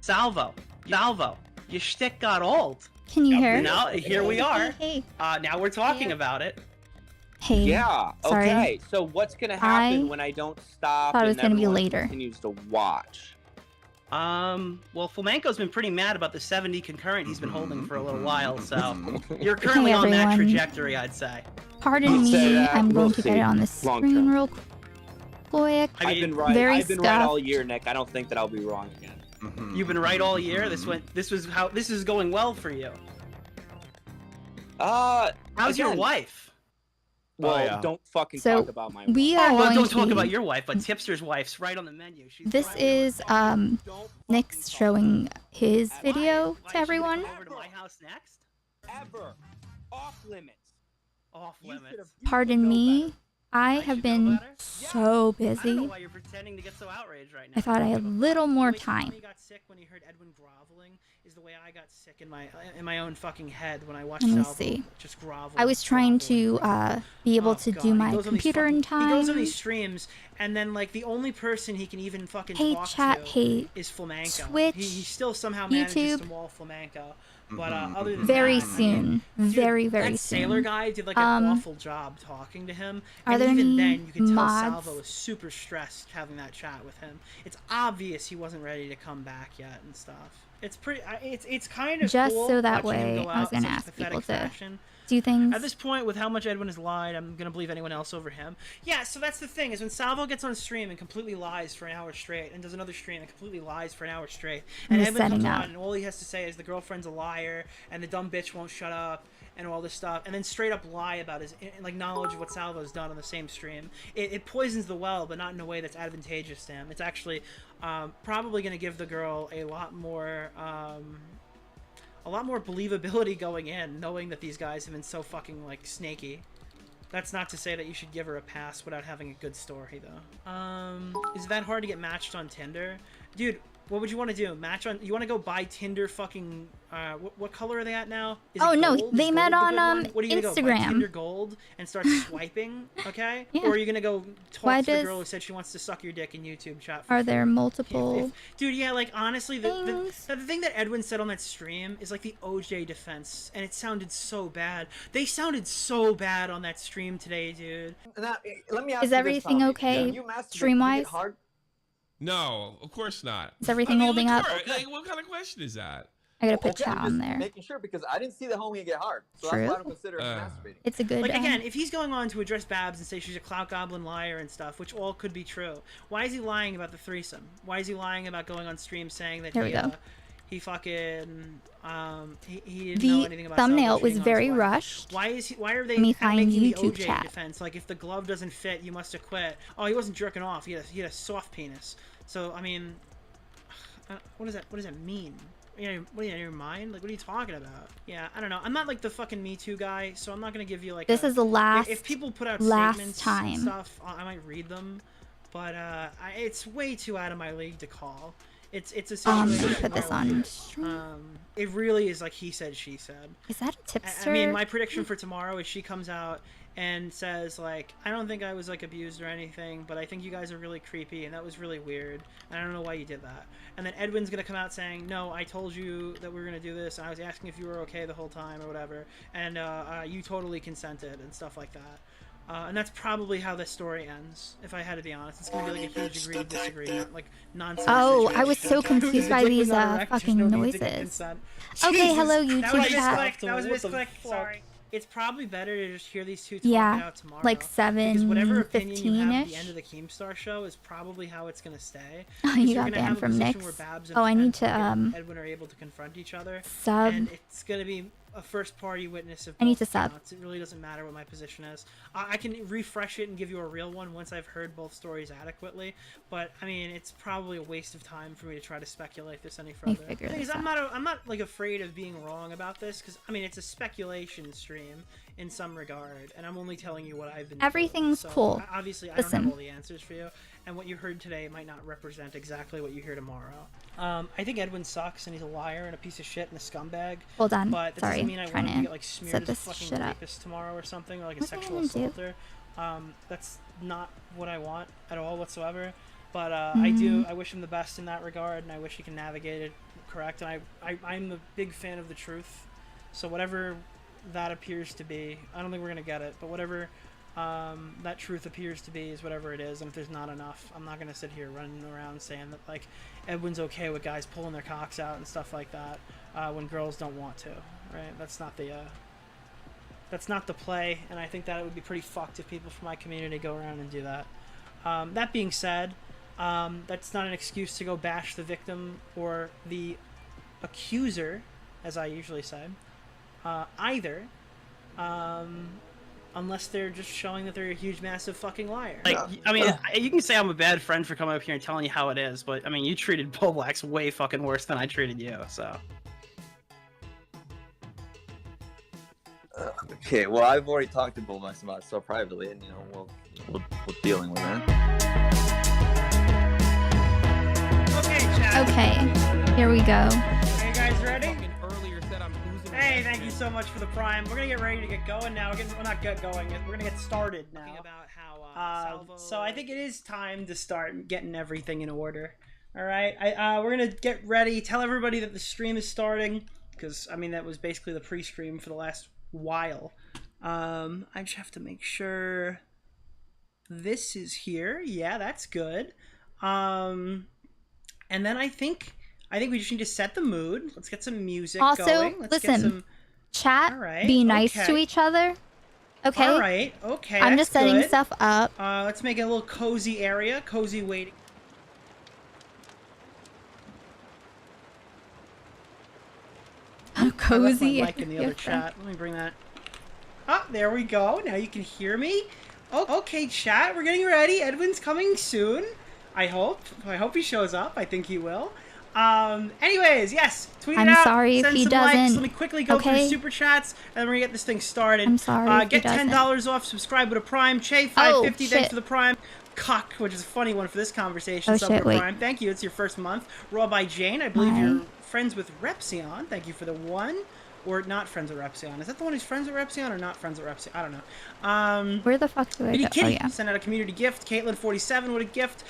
Salvo, your shtick got old. Can you hear? Now, here we are. Hey. Now we're talking about it. Hey. Yeah. Sorry. Okay. So what's gonna happen when I don't stop? Thought it was and gonna be everyone later. Continues to watch. Well, Flamenco's been pretty mad about the 70 concurrent he's been holding for a little while, so you're currently on that trajectory, I'd say. Pardon me, I'm going to get it on the screen real quick. I mean, I've been right all year, Nick. I don't think that I'll be wrong again. You've been right all year. This is going well for you. How's your wife? Well, don't fucking talk about my wife. Don't talk about your wife, but Tipster's wife's right on the menu. This is Nick's showing his video to everyone. Over to my house next? Ever. Off limits. Off limits. Pardon me. I have been so I don't know busy. why you're pretending to get so outraged right now. I thought I had a little more time. He got sick when he heard Edwin groveling is the way I got sick in my own fucking head when I watched Let me Salvo see. just grovel. I was trying to be able to do my computer in time. He goes on these streams, and then like the only person he can even fucking talk to is Flamenco. Twitch, he still somehow manages to wall Flamenco. But other than very that, soon, very that soon. Sailor guy did like an awful job talking to him, Are and there even any then you could tell mods? Salvo was super stressed having that chat with him. It's obvious he wasn't ready to come back yet and stuff. It's pretty. It's kind of Just cool so that watching him way, go I was out in gonna such ask people pathetic to fashion. do things. At this point, with how much Edwin has lied, I'm gonna believe anyone else over him. Yeah, so that's the thing, is when Salvo gets on stream and completely lies for an hour straight, and does another stream and completely lies for an hour straight, and Edwin comes on and all he has to say is the girlfriend's a liar, and the dumb bitch won't shut up, and all this stuff, and then straight up lie about his like knowledge of what Salvo's done on the same stream. It poisons the well, but not in a way that's advantageous to him. It's actually probably gonna give the girl a lot more believability going in, knowing that these guys have been so fucking like snaky. That's not to say that you should give her a pass without having a good story though. Is it that hard to get matched on Tinder? Dude, what would you want to do? You want to go buy Tinder fucking what color are they at now? Is Oh it no, gold? they met on What are you gonna go buy Tinder Gold and start swiping? Okay? Yeah. Or are you gonna go talk to the girl who said she wants to suck your dick in YouTube chat? Are there multiple? Dude, yeah, like honestly, the thing that Edwin said on that stream is like the OJ defense, and it sounded so bad. They sounded so bad on that stream today, dude. Now, let me ask Is you everything this, okay, stream-wise? No, of course not. Is everything holding up? Like, what kind of question is that? I gotta put chat on there. Making sure, because I didn't see the homie get hard, so True. that's why I don't consider him masturbating. It's a good. Like again, if he's going on to address Babs and say she's a clout goblin liar and stuff, which all could be true, why is he lying about the threesome? Why is he lying about going on stream saying that he fucking he didn't know anything about the thumbnail was cheating on very his wife? rushed. Why are they Me find making the YouTube OJ chat. defense? Like if the glove doesn't fit, you must have quit. Oh, he wasn't jerking off. He had a soft penis. So I mean, what does that mean? What are you in your mind? Like, what are you talking about? Yeah, I don't know. I'm not like the fucking Me Too guy, so I'm not gonna give you like. This is the last. If people put out statements and stuff, I might read them, but it's way too out of my league to call. It's a situation. Put this on. It really is like he said, she said. Is that a tipster? I mean, my prediction for tomorrow is she comes out and says like, I don't think I was like abused or anything, but I think you guys are really creepy and that was really weird. And I don't know why you did that. And then Edwin's gonna come out saying, no, I told you that we were gonna do this, and I was asking if you were okay the whole time or whatever, and you totally consented and stuff like that. And that's probably how this story ends, if I had to be honest. It's gonna be like a huge agree disagree, not like nonsense. Oh, I was so confused by these fucking noises. Okay, hello YouTube chat. That was a misclick. Sorry. It's probably better to just hear these two talk it out tomorrow. Like 7:15-ish. The end of the Keemstar show is probably how it's gonna stay. Oh, you got banned from Nick's. Oh, I need to Edwin are able to confront each other. Sub. And it's gonna be a first-party witness of. I need to sub. It really doesn't matter what my position is. I can refresh it and give you a real one once I've heard both stories adequately. But I mean, it's probably a waste of time for me to try to speculate this any further. I'm not like afraid of being wrong about this, because I mean it's a speculation stream in some regard, and I'm only telling you what I've been. Everything's so, cool. Obviously, I don't have all the answers for you, and what you heard today might not represent exactly what you hear tomorrow. I think Edwin sucks, and he's a liar and a piece of shit and a scumbag. Hold on. But that doesn't mean I want him to get like smeared as a fucking rapist tomorrow or something, or like a sexual assaulter. That's not what I want at all whatsoever. But I wish him the best in that regard, and I wish he can navigate it correct? And I'm a big fan of the truth. So whatever that appears to be, I don't think we're gonna get it, but whatever that truth appears to be is whatever it is. And if there's not enough, I'm not gonna sit here running around saying that like Edwin's okay with guys pulling their cocks out and stuff like that when girls don't want to, right? That's not the play, and I think that it would be pretty fucked if people from my community go around and do that. That being said, that's not an excuse to go bash the victim or the accuser, as I usually say, either, unless they're just showing that they're a huge, massive fucking liar. Like, I mean, you can say I'm a bad friend for coming up here and telling you how it is, but, I mean, you treated Boblax way fucking worse than I treated you, so... Okay, well, I've already talked to Bullmax about stuff privately, and we're dealing with that. Okay, chat. Okay, here we go. Hey guys, ready? Hey, thank you so much for the prime. We're gonna get ready to get going now. We're not get going. We're gonna get started now. About how, so I think it is time to start getting everything in order. All right, we're gonna get ready. Tell everybody that the stream is starting, because I mean that was basically the pre-stream for the last while. I just have to make sure this is here. Yeah, that's good. And then I think we just need to set the mood. Let's get some music also, going. Let's listen, get some... chat, right, be nice okay. to each other. Okay? All right, okay. I'm just setting good. stuff up. Let's make it a little cozy area. Cozy waiting. Cozy. I left my mic in the other chat. Let me bring that. Oh, there we go. Now you can hear me. Oh, okay, chat. We're getting ready. Edwin's coming soon. I hope. I hope he shows up. I think he will. Anyways, yes. Tweet it out. I'm sorry if he doesn't. Likes. Let me quickly go through super chats, and then we're gonna get this thing started. I'm sorry. Get $10 off. Subscribe with a prime. Che $5.50. Thanks for the prime. Cock, which is a funny one for this conversation. Prime. Thank you. It's your first month. Raw by Jane. I believe you're friends with Repsion. Thank you for the one. Or not friends with Repsion. Is that the one who's friends with Repsion or not friends with Repsion? I don't know. Where the fuck do I go? Kitty, oh, yeah. Send out a community gift. Caitlin47 with a gift.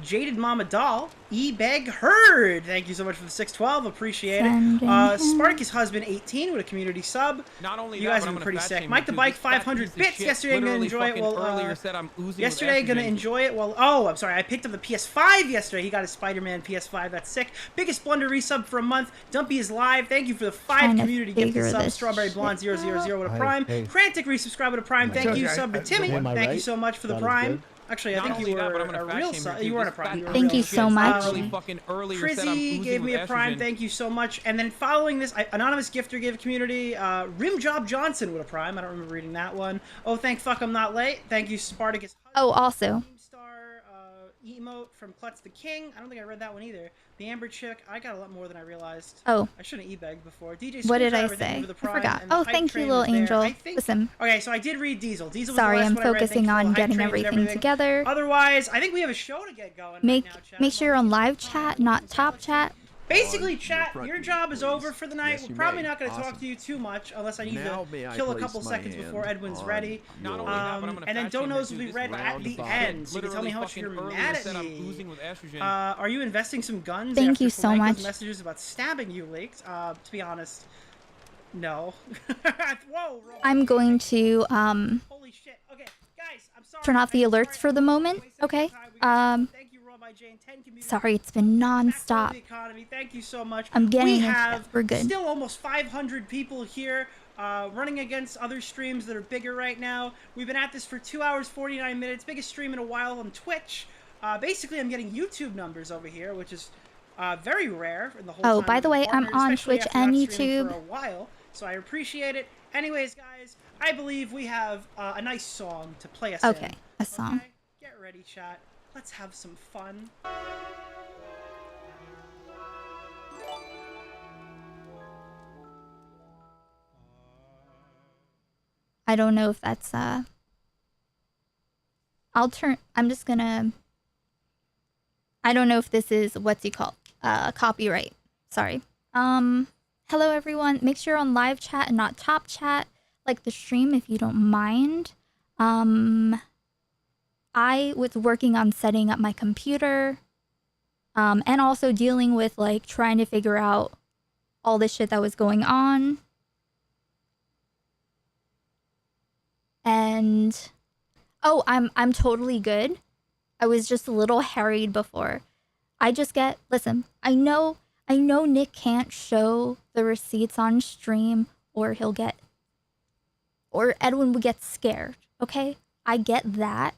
Jaded Mama Doll. E-Beg Herd. Thank you so much for the 612. Appreciate it. Spartacus Husband 18 with a community sub. Not only you guys have been pretty sick. Mike the Bike 500 bits. Yesterday I'm gonna enjoy it. Yesterday gonna enjoy it. Well, oh, I'm sorry. I picked up the PS5 yesterday. He got a Spider-Man PS5. That's sick. Biggest Blunder resub for a month. Dumpy is live. Thank you for the 5 community gifted subs. Strawberry Blonde 000 with a prime. Frantic resubscribe with a prime. Thank you. Sub to Timmy. Thank you so much for the prime. Actually, I think you were a real sub. You weren't a prime. Thank you so much. Frizzy gave me a prime. Thank you so much. And then following this, anonymous gifter gave community. Rimjob Johnson with a prime. I don't remember reading that one. Oh, thank fuck I'm not late. Thank you, Spartacus. Oh, also. Star emote from Klutz the King. I don't think I read that one either. The Amber Chick. I got a lot more than I realized. Oh. I shouldn't e-begged before. DJ. What did I say? I forgot. Oh, thank you, little angel. Listen. Okay, so I did read Diesel. Diesel. Sorry, I'm focusing on getting everything together. Otherwise, I think we have a show to get going. Make sure you're on live chat, not top chat. Basically, chat, your job is over for the night. We're probably not going to talk to you too much unless I need to kill a couple seconds before Edwin's ready. And then Donos will be read at the end, so you can tell me how much you're mad at me. Are you investing some guns? Thank you so much. Messages about stabbing you leaked. To be honest, no. Whoa, I'm going to holy shit. Okay, guys, I'm sorry. Turn off the alerts for the moment. Okay. Sorry, it's been non-stop. Thank you so much. I'm getting it. We're good. Still almost 500 people here, running against other streams that are bigger right now. We've been at this for 2 hours 49 minutes. Biggest stream in a while on Twitch. Basically, I'm getting YouTube numbers over here, which is very rare in the whole. Oh, by the way, I'm on Twitch and YouTube for a while, so I appreciate it. Anyways, guys, I believe we have a nice song to play us in. Okay, a song. Okay? Get ready, chat. Let's have some fun. I don't know if that's I'm just gonna, I don't know if this is, what's it called? Copyright. Sorry. Hello everyone. Make sure you're on live chat and not top chat, like the stream if you don't mind. I was working on setting up my computer. And also dealing with like trying to figure out all this shit that was going on. And oh, I'm totally good. I was just a little harried before. Listen, I know Nick can't show the receipts on stream or Edwin would get scared, okay? I get that.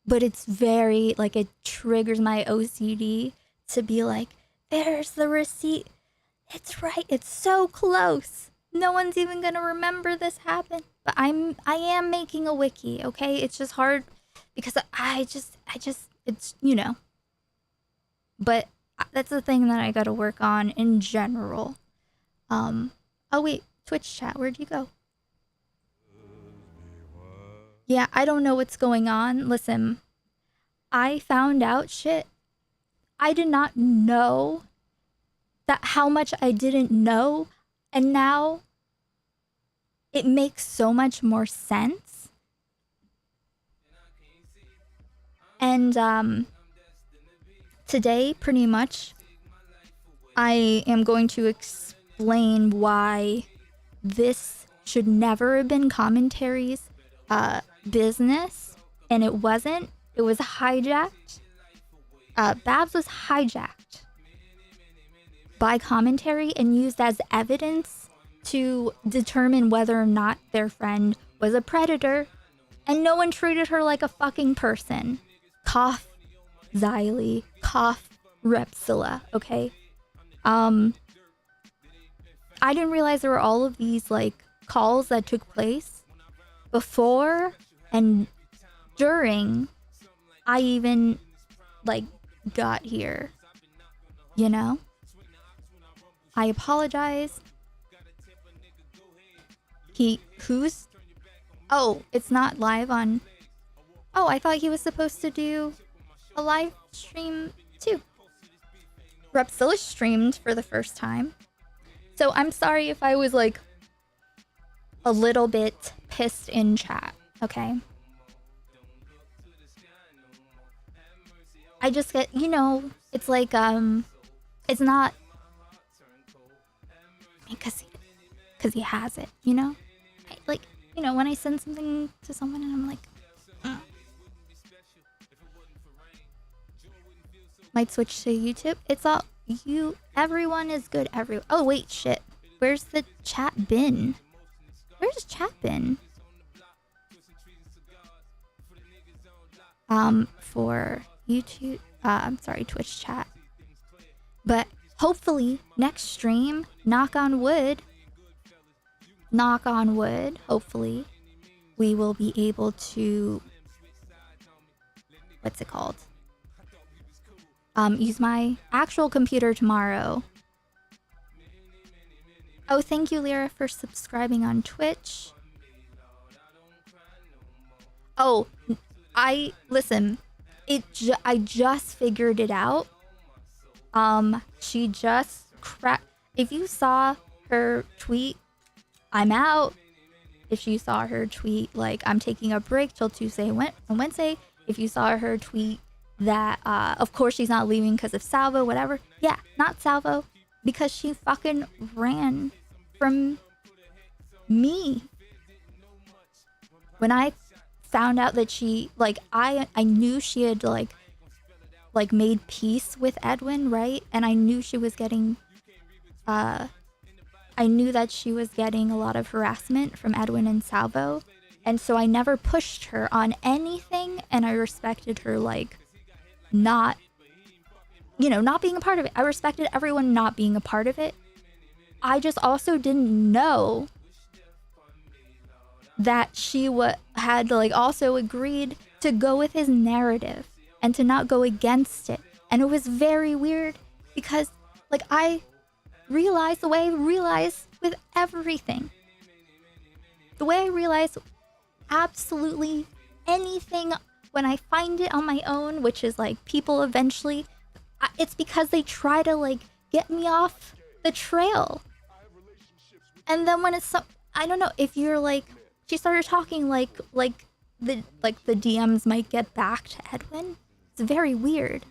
But it's very, like, it triggers my OCD to be like, there's the receipt. It's right. It's so close. No one's even gonna remember this happened. But I am making a wiki, okay? It's just hard because I just, it's, you know. But that's the thing that I gotta work on in general. Oh wait, Twitch chat, where'd you go? Yeah, I don't know what's going on. Listen, I found out shit. I did not know that how much I didn't know, and now it makes so much more sense. And today, pretty much, I am going to explain why this should never have been commentaries business, and it wasn't. It was hijacked. Babs was hijacked by commentary and used as evidence to determine whether or not their friend was a predator, and no one treated her like a fucking person. Cough, Xylee, cough, Repsila, okay? I didn't realize there were all of these, like, calls that took place before and during I even, like, got here, you know? I apologize. Oh, it's not live on... Oh, I thought he was supposed to do a live stream too. Repsila streamed for the first time. So I'm sorry if I was, like, a little bit pissed in chat, okay? I just get, you know, it's like, it's not because he has it, you know? Like, you know, when I send something to someone and I'm like, might switch to YouTube. It's all, everyone is good, oh, wait, shit. Where's the chat been? Where's chat been? For YouTube, I'm sorry, Twitch chat. But hopefully next stream, knock on wood, hopefully we will be able to, what's it called? Use my actual computer tomorrow. Oh, thank you, Lyra, for subscribing on Twitch. Oh, listen, I just figured it out. She just if you saw her tweet, I'm out. If you saw her tweet, like, I'm taking a break till Tuesday and Wednesday. If you saw her tweet that, of course she's not leaving because of Salvo, whatever. Yeah, not Salvo. Because she fucking ran from me. When I found out that she, like, I knew she had, like made peace with Edwin, right? And I knew she was getting, I knew that she was getting a lot of harassment from Edwin and Salvo. And so I never pushed her on anything, and I respected her, like, not, you know, not being a part of it. I respected everyone not being a part of it. I just also didn't know that she had, like, also agreed to go with his narrative and to not go against it. And it was very weird because, like, I realized the way I realize with everything. The way I realize absolutely anything when I find it on my own, which is, like, people eventually, it's because they try to, like, get me off the trail. And then when it's I don't know, if you're like, she started talking like the DMs might get back to Edwin. It's very weird.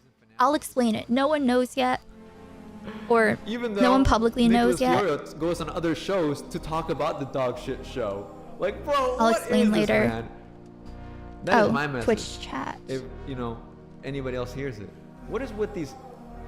I'll explain it. No one knows yet. Or Even though no one publicly knows yet. Deorio goes on other shows to talk about the dog shit show. Like, bro, I'll what explain is later. This, man? That is my message. Twitch chat. If, you know, anybody else hears it. What is with these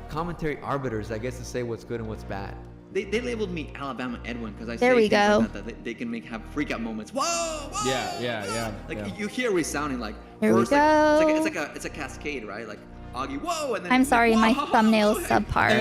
commentary arbiters, I guess, to say what's good and what's bad? They labeled me Alabama Edwin because I There say we things go. like that they can have freak out moments. Whoa, whoa! Yeah. Like you hear me sounding like. There we first, go. It's a cascade, right? Like Augie, whoa, and then. I'm sorry, my whoa! thumbnail's subpar.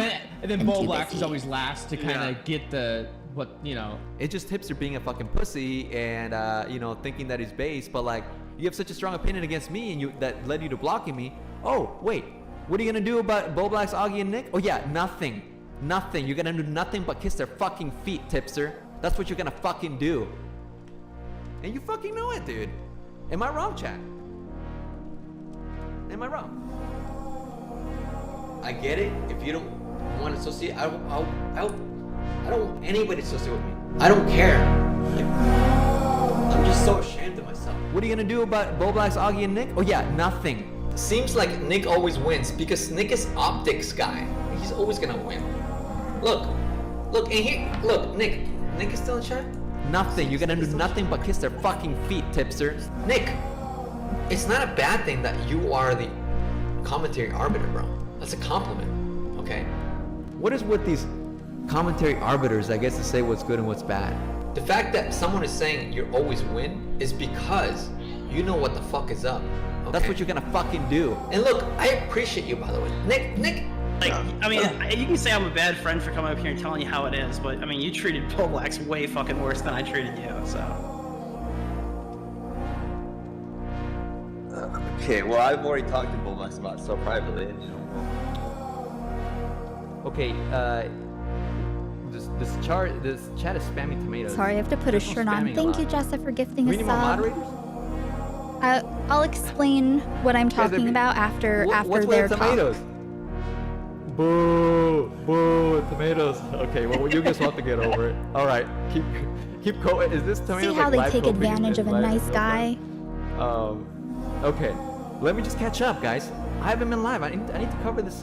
And then I'm Bull too Blacks busy. is always last to kind of get the what you know. It's just Tipster being a fucking pussy and, you know, thinking that he's base, but like, you have such a strong opinion against me and that led you to blocking me. Oh, wait. What are you gonna do about Bull Blacks, Augie, and Nick? Oh yeah, nothing. Nothing. You're gonna do nothing but kiss their fucking feet, Tipster. That's what you're gonna fucking do. And you fucking know it, dude. Am I wrong, chat? Am I wrong? I get it. If you don't want to associate, I don't want anybody to associate with me. I don't care. Like, I'm just so ashamed of myself. What are you gonna do about Bull Blacks, Augie, and Nick? Oh yeah, nothing. Seems like Nick always wins because Nick is optics guy. He's always gonna win. Look, and here, look, Nick is still in chat? Nothing, you're gonna do nothing but kiss their fucking feet, Tipster. Nick, it's not a bad thing that you are the commentary arbiter, bro. That's a compliment, okay? What is with these commentary arbiters, I guess, to say what's good and what's bad? The fact that someone is saying you always win is because you know what the fuck is up. Okay? That's what you're gonna fucking do. And look, I appreciate you, by the way. Nick. Like, I mean, you can say I'm a bad friend for coming up here and telling you how it is, but I mean, you treated Bull Blacks way fucking worse than I treated you, so. Okay, well, I've already talked to Bull Blacks about it so privately, and you know. Okay, this chat is spamming tomatoes. Sorry, I have to put a There's no shirt on. spamming Thank you, allowed. Jessa, for gifting Do we a need more sub. moderators? I'll explain what I'm talking about after What's their with the talk. tomatoes? Boo, tomatoes. Okay, well, you just have to get over it. All right, keep going. Is this tomato? See how they live take coping advantage in of a live nice real guy. time? Okay, let me just catch up, guys. I haven't been live. I need to cover this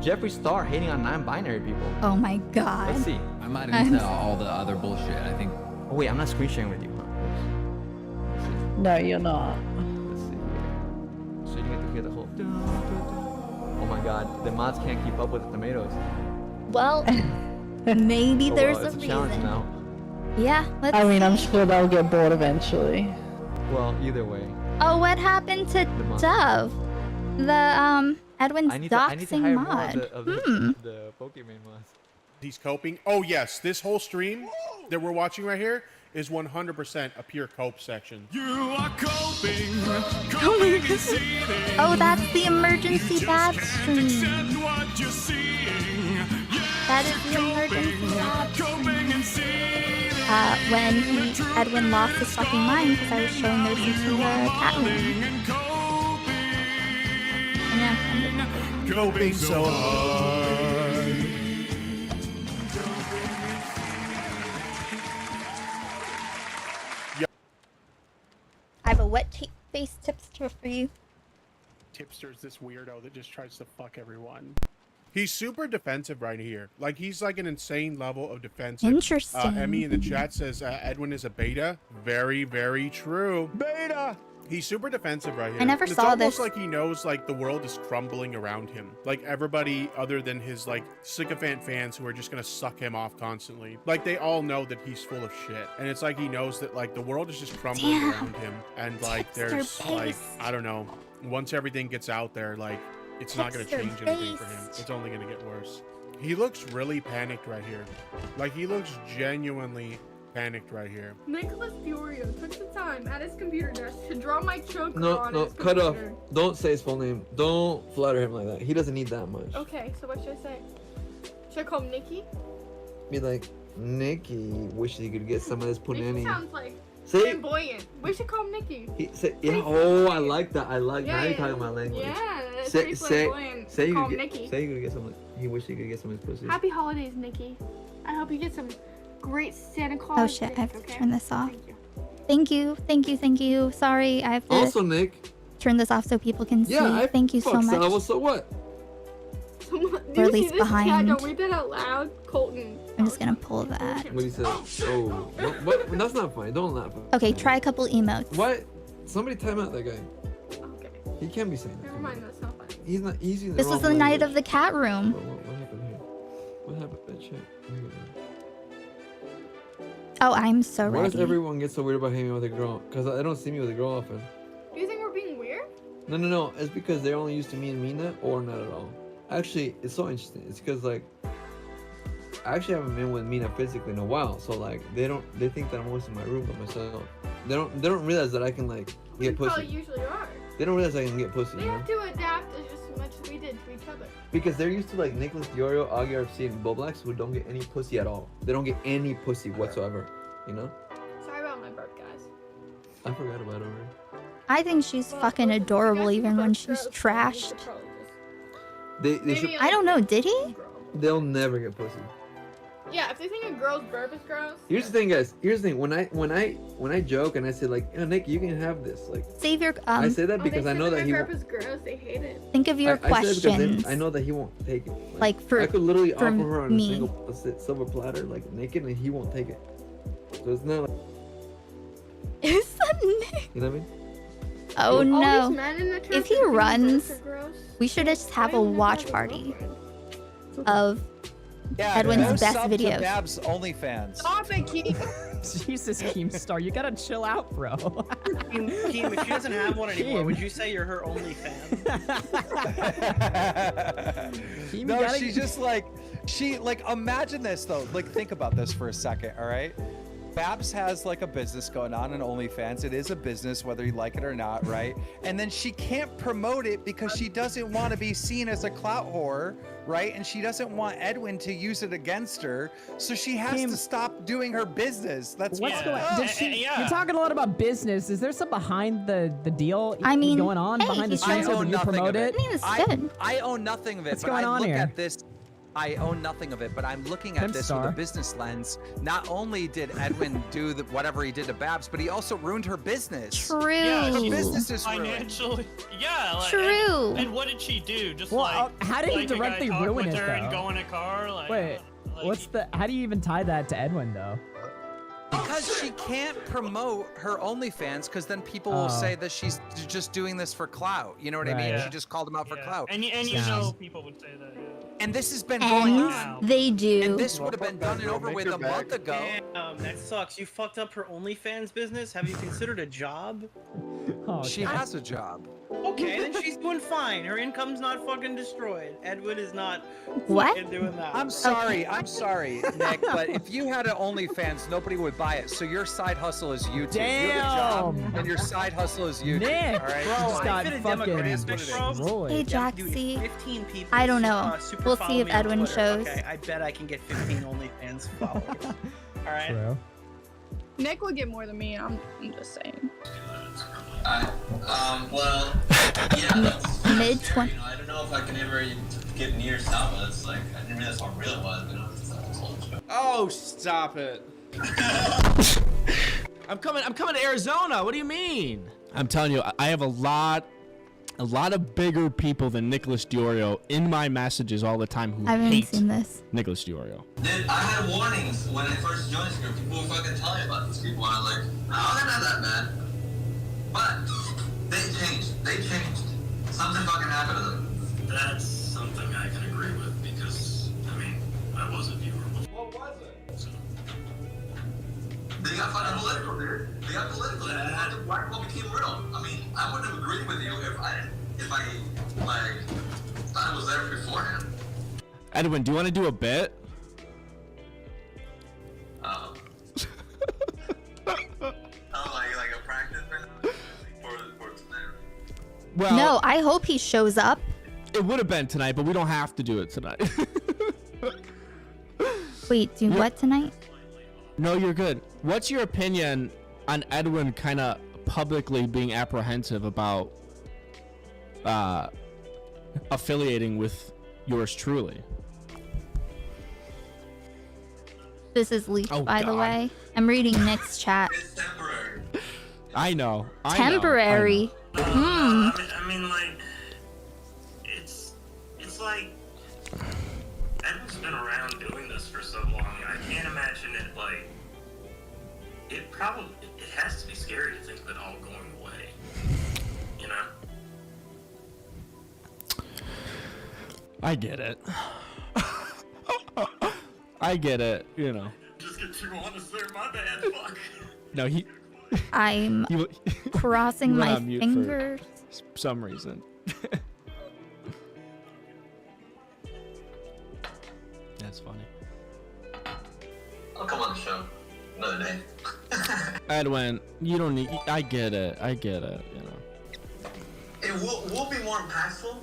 Jeffree Star hating on non-binary people. Oh my god. Let's see. I'm not into all the other bullshit. I think. Oh wait, I'm not screen sharing with you, huh? No, you're not. Let's see here. So you get to hear the whole. Oh my god, the mods can't keep up with the tomatoes. Well, maybe there's it's a challenge reason. now. Yeah, let's I mean, I'm see. sure they'll get bored eventually. Well, either way. Oh, what happened to mod. Dove? The Edwin's I need to doxing hire more mod. of the Pokemon mods. He's coping. Oh yes, this whole stream that we're watching right here is 100% a pure cope section. You are coping. Oh, that's the emergency bad stream. That is the emergency bad stream. When Edwin lost his fucking mind because I was showing those into the cat room. And yeah, Coping so hard. I have a wet face tipster for you. Tipster's this weirdo that just tries to fuck everyone. He's super defensive right here. Like, he's like an insane level of defensive. Interesting. Emmy in the chat says Edwin is a beta. Very, very true. Beta! He's super defensive right here. I never it's saw almost this. like he knows like the world is crumbling around him. Like everybody other than his like sycophant fans who are just gonna suck him off constantly. Like they all know that he's full of shit. And it's like he knows that like the world is just crumbling Damn. around him. And like Tipster there's like, base. I don't know, once everything gets out there, like it's not gonna Tipster change anything for him. based. It's only gonna get worse. He looks really panicked right here. Like he looks genuinely panicked right here. Nicholas Deorio took the time at his computer desk to draw my choker on No, his cut off. computer. Don't say his full name. Don't flatter him like that. He doesn't need that much. Okay, so what should I say? Should I call him Nikki? Be like, Nikki, wish he could get some of this Nikki punani. sounds like See? flamboyant. We should call him Nikki. He said, yeah. Oh, I like that. I like. Yeah, now you're yeah. talking my language. Yeah, that's Say, pretty say, flamboyant. say you Call could him get. Nikki. Say you could get some. He wish he could get some of his pussy. Happy holidays, Nikki. I hope you get some great Santa Claus. Oh shit, I have to gifts, okay? turn this off. Thank you. Thank you. Sorry, I have to Also, Nick. turn this off so people can see. Thank you so much. So what? Come on. Or at least this behind. Chat? Don't read that out loud, Colton. I'm just gonna pull that. What do you say? Oh, what? That's not funny. Don't laugh. Okay, try a couple emotes. What? Somebody time out that guy. Okay. He can't be saying that. Never mind. That's not funny. He's not easy. This was the night of the cat room. What happened here? What happened? That shit. Oh, I'm so Why ready. does everyone get so weird about hanging out with a girl? Because I don't see me with a girl often. Do you think we're being weird? No. It's because they're only used to me and Mina, or not at all. Actually, it's so interesting. It's because like, I actually haven't been with Mina physically in a while. So like, they think that I'm always in my room by myself. They don't realize that I can like get We pussy. probably usually are. They don't realize I can get pussy. They You know? have to adapt just as much as we did to each other. Because they're used to like Nicholas Deorio, Augie RFC, and Boblacks who don't get any pussy at all. They don't get any pussy whatsoever. You know? Sorry about my burp, guys. I forgot about it already. I think she's fucking adorable even when she's trashed. They should. I don't know, did he? They'll never get pussy. Yeah, if they think a girl's burp is gross. Here's the thing, guys. Here's the thing. When I joke and I say like, oh, Nick, you can have this. Like, Save your I say that because I know that he. burp is gross. They hate it. Think of your I say that because questions. I know that he won't take it. Like for I could literally for offer her on me. a silver platter, like naked, and he won't take it. So it's not. Like, Is that Nick? you know what I mean? Oh All no. these men in the church If he are thinking runs, burps are gross. we should just have a watch party of Yeah, Edwin's go best sub to videos. Babs OnlyFans. Stop it, Keith. Jesus, Keemstar, you gotta chill out, bro. Keem, if she doesn't have one anymore, would you say you're her only fan? No, she's just like, imagine this though. Like, think about this for a second, all right? Babs has like a business going on in OnlyFans. It is a business, whether you like it or not, right? And then she can't promote it because she doesn't want to be seen as a clout whore, right? And she doesn't want Edwin to use it against her, so she has to stop doing her business. That's What's going on? on? You're talking a lot about business. Is there some behind the deal I mean, going on hey, behind the he's scenes trying when to- you promote I it? mean, it's good. I own nothing of it, What's but going I on look here? at this. I own nothing of it, but I'm looking at this with a Pimpstar. business lens. Not only did Edwin do whatever he did to Babs, but he also ruined her business. True. Her she's business is ruined. Financially, yeah. Like, True. And what did she do? Just Well, like how did he like, a guy directly talk ruin with it, her and though? go in a car? Like, Wait, how do you even tie that to Edwin though? Because she can't promote her OnlyFans, because then people will say that she's just doing this for clout. You know what I mean? Right. She just called him out for clout. And you know people would say that. Yeah. And this has been going And on. they do. And this would have been done and over with a month ago. Damn, that sucks. You fucked up her OnlyFans business. Have you considered a job? Oh, She has a job. Okay, then she's doing fine. Her income's not fucking destroyed. Edwin is not What? fucking doing that. I'm sorry, Nick, but if you had an OnlyFans, nobody would buy it. So your side hustle is YouTube. You have a job, Damn. and your side hustle is YouTube. Nick, all right? bro, just got fit a fucking demographic, bro. destroyed. Hey, Dude, Jaxie. 15 people. I don't know. super We'll follow see if me on Edwin Twitter. shows. Okay, I bet I can get 15 OnlyFans followers. All right. True. Nick would get more than me. I'm just saying. Well, yeah. that's Mid scary, 20. you know, I don't know if I can ever get near Saba. It's like I didn't realize how real it was, but it's told you. Oh, stop it. I'm coming to Arizona. What do you mean? I'm telling you, I have a lot of bigger people than Nicholas Deorio in my messages all the time who I haven't hate seen this. Nicholas Deorio. Dude, I had warnings when I first joined this group. People were fucking telling me about these people, and I was like, oh, they're not that bad. But they changed. They changed. Something fucking happened to them. That's something I can agree with because I mean I was a viewer before. What was it? So. They got fucking political, dude. They got political. And the black hole became real. I mean, I wouldn't have agreed with you if I like thought it was there beforehand. Edwin, do you want to do a bit? Oh, like a practice for tonight. Well, No, I hope he shows up. it would have been tonight, but we don't have to do it tonight. Wait, do what tonight? No, you're good. What's your opinion on Edwin kind of publicly being apprehensive about affiliating with yours truly? This is leaked, Oh, by the God. way. I'm reading Nick's chat. It's temporary. I know. Temporary. I mean, like, it's like problem, it has to be scary to think that all going away. You know? I get it. I get it, you know. Just get too honest there, my bad, fuck. No, I'm crossing he went my on mute fingers. for some reason. That's funny. I'll come on the show another day. Edwin, you don't need. I get it. I get it. You know. It will be more impactful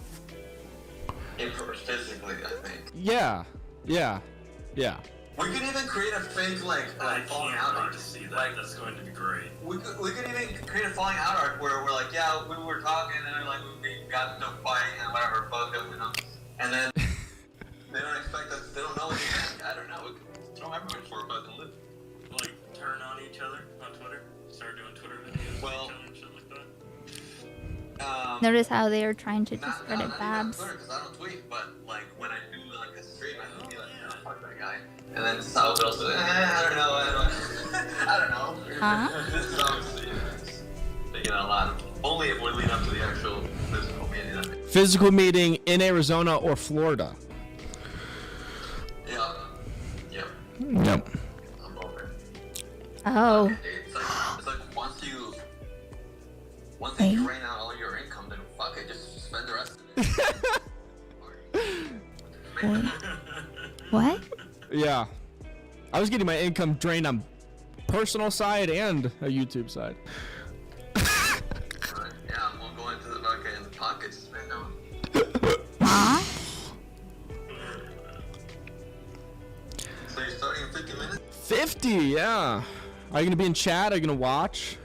physically, I think. Yeah. Yeah. Yeah. We could even create a fake like falling out arc. To see that. That's going to be great. We could even create a falling out arc where we're like, yeah, we were talking and then like we got into a fight and whatever, fuck them, you know, and then they don't expect us. They don't know what you think. I don't know. We could throw everybody for a fucking loop. Like turn on each other on Twitter. Start doing Twitter videos with each other and shit like that. Notice how they are trying to discredit Babs. Because I don't tweet, but like when I do like a stream, I can be like, oh, fuck that guy. And then Sal goes, I don't know. I don't know. Huh? This is obviously taking a lot of. Only if we lead up to the actual physical meeting. Physical meeting in Arizona or Florida. Yeah. Yep. Yep. I'm over. Oh. It's like once you drain out all your income, then fuck it, just spend the rest of it. What? Yeah. I was getting my income drained on personal side and a YouTube side. Yeah, we'll go into the fucking pockets, man. Huh? So you're starting in 50 minutes? 50, yeah. Are you gonna be in chat? Are you gonna watch?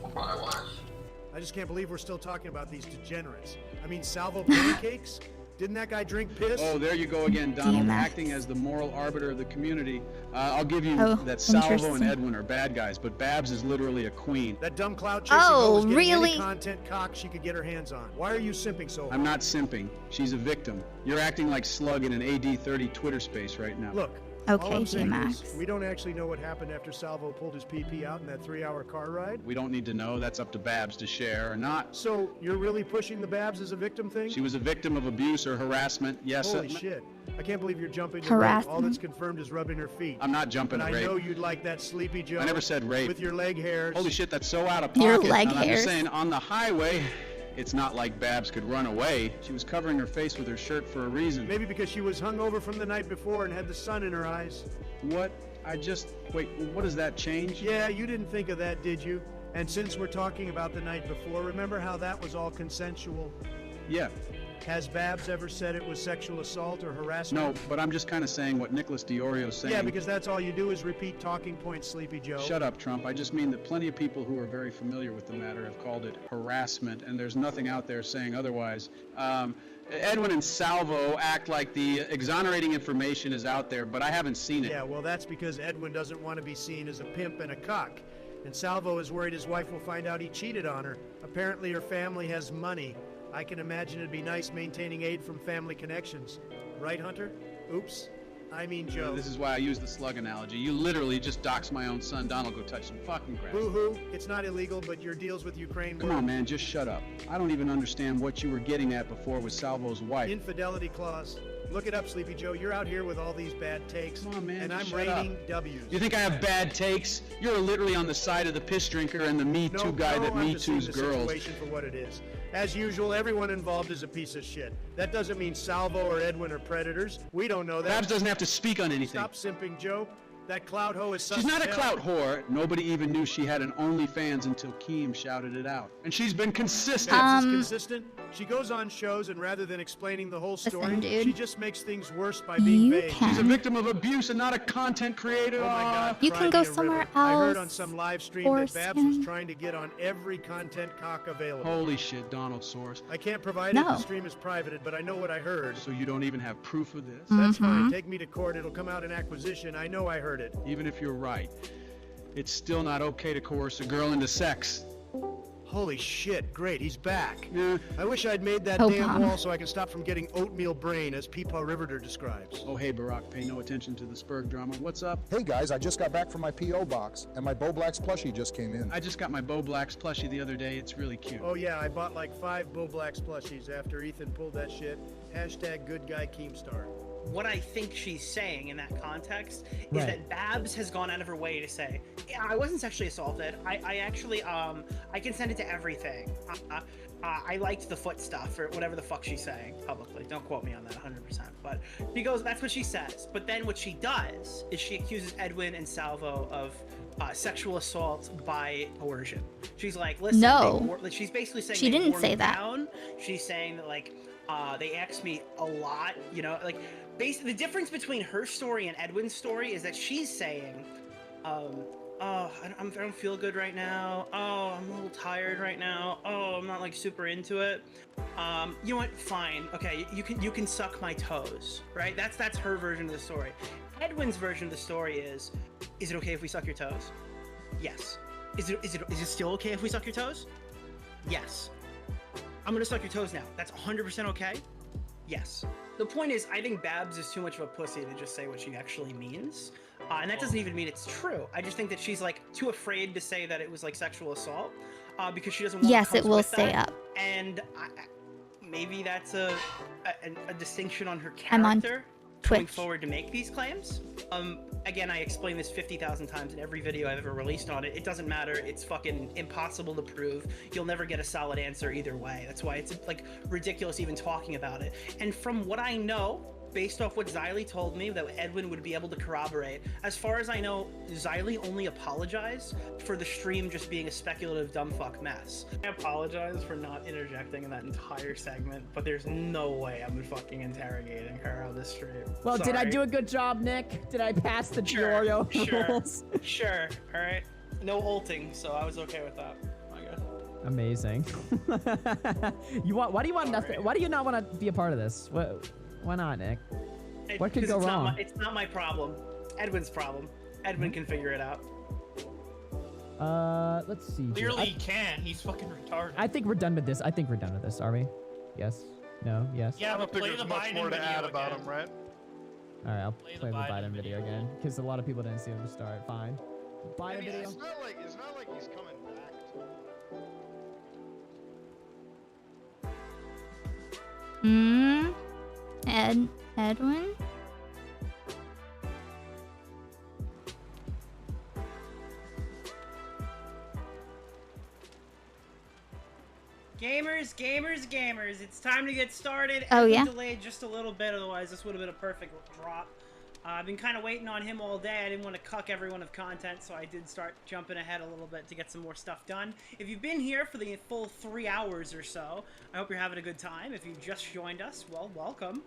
We'll probably watch. I just can't believe we're still talking about these degenerates. I mean, Salvo pancakes? Didn't that guy drink piss? Oh, there you go again, Donald, acting as the moral arbiter of the community. I'll give you that Salvo and Edwin are bad guys, but Babs is literally a queen. That dumb clout chasing hoe is getting any content cock she could get her hands on. Why are you simping so hard? I'm not simping. She's a victim. You're acting like Slug in an AD30 Twitter space right now. Look. Okay, all I'm saying Max. is, we don't actually know what happened after Salvo pulled his PP out in that 3-hour car ride. We don't need to know. That's up to Babs to share or not. So you're really pushing the Babs as a victim thing? She was a victim of abuse or harassment. Yes. Holy shit. I can't believe you're jumping to Harassment. rape. All that's confirmed is rubbing her feet. I'm not jumping and to rape. I know you'd like that Sleepy Joe. I never said rape. With your leg hairs. Holy shit, that's so out of pocket. Your leg and I'm hairs. just saying, on the highway, it's not like Babs could run away. She was covering her face with her shirt for a reason. Maybe because she was hungover from the night before and had the sun in her eyes. What? Wait, what does that change? Yeah, you didn't think of that, did you? And since we're talking about the night before, remember how that was all consensual? Yeah. Has Babs ever said it was sexual assault or harassment? No, but I'm just kind of saying what Nicholas Deorio's saying. Yeah, because that's all you do is repeat talking points, Sleepy Joe. Shut up, Trump. I just mean that plenty of people who are very familiar with the matter have called it harassment, and there's nothing out there saying otherwise. Edwin and Salvo act like the exonerating information is out there, but I haven't seen it. Yeah, well, that's because Edwin doesn't want to be seen as a pimp and a cock. And Salvo is worried his wife will find out he cheated on her. Apparently her family has money. I can imagine it'd be nice maintaining aid from family connections. Right, Hunter? Oops. I mean Joe. This is why I use the slug analogy. You literally just doxed my own son. Donald, go touch some fucking grass. Boo-hoo. It's not illegal, but your deals with Ukraine Come on, man, just shut up. I don't even understand what you were getting at before with Salvo's wife. Infidelity clause. Look it up, Sleepy Joe. You're out here with all these bad takes. Come on, man, and I'm shut rating up. W's. You think I have bad takes? You're literally on the side of the piss drinker and the Me Too guy that Me Too's the girls. situation for what it is. As usual, everyone involved is a piece of shit. That doesn't mean Salvo or Edwin are predators. We don't know that. Babs doesn't have to speak on anything. Stop simping, Joe. That clout hoe is She's not a clout whore. Nobody even knew she had an OnlyFans until Keem shouted it out. And she's been consistent. Babs is consistent. She goes on shows, and rather than explaining the whole story, dude. she just makes things worse by being vague. She's a victim of abuse and not a content creator. Oh my God, You cry can me go a somewhere river. I heard on else some live stream for that Babs was him. trying to get on every content cock available. Holy shit, Donald Source. I can't provide it. No. The stream is privated, but I know what I heard. So you don't even have proof of this? That's fine. Take me to court. It'll come out in acquisition. I know I heard it. Even if you're right, it's still not okay to coerce a girl into sex. Holy shit, great, he's back. I wish I'd made that Oh, damn Mom. wall so I can stop from getting oatmeal brain, as Peepaw Riveter describes. Oh, hey, Barack, pay no attention to the Spurg drama. What's up? Hey guys, I just got back from my P.O. box, and my Bo Blacks plushie just came in. I just got my Bo Blacks plushie the other day. It's really cute. Oh yeah, I bought like 5 Bo Blacks plushies after Ethan pulled that shit. Hashtag good guy Keemstar. What I think she's saying in that context is Right. that Babs has gone out of her way to say, yeah, I wasn't sexually assaulted. I actually, I consented to everything. I liked the foot stuff or whatever the fuck she's saying publicly. Don't quote me on that 100%. But she goes, that's what she says. But then what she does is she accuses Edwin and Salvo of sexual assault by coercion. She's like, listen, No. she's basically saying She they didn't wore say me that. down. She's saying that like they asked me a lot, you know, like basically the difference between her story and Edwin's story is that she's saying, oh, I don't feel good right now. Oh, I'm a little tired right now. Oh, I'm not like super into it. You know what? Fine. Okay, you can suck my toes, right? That's her version of the story. Edwin's version of the story is it okay if we suck your toes? Yes. Is it still okay if we suck your toes? Yes. I'm gonna suck your toes now. That's 100% okay? Yes. The point is, I think Babs is too much of a pussy to just say what she actually means. And that doesn't even mean it's true. I just think that she's like too afraid to say that it was like sexual assault because she doesn't want Yes, what it comes will with stay that. up. And maybe that's a distinction on her I'm on character going Twitch. forward to make these claims. Again, I explain this 50,000 times in every video I've ever released on it. It doesn't matter. It's fucking impossible to prove. You'll never get a solid answer either way. That's why it's like ridiculous even talking about it. And from what I know, based off what Xylee told me that Edwin would be able to corroborate, as far as I know, Xylee only apologized for the stream just being a speculative dumbfuck mess. I apologize for not interjecting in that entire segment, but there's no way I'm fucking interrogating her on this stream. Well, did I Sorry. do a good job, Nick? Did I pass the Sure, Deorio sure, rules? sure. All right. No ulting, so I was okay with that. I guess. Amazing. Why do you want nothing? Why do you not want to be a part of this? Why not, Nick? What could 'Cause go it's wrong? It's not my problem. Edwin's problem. Edwin can figure it out. Let's see. Clearly he can't. He's fucking retarded. I think we're done with this. I think we're done with this. Are we? Yes. No. Yes. Yeah, I but don't think play the there's much Biden more to video add about again. him, right? All right. I'll play the Biden video again because a lot of people didn't see him to start. Fine. Biden I mean, video. it's not like he's coming back. Edwin? Gamers, it's time to get started. Oh, Edwin yeah? delayed just a little bit, otherwise this would have been a perfect drop. I've been kind of waiting on him all day. I didn't want to cuck everyone of content, so I did start jumping ahead a little bit to get some more stuff done. If you've been here for the full 3 hours or so, I hope you're having a good time. If you just joined us, well, welcome.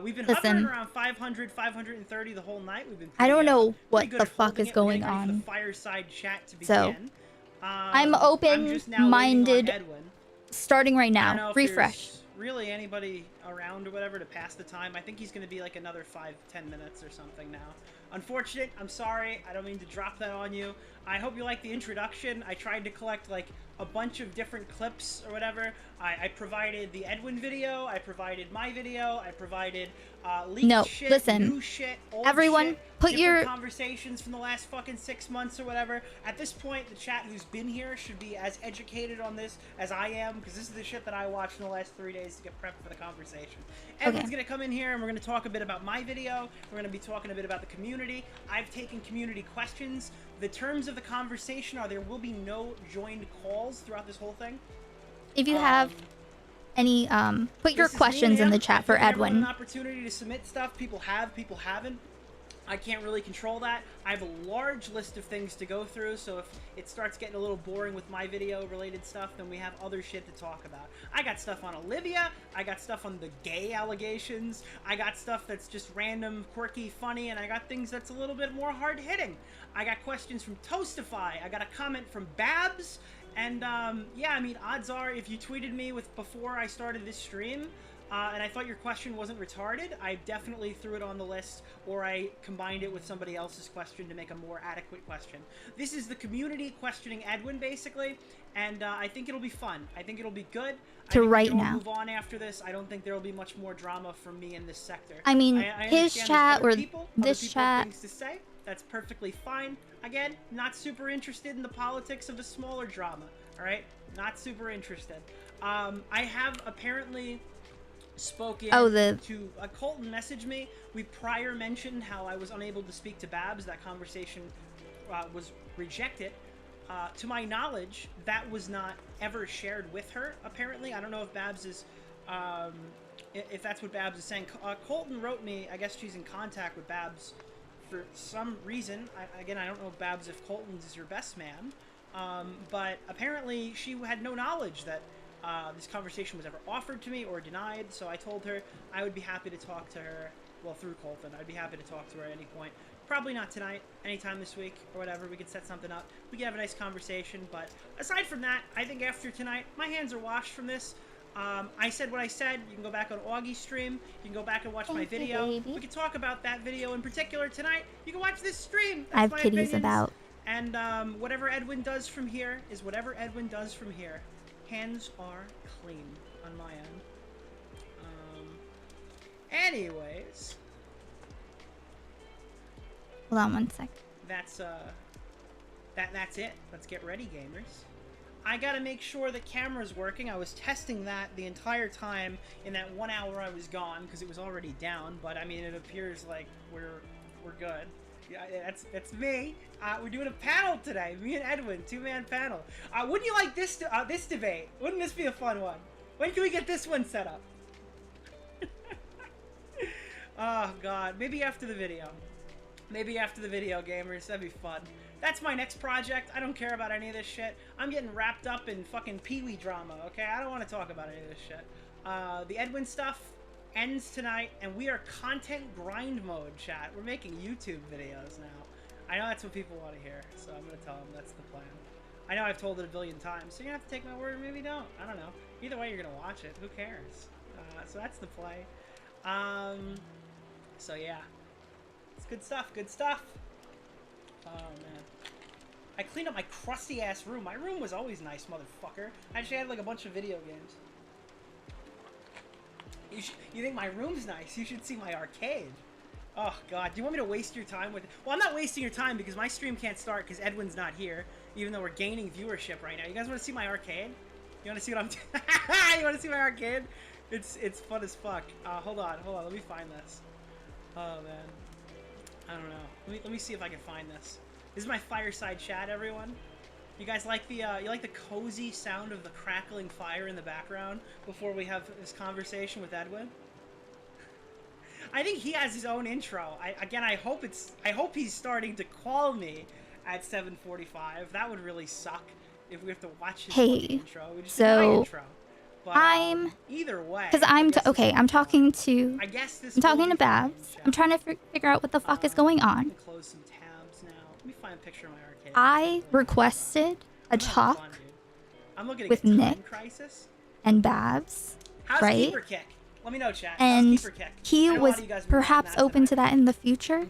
We've been hovering Listen. around 500, 530 the whole night. We've been I don't know what pretty good the at fuck holding is it. We're going getting ready for on. the fireside chat to So, begin. I'm just now waiting on open-minded. Edwin. Starting right I don't know now. if Refresh. there's really anybody around or whatever to pass the time. I think he's going to be like another 5-10 minutes or something now. Unfortunate. I'm sorry. I don't mean to drop that on you. I hope you like the introduction. I tried to collect like a bunch of different clips or whatever. I provided the Edwin video. I provided my video. I provided leaked No, shit, listen. new shit, old Everyone, shit, put different your- conversations from the last fucking 6 months or whatever. At this point, the chat who's been here should be as educated on this as I am, because this is the shit that I watched in the last 3 days to get prepped for the conversation. Edwin's gonna come in here and we're gonna talk a bit about my video. We're gonna be talking a bit about the community. I've taken community questions. The terms of the conversation are there will be no joined calls throughout this whole thing. If you have any, put your This is me questions and in the him. chat I've for given everyone Edwin. An opportunity to submit stuff. People have, people haven't. I can't really control that. I have a large list of things to go through, so if it starts getting a little boring with my video related stuff, then we have other shit to talk about. I got stuff on Olivia, I got stuff on the gay allegations, I got stuff that's just random, quirky, funny, and I got things that's a little bit more hard-hitting. I got questions from Toastify, I got a comment from Babs, and yeah, I mean, odds are if you tweeted me before I started this stream, and I thought your question wasn't retarded, I definitely threw it on the list, or I combined it with somebody else's question to make a more adequate question. This is the community questioning Edwin, basically, and I think it'll be fun. I think it'll be good. To I think right we can all now. move on after this. I don't think there will be much more drama from me in this sector. I mean, I his understand chat there's or other people, this other people have chat. things to say. That's perfectly fine. Again, not super interested in the politics of the smaller drama. All right, not super interested. I have apparently spoken to Colton messaged me. We prior mentioned how I was unable to speak to Babs. That conversation was rejected. To my knowledge, that was not ever shared with her, apparently. I don't know if Babs is, if that's what Babs is saying. Colton wrote me, I guess she's in contact with Babs for some reason. Again, I don't know, Babs, if Colton is your best man. But apparently she had no knowledge that this conversation was ever offered to me or denied, so I told her I would be happy to talk to her, well, through Colton. I'd be happy to talk to her at any point. Probably not tonight, anytime this week or whatever. We could set something up. We could have a nice conversation, but aside from that, I think after tonight, my hands are washed from this. I said what I said. You can go back on Augie's stream. You can go back and watch my video. We could talk about that video in particular tonight. You can watch this stream. I have That's my kitties opinions. about. And whatever Edwin does from here is whatever Edwin does from here. Hands are clean on my end. Anyways, Hold on one sec. that's that's it. Let's get ready, gamers. I gotta make sure the camera's working. I was testing that the entire time in that 1 hour I was gone because it was already down. But I mean, it appears like we're good. Yeah, that's me. We're doing a panel today. Me and Edwin, 2-man panel. Wouldn't you like this this debate? Wouldn't this be a fun one? When can we get this one set up? Oh God, maybe after the video. Maybe after the video, gamers. That'd be fun. That's my next project. I don't care about any of this shit. I'm getting wrapped up in fucking Pee-wee drama, okay? I don't want to talk about any of this shit. The Edwin stuff ends tonight, and we are content grind mode, chat. We're making YouTube videos now. I know that's what people want to hear, so I'm going to tell them that's the plan. I know I've told it a billion times, so you have to take my word or maybe don't. I don't know. Either way, you're going to watch it. Who cares? So that's the play. So yeah. It's good stuff, good stuff. Oh, man. I cleaned up my crusty-ass room. My room was always nice, motherfucker. I actually had, like, a bunch of video games. You think my room's nice? You should see my arcade. Oh, God. Do you want me to waste your time with it? Well, I'm not wasting your time because my stream can't start because Edwin's not here, even though we're gaining viewership right now. You guys want to see my arcade? You want to see what I'm doing? You want to see my arcade? It's fun as fuck. Hold on. Let me find this. Oh, man. I don't know. Let me see if I can find this. This is my fireside chat, everyone. You guys like the cozy sound of the crackling fire in the background before we have this conversation with Edwin? I think he has his own intro. I hope he's starting to call me at 7:45. That would really suck if we have to watch his fucking intro. We just do my intro. But, either way, because I'm talking to Babs. I'm trying to figure out what the fuck is going on. Close some tabs now. Let me find a picture of my arcade. I requested a talk with Nick and Babs, How's right? Keeper Kick? Let me know, chat. And How's Keeper Kick? he was perhaps open to that in the future.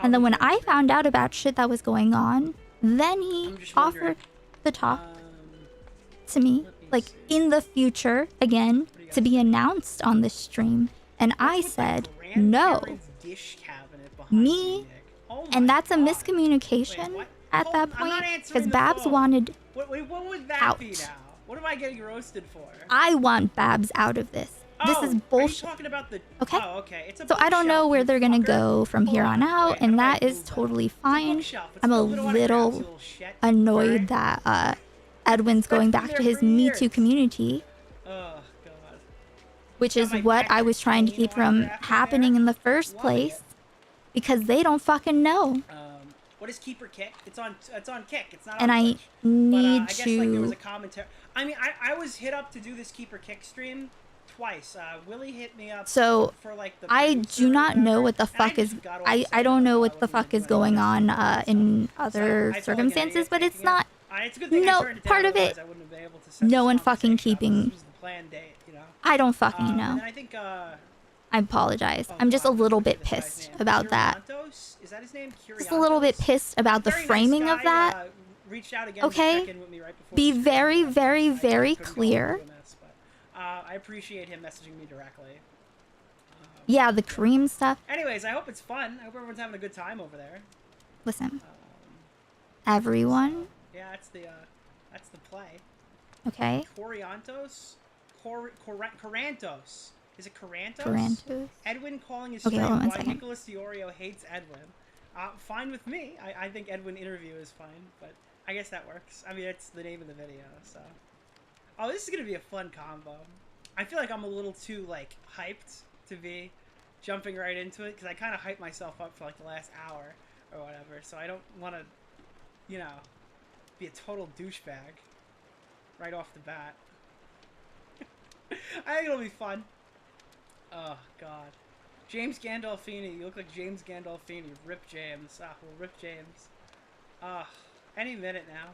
And then when I found out about shit that was going on, then he offered the talk to me, like in the future, again, to be announced on the stream. And I said, no. Me, and that's a miscommunication at that point, because Babs wanted what would that out. be now? What am I getting roasted for? I want Babs out of this. This is bullshit. Are you talking about the... Okay. Oh, okay. It's a So I don't know bookshelf, where you they're gonna fucker. go from here on out, and that is totally fine. I'm a little annoyed that Edwin's going back to his Me Too community, Oh, God. which is what I was trying to keep from happening in the first place, because they don't fucking know. What is Keeper Kick? It's on Kick. It's not And on I Twitch. need I guess like there was to. a commentary. I mean, I was hit up to do this Keeper Kick stream twice. Willie hit me up So for like the I do not know what the fuck is. I don't know what the fuck is going on in other circumstances, but it's not. it's a good thing I No turned it down, part of it. otherwise I wouldn't have been able to set No this one conversation fucking up. keeping This was the planned date, you know. I don't fucking And know. then I think I apologize. I'm just a little bit pissed about that. Is that his name? Just a little bit pissed about the Very nice framing guy, of that. Reached out again to Okay? check in with me right before Be the stream. very, very, I very couldn't go clear. into this, but, I appreciate him messaging me directly. Yeah, the cream stuff. Anyways, I hope it's fun. I hope everyone's having a good time over there. Listen. Everyone. Yeah, that's the play. Okay. Coriantos? Corantos. Is it Corantos? Corantos. Edwin calling his Okay, stream hold on one why second. Nicholas Deorio hates Edwin. Fine with me. I think Edwin interview is fine, but I guess that works. I mean, it's the name of the video, so. Oh, this is gonna be a fun combo. I feel like I'm a little too, like, hyped to be jumping right into it, because I kind of hyped myself up for, like, the last hour or whatever, so I don't want to, you know, be a total douchebag right off the bat. I think it'll be fun. Oh, God. James Gandolfini. You look like James Gandolfini. Rip James. Well, Rip James. Any minute now.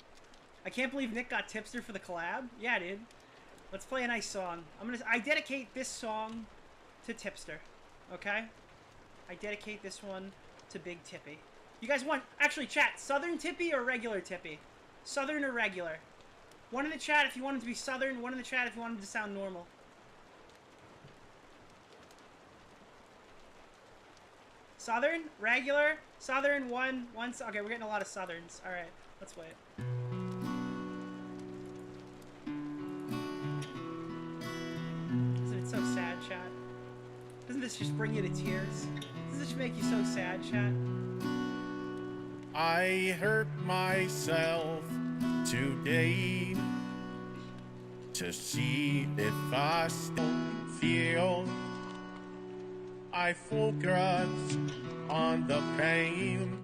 I can't believe Nick got Tipster for the collab. Yeah, dude. Let's play a nice song. I dedicate this song to Tipster. Okay? I dedicate this one to Big Tippy. You guys want... Actually, chat. Southern Tippy or regular Tippy? Southern or regular? One in the chat if you want him to be Southern. One in the chat if you want him to sound normal. Southern? Regular? Southern? One... Okay, we're getting a lot of Southerns. Alright, let's wait. Isn't it so sad, chat? Doesn't this just bring you to tears? Doesn't this make you so sad, chat? I hurt myself today to see if I still feel. I focus on the pain.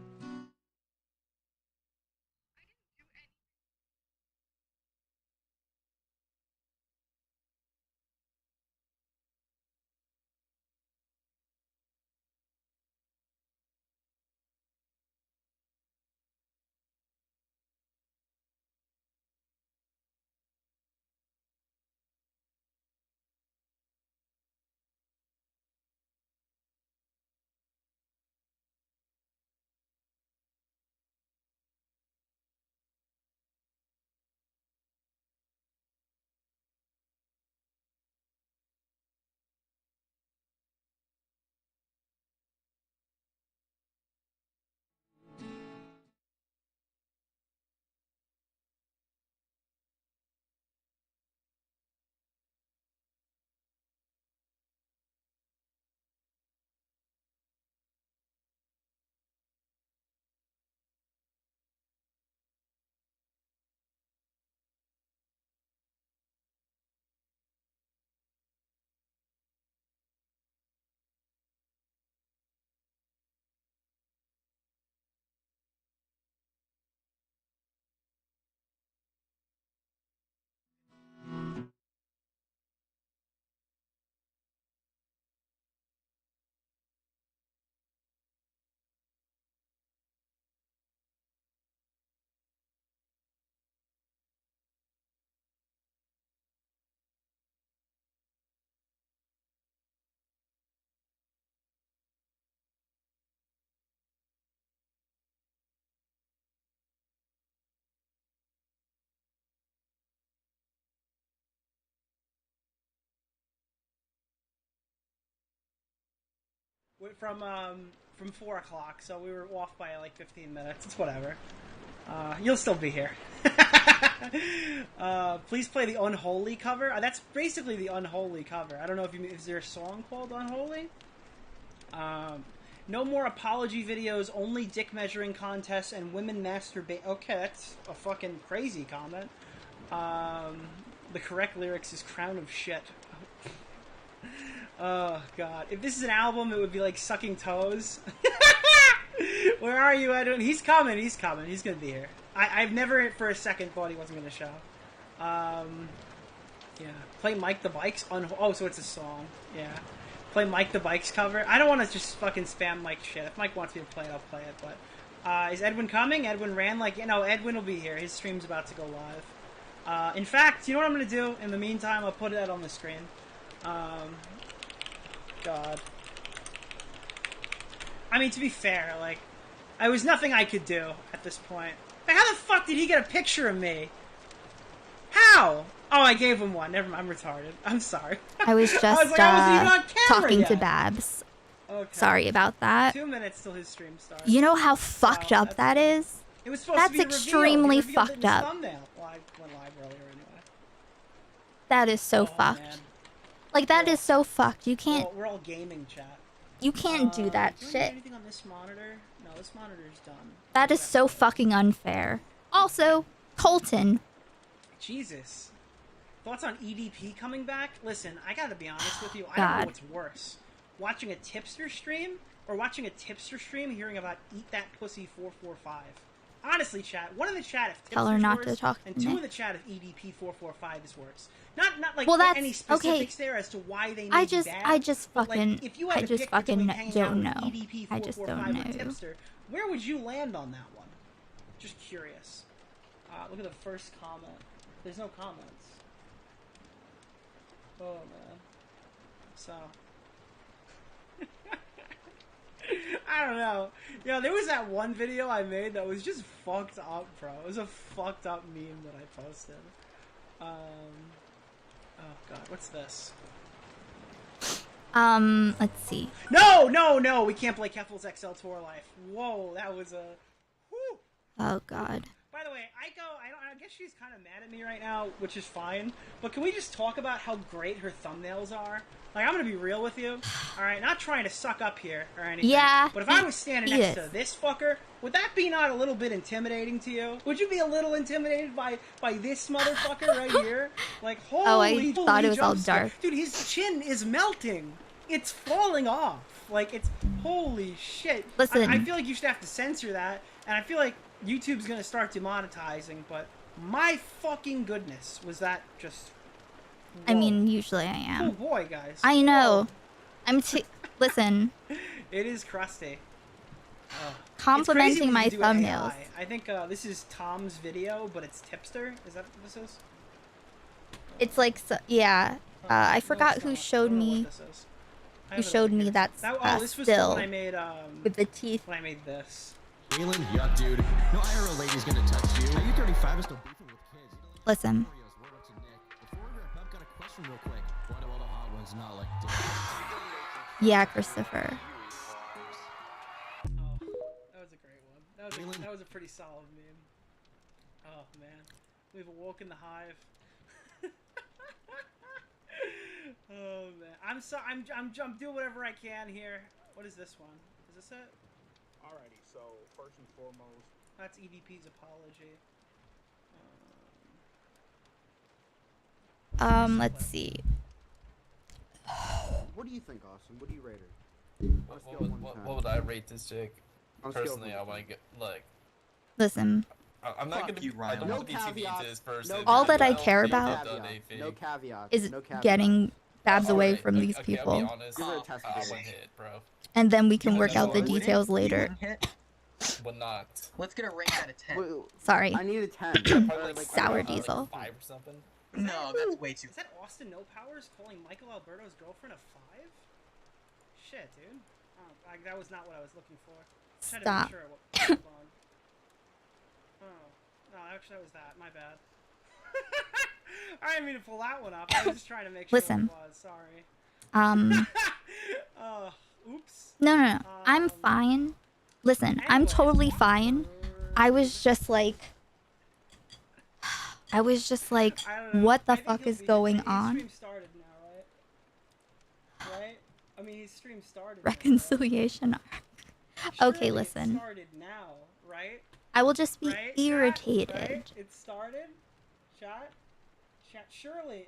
From 4 o'clock, so we were off by like 15 minutes. It's whatever. You'll still be here. Please play the Unholy cover. That's basically the Unholy cover. I don't know if is there a song called Unholy? No more apology videos, only dick measuring contests and women masturbate. Okay, that's a fucking crazy comment. The correct lyrics is Crown of Shit. Oh, God. If this is an album, it would be like Sucking Toes. Where are you, Edwin? He's coming. He's coming. He's going to be here. I've never for a second thought he wasn't going to show. Yeah. Play Mike the Bike's oh, so it's a song. Yeah. Play Mike the Bike's cover. I don't want to just fucking spam Mike shit. If Mike wants me to play it, I'll play it. But is Edwin coming? Edwin ran like... Edwin will be here. His stream's about to go live. In fact, you know what I'm gonna do? In the meantime, I'll put that on the screen. God. I mean, to be fair, like, there was nothing I could do at this point. But how the fuck did he get a picture of me? How? Oh, I gave him one. Never mind, I'm retarded. I'm sorry. I was just I wasn't even on camera talking yet. to Babs. Okay. Sorry about that. 2 minutes till his stream starts. You know how fucked up that is? It was supposed That's to be revealed. extremely He revealed it in fucked his up. thumbnail. Well, I went live earlier anyway. That is so fucked. Man. Like, that is so fucked. You can't, We're all gaming, chat. you can't do that Can we do shit. anything on this monitor? No, this monitor's done. That is so fucking unfair. Also, Colton. Jesus. Thoughts on EDP coming back? Listen, I gotta be honest with you. I don't know God. what's worse. Watching a tipster stream or watching a tipster stream hearing about Eat That Pussy 445. Honestly, chat, one in the chat if Tell her tipster's not worse, to talk and to two me. in the chat if EDP 445 is worse. Not like Well, that's- any specifics there as to why they may I be just bad. But, like, if you had I to just pick fucking between hanging out don't with know. EDP I just don't 445 or know. tipster, where would you land on that one? Just curious. Look at the first comment. There's no comments. Oh man. So I don't know. Yo, there was that one video I made that was just fucked up, bro. It was a fucked up meme that I posted. Oh god, what's this? Let's see. No, we can't play Keffel's XL Tour Life. Whoa, that was a... Whew. Oh, God. By the way, I guess she's kind of mad at me right now, which is fine. But can we just talk about how great her thumbnails are? Like, I'm gonna be real with you. Alright, not trying to suck up here or anything. Yeah, But if I was standing he next is. to this fucker, would that be not a little bit intimidating to you? Would you be a little intimidated by this motherfucker right here? Like, holy, Oh, I thought it was all jumpsuit. dark. Dude, his chin is melting. It's falling off. Like, it's... Holy shit. Listen. I feel like you should have to censor that. And I feel like YouTube's gonna start demonetizing, but my fucking goodness, was that just... I mean, usually I am. Oh boy, guys. I know. Listen. It is crusty. Complimenting It's crazy my what you do with thumbnails. AI. I think this is Tom's video, but it's tipster. Is that what this is? It's like, yeah. I forgot who showed me. Who showed me that this was still when I made with the teeth. when I made this. Galen, yeah, dude. No IRL lady's gonna touch you. Are you 35 and still beefing with kids? Listen. Real quick. Why do all the hot ones not like Yeah, Christopher. Oh, that was a great one. That was a pretty solid meme. Oh man, we've awoken the hive. Oh man, I'm doing whatever I can here. What is this one? Is this it? Alrighty, so first and foremost, that's EDP's apology. Let's see. What do you think, Austin? What do you rate her? What would I rate this chick? Personally, I want to get like. Listen. I'm not gonna. I don't want to be too mean to this person. All that I don't care think about I've done anything. No caveats. is no caveats. getting Babs away Alright, from these okay, people. I'll be honest. One hit, bro. And then we can work out the details later. But not. Let's get a rank out of 10. Sorry. I need a 10. Sour diesel. 5 or something. No, that's way too. Is that Austin No Powers calling Michael Alberto's girlfriend a 5? Shit, dude. Oh, that was not what I was looking for. I tried to Stop. make sure what was on. Oh, no, actually that was that. My bad. I didn't mean to pull that one up. I was just trying to make sure Listen. what it was. Sorry. Oops. No. I'm fine. Listen, I'm totally fine. I was just like, what the fuck is going on? Stream started now, right? Right? I mean, his stream started. Reconciliation arc. Okay, listen. It started now, right? I will just be Right, chat? irritated. Right? It started. Chat. Surely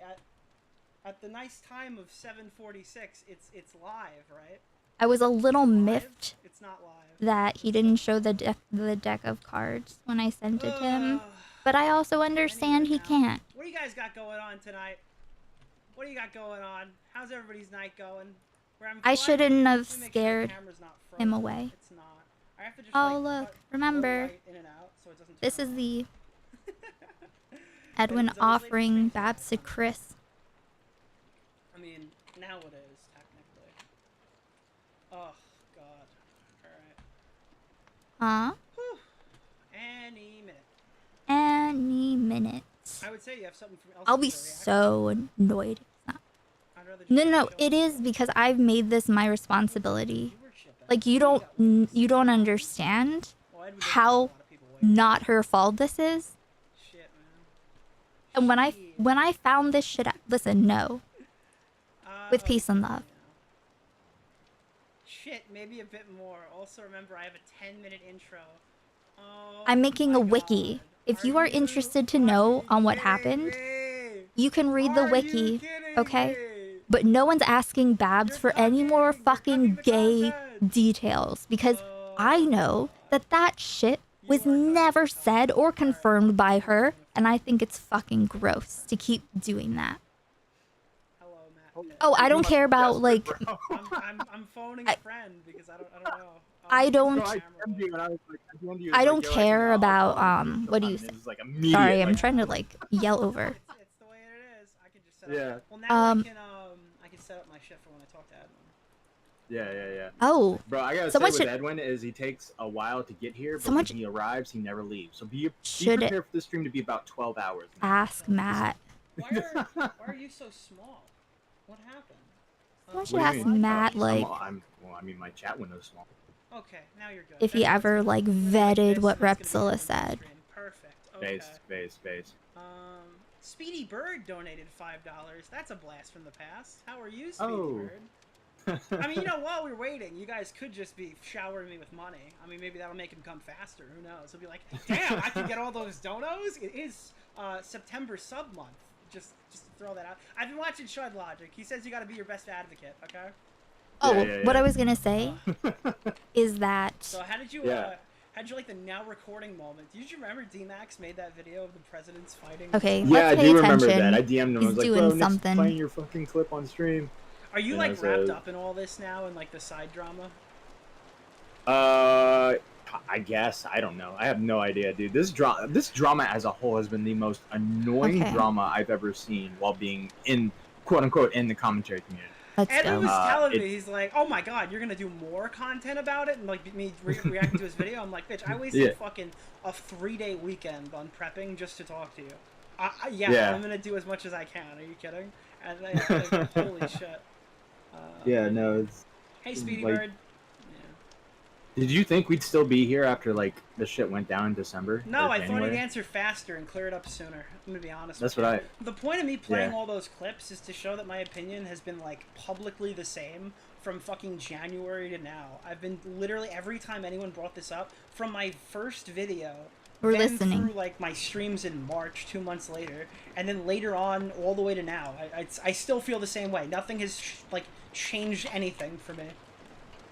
at the nice time of 7:46, it's live, right? I was a little miffed It's not live. that he didn't show the deck of cards when I sent it to him, but I also understand he can't. What do you guys got going on tonight? What do you got going on? How's everybody's night going? We're having I fun? shouldn't have Let me make sure the scared camera's not him frozen. away. It's not. I have to just, Oh, like, look, cut remember, the light in and out so it doesn't this turn is on. the Edwin offering Babs to Chris. I mean, now it is, technically. Oh, God. Alright. Huh? Any minute. Any minute. I would say you have something else. I'll be so annoyed. No, it is because I've made this my responsibility. Like you don't understand how not her fault this is. And when I found this shit out, listen, no. With peace and love. Shit, maybe a bit more. Also remember I have a 10-minute intro. Oh, I'm making a wiki. If you are interested to know on what happened, you can read the wiki, okay? But no one's asking Babs for any more fucking gay details because I know that that shit was never said or confirmed by her, and I think it's fucking gross to keep doing that. Oh, I don't care about like. I'm phoning a friend because I don't know. I don't care about what do you say? Sorry, I'm trying to like yell over. It's the way it is. I can just set up. Yeah. Well, now I can set up my shit for when I talk to Edwin. Yeah. Oh. Bro, I gotta someone say with should- Edwin is he takes a while to get here, but Someone when he arrives, he never leaves. So be Should it- prepared for this stream to be about 12 hours. Ask Matt. Why are you so small? What happened? Someone should ask Matt like Well, I mean, my chat window's small. Okay, now you're good. if he ever like vetted what Repzilla said. Perfect. Okay. Base. Speedy Bird donated $5. That's a blast from the past. How are you, Speedy Oh. Bird? I mean, while we're waiting, you guys could just be showering me with money. I mean, maybe that'll make him come faster. Who knows? He'll be like, damn, I can get all those donos? It is September sub month. Just to throw that out. I've been watching Shud Logic. He says you gotta be your best advocate, okay? Oh, what I was gonna say is that. So how did you like the now recording moment? Did you remember D-Max made that video of the presidents fighting? Okay, Yeah, I let's pay do remember attention. that. I DM'd him. I He's was like, doing bro, Nick's something. playing your fucking clip on stream. Are you And like I was, wrapped up in all this now and like the side drama? I guess. I don't know. I have no idea, dude. This drama as a whole has been the most annoying drama I've ever seen while being in, quote unquote, in the commentary community. Edwin was telling me, he's like, oh my god, you're gonna do more content about it? And like me reacting to his video, I'm like, bitch, I wasted fucking a 3-day weekend on prepping just to talk to you. I'm gonna do as much as I can. Are you kidding? And like, holy shit. No, it's... Hey, Speedy like, Bird. Did you think we'd still be here after, like, the shit went down in December? No, or I thought he'd January? answer faster and clear it up sooner. I'm gonna be honest That's with what you. The point of me playing Yeah. all those clips is to show that my opinion has been, like, publicly the same from fucking January to now. I've been literally, every time anyone brought this up, from my first video, We're then listening. through, like, my streams in March, 2 months later, and then later on, all the way to now. I still feel the same way. Nothing has, changed anything for me.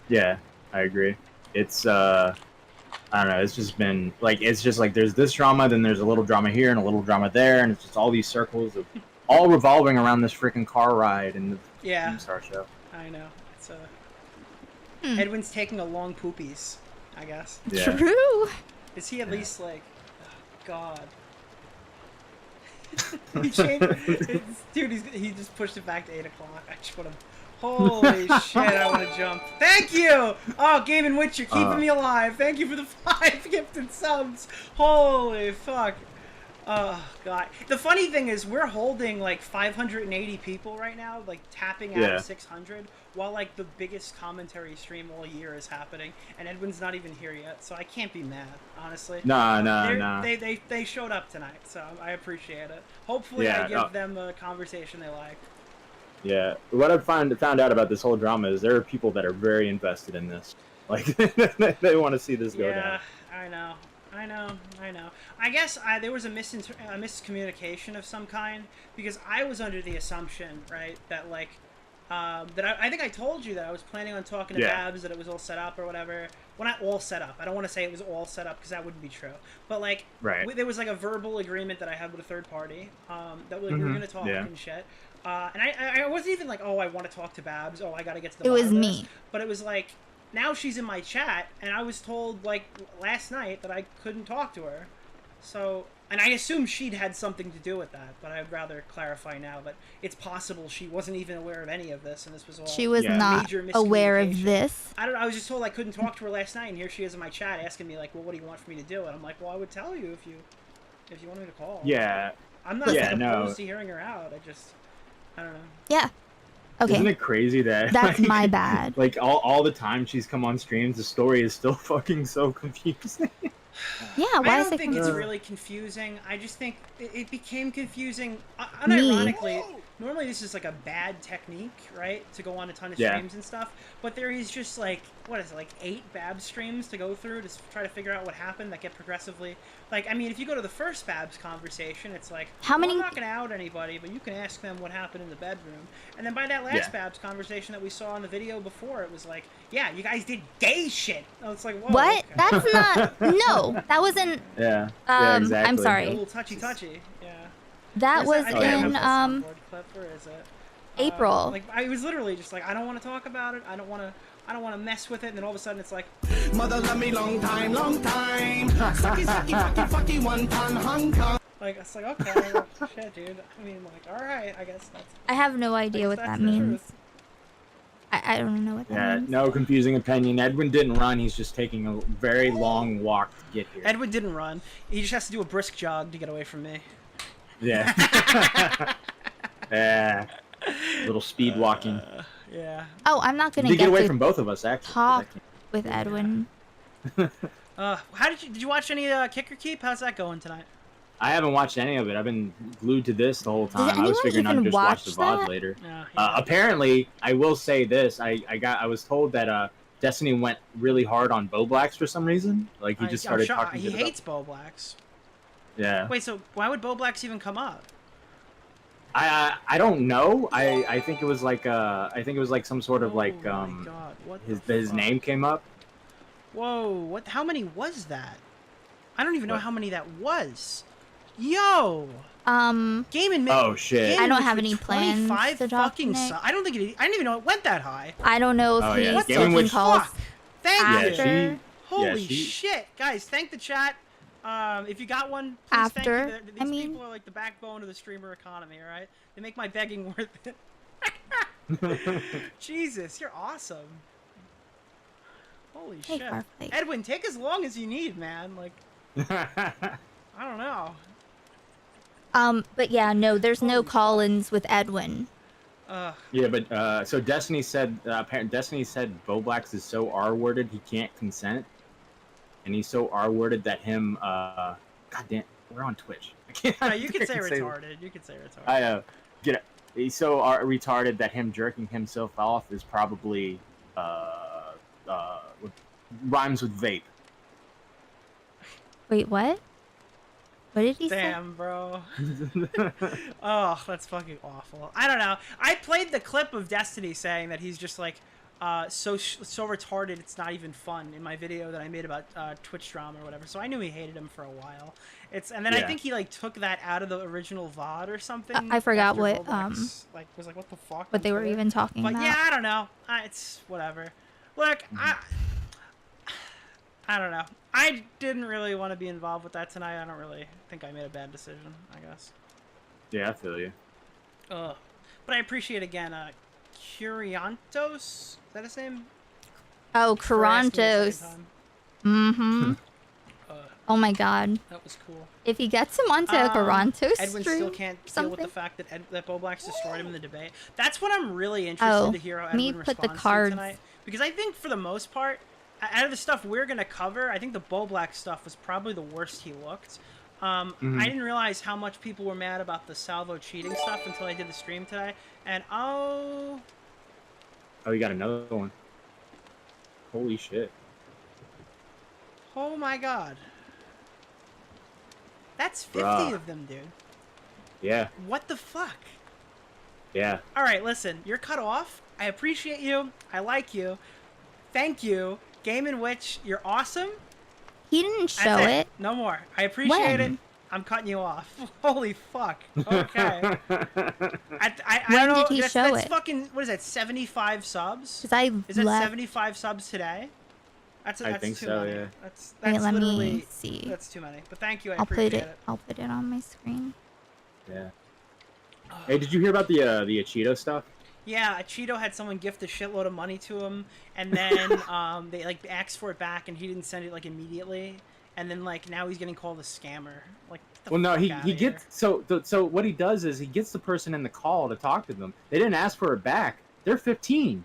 Yeah, I agree. It's, I don't know, it's just been, like, there's this drama, then there's a little drama here and a little drama there, and it's just all these circles of all revolving around this freaking car ride and the Star show. I know. It's, Edwin's taking a long poopies, I guess. Yeah. True. Is he at least, like, oh, God. He changed, dude, he just pushed it back to 8 o'clock. I just want to... Holy shit, I want to jump. Thank you! Oh, Game & Witch, you're keeping me alive. Thank you for the 5 gifted subs. Holy fuck. Oh, God. The funny thing is, we're holding, like, 580 people right now, like, tapping out of 600, while, like, the biggest commentary stream all year is happening, and Edwin's not even here yet, so I can't be mad, honestly. Nah. They showed up tonight, so I appreciate it. Hopefully I give them a conversation they like. Yeah, what I've found out about this whole drama is there are people that are very invested in this. Like, they want to see this go down. I know. I guess there was a miscommunication of some kind, because I was under the assumption, right, that, like, that I think I told you that I was planning on talking to Babs, that it was all set up or whatever. Well, not all set up. I don't want to say it was all set up, because that wouldn't be true. But, like, there was, like, a verbal agreement that I had with a third party, that we were going to talk and shit. And I wasn't even like, oh, I want to talk to Babs. Oh, I got to get to the bottom of this. me. But it was like, now she's in my chat, and I was told, like, last night that I couldn't talk to her. So, and I assume she'd had something to do with that, but I'd rather clarify now that it's possible she wasn't even aware of any of this, and this was all She was not major aware of miscommunication. this. I don't. I was just told I couldn't talk to her last night, and here she is in my chat asking me like, "Well, what do you want for me to do?" And I'm like, "Well, I would tell you if you wanted me to call." Yeah. I'm not Yeah, opposed to hearing her out. I don't know. Yeah. Okay. Isn't it crazy that That's like, my bad. Like all the time she's come on streams, the story is still fucking so confusing. Yeah, I why is don't it think it's confusing? really confusing. I just think it became confusing. Unironically, normally this is like a bad technique, right? To go on a ton of Yeah. streams and stuff. But there is just like, what is it, like 8 Babs streams to go through to try to figure out what happened that get progressively. Like, I mean, if you go to the first Babs conversation, it's like, How many- I'm not going to out anybody, but you can ask them what happened in the bedroom. And then by that last Babs conversation that we saw in the video before, it was like, yeah, you guys did gay shit. Oh, it's like, whoa. What? Okay. That's not. No, that wasn't. Yeah. I'm A sorry. little touchy. Yeah. That was I don't have in the soundboard clip. Where is it? April. Like I was literally just like, I don't want to talk about it. I don't want to mess with it. And then all of a sudden it's like, Mother love me long time. Sucky, fucky, one ton, Hong Kong. like it's like, okay, shit, dude. I mean, like, all right, I guess that's. I have no idea what that's that the means. truth. I don't know what that Yeah, means. no confusing opinion. Edwin didn't run. He's just taking a very long walk to get here. Edwin didn't run. He just has to do a brisk jog to get away from me. Yeah. Yeah. Little speed walking. Yeah. Oh, I'm not gonna To get away to from both of us, actually. talk with Edwin. How did you watch any Kicker Keep? How's that going tonight? I haven't watched any of it. I've been glued to this the whole Does time. I was anyone figuring I'd even just watch the watch VOD that? later. Yeah, Apparently, I will say this. I was told that Destiny went really hard on Bo Blacks for some reason. Like he just started talking He shit about- hates Bo Blacks. Yeah. Wait, so why would Bo Blacks even come up? I don't know. I think it was like some sort of like God, what his name came up. Whoa, what? How many was that? I don't even know how many that was. Yo. Game and Oh shit. I don't have any plans 25 to talk fucking tonight. I don't think I didn't even know it went that high. I don't know if Oh, yeah. he's Game in taking which- calls Fuck. Thank after. you. Holy she- shit, guys! Thank the chat. If you got one, please thank you. After, These people are like the backbone of the streamer economy, all right? They make my begging worth it. Jesus, you're awesome. Holy Hey, shit. Farflight. Edwin, take as long as you need, man. Like, I don't know. But yeah, no, there's no call-ins with Edwin. Yeah, but so Destiny said Destiny said Bo Blacks is so R-worded he can't consent, and he's so R-worded that him God damn, we're on Twitch. I can't. Yeah, you can say I can't retarded. You can say retarded. Get it. He's so retarded that him jerking himself off is probably rhymes with vape. Wait, what? What did he Damn, bro. Oh, that's fucking awful. I don't know. I played the clip of Destiny saying that he's just like so retarded it's not even fun in my video that I made about Twitch drama or whatever. So I knew he hated him for a while. And then I think he like took that out of the original VOD or something. I forgot after what Bobax, was like what the fuck. what on they were Twitter. even talking But about. yeah, I don't know. It's whatever. Look, I don't know. I didn't really want to be involved with that tonight. I don't really think I made a bad decision, I guess. Yeah, I feel you. But I appreciate again, Curiantos? Is that his name? Oh, For asking me a Carantos. second Mm-hmm. Oh my god. That was cool. If he gets him onto a Carantos Edwin stream, still can't deal with the something? fact that Bo Blacks destroyed him in the debate. That's what I'm really interested to hear how me Edwin put the responds to cards. tonight. Because I think for the most part, out of the stuff we're gonna cover, I think the Bo Black stuff was probably the worst he looked. I didn't realize how much people were mad about the Salvo cheating stuff until I did the stream today. And Oh, you got another one. Holy shit. oh my god. That's 50 Bruh. of them, dude. Yeah. What the fuck? Yeah. Alright, listen. You're cut off. I appreciate you. I like you. Thank you. Game in which you're awesome. He didn't show That's it. No more. I appreciate it. When? I'm cutting you off. Holy fuck. Okay. I When don't know. did he that's show it? fucking, what is that, 75 subs? 'Cause I Is that left. 75 subs today? I think too so, many. yeah. That's Wait, let literally me see. that's too many. But thank you, I I'll appreciate put it. I'll put it on my screen. Yeah. Hey, did you hear about the Cheeto stuff? Yeah, Cheeto had someone gift a shitload of money to him, and then they like asked for it back, and he didn't send it like immediately, and then like now he's getting called a scammer. Like, get the Well, no, fuck he outta here. gets so what he does is he gets the person in the call to talk to them. They didn't ask for it back. They're 15.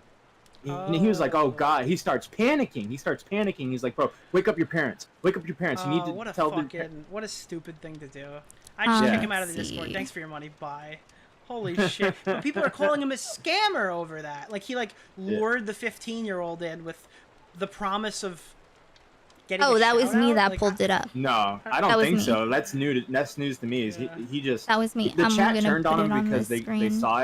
And he was like, "Oh God!" He starts panicking. He's like, "Bro, wake up your parents. Wake up your parents. You need to what a tell them." what a stupid thing to do. I just kick him out of the Let's Discord. see. Thanks for your money. Bye. Holy shit! But people are calling him a scammer over that. Like he lured the 15-year-old in with the promise of getting. Oh, a that was me shout-out. that Like, pulled it up. No, I That don't was think me. so. That's news to me. Is he just That was me. The I'm chat gonna turned put on it him on because the they screen. saw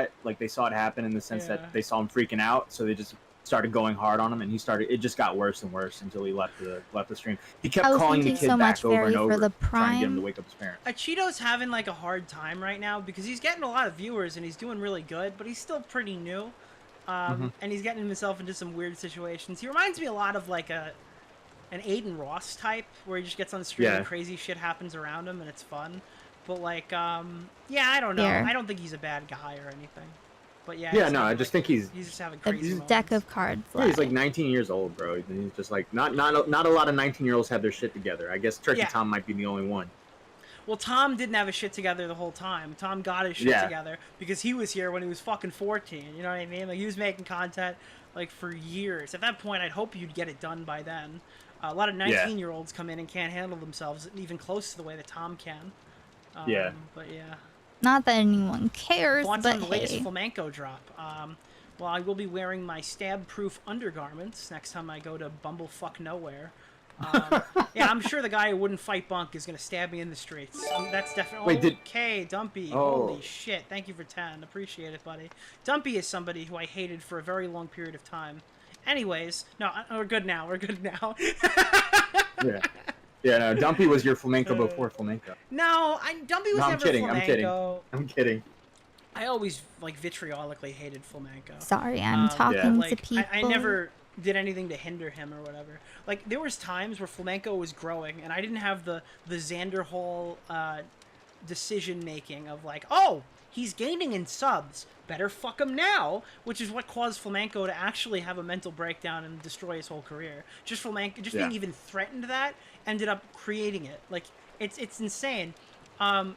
it happen in the sense that they saw him freaking out, so they just started going hard on him, and it just got worse and worse until he left the stream. He kept Oh, calling the thank kid you so back much, over Barry, and over, for the trying to get him to Prime. wake up his parents. Cheeto's having like a hard time right now because he's getting a lot of viewers and he's doing really good, but he's still pretty new, and he's getting himself into some weird situations. He reminds me a lot of like an Aiden Ross type, where he just gets on the stream and crazy shit happens around him and it's fun. But like, yeah, I don't know. Here. I don't think he's a bad guy or anything. But yeah. Yeah, he's no, having, I just think he's just having The crazy moments. deck of cards. Yeah, he's like 19 years old, bro. And he's just like not a lot of 19-year-olds have their shit together. I guess Turkey Tom might be the only one. Well, Tom didn't have his shit together the whole time. Tom got his shit together because he was here when he was fucking 14. You know what I mean? Like, he was making content, like, for years. At that point, I'd hope you'd get it done by then. A lot of 19-year-olds come in and can't handle themselves even close to the way that Tom can. But, yeah. Not that anyone cares, Thoughts but on the latest hey. flamenco drop? Well, I will be wearing my stab-proof undergarments next time I go to Bumblefuck Nowhere. Yeah, I'm sure the guy who wouldn't fight Bunk is gonna stab me in the streets. That's definitely. Okay, Dumpy. Holy shit! Thank you for 10. Appreciate it, buddy. Dumpy is somebody who I hated for a very long period of time. Anyways, no, we're good now. We're good now. Yeah, no, Dumpy was your flamenco before flamenco. No, Dumpy was never flamenco. I'm kidding. I always like vitriolically hated flamenco. Sorry, I'm talking to people. I never did anything to hinder him or whatever. Like, there was times where flamenco was growing, and I didn't have the Xander Hall decision making of like, oh, he's gaining in subs, better fuck him now, which is what caused flamenco to actually have a mental breakdown and destroy his whole career. Just being even threatened that ended up creating it. Like, it's insane.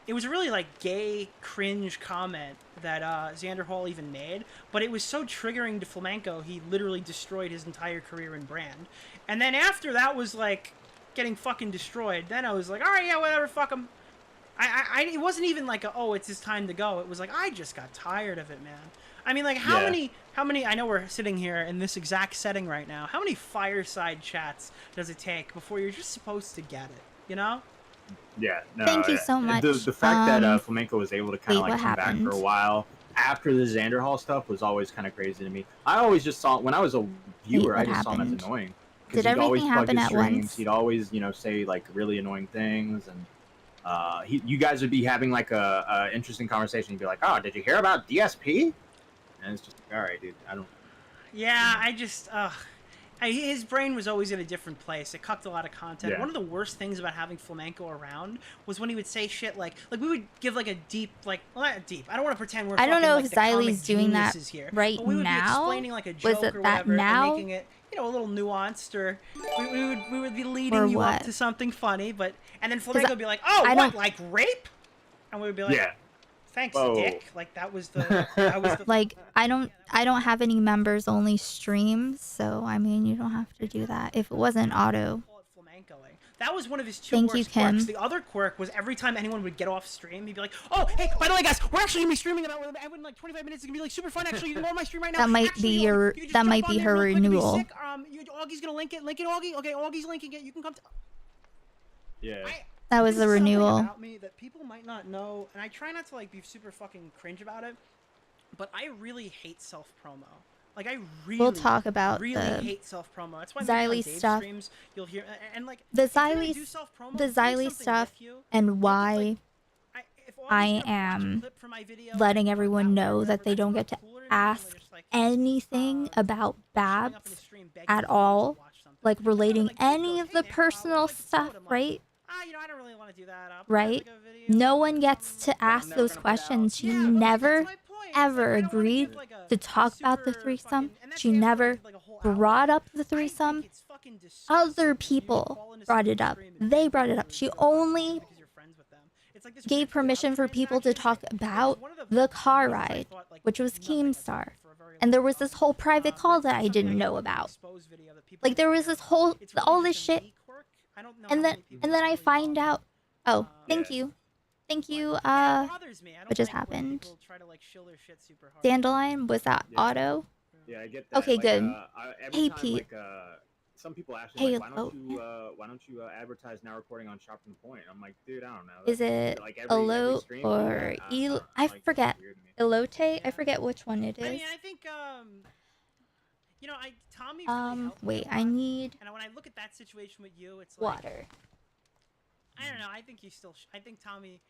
It was a really like gay cringe comment that Xander Hall even made, but it was so triggering to flamenco, he literally destroyed his entire career and brand. And then after that was like getting fucking destroyed, then I was like, all right, yeah, whatever, fuck him. It wasn't even like it's his time to go. It was like I just got tired of it, man. I mean, like how many? I know we're sitting here in this exact setting right now. How many fireside chats does it take before you're just supposed to get it? You know? Yeah. No, Thank you so much. The fact that flamenco was able to kind of like come happened? back for a while after the Xander Hall stuff was always kind of crazy to me. I always just saw when I was a viewer, I just saw him as annoying. Did he'd always everything plug happen his at streams. once? He'd always, say like really annoying things, and you guys would be having like a interesting conversation. You'd be like, "Oh, did you hear about DSP?" And it's just like, all right, dude. I don't. Yeah, I just his brain was always in a different place. It cucked a lot of content. Yeah. One of the worst things about having flamenco around was when he would say shit like we would give like a deep, like, well, not deep. I don't want to pretend we're. I don't know like if the comic Xylee's doing that geniuses here, right but we would now. Be explaining like a joke Was it or that whatever, now? and making it, a little nuanced, or we would be leading Or you up what? to something funny, and then 'Cause flamenco would be like, oh, I what, don't- like rape? And we would be like, Yeah. thanks, Whoa. dick. Like that was the Like I don't have any members only streams, so I mean you don't have to do that. If it wasn't auto. That was one of his two Thank you, worst Kim. quirks. The other quirk was every time anyone would get off stream, he'd be like, "Oh, hey, by the way, guys, we're actually gonna be streaming about in like 25 minutes. It's gonna be like super fun. Actually, you can go on my stream right now. That might Actually, be you your just that jump might on be there her real quick, it'd be renewal. sick. Augie's gonna link it. Link it, Augie. Okay, Augie's linking it. You can come to. Yeah. That was This a is something renewal. about me that people might not know, and I try not to like be super fucking cringe about it, but I really hate self promo. Like I really, We'll talk about really the hate self promo. That's why Xylee on Dave's stuff. streams you'll hear and like The if you're gonna Xylee do self-promo, the do Xylee something stuff with you. and why If Augie's I gonna watch a am clip from my video, letting everyone know that they don't get to ask anything about Babs at all like relating any of the personal stuff, right? You know, I don't really want to do that. Right? No one gets to ask those questions. She never, ever agreed to talk about the threesome. She never brought up the threesome. Other people brought it up. They brought it up. She only gave permission for people to talk about the car ride, which was Keemstar. And there was this whole private call that I didn't know about. Like, there was this whole, all this shit. And then I find out, oh, thank you. Thank you, what just happened? Dandelion, was that auto? Yeah, I get that. Okay, like, good. Every Hey, time, Pete. like, some people ask me, Hey, like, why don't you advertise now recording on Shop from the Point? I'm like, dude, I don't know. Is it like Elo stream, or El? I forget. Elote? I forget which one it I is. mean, I think you know, Tommy really helped me Wait, a I lot. need And when I look at that situation with you, it's like water. I don't know. I think you still. I think Tommy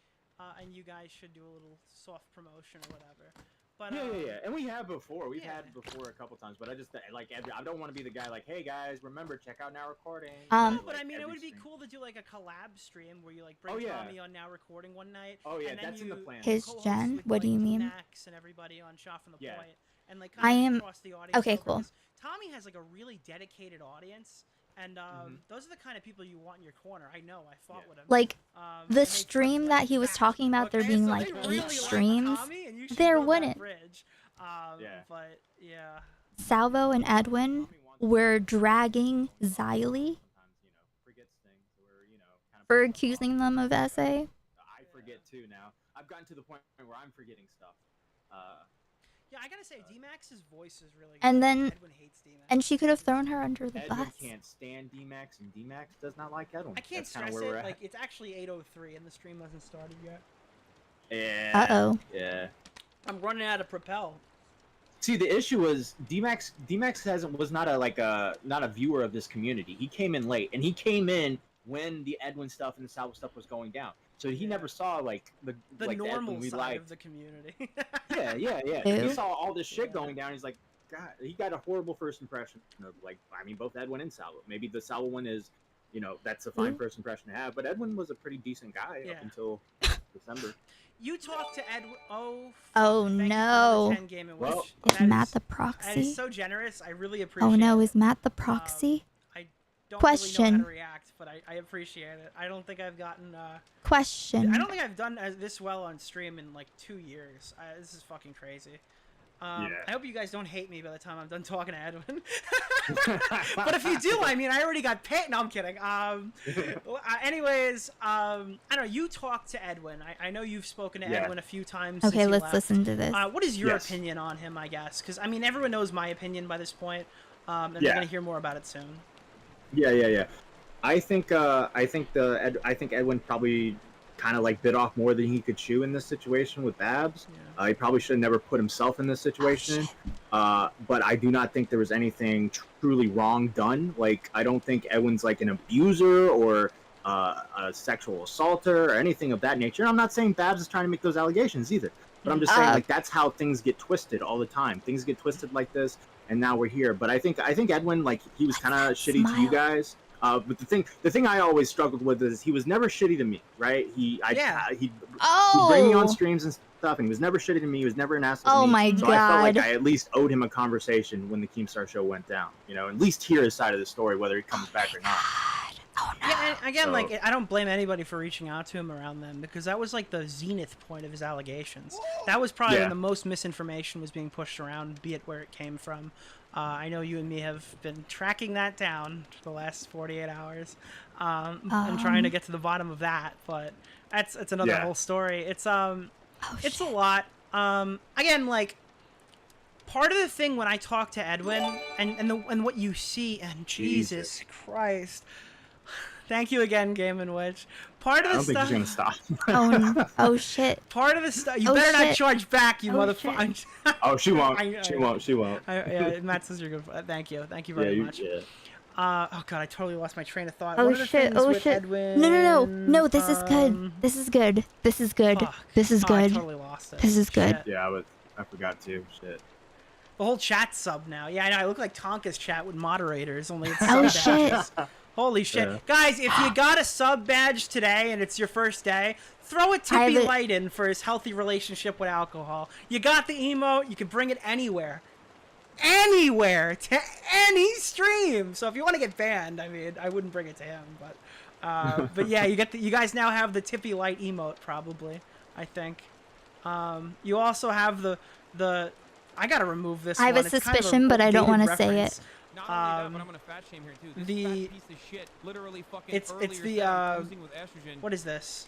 and you guys should do a little soft promotion or whatever. But yeah. And we have before. We've had before a couple times, but I just like I don't want to be the guy like, hey guys, remember check out Now Recording. No, but I mean, it would be cool to do like a collab stream where you like bring Tommy on Now Recording one night. Oh yeah, and then that's in the plan. His Jen? What do you mean? Max and everybody on Shop from the Point, and like I kind of am across the audience. okay. over, Cool. 'cause Tommy has like a really dedicated audience, and those are the kind of people you want in your corner. I know. I fought with him. Like the stream that he was talking about, there being like 8 streams. There wouldn't. But yeah. Salvo and Edwin were dragging Xylee for accusing them of SA. I forget too now. I've gotten to the point where I'm forgetting stuff. Yeah, I gotta say, D-Max's voice is really good. And then, Edwin hates D-Max. and she could have thrown her under the Edwin bus. can't stand D-Max, and D-Max does not like Edwin. I can't That's kinda stress where we're it. at. Like, it's actually 8:03 and the stream hasn't started yet. Yeah. Uh-oh. Yeah. I'm running out of Propel. See, the issue was D-Max was not a viewer of this community. He came in late, and he came in when the Edwin stuff and the Salvo stuff was going down. So he never saw like the normal Edwin we side liked. of the community. Yeah. Ew. He saw all this shit going down. He's like, God, he got a horrible first impression of both Edwin and Salvo. Maybe the Salvo one is, that's a fine first impression to have, but Edwin was a pretty decent guy up until December. You talked to Edwin. Oh no. Well, Is Matt the That proxy? is so generous. I really appreciate Oh no, it. is Matt the proxy? Don't Question. really know how to react, but I appreciate it. I don't think I've gotten Question. I don't think I've done this well on stream in like 2 years. This is fucking crazy. I hope you guys don't hate me by the time I'm done talking to Edwin. But if you do, I mean, I already got paid. No, I'm kidding. Anyways, I don't know. You talked to Edwin. I know you've spoken to Edwin a few times. Okay, since he let's left. listen to this. What is your opinion on him? I guess because I mean, everyone knows my opinion by this point, and they're gonna hear more about it soon. Yeah. I think Edwin probably kind of like bit off more than he could chew in this situation with Babs. He probably should have never put himself in this situation. But I do not think there was anything truly wrong done. Like, I don't think Edwin's like an abuser or a sexual assaulter or anything of that nature. And I'm not saying Babs is trying to make those allegations either. But I'm just saying, like, that's how things get twisted all the time. Things get twisted like this, and now we're here. But I think Edwin, like, he was kind of shitty to you guys. But the thing I always struggled with is he was never shitty to me, right? He'd bring me on streams and stuff, and he was never shitty to me. He was never an asshole to me. Oh my so I felt like God. I at least owed him a conversation when the Keemstar show went down. At least hear his side of the story, whether he comes back or not. Oh no. Yeah, and again, like, I don't blame anybody for reaching out to him around them because that was like the zenith point of his allegations. That was probably when the most misinformation was being pushed around, be it where it came from. I know you and me have been tracking that down for the last 48 hours and trying to get to the bottom of that, but that's another whole story. It's it's a lot. Again, like, part of the thing when I talk to Edwin and what you see, and Jesus Christ. Thank you again, Game & Witch. Part of the stuff. I don't think he's gonna stop. Oh shit. Part of the stuff. You better not charge back, you motherfucker. Oh, she won't. She won't. Yeah, Matt says you're good. Thank you very much. Yeah. Oh god, I totally lost my train of thought. Oh One of the shit. things Oh with shit. Edwin, No, this is good. This is good. This is good. Fuck. This is Oh, I good. totally lost it. This is good. Shit. Yeah, I forgot too. Shit. The whole chat sub now. Yeah, I know. I look like Tonka's chat with moderators, only it's Oh, sub badges. shit. Holy shit. Yeah. Guys, if you got a sub badge today and it's your first day, throw a Tippy have it- Light in for his healthy relationship with alcohol. You got the emote, you can bring it anywhere. Anywhere! To any stream! So if you want to get banned, I mean, I wouldn't bring it to him, but yeah, you guys now have the Tippy Light emote, probably, I think. You also have the I gotta remove this I have one. a It's kind of suspicion, but I don't outdated want to say reference. it. Not only that, but I'm gonna fat shame here too. This fat piece of shit literally fucking It's earlier the said I'm oozing with estrogen. what is this?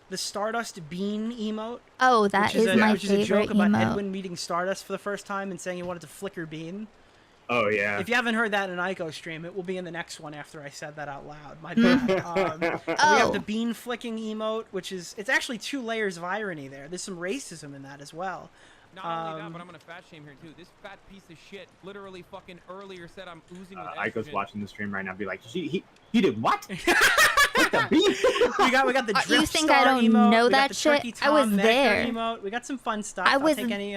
The Stardust Bean emote. Oh, that which is my which is a joke favorite about emote. Edwin meeting Stardust for the first time and saying he wanted to flicker Bean. Oh yeah. If you haven't heard that in an Ico stream, it will be in the next one after I said that out loud. My bad. We have the bean flicking emote, which is it's actually 2 layers of irony there. There's some racism in that as well. Not only that, but I'm gonna fat shame here too. This fat piece of shit literally fucking earlier said I'm oozing with estrogen. Ico's watching the stream right now. Be like, he did what? we got the You drift think star I don't emote, know we got that the shit? Turkey I was Tom Medgar there. Emote. We got some fun stuff. I I'll was- take any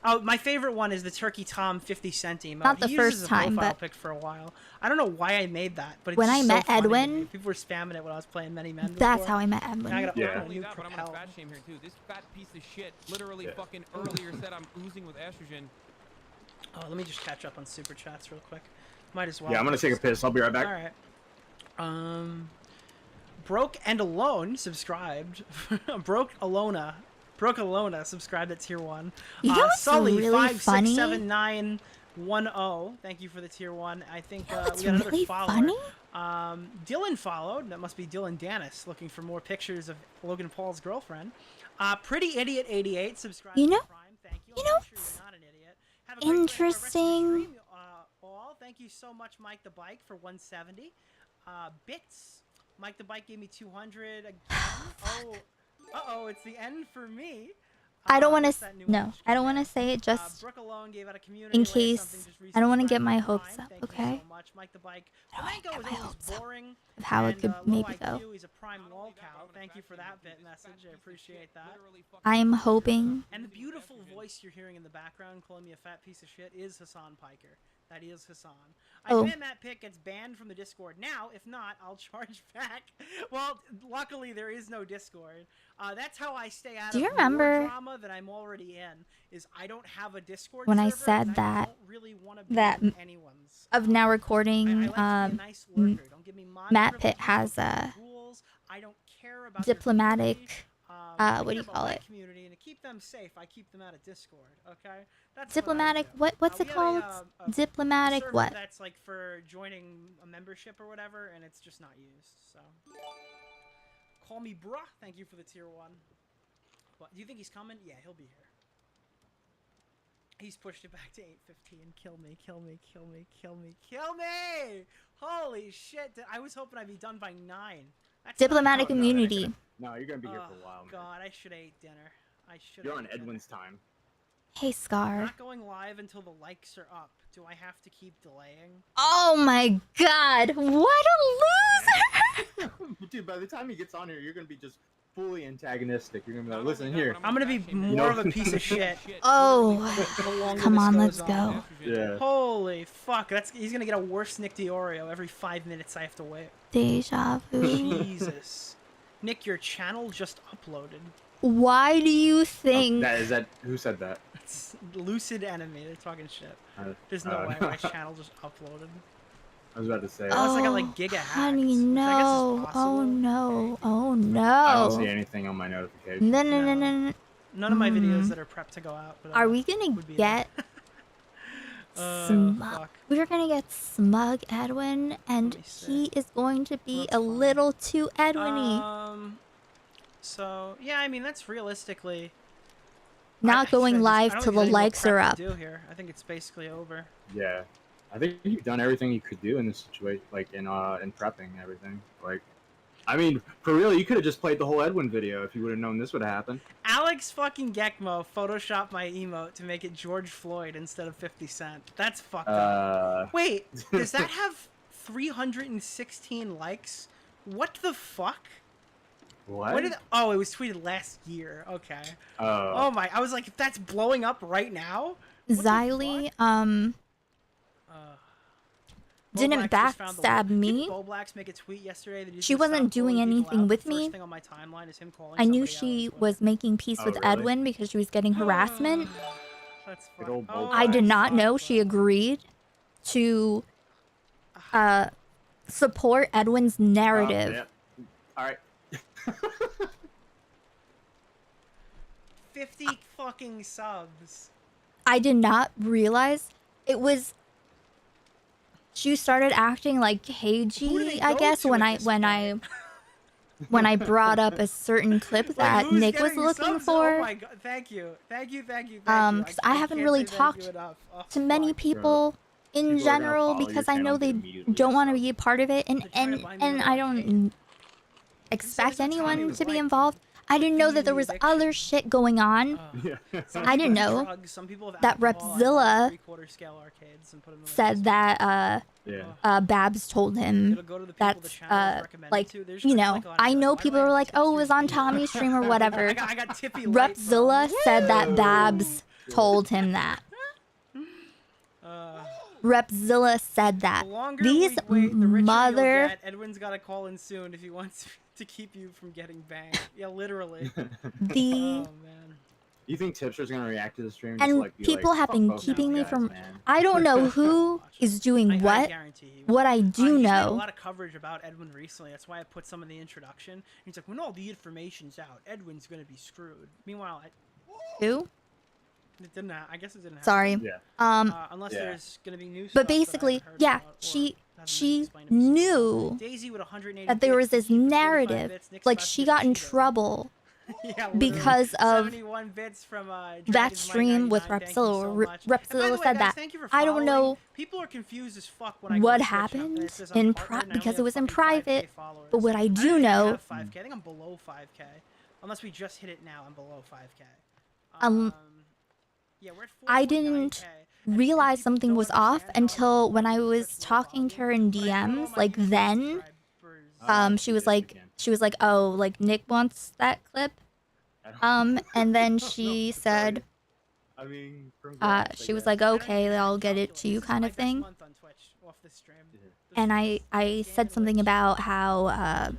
Oh, my favorite one is the Turkey Tom 50 cent emote. Not the He first uses a time, profile but- pic for a while. I don't know why I made that, but it's When just I so met funny to Edwin- me. People were spamming it when I was playing Many Men. That's before. how I met Now I Edwin. gotta Not open a only new that, but I'm gonna Propel. fat shame here too. This fat piece of shit literally fucking earlier said I'm oozing with estrogen. Oh, let me just catch up on super chats real quick. Might as well. Yeah, I'm gonna take a piss. I'll be right back. All right. Broke and Alone subscribed. Broke Alona subscribed at tier 1. You know what's Sully really funny? 567910. Thank you for the tier 1. I think we got another really follower. funny? Dylan followed. That must be Dylan Danis looking for more pictures of Logan Paul's girlfriend. Pretty Idiot 88 subscribed You know- to Prime. Thank you. you I'm know sure you're not an idiot. Have a great rest of the Interesting. stream, all. Thank you so much, Mike the Bike, for 170 bits. Mike the Bike gave me 200 again. Oh, it's the end for me. I don't want What's to. that new No, one? I don't want to say it just Brooke Alone gave out a community in link, something case. just I don't want to resubscribed get my to hopes Prime. up. Thank Okay. you so much, Mike the Bike. Flamenco is always boring. Of how it and, could low maybe IQ. go. He's a prime lol cow. Thank you for that bit message. I appreciate that. I'm hoping. And the beautiful voice you're hearing in the background calling me a fat piece of shit is Hassan Piker. That is Hassan. I Oh. bet Matt Pick gets banned from the Discord. Now, if not, I'll charge back. Well, luckily there is no Discord. That's how I stay out Do of you more remember drama that I'm already in. Is I don't have a Discord when I server, said and that don't really wanna be that in anyone's. of now recording I like to be a nice lurker. Don't give me mod Matt Pitt privileges, has don't give a me rules. I don't care about your diplomatic I what do care you about call my it? community, and to keep them safe, I keep them out of Discord. Okay, that's Diplomatic. What What's I it do. called? A Diplomatic server what? That's like for joining a membership or whatever, and it's just not used. So, call me bruh. Thank you for the tier 1. What, do you think he's coming? Yeah, he'll be here. He's pushed it back to 8:15. Kill me, kill me, kill me, kill me, kill me! Holy shit! I was hoping I'd be done by 9. That's Diplomatic not- immunity. No, you're gonna be here for a Oh, while, man. God, I should have ate dinner. I should. You're on Edwin's time. Hey, Scar. Not going live until the likes are up. Do I have to keep delaying? Oh my God! What a loser! Dude, by the time he gets on here, you're gonna be just fully antagonistic. You're gonna be like, listen here. I'm gonna be more of a piece of shit. Oh, the longer come this on, goes let's on. go. Yeah. Holy fuck! He's gonna get a worse Nick Deorio every 5 minutes I have to wait. Deja vu. Jesus. Nick, your channel just uploaded. Why do you think? Who said that? It's Lucid Enemy. They're talking shit. There's no uh, way my channel just uploaded. I was about to say. Unless I got like Oh, giga honey, hacks, which I guess is no! possible. Oh no! Oh no! I don't see anything on my notifications. No, no, no, no, no. None of my videos that are prepped to go out. But, Are we gonna would be get smug? fuck. We're gonna get smug Edwin, and he is going to be a little too Edwin-y. So yeah, I mean that's realistically Not going I live don't till think the there's any more likes are prep up. to do here. I think it's basically over. Yeah, I think you've done everything you could do in this situation, like in prepping and everything. Like, I mean, for real, you could have just played the whole Edwin video if you would have known this would happen. Alex fucking Gekmo photoshopped my emote to make it George Floyd instead of 50 Cent. That's fucked up. Wait, does that have 316 likes? What the fuck? What? When did? Oh, it was tweeted last year. Okay. Oh. Oh my! I was like, that's blowing up right now. Xylee, didn't Blacks just found the backstab link. me. Didn't Bo Blacks make a tweet yesterday that he's She gonna wasn't stop calling doing people anything out? with The me. first thing on my timeline is him calling I knew somebody she out. was making peace Oh, with really? Edwin because she was getting harassment. That's Good fine. old Bo I did Blacks. not know she agreed to support Edwin's narrative. Yeah. All right. 50 fucking subs. I did not realize it was. She started acting like cagey, I guess, when I brought up a certain clip that who's Nick was getting looking subs? for. Oh my god! Thank you. Because I haven't can't really say thank talked you enough. Oh, to many people in People are gonna general follow your because I channel know and they get immediately don't want to subbed. be a part of it, and I don't expect anyone to be involved. I didn't know that there was other shit going on. I didn't know that Repzilla said that Babs told him that's like, you know, I know people are like, oh, it was on Tommy's stream or whatever. I got Tippy light, Repzilla said that Babs told him that. Repzilla said that. These mother. Edwin's got to call in soon if he wants to keep you from getting banged. Yeah, literally. The. Oh man. You think Tipster's gonna react to the stream? And just like, be people like, have "Fuck been both keeping these me guys, from. man." I don't know who is doing what. What I do He's made a know. lot of coverage about Edwin recently. That's why I put some in the introduction. He's like, when all the information's out, Edwin's gonna be screwed. Meanwhile, Who? it didn't. I guess it didn't. Happen. Sorry. Unless there's gonna be new. But basically, yeah, she knew that there was this narrative, like she got in trouble because of 71 bits from, that stream with Repzilla. Repzilla said that. I don't know People are confused as fuck when I go what on Twitch, happened and it says in I'm partnered and I because only it was have in fucking 5K private. followers. But what I I do don't even know, have 5K. I think I'm below 5K, unless we just hit it now. I'm below 5K. Yeah, we're at I didn't realize something was off until when I was talking to her in DMs. Like then, she was like, oh, like Nick wants that clip. And then she said, she was like, okay, I'll get it to you, kind of thing. And I said something about how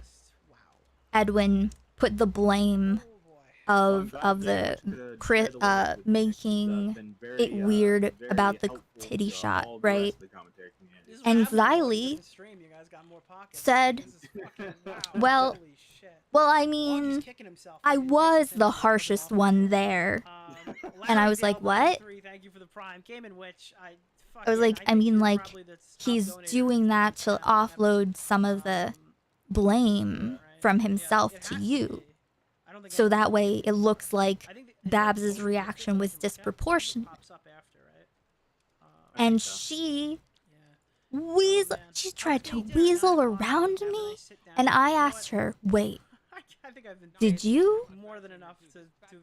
Edwin put the blame of the making it weird about the titty shot, right? And Xylee said, well, I mean, I was the harshest one there. And I was like, what? I was like, I mean, like, he's doing that to offload some of the blame from himself to you. So that way it looks like Babs's reaction was disproportionate. And she tried to weasel around me, and I asked her, wait, did you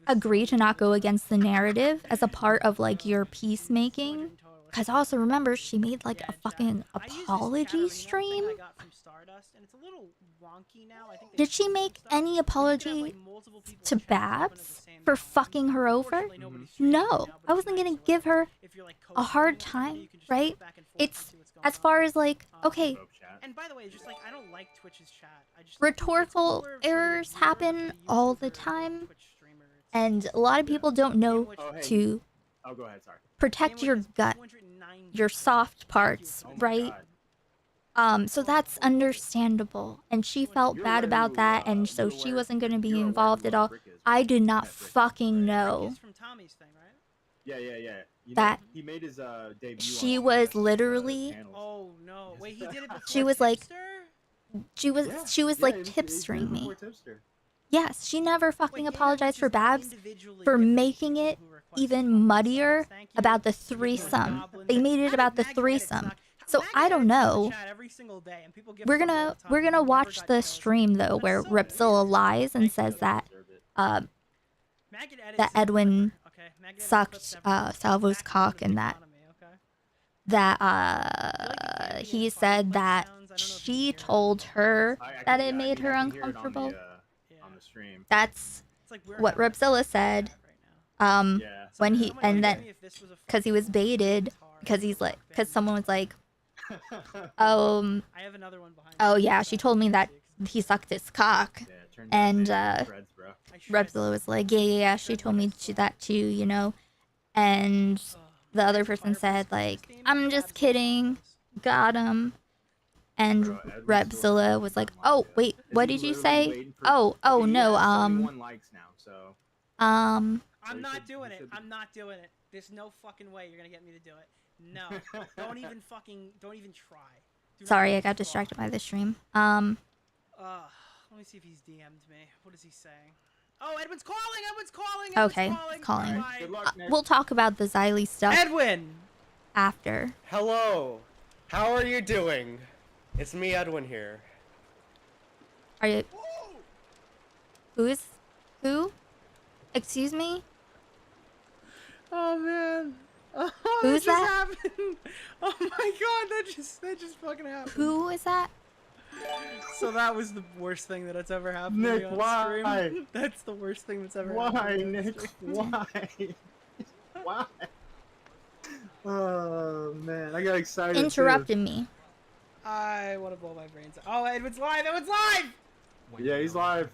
agree to not go against the narrative as a part of like your peacemaking? Because also remember, she made like a fucking apology stream. Did she make any apology to Babs for fucking her over? No, I wasn't gonna give her a hard time, right? It's as far as like, okay, and by the way, just like I don't like Twitch's chat. rhetorical errors happen all the time, and a lot of people don't know to protect your gut, your soft parts, right? So that's understandable, and she felt bad about that, and so she wasn't going to be involved at all. I did not fucking know that he made his debut. She was literally. Oh no! Wait, he did it before. She was like, she was like tipstering me. Yes, she never fucking apologized for Babs for making it even muddier about the threesome. They made it about the threesome. So I don't know. We're gonna watch the stream though, where Repzilla lies and says that that Edwin sucked Salvo's cock, and that he said that she told her that it made her uncomfortable. stream. That's like what Repzilla said. When he and then because he was baited because he's like because someone was like, I have another one behind. oh yeah, she told me that he sucked his cock, and Repzilla was like, yeah, she told me that too, you know, and the other person said like, I'm just kidding, got him. And Repzilla was like, "Oh wait, what did you say? Oh no, likes now, so. I'm not doing it. I'm not doing it. There's no fucking way you're gonna get me to do it. No, don't even try. Sorry, I got distracted by the stream. Let me see if he's DM'd me. What is he saying? Oh, Edwin's calling. Okay, it's calling. Good luck, Nick. We'll talk about the Xylee stuff. Edwin. After. Hello. How are you doing? It's me, Edwin here. Are you? Who? Excuse me? Oh man. Oh, Who's that? that? Just happened. Oh my god, that just fucking happened. Who is that? So that was the worst thing that has ever happened Nick, to me on why? stream. That's the worst thing that's ever Why, happened. Nick? Why? Why? Oh man, I got excited. Interrupted me. I want to blow my brains out. Oh, Edwin's live! Edwin's live! Yeah, he's live.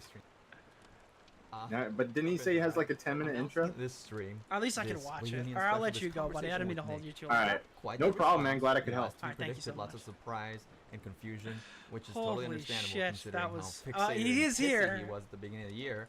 Yeah, but didn't he say he has like a 10-minute intro? This stream. Or at least I can watch it. Or I'll let you go, buddy. I didn't mean to hold you too long. Alright. No problem, man. Glad I could help. Alright, thank you so much. Lots of surprise and confusion, which is Holy totally understandable shit, considering that was- how fixated he is and pissy here. he was at the beginning of the year.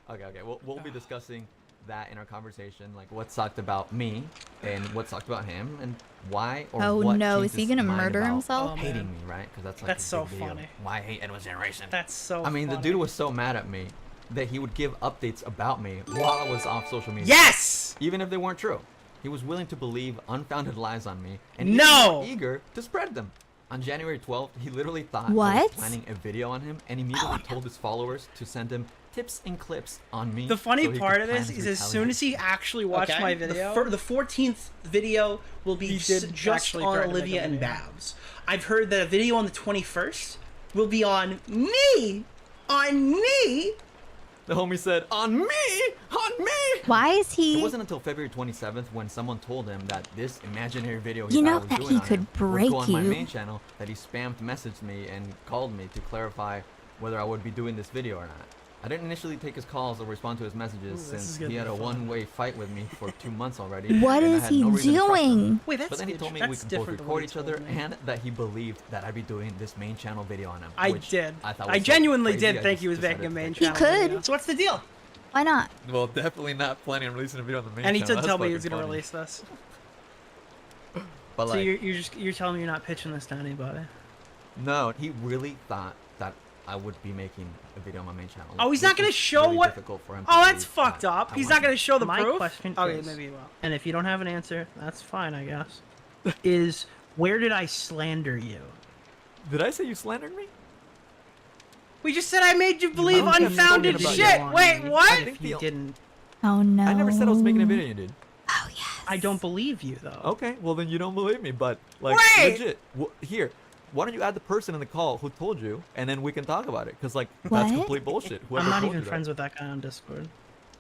Okay. We'll be discussing that in our conversation, like what sucked about me and what sucked about him and why or Oh what no, changed is he his gonna mind murder about himself? hating me, right? Because that's like That's his so big video. funny. Why I hate Edwin's generation. That's so I mean, the funny. dude was so mad at me that he would give updates about me while I was off social media. Yes! Even if they weren't true. He was willing to believe unfounded lies on me and No! even eager to spread them. On January 12th, he literally thought I was What? planning a video on him and immediately told his followers to send him tips and clips on me. The funny so he part could of plan this his is as soon as he actually watched my video, the 14th video will be He did just actually try on to make a Olivia and video. Babs. I've heard that a video on the 21st will be on me. On me. The homie said, on me! On me! Why is he? It wasn't until February 27th when someone told him that this imaginary video You he know thought I was that doing he on could him break would go on my you. main channel that he spammed messaged me and called me to clarify whether I would be doing this video or not. I didn't initially take his calls or respond to his messages Ooh, this is since gonna he had be a fun. one-way fight with me for 2 months already. What and I is had he no reason to trust him. doing? Wait, that's But then he told me we that's could both different than record what he each other told me. and that he believed that I'd be doing this main channel video on him. I which did. I thought I was so genuinely crazy, did I think just he was making decided a to main take He channel. could. video. So what's the deal? Why not? Well, definitely not planning on releasing a video on the main And he channel. did That's tell me he was fucking gonna funny. release this. But So like, you're telling me you're not pitching this to anybody? no, he really thought that I would be making a video on my main channel. Oh, he's This not gonna was show really what? difficult for him to Oh, that's believe fucked that up. I He's wanted not gonna show the My proof. question Okay, is- maybe he will. And if you don't have an answer, that's fine, I guess. Is where did I slander you? Did I say you slandered me? We just said I made you believe must have unfounded spoken about shit. your Wait, I what? think You didn't. Oh no. I never said I was making a video, you did. Oh yes. I don't believe you though. Okay, well then you don't believe me, but like Wait! legit. Here, why don't you add the person in the call who told you, and then we can talk about it? Cause like What? that's complete bullshit. Whoever I'm not told even you that. friends with that guy on Discord.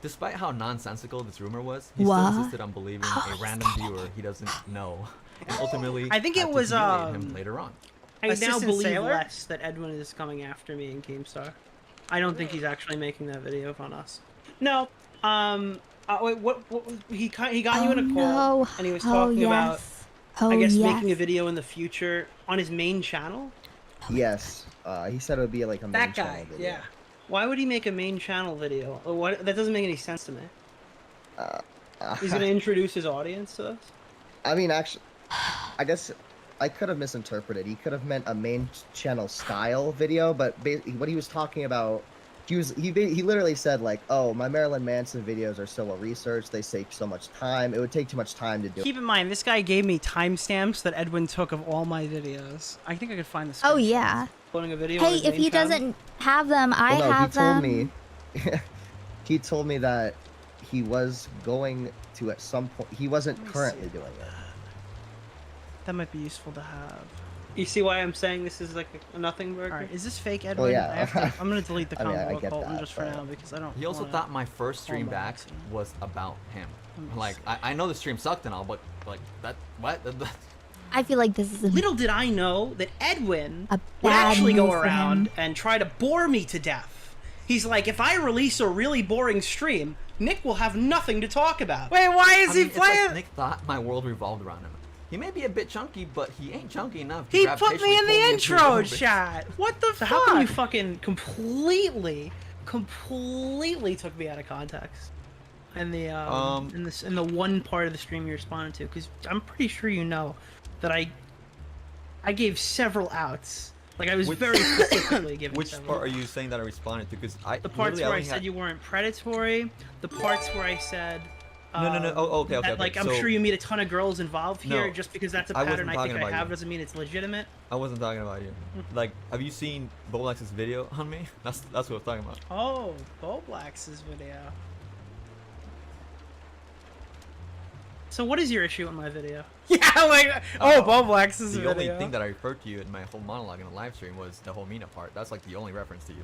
Despite how nonsensical this rumor was, he What? still insisted on believing Oh, a he's random viewer he doesn't know, and ultimately I think had it to was, humiliate him later on. I now Assistant believe Sailor? less that Edwin is coming after me in GameStar. I don't think he's actually making that video on us. No. Wait, what he got you in a call no. and he was Oh, talking about yes. Oh, I guess yes. making a video in the future on his main channel. Yes. He said it would be like a main That channel guy, video. yeah. Why would he make a main channel video? What? That doesn't make any sense to me. He's gonna introduce his audience to us. I mean, actually, I guess I could have misinterpreted. He could have meant a main channel style video, but what he was talking about, he literally said like, "Oh, my Marilyn Manson videos are still a research. They take so much time. It would take too much time to do." Keep in mind, this guy gave me timestamps that Edwin took of all my videos. I think I could find this. Oh yeah. Uploading a video. on Hey, his if main he channel. doesn't have them, I Well, no, have he told them. me. He told me that he was going to at some point. He wasn't currently doing it. That might be useful to have. You see why I'm saying this is like a nothing burger? All right, is this fake, Edwin? Well, yeah. I'm gonna delete the I mean, combo I about get Colton that, just for but- now because I don't. He also wanna thought my first stream hold back on. was about him. Like, I know the stream sucked and all, but like what? I feel like this is a Little did I know that Edwin would bad actually go move for around him. and try to bore me to death. He's like, if I release a really boring stream, Nick will have nothing to talk about. Wait, why is he It's playing? like Nick thought my world revolved around him. He may be a bit chunky, but he ain't chunky enough. to He put gravitationally me in pull the into his intro orbit. chat. What the fuck? How come you fucking completely took me out of context? And the in the one part of the stream you responded to, because I'm pretty sure you know that I gave several outs. Like I was very specifically giving. Which several. part are you saying that I responded to? Because I The parts literally where I only said had- you weren't predatory. The parts where I said. No. Oh, okay. that, like I'm So- sure you meet a ton of girls involved here. No, Just because that's a I wasn't pattern I talking think I about have you. doesn't mean it's legitimate. I wasn't talking about you. Like, have you seen Bolax's video on me? That's what I was talking about. Oh, Bo Black's video. So what is your issue with my video? Yeah, like Bo Black's The video. only thing that I referred to you in my whole monologue in the live stream was the whole Mina part. That's like the only reference to you.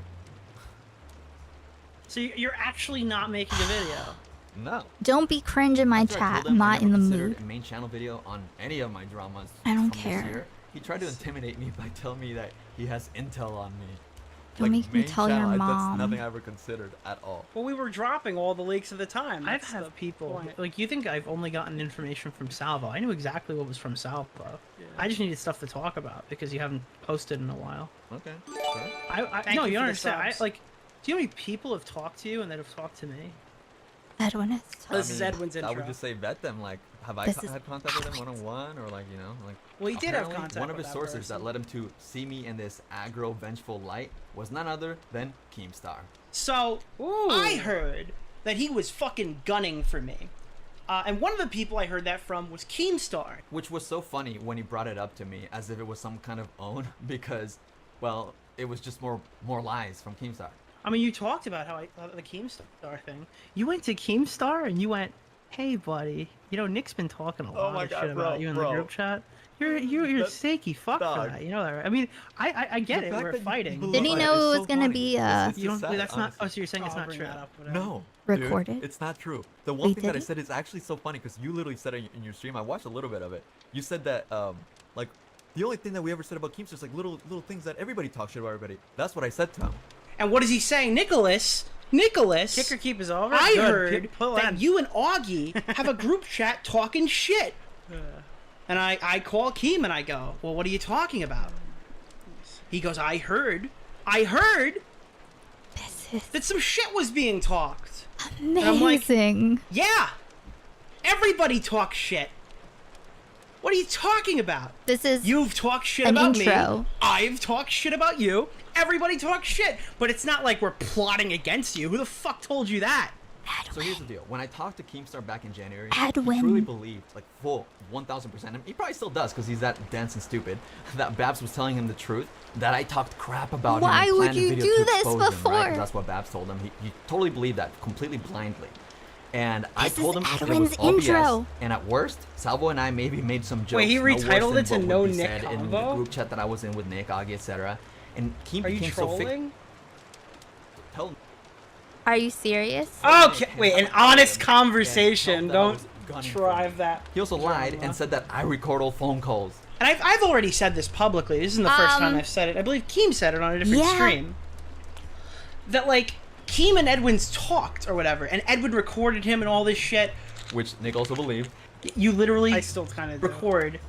So you're actually not making a video. No. Don't be cringe in my After I told chat. him I'm I not in the never considered mood. a main channel video on any of my dramas. I don't from care. This year. He tried to intimidate me by telling me that he has intel on me. Don't make me main tell your channel, mom. That's nothing I ever considered at all. Well, we were dropping all the leaks at the time. I've had people like you think I've only gotten information from Salvo. I knew exactly what was from Salvo. Yeah. I just needed stuff to talk about because you haven't posted in a while. Okay. Sure. I no, you don't understand. Do you know how many people have talked to you and that have talked to me? Edwin is. This is Edwin's I intro. would just say vet them. Like, have I This is had contact with him one-on-one, or like, you know, like. Well, he did have apparently contact One of with his that sources person. that led him to see me in this aggro, vengeful light was none other than Keemstar. So I heard that he was fucking gunning for me. And one of the people I heard that from was Keemstar. Which was so funny when he brought it up to me, as if it was some kind of own, because, well, it was just more lies from Keemstar. I mean, you talked about how the Keemstar thing. You went to Keemstar and you went, "Hey, buddy, you know Nick's been talking a lot my of God, shit about you in the group chat. You're a steaky fuck for that. You know that, right? I mean, I get it. We're fighting. Didn't he know it was gonna be You don't. That's not. Oh, so you're saying it's not true? No. Recorded? Dude, it's not true. The one Wait, thing that I did said is actually so funny because you literally said it in your stream. I watched a little bit of it. You said that like the only thing that we ever said about Keemstar is like little things that everybody talks shit about everybody. That's what I said to him. And what is he saying, Nicholas? Kick or keep is over. I heard that you and Augie have a group chat talking shit. And I call Keem and I go, "Well, what are you talking about?" He goes, I heard that some shit was being talked. And I'm like, Amazing. yeah, everybody talks shit. What are you talking about? This is You've talked shit an about intro. me. I've talked shit about you. Everybody talks shit. But it's not like we're plotting against you. Who the fuck told you that? So here's the deal. When I talked to Keemstar back in January, Edwin. he truly believed, like full 1000%, and he probably still does because he's that dense and stupid, that Babs was telling him the truth, that I talked crap about Why him and would planned a you video do to this expose him, right? 'Cause before? that's what Babs told him. He totally believed that, completely blindly. And I This told is him that it Edwin's was all intro. BS, and at worst, Salvo and I maybe made some jokes. Wait, he no worse retitled than it to what No would be Nick said in the Combo? group chat that I was in with Nick, Augie, etc. And Keem Are you became so trolling? Tell Are you serious? Okay, wait, an honest conversation. that I Don't was gunning drive that. He also lied drama. and said that I record all phone calls. And I've already said this publicly. This isn't the first time I've said it. I believe Keem said it on a different stream. That, like, Keem and Edwin's talked or whatever, and Edwin recorded him and all this shit. Which Nick also believed. You literally record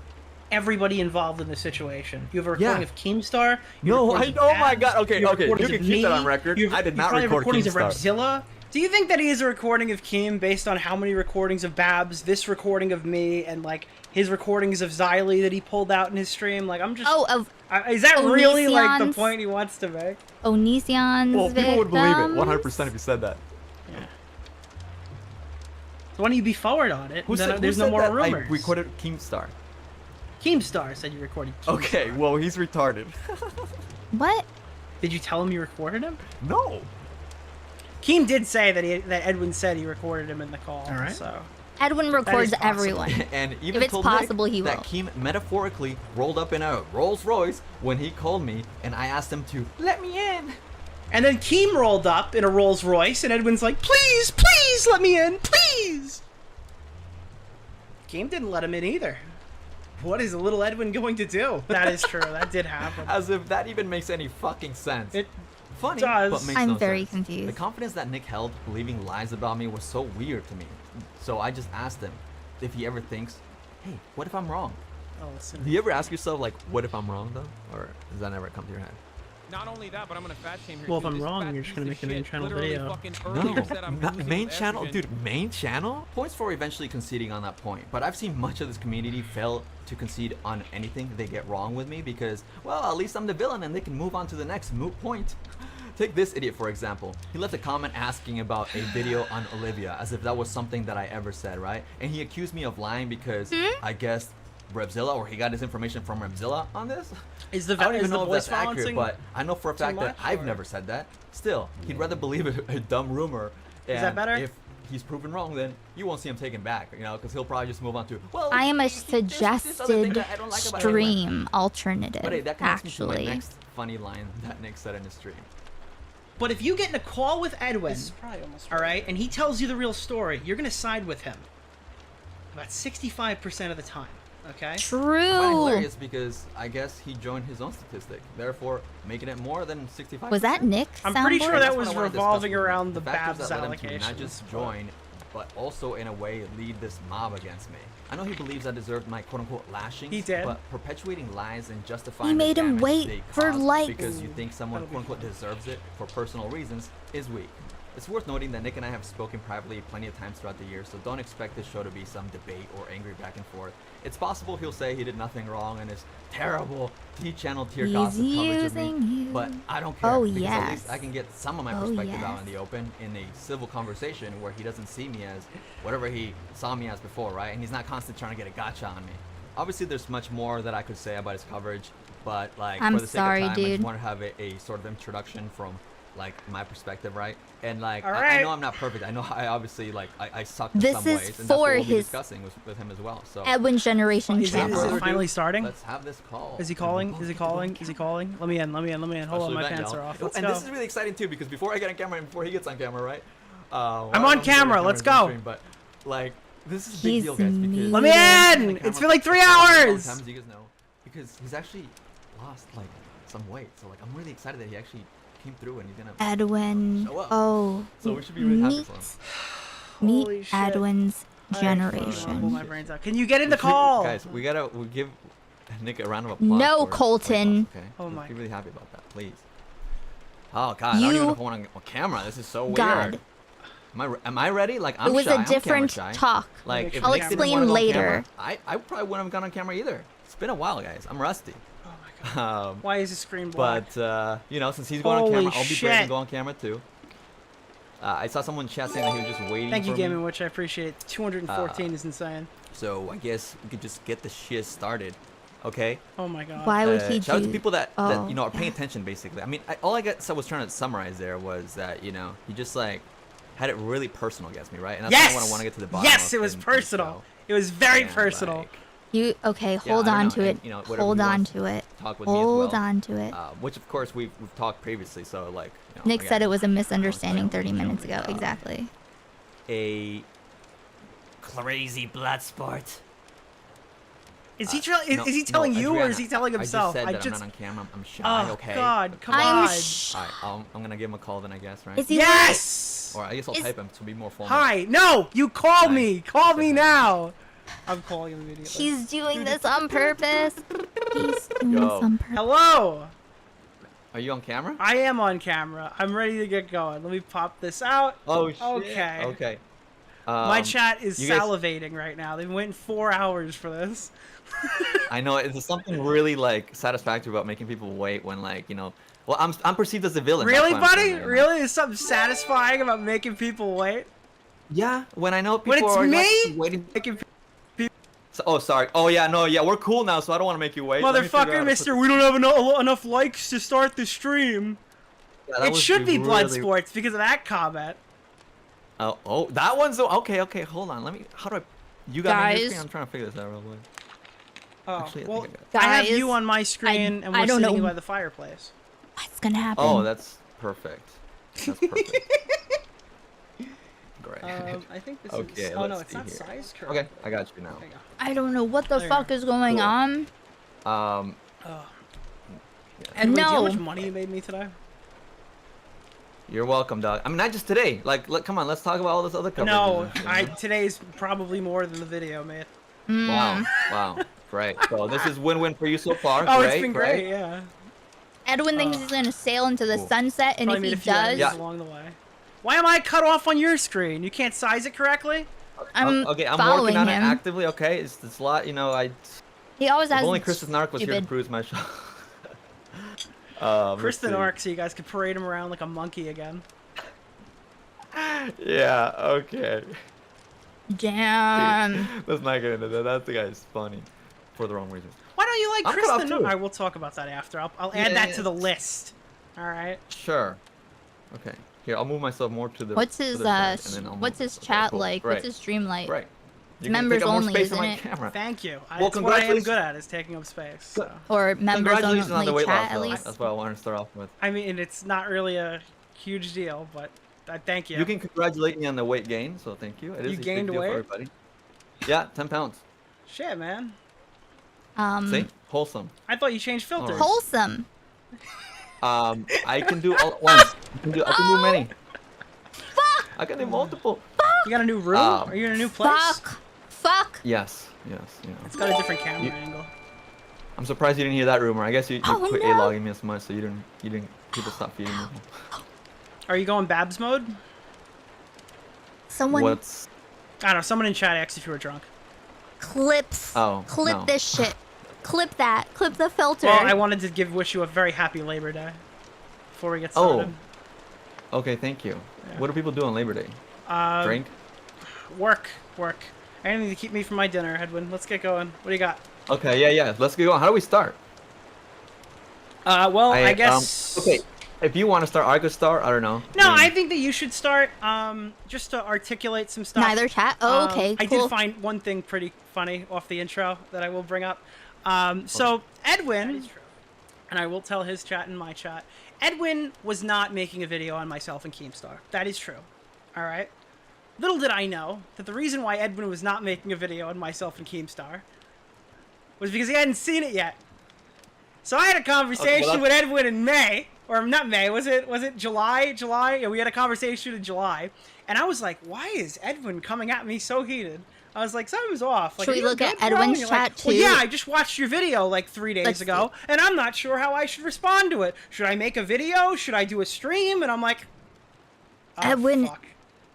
everybody involved in the situation. You have a recording of Keemstar. No, oh my god, okay, you have you recordings can of keep that me, on record. you have- I did you not probably have record recordings of Keemstar. Repzilla. Do you think that he is a recording of Keem based on how many recordings of Babs, this recording of me, and like his recordings of Xylee that he pulled out in his stream? Like, I'm just. Oh, of. Is that really like the Onision's- point he wants to make? Onision's Well, people would believe it victims? 100% if you said that. So why don't you be forward on it? Who Then said, there's who no said more that rumors. I recorded Keemstar? Keemstar said you recorded Keemstar. Okay, well, he's retarded. What? Did you tell him you recorded him? No. Keem did say that Edwin said he recorded him in the call. All right. So Edwin records everyone. And even if it's told possible, Nick he will. that Keem metaphorically rolled up in a Rolls Royce when he called me, and I asked him to let me in. And then Keem rolled up in a Rolls Royce, and Edwin's like, please, please let me in, please. Keem didn't let him in either. What is little Edwin going to do? That is true. That did happen. As if that even makes any fucking sense. It Funny, does. but makes I'm no very sense. confused. The confidence that Nick held believing lies about me was so weird to me. So I just asked him if he ever thinks, hey, what if I'm wrong? Oh, listen. Do you ever ask yourself, like, what if I'm wrong, though? Or does that never come to your head? Not only that, but I'm gonna fat shame here. Well, if too. I'm This wrong, fat you're just piece gonna of make a main shit channel literally video. fucking No, earlier said I'm not losing main with channel, estrogen. dude. Main channel. Points for eventually conceding on that point, but I've seen much of this community fail to concede on anything they get wrong with me because, well, at least I'm the villain and they can move on to the next moot point. Take this idiot for example. He left a comment asking about a video on Olivia as if that was something that I ever said, right? And he accused me of lying because I guessed Revzilla, or he got his information from Revzilla on this. Is the I don't even is the know if voice that's accurate, balancing but I know for a too fact that much, I've or- never said that. Still, he'd rather believe a dumb rumor. Is that and better? If he's proven wrong, then you won't see him taken back, you know, because he'll probably just move on to, well, I am a this other thing suggested that I don't like about stream alternative, But hey, that connects me to actually. my next funny line that Nick said in his stream. But if you get in a call with Edwin, This is probably almost all right, and he tells you the real story, you're gonna side with him about 65% of the time. Okay. I find it True. hilarious because I guess he joined his own statistic, therefore making it more than 65%. Was that Nick? I'm pretty sure soundboard? that That's was what I wanna discuss revolving with you. around the factors Babs that led him to allegations. not just join, but also in a way lead this mob against me. I know he believes I deserved my quote-unquote lashings. He did. But perpetuating lies and justifying He the made him damage wait they for caused likes. because you think someone quote-unquote deserves it for personal reasons is weak. It's worth noting that Nick and I have spoken privately plenty of times throughout the year, so don't expect this show to be some debate or angry back and forth. It's possible he'll say he did nothing wrong and his terrible T-channel tier He's gossip coverage of me, using you. but I don't care Oh, because at yes. least I can get some of my Oh, perspective out in yes. the open in a civil conversation where he doesn't see me as whatever he saw me as before, right? And he's not constantly trying to get a gotcha on me. Obviously, there's much more that I could say about his coverage, but like I'm for the sake sorry, of time, I dude. just want to have a sort of introduction from like my perspective, right? And like All I right. know I'm not perfect. I know I obviously like I suck in This some is ways, and that's what for we'll be his discussing with him as well. So Edwin Generation Is channel. it finally starting? let's have this call. Is he calling? Is he calling? Is he calling? Let me in. Let me in. Let me in. Hold on, Actually, my that, pants y'all. are off. Let's and go. this is really exciting too because before I get on camera and before he gets on camera, right? I'm on camera, let's go. But like this is a big He's deal, guys, because Let me in! It's been like 3 hours! Times you guys know, because he's actually lost like some weight. So like I'm really excited that he actually came through and he's gonna Edwin. show up. Oh. So we should be really happy meet, for him. Holy meet shit. Edwin's Pull Generation. my brains out. Can you get in the call? Guys, we give Nick a round of applause. No, for his Colton. weight loss, okay? Oh Let's my be really happy about that, please. Oh god, I don't even know if I want on camera. This is so weird. God. Am I ready? Like I'm It was shy. a I'm different camera shy. talk. Like if I'll Nick didn't explain wanna go on later. camera, I probably wouldn't have gone on camera either. It's been a while, guys. I'm rusty. Oh my god. Why is the screen black? But you know, since he's going on Holy camera, I'll be brave shit. and go on camera too. I saw someone in chat saying that he was just waiting. Thank you, for Gaming me. Witch. I appreciate it. 214 is insane. So I guess we could just get the shit started, okay? Oh my god. Why would he shout out do? to people that Oh, you know are paying attention. Basically, I mean, all I guess I was trying to summarize there was that you know he just like had it really personal against me, right? And that's Yes! what I want to get to the bottom. Yes, of it was in the personal. show. It was very And, personal. like, You okay? yeah, Hold I don't on know, to and, it. you know, whatever Hold he on wants to it. talk with me as Hold well. on to it. Which of course we've talked previously, so like. You know, Nick again, said it was a I don't misunderstanding expect 30 him to minutes be, ago. Exactly. A crazy blood sport. Is he is he no, telling you or Adriana, is he telling himself? I just said that I'm not on camera. I'm shy. Oh, Okay. God, come I'm on. Alright, I'm gonna give him a call then, I guess, right? Is he Yes! Or I guess I'll Is- type him to be more formal. Hi. No, you call Hi. me. Call me now. I'm calling him immediately. He's doing this on purpose. He's doing Yo. this on purpose. Hello. Are you on camera? I am on camera. I'm ready to get going. Let me pop this out. Oh shit. Okay. Okay. My chat is you guys- salivating right now. They've been waiting 4 hours for this. I know it's something really like satisfactory about making people wait when like you know. Well, I'm perceived as a villain. that's Really, why I'm buddy? saying that, you know? Really? Is something satisfying about making people wait? Yeah. When I know people When it's are like, me? waiting. Making Oh, sorry. Oh yeah, no, yeah, we're cool now, so I don't want to make you wait. Let me figure out Motherfucker, how to mister, put- we don't have enough likes to start the stream. Yeah, that It would should be really- Bloodsports because of that comment. Oh, that one's okay. Hold on. How do I? You got me on your Guys. screen. I'm trying to figure this out real quick. Oh, Actually, well, think I got it. I have Guys, you on my screen, and I we're don't sitting know. by the fireplace. What's gonna happen? Oh, that's perfect. That's perfect. Great. I think this Okay, is. Oh no, let's it's see not here. sized correct. Okay, I got you now. There you go. I don't know what the There you fuck go. is going Cool. on. Um, Oh. Edwin, do you know how No. much money you made me today? you're welcome, dog. I mean, not just today. Like, come on, let's talk about all this other coverage. No, today's probably more than the video, man. Wow. Great. So this is win-win for you so far. Oh, great, it's been great, yeah. Edwin thinks he's gonna sail into the Cool. sunset, and Probably if made he a few does, edits along the way. Why am I cut off on your screen? You can't size it correctly? I'm okay, I'm following working on him. it actively. Okay, it's a lot. You know, He always if has. only Kristen Narc was here to stupid- bruise my shot. Let's Kristen see. Ark, so you guys could parade him around like a monkey again. Yeah. Okay. Damn. Let's not get into that. That guy's funny, for the wrong reasons. Why don't you like I'm cut off Kristen? too. Alright, we'll talk about that after. I'll add that to the list. Alright. Sure. Okay. Here, I'll move myself more to the. What's to his the side, and then I'll what's move- his okay, chat cool. like? Right. What's his stream like? Right. It's You're gonna members take up more only, space isn't on my it? camera. Thank you. Well, That's what I am congratulations. good at, is taking up space. So. Or members Congratulations on the only weight loss, chat at though. least. That's what I wanted to start off with. I mean, it's not really a huge deal, but thank you. You can congratulate me on the weight gain, so thank you. It is You a big gained deal weight? for everybody. Yeah, 10 pounds. Shit, man. See? Wholesome. I thought you changed filters. Wholesome. I can do all at once. I can do many. I can do multiple. You got a new room? Are you in a new place? Fuck. Yes. It's got a different camera angle. I'm surprised you didn't hear that rumor. I guess you Oh, quit no. A-logging me as much, so you didn't people stop feeding me. Are you going Babs mode? Someone What's I don't know. Someone in chat asked if you were drunk. clips. Oh, Clip no. this shit. Clip that. Clip the filter. Well, I wanted to wish you a very happy Labor Day before we get started. Okay, thank you. What do people do on Labor Day? Drink? Work. Anything to keep me from my dinner, Edwin. Let's get going. What do you got? Okay, yeah. Let's get going. How do we start? Well, I guess. Okay, if you want to start, I could start. I don't know. No, I think that you should start. Just to articulate some stuff. Neither chat. Oh, okay, I cool. did find one thing pretty funny off the intro that I will bring up. So Edwin, and I will tell his chat and my chat. Edwin was not making a video on myself and Keemstar. That is true. All right. Little did I know that the reason why Edwin was not making a video on myself and Keemstar was because he hadn't seen it yet. So I had a conversation with Edwin in May, or not May, was it July? Yeah, we had a conversation in July, and I was like, why is Edwin coming at me so heated? I was like, something's off. Like, Should we "Are you look good, at bro?" Edwin's And you're like, chat, too? Well, yeah, I just watched your video like 3 days Let's ago, and I'm not sure how I should respond to it. Should I make a video? Should I do a stream? And I'm like, oh, Edwin. fuck.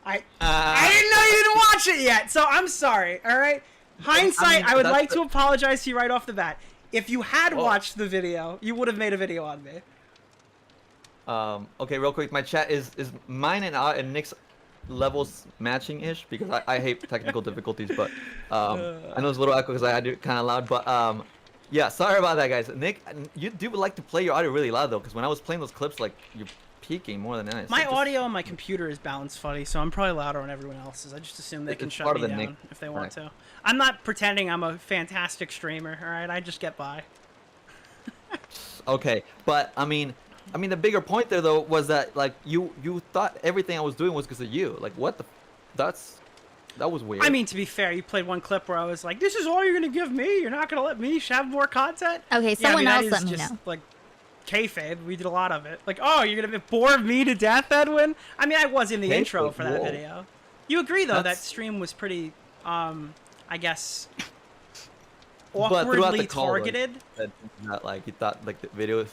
I didn't know you didn't watch it yet, so I'm sorry, all right? Hindsight, I would like to apologize to you right off the bat. If you had watched the video, you would have made a video on me. Okay, real quick, my chat is mine and Nick's levels matching-ish because I hate technical difficulties, but I know there's a little echo because I do it kind of loud, but yeah, sorry about that, guys. Nick, you do like to play your audio really loud though, because when I was playing those clips, like you're peaking more than anything. My audio on my computer is balanced funny, so I'm probably louder on everyone else's. I just assume they can shut me down if they want to. I'm not pretending I'm a fantastic streamer, all right? I just get by. Okay, but I mean, the bigger point there though was that like you thought everything I was doing was because of you. Like what the, that was weird. I mean, to be fair, you played one clip where I was like, "This is all you're gonna give me? You're not gonna let me have more content?" Okay, Yeah, I someone mean, that else let is me just, know. Like kayfabe, we did a lot of it. Like, oh, you're gonna bore me to death, Edwin? I mean, I was in the intro for that video. You agree though that stream was pretty, I guess, awkwardly targeted. Not like you thought like the video,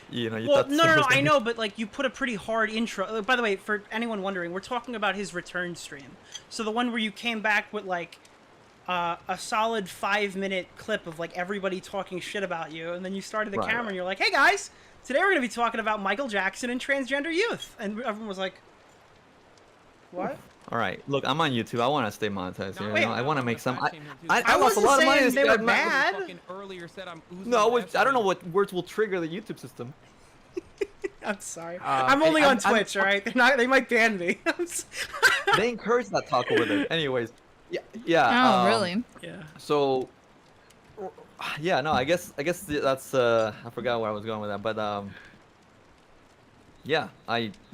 you know. You Well, thought no, I know, but like you put a pretty hard intro. By the way, for anyone wondering, we're talking about his return stream. So the one where you came back with like a solid 5-minute clip of like everybody talking shit about you, and then you started the camera and you're like, "Hey guys, today we're gonna be talking about Michael Jackson and transgender youth," and everyone was like, "What?" All right, look, I'm on YouTube. I want to stay monetized here. wait, you know, I want to make some. I I lost a wasn't lot of money. saying this they guy. were bad. No, I don't know what words will trigger the YouTube system. I'm sorry. I'm only on Twitch, all right? They're not. They might ban me. they encourage that talk over there. Anyways, yeah, yeah. Oh, really? Yeah. So, yeah, no, I guess that's I forgot where I was going with that, but yeah,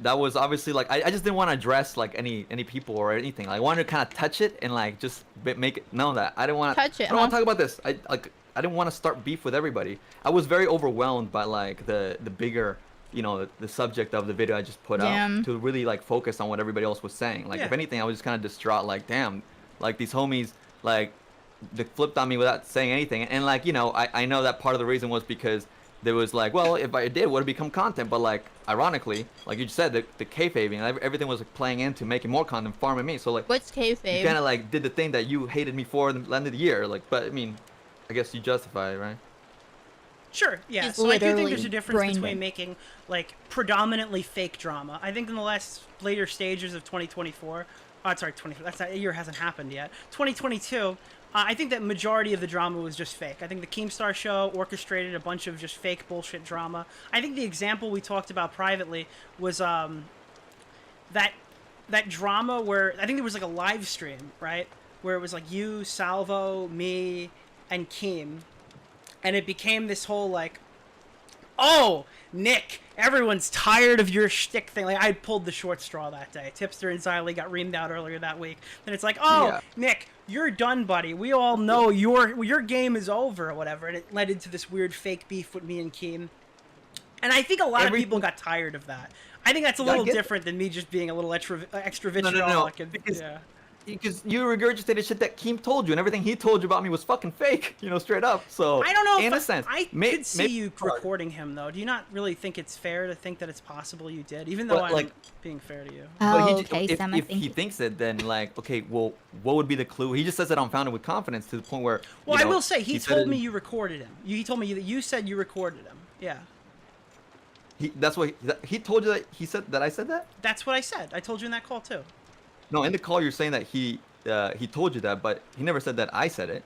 that was obviously like I just didn't want to address like any people or anything. I wanted to kind of touch it and like just make it known that I didn't want to touch it. I don't want to talk about this. I didn't want to start beef with everybody. I was very overwhelmed by like the bigger, you know, the subject of the video I just put out to really like focus on what everybody else was saying. Like if anything, I was just kind of distraught. Like damn, like these homies like they flipped on me without saying anything. And like, you know, I know that part of the reason was because there was like, well, if I did, it would have become content. But like, ironically, like you said, the kayfabing, everything was like, playing into making more content, farming me. So like, what's kayfabe? You kind of like did the thing that you hated me for at the end of the year. Like, but I mean, I guess you justify it, right? Sure, yeah. So I do think there's a difference between making like predominantly fake drama. I think in the later stages of 2024, that year hasn't happened yet. 2022. I think that majority of the drama was just fake. I think the Keemstar show orchestrated a bunch of just fake bullshit drama. I think the example we talked about privately was that drama where I think there was like a live stream, right? Where it was like you, Salvo, me, and Keem. And it became this whole like, oh, Nick, everyone's tired of your shtick thing. Like I pulled the short straw that day. Tipster and Xylee got reamed out earlier that week. Then it's like, oh, yeah. Nick, you're done, buddy. We all know your game is over or whatever. And it led into this weird fake beef with me and Keem. And I think a lot of people got tired of that. I think that's a little different than me just being a little extra vitriolic. No. Because you regurgitated shit that Keem told you, and everything he told you about me was fucking fake, you know, straight up. So I don't know. In a sense, I could see you recording him, though. Do you not really think it's fair to think that it's possible you did, even though I'm being fair to you? Oh, okay, if he thinks it, then like, okay, well, what would be the clue? He just says it unfounded with confidence to the point where. Well, I will say he told me you recorded him. He told me that you said you recorded him. Yeah. That's what he told you that he said that I said that. That's what I said. I told you in that call too. No, in the call you're saying that he told you that, but he never said that I said it.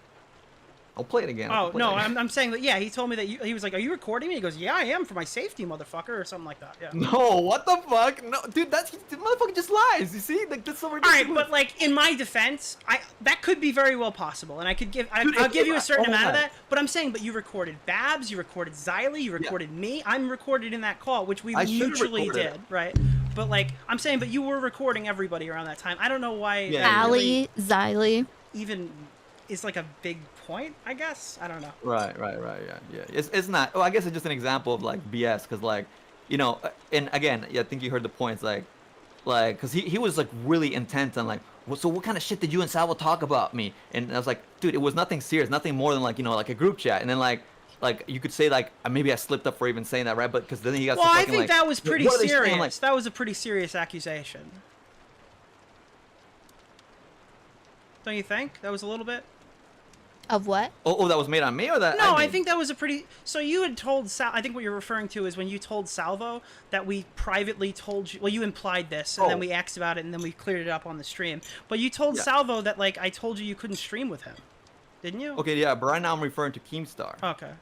I'll play it again. Oh, no, I'm saying that, yeah, he told me that he was like, are you recording me? He goes, yeah, I am for my safety, motherfucker, or something like that, yeah. No, what the fuck? No, dude, the motherfucker just lies, you see? Like, that's so ridiculous. Alright, but like, in my defense, that could be very well possible, and I'll give you a certain amount of that, but I'm saying, but you recorded Babs, you recorded Xylee, you recorded me, I'm recorded in that call, which we mutually did, right? But like, I'm saying, but you were recording everybody around that time. I don't know why Allie, Xylee even is like a big point, I guess. I don't know. Right, yeah. It's not. Well, I guess it's just an example of like BS, because like, you know, and again, yeah, I think you heard the points, like, because he was like really intent on like, well, so what kind of shit did you and Salvo talk about me? And I was like, dude, it was nothing serious, nothing more than like, you know, like a group chat, and then like you could say like maybe I slipped up for even saying that, right? But because then he got. Well, I think like, that was pretty serious. Like, that was a pretty serious accusation. Don't you think? That was a little bit. Of what? Oh, that was made on me, or that? No, I think that was a pretty. So you had told I think what you're referring to is when you told Salvo that we privately told you. Well, you implied this, and then we asked about it, and then we cleared it up on the stream. But you told Salvo that like I told you couldn't stream with him, didn't you? Okay, yeah, but right now I'm referring to Keemstar. Okay.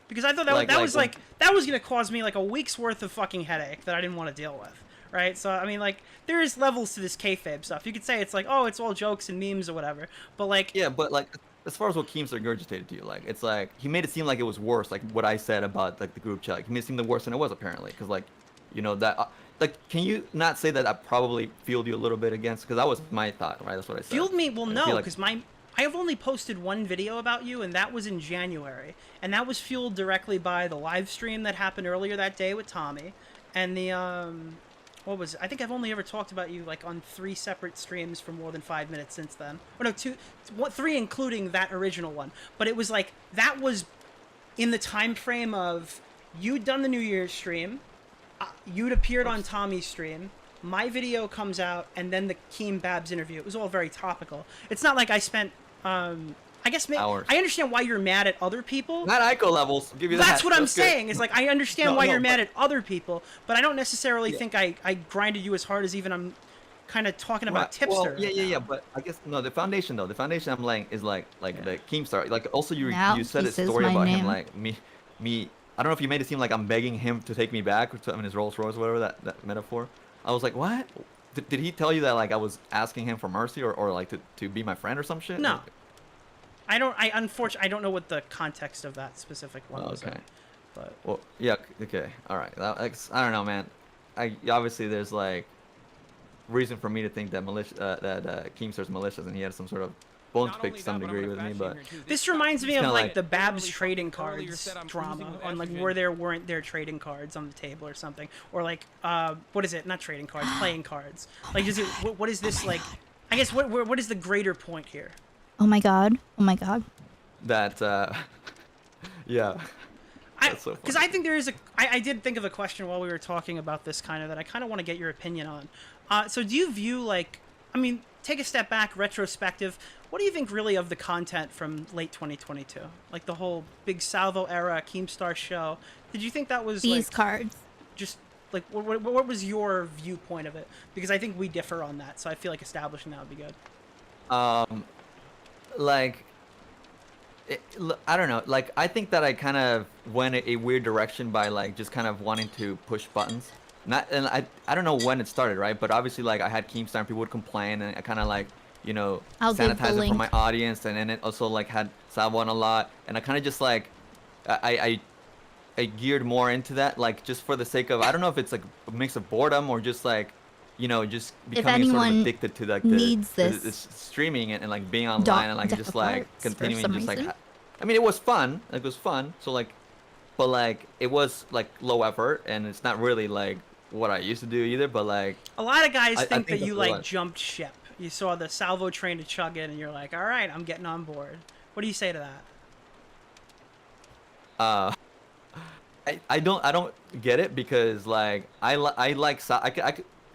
Because I thought that was gonna cause me like a week's worth of fucking headache that I didn't want to deal with. Right, so I mean, like, there is levels to this kayfabe stuff. You could say it's like, oh, it's all jokes and memes or whatever, but like, yeah, but like, as far as what Keemstar regurgitated to you, like, it's like he made it seem like it was worse, like what I said about like the group chat. Like, he made it seem worse than it was apparently, because like, you know that, like, can you not say that I probably fueled you a little bit against? Because that was my thought, right? That's what I said. Fueled me? Well, no, because I have only posted one video about you, and that was in January, and that was fueled directly by the live stream that happened earlier that day with Tommy, and the what was it? I think I've only ever talked about you like on 3 separate streams for more than 5 minutes since then. Or no, 3 including that original one. But it was like, that was in the time frame of you'd done the New Year's stream, you'd appeared on Tommy's stream, my video comes out, and then the Keem Babs interview. It was all very topical. It's not like I spent I guess hours. I understand why you're mad at other people. Not ICO levels. I'll give you that. That's what I'm saying. It's like I understand why you're mad at other people, but I don't necessarily think I grinded you as hard as even I'm kind of talking about Tipster. Well, yeah. But I guess no. The foundation though, the foundation I'm laying is like the Keemstar. Like also you said a story about him, like me. I don't know if you made it seem like I'm begging him to take me back in his Rolls Royce, or whatever that metaphor. I was like, what? did he tell you that like I was asking him for mercy or like to be my friend or some shit? No. Like, Unfortunately, I don't know what the context of that specific one was. okay. But well, yeah, okay, all right. I don't know, man. Obviously there's like reason for me to think that Keemstar's malicious and he had some sort of bone to pick to some degree with me, but this reminds me of kinda like the Babs trading cards drama on like where there weren't there trading cards on the table or something, or like what is it? Not trading cards, playing cards. Like, is it what is this like? I guess what is the greater point here? Oh my god! Oh my god! that yeah. Because I think there is I did think of a question while we were talking about this kind of that I kind of want to get your opinion on. So do you view like, I mean, take a step back, retrospective. What do you think really of the content from late 2022? Like the whole big Salvo era Keemstar show. Did you think that was these like, cards? Just like what was your viewpoint of it? Because I think we differ on that. So I feel like establishing that would be good. Like. I don't know. Like, I think that I kind of went a weird direction by like just kind of wanting to push buttons. And I don't know when it started, right? But obviously, like I had Keemstar and people would complain, and I kind of like sanitize it for my audience, and then it also like had Salvo on a lot, and I kind of just like I geared more into that, like just for the sake of I don't know if it's like a mix of boredom or just like just becoming sort of addicted to like this streaming and like being online and like just like continuing just like I mean it was fun, like it was fun, so like but like it was like low effort and it's not really like what I used to do either, but like a lot of guys think that you like jumped ship. You saw the Salvo train to chug in and you're like, all right, I'm getting on board. What do you say to that? I don't get it because like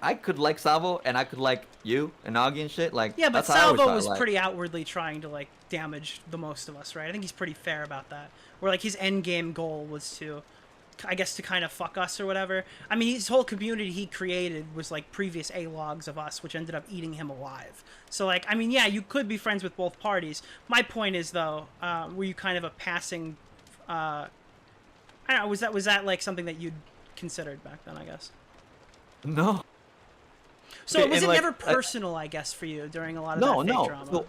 I could like Salvo and I could like you and Augie and shit. Like yeah, but that's Salvo was pretty outwardly trying to like damage the most of us, right? I think he's pretty fair about that. Where like his end game goal was to, I guess, to kind of fuck us or whatever. I mean, his whole community he created was like previous A-logs of us, which ended up eating him alive. So like, I mean, yeah, you could be friends with both parties. My point is though, were you kind of a passing? I don't know. Was that like something that you'd considered back then? I guess. No. So was it like, never personal, I guess, for you during a lot of that fake drama? So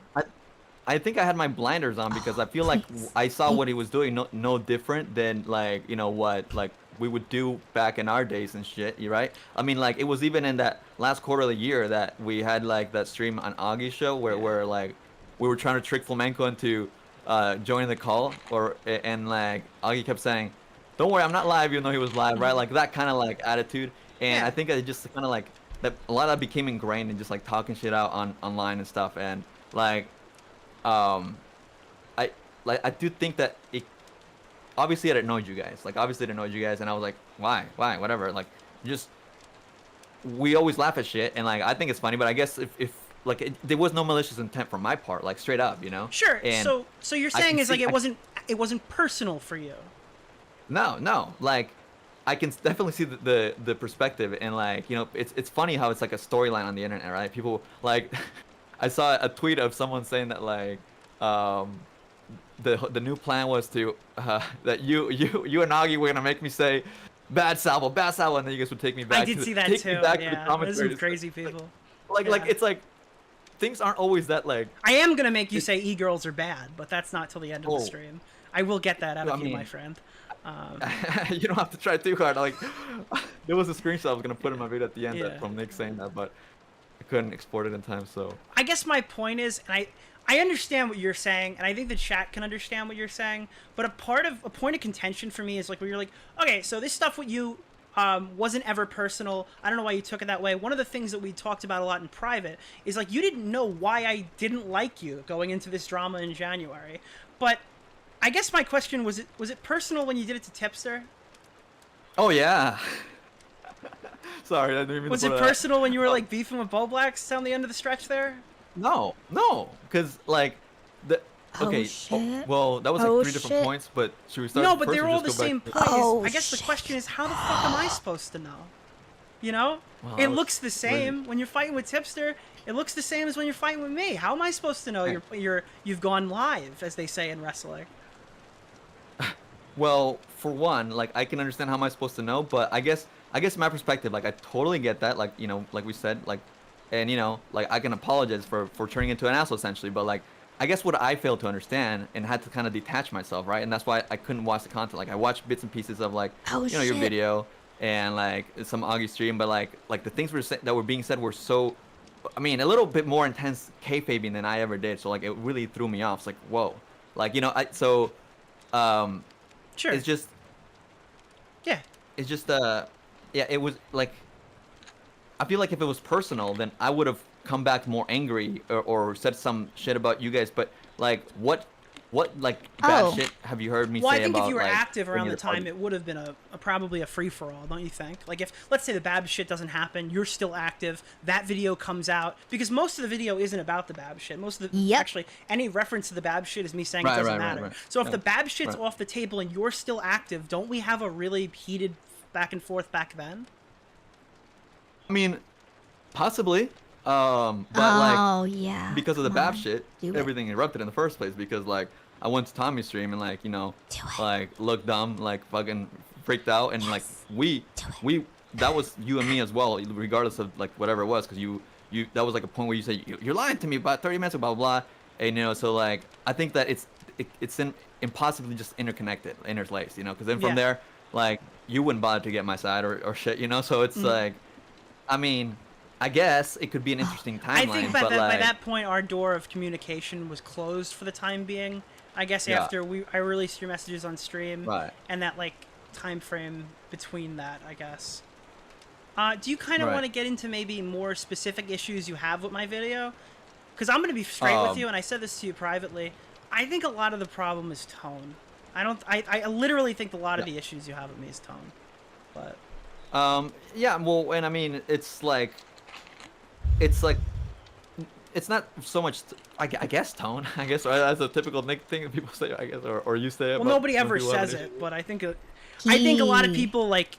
I think I had my blinders on because I feel like I saw what he was doing no different than like what like we would do back in our days and shit. You right? I mean like it was even in that last quarter of the year that we had like that stream on Augie's show where like we were trying to trick Flamenco into joining the call and like Augie kept saying, "Don't worry, I'm not live," even though he was live, right? Like that kind of like attitude, and I think I just kind of like. That a lot of that became ingrained in just like talking shit out online and stuff, and like I do think that it obviously it annoyed you guys, and I was like, why whatever, like just we always laugh at shit and like I think it's funny, but I guess if like there was no malicious intent from my part, like straight up, Sure. And so you're saying is like it wasn't personal for you. No, like I can definitely see the perspective, and like it's funny how it's like a storyline on the internet, right? People like I saw a tweet of someone saying that like the new plan was to that you and Augie were gonna make me say bad Salvo, and then you guys would take me back. I did see that too. Yeah, there's some crazy people. Like it's like things aren't always that like. I am gonna make you say e-girls are bad, but that's not till the end of the stream. I will get that out of you, my friend. You don't have to try too hard. Like, there was a screenshot I was gonna put in my video at the end from Nick saying that, but I couldn't export it in time. So I guess my point is, and I understand what you're saying, and I think the chat can understand what you're saying. But a point of contention for me is like where you're like, okay, so this stuff with you wasn't ever personal. I don't know why you took it that way. One of the things that we talked about a lot in private is like you didn't know why I didn't like you going into this drama in January, but. I guess my question was it personal when you did it to Tipster? Oh yeah. Sorry, I didn't even. Was it personal when you were like beefing with Blacks down the end of the stretch there? No, because like the well that was like 3 different points, but should we start? No, but they're all the same point. I guess the question is how the fuck am I supposed to know? Well, it looks the same when you're fighting with Tipster. It looks the same as when you're fighting with me. How am I supposed to know you've gone live, as they say in wrestling? Well, for one, like I can understand how am I supposed to know, but I guess my perspective, like I totally get that, like like we said, like and you know, like I can apologize for turning into an asshole essentially, but like I guess what I failed to understand and had to kind of detach myself, right? And that's why I couldn't watch the content. Like I watched bits and pieces of like your video and like some Augie stream, but like the things that were being said were so, I mean, a little bit more intense kayfabing than I ever did. So like it really threw me off. It's like whoa, like you know, sure. It's just yeah, it was like I feel like if it was personal, then I would have come back more angry or said some shit about you guys. But like what like bad shit have you heard me say about? Well, I think if you were like, active around the time, it would have been probably a free for all, don't you think? Like if let's say the Bab shit doesn't happen, you're still active. That video comes out because most of the video isn't about the Bab shit. Most of the actually any reference to the Bab shit is me saying it doesn't matter. Right. So if the Bab shit's off the table and you're still active, don't we have a really heated back and forth back then? I mean, possibly. But like, because of the Bab shit, everything erupted in the first place. Because like, I went to Tommy's stream and like, you know, like looked dumb, like fucking freaked out, and like we that was you and me as well, regardless of like whatever it was, because you that was like a point where you said you're lying to me about 30 minutes ago, blah blah blah, and you know, so like I think that it's impossibly just interlaced, you know, because then from there, like you wouldn't bother to get my side or shit, you know, so it's like, I mean. I guess it could be an interesting timeline. I think by that point, our door of communication was closed for the time being. I guess after I released your messages on stream, and that like time frame between that, I guess. Do you kind of want to get into maybe more specific issues you have with my video? Because I'm going to be straight with you, and I said this to you privately. I think a lot of the problem is tone. I literally think a lot of the issues you have with me is tone. But. Yeah. Well, and I mean, it's like. It's not so much, I guess, tone. I guess that's a typical thing that people say, I guess, or you say it. Well, nobody ever says it, but I think a lot of people like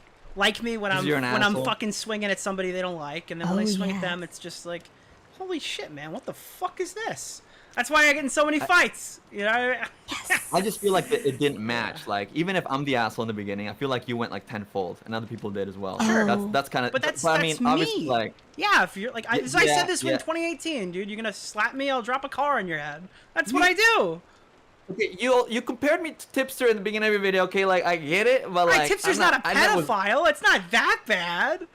me when I'm fucking swinging at somebody they don't like, and then when I swing at them, it's just like, holy shit, man, what the fuck is this? That's why I get in so many fights, you know? I just feel like it didn't match. Like, even if I'm the asshole in the beginning, I feel like you went like tenfold, and other people did as well. Sure. That's kind of. But that's I mean, me. Obviously, like. Yeah, if you're like, I said this in 2018, dude. You're gonna slap me, I'll drop a car on your head. That's what I do. Okay, you compared me to Tipster in the beginning of your video. Okay, like I get it, but like. Tipster's not a pedophile. It's not that bad.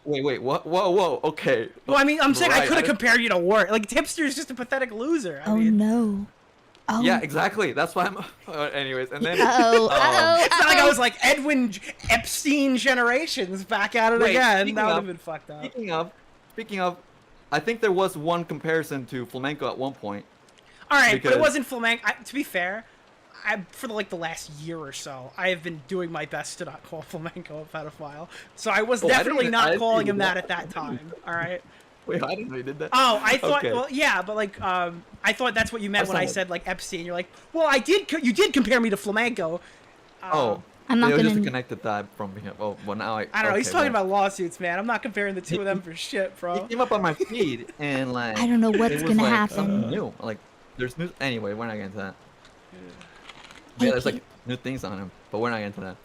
Wait, what? Whoa, okay. Well, I mean, I'm saying I could have compared you to work. Like, Tipster's just a pathetic loser. I mean, no. Oh. Yeah, exactly. That's why I'm. Anyways, and then. It's not like I was like Edwin Epstein generations back at it again. That would have been fucked up. Speaking of, I think there was one comparison to Flamenco at one point. All right, but it wasn't Flamenco. To be fair. For the last year or so, I have been doing my best to not call Flamenco a pedophile. So I was definitely not calling him that at that time. All right. Wait, I didn't know you did that. Oh, I thought. Okay. Well, yeah, but like, I thought that's what you meant when I said like Epstein. You're like, well, I did. You did compare me to Flamenco. I'm not gonna just connect that from him. Oh, well now I don't know. He's talking about lawsuits, man. I'm not comparing the two of them for shit, bro. He came up on my feed and like. I don't know what's gonna happen. New. Like, there's new. Anyway, we're not getting into that. Yeah, there's like new things on him, but we're not into that.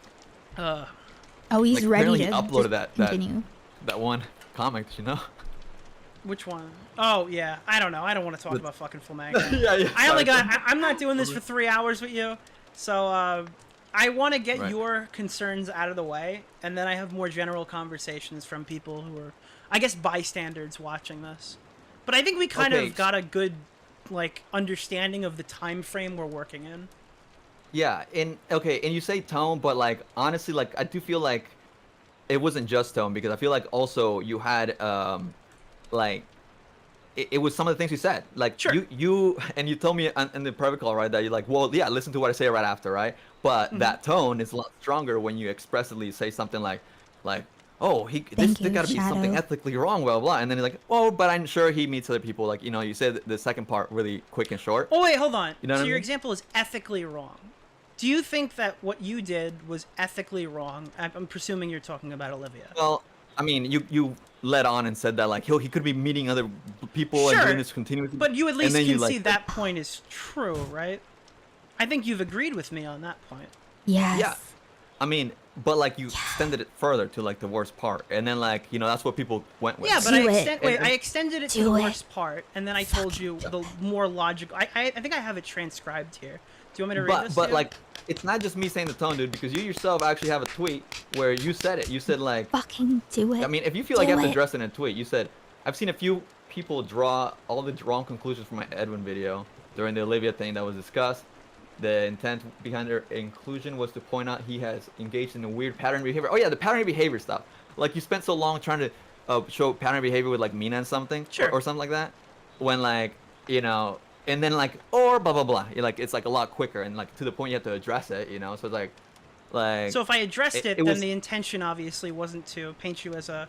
He's like, ready to he uploaded continue. That one comic, you know? Which one? Oh yeah, I don't know. I don't want to talk about fucking Flamenco. yeah. I'm not doing this for 3 hours with you, so I want to get your concerns out of the way, and then I have more general conversations from people who are, I guess, bystanders watching this. But I think we kind of got a good like understanding of the time frame we're working in. Yeah, and you say tone, but like honestly, like I do feel like it wasn't just tone, because I feel like also you had like it was some of the things you said. Like you told me in the private call, right, that you're like, well, yeah, listen to what I say right after, right? But that tone is a lot stronger when you expressly say something like, oh, there's got to be something ethically wrong, blah, blah, blah. And then you're like, oh, but I'm sure he meets other people. Like, you know, you said the second part really quick and short. Oh, wait, hold on. You know so your example is ethically wrong. Do you think that what you did was ethically wrong? I'm presuming you're talking about Olivia. Well, I mean, you led on and said that, like, he could be meeting other people and doing this continuously. But you at least can see that point is true, right? I think you've agreed with me on that point. Yes. Yeah. I mean, but like you extended it further to like the worst part, and then like that's what people went with. Yeah, but I extended it to the worst part, and then I told you the more logical. I think I have it transcribed here. Do you want me to read this? But like, it's not just me saying the tone, dude, because you yourself actually have a tweet where you said it. You said like, fucking do it. I mean, if you feel like you have to address it in a tweet, you said, I've seen a few people draw all the wrong conclusions from my Edwin video during the Olivia thing that was discussed. The intent behind their inclusion was to point out he has engaged in a weird pattern of behavior. Oh yeah, the pattern of behavior stuff. Like you spent so long trying to show pattern of behavior with like Mina and something, or something like that, when like and then like or blah blah blah. You're like it's like a lot quicker and like to the point you have to address it. So it's like. So if I addressed it, then the intention obviously wasn't to paint you as a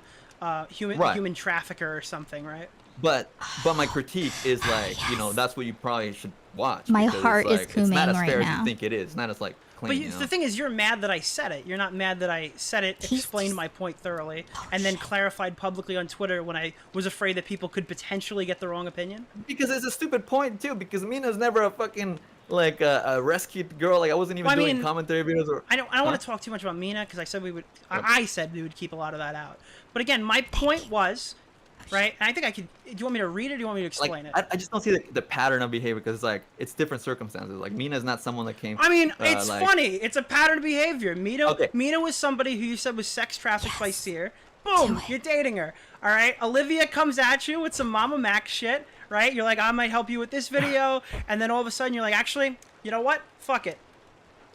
human trafficker or something, right? But my critique is like, that's what you probably should watch. My heart is it's not as right fair now. as you think it is. It's not as like clean. But the thing is, you're mad that I said it. You're not mad that I said it, explained my point thoroughly, and then clarified publicly on Twitter when I was afraid that people could potentially get the wrong opinion. Because it's a stupid point too. Because Mina's never a fucking like a rescued girl. Like I wasn't even doing commentary videos. Or I don't want to talk too much about Mina because I said we would. I said we would keep a lot of that out. But again, my point was. Right, and I think I could. Do you want me to read it, or do you want me to explain it? I just don't see the pattern of behavior because it's different circumstances. Like Mina's not someone that came. I mean, it's funny. It's a pattern of behavior. Mina was somebody who you said was sex trafficked by Seer. Boom, you're dating her. All right, Olivia comes at you with some Mama Mac shit. Right, you're like, I might help you with this video, and then all of a sudden you're like, actually, you know what? Fuck it.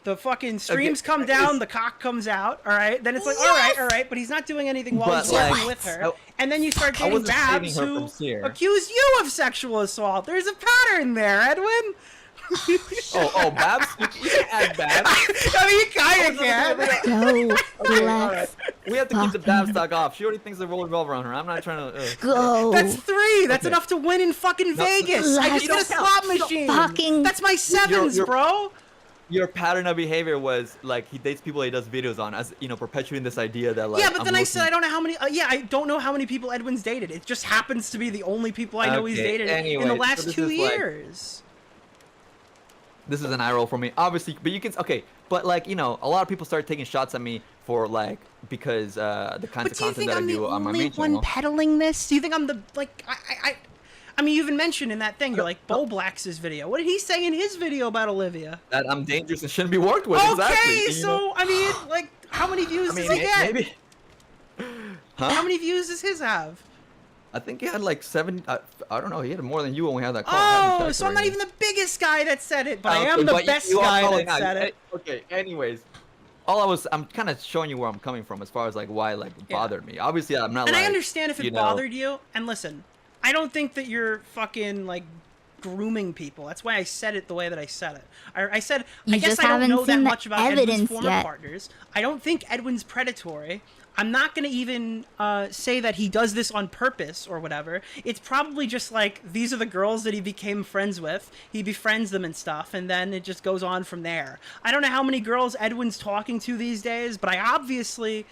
The fucking streams come down, the cock comes out, all right? Then it's like, all right, but he's not doing anything while he's working with her. And then you start dating Babs who accuse you of sexual assault. There's a pattern there, Edwin. Babs? You can't add Babs. I mean, you kind of can. All right. We have to keep the Babs talk off. She already thinks the roll revolve around her. I'm not trying to... Go. That's 3. That's enough to win in fucking Vegas. I just did a slot machine. That's my 7s, bro. Your pattern of behavior was like he dates people he does videos on, as perpetuating this idea that like. Yeah, but then I said I don't know how many. I don't know how many people Edwin's dated. It just happens to be the only people I know he's dated in the last 2 years. This is an eye roll for me, obviously. But you can but like a lot of people started taking shots at me for like because the kinds of content that I do on my main channel. But do you think I'm the only one peddling this? Do you think I'm the like I mean, you even mentioned in that thing, you're like, Bo Blacks's video. What did he say in his video about Olivia? That I'm dangerous and shouldn't be worked with, Okay, so, I mean, like, how many views does he get? Maybe. Huh? How many views does his have? I think he had like 7, I don't know, he had more than you when we had that call. Oh, so I'm not even the biggest guy that said it, but I am the best guy that said it. Okay, anyways. I'm kind of showing you where I'm coming from as far as like why it like bothered me. Obviously, I'm not and I understand if it bothered you, and listen, I don't think that you're fucking like grooming people. That's why I said it the way that I said it. I said I guess I don't know that much about Edwin's former partners. I don't think Edwin's predatory. I'm not gonna even say that he does this on purpose or whatever. It's probably just like these are the girls that he became friends with. He befriends them and stuff, and then it just goes on from there. I don't know how many girls Edwin's talking to these days, but I obviously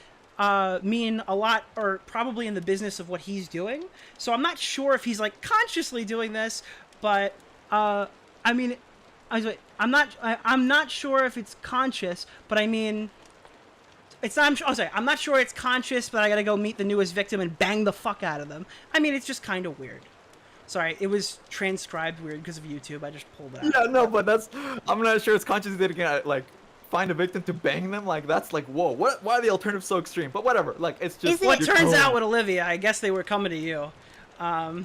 mean a lot, or probably in the business of what he's doing. So I'm not sure if he's like consciously doing this, but I mean, I'm not sure if it's conscious, but I mean, it's not. I'm not sure it's conscious, but I gotta go meet the newest victim and bang the fuck out of them. I mean, it's just kind of weird. Sorry, it was transcribed weird because of YouTube. I just pulled it out. Yeah, no, but I'm not sure it's conscious that again, like. Find a victim to bang them, like that's like whoa, why are the alternatives so extreme? But whatever, like it's just well, it turns out with Olivia, I guess they were coming to you. Oh,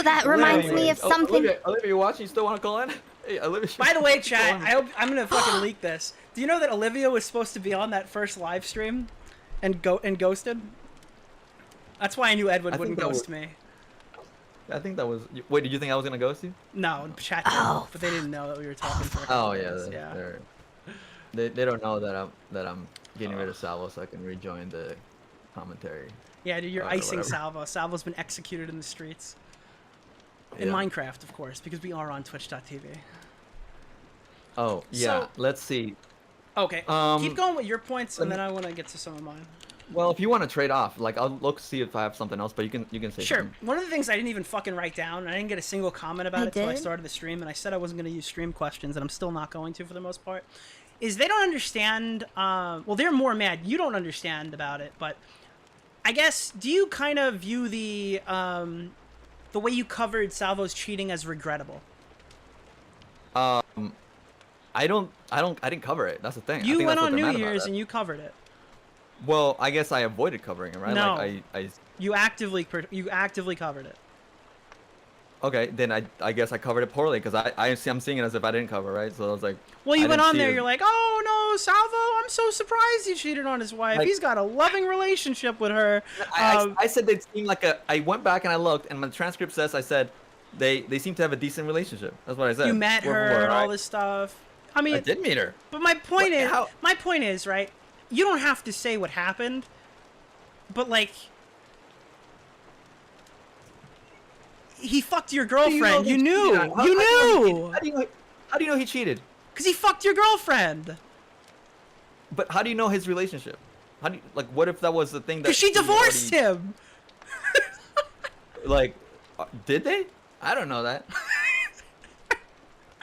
that reminds me of something. Olivia, you watching? You still want to call in? Hey, Olivia. By the way, chat, I'm gonna fucking leak this. Do you know that Olivia was supposed to be on that first live stream and ghosted? That's why I knew Edwin wouldn't ghost me. I think that was. Wait, did you think I was gonna ghost you? No, chat didn't, but they didn't know that we were talking for. They don't know that I'm getting rid of Salvo so I can rejoin the commentary. Yeah, dude, you're icing Salvo. Salvo's been executed in the streets. In Minecraft, of course, because we are on Twitch.tv. Oh yeah, so, let's see. Okay, keep going with your points, and then I want to get to some of mine. Well, if you want to trade off, like I'll look see if I have something else, but you can say sure. Something. One of the things I didn't even fucking write down, I didn't get a single comment about it until I started the stream, and I said I wasn't going to use stream questions, and I'm still not going to for the most part, is they don't understand. Well, they're more mad. You don't understand about it, but I guess do you kind of view the way you covered Salvo's cheating as regrettable? I didn't cover it. That's the thing. You I think went that's what on they're New mad about Year's that. and you covered it. Well, I guess I avoided covering it, right? No. Like I You actively covered it. Okay, then I guess I covered it poorly because I'm seeing it as if I didn't cover, right? So I was like, Well, you I went didn't on see there. it. You're like, oh no, Salvo! I'm so surprised he cheated on his wife. Like- He's got a loving relationship with her. I said they seemed like a. I went back and I looked, and my transcript says I said they seem to have a decent relationship. That's what I said. You met Word for her word, and all right? this stuff. I mean, I did meet her. But my point is, right? You don't have to say what happened, but like, he fucked your girlfriend. You knew. You knew. How do you know he cheated? Because he fucked your girlfriend. But how do you know his relationship? How do you, like, what if that was the thing that? Because she divorced him. Like, did they? I don't know that.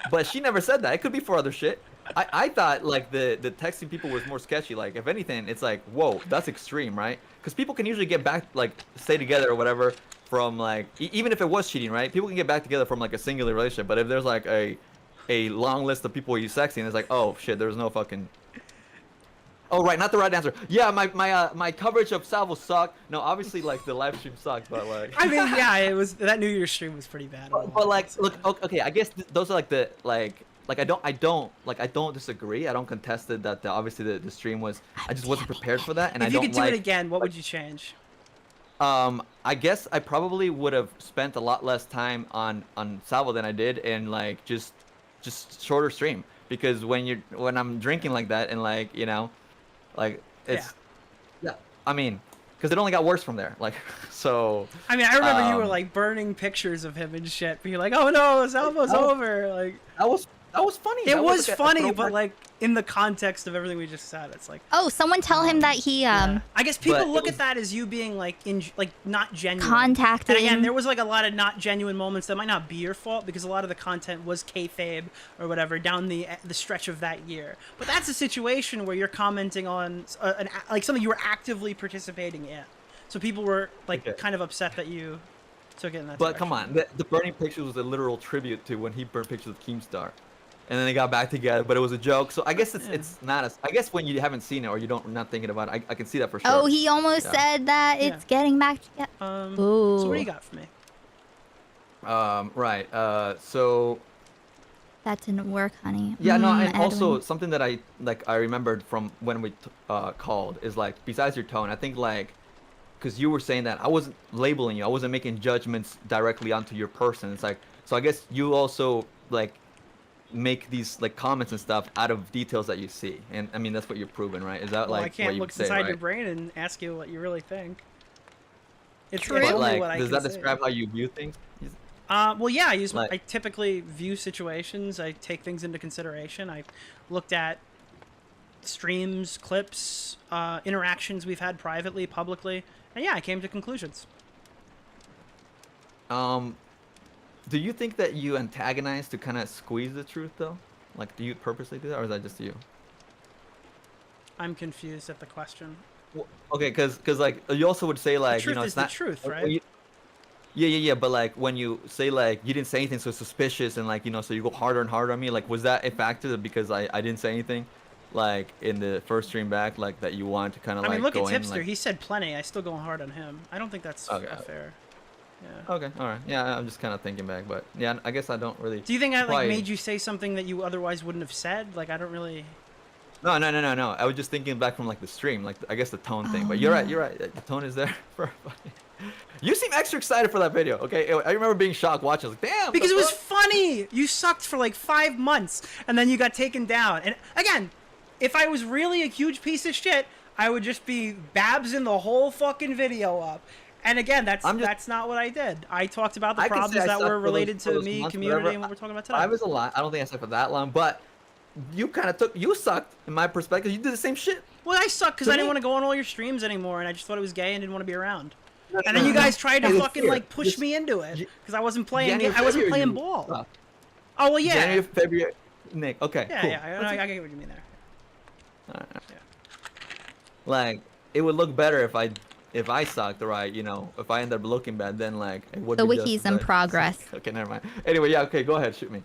But she never said that. It could be for other shit. I thought like the texting people was more sketchy. Like, if anything, it's like, whoa, that's extreme, right? Because people can usually get back, like, stay together or whatever from like, even if it was cheating, right? People can get back together from like a singular relationship. But if there's like a long list of people you sexting, it's like, oh shit, there's no fucking. Oh right, not the right answer. Yeah, my coverage of Salvo sucked. No, obviously like the live stream sucked, but like. I mean, yeah, it was that New Year's stream was pretty bad. But like, look, okay, I guess those are like the like I don't disagree. I don't contest it that obviously the stream was. I just wasn't prepared for that, and If I you don't could do like. it again, what would you change? I guess I probably would have spent a lot less time on Salvo than I did, and like just shorter stream, because when I'm drinking like that and like, you know, like it's yeah, I mean, because it only got worse from there, like, so. I mean, I remember you were like burning pictures of him and shit, but you're like, oh no, Salvo's over. Like that was funny. It That was like funny, throwback. but like in the context of everything we just said, it's like. Oh, someone tell him that he I guess people But look at that as you being like not genuine. Contacting. And again, there was like a lot of not genuine moments that might not be your fault because a lot of the content was kayfabe or whatever down the stretch of that year. But that's a situation where you're commenting on like something you were actively participating in. So people were like kind of upset that you took it in that But direction. come on, the burning pictures was a literal tribute to when he burned pictures of Keemstar, and then they got back together. But it was a joke, so I guess it's not as. I guess when you haven't seen it or not thinking about it, I can see that for sure. Oh, he almost Yeah. said that it's getting back together. Ooh. So what do you got for me? Right. So. That didn't work, honey. Yeah, no, and also Edwin. something that I remembered from when we called is like, besides your tone, I think like, because you were saying that I wasn't labeling you, I wasn't making judgments directly onto your person. It's like, so I guess you also like make these like comments and stuff out of details that you see, and I mean that's what you're proving, right? Is that Well, like I can't what you look would say, inside right? your brain and ask you what you really think. It's But only like, what I does can that say. describe how you view things? Well, yeah, Like- I typically view situations. I take things into consideration. I've looked at streams, clips, interactions we've had privately, publicly, and yeah, I came to conclusions. Do you think that you antagonize to kind of squeeze the truth though? Like, do you purposely do that, or is that just you? I'm confused at the question. Okay, because like you also would say like, The truth you know, is it's the not truth, well, right? Yeah. But like when you say like you didn't say anything, so suspicious, and like, you know, so you go harder and harder on me. Like, was that a factor because I didn't say anything, like in the first stream back, like that you wanted to kind of I like mean, look go at in, Tipster. like, He said plenty. I still go hard on him. I don't think that's fair. Yeah. Okay, all right. Yeah, I'm just kind of thinking back, but yeah, I guess I don't really. Do you think I like probably- made you say something that you otherwise wouldn't have said? Like, I don't really. No. I was just thinking back from like the stream, like I guess the tone thing. But you're right. The tone is there for everybody. You seem extra excited for that video. Okay, I remember being shocked watching. I was like, damn. Because it was funny. You sucked for like 5 months, and then you got taken down. And again, if I was really a huge piece of shit, I would just be Babsing the whole fucking video up. And again, that's not what I did. I talked about the I can say problems I that sucked were for related those- for to those me, months, community, whatever. and what we're talking about today. I was a lot. I don't think I sucked for that long, but you kind of you sucked in my perspective. You did the same shit. Well, I sucked because To I didn't me- want to go on all your streams anymore, and I just thought it was gay and didn't want to be around. And then you guys tried to fucking like push me into it because I wasn't playing. January, I wasn't February, playing you ball. sucked. Oh well, yeah. January, February, Nick. Okay, Yeah, cool. yeah. I get what you mean there. Like, it would look better if I sucked, right? You know, if I end up looking bad, then like it would The be wiki's in justified. progress. Okay, never mind. Anyway, yeah, okay, go ahead, shoot me.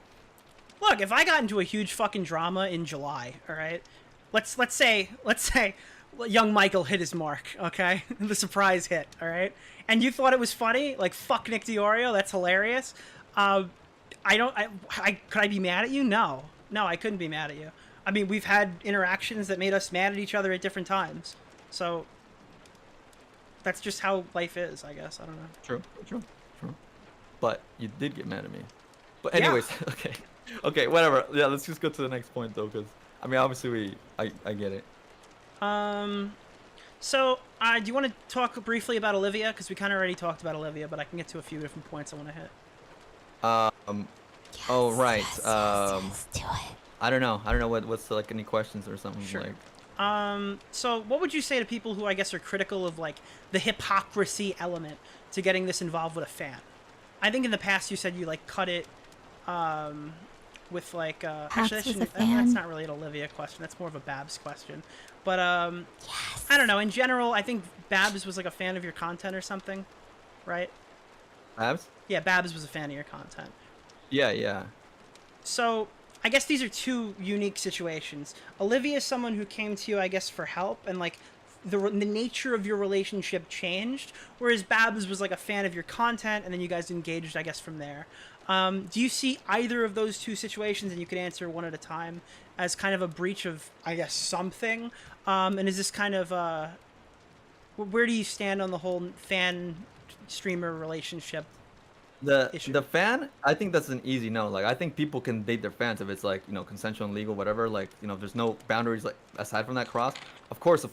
Look, if I got into a huge fucking drama in July, all right, let's say young Michael hit his mark, okay, the surprise hit, all right, and you thought it was funny, like fuck Nick Deorio, that's hilarious. I could I be mad at you? No, I couldn't be mad at you. I mean, we've had interactions that made us mad at each other at different times, so that's just how life is, I guess. I don't know. True. But you did get mad at me. But anyways, yeah. Okay, whatever. Yeah, let's just go to the next point though, because I mean, obviously, I get it. So, do you want to talk briefly about Olivia? Because we kind of already talked about Olivia, but I can get to a few different points I want to hit. Oh right. Yes, do it. I don't know what's like any questions or something like. So what would you say to people who I guess are critical of like the hypocrisy element to getting this involved with a fan? I think in the past you said you like cut it, with like actually that's not really an Olivia question. That's more of a Babs question. But yes. I don't know. In general, I think Babs was like a fan of your content or something, right? Babs? Yeah, Babs was a fan of your content. Yeah. So I guess these are two unique situations. Olivia is someone who came to you, I guess, for help, and like the nature of your relationship changed, whereas Babs was like a fan of your content, and then you guys engaged, I guess, from there. Do you see either of those two situations, and you could answer one at a time, as kind of a breach of, I guess, something? And is this kind of where do you stand on the whole fan streamer relationship? The fan, I think that's an easy no. Like, I think people can date their fans if it's like, you know, consensual and legal, whatever. Like, you know, if there's no boundaries like aside from that cross. Of course, if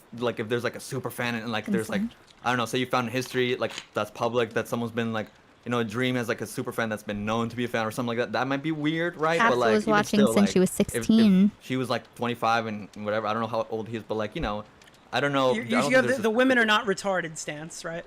there's like a super fan and like there's like, I don't know, say you found history like that's public, that someone's been like, you know, a dream as like a super fan that's been known to be a fan or something like that. That might be weird, right? Capsule but like, was watching still, since like, she was 16. If she was like 25 and whatever, I don't know how old he is, but like, you know, I don't know. You have the women are not retarded stance, right?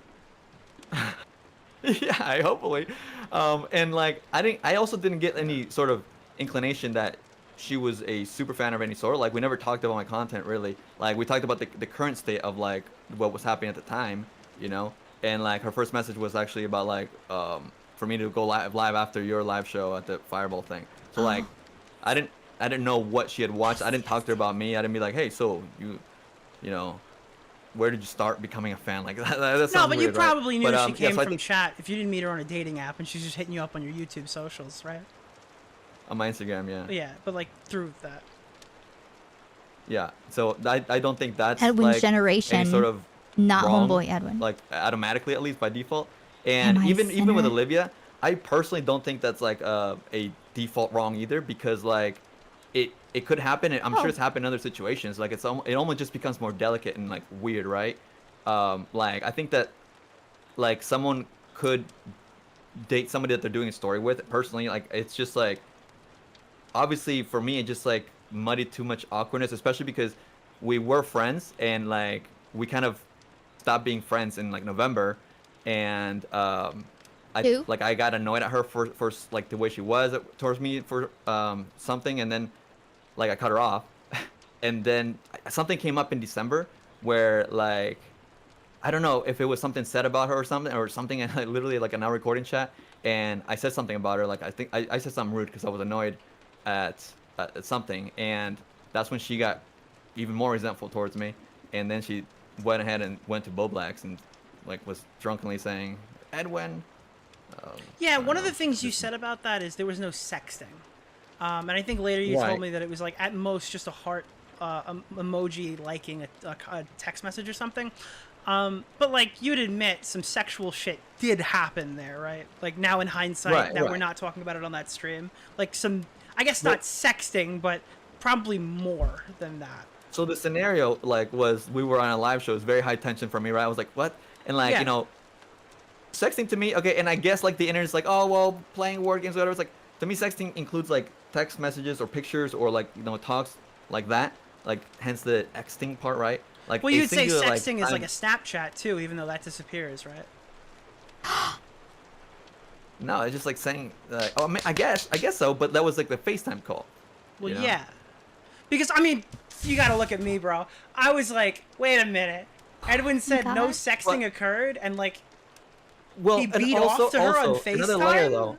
Yeah, hopefully. And like, I also didn't get any sort of inclination that she was a super fan of any sort. Like, we never talked about my content really. Like, we talked about the current state of like what was happening at the time, you know. And like, her first message was actually about like for me to go live after your live show at the Fireball thing. So like, I didn't know what she had watched. I didn't talk to her about me. I didn't be like, hey, so you know, where did you start becoming a fan? Like that No, but weird, you probably right? knew she came so from chat if you didn't meet her on a dating app and she's just hitting you up on your YouTube socials, right? On my Instagram, yeah. Yeah, but like through that. Yeah, so I don't think that's Edwin's like generation, any sort of not wrong, homeboy Edwin. Like automatically, at least by default. And even with Olivia, I personally don't think that's like a default wrong either, because like it could happen, and I'm sure it's happened in other situations. Like it almost just becomes more delicate and like weird, right? Like I think that like someone could date somebody that they're doing a story with. Personally, like it's just like, obviously for me, it just like muddied too much awkwardness, especially because we were friends and like we kind of stopped being friends in like November, and I got annoyed at her for like the way she was towards me for something, and then like I cut her off, and then something came up in December where like I don't know if it was something said about her or something and like literally like an hour recording chat, and I said something about her, like I think I said something rude because I was annoyed at something, and that's when she got even more resentful towards me, and then she went ahead and went to Boblax and like was drunkenly saying, Edwin. Yeah, one of the things you said about that is there was no sexting, and I think later you told me that it was like at most just a heart emoji liking a text message or something. But like you'd admit some sexual shit did happen there, right? Like now in hindsight, we're not talking about it on that stream. Like some, I guess not sexting, but probably more than that. So the scenario like was we were on a live show. It was very high tension for me, right? I was like, what? And like, you know, sexting to me, okay, and I guess like the internet's like, oh, well, playing word games, whatever. It's like, to me, sexting includes like text messages or pictures or like, you know, talks like that. Like, hence the texting part, right? Like, well, you'd say sexting is like a Snapchat too, even though that disappears, right? No, it's just like saying, oh, I guess so, but that was like the FaceTime call. Well, yeah. Because I mean, you gotta look at me, bro. I was like, wait a minute. Edwin said no sexting occurred, and like, he beat off to her on FaceTime. Another layer though.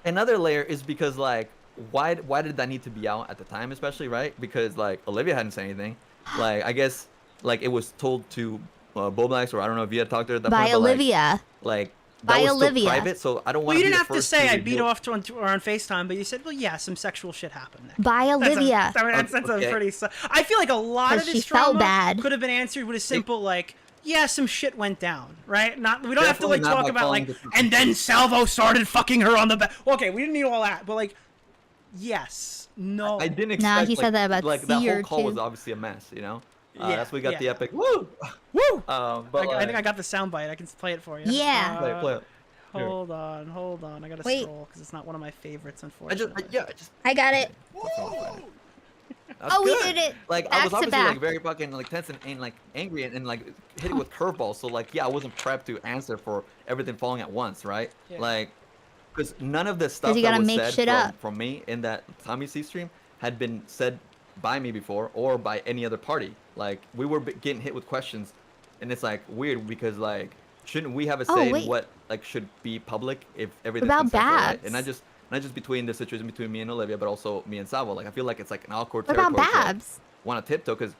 Another layer is because like, why did that need to be out at the time, especially, right? Because like Olivia hadn't said anything. Like I guess like it was told to Boblax, or I don't know if you had talked to her at that point. By Olivia. Like that By was Olivia. still private, so I don't Well, want you to didn't have to say I beat reveal- off to her on FaceTime, but you said, well, yeah, some sexual shit happened there. By Olivia. That's a pretty. I feel like a lot of 'Cause this she felt drama bad. could have been answered with a simple like, yeah, some shit went down, right? Not we don't have to Definitely like not talk by about calling like, the- and then Salvo started fucking her on the back. Okay, we didn't need all that, but like, yes, no. I didn't expect. Nah, he said that about like that whole Seer, call too. was obviously a mess, you know. Yeah, That's we got the yeah. epic woo. Woo! But I think I got the soundbite. I can play it for you. Yeah. Play it. Here. Hold on. I gotta Wait. scroll because it's not one of my favorites, unfortunately. I got it. That's Oh, we good. did it Like I back was to obviously back. like very fucking like tense and like angry and like hit it with curveballs. So like yeah, I wasn't prepped to answer for everything falling at once, right? Yeah. Like because none of the stuff you that gotta was make said shit up. from me in that Tommy C stream had been said by me before or by any other party. Like we were getting hit with questions, and it's like weird because like shouldn't we have a Oh, say wait. in what like should be public if everything's About consensual, right? Babs? And not just between the situation between me and Olivia, but also me and Salvo. Like I feel like it's like an awkward What about territory to Babs? want to tiptoe because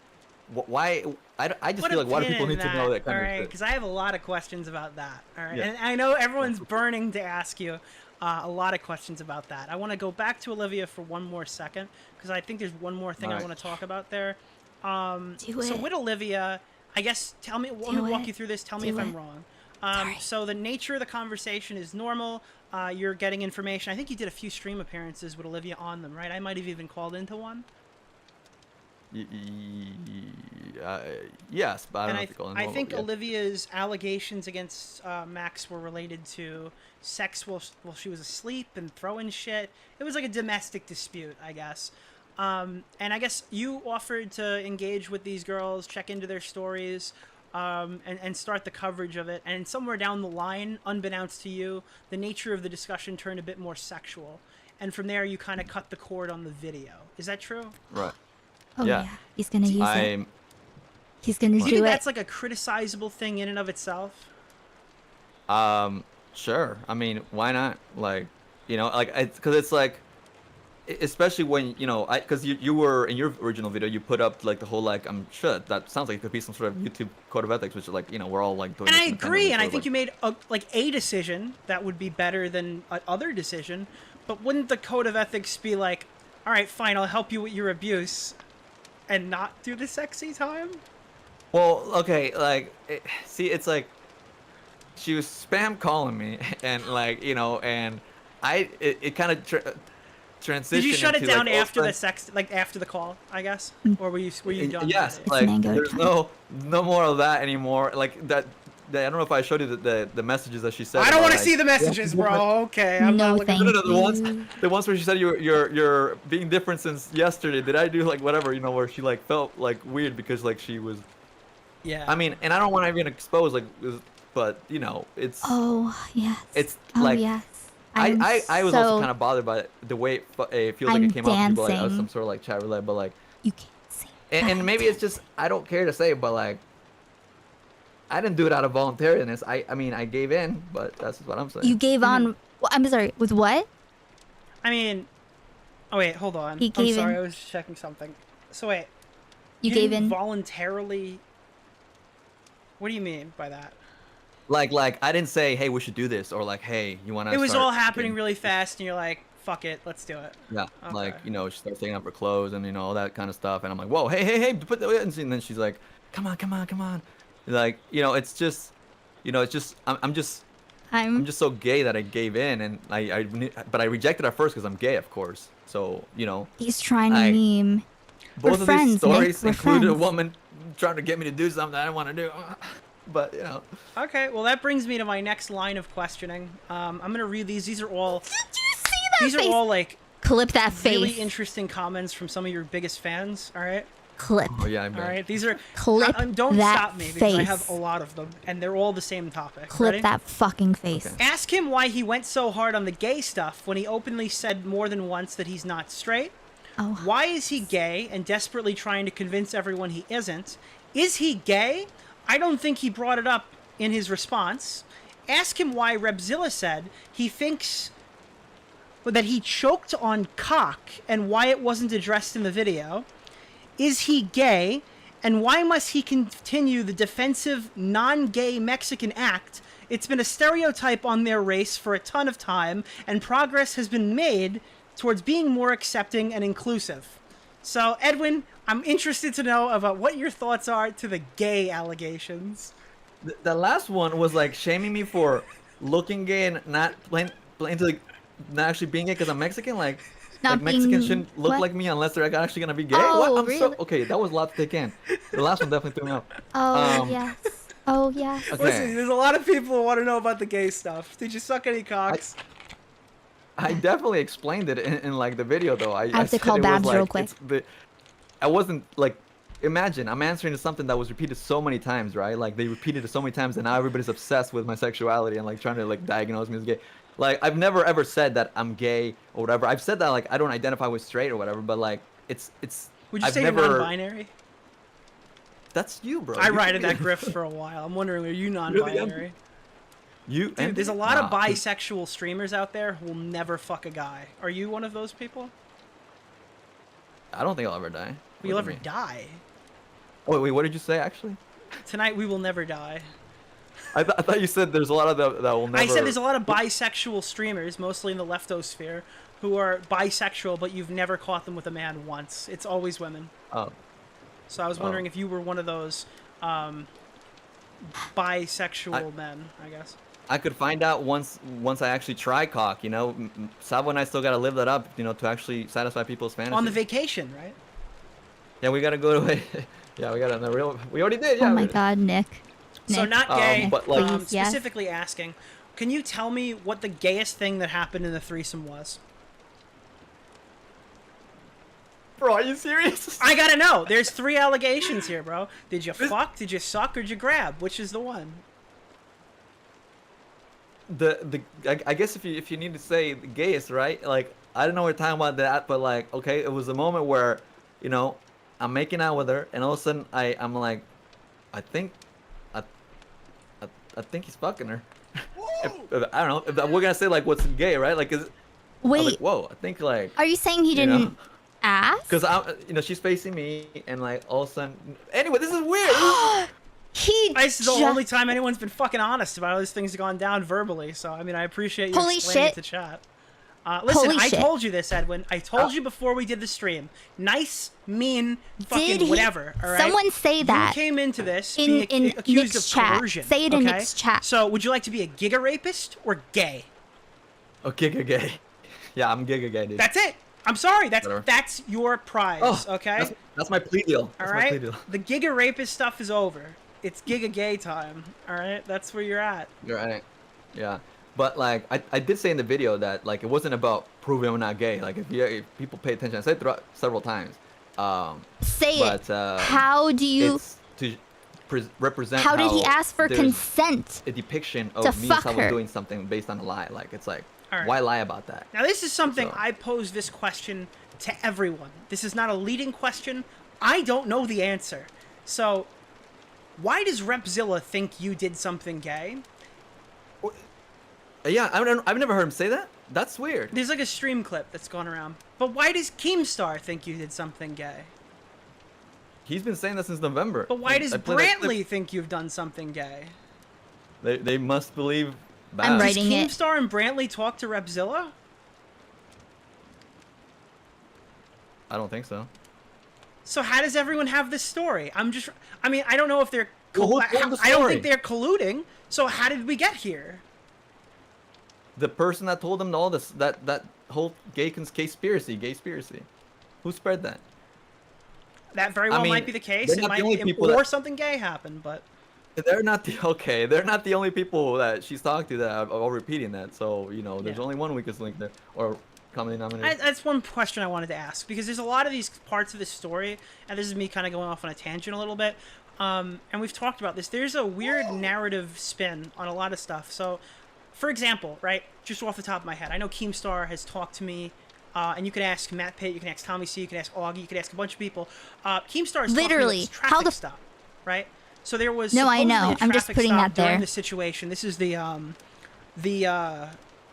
why I just Put feel a like why do pin people in need to know that kind all of right? shit? Because I have a lot of questions about that. All right, Yeah. and I know everyone's burning to ask you a lot of questions about that. I want to go back to Olivia for one more second because I think there's one more thing I Alright. want to talk about there. Do So it. with Olivia, I guess let me walk you through this. Tell me Do if I'm it. wrong. So the nature of the conversation is normal. You're getting information. I think you did a few stream appearances with Olivia on them, right? I might have even called into one. Yes, but I don't And know if you call it I normal, think yeah. Olivia's allegations against Max were related to sex while she was asleep and throwing shit. It was like a domestic dispute, I guess. And I guess you offered to engage with these girls, check into their stories, and start the coverage of it. And somewhere down the line, unbeknownst to you, the nature of the discussion turned a bit more sexual. And from there, you kind of cut the cord on the video. Is that true? Right. Oh yeah. yeah. He's gonna use it. I'm He's gonna Do you do think it. that's like a criticizable thing in and of itself? sure. I mean, why not? Like, you know, like because it's like, especially when you know, because you were in your original video, you put up like the whole like I'm sure that sounds like it could be some sort of YouTube code of ethics, which is like you know we're all like doing. And this I independently, agree, and so, I think like, you made a decision that would be better than other decision. But wouldn't the code of ethics be like, all right, fine, I'll help you with your abuse, and not do the sexy time? Well, okay, like, see, it's like, she was spam calling me, and like, you know, and it kind of transitioned. Did you shut it into, down like, after all the sex, like after the call, I guess, or were you done? Yes, with it? like, there's no more of that anymore. Like that. I don't know if I showed you the messages that she said. I don't about, want to like, see the messages, bro. Okay, I'm No, not looking thank the ones where she said you're being different since yesterday. Did I do like whatever, you know, where she like felt like weird because like she was. Yeah. I mean, and I don't want to even expose like, but you know, it's. Oh yes. It's Oh like. yes. I was so- also kind of bothered by the way it feels like I'm it came out. People like dancing. some sort of like chat roulette, but like. You can't see. And maybe it's just I don't care to say it, but like. I didn't do it out of voluntariness. I mean I gave in, but that's what I'm saying. You gave on. Well, I'm sorry. With what? I mean, oh wait, hold on. He I'm gave sorry, in. I was checking something. So wait, You gave didn't in. voluntarily. What do you mean by that? Like I didn't say, hey, we should do this, or like, hey, you want to. It was all happening really fast, and you're like, "Fuck it, let's do it." Yeah, Okay. like you know, she starts taking off her clothes and you know all that kind of stuff, and I'm like, whoa, hey, put that. And then she's like, come on. Like you know, it's just, you know, it's just I'm just so gay that I gave in, and but I rejected at first because I'm gay, of course. So you know. He's trying to meme. Both We're of friends, these stories Nick. We're included a friends. woman trying to get me to do something I didn't want to do. But you know. Okay, well that brings me to my next line of questioning. I'm gonna read these. These are all. Did you see that These face? are all like. Clip that face. Really interesting comments from some of your biggest fans. All right. Clip. Oh yeah, I All bet. right. These are. Clip don't that stop me because I face. have a lot of them, and they're all the same topic. Clip Ready? that fucking face. Okay. Ask him why he went so hard on the gay stuff when he openly said more than once that he's not straight. Oh. Why is he gay and desperately trying to convince everyone he isn't? Is he gay? I don't think he brought it up in his response. Ask him why Repzilla said he thinks that he choked on cock and why it wasn't addressed in the video. Is he gay? And why must he continue the defensive, non-gay Mexican act? It's been a stereotype on their race for a ton of time, and progress has been made towards being more accepting and inclusive. So, Edwin, I'm interested to know about what your thoughts are to the gay allegations. The last one was like shaming me for looking gay and not playing to not actually being gay because I'm Mexican. Like Mexicans shouldn't look like me unless they're actually gonna be gay. Oh, what? I'm really? okay. That was a lot to take in. The last one definitely threw me off. Oh yes. Oh yes. Okay. Listen, there's a lot of people who want to know about the gay stuff. Did you suck any cocks? I definitely explained it in like the video though. I have to said call it was, Babs like, real quick. I wasn't like, imagine I'm answering to something that was repeated so many times, right? Like they repeated it so many times, and now everybody's obsessed with my sexuality and like trying to like diagnose me as gay. Like I've never ever said that I'm gay or whatever. I've said that like I don't identify with straight or whatever, but like it's. Would you I've say never... you're non-binary? That's you, bro. I You ride can that be- grift for a while. I'm wondering, are you Really? non-binary? Dude, There's a lot of Nah. bisexual streamers out there who will never fuck a guy. Are you one of those people? I don't think I'll ever die. What You'll do you ever mean? die. Oh, wait, what did you say actually? Tonight we will never die. I thought you said there's a lot of that will never. I said there's a lot of bisexual streamers, mostly in the leftosphere, who are bisexual, but you've never caught them with a man once. It's always women. Oh. So I was wondering if you were one of those bisexual men, I guess. I could find out once I actually try cock, you know. Sabo and I still gotta live that up, you know, to actually satisfy people's fantasies. On the vacation, right? Yeah, we gotta go to yeah, we gotta the real. We already did. Yeah. Oh my God, Nick. So Nick. not gay, but, like- Please, yes. specifically asking, can you tell me what the gayest thing that happened in the threesome was? Bro, are you serious? I gotta know. There's 3 allegations here, bro. Did you fuck, did you suck, or did you grab? Which is the one? I guess if you need to say the gayest, right? Like I don't know what you're talking about that, but like okay, it was a moment where, you know, I'm making out with her, and all of a sudden I'm like, I think he's fucking her. I don't know. We're gonna say like what's gay, right? Like is. Wait. Like, whoa, I think like. Are you saying he didn't ask? Because you know, she's facing me, and like all of a sudden. Anyway, this is weird. This is the only time anyone's been fucking honest about how these things have gone down verbally. So I mean, I appreciate you Holy explaining shit. it to chat. Listen, Holy I shit. told you this, Edwin. I told you before we did the stream. Nice, mean, fucking Did he- whatever. All right. someone say that You came into this in being accused Nick's of chat. coercion. Say it in okay? Nick's chat. So, would you like to be a giga rapist or gay? Oh, giga gay. Yeah, I'm giga gay, dude. That's it. I'm sorry. Whatever. That's your prize. Oh, okay. That's my plea deal. All That's my plea right. deal. The giga rapist stuff is over. It's giga gay time. All right. That's where you're at. You're right. Yeah. But like I did say in the video that like it wasn't about proving I'm not gay. Like if people pay attention, I said it throughout several times. Say but, it. How do you? It's to represent. How did he ask for there's consent? A depiction to of me fuck someone her? doing something based on a lie. Like it's like All right. why lie about that? Now, this is something I pose this question to everyone. This is not a leading question. I don't know the answer. So, why does Repzilla think you did something gay? Yeah, I've never heard him say that. That's weird. There's like a stream clip that's gone around. But why does Keemstar think you did something gay? He's been saying that since November. But why does I played that clip. Brantley think you've done something gay? They must believe. I'm Babs. writing it. Does Keemstar and Brantley talk to Repzilla? I don't think so. So how does everyone have this story? I mean, I don't know if they're. Well, who told the I don't story? think they're colluding. So how did we get here? The person that told them all this, that whole gay conspiracy, who spread that? That very I well mean, might be the case. they're It not might the only be, people or that- something gay happened, but They're not the only people that she's talked to that are all repeating that. So you know, there's only one weakest link there, or common denominator. that's one question I wanted to ask, because there's a lot of these parts of this story, and this is me kind of going off on a tangent a little bit. And we've talked about this. There's a weird narrative spin on a lot of stuff. So, for example, right, just off the top of my head, I know Keemstar has talked to me and you can ask Matt Pitt, you can ask Tommy C, you can ask Augie, you can ask a bunch of people. Keemstar is Literally, talking about this traffic stop, right? So there was No, I know. supposedly a I'm just traffic putting stop that there. during the situation. This is the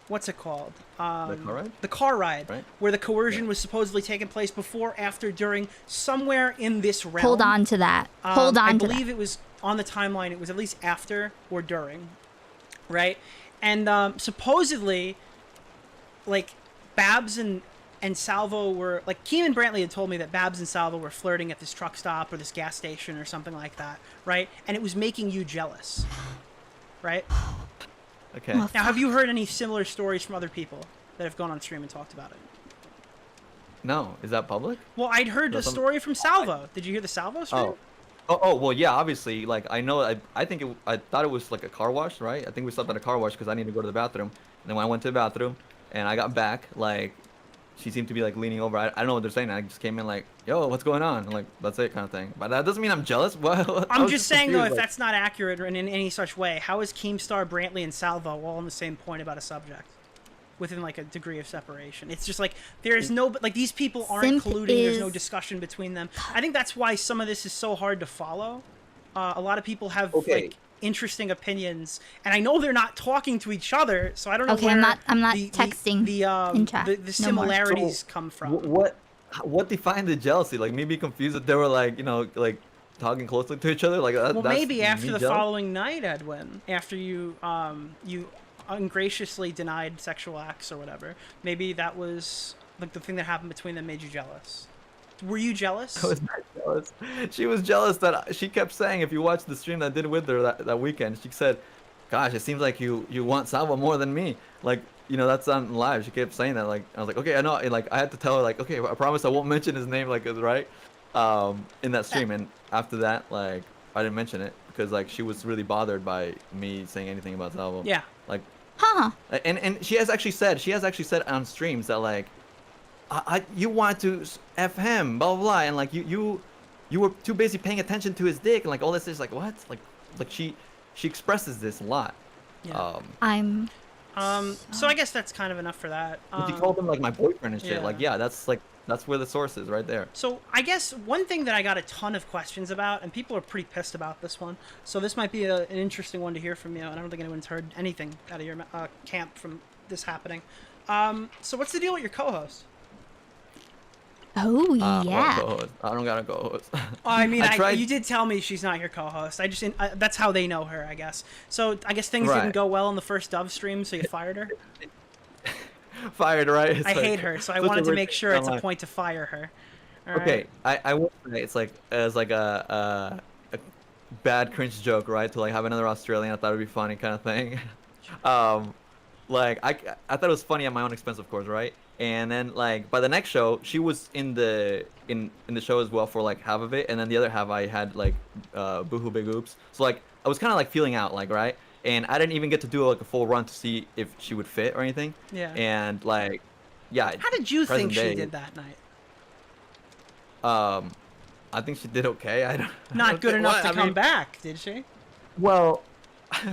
what's it called? The car ride, Right. where the coercion was supposedly taking place before, after, during, somewhere in this realm. Hold on to that. Hold on I to believe that. it was on the timeline. It was at least after or during, right? And supposedly, like, Babs and Salvo were, like, Keeman Brantley had told me that Babs and Salvo were flirting at this truck stop or this gas station or something like that, right? And it was making you jealous, right? Okay. Now, have you heard any similar stories from other people that have gone on stream and talked about it? No, is that public? Well, I'd heard a That's story from Salvo. Did you hear the Salvo stream? Oh, well, yeah, obviously, like, I know, I think I thought it was, like, a car wash, right? I think we slept at a car wash because I needed to go to the bathroom. And then when I went to the bathroom and I got back, like, she seemed to be, like, leaning over. I don't know what they're saying. I just came in like, yo, what's going on? And, like, that's it kind of thing. But that doesn't mean I'm jealous. I'm just saying, though, if that's not accurate in any such way, how is Keemstar, Brantley, and Salvo all on the same point about a subject? Within, like, a degree of separation. It's just, like, there's no... Like, these people aren't colluding. There's no discussion between them. I think that's why some of this is so hard to follow. A lot of people have, like, interesting opinions. And I know they're not talking to each other, so I don't know where I'm not texting the in chat. the similarities come from. What defined the jealousy? Like, maybe confused that they were, like, you know, like, talking closely to each other? Like, that's Maybe after me the jealous? following night, Edwin, after you ungraciously denied sexual acts or whatever, maybe that was, like, the thing that happened between them made you jealous. Were you jealous? I was not jealous. She was jealous that she kept saying, if you watch the stream that I did with her that weekend, she said, gosh, it seems like you want Salvo more than me. Like, you know, that's on live. She kept saying that. Like, I was like, okay, I know. And, like, I had to tell her, like, okay, I promise I won't mention his name, like, right? In that stream. And after that, like, I didn't mention it because, like, she was really bothered by me saying anything about Salvo. Yeah. Like, huh? And she has actually said on streams that, like, you want to F him, blah blah blah, and, like, you were too busy paying attention to his dick, and, like, all this is like, what? Like she expresses this a lot. Yeah. So I guess that's kind of enough for that. She called him, like, my boyfriend and shit. yeah. Like, yeah, that's where the source is, right there. So I guess one thing that I got a ton of questions about, and people are pretty pissed about this one, so this might be an interesting one to hear from you, and I don't think anyone's heard anything out of your camp from this happening. So what's the deal with your co-host? Oh, Well, yeah. co-host. I don't got a co-host. I mean, I tried. you did tell me she's not your co-host. That's how they know her, I guess. So I guess things didn't Right. go well in the first Dove stream, so you fired her? Fired, right? It's I like hate her, so I such a wanted to weird make thing sure it's a online. point to fire her. All Okay, right? I will say it's like as like a bad cringe joke, right? To, like, have another Australian, I thought it'd be funny kind of thing. Like, I thought it was funny at my own expense, of course, right? And then, like, by the next show, she was in the show as well for, like, half of it, and then the other half I had, like, Boohoo Big Oops. So, like, I was kind of, like, feeling out, like, right? And I didn't even get to do, like, a full run to see if she would fit or anything. Yeah. And, like, yeah. How did you think present she day, did that night? I think she did okay. I don't. Not good enough to I come mean, back, did she? Well,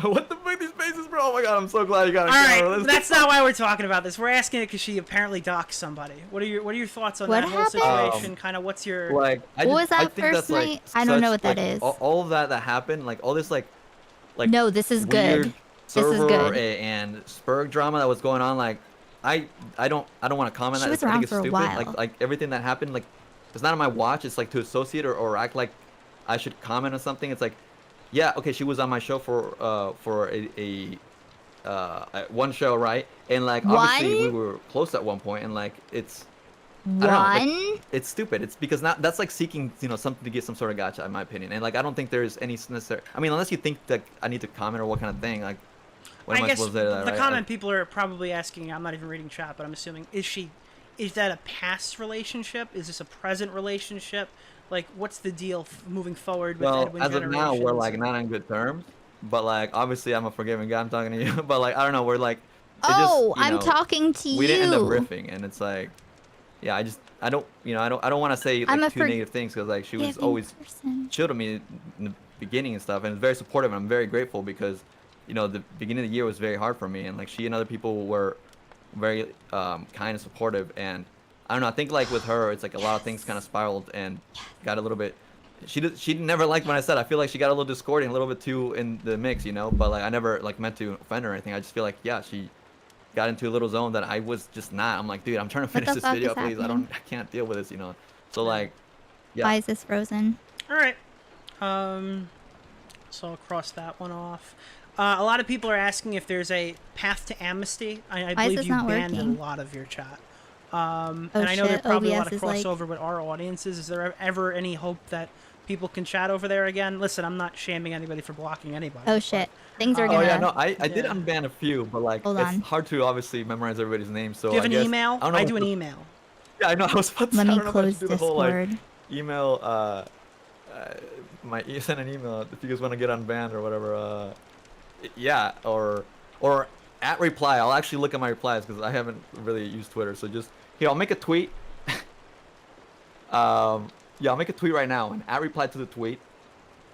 what the fuck these faces, bro? Oh my god, I'm so glad you got a All camera. right, that's not why we're talking about this. We're asking it because she apparently doxed somebody. What are your thoughts on What that whole happened? situation? Kind of, what's your Like, What was that think first that's, like, night? I don't know such, what that like, is. All of that happened, like, all this, like No, this is good. weird This is server good. and Spurg drama that was going on. Like, I don't want to comment. She on was it. I around think it's for a stupid. while. Like everything that happened, like, it's not on my watch. It's like to associate or act like I should comment on something. It's like, yeah, okay, she was on my show for a one show, right? And, like, obviously we were close at one point, and, like, it's I don't know, like, it's stupid. It's because that's like seeking, you know, something to get some sort of gotcha, in my opinion. And, like, I don't think there's any necessary. I mean, unless you think that I need to comment or what kind of thing, like, what am I guess supposed to say to that, the right? comment people are probably asking, I'm not even reading chat, but I'm assuming, is that a past relationship? Is this a present relationship? Like, what's the deal moving forward with Well, Edwin as of now, we're, Generations? like, not on good terms. But, like, obviously, I'm a forgiving guy. I'm talking to you. But, like, I don't know. We're, like, Oh, you I'm know, talking to we didn't end up you. riffing, and it's like, yeah, I don't want to say, I'm like, a too negative things, because, like, she was forgiving always person. chill to me in the beginning and stuff, and was very supportive, and I'm very grateful because, you know, the beginning of the year was very hard for me, and, like, she and other people were very kind and supportive, and I don't know. I think like with her, it's like a lot of things kind of spiraled and got a little bit. She never liked when I said. I feel like she got a little discordant, a little bit too in the mix, you know. But like I never like meant to offend her or anything. I just feel like yeah, she got into a little zone that I was just not. I'm like, dude, I'm trying to finish this video, please. I can't deal with this, you know. So like, yeah. Why is this frozen? All right. So I'll cross that one off. A lot of people are asking if there's a path to amnesty. I believe you banned a lot of your chat. And I know there's probably a lot of crossover with our audiences. Is there ever any hope that people can chat over there again? Listen, I'm not shaming anybody for blocking anybody. Oh shit, things are gonna. Oh yeah, no, I did unban a few, but like it's hard to obviously memorize everybody's name. So do you have an email? I do an email. Yeah, I know. I was about to. Let me close Discord. The whole, like, email. Send an email if you guys want to get unbanned or whatever. Yeah, or at reply. I'll actually look at my replies because I haven't really used Twitter. So just here, I'll make a tweet. Yeah, I'll make a tweet right now and at reply to the tweet.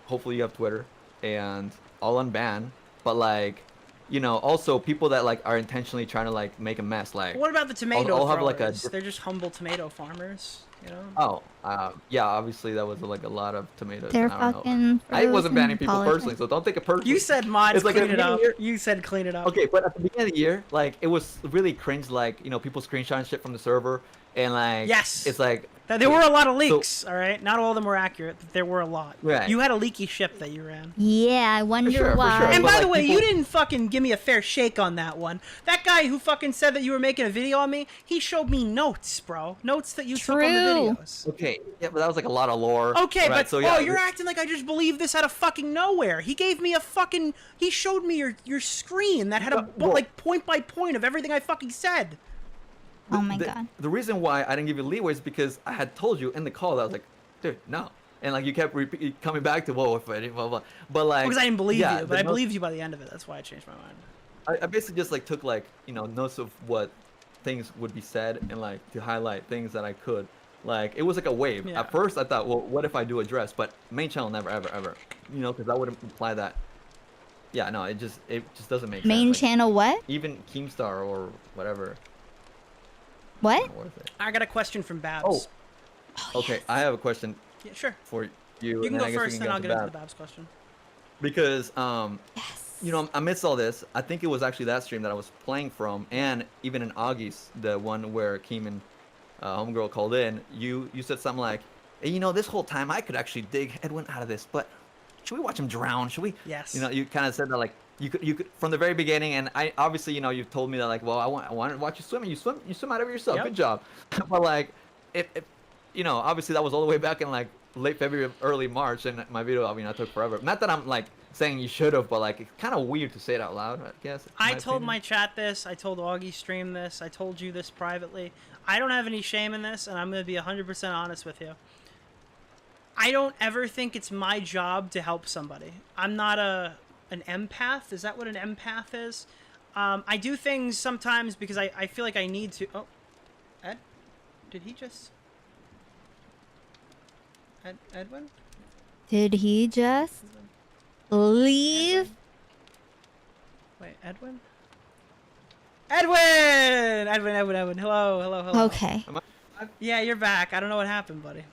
Hopefully you have Twitter, and I'll unban. But like, you know, also people that like are intentionally trying to like make a mess. Like, what about the tomato I'll have throwers? like They're just humble tomato farmers, you know. Oh, yeah. Obviously, that was like a lot of tomatoes. They're I don't fucking. know. I wasn't banning people personally, so don't take it personally. You said mods, It's like clean at it the up. beginning of You said clean it up. Okay, but at the beginning of the year, like it was really cringe. Like, you know, people screenshotting shit from the server, and like yes, it's like there were a lot of leaks. All right, not all of them were accurate, but there were a lot. Right. You had a leaky ship that you ran. Yeah, I wonder why. And by the way, you didn't fucking give me a fair shake on that one. That guy who fucking said that you were making a video on me, he showed me notes, bro. Notes that you took on the videos. Okay, yeah, but that was like a lot of lore. Okay, right? but so, yeah, you're acting like I just believe this out of fucking nowhere. He gave me a fucking. He showed me your screen that had a like point by point of everything I fucking said. Oh my god. The reason why I didn't give you leeway is because I had told you in the call that I was like, dude, no. And like you kept coming back to, whoa, if I didn't, blah, blah. But like, because I didn't believe yeah, you, but I believed you by the end of it. That's why I changed my mind. I basically just like took like, you know, notes of what things would be said and like to highlight things that I could. Like it was like a wave. Yeah. At first I thought, well, what if I do address? But main channel never, ever. You know, because that would imply that. Yeah, no, it just doesn't make sense. Main channel what? Even Keemstar or whatever. What? I got a question from Babs. Oh, okay. Yes. I have a question. Yeah, sure. For you. You can go first, then I'll get into the Babs question. Because you know, amidst all this, I think it was actually that stream that I was playing from, and even in Augie's, the one where Keem and Homegirl called in, you said something like, hey, you know, this whole time I could actually dig Edwin out of this, but should we watch him drown? Should we? Yes. You know, you kind of said that like you could from the very beginning, and I obviously, you know, you've told me that like, well, I want to watch you swim, and you swim out of yourself. Yep. Good job. But like, if you know, obviously that was all the way back in like late February, early March, and my video, I mean, I took forever. Not that I'm like saying you should have, but like it's kind of weird to say it out loud, I guess. I told my chat this. I told Augie stream this. I told you this privately. I don't have any shame in this, and I'm going to be 100% honest with you. I don't ever think it's my job to help somebody. I'm not an empath. Is that what an empath is? I do things sometimes because I feel like I need to. Oh, Ed? Did he just... Edwin? Did he just leave? Wait, Edwin? Edwin! Hello. Okay. Yeah, you're back. I don't know what happened, buddy.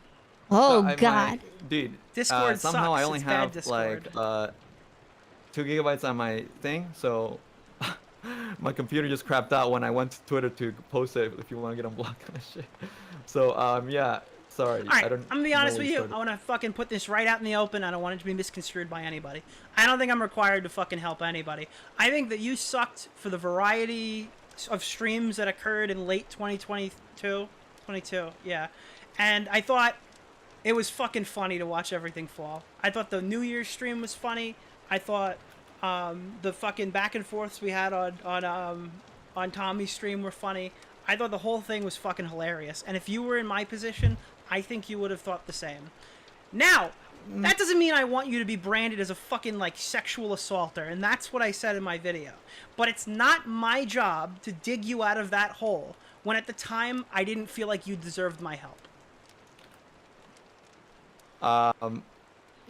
Oh, God. Dude, Discord somehow sucks. I only It's bad have Discord. like 2 gigabytes on my thing, so my computer just crapped out when I went to Twitter to post it if you want to get unblocked and shit. So yeah, sorry. All right, I'm gonna be honest with you. I want to fucking put this right out in the open. I don't want it to be misconstrued by anybody. I don't think I'm required to fucking help anybody. I think that you sucked for the variety of streams that occurred in late 2022. Yeah. And I thought it was fucking funny to watch everything fall. I thought the New Year's stream was funny. I thought the fucking back and forths we had on Tommy's stream were funny. I thought the whole thing was fucking hilarious. And if you were in my position, I think you would have thought the same. Now, that doesn't mean I want you to be branded as a fucking, like, sexual assaulter. And that's what I said in my video. But it's not my job to dig you out of that hole when at the time I didn't feel like you deserved my help.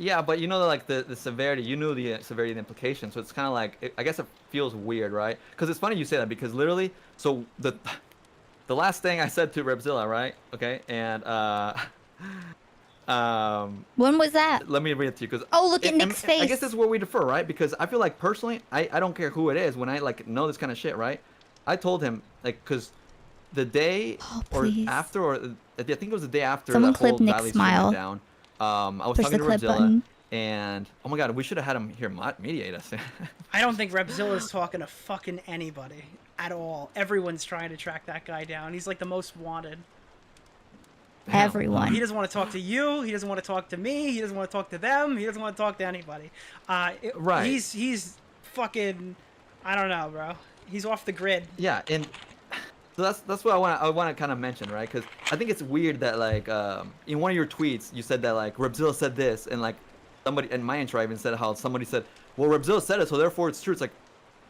Yeah, but you know, like the severity, you knew the severity of the implications, so it's kind of like, I guess it feels weird, right? Because it's funny you say that, because literally, so the last thing I said to Repzilla, right? Okay, and when was that? let me read it to you because Oh, look at Nick's face. I guess this is where we defer, right? Because I feel like personally, I don't care who it is when I like know this kind of shit, right? I told him like because the day or after, or I think it was the day after Someone the whole clip Nick's Valley smile. went down. I was Push talking the to clip Repzilla, button. and oh my god, we should have had him here mediate us. I don't think Repzilla's talking to fucking anybody at all. Everyone's trying to track that guy down. He's like the most wanted. Everyone. He doesn't want to talk to you. He doesn't want to talk to me. He doesn't want to talk to them. He doesn't want to talk to anybody. Right. He's fucking. I don't know, bro. He's off the grid. Yeah, and so that's what I want to kind of mention, right? Because I think it's weird that like in one of your tweets you said that like Repzilla said this, and like somebody in my intro even said how somebody said, well, Repzilla said it, so therefore it's true. It's like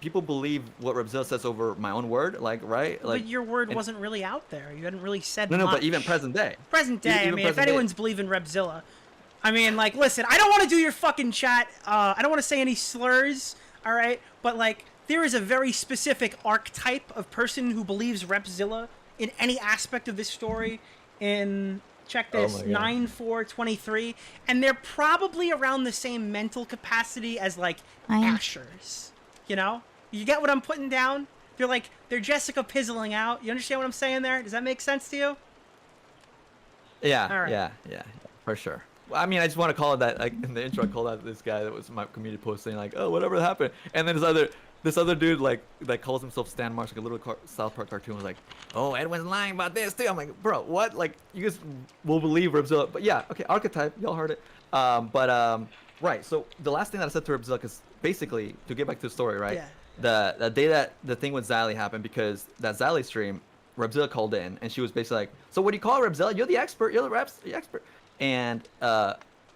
people believe what Repzilla says over my own word, like right? Like, but your word wasn't really out there. You hadn't really said no, much. but even present day. Present day. Even I mean, if present day. anyone's believing Repzilla, I mean, like, listen, I don't want to do your fucking chat. I don't want to say any slurs. All right, but like, there is a very specific archetype of person who believes Repzilla in any aspect of this story. In check this, 9/4/23, and they're probably around the same mental capacity as like Ashers. You know, you get what I'm putting down? They're Jessica Pizzling out. You understand what I'm saying there? Does that make sense to you? Yeah, All right. yeah, for sure. Well, I mean, I just want to call it that. Like in the intro, I called out this guy that was my community post saying like, "Oh, whatever happened," and then this other dude like that calls himself Stan Marsh, like a little South Park cartoon, was like, "Oh, Edwin's lying about this too." I'm like, bro, what? Like, you guys will believe Repzilla? But yeah, okay, archetype, y'all heard it. Right. So the last thing that I said to Repzilla, because basically to get back to the story, right? Yeah. The day that the thing with Zally happened, because that Zally stream, Repzilla called in and she was basically like, "So what do you call it, Repzilla? You're the expert. You're the expert." And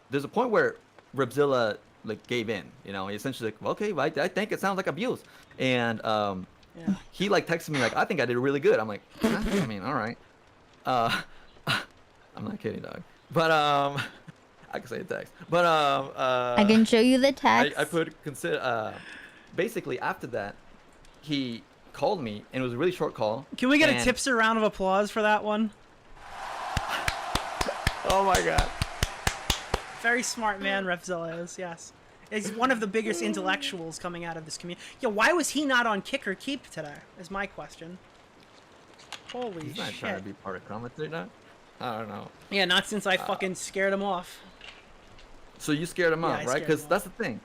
there's a point where Repzilla like gave in, you know. He essentially like, well, "Okay, well, I think it sounds like abuse." And he like texted me like, "I think I did really good." I'm like, I mean, all right. I'm not kidding, dog. But I can say a text. But I can show you the text. I put consider. Basically, after that, he called me, and it was a really short call. Can we get a tipster round of applause for that one? Oh my god. Very smart man, Repzilla is, yes. He's one of the biggest intellectuals coming out of this community. Yeah, why was he not on Kick or Keep today, is my question. Holy He's not shit. trying to be part of commentary now? I don't know. Yeah, not since I fucking scared him off. So you scared him Yeah, off, I right? scared Because him that's the thing.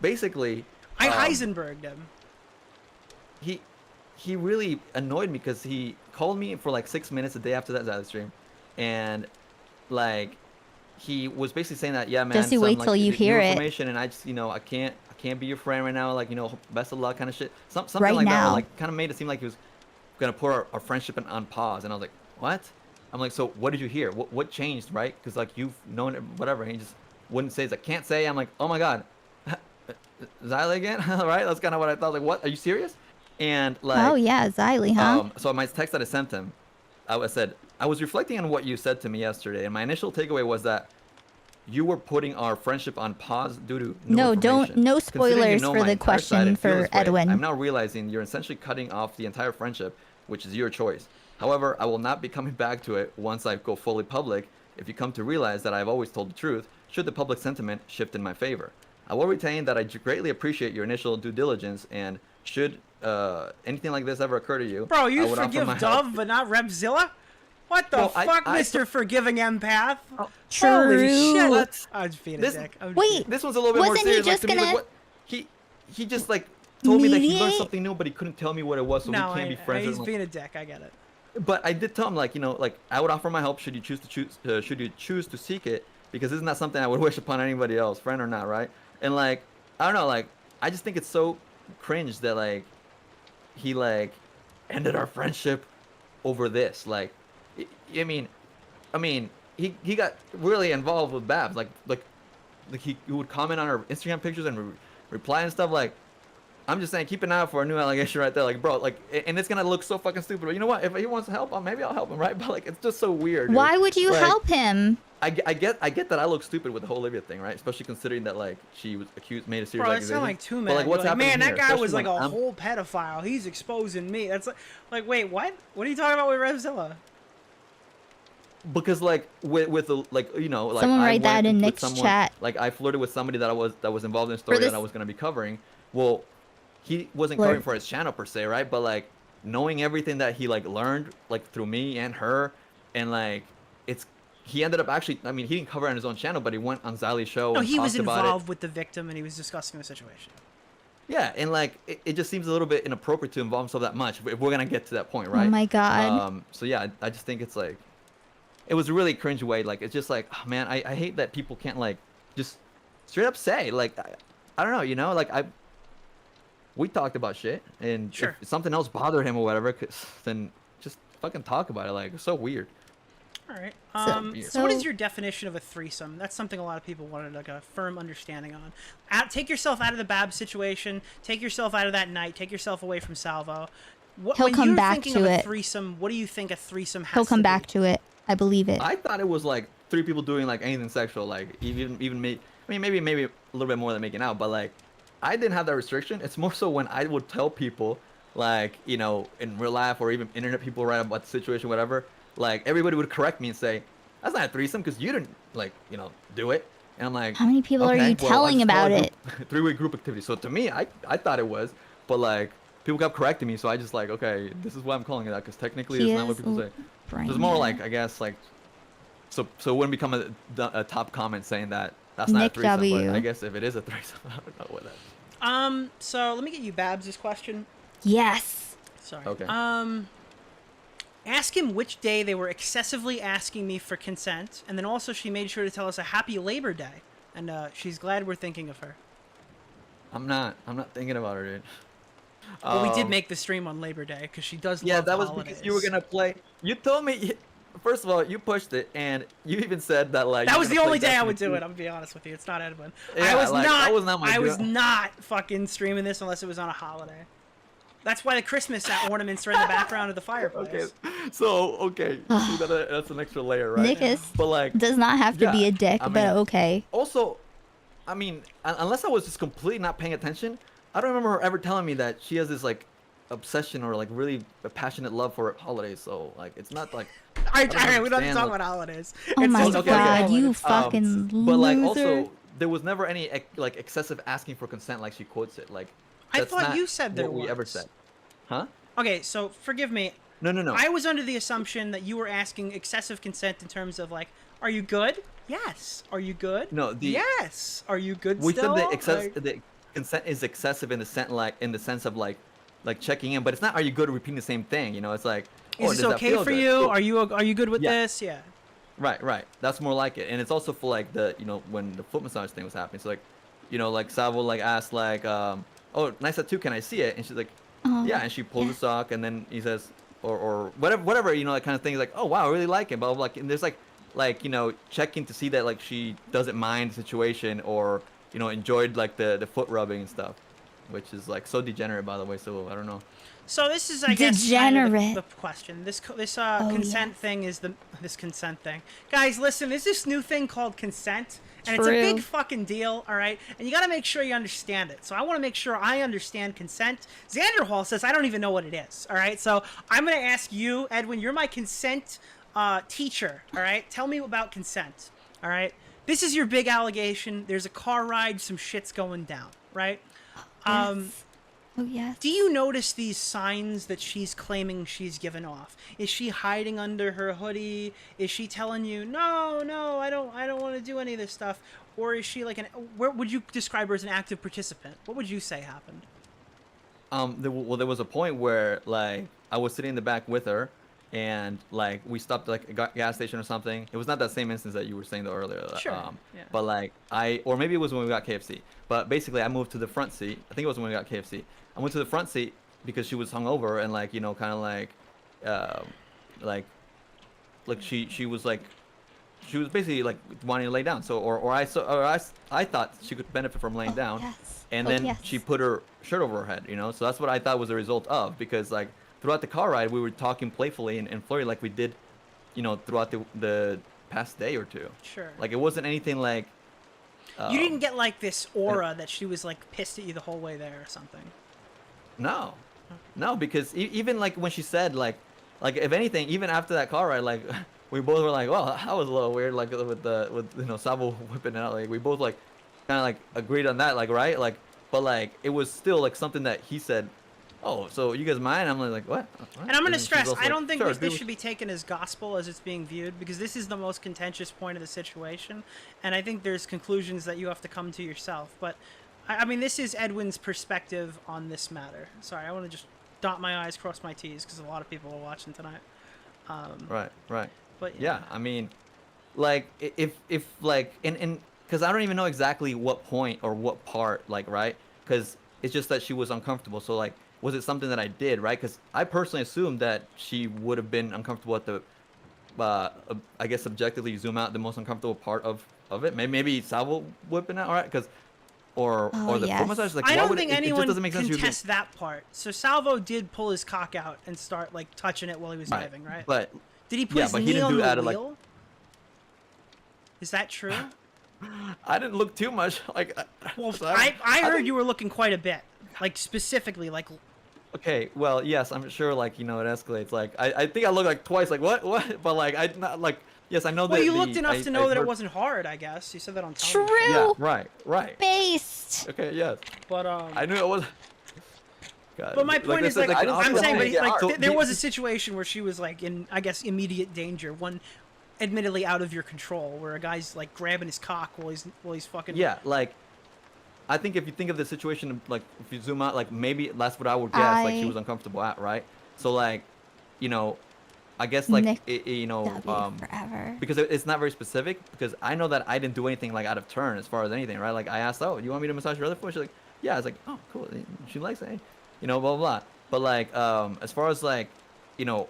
Basically, I Heisenberged him. He really annoyed me because he called me for like 6 minutes a day after that Zally stream, and like he was basically saying that, yeah, man, Just you wait till you hear it. information, and I just, you know, I can't be your friend right now, like, you know, best of luck kind of shit, something Right like that, now. or, like kind of made it seem like he was gonna put our friendship on pause, and I was like, what? I'm like, so what did you hear? What changed, right? Because like you've known it, whatever, and he just wouldn't say. He's like, can't say. I'm like, oh my god, Zily again? Right? That's kind of what I thought. Like, what? Are you serious? And like, Oh yeah, Zily, huh? So my text that I sent him, I said, I was reflecting on what you said to me yesterday, and my initial takeaway was that you were putting our friendship on pause due to No, information. no Considering spoilers know for my the entire side question and feel for this way, Edwin. I'm now realizing you're essentially cutting off the entire friendship, which is your choice. However, I will not be coming back to it once I go fully public if you come to realize that I've always told the truth, should the public sentiment shift in my favor. I will retain that I greatly appreciate your initial due diligence, and should anything like this ever occur to you, Bro, I you would offer forgive my Dove, help. but not Repzilla? What the Well, fuck, I Mr. Forgiving Empath? Holy True. shit. What? I was being a This- dick. Wait, This one's a little bit more wasn't he serious. Like, just to me, like, gonna what, he just like told me that he learned mediate? something new, but he couldn't tell me what it was, so No, we can't be friends. he's I'm like, being a dick. I get it. but I did tell him, like, you know, like, I would offer my help should you choose to seek it, because this is not something I would wish upon anybody else, friend or not, right? And like, I don't know, like, I just think it's so cringe that like he like ended our friendship over this. Like, I mean, he got really involved with Babs, like he would comment on her Instagram pictures and reply and stuff. Like, I'm just saying, keep an eye out for a new allegation right there, like, bro, like, and it's gonna look so fucking stupid. But you know what? If he wants to help, maybe I'll help him, right? But like, it's just so weird. Dude. Why would you like, help him? I get that I look stupid with the whole Olivia thing, right? Especially considering that like she was made a serious Bro, accusation. it's not like too But, mad. like, what's Like, happening man, that here? guy was Especially like a when whole pedophile. He's exposing me. That's like, wait, what? What are you talking about with Revzilla? Because like with the like you know like Someone I write that went in with Nick's someone, chat. Like I flirted with somebody that was involved in a story this- that I was gonna be covering. Well, he wasn't Flirt. covering for his channel per se, right? But like knowing everything that he like learned like through me and her, and like he ended up actually. I mean, he didn't cover it on his own channel, but he went on Zali's show. No, and he was talked about it. involved with the victim and he was discussing the situation. Yeah, and like it just seems a little bit inappropriate to involve himself that much if we're gonna get to that point, right? Oh my God. So yeah, I just think it's like, it was a really cringe way. Like it's just like, oh, man, I hate that people can't like just straight up say like, I don't know, you know, like we talked about shit, and Sure. if something else bothered him or whatever, then just fucking talk about it. Like it's so weird. All right. So- So what is your definition of a threesome? That's something a lot of people wanted like a firm understanding on. Take yourself out of the Bab situation. Take yourself out of that night. Take yourself away from Salvo. He'll when come you're back thinking to of a it. threesome, what do you think a threesome has He'll come to back to it. I believe it. I thought it was like 3 people doing like anything sexual, like even me. I mean, maybe a little bit more than making out, but like I didn't have that restriction. It's more so when I would tell people, like, you know, in real life or even internet people write about the situation, whatever. Like everybody would correct me and say, "That's not a threesome because you didn't like, you know, do it." And I'm like, How many people are okay, you well, telling I just call about it? 3-way group activity. So to me, I thought it was, but like people kept correcting me, so I just like, okay, this is why I'm calling it that because technically it's not what people say. It's more like, I guess, like, so it wouldn't become a top comment saying that that's not Nick a threesome. W. But I guess if it is a threesome, I don't know what that. So let me get you Babs' question. Yes. Sorry. Okay. Ask him which day they were excessively asking me for consent, and then also she made sure to tell us a happy Labor Day, and she's glad we're thinking of her. I'm not thinking about her, dude. Well, we did make the stream on Labor Day because she does love that was holidays. because you were gonna play. You told me. First of all, you pushed it, and you even said that like. That was the only day I would do it. I'm gonna be honest with you. It's not Edwin. Yeah, that was not my I deal. was not fucking streaming this unless it was on a holiday. That's why the Christmas ornaments are in the background of the fireplace. Okay. So see, that's an extra layer, right? Nick but like does not have to be yeah, a dick, I mean, but okay. Also, I mean, unless I was just completely not paying attention, I don't remember her ever telling me that she has this like obsession or like really a passionate love for holidays. So like, it's not like. All right, we don't have to talk like- about holidays. Oh It's my just a God, fucking you holiday. fucking loser. But like also, there was never any like excessive asking for consent like she quotes it. Like I that's thought not you said there what we ever was. said. Huh? Okay, so forgive me. No. I was under the assumption that you were asking excessive consent in terms of like, are you good? Yes. Are you good? No, yes. Are you good We still? said Like- the consent is excessive in the sense of like checking in, but it's not. Are you good? Repeating the same thing. You know, it's like. Is does this that okay feel for good? you? So- Are you good with Yeah. this? Yeah. Right. That's more like it, and it's also for like the when the foot massage thing was happening. So like, like Salvo like asked like, oh, nice tattoo, can I see it? And she's like, yeah, and she pulls the sock, and then he says, or whatever, that kind of thing. He's like, oh wow, I really like it, blah blah blah. And there's like checking to see that like she doesn't mind the situation or enjoyed like the foot rubbing and stuff, which is like so degenerate, by the way. So I don't know. So this is, I guess, kind of Degenerate. the question. This consent thing is this consent thing. Guys, listen, there's this new thing called consent, and it's a True. big fucking deal, all right? And you got to make sure you understand it. So I want to make sure I understand consent. Xanderhall says I don't even know what it is, all right? So I'm going to ask you, Edwin, you're my consent teacher, all right? Tell me about consent, all right? This is your big allegation. There's a car ride, some shit's going down, right? Oh yes. Do you notice these signs that she's claiming she's given off? Is she hiding under her hoodie? Is she telling you, no, I don't want to do any of this stuff? Or is she like where would you describe her as an active participant? What would you say happened? There was a point where like I was sitting in the back with her, and like we stopped at, like a gas station or something. It was not that same instance that you were saying though earlier. Sure. Yeah. But like or maybe it was when we got KFC. But basically, I moved to the front seat. I think it was when we got KFC. I went to the front seat because she was hungover and like kind of like she was like she was basically like wanting to lay down. So I thought she could benefit from laying down, and then she put her shirt over her head. You know, so that's what I thought was the result of, because like throughout the car ride we were talking playfully and flirty like we did, you know, throughout the past day or two. Sure. Like it wasn't anything like. You didn't get like this aura that she was like pissed at you the whole way there or something. No, no, because even like when she said like if anything, even after that car ride, like we both were like, well, that was a little weird, like with you know Sabo whipping it out, like we both like kind of like agreed on that, like right, like but like it was still like something that he said, oh, so you guys mind? I'm like what? And I'm gonna stress, I don't think sure, this should be taken as gospel as it's being viewed, because this is the most contentious point of the situation, and I think there's conclusions that you have to come to yourself. But I mean, this is Edwin's perspective on this matter. Sorry, I want to just dot my I's, cross my T's, because a lot of people are watching tonight. Right. But yeah, I mean, like if like and because I don't even know exactly what point or what part, like right, because it's just that she was uncomfortable. So like, was it something that I did, right? Because I personally assumed that she would have been uncomfortable at the, I guess subjectively you zoom out the most uncomfortable part of it. Maybe Salvo whipping out, all right? Because or the foot massage. Like, I why don't would think it anyone just doesn't make sense. contests that part. So Salvo did pull his cock out and start like touching it while he was diving, right? But did he put his knee on the wheel? Is that true? I didn't look too much. Like, well, I heard you were looking quite a bit, like specifically, like. Okay, well, yes, I'm sure, like, you know, it escalates. Like, I think I looked like twice, like, what? But like, I not like, yes, I know that. Well, you looked enough to know that it wasn't hard, I guess. You said that on television. Yeah, right. Based. Okay, yes. But I knew it was. God. But my point is, like, I'm saying, but like, there was a he- situation where she was like in, I guess, immediate danger. One, admittedly, out of your control, where a guy's like grabbing his cock while he's fucking. Yeah, like, I think if you think of the situation, like, if you zoom out, like, maybe that's what I would guess, like, she was uncomfortable at, right? So, like, you know, I guess, like, you know, forever. because it's not very specific, because I know that I didn't do anything, like, out of turn as far as anything, right? Like, I asked, oh, you want me to massage your other foot? She's like, yeah. I was like, oh, cool. She likes it, you know, blah, blah, blah. But, like, as far as, like, you know,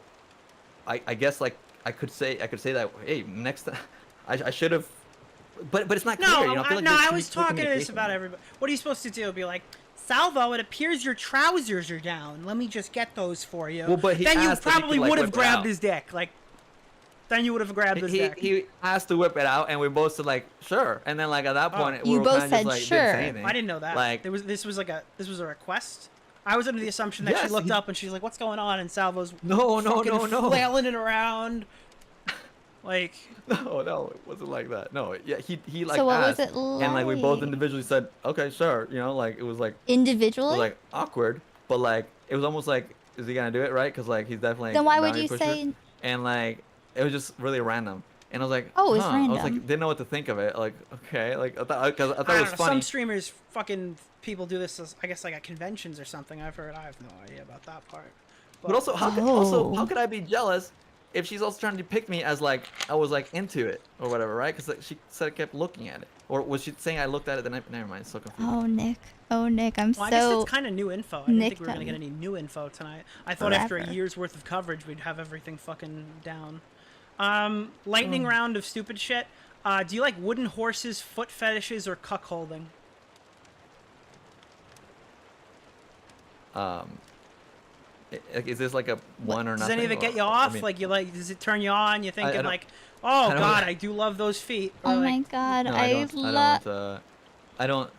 I guess, like, I could say that, hey, next time, I should have. But it's not clear. No, you know? I feel like I was talking to this about everybody. What are you supposed to do? Be like, Salvo, it appears your trousers are down. Let me just get those for you. Well, but he then you asked that he probably could, like, would have whip it grabbed out. his dick. Like, then you would have grabbed his dick. He asked to whip it out, and we both said like sure. And then like at that point, we You were both kind of just said like sure. didn't say anything. I didn't know that. Like this was a request. I was under the assumption that Yes, she looked he- up and she's like, "What's going on?" And Salvo's No, flailing it around. Like no, it wasn't like that. No, yeah, he like So what asked, was it and like we both like? individually said okay, sure. You know, like it was like Individually? it was, like awkward, but like it was almost like is he gonna do it right? Because like he's definitely Then why would boundary you pusher. say- And like it was just really random. And I was like, Oh, it was huh. I was random. like, didn't know what to think of it. Like, okay, like I thought it I was don't know, funny. some streamers, fucking people do this as, I guess, like at conventions or something. I've heard. I have no idea about that part. But also, how could I be jealous if she's also trying to depict me as like I was like into it or whatever, right? Because like, she said I kept looking at it, or was she saying I looked at it? Then never mind. It's so confusing. Oh, Nick, I'm Well, I so. guess that's kind of new info. I didn't think nicked we were gonna up. get any new info tonight. I thought after a Forever. year's worth of coverage, we'd have everything fucking down. Lightning round of stupid shit. Do you like wooden horses, foot fetishes, or cuckolding? Is this like a one or Does nothing? any of it or- get you I off? mean, Like you like? Does it turn you on? You thinking don't- like, oh I don't- god, I do love those feet. Or Oh like, my god, no, I don't.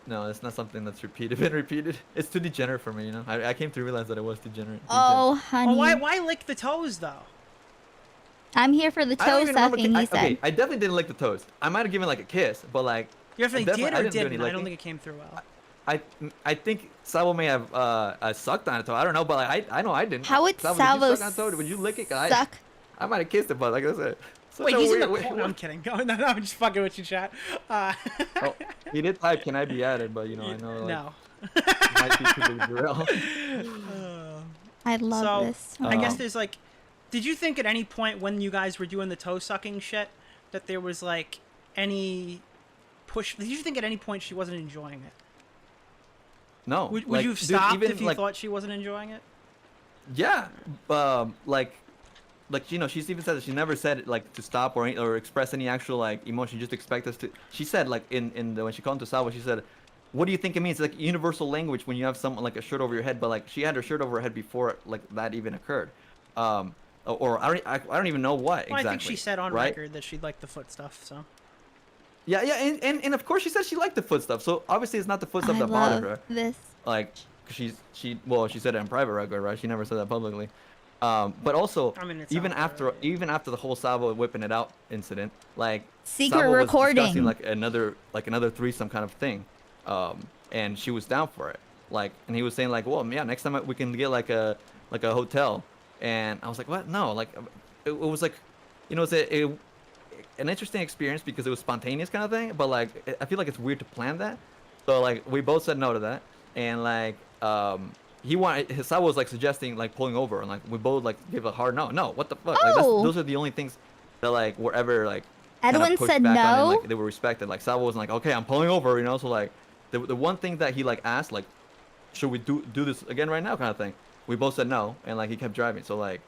No, it's not something that's been repeated. It's too degenerate for me, you know. I came to realize that it was degenerate. Oh, honey. Well, why lick the toes though? I'm here for the I don't toe even remember sucking, he said. Okay, I definitely didn't lick the toes. I might have given like a kiss, but like. You definitely did I or didn't do any didn't? I don't licking. think it came through well. I think Salvo may have sucked on a toe. I don't know, but like, I know I didn't. How would Salvo, Salvo did you suck on a toe? Would you lick it? 'Cause suck? I might have kissed it, but like I said. Such Wait, a he's in weird the way- corner. I'm kidding. No, I'm just fucking with you, chat. Oh, he did type, "Can I be added?" But you know, I know. Like, No. it might be too big a drill. I love so, this. I guess there's like, did you think at any point when you guys were doing the toe sucking shit that there was like any push? Did you think at any point she wasn't enjoying it? No. Would like, you have dude, stopped even, if you like, thought she wasn't enjoying it? Yeah, like like she's even said that she never said like to stop or express any actual like emotion. Just expect us to. She said like when she called him to Salvo, she said, "What do you think it means?" It's like universal language when you have someone like a shirt over your head, but like she had her shirt over her head before like that even occurred. Or I don't even know what exactly. Well, I think she said on right? record that she'd like the foot stuff. So. Yeah, and of course she said she liked the foot stuff. So obviously it's not the foot stuff that bothered her. This. Like she said it in private record, right? She never said that publicly. But also I mean, even after the whole Salvo whipping it out incident, like secret Salvo was recording, discussing like another threesome kind of thing, and she was down for it. Like, and he was saying like, well, yeah, next time we can get like a hotel. And I was like, what? No, like it was like, it's an interesting experience because it was spontaneous kind of thing. But like, I feel like it's weird to plan that. So like, we both said no to that. And like, Salvo was like suggesting like pulling over, and like we both like give a hard no. No, what the fuck? Like those are the only things that like were ever like. Edwin said no. And, like, they were respected. Like Salvo was like, okay, I'm pulling over, So like, the one thing that he like asked, like, should we do this again right now, kind of thing. We both said no, and like he kept driving. So like,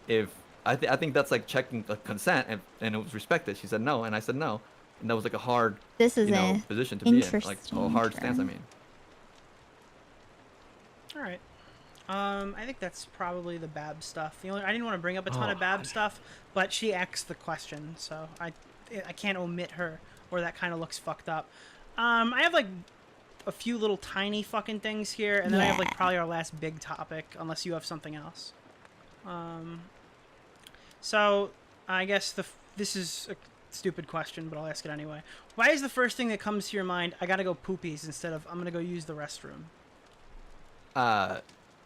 if I think that's like checking consent, and it was respected. She said no, and I said no, and that was like a hard position to be in, like a hard stance. I mean. All right. I think that's probably the Bab stuff. I didn't want to bring up a ton of Bab stuff, but she asked the question, so I can't omit her, or that kind of looks fucked up. I have like a few little tiny fucking things here, and then I have like probably our last big topic, unless you have something else. So I guess this is a stupid question, but I'll ask it anyway. Why is the first thing that comes to your mind, I gotta go poopies, instead of I'm gonna go use the restroom?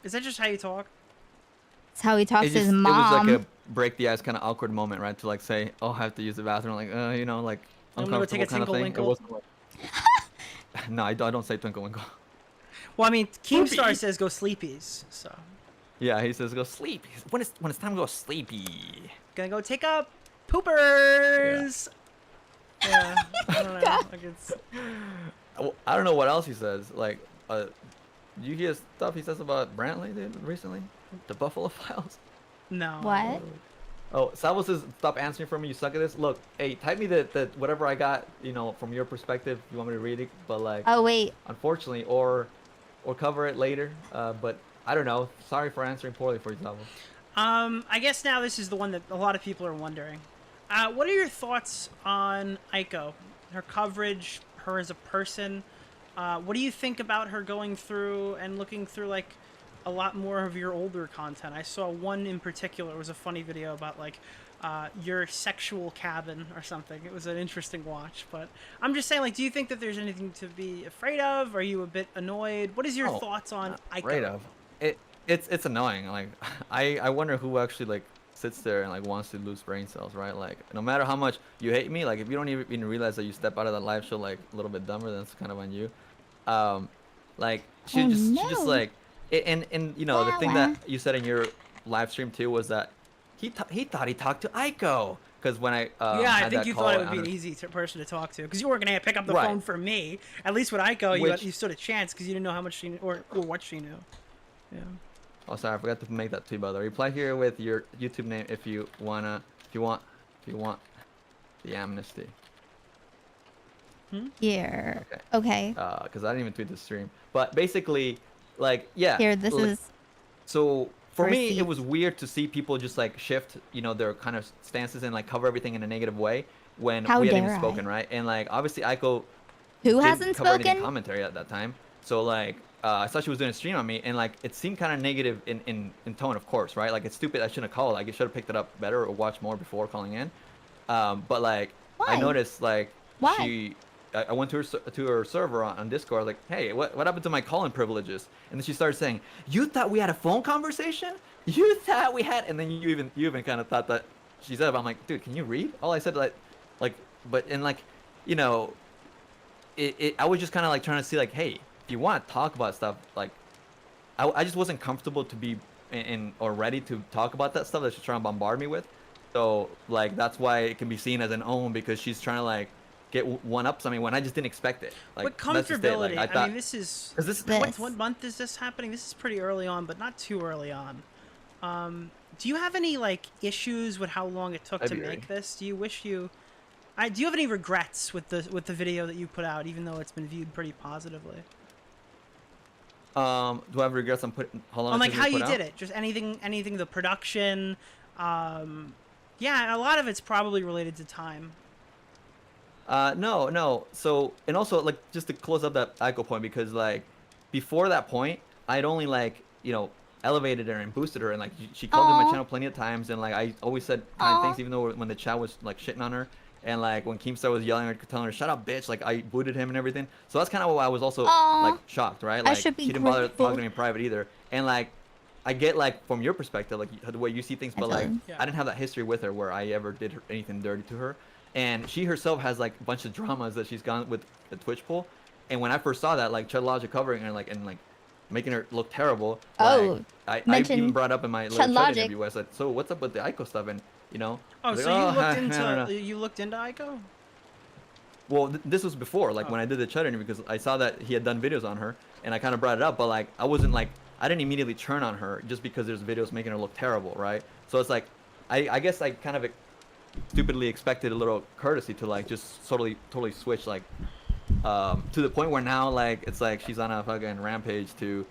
Is that just how you talk? It's how he talks to his mom. It was like a break the ice kind of awkward moment, right? To like say, oh, I have to use the bathroom, like like uncomfortable kind of thing. It wasn't like... No, I don't say twinkle winkle. Well, I mean, Keemstar says go sleepies, so. Yeah, he says go sleep. When it's time to go sleepy. Gonna go take a poopers. Yeah, I don't know. Like it's. I don't know what else he says. Like, you hear stuff he says about Brantley recently? The Buffalo Files? No. What? Oh, Salvo says, stop answering for me, you suck at this. Look, hey, type me the whatever I got, from your perspective. You want me to read it? But like, oh wait. Unfortunately, or cover it later. But I don't know. Sorry for answering poorly for you, Salvo. I guess now this is the one that a lot of people are wondering. What are your thoughts on Aiko? Her coverage, her as a person. What do you think about her going through and looking through like a lot more of your older content? I saw one in particular. It was a funny video about like your sexual cabin or something. It was an interesting watch, but I'm just saying, like, do you think that there's anything to be afraid of? Are you a bit annoyed? What is your thoughts on Aiko? Afraid of? It's annoying. Like, I wonder who actually like sits there and like wants to lose brain cells, right? Like, no matter how much you hate me, like if you don't even realize that you step out of that live show like a little bit dumber, then it's kind of on you. Like she just like, and the thing that you said in your live stream too was that he thought he talked to Aiko, because when I I think you thought it would be an easy person to talk to, because you weren't gonna pick up the phone for me. At least with Aiko, you stood a chance because you didn't know how much she knew or what she knew. Yeah. Oh, sorry, I forgot to make that too, by the way. Reply here with your YouTube name if you want the amnesty. Here. Okay. Because I didn't even tweet the stream. But basically, like, yeah. Here, this is. So for me, it was weird to see people just like shift, their kind of stances and like cover everything in a negative way when we hadn't even spoken, right? And like, obviously, Aiko. Who hasn't spoken? Any commentary at that time. So like, I thought she was doing a stream on me, and like, it seemed kind of negative in tone, of course, right? Like, it's stupid. I shouldn't have called. Like, I should have picked it up better or watched more before calling in. But like, I noticed like I went to her server on Discord, like, hey, what happened to my calling privileges? And then she started saying, you thought we had a phone conversation? You thought we had, and then you even kind of thought that she said, I'm like, dude, can you read? All I said, I was just kind of like trying to see, like, hey, if you want to talk about stuff, like, I just wasn't comfortable to be or ready to talk about that stuff that she's trying to bombard me with. So like, that's why it can be seen as an own, because she's trying to like get one up something when I just didn't expect it. Like, but comfortability. Like, I mean, this is what month is this happening? This is pretty early on, but not too early on. do you have any like issues with how long it took to make this? Do you wish you? Do you have any regrets with the video that you put out, even though it's been viewed pretty positively? Do I have regrets on putting how long? On like it took how me to you put did out? it, just anything, the production. Yeah, a lot of it's probably related to time. No. So, and also, like, just to close up that Aiko point, because, like, before that point, I'd only, like, you know, elevated her and boosted her, and, like, she called in my channel plenty of times, and, like, I always said kind things, even though when the chat was, like, shitting on her, and, like, when Keemstar was yelling at her, telling her, shut up, bitch, like, I booted him and everything. So that's kind of why I was also, like, shocked, right? Like, she didn't bother talking to me in private either. And, like, I get, like, from your perspective, like, the way you see things, but, like, I didn't have that history with her where I ever did anything dirty to her. And she herself has, like, a bunch of dramas that she's gone with the Twitch poll. And when I first saw that, like, Chud Logic covering her and making her look terrible, like, I even brought up in my little Chud interview, I said, so what's up with the Aiko stuff? And, you know. Oh, so you looked into Aiko? Well, this was before, like, when I did the Chud interview, because I saw that he had done videos on her, and I kind of brought it up, but, like, I wasn't, like, I didn't immediately turn on her just because there's videos making her look terrible, right? So it's like, I guess I kind of stupidly expected a little courtesy to, like, just totally switch, like, to the point where now, like, it's like she's on a fucking rampage to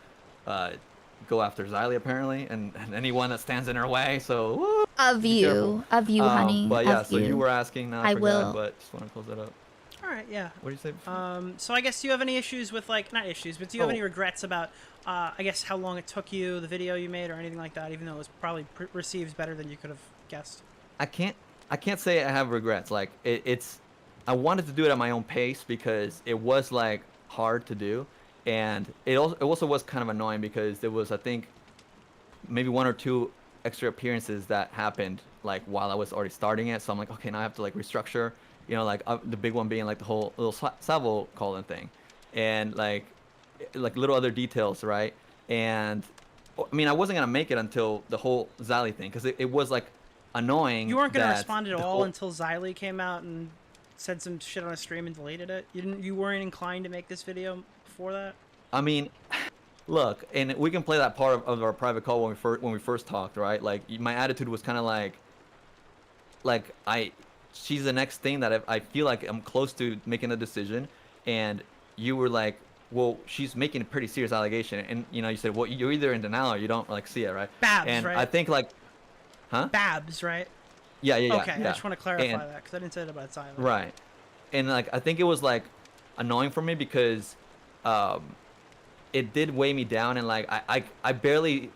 go after Xylee, apparently, and anyone that stands in her way, so woo, of you, honey. But yeah, of so you were asking, I forgot, will. but just want to close that up. All right, yeah. What did you say before? So I guess, do you have any issues with, like, not issues, but do you have any regrets about, I guess, how long it took you, the video you made, or anything like that, even though it was probably received better than you could have guessed? I can't say I have regrets. Like, I wanted to do it at my own pace because it was, like, hard to do, and it also was kind of annoying because there was, I think, maybe 1 or 2 extra appearances that happened, like, while I was already starting it. So I'm like, okay, now I have to, like, restructure. You know, like, the big one being, like, the whole little Salvo call-in thing, and like little other details, right? And I mean, I wasn't gonna make it until the whole Xylee thing, because it was, like, annoying. You weren't gonna respond at all until Xylee came out and said some shit on a stream and deleted it. You weren't inclined to make this video before that. I mean, look, and we can play that part of our private call when we first talked, right? Like, my attitude was kind of like she's the next thing that I feel like I'm close to making a decision, and you were like, well, she's making a pretty serious allegation, and, you know, you said, well, you're either in denial or you don't, like, see it, right? Babs, and right? I think, like, huh? Babs, right? Yeah. Okay, I just want to clarify that because I didn't say it about Xylee. Right, and, like, I think it was, like, annoying for me because it did weigh me down, and, like, I barely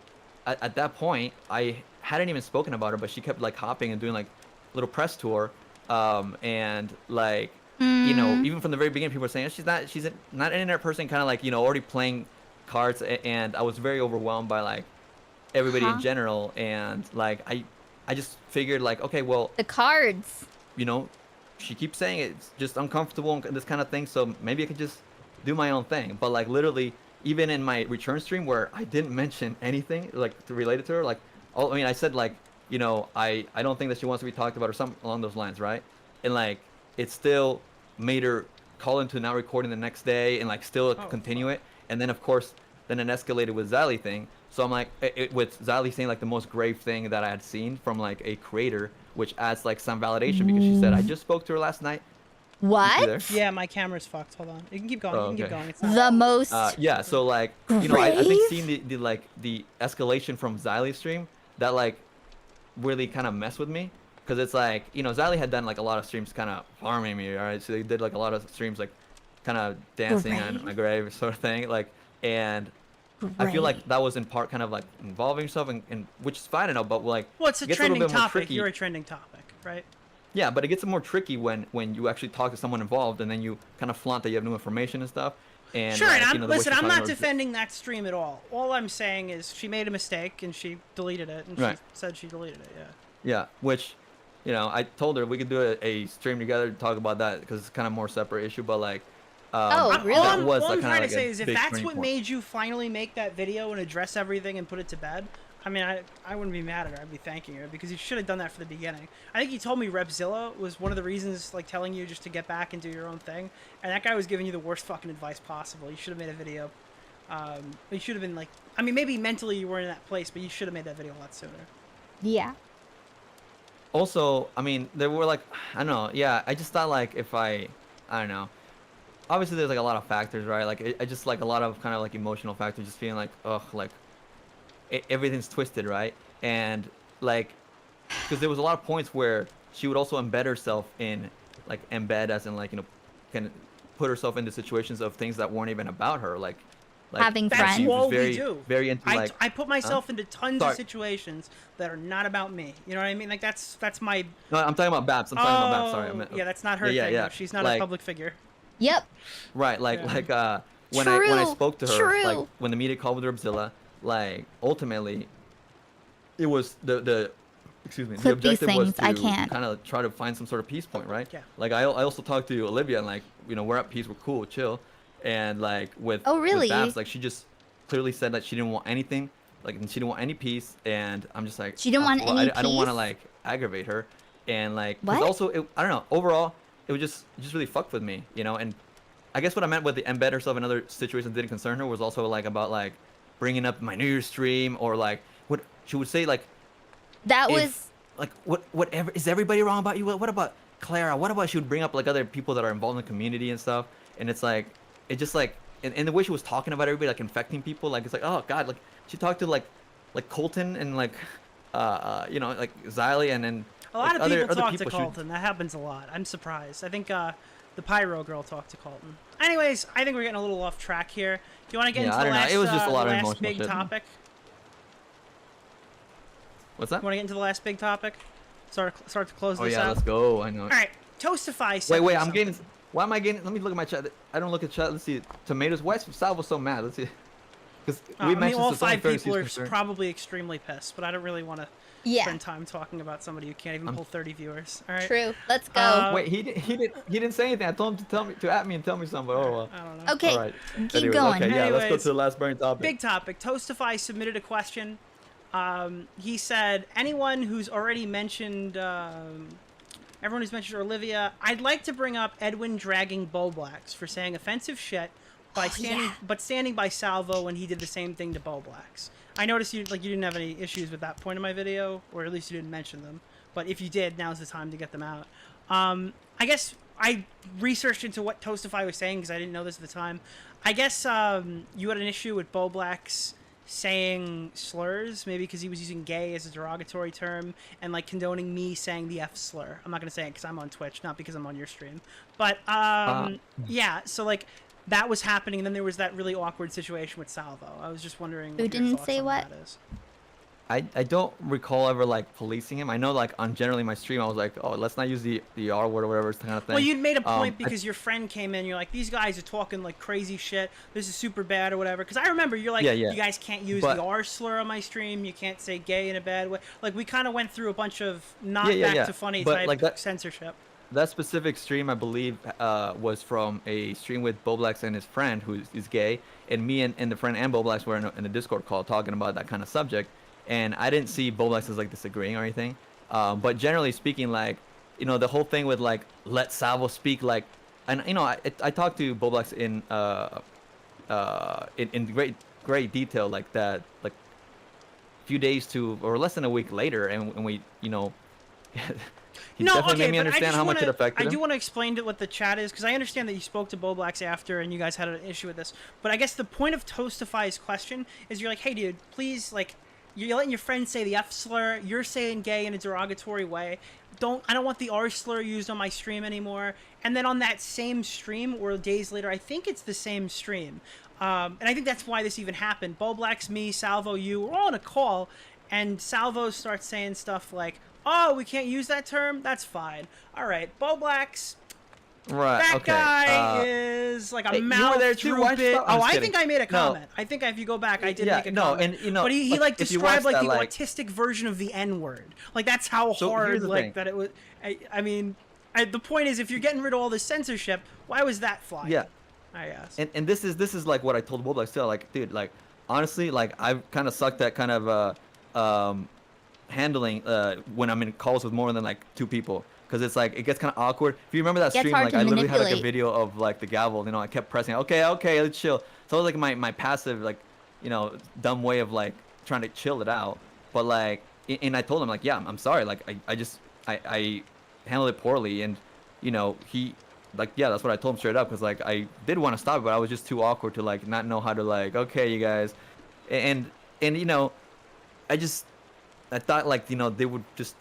at that point I hadn't even spoken about her, but she kept, like, hopping and doing, like, little press tour. And, like, you know, even from the very beginning, people were saying she's not an internet person, kind of, like, you know, already playing cards, and I was very overwhelmed by, like, everybody in general, and, like, I just figured, like, okay, well, the cards, you know, she keeps saying it's just uncomfortable and this kind of thing, so maybe I could just do my own thing. But, like, literally, even in my return stream where I didn't mention anything, like, related to her, like, I mean, I said, like, you know, I don't think that she wants to be talked about or something along those lines, right? And, like, it still made her call into not recording the next day and, like, still continue it. And then, of course, then it escalated with Xylee thing. So I'm like, with Xylee saying, like, the most grave thing that I had seen from, like, a creator, which adds, like, some validation because she said, I just spoke to her last night. What? Yeah, my camera's fucked. Hold on. You can keep going. Oh, you can keep okay. going. It's not the most. Yeah, so, like, you know, I think seeing the escalation from Xylee's stream, that, like, really kind of messed with me, because it's like, you know, Xylee had done, like, a lot of streams kind of farming me, all right? So they did, like, a lot of streams, like, kind of dancing on my grave sort of thing, like, and I feel like that was in part kind of, like, involving yourself, and which is fine enough, but, like, well, it's a gets trending little bit more topic. tricky. You're a trending topic, right? Yeah, but it gets more tricky when you actually talk to someone involved, and then you kind of flaunt that you have new information and stuff. And, sure, like, and you know, listen, I'm not defending that stream at all. All I'm saying is she made a mistake and she deleted it, and she said she deleted it. Yeah. Yeah, which, you know, I told her we could do a stream together to talk about that because it's kind of more separate issue, but, like, really? That was, all I'm like, trying like to say is if that's what point. made you finally make that video and address everything and put it to bed, I mean, I wouldn't be mad at her. I'd be thanking her because you should have done that for the beginning. I think you told me Repzilla was one of the reasons, like, telling you just to get back and do your own thing, and that guy was giving you the worst fucking advice possible. You should have made a video. You should have been, like, I mean, maybe mentally you weren't in that place, but you should have made that video a lot sooner. Yeah. Also, I mean, there were like, I don't know. Yeah, I just thought like if I don't know. Obviously, there's like a lot of factors, right? Like, I just like a lot of kind of like emotional factors, just feeling like, ugh, like everything's twisted, right? And like, because there was a lot of points where she would also embed herself in, like, embed as in like, you know, can put herself into situations of things that weren't even about her, like having friends. she was all very, we do. very into like. I put myself into tons Sorry. of situations that are not about me. You know what I mean? Like that's my. No, I'm talking about Babs. I'm talking about Babs. Sorry, I meant, yeah, that's not her thing. No, she's not a public figure. Yep. Right, like Yeah. when I True, spoke to her, true. like when the media called with Rabzilla, like ultimately, it was the excuse me, the Clip these objective was things, I to can't. kind of try to find some sort of peace point, right? Yeah. Like I also talked to Olivia and like, you know, we're at peace, we're cool, chill, and like with Oh, really? with Babs, like she just clearly said that she didn't want anything, like she didn't want any peace, and I'm just like, She didn't want any I don't want to peace? like aggravate her, and like 'cause What? also I don't know, overall it was just really fucked with me, you know, and I guess what I meant with the embed herself in other situations didn't concern her was also like about like bringing up my New Year's stream or like what she would say like That if, was like whatever, is everybody wrong about you? What about Clara? What about she would bring up like other people that are involved in the community and stuff, and it's like it just like and the way she was talking about everybody like infecting people, like it's like, oh god, like she talked to like Colton and like you know, like Xylee and then A lot like, of people other talk to people. Colton. That happens a lot. I'm surprised. I think the Pyro girl talked to Colton. Anyways, I think we're getting a little off track here. Do you want to get into I the don't know. last, It was just a lot of last emotional big shit. topic? What's that? You want to get into the last big topic? Start to close Oh this yeah, out. let's go. I know. All right, Toastify said Wait, I'm something. getting. Why am I getting? Let me look at my chat. I don't look at chat. Let's see. Tomatoes. Why is Sal was so mad? Let's see. Because I we mean, mentioned all it's only 5 30 people are concerned. probably extremely pissed, but I don't really want to spend time talking about somebody who can't even pull 30 viewers. All right. True. Let's go. Wait, he didn't say anything. I told him to at me and tell me something. But oh well. I don't know. Okay, All right. keep Anyways, going. Okay, yeah, let's go Anyways, to the last burning topic. Big topic. Toastify submitted a question. He said, anyone who's already mentioned, everyone who's mentioned Olivia, I'd like to bring up Edwin dragging Boblax for saying offensive shit by standing by Salvo when he did the same thing to Boblax. I noticed you didn't have any issues with that point in my video, or at least you didn't mention them. But if you did, now's the time to get them out. I guess I researched into what Toastify was saying because I didn't know this at the time. I guess you had an issue with Boblax saying slurs, maybe because he was using gay as a derogatory term and like condoning me saying the F slur. I'm not gonna say it because I'm on Twitch, not because I'm on your stream. But yeah, so like that was happening, and then there was that really awkward situation with Salvo. I was just wondering Who what your didn't thoughts say on what? that is. I don't recall ever like policing him. I know like on generally my stream I was like, oh, let's not use the R word or whatever kind of thing. Well, you'd made a point because your friend came in. You're like, these guys are talking like crazy shit. This is super bad or whatever. Because I remember you're like, Yeah. you guys can't use But- the R slur on my stream. You can't say gay in a bad way. Like we kind of went through a bunch of not back to funny But, type like, that- censorship. That specific stream, I believe, was from a stream with Boblax and his friend, who is gay, and me and the friend and Boblax were in a Discord call talking about that kind of subject, and I didn't see Boblax as like disagreeing or anything, but generally speaking, like, you know, the whole thing with like let Salvo speak, like, and you know, I talked to Boblax in great detail, like that, like a few days to or less than a week later, and we, you know. He definitely made me understand how much it affected him. I do want to explain what the chat is, because I understand that you spoke to Boblax after and you guys had an issue with this. But I guess the point of Toastify's question is you're like, hey, dude, please, like, you're letting your friend say the F slur. You're saying gay in a derogatory way. I don't want the R slur used on my stream anymore. And then on that same stream, or days later, I think it's the same stream. And I think that's why this even happened. Boblax, me, Salvo, you, we're all on a call, and Salvo starts saying stuff like, oh, we can't use that term? That's fine. All right, Boblax. Right. That okay. guy is like a hey, mouth you were there too. Why drooping. stop? Oh, I'm I kidding. think I made a No. comment. I think if you go back, I did Yeah, make a no, comment. and, you know, but he like, like if you described watch like that, the like- autistic version of the N word. Like that's how So, hard here's the like thing. that it was. I mean, the point is, if you're getting rid of all this censorship, why was that flying? Yeah. I guess. And this is like what I told Boblax still, like, dude, like, honestly, like, I've kind of sucked at kind of handling when I'm in calls with more than like 2 people, because it's like it gets kind of awkward. If you remember that Gets stream, hard like to I literally had like a manipulate. video of like the gavel, you know, I kept pressing, okay, let's chill. So it was like my passive, like, you know, dumb way of like trying to chill it out. But like and I told him like, yeah, I'm sorry, like I handled it poorly, and you know, he like, yeah, that's what I told him straight up, because like I did want to stop it, but I was just too awkward to like not know how to like, okay, you guys, and you know, I thought like, you know, they would just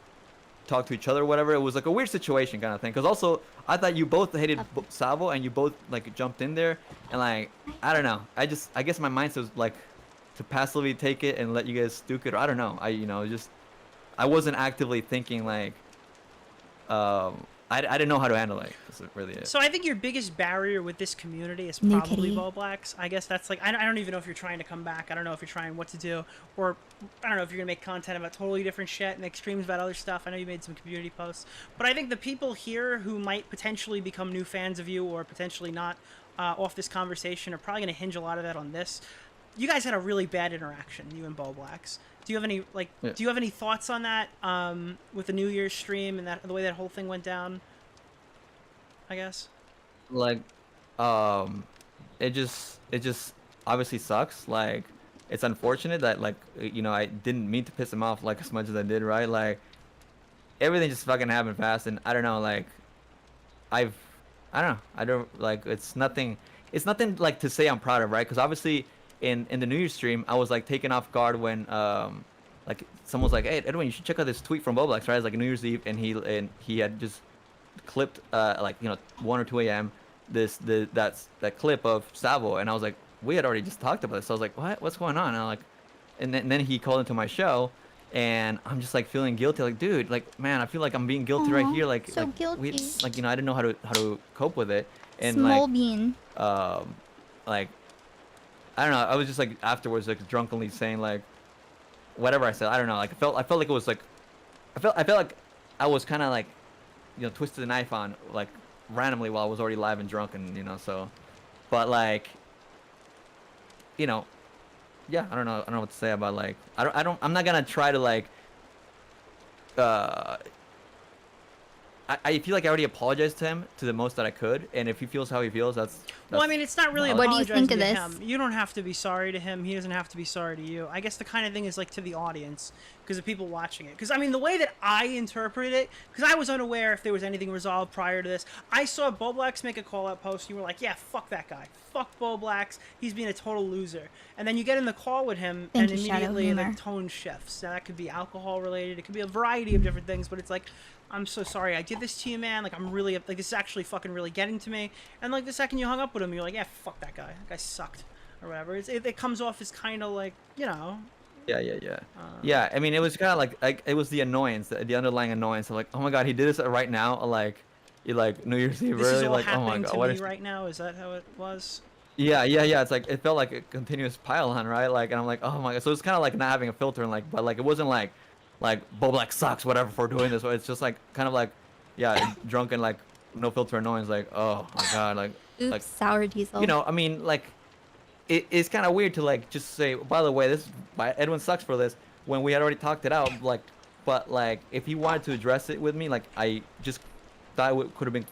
talk to each other or whatever. It was like a weird situation kind of thing, because also I thought you both hated Salvo, and you both like jumped in there, and like, I don't know, I guess my mindset was like to passively take it and let you guys duke it, or I don't know, you know, just I wasn't actively thinking like, I didn't know how to handle it. That's really it. So I think your biggest barrier with this community is New probably kitty. Bo Blacks. I guess that's like, I don't even know if you're trying to come back. I don't know if you're trying what to do, or I don't know if you're gonna make content about totally different shit, make streams about other stuff. I know you made some community posts, but I think the people here who might potentially become new fans of you, or potentially not, off this conversation, are probably gonna hinge a lot of that on this. You guys had a really bad interaction, you and Bo Blacks. Do you have any like? Yeah. Do you have any thoughts on that? With the New Year's stream and the way that whole thing went down. I guess. Like, it just obviously sucks. Like, it's unfortunate that like, you know, I didn't mean to piss him off like as much as I did, right? Like, everything just fucking happened fast, and I don't know, like, I don't like, it's nothing like to say I'm proud of, right? Because obviously in the New Year's stream, I was like taken off guard when like someone was like, hey Edwin, you should check out this tweet from Boblax, right? It's like New Year's Eve, and he had just clipped like, you know, 1 or 2 a.m. that clip of Salvo, and I was like, we had already just talked about this. So I was like, what's going on? And I'm like, and then he called into my show, and I'm just like feeling guilty, like, dude, like, man, I feel like I'm being guilty right here, like, so guilty. Like, you know, I didn't know how to cope with it, and Small like, bean. like, I don't know, I was just like afterwards like drunkenly saying like whatever I said, I don't know, like I felt like it was like I felt like I was kind of like, you know, twisted the knife on like randomly while I was already live and drunk, and you know, so, but like, you know, yeah, I don't know what to say about like, I'm not gonna try to like I feel like I already apologized to him to the most that I could, and if he feels how he feels, that's well, I mean, it's not really What do you think apologizing of to this? him. You don't have to be sorry to him. He doesn't have to be sorry to you. I guess the kind of thing is like to the audience, because of people watching it. Because I mean, the way that I interpreted it, because I was unaware if there was anything resolved prior to this. I saw Bo Blacks make a call-out post, and you were like, "Yeah, fuck that guy. Fuck Bo Blacks. He's being a total loser." And then you get in the call with him, Thank and you, Shadow immediately the Humor. tone shifts. Now that could be alcohol related. It could be a variety of different things. But it's like, I'm so sorry I did this to you, man. Like, I'm really, like, this is actually fucking really getting to me. And, like, the second you hung up with him, you're like, yeah, fuck that guy. That guy sucked. Or whatever. It comes off as kind of like, you know. Yeah, I mean, it was kind of like it was the annoyance, the underlying annoyance of like, oh my god, he did this right now, like, New Year's Eve, This really, is all like, oh my happening god, to what me is... right now? Is that how it was? Yeah, it's like, it felt like a continuous pile-on, right? Like, and I'm like, oh my god, so it's kind of like not having a filter, and like, but like, it wasn't like Bo Black sucks, whatever, for doing this. It's just like, kind of like, yeah, drunken, like, no filter annoyance, like, oh my god, like, Oops, like, sour diesel. you know, I mean, like, it's kind of weird to like just say, by the way, Edwin sucks for this, when we had already talked it out, like, but like, if he wanted to address it with me, like, I just thought it could have been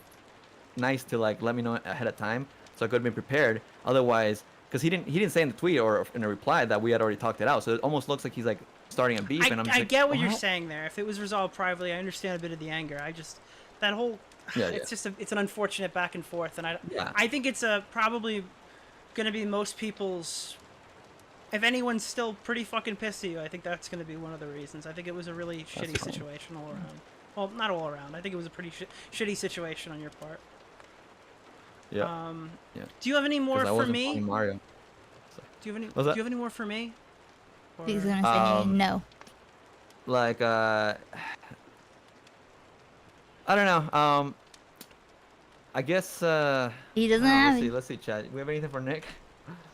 nice to like let me know ahead of time, so I could have been prepared. Otherwise, because he didn't say in the tweet or in a reply that we had already talked it out, so it almost looks like he's like starting a beef, and I'm just I like, get what you're saying there. If it was resolved privately, I understand a bit of the anger. I just, that whole, Yeah, it's yeah. just it's an unfortunate back and forth, and Yeah. I think it's probably gonna be most people's. If anyone's still pretty fucking pissed at you, I think that's gonna be one of the reasons. I think it was a really shitty fine. situation all around. Well, not all around. I think it was a pretty shitty situation on your part. Yeah. Yeah. Do you have any more 'Cause I for wasn't me? playing Mario. Do you have any? What's Do that? you have any more for me? He's gonna say no. Like, I don't know. I guess. He doesn't have it. Let's see, chat. We have anything for Nick?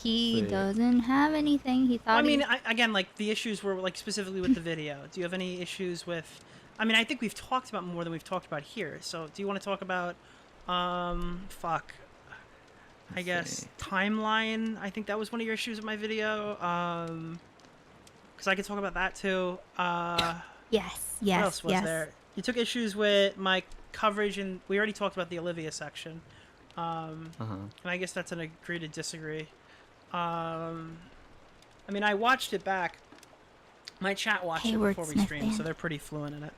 He See. doesn't have anything. He thought. Well, I mean, again, like the issues were like specifically with the video. Do you have any issues with? I mean, I think we've talked about more than we've talked about here. So, do you want to talk about? Fuck. I guess timeline. I think that was one of your issues with my video. Because I could talk about that too. Yes. What else was there? You took issues with my coverage, and we already talked about the Olivia section. And I guess that's an agree to disagree. I mean, I watched it back, My chat watched it Hayward before we Smith streamed, band. so they're pretty fluent in it.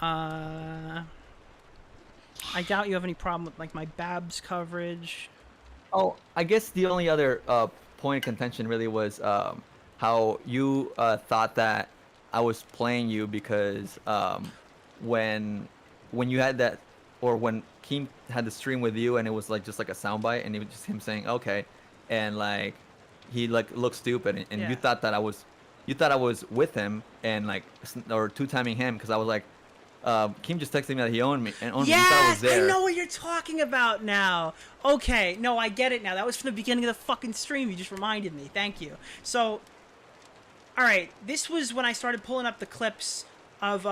I doubt you have any problem with like my Babs coverage. Oh, I guess the only other point of contention really was how you thought that I was playing you because when you had that, or when Keem had the stream with you and it was like just like a soundbite and it was just him saying okay, and like he like looked stupid and Yeah. you thought I was with him and like or two-timing him because I was like Keem just texted me that he owned me and you thought I was Yes, I there. know what you're talking about now. Okay, no, I get it now. That was from the beginning of the fucking stream. You just reminded me. Thank you. So, all right, this was when I started pulling up the clips of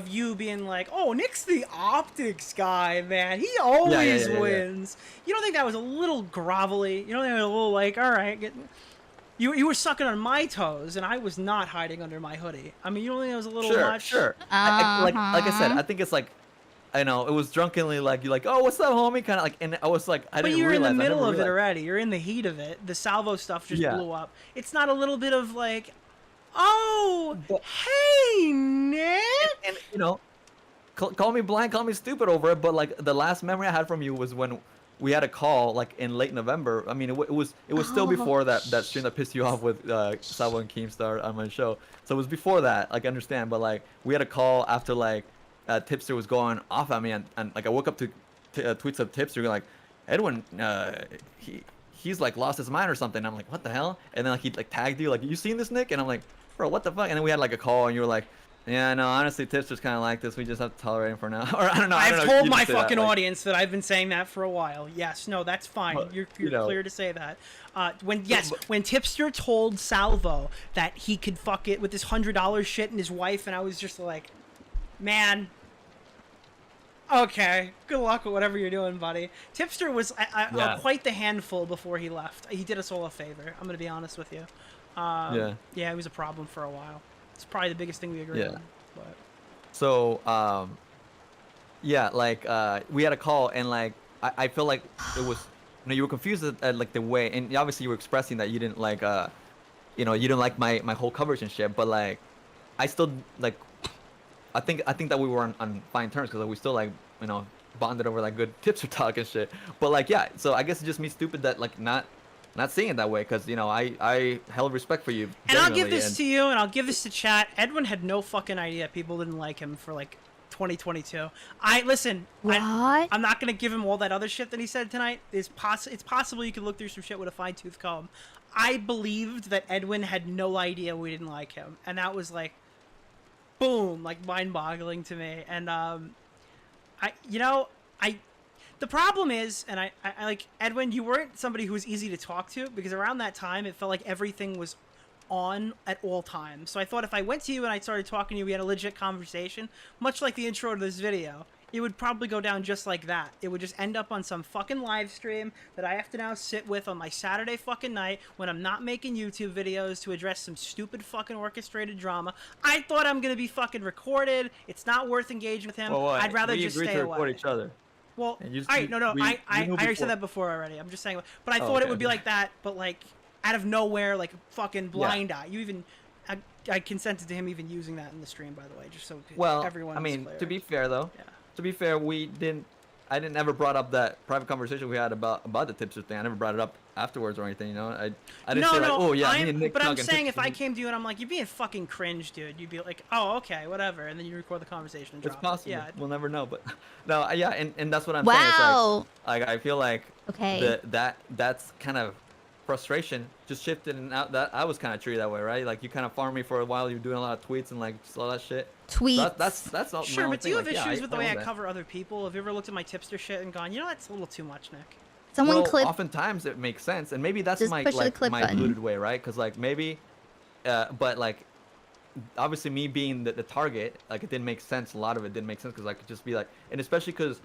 you being like, "Oh, Nick's the optics guy, man. He always wins." You don't think that was a little grovelly? You don't think it was a little like, "All right, you were sucking on my toes, and I was not hiding under my hoodie." I mean, you don't think it was a little much? Sure. Like I said, I think it's like, I know it was drunkenly like you're like, oh, what's up, homie? Kind of like, and I was like, I But didn't you're in realize. the I never middle of it realized. already. You're in the heat of it. The salvo stuff just Yeah. blew up. It's not a little bit of like, oh, hey, Nick. And you know, call me blind, call me stupid over it, but like the last memory I had from you was when we had a call like in late November. I mean, it was still before that stream that pissed you off with Salvo and Keemstar on my show. So it was before that. Like I understand, but like we had a call after like Tipster was going off at me, and like I woke up to tweets of Tipster like, Edwin, he's like lost his mind or something. I'm like, what the hell? And then like he like tagged you like, you seen this, Nick? And I'm like, bro, what the fuck? And then we had like a call, and you were like, yeah, no, honestly, Tipster's kind of like this. We just have to tolerate him for now. Or I don't know. I've told You my just say that, fucking like- audience that I've been saying that for a while. Yes, no, that's fine. Well, You're you know. clear to say that. When Tipster told Salvo that he could fuck it with this $100 shit and his wife, and I was just like, man. Okay, good luck with whatever you're doing, buddy. Tipster was Yeah. quite the handful before he left. He did us all a favor. I'm gonna be honest with you. Yeah, it was a problem for a while. It's probably the biggest thing we agreed on. But So, yeah, like we had a call, and like I feel like it was, you were confused at like the way, and obviously you were expressing that you didn't like, you didn't like my whole coverage and shit. But like, I still like, I think that we were on fine terms because like, we still like, bonded over like good Tipster talk and shit. But like, yeah, so I guess it's just me stupid that like not seeing it that way because I held respect for you. And I'll give genuinely, this to you, and I'll give this to chat. Edwin had no fucking idea people didn't like him for like 2022. I'm not gonna give him all that other shit that he said tonight. It's possible you could look through some shit with a fine-tooth comb. I believed that Edwin had no idea we didn't like him, and that was like, boom, like mind-boggling to me. And the problem is, and I like, Edwin, you weren't somebody who was easy to talk to because around that time it felt like everything was on at all times. So I thought if I went to you and I started talking to you, we had a legit conversation, much like the intro to this video, it would probably go down just like that. It would just end up on some fucking live stream that I have to now sit with on my Saturday fucking night when I'm not making YouTube videos to address some stupid fucking orchestrated drama. I thought I'm gonna be fucking recorded. It's not worth engaging with him. Well, what? I'd rather We just agreed stay to away. record each other. Well, And you- all right, no, we I knew already before. said that before already. I'm just saying, but I Oh, thought it okay, would be okay. like that, but like out of nowhere, like fucking blind eye. You even, I consented to him even using that in the stream, by the way, just so Well, everyone. I mean, clear. to be fair though, to be fair, I didn't ever brought up that private conversation we had about the Tipster thing. I never brought it up afterwards or anything. I didn't say like, oh yeah, me and Nick but I'm talking saying if Tipster. I came to you and I'm like, you're being fucking cringe, dude, you'd be like, oh, okay, whatever, and then you record the conversation and It's drop possible. it. Yeah, We'll never know, but no, yeah, and that's what I'm Wow. saying. It's like I feel like Okay. that's kind of frustration just shifted, and that I was kind of treated that way, right? Like you kind of farmed me for a while. You were doing a lot of tweets and like just all that shit. Tweets. That's all. Sure, but do you have like, yeah, issues with the way I own that. cover other people? Have you ever looked at my Tipster shit and gone, that's a little too much, Nick? Someone well, clip. oftentimes it makes sense, and maybe that's Just my push the like clip my button. polluted way, right? Because like maybe, but like, obviously me being the target, like it didn't make sense. A lot of it didn't make sense because I could just be like, and especially because,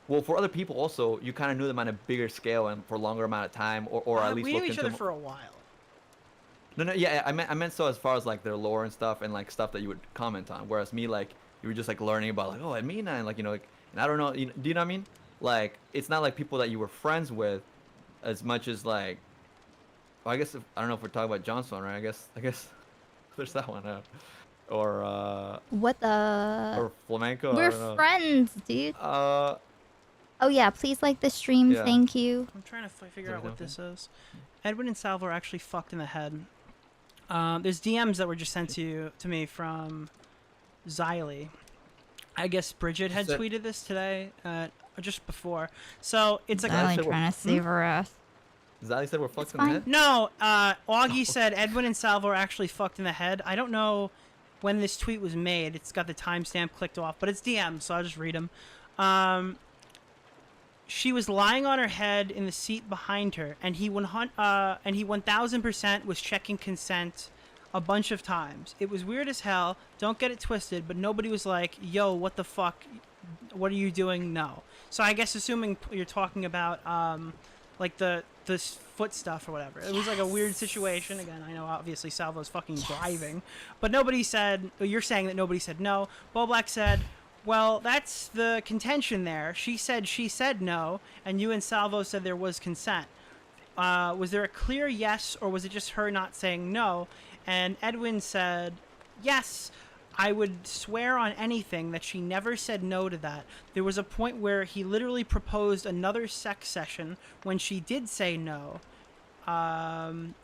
well, for other people also, you kind of knew them on a bigger scale and for a longer amount of time, or at least we knew looked each into other them. for a while. No, yeah, I meant so as far as like their lore and stuff and like stuff that you would comment on. Whereas me, like, you were just like learning about like, oh, Amina, and like, like, and I don't know, do you know what I mean? Like, it's not like people that you were friends with, as much as like, well, I guess I don't know if we're talking about Johnson, right? I guess there's that one. Or What the? or flamenco. I We're don't know. friends, dude. Oh yeah, please like the stream. Yeah. Thank you. I'm trying to figure out what this is. Edwin and Salvo are actually fucked in the head. There's DMs that were just sent to me from Xylee. I guess Bridget had tweeted this today, or just before. So it's like Xylee trying to save her ass. Xylee said we're fucked in the head? No, Augie said Edwin and Salvo are actually fucked in the head. I don't know when this tweet was made. It's got the timestamp clicked off, but it's DM, so I'll just read them. She was lying on her head in the seat behind her, and he 1000% was checking consent a bunch of times. It was weird as hell. Don't get it twisted, but nobody was like, "Yo, what the fuck? What are you doing?" No. So I guess assuming you're talking about like the foot stuff or whatever. It was like a weird situation. Again, I know obviously Salvo's fucking driving, but nobody said. You're saying that nobody said no. Bo Black said, well, that's the contention there. She said no, and you and Salvo said there was consent. Was there a clear yes, or was it just her not saying no? And Edwin said, yes, I would swear on anything that she never said no to that. There was a point where he literally proposed another sex session when she did say no, and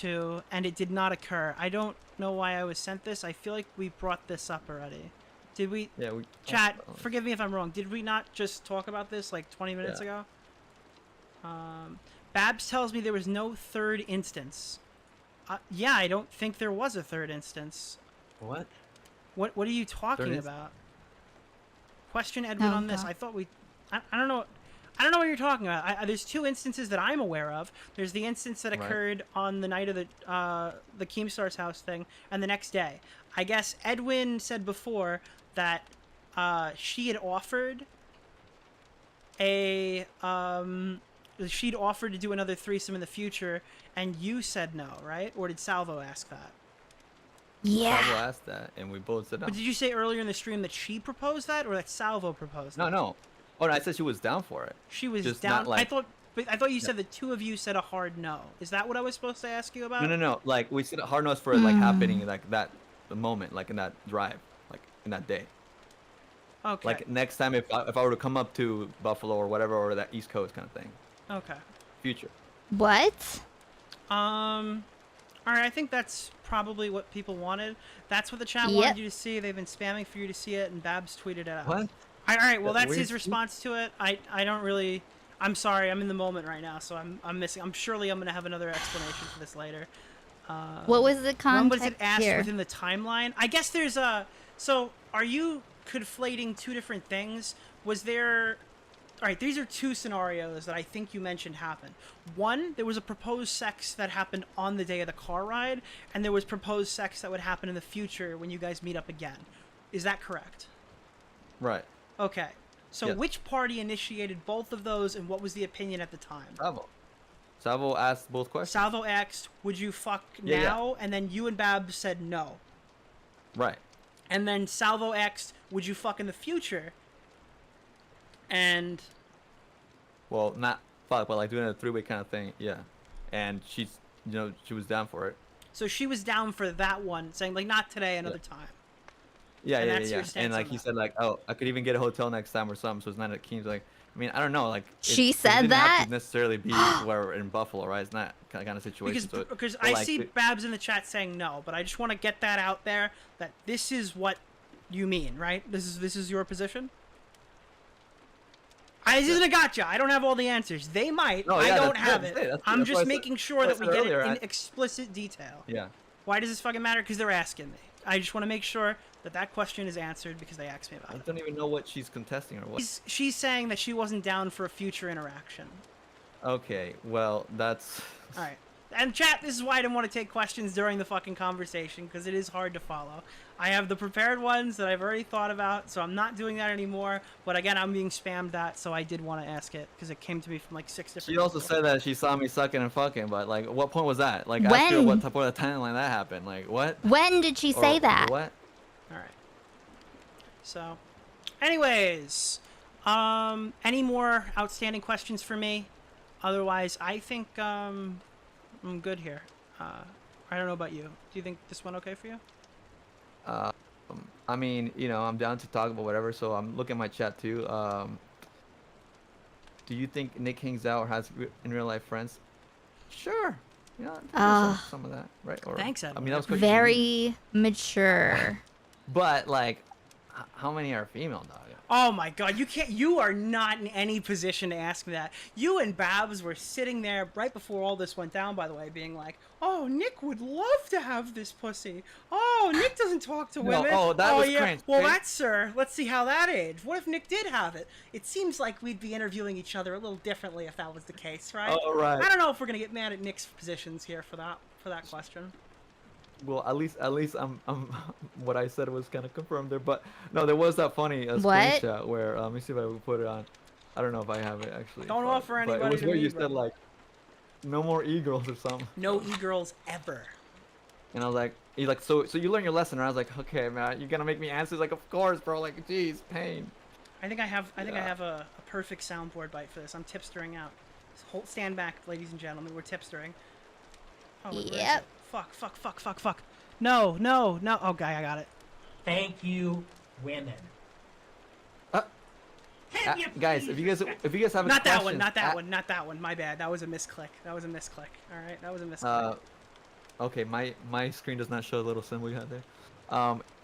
it did not occur. I don't know why I was sent this. I feel like we brought this up already. Did we? Yeah, we. Chat, forgive me if I'm wrong. Did we not just talk about this like 20 minutes ago? Babs tells me there was no third instance. Yeah, I don't think there was a third instance. What? What are you talking about? Question Edwin on this. I thought we. I don't know. I don't know what you're talking about. There's two instances that I'm aware of. There's the instance that occurred on the night of the Keemstar's house thing, and the next day. I guess Edwin said before that she had offered she'd offered to do another threesome in the future, and you said no, right? Or did Salvo ask that? Yeah. Salvo asked that, and we both said no. But did you say earlier in the stream that she proposed that, or that Salvo proposed that? No. Oh, no, I said she was down for it. She was just down. Not like... I thought you said the two of you said a hard no. Is that what I was supposed to ask you about? No. Like we said, hard no's for it, like happening like that, the moment, like in that drive, like in that day. Okay. Like next time, if I were to come up to Buffalo or whatever, or that East Coast kind of thing. Okay. Future. What? All right. I think that's probably what people wanted. That's what the chat wanted you to see. They've been spamming for you to see it, and Babs tweeted it out. What? All right. Well, that's his response to it. I don't really. I'm sorry. I'm in the moment right now, so I'm missing. I'm gonna have another explanation for this later. What was the context when was it asked here? within the timeline? I guess there's a. So are you conflating two different things? Was there? All right, these are two scenarios that I think you mentioned happened. One, there was a proposed sex that happened on the day of the car ride, and there was proposed sex that would happen in the future when you guys meet up again. Is that correct? Right. Okay. So which party initiated both of those, and what was the opinion at the time? Salvo asked both questions. Salvo asked, would you fuck now? And then you and Babs said no. Right. And then Salvo asked, would you fuck in the future? And well, not fuck, but like doing a three-way kind of thing, yeah. And she was down for it. So she was down for that one, saying like not today, another time. Yeah. on And like he said, like, oh, I could even get a hotel next time or something. So it's not at Keen's. Like, I mean, I don't know. Like she said it didn't that have to necessarily be where in Buffalo, right? It's not kind of situation. Because I see Babs in the chat saying no, but I just want to get that out there that this is what you mean, right? This is your position. This isn't a gotcha. I don't have all the answers. They might. No, I yeah, don't have it. I'm just making sure that we get it in explicit detail. Yeah. Why does this fucking matter? Because they're asking me. I just want to make sure that question is answered because they asked me about it. I don't even know what she's contesting or what. She's saying that she wasn't down for a future interaction. Okay, well, that's... All right. And chat, this is why I didn't want to take questions during the fucking conversation, because it is hard to follow. I have the prepared ones that I've already thought about, so I'm not doing that anymore. But again, I'm being spammed that, so I did want to ask it, because it came to me from like 6 different She also said that she saw me sucking and fucking, but like, what point was that? Like, when? ask her what point of the timeline that happened. Like, what? When did she say that? What? All right. So, anyways, any more outstanding questions for me? Otherwise, I think I'm good here. I don't know about you. Do you think this went okay for you? I mean, you know, I'm down to talk about whatever, so I'm looking at my chat too. Do you think Nick hangs out or has in real life friends? Sure. Yeah, some of that, right? Or, Thanks, Edwin. I mean, that was Very mature. But like, how many are female, dog? Oh my god, you are not in any position to ask me that. You and Babs were sitting there right before all this went down, by the way, being like, oh, Nick would love to have this pussy. Oh, Nick doesn't talk to women. That was yeah. cringe. Well, that's, sir, let's see how that aged. What if Nick did have it? It seems like we'd be interviewing each other a little differently if that was the case, right? Oh, right. I don't know if we're gonna get mad at Nick's positions here for that question. Well, at least I'm what I said was kind of confirmed there, but no, there was that funny What? screenshot where let me see if I can put it on. I don't know if I have it actually. Don't offer anybody But it was to where me, you bro. said like, no more e-girls or something. No e-girls ever. And I was like, he's like, so you learned your lesson. And I was like, okay, man, you're gonna make me answer. He's like, of course, bro. Like, geez, pain. I think I have a perfect soundboard bite for this. I'm tipstering out. Stand back, ladies and gentlemen. We're tipstering. Oh, where is Yep. it? Fuck. No. Oh, guy, I got it. Thank you, women. Guys, if you guys have Not that questions, one. Not that one. My bad. That was a misclick. All right, that was a misclick. Okay, my screen does not show the little symbol you have there.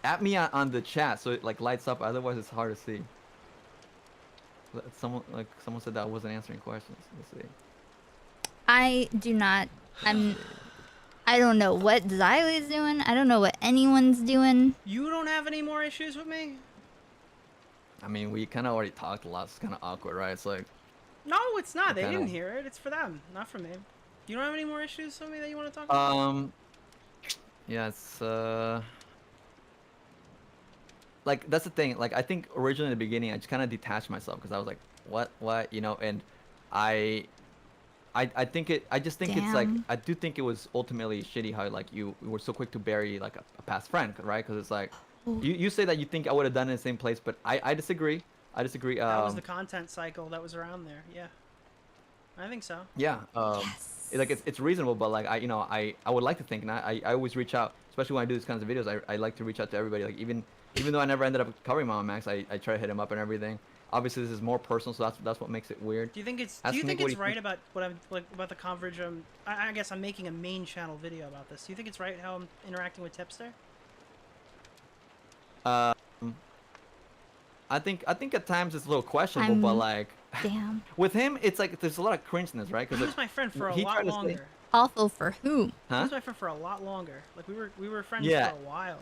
At me on the chat so it like lights up. Otherwise, it's hard to see. Someone said that I wasn't answering questions. Let's see. I do not. I don't know what Xylee's doing. I don't know what anyone's doing. You don't have any more issues with me? I mean, we kind of already talked a lot. It's kind of awkward, right? It's like. No, it's not. They kinda- didn't hear it. It's for them, not for me. You don't have any more issues with me that you want to talk about? Yeah, it's like that's the thing. Like I think originally in the beginning, I just kind of detached myself because I was like, what, you know, and I think I just think it's like I do think it was ultimately shitty how like you were so quick to bury like a past friend, right? Because it's like you say that you think I would have done it in the same place, but I disagree. I disagree. That was the content cycle that was around there. Yeah, I think so. Yeah. Like it's reasonable, but like I would like to think, and I always reach out, especially when I do these kinds of videos. I like to reach out to everybody. Like even though I never ended up covering Mama Max, I try to hit him up and everything. Obviously, this is more personal, so that's what makes it weird. Do you think it's right about what I'm like about the coverage? I guess I'm making a main channel video about this. Do you think it's right how I'm interacting with Tipster? I think at times it's a little questionable, but like damn. With him, it's like there's a lot of cringeness, right? He was my friend for a lot longer. Awful for who? He was my friend for a lot longer. Like we were friends Yeah. for a while.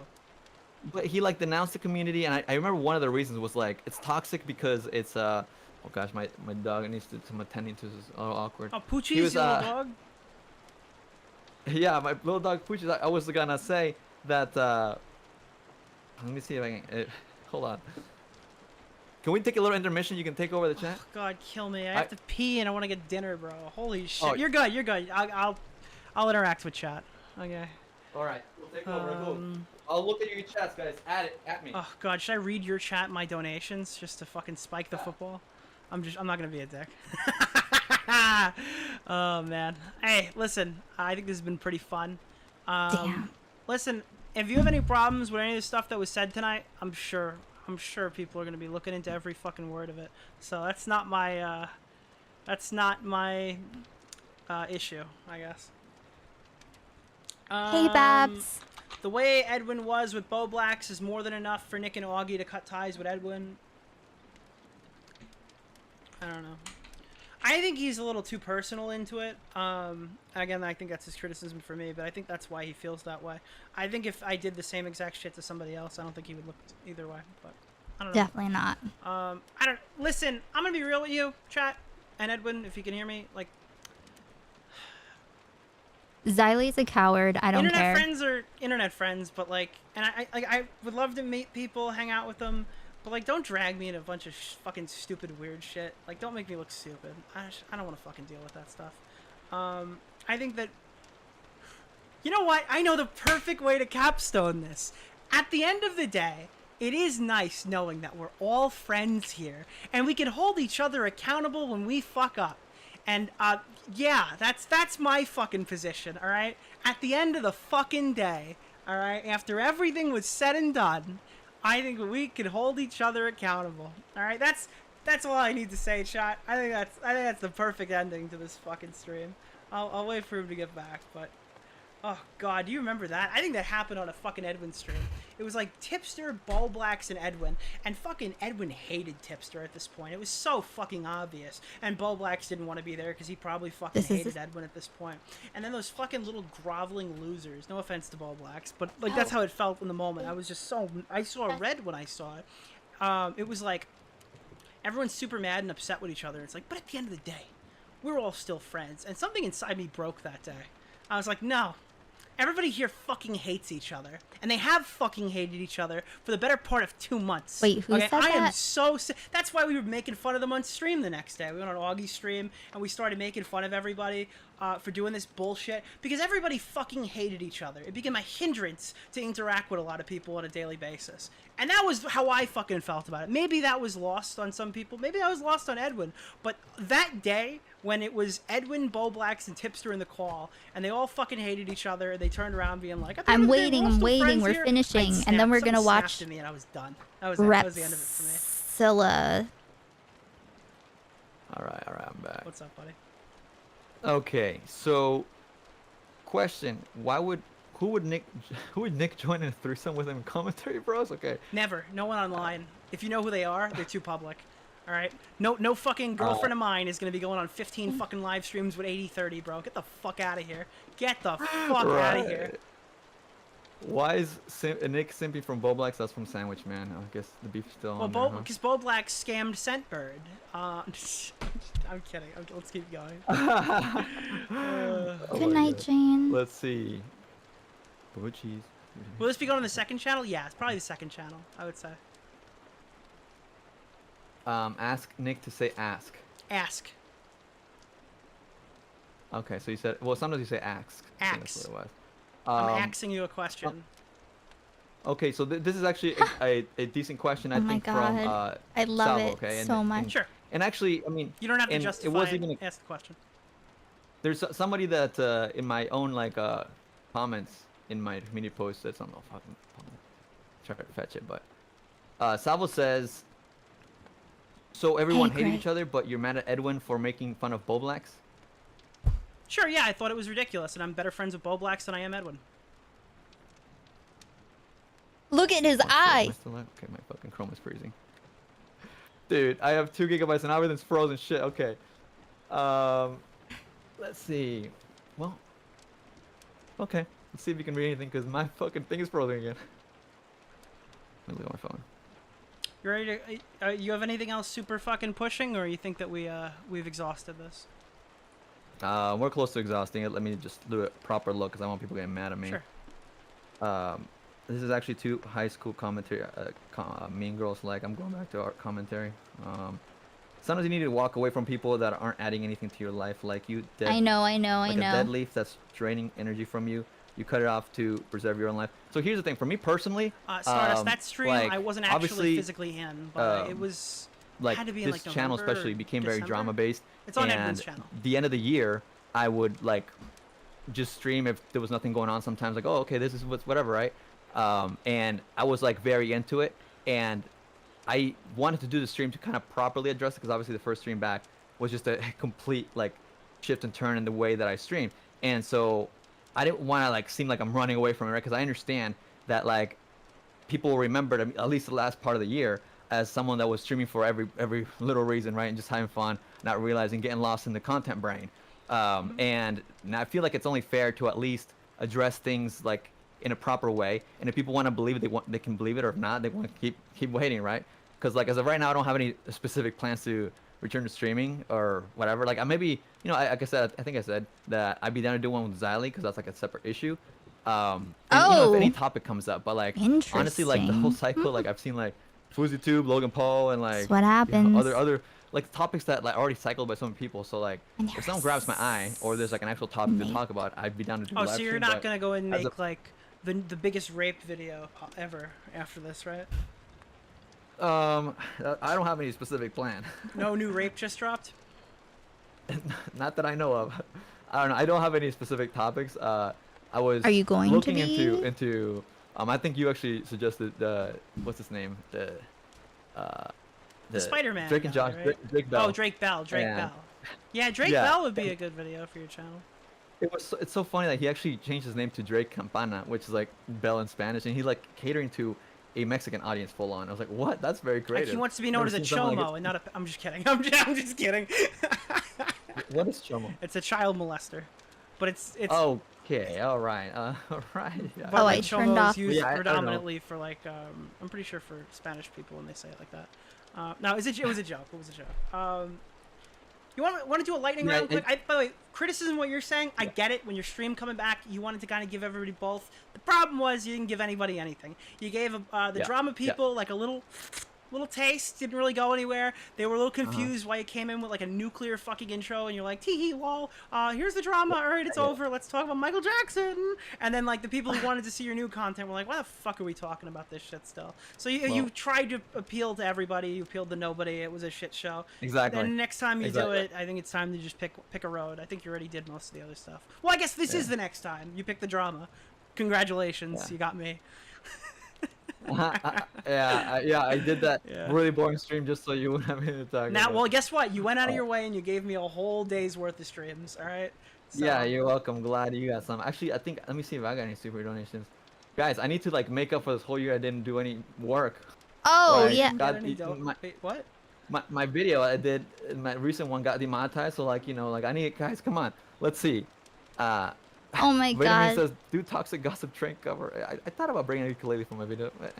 But he like denounced the community, and I remember one of the reasons was like it's toxic because it's oh gosh, my dog needs some attending to. This is awkward. Oh, Poochie's your little dog. Yeah, my little dog Poochie. I was gonna say that. Let me see if I can. Hold on. Can we take a little intermission? You can take over the chat. Oh, God, kill me! I have to pee and I want to get dinner, bro. Holy shit! Oh. You're good. You're good. I'll interact with chat. Okay. All right, we'll take over. Cool. I'll look at your chats, guys. At me. Oh God, should I read your chat, and my donations, just to fucking spike the football? I'm not gonna be a dick. Oh man. Hey, listen. I think this has been pretty fun. Damn. Listen, if you have any problems with any of the stuff that was said tonight, I'm sure people are gonna be looking into every fucking word of it. So that's not my issue, I guess. Hey, Babs. The way Edwin was with Bo Blacks is more than enough for Nick and Augie to cut ties with Edwin. I don't know. I think he's a little too personal into it. Again, I think that's his criticism for me, but I think that's why he feels that way. I think if I did the same exact shit to somebody else, I don't think he would look either way. But I don't know. Definitely not. Listen, I'm gonna be real with you, chat, and Edwin, if you can hear me. Like, Xylee's a coward. I don't internet care. friends are internet friends, but like, and I would love to meet people, hang out with them, but like, don't drag me in a bunch of fucking stupid, weird shit. Like, don't make me look stupid. I don't want to fucking deal with that stuff. I think that, you know what? I know the perfect way to capstone this. At the end of the day, it is nice knowing that we're all friends here, and we can hold each other accountable when we fuck up. And yeah, that's my fucking position, all right? At the end of the fucking day, all right, after everything was said and done, I think we could hold each other accountable. All right? That's all I need to say, chat. I think that's the perfect ending to this fucking stream. I'll wait for him to get back, but oh god, do you remember that? I think that happened on a fucking Edwin stream. It was like Tipster, Bullblacks, and Edwin. And fucking Edwin hated Tipster at this point. It was so fucking obvious. And Bullblacks didn't want to be there because he probably fucking hated Edwin at this point. And then those fucking little groveling losers. No offense to Bullblacks, but like that's how it felt in the moment. I was just so... I saw red when I saw it. It was like... Everyone's super mad and upset with each other. It's like, but at the end of the day, we're all still friends. And something inside me broke that day. I was like, no. Everybody here fucking hates each other. And they have fucking hated each other for the better part of 2 months. Wait, who said that? I am so sick. That's why we were making fun of them on stream the next day. We went on Augie's stream, and we started making fun of everybody for doing this bullshit. Because everybody fucking hated each other. It became a hindrance to interact with a lot of people on a daily basis. And that was how I fucking felt about it. Maybe that was lost on some people. Maybe that was lost on Edwin. But that day, when it was Edwin, Bullblacks, and Tipster in the call, and they all fucking hated each other, and they turned around being like, I'm waiting, we're finishing, and then we're gonna watch me and I was done. That was the end of it for me. Repsilla. Alright, I'm back. What's up, buddy? Okay, so question, who would Nick join in a threesome with him in commentary, bros? Okay. Never. No one online. If you know who they are, they're too public. All right? No fucking girlfriend of mine is going to be going on 15 fucking live streams with 80/30, bro. Get the fuck out of here. Get the fuck out of here. Why is Nick simping from Bullblacks? That's from Sandwich Man. I guess the beef's still on there, because Bullblacks scammed Scentbird. I'm kidding. Let's keep going. Good night, Jane. Let's see. Cheese. Will this be going on the second channel? Yeah, it's probably the second channel, I would say. Ask Nick to say ask. Ask. Okay, so you said, well, sometimes you say ask. Ask. That's what it was. I'm asking you a question. Okay, so this is actually a decent question, I think, God. from I love Salvo, it okay? so much. Sure. And actually, I mean, you don't have to justify it. Wasn't even Ask the question. There's somebody that in my own comments in my community post said something. I'll fucking try to fetch it, but Salvo says, so everyone hated each other, but you're mad at Edwin for making fun of Bullblacks? Sure, yeah, I thought it was ridiculous, and I'm better friends with Bullblacks than I am Edwin. Look at his eye. Okay, my fucking Chrome is freezing. Dude, I have 2 gigabytes and everything's frozen. Shit. Okay. Let's see. Well. Okay. Let's see if you can read anything, because my fucking thing is frozen again. Let me look at my phone. You ready to? You have anything else super fucking pushing, or you think that we've exhausted this? We're close to exhausting it. Let me just do a proper look, because I want people getting mad at me. Sure. This is actually 2 high school commentary. Mean Girls like. I'm going back to art commentary. Sometimes you need to walk away from people that aren't adding anything to your life, like you did. I know. A dead leaf that's draining energy from you. You cut it off to preserve your own life. So here's the thing. For me personally, Stardust, that stream I wasn't actually physically in, but it was. Had to be in, this channel November especially became December? very drama based. It's on Edwin's channel. The end of the year, I would just stream if there was nothing going on. Sometimes oh okay, this is whatever, right? And I was very into it, and I wanted to do the stream to kind of properly address it, because obviously the first stream back was just a complete shift and turn in the way that I streamed, and so I didn't want to seem like I'm running away from it, right? Because I understand that people will remember at least the last part of the year as someone that was streaming for every little reason, right? And just having fun, not realizing, getting lost in the content brain. And I feel like it's only fair to at least address things in a proper way. And if people want to believe it, they can believe it, or if not, they want to keep waiting, right? Because as of right now, I don't have any specific plans to return to streaming or whatever. I maybe, like I said, I think I said that I'd be down to do one with Xylee, because that's a separate issue. And, if any topic comes up, but honestly, the whole cycle, I've seen FoozyTube, Logan Paul, and that's what happens. Other topics that already cycled by some people. So if someone grabs my eye, or there's an actual topic to talk about, I'd be down to do a live so you're stream, not gonna go and make the biggest rape video ever after this, right? I don't have any specific plan. No new rape just dropped? not that I know of. I don't know. I don't have any specific topics. I was Are you going to looking be? into I think you actually suggested what's his name? The Spider-Man Drake and guy, Josh right? Drake Bell. Oh, Drake Bell. Yeah. Yeah, Drake Yeah. Bell would be a good video for your channel. It's so funny that he actually changed his name to Drake Campana, which is like Bell in Spanish, and he's like catering to a Mexican audience full on. I was like, what? That's very creative. Like he wants to be known as a chomo and not a. I'm just kidding. I'm just kidding. What is chomo? It's a child molester, but it's. Okay, all right, all right. Yeah. But like I turned chomo off. is used Yeah, I don't know. predominantly for like I'm pretty sure for Spanish people when they say it like that. No, it was a joke. It was a joke. You want to do a lightning Yeah, round quick? By the way, criticism what you're saying, I get it. When your stream coming back, you wanted to kind of give everybody both. The problem was you didn't give anybody anything. You gave the drama people like a little taste. Didn't really go anywhere. They were a little confused why you came in with like a nuclear fucking intro, and you're like, tee hee lol. Here's the drama. All right, it's over. Let's talk about Michael Jackson. And then like the people who wanted to see your new content were like, why the fuck are we talking about this shit still? So you tried to appeal to everybody. You appealed to nobody. It was a shit show. Exactly. And next time you do it, I think it's time to just pick a road. I think you already did most of the other stuff. Well, I guess this is the next time. You pick the drama. Congratulations, you got me. Yeah, I did that really boring stream just so you wouldn't have anything to talk about. Well, guess what? You went out of your way and you gave me a whole day's worth of streams. All right. So, yeah, you're welcome. Glad you got some. Actually, I think let me see if I got any super donations. Guys, I need to like make up for this whole year I didn't do any work. Oh like, yeah. Wait, what? My video I did, my recent one got demonetized. So like like I need guys. Come on, let's see. Oh my god. says, do toxic gossip train cover. I thought about bringing a ukulele for my video, but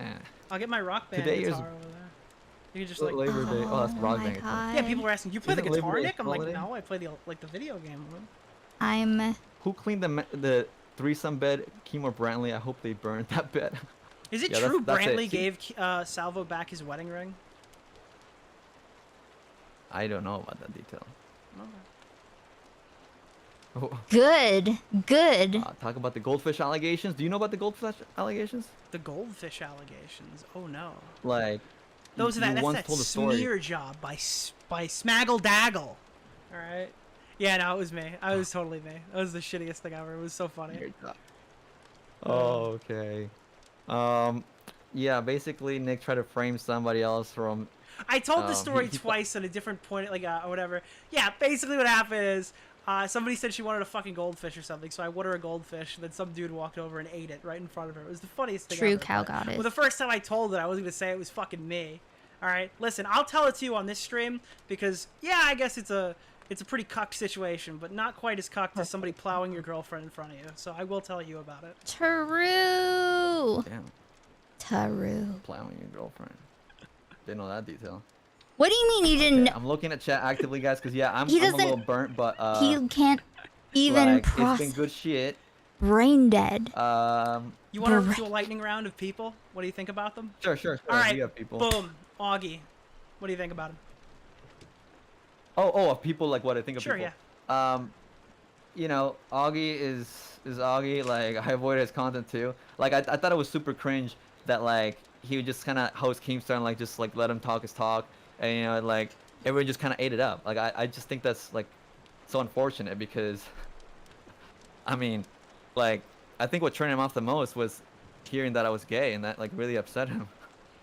I'll get my rock band Today guitar over there. You can just like. Labor Day. Oh, that's rock band. Yeah, people were asking, you play the Isn't Labor guitar, Day Nick? I'm like, holiday? no, I play the video game one. I'm. Who cleaned the threesome bed? Kimo Brantley. I hope they burned that bed. Is it Yeah, true that's Brantley it. gave Salvo back his wedding ring? I don't know about that detail. Good. Talk about the goldfish allegations. Do you know about the goldfish allegations? The goldfish allegations. Oh no. Like, Those are you that's once that told a story. smear job by Smaggle Daggle. All right. Yeah, no, it was me. I was totally me. That was the shittiest thing ever. It was so funny. Oh, okay. Yeah, basically Nick tried to frame somebody else from. I told the story he- twice at a different point, like or whatever. Yeah, basically what happened is somebody said she wanted a fucking goldfish or something, so I ordered a goldfish, and then some dude walked over and ate it right in front of her. It was the funniest thing True ever. cow goddess. Well, the first time I told it, I was gonna say it was fucking me. All right, listen, I'll tell it to you on this stream because yeah, I guess it's a pretty cucked situation, but not quite as cucked as somebody plowing your girlfriend in front of you. So I will tell you about it. True. Damn. True. Plowing your girlfriend. Didn't know that detail. What do you mean you didn't? I'm looking at chat actively, guys, because yeah, I'm He a doesn't- little burnt, but he can't even like, it's process. been good shit. Brain dead. You want to do a lightning round of people? What do you think about them? Sure. All right, We have people. boom, Augie. What do you think about him? Oh, of people like what I think of Sure, people. Augie is Augie. Like I avoided his content too. Like I thought it was super cringe that like he would just kind of host Keemstar and like just like let him talk his talk, and like everyone just kind of ate it up. Like I just think that's like so unfortunate because I mean, like I think what turned him off the most was hearing that I was gay, and that like really upset him.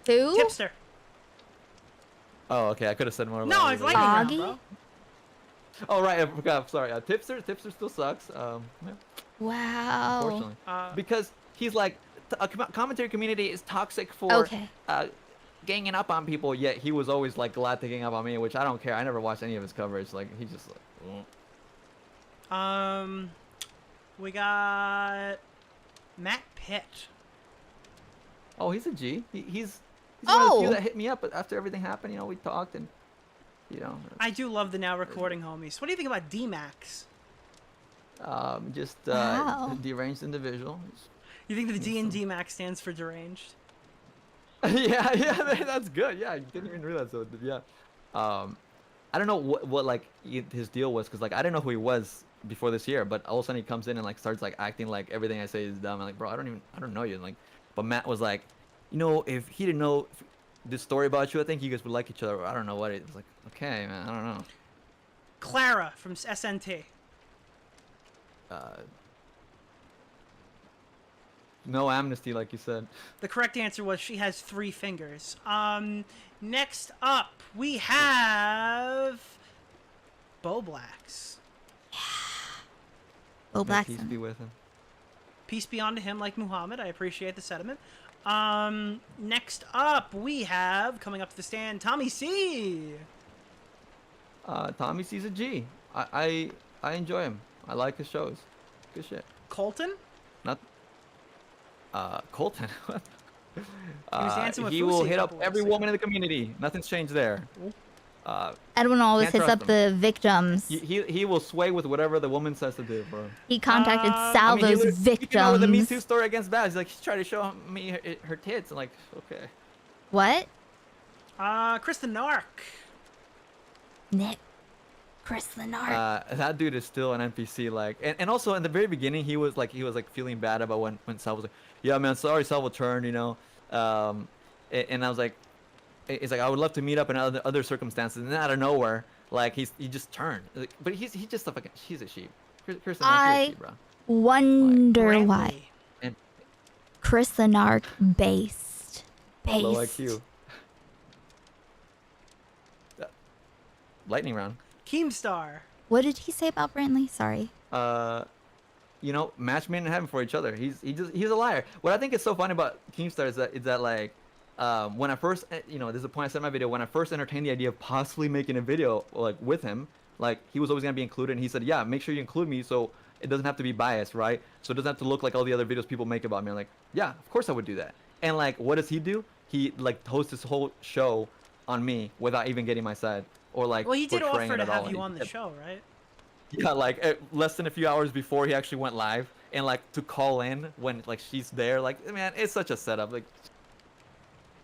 Who? Tipster. Oh, okay. I could have said more. No, about it's it, lightning but- round, Augie? bro. Oh right, I forgot. I'm sorry. Tipster still sucks. Yeah. Wow. Unfortunately, because he's like a commentary community is toxic for Okay. ganging up on people. Yet he was always like glad to gang up on me, which I don't care. I never watched any of his coverage. Like he's just like. We got Matt Pitt. Oh, he's a G. He's one of the few Oh. that hit me up after everything happened. We talked and I do love the now recording homies. What do you think about D-Max? just Wow. deranged individual. You think the D in D-Max stands for deranged? yeah, that's good. Yeah, I didn't even realize. So yeah, I don't know what like his deal was because like I didn't know who he was before this year, but all of a sudden he comes in and like starts like acting like everything I say is dumb. I'm like, bro, I don't know you. Like, but Matt was like, if he didn't know this story about you, I think you guys would like each other. I don't know what it was like. Okay, man, I don't know. Clara from SNT. No amnesty, like you said. The correct answer was she has 3 fingers. Next up, we have Bo Blacks. Bo May Blacks. peace be with him. Peace be unto him like Muhammad. I appreciate the sentiment. Next up, we have, coming up to the stand, Tommy C. Tommy C's a G. I enjoy him. I like his shows. Good shit. Colton? Not. Colton. was dancing with he Fusi will a hit up couple weeks every ago. woman in the community. Nothing's changed there. Edwin always Can't hits trust up him. the victims. He will sway with whatever the woman says to do, bro. He contacted I mean, Salvo's he victims. came out with the Me Too story against Babs. He's like, he's trying to show me her tits. I'm like, okay. What? Chris the Narc. Nick. Chris the Narc. That dude is still an NPC, like, and also in the very beginning he was like feeling bad about when Salvo was like, yeah man, sorry Salvo turned, you know, and I was like, it's like I would love to meet up in other circumstances, and then out of nowhere, like he just turned, like, but he's just a fucking, he's a sheep. Chris the Narc is a sheep, bro. Wonder why. And Chris the Narc based. low IQ. Lightning round. Keemstar. What did he say about Brantley? Sorry. You know, match made in heaven for each other. He's a liar. What I think is so funny about Keemstar is that like, when I first, you know, this is the point I said in my video, when I first entertained the idea of possibly making a video like with him, like he was always gonna be included, and he said, yeah, make sure you include me so it doesn't have to be biased, right? So it doesn't have to look like all the other videos people make about me. I'm like, yeah, of course I would do that. And like, what does he do? He like hosts this whole show on me without even getting my side. Or like, Well, he did portraying offer it to at all. have you on the show, right? Yeah, like less than a few hours before he actually went live, and like to call in when like she's there, like man, it's such a setup. Like,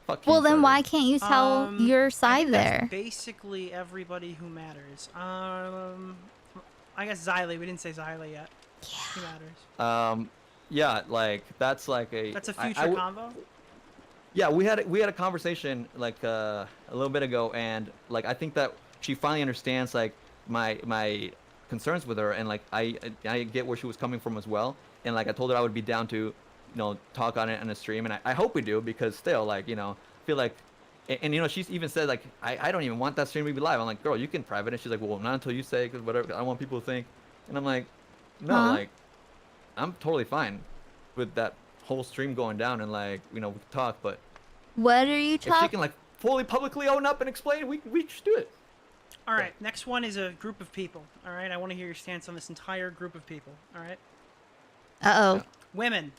fuck. Well, then Keemstar, why dude. can't you tell your I side think that's there? basically everybody who matters. I guess Xylee. We didn't say Xylee yet. Yeah. He matters. Yeah, like that's like a. That's a I future combo. Yeah, we had a conversation like a little bit ago, and like I think that she finally understands like my concerns with her, and like I get where she was coming from as well, and like I told her I would be down to, you know, talk on it on a stream, and I hope we do, because still, like, you know, I feel like, and you know, she's even said like I don't even want that stream to be live. I'm like, girl, you can private, and she's like, well, not until you say, because whatever, I don't want people to think, and I'm like, no, like I'm totally fine with that whole stream going down, and like, you know, we can talk, but What are you if she talking? can like fully publicly own up and explain, we should do it. All right, next one is a group of people. All right, I want to hear your stance on this entire group of people. All right. Uh-oh. Women.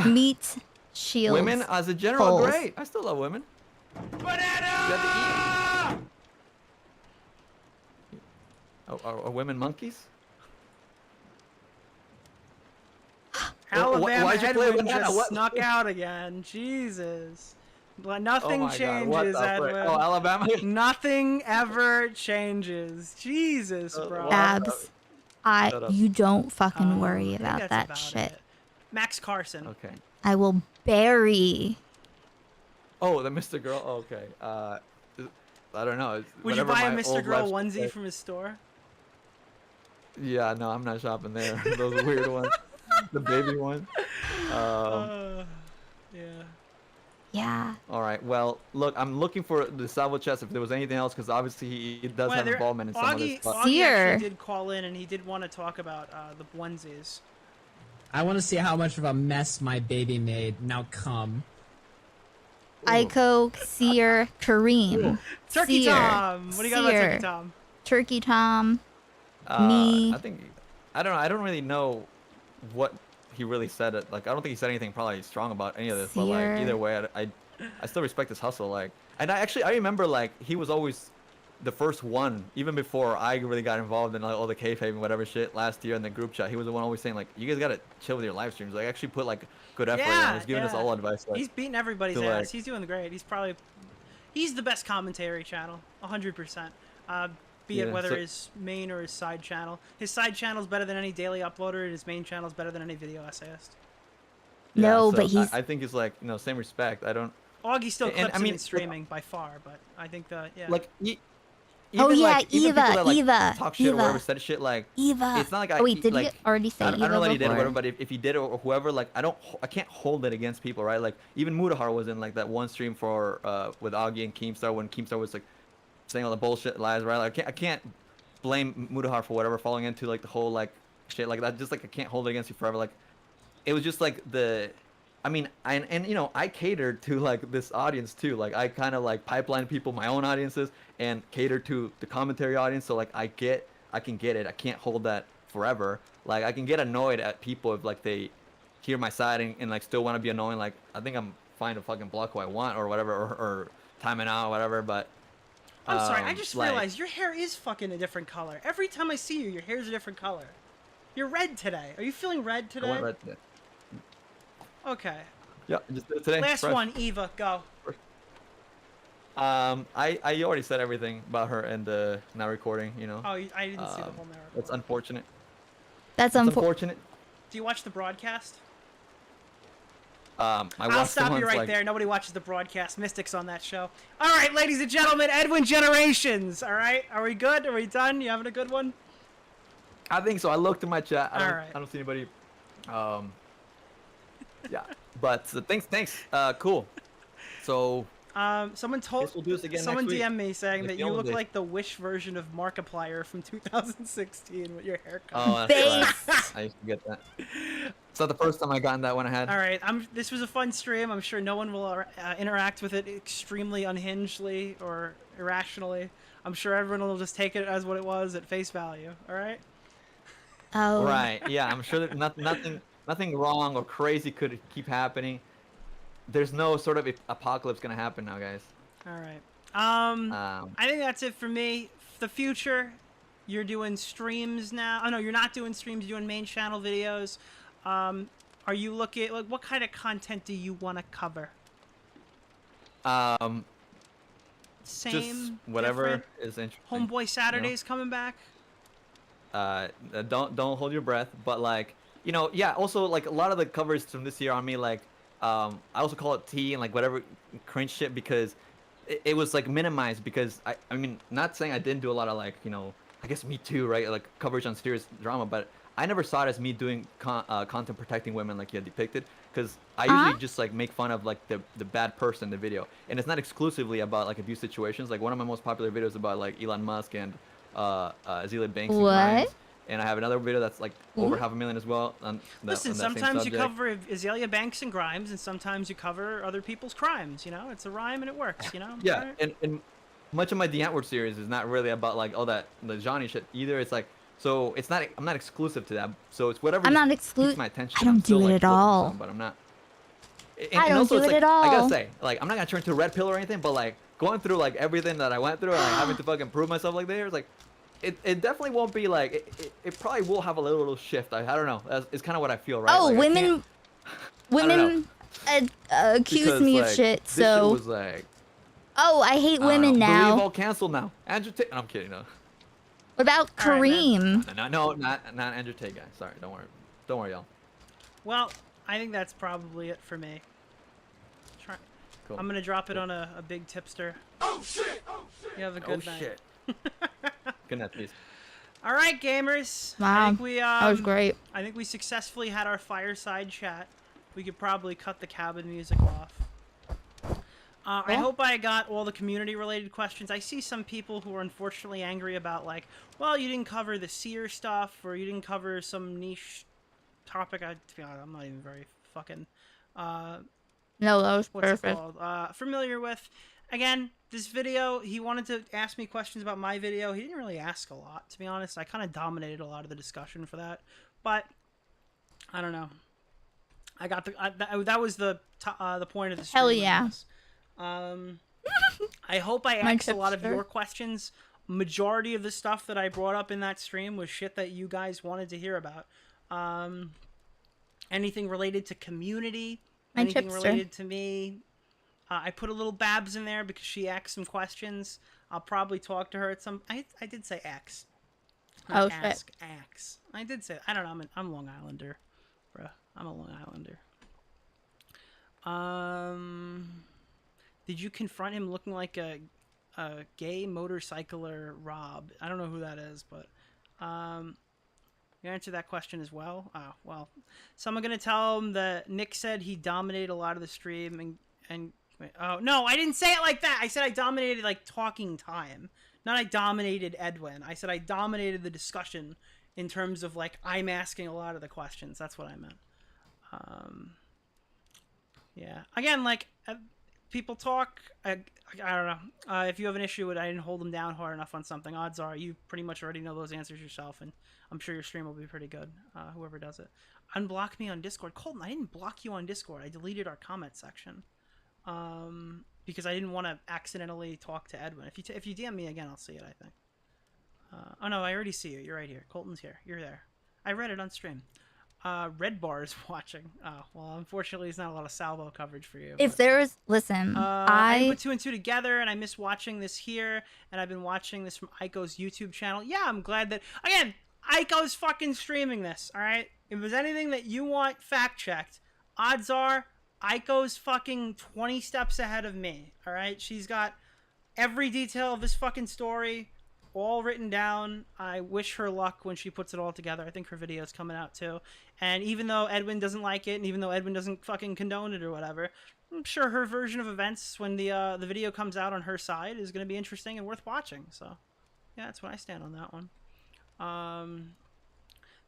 Meat shields. Women as a general, Holes. great. I still love women. Banana! Are women monkeys? Alabama why'd you play Edwin banana? just What? snuck out again. Jesus. Well, nothing Oh my God, changes, what the frick? Edwin. Oh, Alabama? Nothing ever changes. Jesus, bro. Babs, Shut up. you don't fucking worry I think about that's that about shit. it. Max Carson. Okay. I will bury. Oh, the Mr. Girl. Oh, okay. I don't know. Would you Whatever buy a my Mr. old Girl life- onesie from his store? Yeah, no, I'm not shopping there. Those weird ones. The baby one. Yeah. Yeah. All right. Well, look, I'm looking for the Salvo chest if there was anything else, because obviously he does have involvement in some of this. But Augie actually did call in, and he did want to talk about the onesies. I want to see how much of a mess my baby made. Now come. Aiko, Seer, Kareem. Turkey Seer, Tom. What do you got about Seer, Turkey Tom? Turkey Tom. Me. I think I don't know. I don't really know what he really said. Like, I don't think he said anything probably strong about any of this. But Seer. like, either way, I still respect his hustle. Like, and I remember like he was always the first one, even before I really got involved in like all the kayfabe and whatever shit last year in the group chat. He was the one always saying like, you guys gotta chill with your live streams. Like, actually put like good effort. Yeah, and was giving us all advice. Like, he's beating everybody's to, ass. like- He's doing great. He's the best commentary channel, 100%. Be it Yeah, whether so- his main or his side channel. His side channel is better than any daily uploader, and his main channel is better than any video essayist. No, so but he's. I think it's like, you know, same respect. I don't. Augie still And- clips I him mean, in streaming by far, but I think yeah. Like Oh, yeah, like, even Eva, people that, like, Eva, talk shit or Eva. whatever, said shit like Eva. It's not like I. Oh, wait, did like, he already say I don't know Eva that he did or before? whatever, but if he did or whoever, like I can't hold it against people, right? Like even Mudahar was in like that one stream for with Augie and Keemstar when Keemstar was like saying all the bullshit lies, right? Like I can't blame Mudahar for whatever falling into like the whole like shit like that. Just like I can't hold it against you forever. Like it was just like I mean, and you know, I catered to like this audience too. Like I kind of like pipeline people, my own audiences, and cater to the commentary audience. So like I can get it. I can't hold that forever. Like I can get annoyed at people if like they hear my side and like still want to be annoying. Like I think I'm fine to fucking block who I want or whatever, or time it out or whatever. But I'm sorry, I just like, realized your hair is fucking a different color. Every time I see you, your hair's a different color. You're red today. Are you feeling red today? I went red today. Okay. Yeah, just did it today. Last fresh. one, Eva, go. I already said everything about her and the now recording. You know. Oh, I didn't see the whole now recording. That's unfortunate. That's unfortunate. Do you watch the broadcast? I I'll stop you right there. Nobody watches the broadcast. Mystic's on that show. All right, ladies and gentlemen, Edwin Generations. All right, are we good? Are we done? You having a good one? I think so. I looked in my chat. Alright. I don't see anybody. Yeah, but thanks. Cool. So. Someone told. We'll do this again someone next week. DM'd me saying Like that the you old look days. like the Wish version of Markiplier from 2016 with your haircut. Oh, that's right. I used to get that. It's not the first time I gotten that one I had. All right, this was a fun stream. I'm sure no one will interact with it extremely unhingedly or irrationally. I'm sure everyone will just take it as what it was at face value. All right. Oh. Right. Yeah, I'm sure that nothing wrong or crazy could keep happening. There's no sort of apocalypse gonna happen now, guys. All right. I think that's it for me. The future, you're doing streams now. Oh no, you're not doing streams. You're doing main channel videos. Are you looking like what kind of content do you want to cover? Same. Just whatever different? is interesting. Homeboy Saturdays coming back. Don't hold your breath, but like yeah. Also, like a lot of the covers from this year on me, like I also call it tea and like whatever cringe shit because it was like minimized because I mean not saying I didn't do a lot of like I guess Me Too, right, like coverage on serious drama, but I never saw it as me doing content protecting women like you had depicted because I usually just like make fun of like the bad person in the video, and it's not exclusively about like abuse situations. Like one of my most popular videos about like Elon Musk and Azealia Banks. What? And I have another video that's like over 500,000 as well. Listen, on that same sometimes you subject. cover Azealia Banks and Grimes, and sometimes you cover other people's crimes. It's a rhyme and it works. Yeah, and much of my The Antwoord series is not really about like all that the Johnny shit either. It's like it's not. I'm not exclusive to that. So it's whatever. I'm not keeps exclusive. my attention. I don't I'm still, do it like, at looking for all. some, but I'm not. I don't also, do it's it like, at all. I gotta say, like, I'm not gonna turn to a red pill or anything, but like going through like everything that I went through and like, having to fucking prove myself like there, it's like. It definitely won't be like it probably will have a little shift. I don't know. It's kind of what I feel, right? Oh, like, women accuse because, me of like, shit. this So. shit was like. Oh, I hate I don't women know. now. Believe all canceled now. Andrew Tate. I'm kidding. No. What about Kareem? No, not Andrew Tate guy. Sorry. Don't worry, y'all. Well, I think that's probably it for me. Cool. I'm gonna drop it on a big tipster. Oh shit! You have a good night. Shit. Good night, please. All right, gamers. Wow, I think we, that was great. I think we successfully had our fireside chat. We could probably cut the cabin music off. I hope I got all the community-related questions. I see some people who are unfortunately angry about, like, well, you didn't cover the seer stuff, or you didn't cover some niche topic. To be honest, I'm not even very fucking... No, that was what's perfect. it called? Familiar with. Again, this video, he wanted to ask me questions about my video. He didn't really ask a lot, to be honest. I kind of dominated a lot of the discussion for that. But, I don't know. I got that was the point of the stream. Hell yeah. I hope I asked a lot of your questions. Majority of the stuff that I brought up in that stream was shit that you guys wanted to hear about. Anything related to community, anything related to me. I put a little Babs in there because she asked some questions. I'll probably talk to her at some... I did say X. Oh, ask, shit. Ax. I did say... I don't know. I'm Long Islander. Bruh. I'm a Long Islander. Did you confront him looking like a gay motorcycler Rob. I don't know who that is, but you answer that question as well. Oh well, so I'm gonna tell him that Nick said he dominated a lot of the stream and wait, oh no, I didn't say it like that. I said I dominated like talking time, not I dominated Edwin. I said I dominated the discussion in terms of like I'm asking a lot of the questions. That's what I meant. Yeah. Again, like people talk. I don't know. If you have an issue with I didn't hold them down hard enough on something, odds are you pretty much already know those answers yourself, and I'm sure your stream will be pretty good. Whoever does it, unblock me on Discord, Colton. I didn't block you on Discord. I deleted our comment section, because I didn't want to accidentally talk to Edwin. If you DM me again, I'll see it. I think. Oh no, I already see you. You're right here. Colton's here. You're there. I read it on stream. Red Bar is watching. Oh, well, unfortunately, there's not a lot of Salvo coverage for you. If there's, listen, I put 2 and 2 together, and I miss watching this here, and I've been watching this from Aiko's YouTube channel. Yeah, I'm glad that, again, Aiko's fucking streaming this, all right? If there's anything that you want fact-checked, odds are Aiko's fucking 20 steps ahead of me, all right? She's got every detail of this fucking story all written down. I wish her luck when she puts it all together. I think her video's coming out too. And even though Edwin doesn't like it, and even though Edwin doesn't fucking condone it or whatever, I'm sure her version of events when the video comes out on her side is going to be interesting and worth watching. So, yeah, that's where I stand on that one.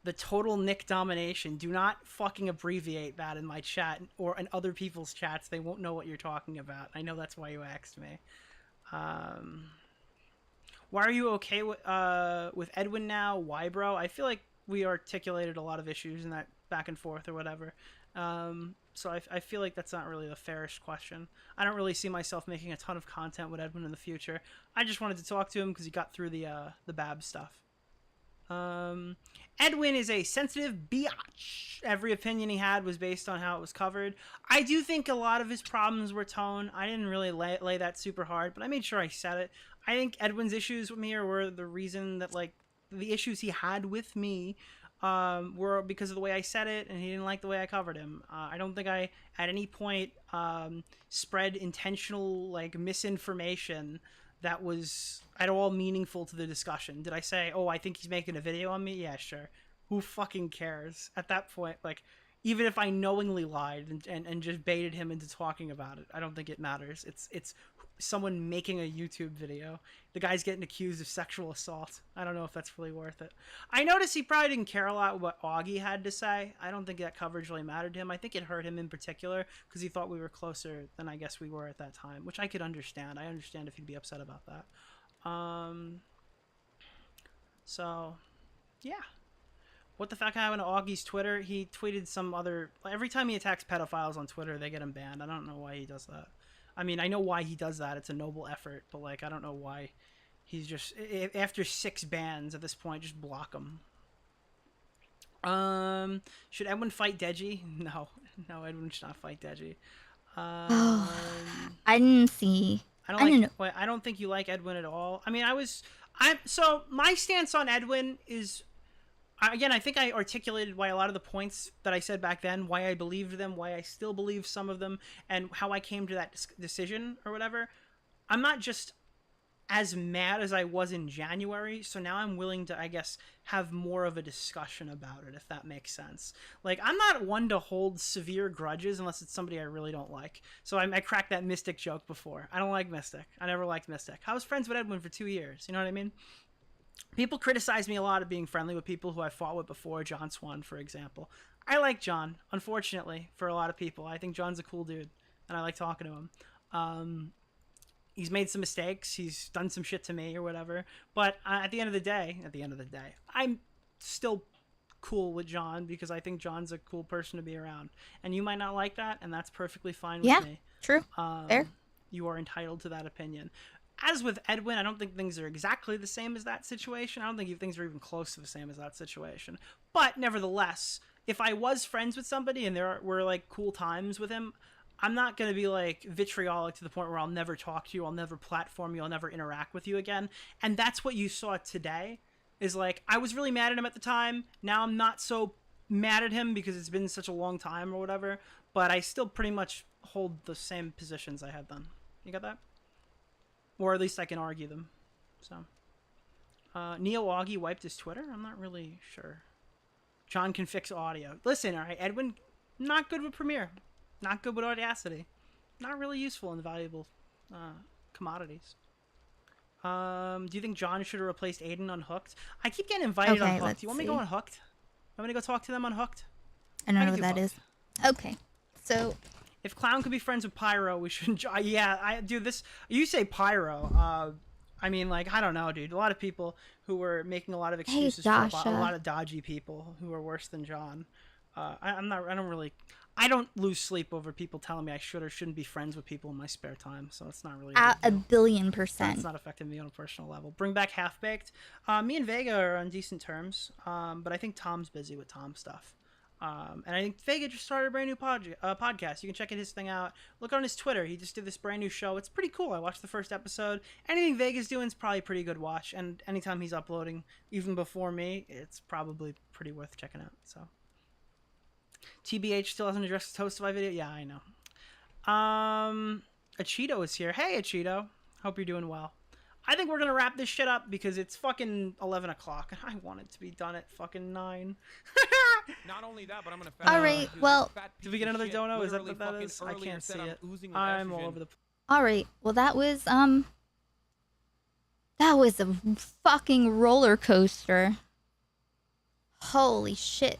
The total Nick domination. Do not fucking abbreviate that in my chat or in other people's chats. They won't know what you're talking about. I know that's why you asked me. Why are you okay with Edwin now? Why, bro? I feel like we articulated a lot of issues in that back and forth or whatever. So I feel like that's not really the fairest question. I don't really see myself making a ton of content with Edwin in the future. I just wanted to talk to him because he got through the Bab stuff. Edwin is a sensitive biatch. Every opinion he had was based on how it was covered. I do think a lot of his problems were tone. I didn't really lay that super hard, but I made sure I said it. I think Edwin's issues with me were the reason that, like, the issues he had with me were because of the way I said it, and he didn't like the way I covered him. I don't think I, at any point, spread intentional, like, misinformation that was at all meaningful to the discussion. Did I say, oh, I think he's making a video on me? Yeah, sure. Who fucking cares? At that point, like, even if I knowingly lied and just baited him into talking about it, I don't think it matters. It's someone making a YouTube video. The guy's getting accused of sexual assault. I don't know if that's really worth it. I noticed he probably didn't care a lot what Augie had to say. I don't think that coverage really mattered to him. I think it hurt him in particular because he thought we were closer than I guess we were at that time, which I could understand. I understand if he'd be upset about that. So, yeah. What the fuck happened to Augie's Twitter? He tweeted some other... Every time he attacks pedophiles on Twitter, they get him banned. I don't know why he does that. I mean, I know why he does that. It's a noble effort. But, like, I don't know why he's just... After 6 bans at this point, just block him. Should Edwin fight Deji? No. No, Edwin should not fight Deji. I didn't see... I don't think you like Edwin at all. I mean, so my stance on Edwin is... Again, I think I articulated why a lot of the points that I said back then, why I believed them, why I still believe some of them, and how I came to that decision or whatever. I'm not just as mad as I was in January, so now I'm willing to, I guess, have more of a discussion about it, if that makes sense. Like, I'm not one to hold severe grudges unless it's somebody I really don't like. So I cracked that Mystic joke before. I don't like Mystic. I never liked Mystic. I was friends with Edwin for 2 years, you know what I mean? People criticize me a lot of being friendly with people who I fought with before, John Swan, for example. I like John, unfortunately, for a lot of people. I think John's a cool dude, and I like talking to him. He's made some mistakes. He's done some shit to me or whatever. But at the end of the day, I'm still cool with John because I think John's a cool person to be around. And you might not like that, and that's perfectly fine with me. Yeah, true. Fair. You are entitled to that opinion. As with Edwin, I don't think things are exactly the same as that situation. I don't think things are even close to the same as that situation. But nevertheless, if I was friends with somebody and there were like cool times with him, I'm not going to be like vitriolic to the point where I'll never talk to you, I'll never platform you, I'll never interact with you again. And that's what you saw today, is like, I was really mad at him at the time. Now I'm not so mad at him because it's been such a long time or whatever. But I still pretty much hold the same positions I had then. You got that? or at least I can argue them. So, Neo Augie wiped his Twitter. I'm not really sure. John can fix audio. Listen, all right, Edwin, not good with Premiere, not good with Audacity, not really useful and valuable commodities. Do you think John should have replaced Aiden on Hooked? I keep getting invited on Hooked. You want me to go on Hooked? I'm gonna go talk to them on Hooked. I don't know what that is. Okay, so if Clown could be friends with Pyro, we should. Yeah, I do this. You say Pyro. I mean, like, I don't know, dude. A lot of people who were making a lot of excuses for a lot of dodgy people who are worse than John. I don't lose sleep over people telling me I should or shouldn't be friends with people in my spare time. So it's not really a billion %. It's not affecting me on a personal level. Bring back Half Baked. Me and Vega are on decent terms, but I think Tom's busy with Tom stuff. And I think Vega just started a brand new podcast. You can check his thing out. Look on his Twitter. He just did this brand new show. It's pretty cool. I watched the first episode. Anything Vega's doing is probably a pretty good watch. And anytime he's uploading, even before me, it's probably pretty worth checking out. So, TBH still hasn't addressed the Toastify video. Yeah, I know. Achito is here. Hey, Achito. Hope you're doing well. I think we're gonna wrap this shit up because it's fucking 11 o'clock and I want it to be done at fucking 9. Not only that, but I'm gonna. All right. Well, did we get another dono? Is that what that is? I can't see it. I'm all over the. All right. Well, that was a fucking roller coaster. Holy shit.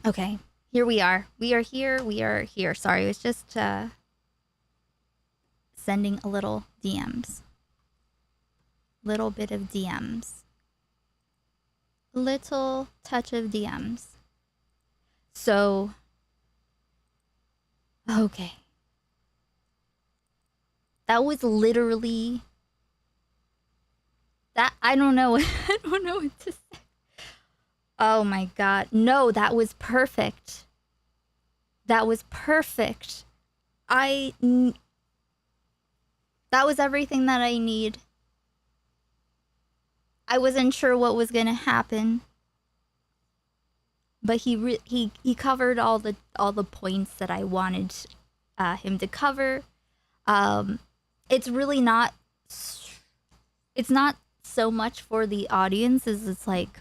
Okay, here we are. We are here. We are here. Sorry, it was just sending a little DMs. Little bit of DMs. Little touch of DMs. So, okay. That was literally that. I don't know. I don't know what to say. Oh my god. No, that was perfect. That was perfect. That was everything that I need. I wasn't sure what was going to happen. But he covered all the points that I wanted him to cover. It's really not so much for the audience as it's like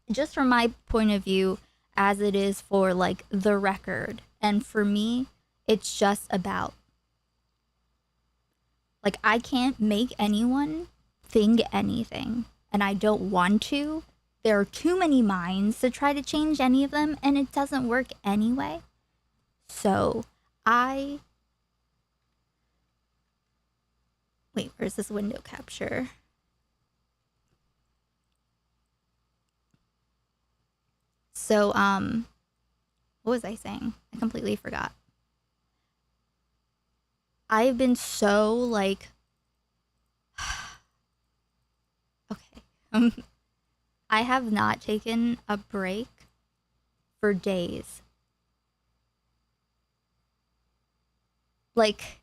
just from my point of view as it is for like the record. And for me, it's just about like I can't make anyone think anything and I don't want to. There are too many minds to try to change any of them and it doesn't work anyway. So wait, where's this window capture? So, what was I saying? I completely forgot. I've been so, like... okay. I have not taken a break for days. Like,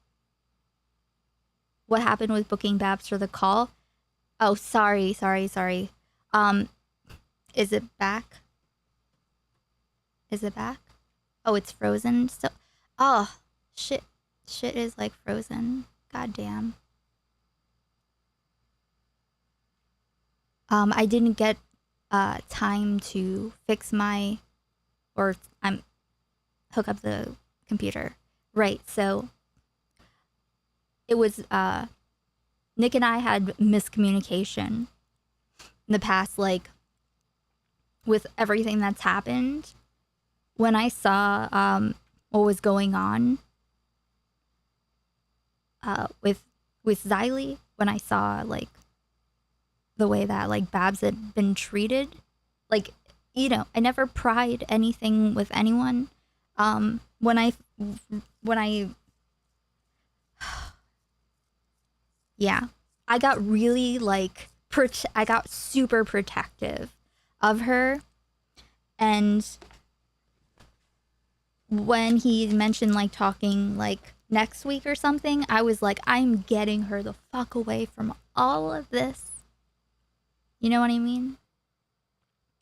what happened with booking Babs for the call? Oh, sorry. Is it back? Is it back? Oh, it's frozen still. Oh, shit. Shit is like frozen. God damn. I didn't get time to fix my hook up the computer. Right, so it was Nick and I had miscommunication in the past, like with everything that's happened. when I saw what was going on with Xylee, when I saw like the way that like Babs had been treated, like, you know, I never pried anything with anyone. When I yeah, I got really like I got super protective of her, and when he mentioned like talking like next week or something, I was like, I'm getting her the fuck away from all of this. You know what I mean?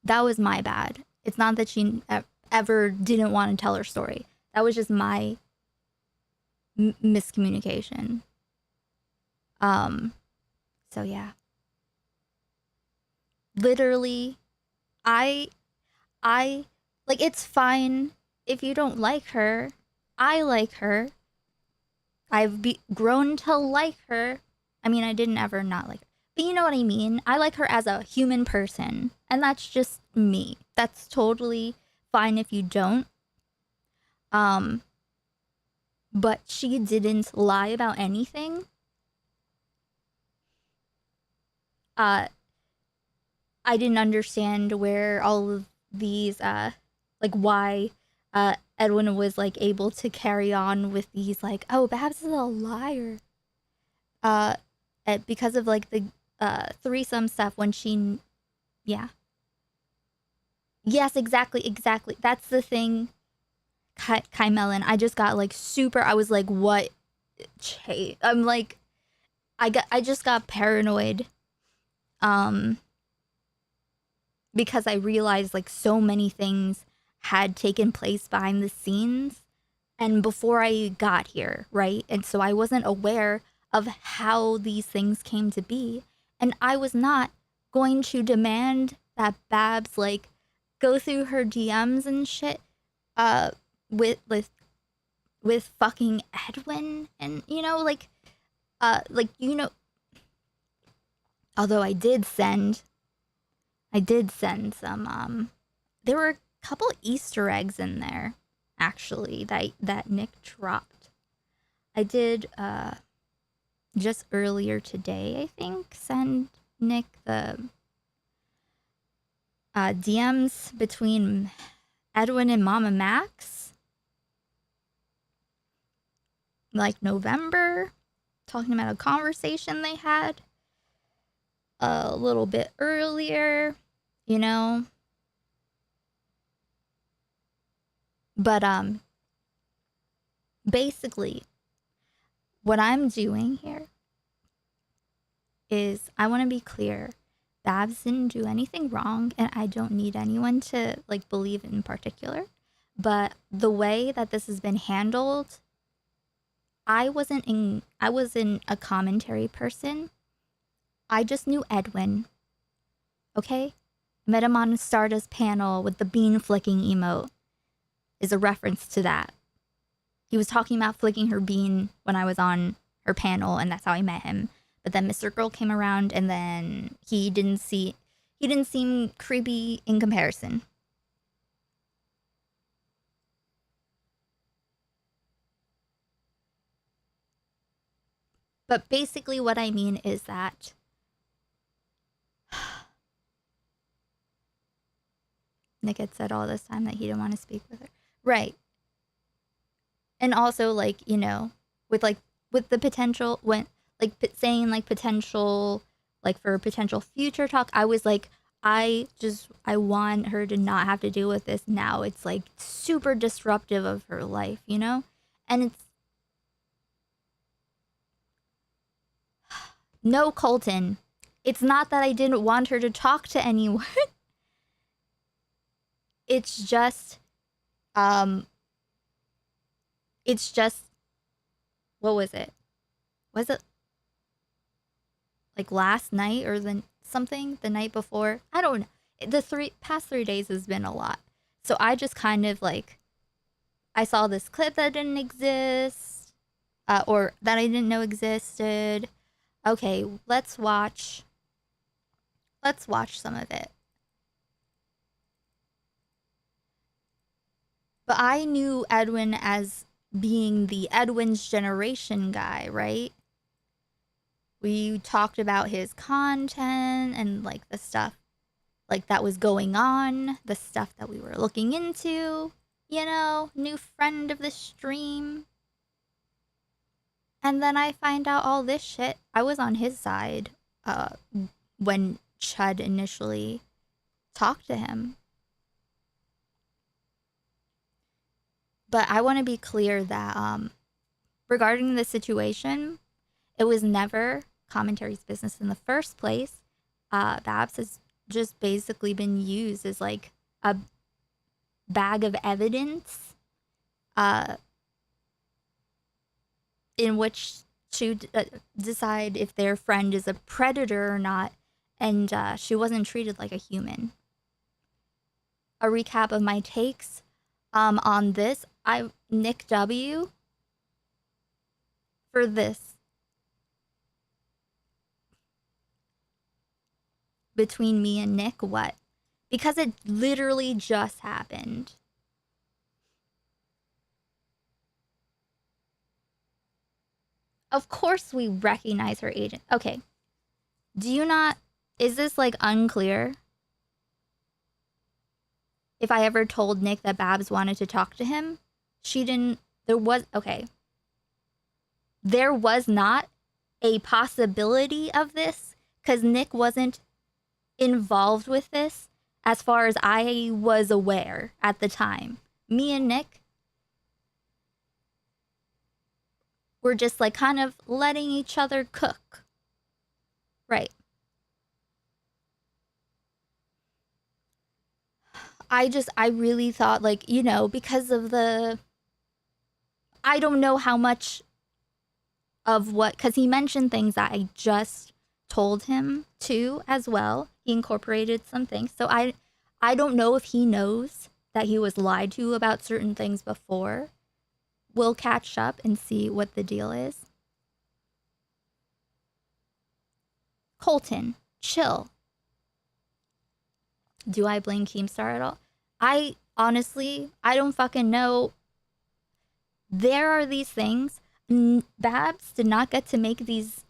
That was my bad. It's not that she ever didn't want to tell her story. That was just my miscommunication. So yeah. Literally, I like, it's fine if you don't like her. I like her. I've grown to like her. I mean, I didn't ever not like her. But you know what I mean? I like her as a human person. And that's just me. That's totally fine if you don't. But she didn't lie about anything. I didn't understand where all of these, like, why Edwin was, like, able to carry on with these, like, oh, Babs is a liar. Because of, like, the threesome stuff when she, yeah. Yes, exactly. That's the thing, Kai Melon. I just got, like, I was like, what? I'm like, I just got paranoid. Because I realized like so many things had taken place behind the scenes and before I got here, right? And so I wasn't aware of how these things came to be. And I was not going to demand that Babs like go through her DMs and shit with fucking Edwin, and you know, like you know, although I did send some, there were a couple Easter eggs in there, actually, that Nick dropped. I did, just earlier today, I think, send Nick the, DMs between Edwin and Mama Max. Like, November, talking about a conversation they had a little bit earlier. You know, but basically what I'm doing here is I want to be clear. Babs didn't do anything wrong, and I don't need anyone to like believe in particular, but the way that this has been handled, I wasn't a commentary person. I just knew Edwin. Okay? Met him on Stardust panel with the bean flicking emote is a reference to that. He was talking about flicking her bean when I was on her panel, and that's how I met him. But then Mr. Girl came around, and then he didn't seem creepy in comparison. But basically what I mean is that Nick had said all this time that he didn't want to speak with her. Right. And also, like, you know, with the potential, when, like, saying, like, potential, like, for potential future talk, I was like, I want her to not have to deal with this now. It's, like, super disruptive of her life, you know? And it's... No, Colton. It's not that I didn't want her to talk to anyone. It's just, what was it? Was it like last night or the night before? I don't know. The past 3 days has been a lot. So I just kind of like, I saw this clip that didn't exist, or that I didn't know existed. Okay, let's watch some of it. But I knew Edwin as being the Edwin's Generation guy, right? We talked about his content and like the stuff like that was going on, the stuff that we were looking into, you know, new friend of the stream. And then I find out all this shit. I was on his side when Chud initially talked to him. But I want to be clear that regarding the situation, it was never Commentary's business in the first place. Babs has just basically been used as like a bag of evidence in which to decide if their friend is a predator or not, and she wasn't treated like a human. A recap of my takes on this. Nick W. for this. Between me and Nick, what? Because it literally just happened. Of course we recognize her agent. Okay. Do you not... Is this, like, unclear? If I ever told Nick that Babs wanted to talk to him, she didn't... There was... Okay. There was not a possibility of this, because Nick wasn't involved with this as far as I was aware at the time. Me and Nick were just like kind of letting each other cook. Right. I really thought, like, you know, because of the... I don't know how much of what... Because he mentioned things that I just told him too as well. He incorporated some things. So I don't know if he knows that he was lied to about certain things before. We'll catch up and see what the deal is. Colton, chill. Do I blame Keemstar at all? I honestly, I don't fucking know. There are these things. Babs did not get to make these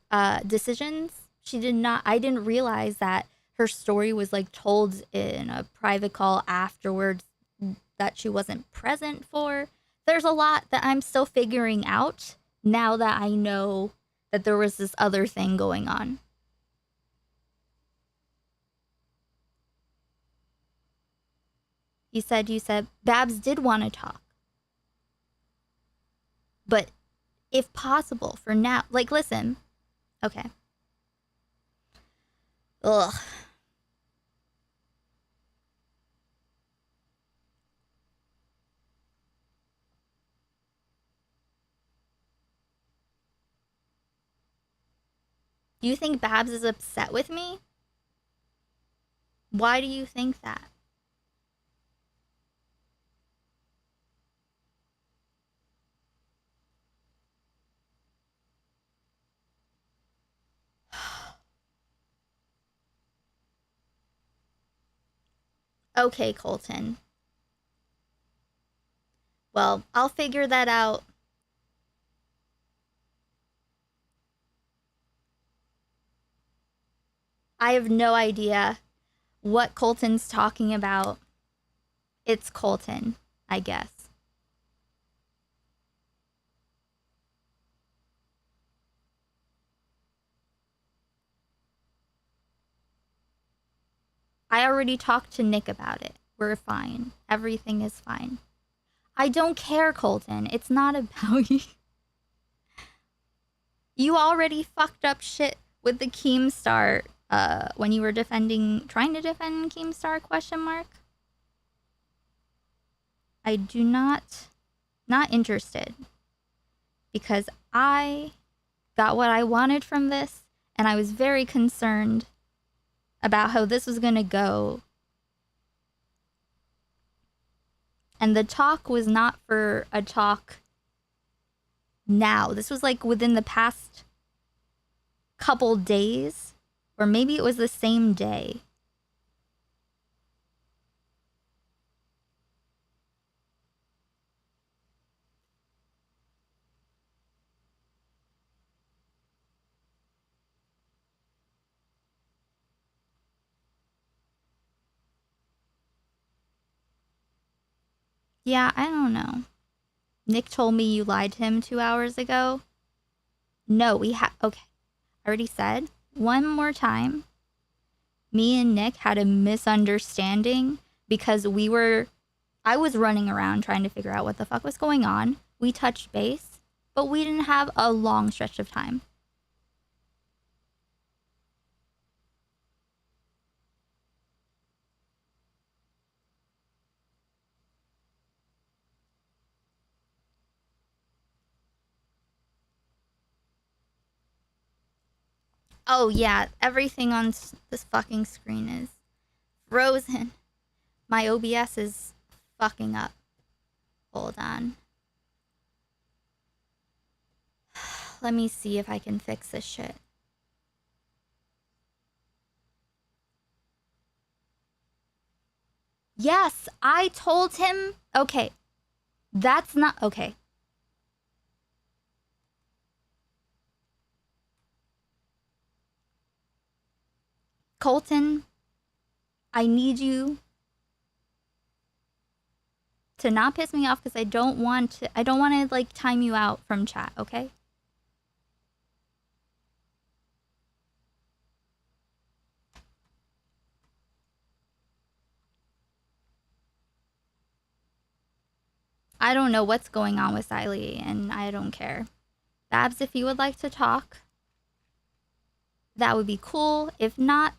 decisions. She did not. I didn't realize that her story was like told in a private call afterwards that she wasn't present for. There's a lot that I'm still figuring out now that I know that there was this other thing going on. You said Babs did want to talk. But if possible for now, like, listen. Okay. Ugh. Do you think Babs is upset with me? Why do you think that? Okay, Colton. Well, I'll figure that out. I have no idea what Colton's talking about. It's Colton, I guess. I already talked to Nick about it. We're fine. Everything is fine. I don't care, Colton. It's not about you. You already fucked up shit with the Keemstar when you were trying to defend Keemstar, ? I do not interested. Because I got what I wanted from this, and I was very concerned about how this was gonna go. And the talk was not for a talk now. This was like within the past couple days, or maybe it was the same day. Yeah, I don't know. Nick told me you lied to him 2 hours ago. No, okay. I already said. One more time. Me and Nick had a misunderstanding because I was running around trying to figure out what the fuck was going on. We touched base, but we didn't have a long stretch of time. Oh yeah, everything on this fucking screen is frozen. My OBS is fucking up. Hold on. Let me see if I can fix this shit. Yes, I told him. Okay. That's not okay. Colton, I need you to not piss me off because I don't want to like time you out from chat, okay? I don't know what's going on with Siley, and I don't care. Babs, if you would like to talk, that would be cool. If not,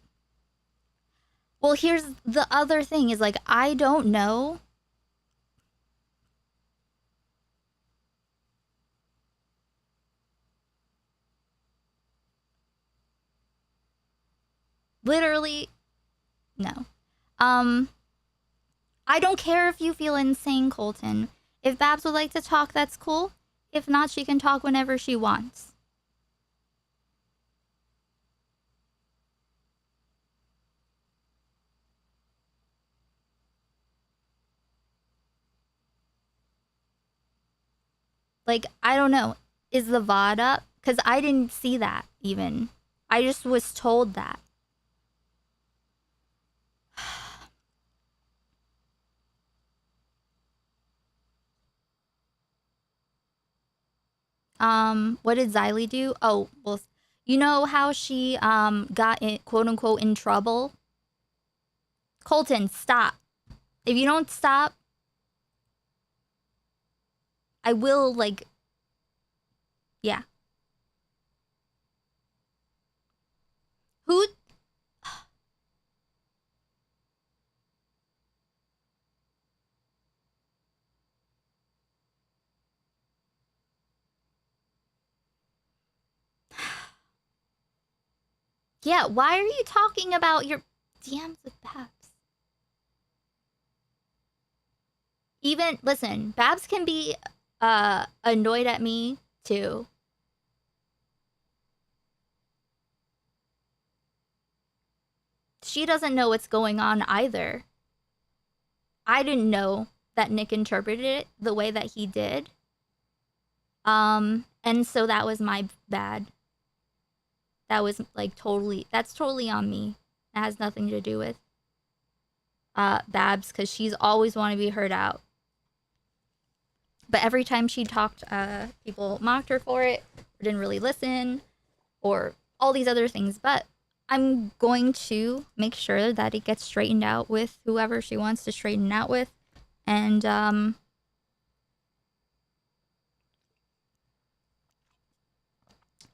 well, here's the other thing is like, I don't know. Literally, no. I don't care if you feel insane, Colton. If Babs would like to talk, that's cool. If not, she can talk whenever she wants. Like, I don't know. Is the VOD up? Because I didn't see that, even. I just was told that. What did Xylee do? Oh, well, you know how she, got in, quote unquote, in trouble? Colton, stop. If you don't stop, I will, like, yeah. Who? Yeah, why are you talking about your DMs with Babs? Even, listen, Babs can be, annoyed at me, too. She doesn't know what's going on either. I didn't know that Nick interpreted it the way that he did. And so that was my bad. That was like that's totally on me. It has nothing to do with Babs, because she's always want to be heard out. But every time she talked, people mocked her for it, or didn't really listen, or all these other things. But I'm going to make sure that it gets straightened out with whoever she wants to straighten out with. And,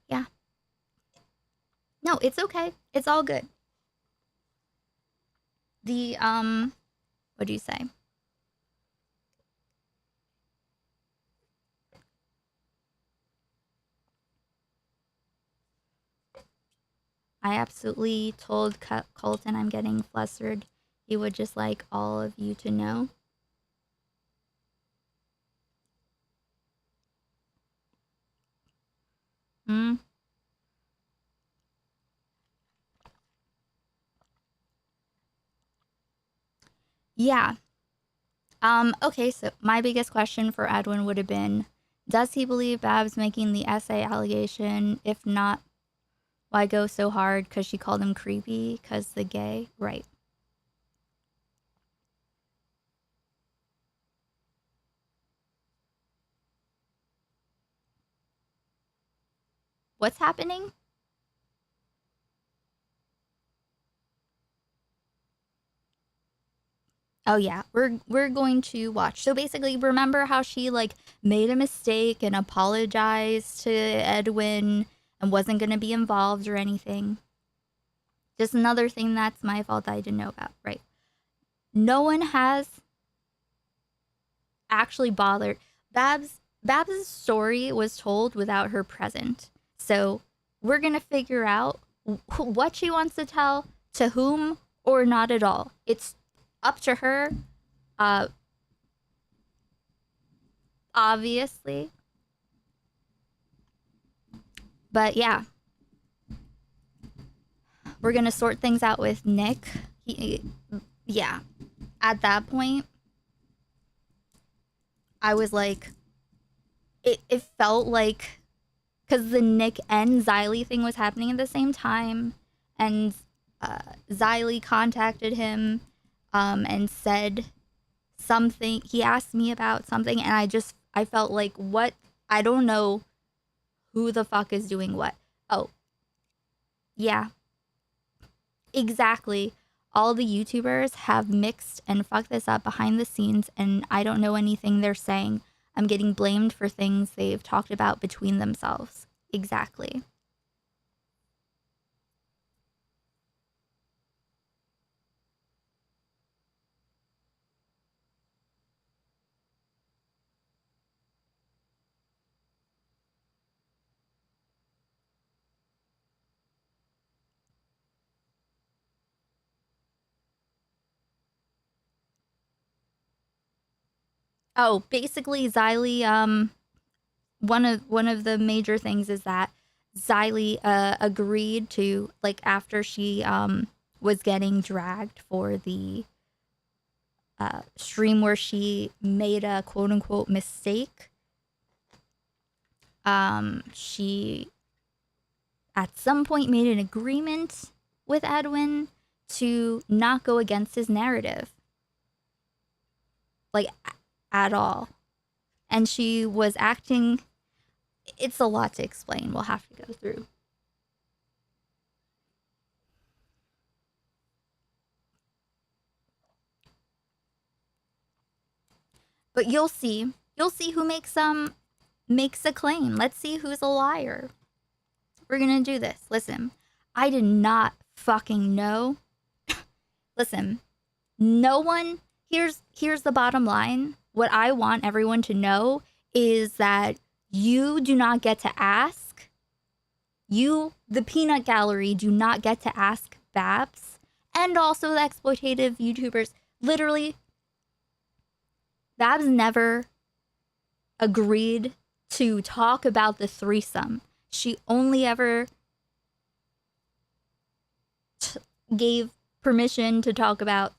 yeah. No, it's okay. It's all good. The, what do you say? I absolutely told Colton I'm getting flustered. He would just like all of you to know. Hmm? Yeah. Okay, so my biggest question for Edwin would have been, does he believe Babs making the essay allegation? If not, why go so hard? Because she called him creepy? Because the gay? Right. What's happening? Oh yeah, we're going to watch. So basically, remember how she like made a mistake and apologized to Edwin and wasn't going to be involved or anything. Just another thing that's my fault that I didn't know about, right? No one has actually bothered. Babs' story was told without her present. So we're going to figure out what she wants to tell, to whom, or not at all. It's up to her. Obviously. But yeah. We're going to sort things out with Nick. Yeah. At that point, I was like, it felt like, because the Nick and Xylee thing was happening at the same time, and Xylee contacted him and said something. He asked me about something, and I felt like, what? I don't know who the fuck is doing what. Oh, yeah. Exactly. All the YouTubers have mixed and fucked this up behind the scenes, and I don't know anything they're saying. I'm getting blamed for things they've talked about between themselves. Exactly. Oh, basically Xylee, one of the major things is that Xylee agreed to, like, after she was getting dragged for the stream where she made a quote unquote mistake. She at some point made an agreement with Edwin to not go against his narrative. Like, at all. And she was acting... It's a lot to explain. We'll have to go through. But you'll see. You'll see who makes a claim. Let's see who's a liar. We're gonna do this. Listen, I did not fucking know. Listen, no one... Here's the bottom line. What I want everyone to know is that you do not get to ask. You, the peanut gallery, do not get to ask Babs, and also the exploitative YouTubers. Literally, Babs never agreed to talk about the threesome. She only ever gave permission to talk about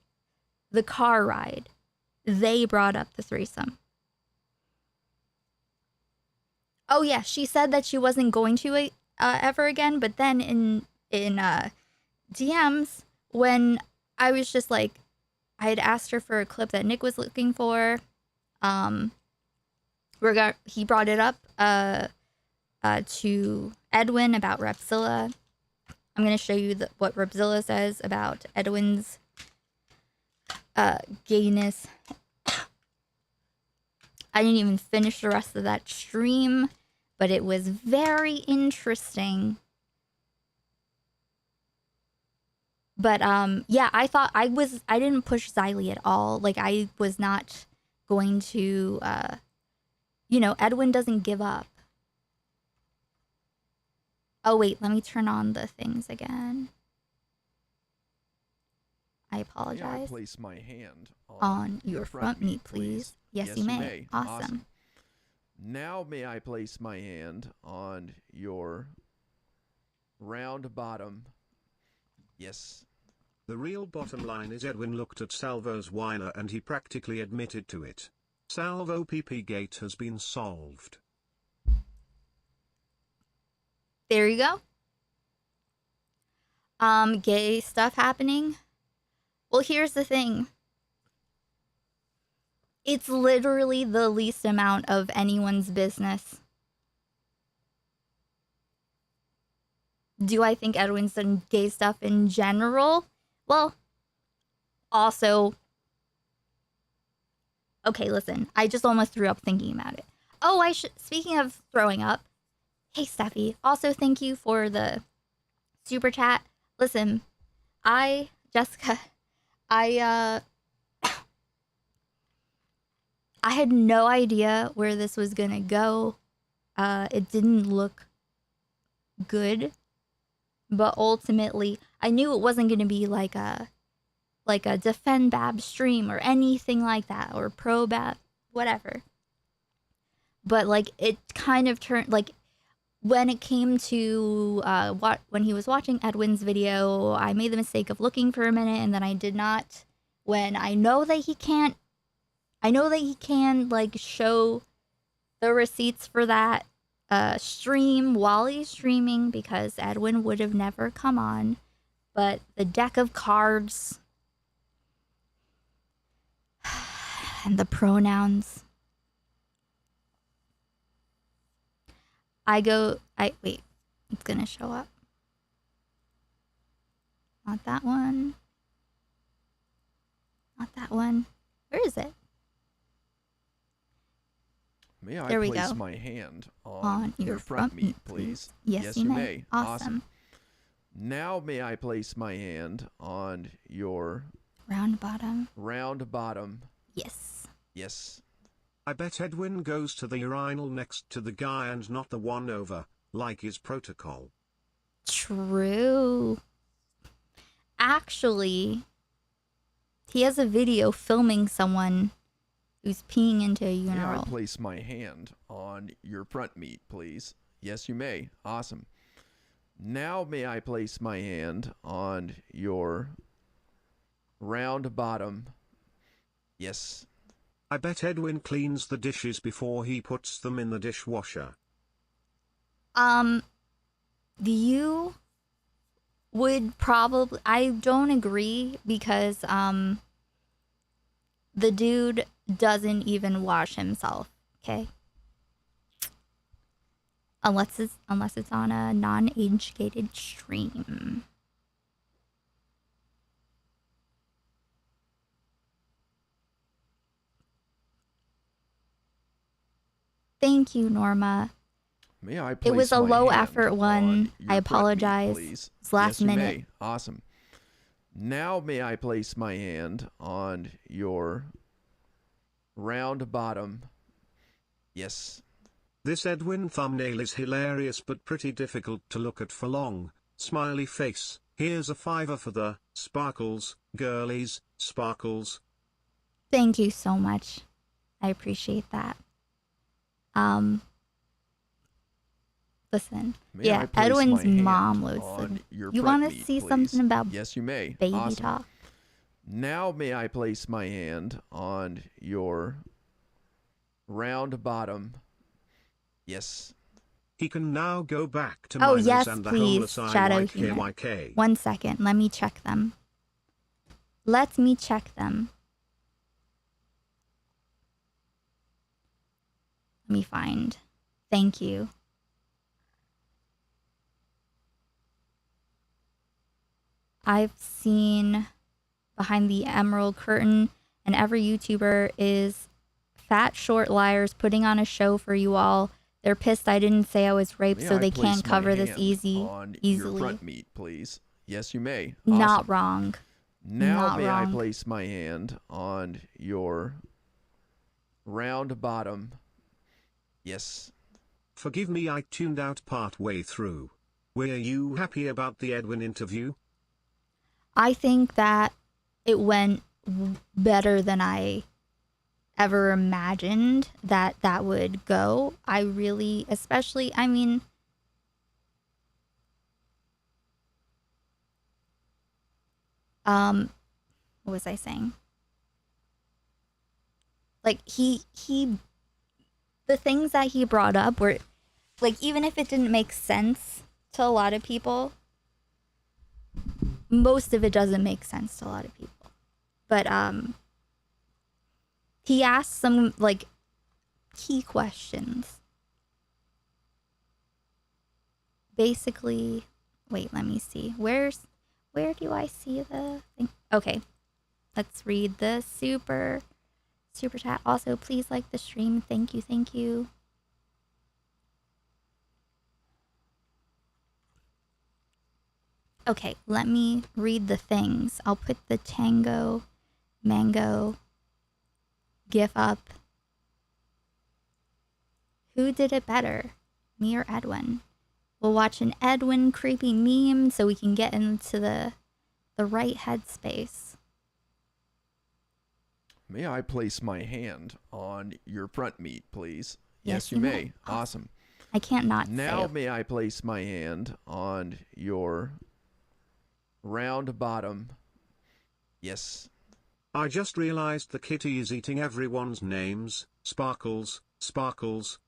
the car ride. They brought up the threesome. Oh yeah, she said that she wasn't going to ever again, but then in DMs, when I was just like, I had asked her for a clip that Nick was looking for. He brought it up to Edwin about Repzilla. I'm gonna show you what Repzilla says about Edwin's gayness. I didn't even finish the rest of that stream, but it was very interesting. But yeah, I thought I didn't push Xylee at all. Like, I was not going to Edwin doesn't give up. Oh wait, let me turn on the things again. I apologize. May I place my hand on your front meat, please? Yes, you may. Awesome. Now may I place my hand on your round bottom? Yes. The real bottom line is Edwin looked at Salvo's whiner and he practically admitted to it. Salvo PP Gate has been solved. There you go. Gay stuff happening. Well, here's the thing. It's literally the least amount of anyone's business. do I think Edwin's done gay stuff in general? Well, also, okay, listen, I just almost threw up thinking about it. Oh, speaking of throwing up, hey, Steffi, also thank you for the super chat. Listen, Jessica, I had no idea where this was gonna go. It didn't look good, but ultimately, I knew it wasn't gonna be like a defend Bab stream or anything like that, or pro Bab, whatever. But like, it kind of turned, like, when it came to when he was watching Edwin's video, I made the mistake of looking for a minute, and then I did not. When I know that he can like show the receipts for that stream while he's streaming, because Edwin would have never come on. But the deck of cards and the pronouns. Wait, it's gonna show up. Not that one. Not that one. Where is it? May I There we place go. my hand on your front meat, please? Yes, you may. Awesome. Now may I place my hand on your round bottom? Round bottom. Yes. Yes. I bet Edwin goes to the urinal next to the guy and not the one over, like his protocol. True. Actually, he has a video filming someone who's peeing into a May I urinal. place my hand on your front meat, please? Yes, you may. Awesome. Now may I place my hand on your round bottom? Yes. I bet Edwin cleans the dishes before he puts them in the dishwasher. You would probably... I don't agree, because the dude doesn't even wash himself, okay? Unless it's on a non-age gated stream. Thank you, Norma. May I It was place a my low hand effort on one. your I front meat, apologize. please? It's last Yes, you minute. may. Awesome. Now may I place my hand on your round bottom? Yes. This Edwin thumbnail is hilarious but pretty difficult to look at for long. Smiley face. Here's a $5 for the sparkles, girlies, sparkles. Thank you so much. I appreciate that. Listen. May Yeah, I place Edwin's my hand mom loads on them. your You front want to meat, see please? something about Yes, you may. baby Awesome. talk? Now may I place my hand on your round bottom? Yes. He can now go back to Oh, minors yes, and the please, homeless Shadow IYKYK. 1 second. Let me check them. Let me check them. Let me find. Thank you. I've seen Behind the Emerald Curtain, and every YouTuber is fat, short liars putting on a show for you all. They're pissed I didn't say I was raped, May so I they place can't my cover this hand easily. on your front meat, please? Yes, you may. Not Awesome. wrong. Now Not may I wrong. place my hand on your round bottom? Yes. Forgive me, I tuned out part way through. Were you happy about the Edwin interview? I think that it went better than I ever imagined that would go. I really, especially, I mean, what was I saying? Like, the things that he brought up were, like, even if it didn't make sense to a lot of people, most of it doesn't make sense to a lot of people. But he asked some like key questions. Basically, Wait, let me see. Where do I see the thing? Okay. Let's read the super chat. Also, please like the stream. Thank you, thank you. Okay, let me read the things. I'll put the Tango Mango GIF up. Who did it better? Me or Edwin? We'll watch an Edwin creepy meme so we can get into the right headspace. May I place my hand on your front meat, please? Yes, you may. Awesome. I can't not Now say. may I place my hand on your round bottom? Yes. I just realized the kitty is eating everyone's names. Sparkles, Sparkles.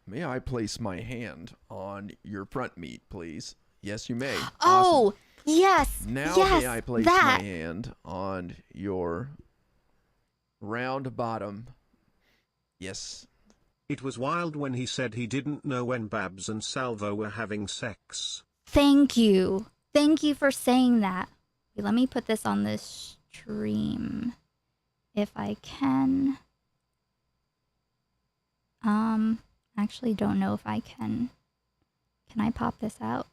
May I place my hand on your front meat, please? Yes, you may. Oh, yes. Now yes, may I place that. my hand on your round bottom? Yes. It was wild when he said he didn't know when Babs and Salvo were having sex. Thank you. Thank you for saying that. Wait, let me put this on this stream. If I can. Actually don't know if I can. Can I pop this out?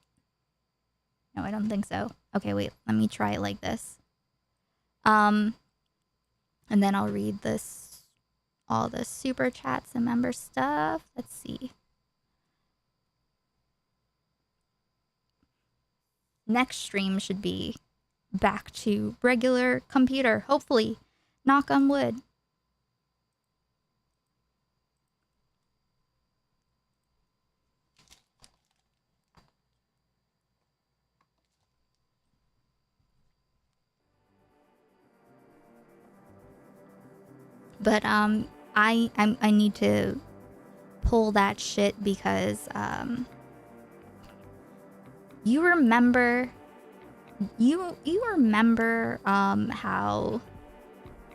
No, I don't think so. Okay, wait, let me try it like this. And then I'll read this, all the super chats and member stuff. Let's see. Next stream should be back to regular computer, hopefully. Knock on wood. But I need to pull that shit because you remember how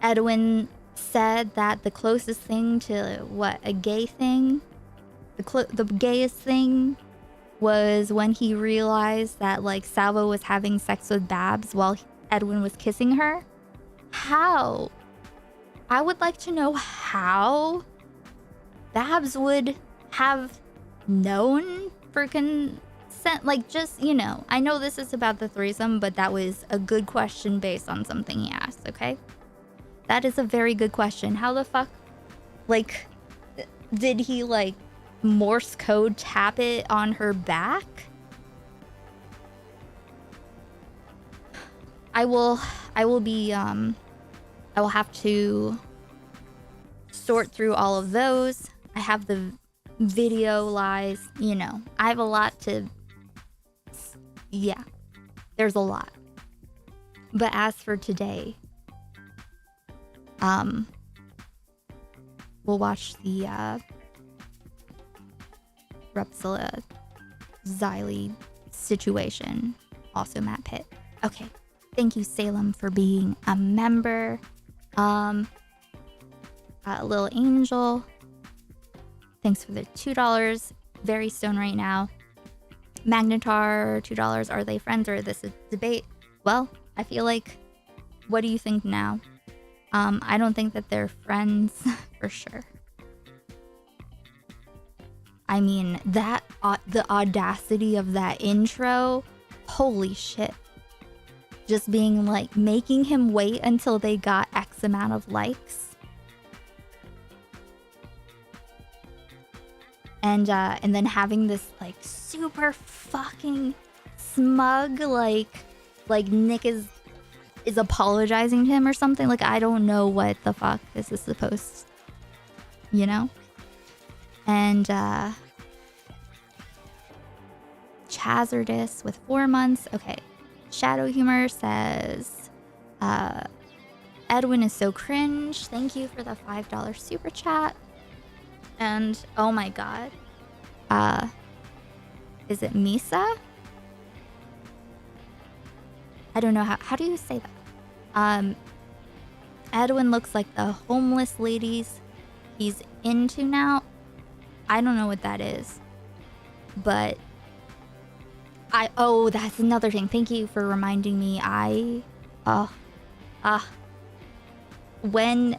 Edwin said that the closest thing to what a gay thing, the gayest thing was when he realized that like Salvo was having sex with Babs while Edwin was kissing her. How? I would like to know how Babs would have known for consent. Like, just, you know, I know this is about the threesome, but that was a good question based on something he asked, okay? That is a very good question. How the fuck, like, did he, like, Morse code tap it on her back? I will have to sort through all of those. I have the video lies, you know. I have a lot to... Yeah, there's a lot. But as for today, we'll watch the Repsila Xylee situation. Also Matt Pitt. Okay. Thank you, Salem, for being a member. Little Angel, thanks for the $2. Very stoned right now. Magnetar, $2. Are they friends or is this a debate? Well, I feel like, what do you think now? I don't think that they're friends for sure. I mean, that the audacity of that intro, holy shit. Just being like, making him wait until they got X amount of likes. And then having this like super fucking smug, like Nick is apologizing to him or something. Like, I don't know what the fuck this is supposed, you know? And Chazardis with 4 months. Okay. Shadow Humor says, Edwin is so cringe. Thank you for the $5 super chat. And oh my god. Is it Misa? I don't know how do you say that? Edwin looks like the homeless ladies he's into now. I don't know what that is. But Oh, that's another thing. Thank you for reminding me. When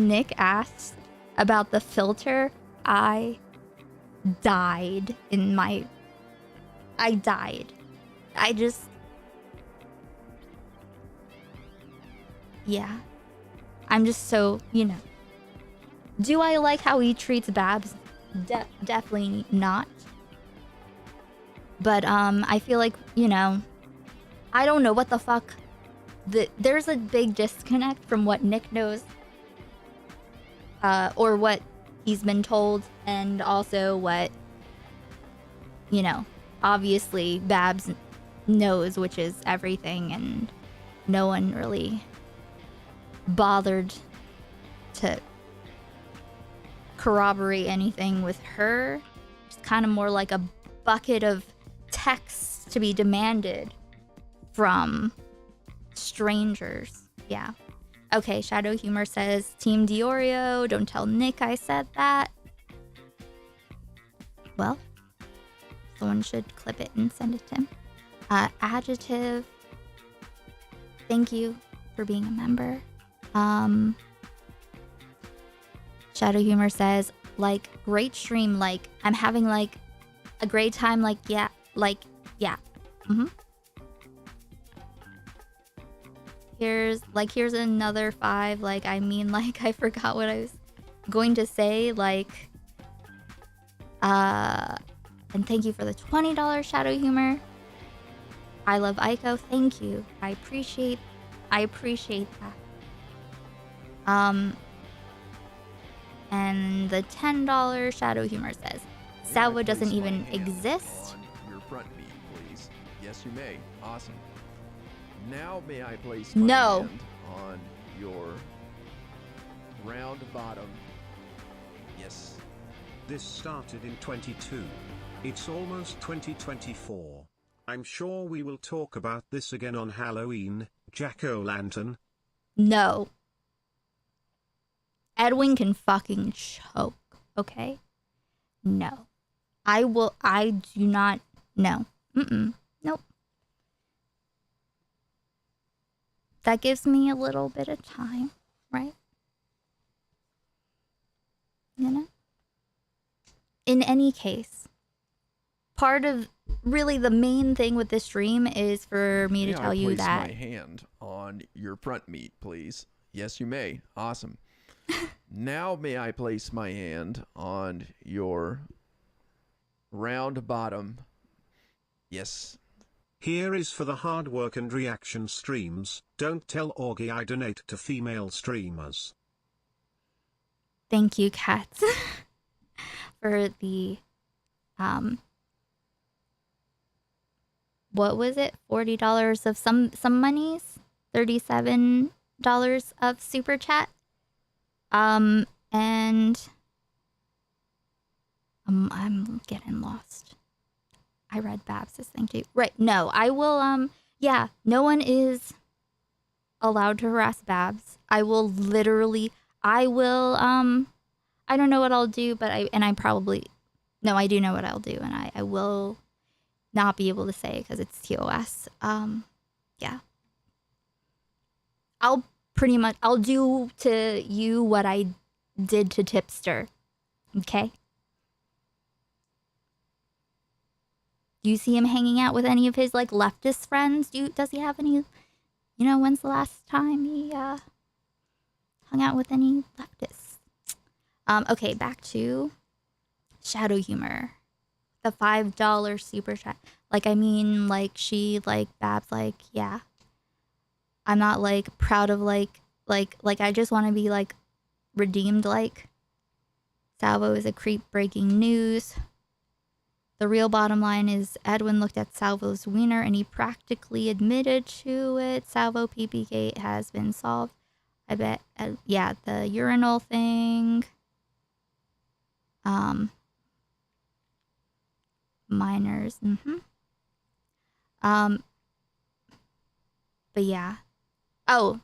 Nick asked about the filter, I died. Yeah. I'm just so, Do I like how he treats Babs? Definitely not. But I feel like, I don't know what the fuck. There's a big disconnect from what Nick knows, or what he's been told, and also what, obviously Babs knows, which is everything, and no one really bothered to corroborate anything with her. It's kind of more like a bucket of texts to be demanded from strangers. Yeah. Okay, Shadow Humor says, Team Deorio, don't tell Nick I said that. Well, someone should clip it and send it to him. Adjective, thank you for being a member. Shadow Humor says, like, great stream, like, I'm having, like, a great time, like, yeah. Here's another 5, like, I mean, like, I forgot what I was going to say, like, and thank you for the $20 Shadow Humor. I love Aiko, thank you. I appreciate that. And the $10 Shadow Humor says, Salvo doesn't even exist. Your front meat, please. Yes, you may. Awesome. Now may I place my hand on your round bottom? Yes. This started in 22. It's almost 2024. I'm sure we will talk about this again on Halloween, Jack-o'-lantern. No. Edwin can fucking choke, okay? No. I do not, no. Nope. That gives me a little bit of time, right? In any case, part of, really the main thing with this stream is for me to tell you that. May I place my hand on your front meat, please? Yes, you may. Awesome. Now may I place my hand on your round bottom? Yes. Here is for the hard work and reaction streams. Don't tell Augie I donate to female streamers. Thank you, Cats, for the, what was it? $40 of some monies? $37 of super chat? And I'm getting lost. I read Babs' thing too. Right, no, I will, yeah, no one is allowed to harass Babs. I will, I don't know what I'll do, but I do know what I'll do, and I will not be able to say because it's TOS. Yeah. I'll do to you what I did to Tipster. Okay? Do you see him hanging out with any of his, like, leftist friends? Does he have any, when's the last time he, hung out with any leftists? Okay, back to Shadow Humor. The $5 super chat. Like, I mean, like, Babs, like, yeah. I'm not, like, proud of, like, I just want to be, like, redeemed, like. Salvo is a creep, breaking news. The real bottom line is Edwin looked at Salvo's wiener and he practically admitted to it. Salvo PP Gate has been solved. I bet, yeah, the urinal thing. Minors, but yeah. Oh,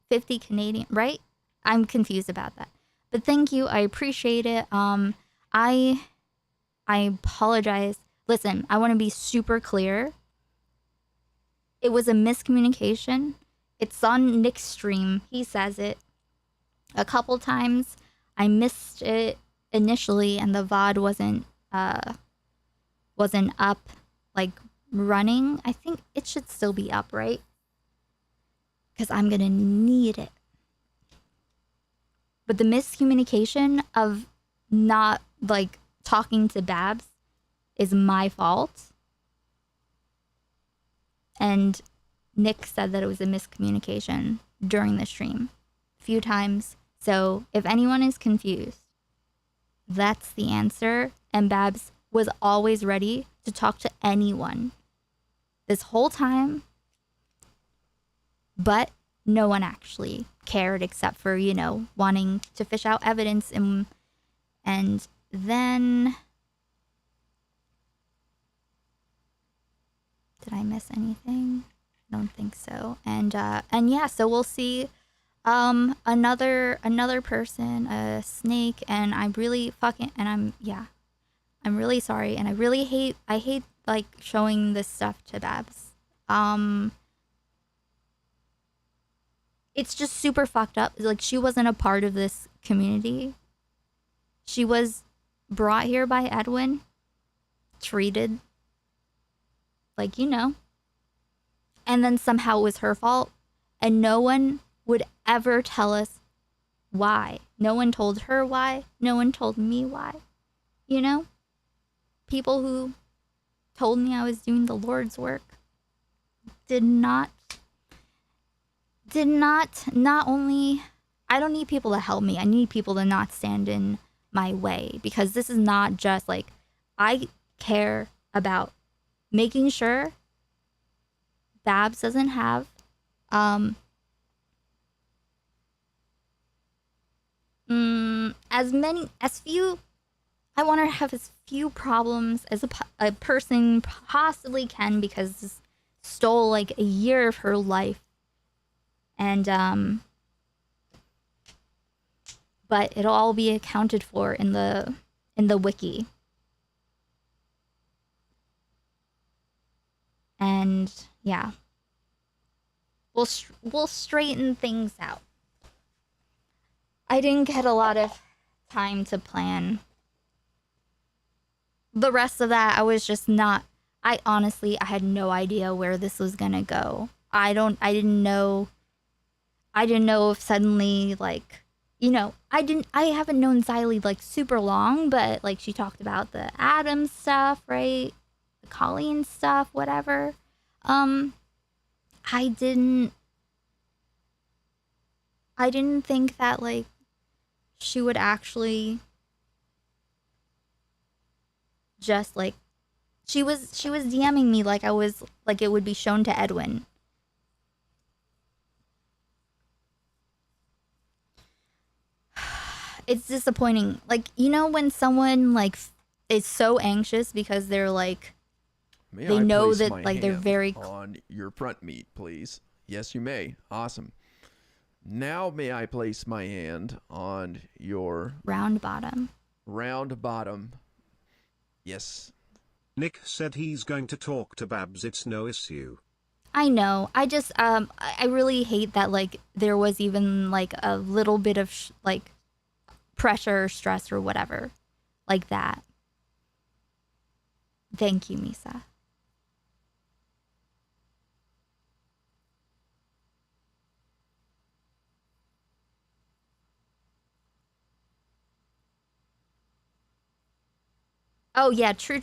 50 Canadian, right? I'm confused about that. But thank you, I appreciate it. I apologize. listen, I want to be super clear. It was a miscommunication. It's on Nick's stream. He says it a couple times. I missed it initially, and the VOD wasn't up, like running. I think it should still be up, right? Because I'm gonna need it. But the miscommunication of not like talking to Babs is my fault. And Nick said that it was a miscommunication during the stream a few times. So if anyone is confused, that's the answer. And Babs was always ready to talk to anyone this whole time. But no one actually cared except for, you know, wanting to fish out evidence. And then... Did I miss anything? I don't think so. And yeah, so we'll see another person, a snake, and I'm really sorry, and I hate like showing this stuff to Babs. It's just super fucked up. Like, she wasn't a part of this community. She was brought here by Edwin, treated like, you know, and then somehow it was her fault, and no one would ever tell us why. No one told her why. No one told me why. You know, people who told me I was doing the Lord's work not only, I don't need people to help me, I need people to not stand in my way, because this is not just like, I care about making sure Babs doesn't have I want her to have as few problems as a person possibly can, because this stole like a year of her life. And but it'll all be accounted for in the wiki. And yeah, we'll straighten things out. I didn't get a lot of time to plan the rest of that. I was just not, I had no idea where this was gonna go. I didn't know if suddenly, like, you know, I haven't known Xylee like super long, but like she talked about the Adam stuff, right? The Colleen stuff, whatever. I didn't think that like she would actually just like, she was DMing me like I was, like it would be shown to Edwin. It's disappointing. Like, you know, when someone like is so anxious because they're like, they know that like they're very on your front meat, please. Yes, you may. Awesome. Now may I place my hand on your round bottom? Round bottom. Yes. Nick said he's going to talk to Babs. It's no issue. I know. I just I really hate that like there was even like a little bit of like pressure or stress or whatever like that. Thank you, Misa. Oh yeah, true.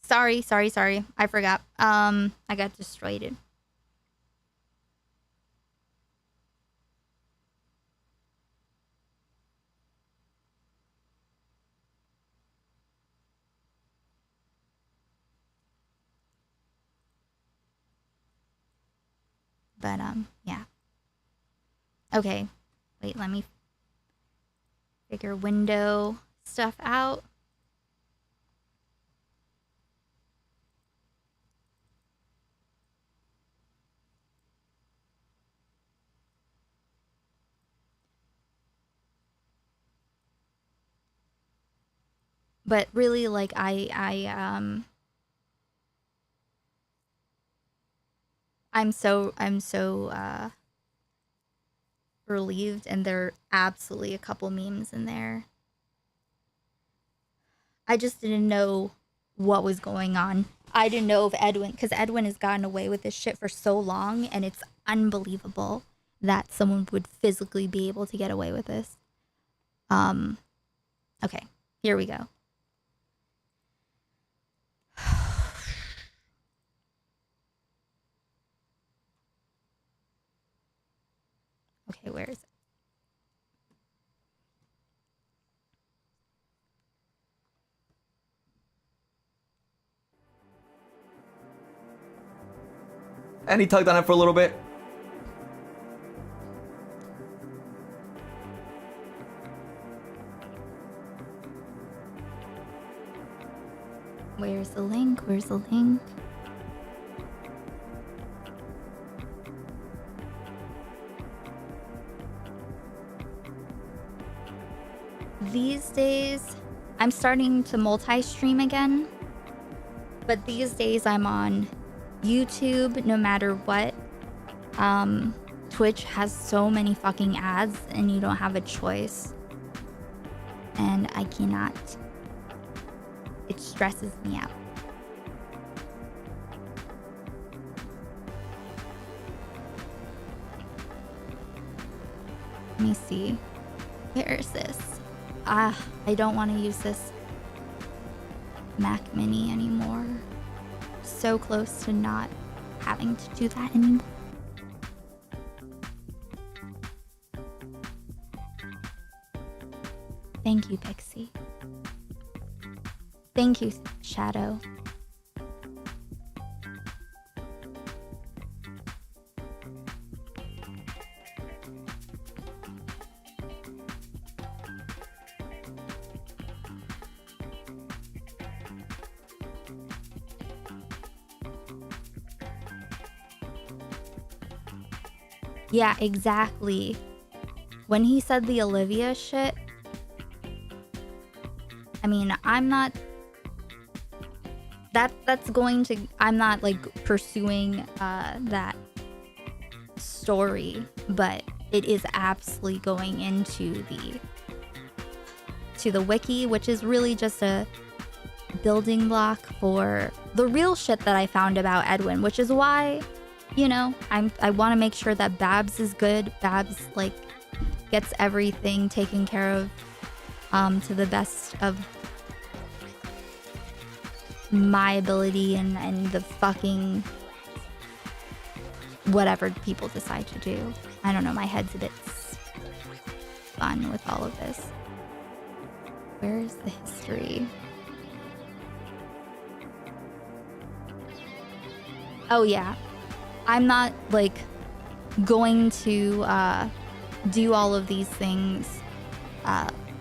Sorry. I forgot. I got distracted. But yeah. Okay. Wait, let me figure window stuff out. But really, like, I I'm so relieved, and there are absolutely a couple memes in there. I just didn't know what was going on. I didn't know if Edwin, because Edwin has gotten away with this shit for so long, and it's unbelievable that someone would physically be able to get away with this. Okay, here we go. Okay, where is it? And he tugged on it for a little bit. Where's the link? Where's the link? These days, I'm starting to multi-stream again. But these days I'm on YouTube no matter what. Twitch has so many fucking ads and you don't have a choice. And I cannot. It stresses me out. Let me see. Where is this? I don't want to use this Mac Mini anymore. So close to not having to do that anymore. Thank you, Pixie. Thank you, Shadow. Yeah, exactly. When he said the Olivia shit, I mean, I'm not... That's going to... I'm not, like, pursuing that story, but it is absolutely going into the wiki, which is really just a building block for the real shit that I found about Edwin, which is why... You know, I want to make sure that Babs is good. Babs, like, gets everything taken care of to the best of my ability and the fucking whatever people decide to do. I don't know, my head's a bit fun with all of this. Where is the history? Oh, yeah. I'm not, like, going to do all of these things.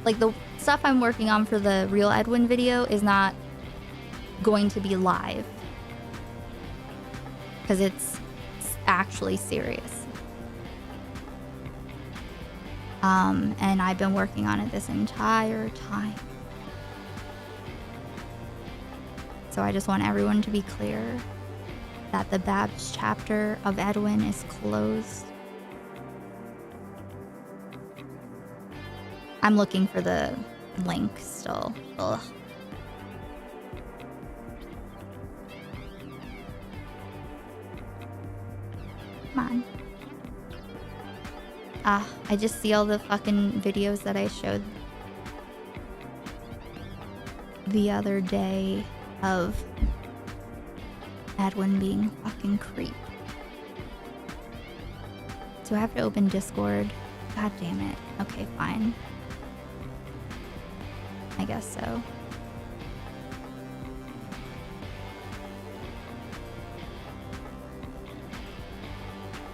Like, the stuff I'm working on for the real Edwin video is not going to be live. Because it's actually serious. And I've been working on it this entire time. So I just want everyone to be clear that the Babs chapter of Edwin is closed. I'm looking for the link still. Ugh. Come on. I just see all the fucking videos that I showed the other day of Edwin being fucking creep. Do I have to open Discord? God damn it. Okay, fine. I guess so.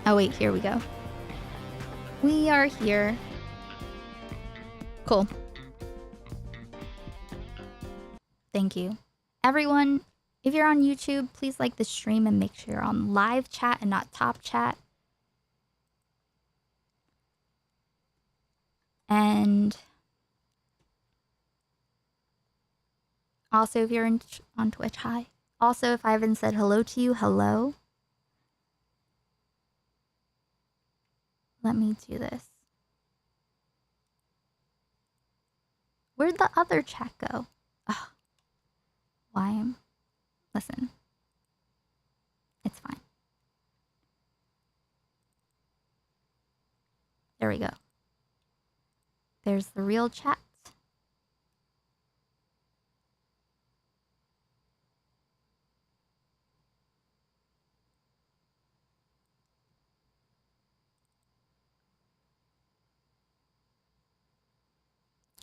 Oh wait, here we go. We are here. Cool. Thank you. Everyone, if you're on YouTube, please like the stream and make sure you're on live chat and not top chat. And also, if you're on Twitch, hi. Also, if I haven't said hello to you, hello. let me do this. Where'd the other chat go? Ugh. Why? Listen. It's fine. There we go. There's the real chat.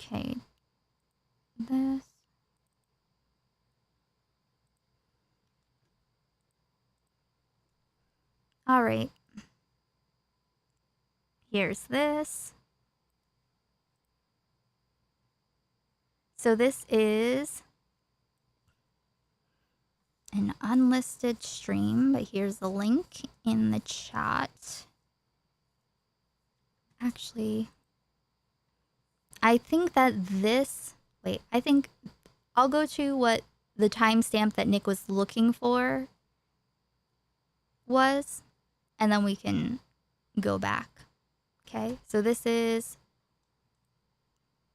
Okay. This. All right. Here's this. So this is an unlisted stream, but here's the link in the chat. Actually, I think that this, wait, I think I'll go to what the timestamp that Nick was looking for was, and then we can go back. Okay, so this is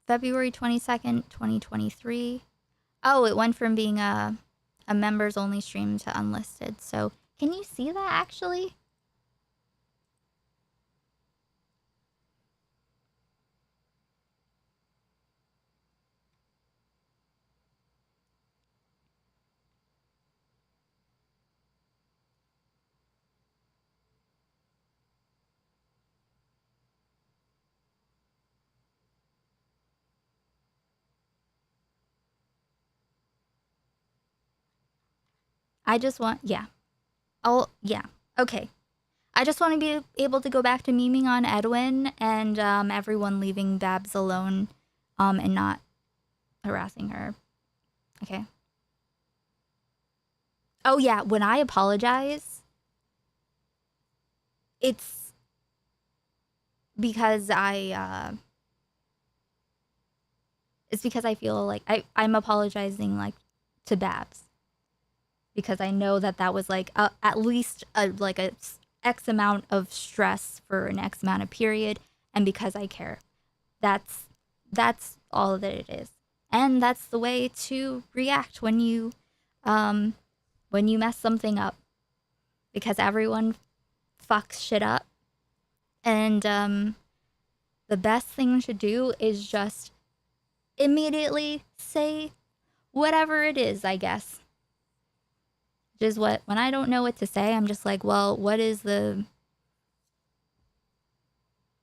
February 22nd, 2023. Oh, it went from being a members only stream to unlisted. So can you see that actually? I just want, yeah. Yeah. Okay. I just want to be able to go back to memeing on Edwin and everyone leaving Babs alone and not harassing her. Okay. Oh yeah, when I apologize, it's because I feel like I'm apologizing like to Babs. Because I know that that was like at least a X amount of stress for an X amount of period, and because I care, that's all that it is, and that's the way to react when you mess something up, because everyone fucks shit up, and the best thing to do is just immediately say whatever it is, I guess. Which is what, when I don't know what to say, I'm just like, well, what is the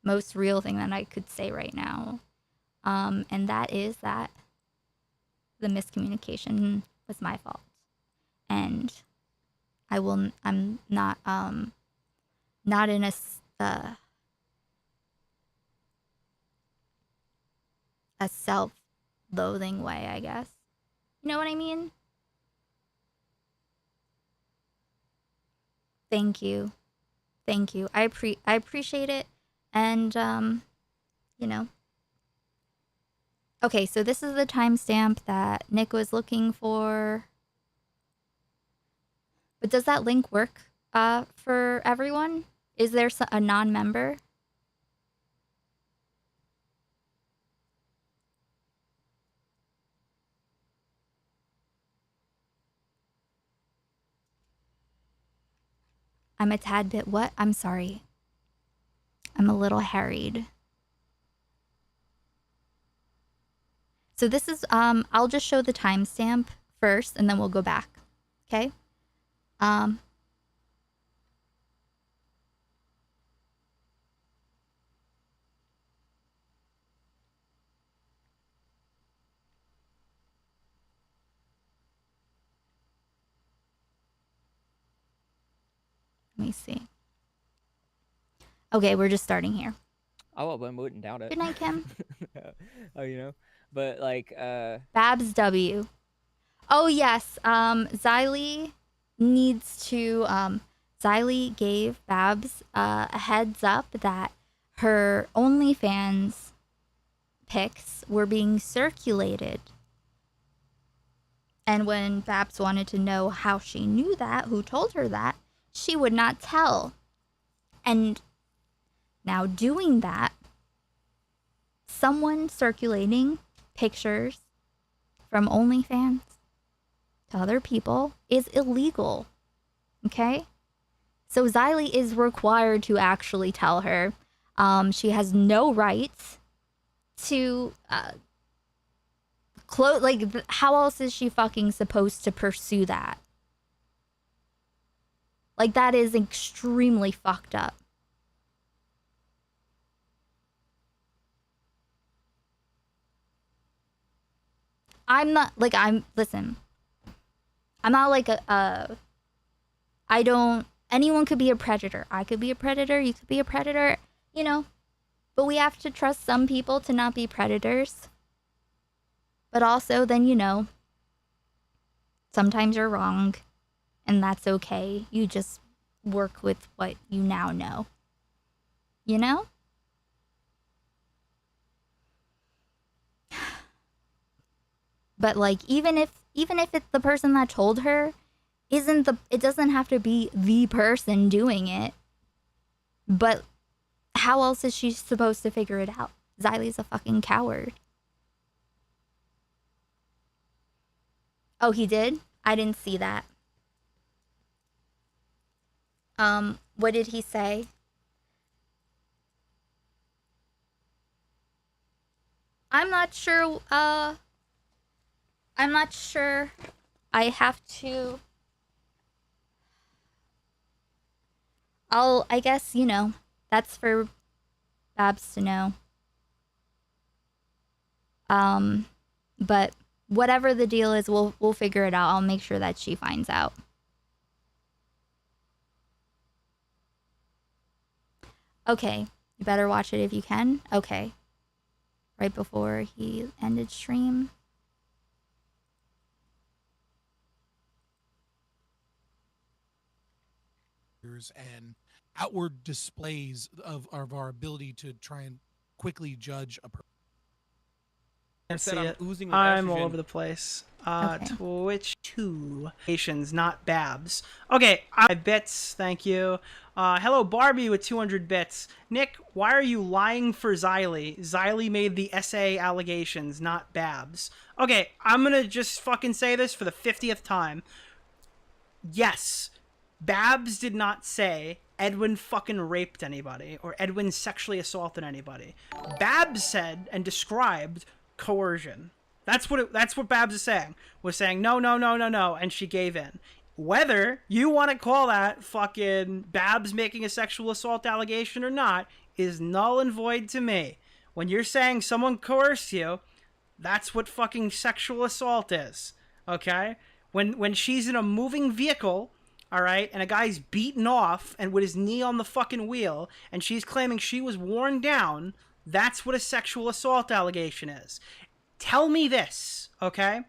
most real thing that I could say right now? And that is that the miscommunication was my fault. And I'm not in a self-loathing way, I guess. You know what I mean? Thank you. Thank you. I appreciate it. And, you know. Okay, so this is the timestamp that Nick was looking for. But does that link work for everyone? Is there a non-member? I'm a tad bit what? I'm sorry. I'm a little harried. So this is, I'll just show the timestamp first and then we'll go back. Okay? Let me see. Okay, we're just starting here. I wouldn't doubt it. Good night, Kim. Oh, you know? But, like, Babs W. Oh, yes. Xylee needs to, Xylee gave Babs a heads up that her OnlyFans pics were being circulated. And when Babs wanted to know how she knew that, who told her that, she would not tell. And Now, doing that, someone circulating pictures from OnlyFans to other people is illegal. Okay? So Xylee is required to actually tell her. She has no right to how else is she fucking supposed to pursue that? Like, that is extremely fucked up. Listen, I'm not like anyone could be a predator. I could be a predator, you could be a predator, you know, but we have to trust some people to not be predators. But also, then, you know, sometimes you're wrong, and that's okay. You just work with what you now know. You know? But like, even if it's the person that told her, it doesn't have to be the person doing it. But how else is she supposed to figure it out? Xylee's a fucking coward. Oh, he did? I didn't see that. What did he say? I'm not sure, I have to... I guess, you know, that's for Babs to know. But whatever the deal is, we'll figure it out. I'll make sure that she finds out. Okay, you better watch it if you can. Okay. Right before he ended stream. And outward displays of our ability to try and quickly judge a person. Can't see I'm it. oozing with I'm all estrogen. over the place. Okay. Twitch 2 nations, not Babs. Okay, I bits. Thank you. Hello, Barbie with 200 bits. Nick, why are you lying for Xylee? Xylee made the essay allegations, not Babs. Okay, I'm gonna just fucking say this for the 50th time. Yes, Babs did not say Edwin fucking raped anybody or Edwin sexually assaulted anybody. Babs said and described coercion. That's what Babs is saying. Was saying no, and she gave in. Whether you want to call that fucking Babs making a sexual assault allegation or not is null and void to me. When you're saying someone coerced you, that's what fucking sexual assault is. Okay? When she's in a moving vehicle, all right, and a guy's beaten off and with his knee on the fucking wheel, and she's claiming she was worn down, that's what a sexual assault allegation is. Tell me this, okay?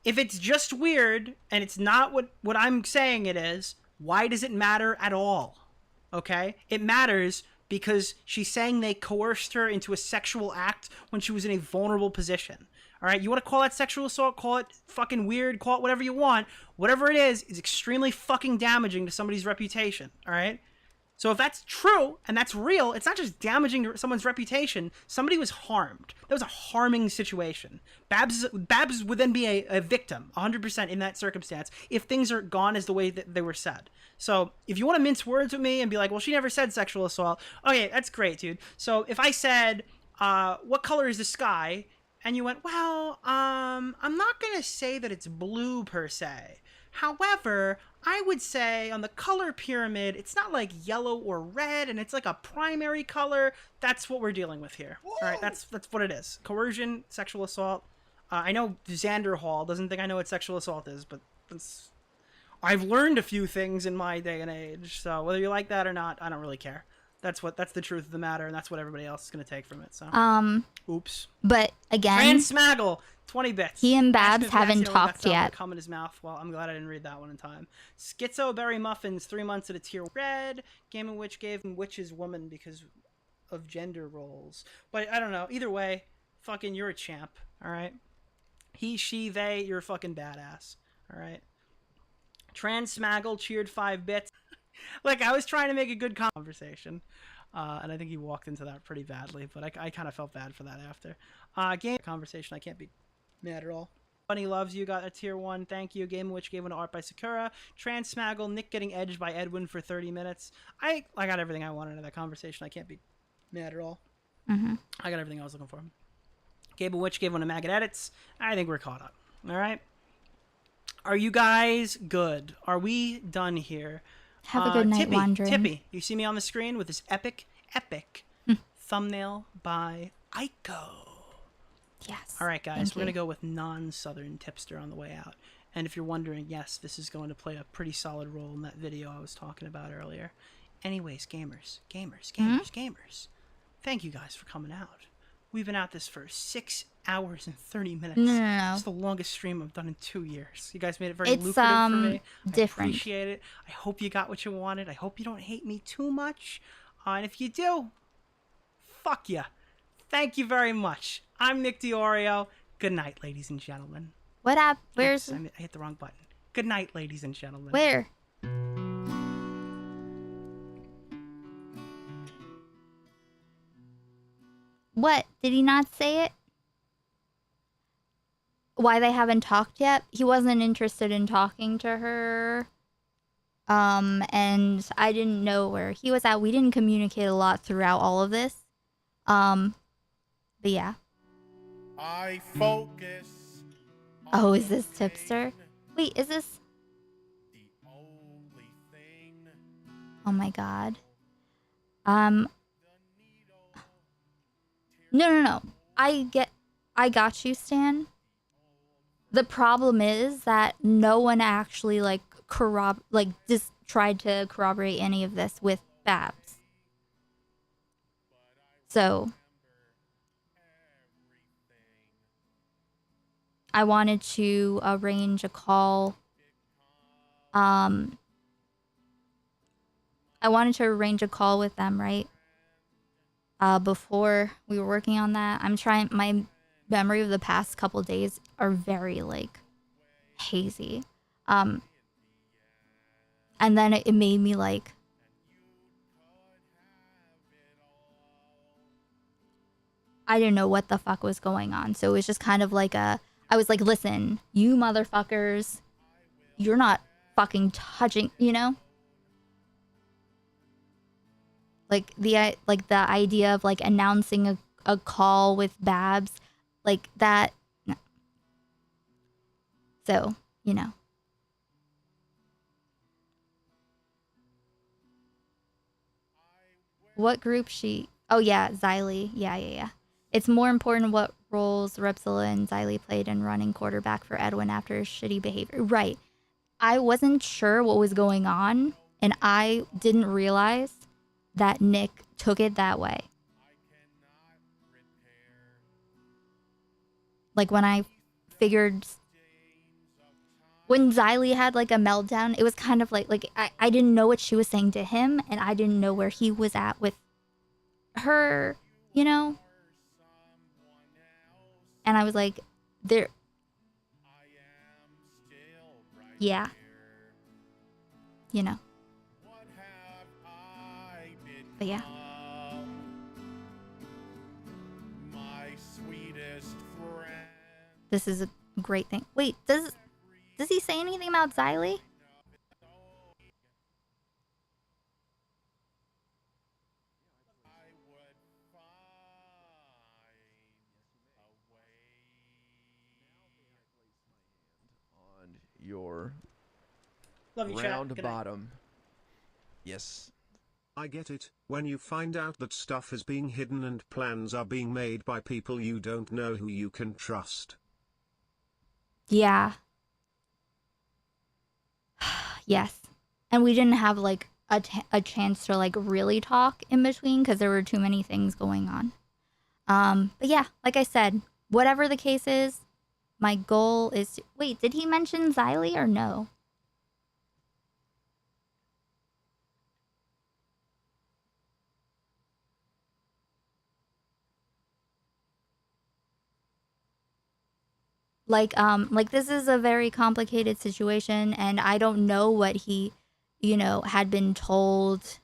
If it's just weird and it's not what I'm saying it is, why does it matter at all? Okay? It matters because she's saying they coerced her into a sexual act when she was in a vulnerable position. All right? You want to call that sexual assault, call it fucking weird, call it whatever you want. Whatever it is extremely fucking damaging to somebody's reputation. All right? So if that's true and that's real, it's not just damaging someone's reputation. Somebody was harmed. That was a harming situation. Babs would then be a victim, 100% in that circumstance, if things are gone as the way that they were said. So if you want to mince words with me and be like, well, she never said sexual assault. Okay, that's great, dude. So if I said, what color is the sky? And you went, well, I'm not going to say that it's blue per se. However, I would say on the color pyramid, it's not like yellow or red, and it's like a primary color. That's what we're dealing with here. Whoa. All right, that's what it is. Coercion, sexual assault. I know Xander Hall doesn't think I know what sexual assault is, but I've learned a few things in my day and age. So whether you like that or not, I don't really care. That's the truth of the matter, and that's what everybody else is going to take from it. So, oops. But again, Transmaggle, 20 bits. He and Babs haven't talked yet. Come in his mouth. Well, I'm glad I didn't read that one in time. Schizo Berry Muffins, 3 months at a tier red. Game & Witch gave him Witch's Woman because of gender roles. But I don't know. Either way, fucking you're a champ. All right. He, she, they. You're a fucking badass. All right. Transmaggle cheered 5 bits. Like, I was trying to make a good conversation, and I think he walked into that pretty badly, but I kind of felt bad for that after. Game conversation, I can't be mad at all. Bunny Loves You got a tier 1, thank you. Game Witch gave one to Art by Sakura. Transmaggle, Nick getting edged by Edwin for 30 minutes. I got everything I wanted in that conversation. I can't be mad at all. Mm-hmm. I got everything I was looking for. Gable Witch gave one to Maggot Edits. I think we're caught up. All right. Are you guys good? Are we done here? Have a good night, Tippy, Wandering. Tippy, you see me on the screen with this epic thumbnail by Aiko. Yes. All right, guys, thank we're going to you. go with non-Southern tipster on the way out. And if you're wondering, yes, this is going to play a pretty solid role in that video I was talking about earlier. Anyways, gamers, thank you guys for coming out. We've been at this for 6 hours and 30 minutes. No. It's the longest stream I've done in 2 years. You guys made it very It's, lucrative for me. different. I appreciate it. I hope you got what you wanted. I hope you don't hate me too much. And if you do, fuck ya. Thank you very much. I'm Nick Deorio. Good night, ladies and gentlemen. What up? Where's... Oops, I hit the wrong button. Good night, ladies and gentlemen. Where? What? Did he not say it? Why they haven't talked yet? He wasn't interested in talking to her. And I didn't know where he was at. We didn't communicate a lot throughout all of this. But yeah. I focus. Oh, is this tipster? Wait, is this? Oh my god. No. I got you, Stan. The problem is that no one actually just tried to corroborate any of this with Babs. So I wanted to arrange a call. I wanted to arrange a call with them, right? Before we were working on that. My memory of the past couple days are very, hazy. And then it made me, I didn't know what the fuck was going on. So it was just kind of I was like, listen, you motherfuckers, you're not fucking touching, you know? The idea of announcing a call with Babs, that. No. So, you know. What group she? Oh yeah, Xylee. Yeah. It's more important what roles Repsila and Xylee played in running quarterback for Edwin after his shitty behavior. Right. I wasn't sure what was going on, and I didn't realize that Nick took it that way. When I figured... When Xylee had, a meltdown, it was kind of I didn't know what she was saying to him, and I didn't know where he was at with her, you know? And I was like, there... Yeah. You know. But yeah. This is a great thing. Wait, does he say anything about Xylee? On your Love you, chat. round Good night. bottom. Yes. I get it. When you find out that stuff is being hidden and plans are being made by people you don't know who you can trust. Yeah. Yes. And we didn't have a chance to really talk in between because there were too many things going on. But yeah, like I said, whatever the case is, my goal is to... Wait, did he mention Xylee or no? This is a very complicated situation, and I don't know what he you know, had been told.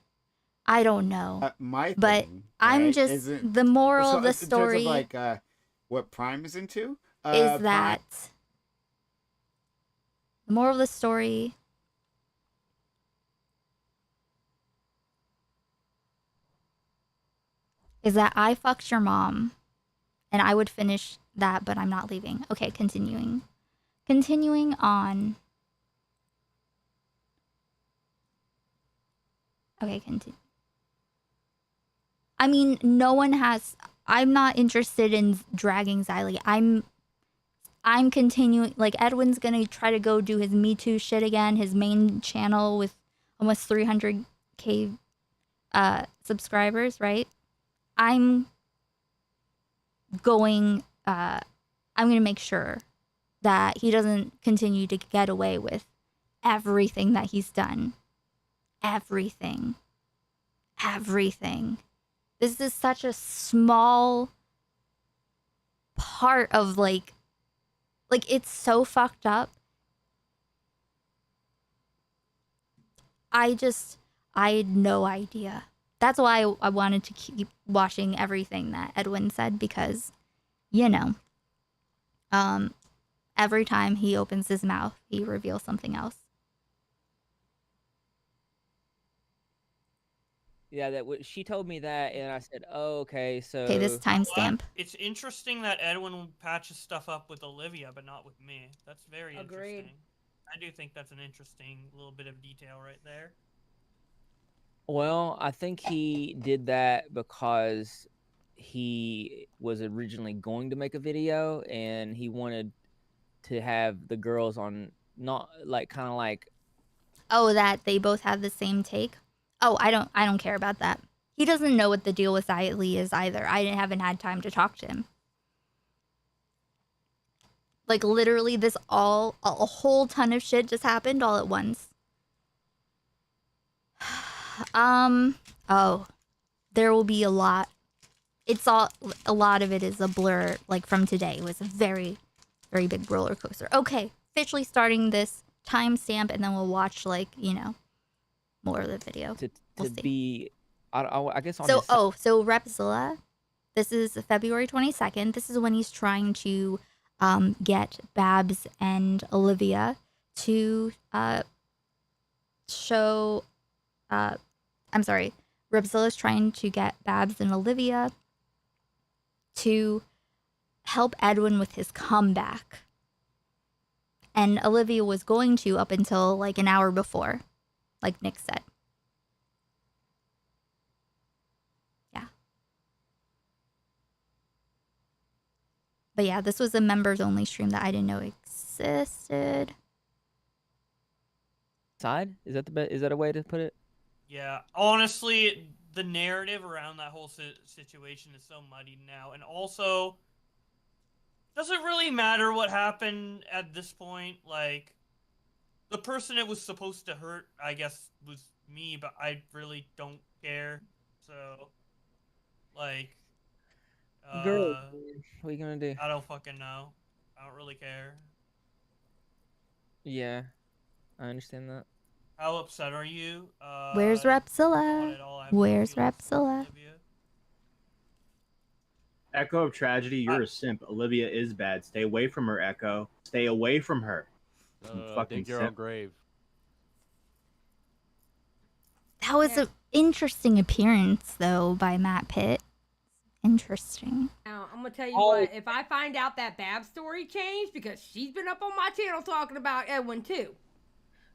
I don't know. But I'm just the moral of the story In terms of like what Prime is into is that the moral of the story is that I fucked your mom, and I would finish that, but I'm not leaving. Okay, continuing on. Okay, continue. I mean, no one has. I'm not interested in dragging Xylee. I'm continuing. Like, Edwin's gonna try to go do his Me Too shit again. His main channel with almost 300K subscribers, right? I'm gonna make sure that he doesn't continue to get away with everything that he's done. Everything. This is such a small part of like it's so fucked up. I had no idea. That's why I wanted to keep watching everything that Edwin said, because, you know, every time he opens his mouth, he reveals something else. Yeah, she told me that, and I said, "Oh, okay." So okay, this timestamp. It's interesting that Edwin patches stuff up with Olivia, but not with me. That's very interesting. I do think that's an interesting little bit of detail right there. Well, I think he did that because he was originally going to make a video, and he wanted to have the girls on, not like kind of like. Oh, that they both have the same take. Oh, I don't care about that. He doesn't know what the deal with Xylee is either. I haven't had time to talk to him. Like, literally, a whole ton of shit just happened all at once. Oh, there will be a lot. A lot of it is a blur, like from today. It was a very, very big roller coaster. Okay, officially starting this timestamp, and then we'll watch, like, you know, more of the video. I guess on so Repzilla, this is February 22nd. This is when he's trying to get Babs and Olivia to show I'm sorry, Repzilla's trying to get Babs and Olivia to help Edwin with his comeback. And Olivia was going to up until like an hour before, like Nick said. Yeah. But yeah, this was a members only stream that I didn't know existed. Side? Is that a way to put it? Yeah, honestly, the narrative around that whole situation is so muddied now, and also, does it really matter what happened at this point? Like, the person it was supposed to hurt, I guess, was me, but I really don't care. So, like, Girl, what are you gonna do? I don't fucking know. I don't really care. Yeah, I understand that. How upset are you? Where's Repzilla? Where's Repzilla? Echo of Tragedy, you're a simp. Olivia is bad. Stay away from her, Echo. Stay away from her. Fucking dig your own grave. That was an interesting appearance, though, by Matt Pitt. Interesting. Now, I'm gonna tell you what. If I find out that Bab's story changed, because she's been up on my channel talking about Edwin too.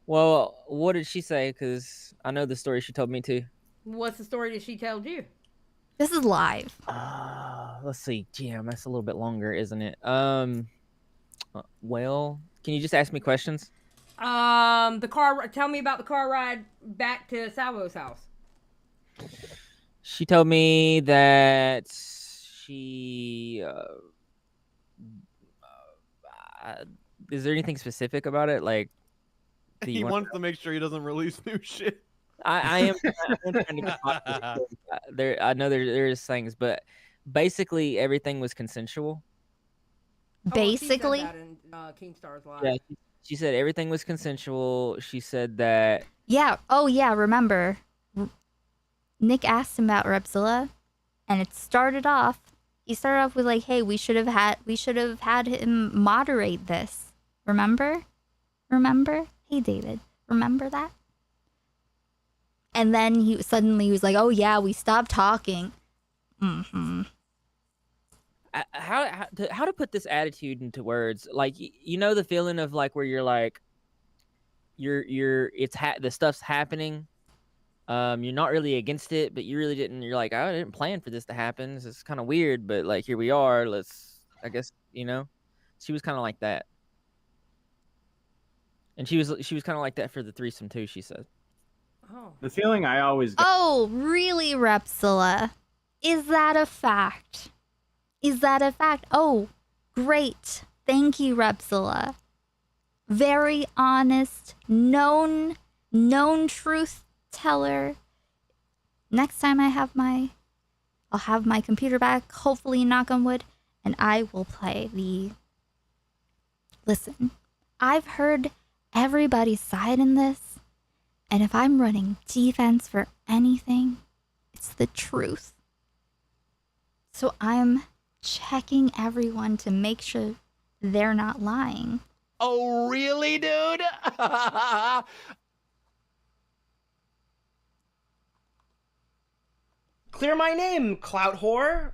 Well, what did she say? Because I know the story she told me too. What's the story that she told you? This is live. Let's see. Damn, that's a little bit longer, isn't it? Well, can you just ask me questions? The car. Tell me about the car ride back to Salvo's house. She told me that she. Is there anything specific about it? Like, he wants to make sure he doesn't release new shit. I am trying to there. I know there is things, but basically everything was consensual. Basically, Oh, well, she said that in King Star's live. Yeah, She said everything was consensual. She said that. Yeah. Oh yeah. Remember, Nick asked him about Repzilla, and it started off. He started off with like, "Hey, we should have had him moderate this." Remember? Hey, David. Remember that? And then he was like, "Oh yeah, we stopped talking." Mm-hmm. How to put this attitude into words? Like you know the feeling of like where you're like, the stuff's happening. You're not really against it, but you really didn't. You're like, I didn't plan for this to happen. This is kind of weird, but like here we are. I guess she was kind of like that, and she was kind of like that for the threesome too. She said. Oh. The feeling I always get. Oh, really, Repzilla? Is that a fact? Is that a fact? Oh, great. Thank you, Repzilla. Very honest, known truth teller. Next time I'll have my computer back, hopefully knock on wood, and I will play Listen, I've heard everybody's side in this, and if I'm running defense for anything, it's the truth. So I'm checking everyone to make sure they're not lying. Oh, really, dude? Clear my name, clout whore.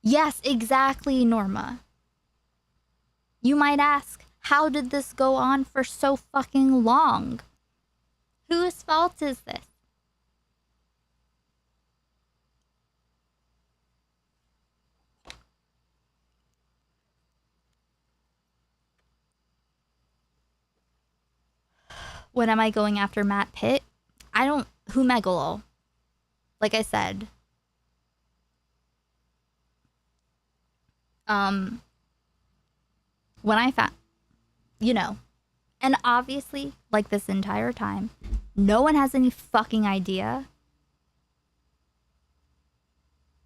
Yes, exactly, Norma. You might ask, how did this go on for so fucking long? Whose fault is this? When am I going after Matt Pitt? Who Megalo? Like I said. When I found, and obviously, like this entire time, no one has any fucking idea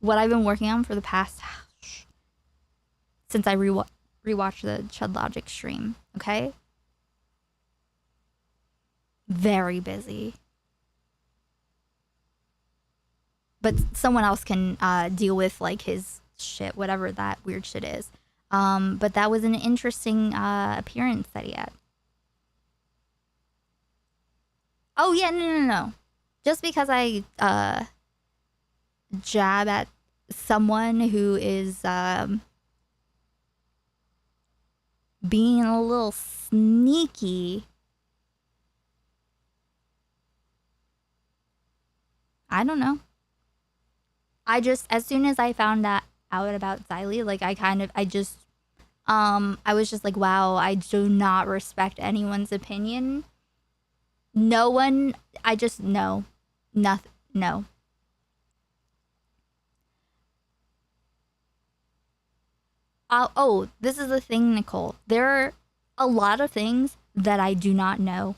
what I've been working on for the past, since I rewatched the Chud Logic stream, okay? Very busy. But someone else can deal with like his shit, whatever that weird shit is. But that was an interesting appearance that he had. Oh yeah, no. Just because I jab at someone who is being a little sneaky, I don't know. As soon as I found out about Xylee, like I was just like, wow, I do not respect anyone's opinion. No one, no. Nothing, no. Oh, this is the thing, Nicole. There are a lot of things that I do not know.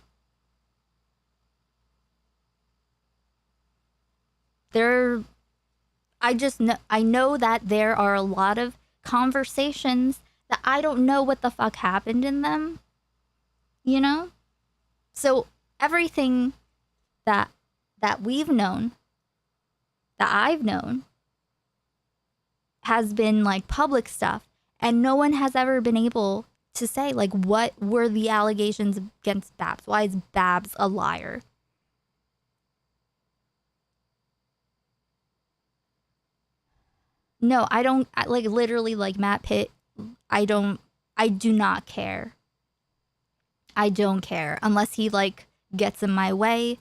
I know that there are a lot of conversations that I don't know what the fuck happened in them. So everything that we've known, that I've known, has been like public stuff, and no one has ever been able to say like what were the allegations against Babs? Why is Babs a liar? No, I don't like literally like Matt Pitt. I do not care. I don't care unless he like gets in my way,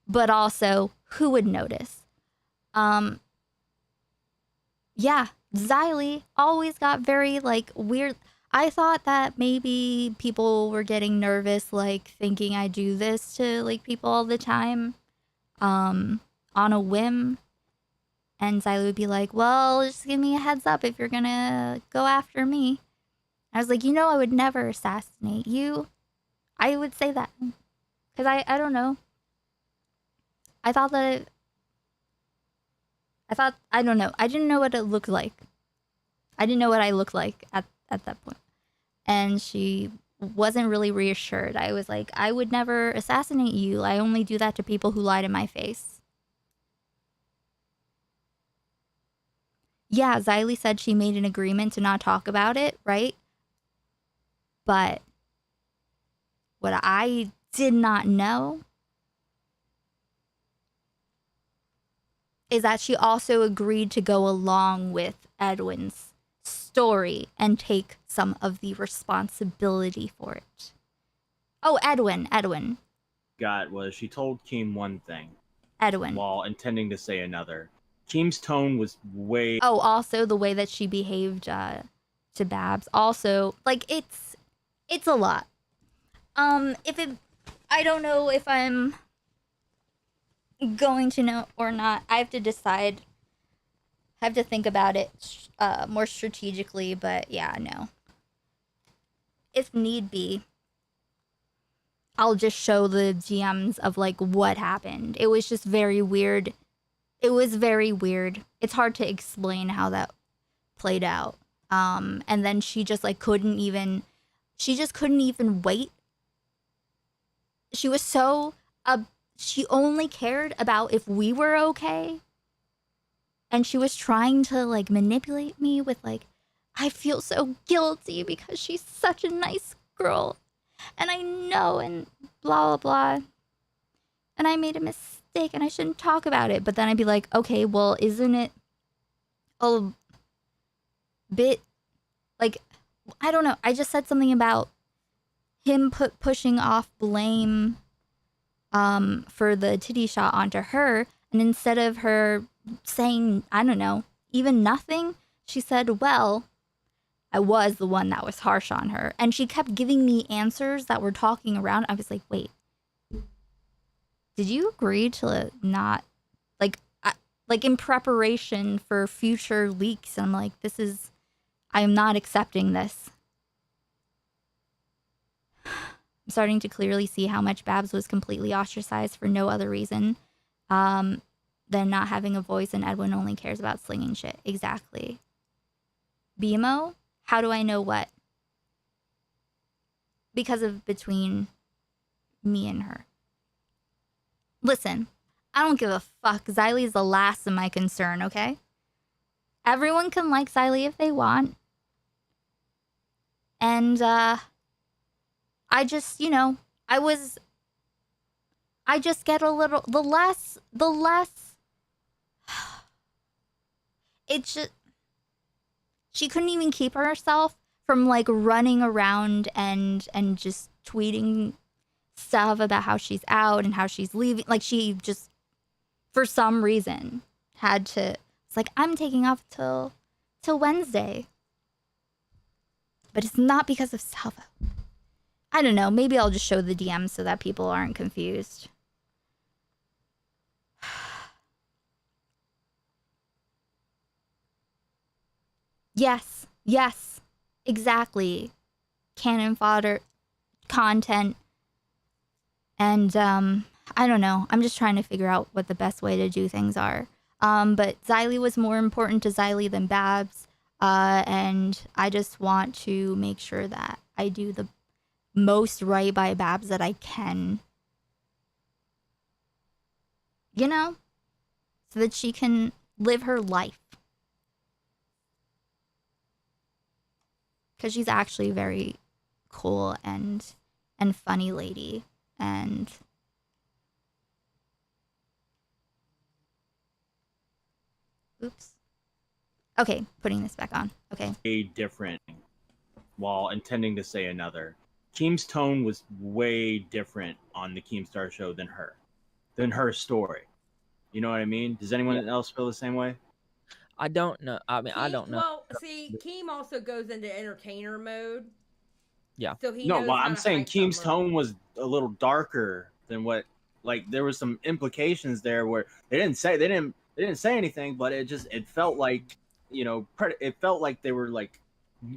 but also who would notice? Yeah, Xylee always got very like weird. I thought that maybe people were getting nervous, like thinking I do this to like people all the time, on a whim. And Xylee would be like, well, just give me a heads up if you're gonna go after me. I was like, I would never assassinate you. I would say that. Because I don't know. I don't know. I didn't know what it looked like. I didn't know what I looked like at that point. And she wasn't really reassured. I was like, I would never assassinate you. I only do that to people who lie to my face. Yeah, Xylee said she made an agreement to not talk about it, right? But what I did not know is that she also agreed to go along with Edwin's story and take some of the responsibility for it. Oh, Edwin. Got was she told Keem one thing, Edwin. while intending to say another. Keem's tone was way. Oh, also the way that she behaved to Babs. Also, like it's a lot. I don't know if I'm going to know or not. I have to decide. I have to think about it more strategically, but yeah, no. If need be, I'll just show the GMs of like what happened. It was just very weird. It was very weird. It's hard to explain how that played out. And then she just like couldn't even wait. She was so she only cared about if we were okay. And she was trying to like manipulate me with like, I feel so guilty because she's such a nice girl. And I know, and blah, blah, blah. And I made a mistake and I shouldn't talk about it. But then I'd be like, okay, well, isn't it a bit like, I don't know. I just said something about him pushing off blame for the titty shot onto her. And instead of her saying, I don't know, even nothing, she said, well, I was the one that was harsh on her. And she kept giving me answers that were talking around. I was like, wait, did you agree to not, like in preparation for future leaks? And I'm like, I am not accepting this. I'm starting to clearly see how much Babs was completely ostracized for no other reason than not having a voice, and Edwin only cares about slinging shit. Exactly. BMO? How do I know what? Because of between me and her. Listen, I don't give a fuck. Xylee is the last of my concern, okay? Everyone can like Xylee if they want. And, I just, I just get a little, the less, it's just, she couldn't even keep herself from like running around and just tweeting stuff about how she's out and how she's leaving. Like she just, for some reason, had to, it's like, I'm taking off till Wednesday. But it's not because of Salvo. I don't know. Maybe I'll just show the DMs so that people aren't confused. Yes, exactly. Cannon fodder, content, and I don't know. I'm just trying to figure out what the best way to do things are. But Xylee was more important to Xylee than Babs, and I just want to make sure that I do the most right by Babs that I can. So that she can live her life. Because she's actually a very cool and funny lady. And oops. Okay, putting this back on. Okay. A different, while intending to say another. Keem's tone was way different on the Keemstar show than her story. You know what I mean? Does anyone else feel the same way? I don't know. I mean, I don't know. Well, see, Keem also goes into entertainer mode. Yeah. So he No, knows well, how I'm to saying hype Keem's something up. tone was a little darker than what, like, there was some implications there where they didn't say anything, but it felt like, it felt like they were like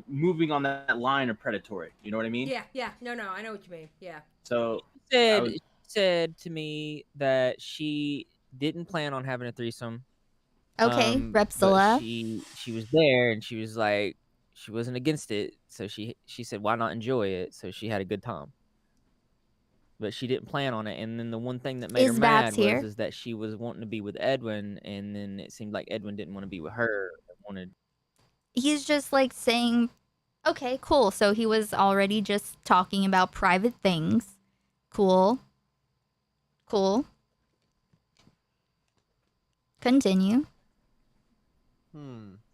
moving on that line of predatory. You know what I mean? Yeah. No, I know what you mean. Yeah. So She said to me that she didn't plan on having a threesome. Okay, But Repsila. she was there and she was like, she wasn't against it, so she said why not enjoy it, so she had a good time. But she didn't plan on it, and then the one thing that made her mad was that she was wanting to be with Edwin, and then it seemed like Edwin didn't want to be with her. He's just like saying, okay, cool. So he was already just talking about private things. Cool. Continue.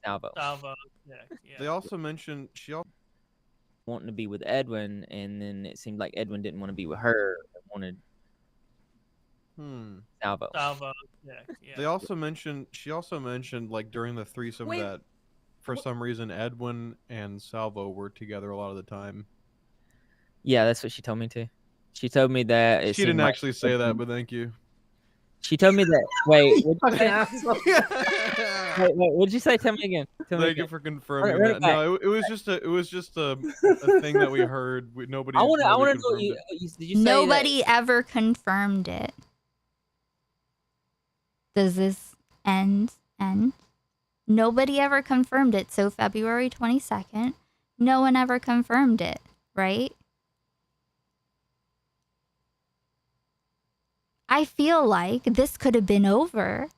Salvo. Yeah. They also mentioned she also wanting to be with Edwin, and then it seemed like Edwin didn't want to be with her. Wanted Salvo. They also mentioned she also mentioned like during the threesome that for some reason Edwin and Salvo were together a lot of the time. Yeah, that's what she told me to. She told me that she didn't actually say that, but thank you. She told me that. Wait, what'd you say? Tell me again. Thank you for confirming that. No, it was just a thing that we heard. Nobody. I want to know what you did. You say nobody ever confirmed it. Does this end? Nobody ever confirmed it. So February 22nd, no one ever confirmed it, right? I feel like this could have been over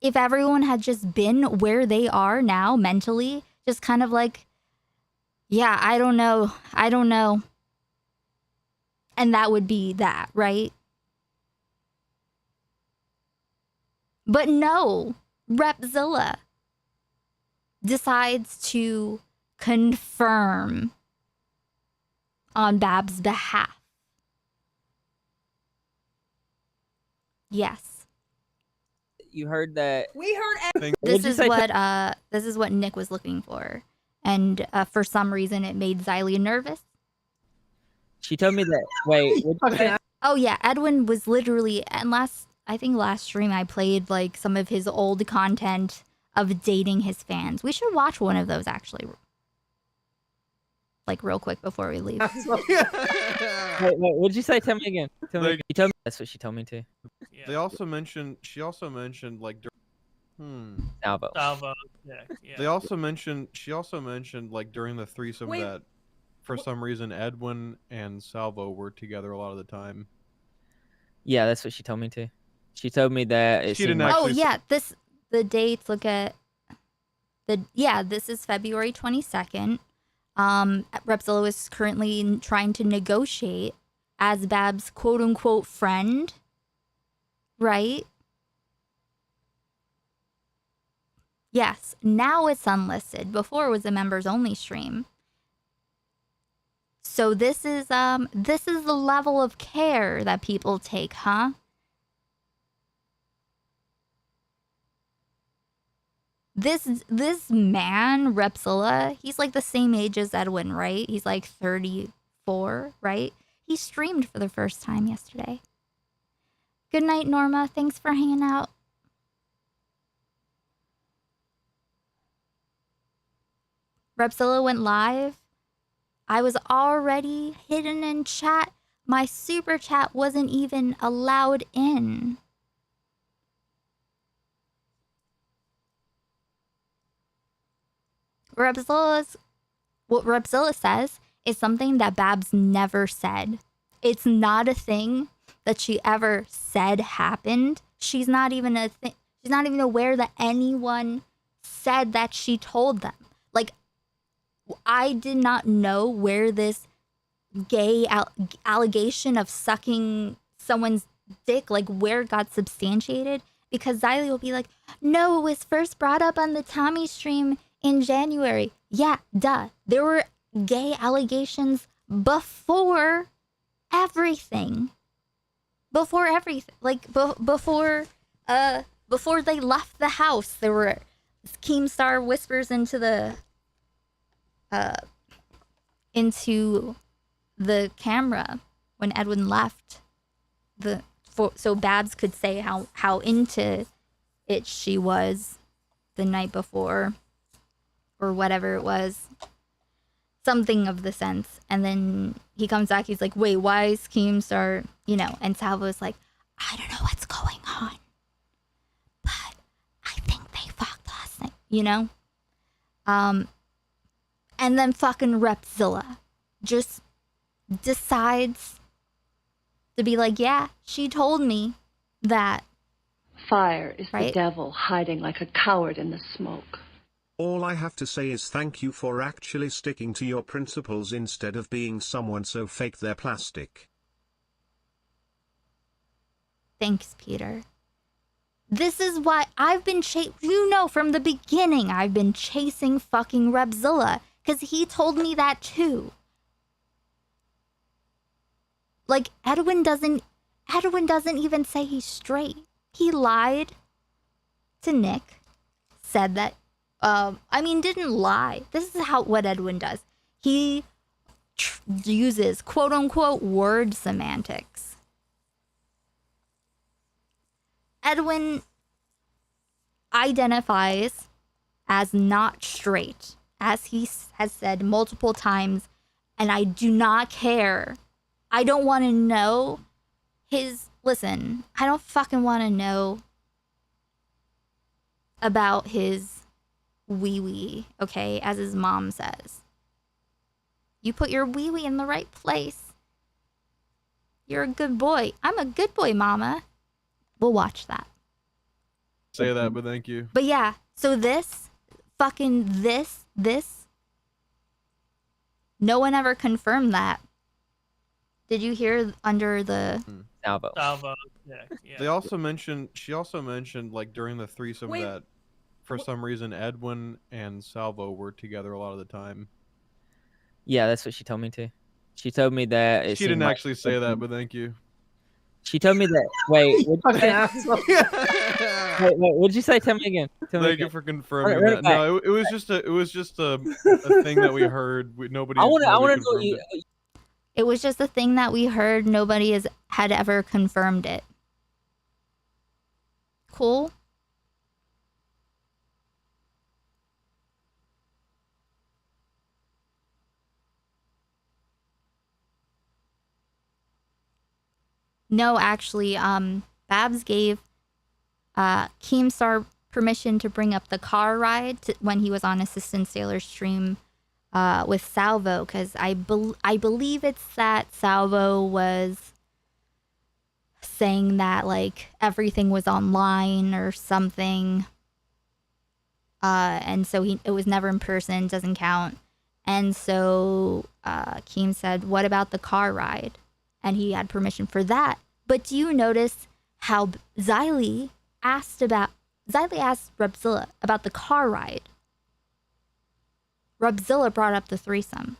if everyone had just been where they are now mentally, just kind of like, yeah, I don't know. And that would be that, right? But no, Repzilla decides to confirm on Bab's behalf. Yes. You heard that. We heard. This is what Nick was looking for, and for some reason it made Xylia nervous. She told me that. Wait. Oh yeah, Edwin was literally, and last stream I played like some of his old content of dating his fans. We should watch one of those actually, like real quick before we leave. Wait, what'd you say? Tell me again. Tell me. You told me. That's what she told me to. They also mentioned. She also mentioned like. Salvo. They also mentioned. She also mentioned like during the threesome that, for some reason, Edwin and Salvo were together a lot of the time. Yeah, that's what she told me to. She told me that. She didn't actually. Oh yeah, the dates. Look at this is February 22nd. Repzilla is currently trying to negotiate as Bab's quote unquote friend, right? Yes, now it's unlisted. Before it was a members only stream. So this is the level of care that people take, huh? This man, Repzilla, he's like the same age as Edwin, right? He's like 34, right? He streamed for the first time yesterday. Good night, Norma. Thanks for hanging out. Repzilla went live. I was already hidden in chat. My super chat wasn't even allowed in. What Repzilla says is something that Babs never said. It's not a thing that she ever said happened. She's not even she's not even aware that anyone said that she told them. Like, I did not know where this gay allegation of sucking someone's dick, like where it got substantiated, because Xylia will be like, no, it was first brought up on the Tommy stream in January. Yeah, duh. There were gay allegations before everything. Before everything. Like, before they left the house, there were Keemstar whispers into the camera when Edwin left. So Babs could say how into it she was the night before, or whatever it was, something of the sense. And then he comes back, he's like, wait, why is Keemstar, and Salvo's like, I don't know what's going on, but I think they fucked last night, And then fucking Repzilla just decides to be like, yeah, she told me that. Fire is the Right? devil hiding like a coward in the smoke. All I have to say is thank you for actually sticking to your principles instead of being someone so fake they're plastic. Thanks, Peter. This is why I've been from the beginning I've been chasing fucking Repzilla, because he told me that too. Like, Edwin doesn't even say he's straight. He lied to Nick, said that, didn't lie. This is what Edwin does. He uses quote unquote word semantics. Edwin identifies as not straight, as he has said multiple times, and I do not care. I don't want to know listen, I don't fucking want to know about his wee-wee, okay, as his mom says. You put your wee-wee in the right place. You're a good boy. I'm a good boy, mama. We'll watch that. Say that, but thank you. But yeah, so this, no one ever confirmed that. Did you hear under the... Salvo. Yeah. She also mentioned, like, during the threesome that, for some reason, Edwin and Salvo were together a lot of the time. Yeah, that's what she told me too. She told me that... She didn't actually say that, but thank you. She told me that... Wait, what'd you say? wait, what'd you say? Tell me again. Thank you for confirming that. No, it was just a thing that we heard. Nobody. I want to know confirmed you. it. It was just a thing that we heard. Nobody had ever confirmed it. Cool? No, actually, Babs gave Keemstar permission to bring up the car ride when he was on Assistant Sailor's stream with Salvo, because I believe it's that Salvo was saying that, like, everything was online or something. And so it was never in person, doesn't count. And so Keem said, what about the car ride? And he had permission for that. But do you notice how Xylee asked Repzilla about the car ride? Repzilla brought up the threesome.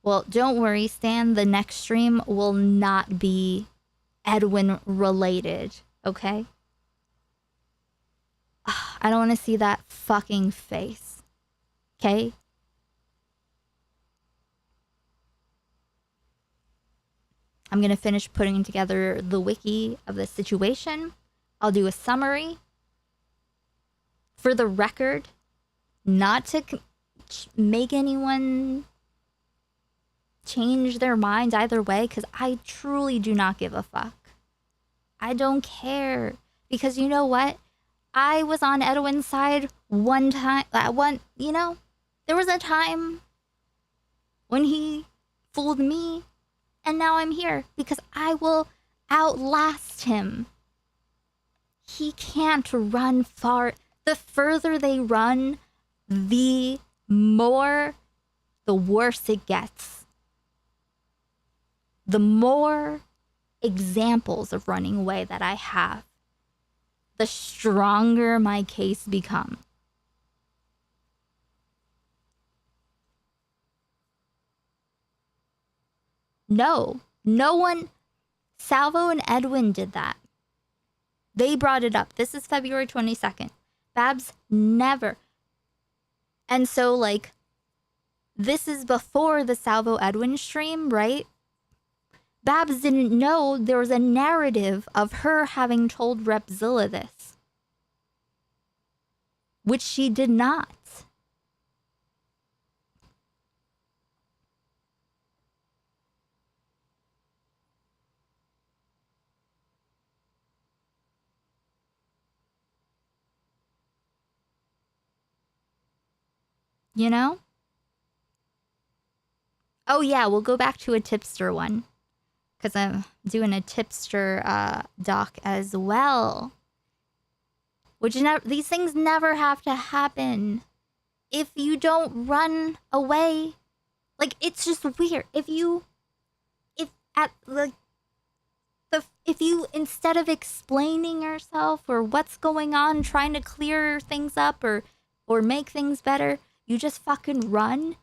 Well, don't worry, Stan. The next stream will not be Edwin related, okay? I don't want to see that fucking face, okay? I'm going to finish putting together the wiki of the situation. I'll do a summary. For the record, not to make anyone change their mind either way, because I truly do not give a fuck. I don't care. Because you know what? I was on Edwin's side one time. There was a time when he fooled me, and now I'm here because I will outlast him. He can't run far. The further they run, the worse it gets. The more examples of running away that I have, the stronger my case becomes. No one, Salvo and Edwin did that. They brought it up. This is February 22nd. Babs never. And so, like, this is before the Salvo Edwin stream, right? Babs didn't know there was a narrative of her having told Repzilla this, which she did not. You know? Oh yeah, we'll go back to a tipster one. Because I'm doing a tipster doc as well. Which these things never have to happen. If you don't run away, like, it's just weird. If you instead of explaining yourself or what's going on, trying to clear things up or make things better, you just fucking run,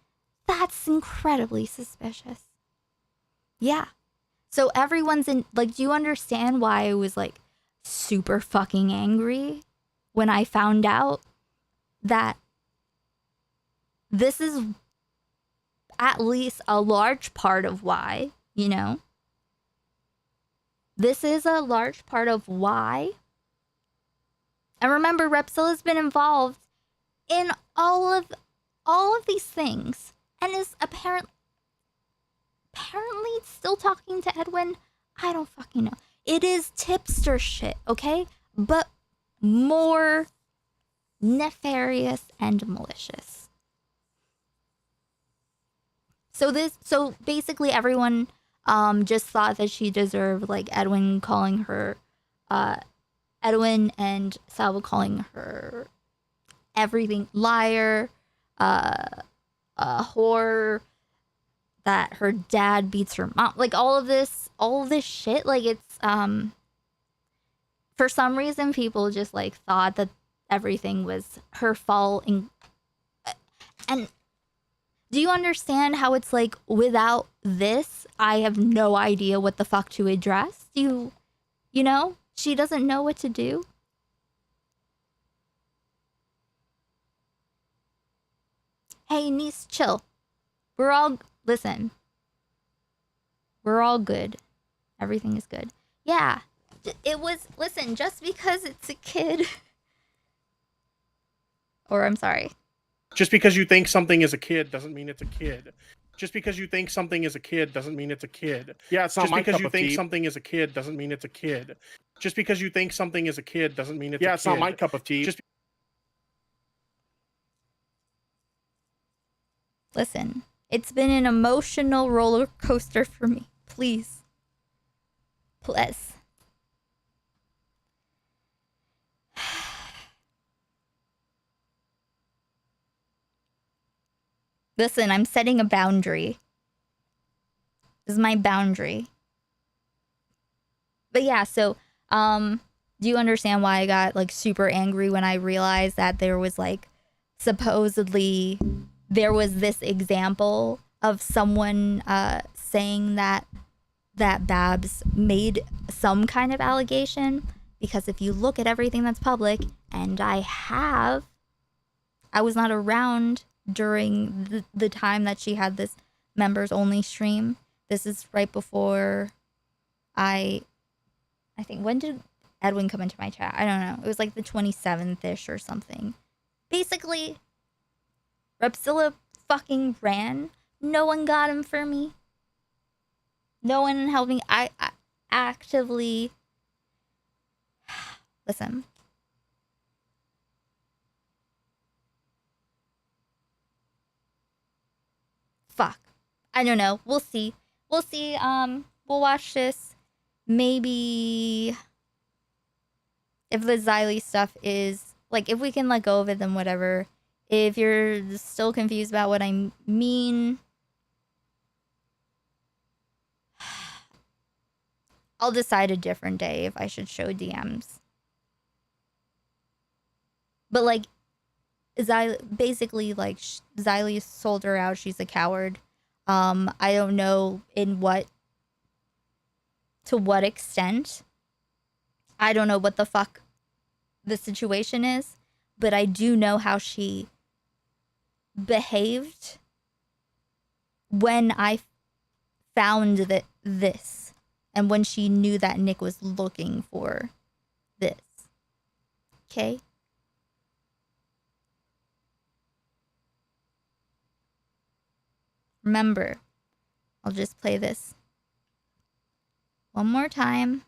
that's incredibly suspicious. Yeah. So everyone's in, like, do you understand why I was, like, super fucking angry when I found out that this is at least a large part of why, you know? This is a large part of why. And remember, Repsilla's been involved in all of these things and is apparently still talking to Edwin. I don't fucking know. It is tipster shit, okay? But more nefarious and malicious. So basically everyone just thought that she deserved, like, Edwin calling her Edwin and Salvo calling her everything, liar, whore, that her dad beats her mom, like all of this shit. Like, it's for some reason people just, like, thought that everything was her fault. And do you understand how it's like, without this, I have no idea what the fuck to address? You know? She doesn't know what to do. Hey, niece, chill. Listen. We're all good. Everything is good. Yeah. Listen, just because it's a kid. Or, I'm sorry. Just because you think something is a kid doesn't mean it's a kid. Just because you think something is a kid doesn't mean it's a kid. Yeah, it's not my cup of tea. Just because you think something is a kid doesn't mean it's a kid. Just because you think something is a kid doesn't mean it's a kid. Yeah, it's not my cup of tea. Listen, it's been an emotional roller coaster for me. Please. Please. Listen, I'm setting a boundary. This is my boundary. But yeah, so, do you understand why I got, like, super angry when I realized that there was, like, supposedly there was this example of someone saying that Babs made some kind of allegation? Because if you look at everything that's public, and I was not around during the time that she had this members only stream. This is right before I think, when did Edwin come into my chat? I don't know. It was like the 27th-ish or something. Basically, Repsilla fucking ran. No one got him for me. No one helped me. I actively... Listen. Fuck. I don't know. We'll see. We'll see. We'll watch this. Maybe if the Xylee stuff is, like, if we can let go of it, then whatever. If you're still confused about what I mean, I'll decide a different day if I should show DMs. But, like, basically, like, Xylee sold her out. She's a coward. I don't know to what extent. I don't know what the fuck the situation is, but I do know how she behaved when I found this, and when she knew that Nick was looking for this. Okay? Remember, I'll just play this one more time.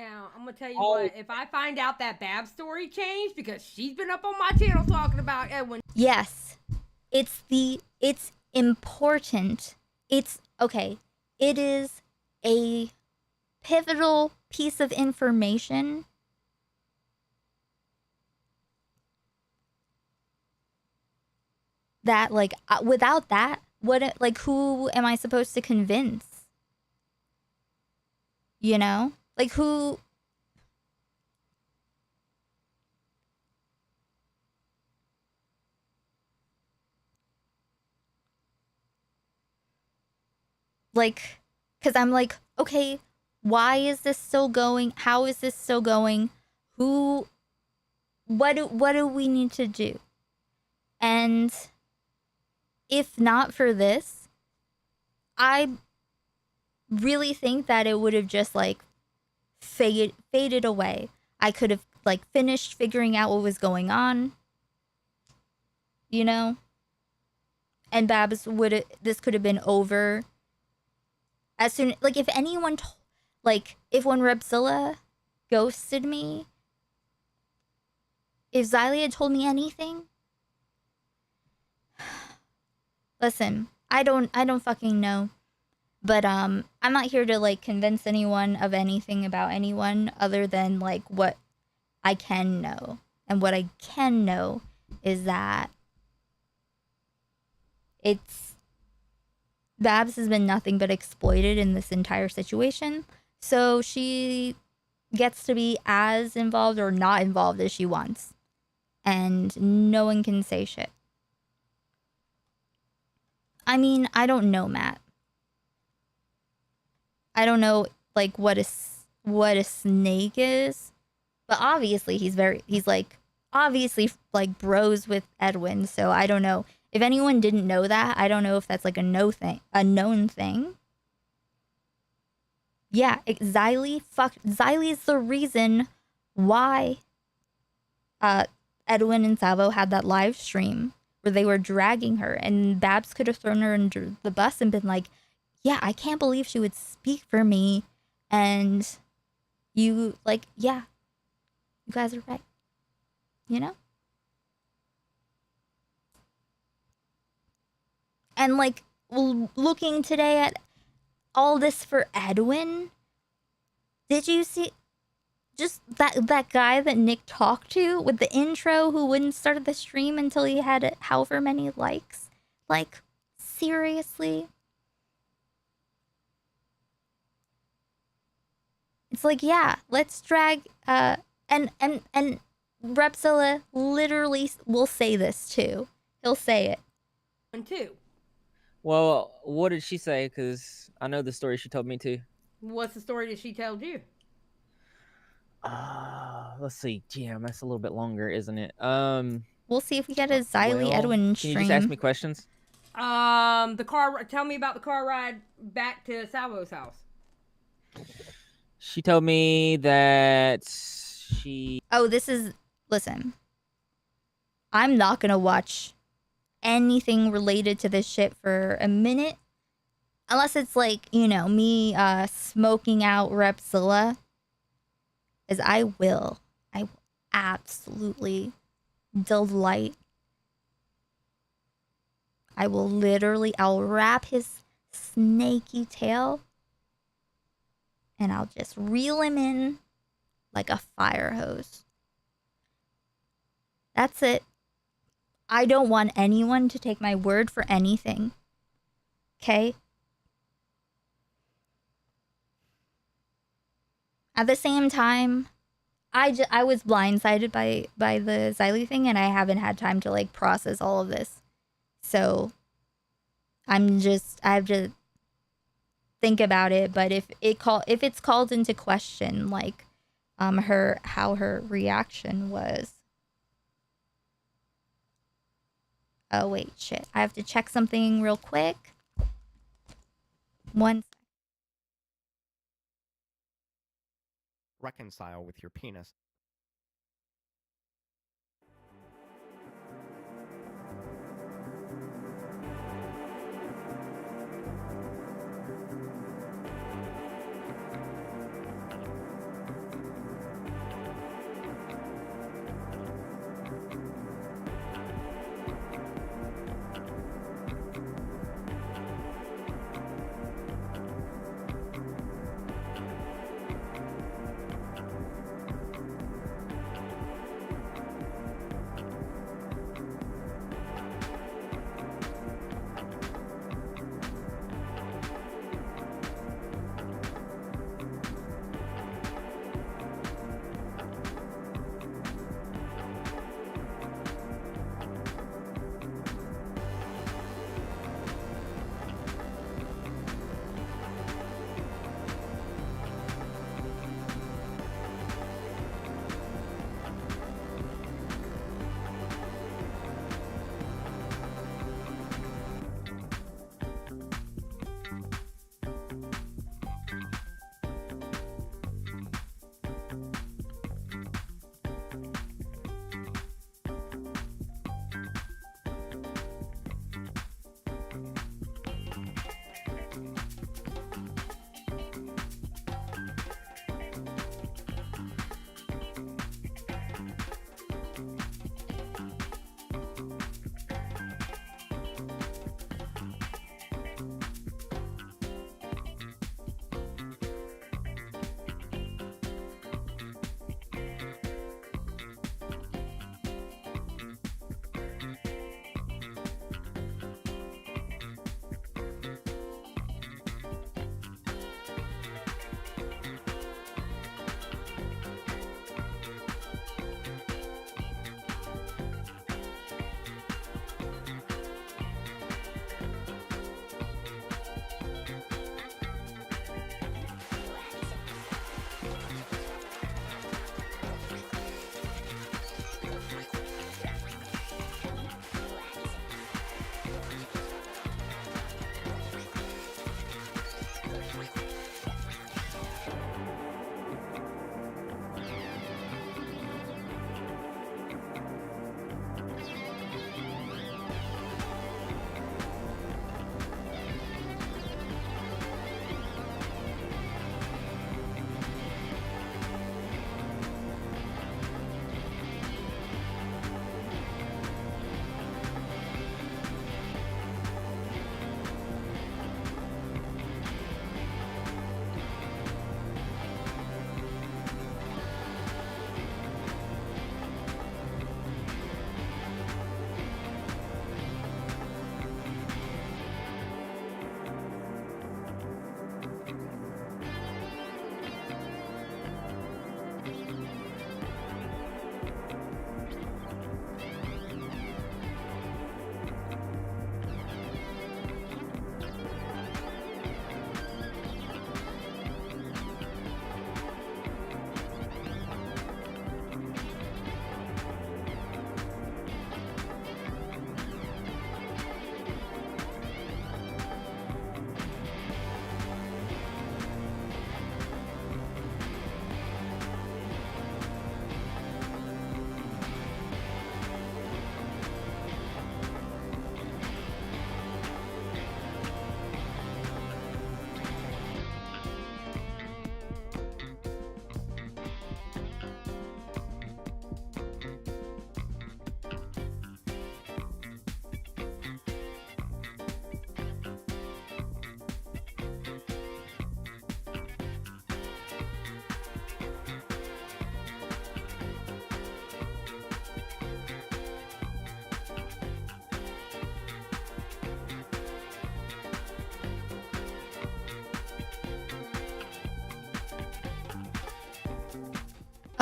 Now, I'm gonna tell you what, if I find out that Bab's story changed because she's been up on my channel talking about Edwin. Yes. It's important. Okay. It is a pivotal piece of information that, like, without that, who am I supposed to convince? You know? Like, who... Like, because I'm like, okay, why is this still going? How is this still going? What do we need to do? And if not for this, I really think that it would have just, like, faded away. I could have, like, finished figuring out what was going on, you know? And Babs this could have been over as soon, like, if anyone, if when Repzilla ghosted me, if Xylee had told me anything, listen, I don't fucking know, but I'm not here to, like, convince anyone of anything about anyone other than, like, what I can know, and what I can know is that Babs has been nothing but exploited in this entire situation, so she gets to be as involved or not involved as she wants. And no one can say shit. I mean, I don't know, Matt. I don't know, like, what a snake is, but obviously he's obviously, like, bros with Edwin, so I don't know. If anyone didn't know that, I don't know if that's, like, a known thing. Yeah, Xylee is the reason why Edwin and Salvo had that live stream where they were dragging her, and Babs could have thrown her under the bus and been like, yeah, I can't believe she would speak for me, and you, like, yeah, you guys are right. You know? And, like, looking today at all this for Edwin, did you see just that guy that Nick talked to with the intro who wouldn't start the stream until he had however many likes? Like, seriously? It's like, yeah, let's drag and Repzilla literally will say this too. He'll say it. One, two. Well, what did she say? Because I know the story she told me too. What's the story that she told you? Let's see. Damn, that's a little bit longer, isn't it? We'll see if we get a Xylee Edwin stream. Can you just ask me questions? Tell me about the car ride back to Salvo's house. She told me that she... Oh, listen. I'm not gonna watch anything related to this shit for a minute. Unless it's, like, you know, me smoking out Repzilla. As I will absolutely delight. I'll wrap his snaky tail and I'll just reel him in like a fire hose. That's it. I don't want anyone to take my word for anything. Okay? At the same time, I was blindsided by the Xylee thing, and I haven't had time to, like, process all of this. So I have to think about it. But if it's called into question, like, how her reaction was. Oh wait, shit! I have to check something real quick. Reconcile with your penis.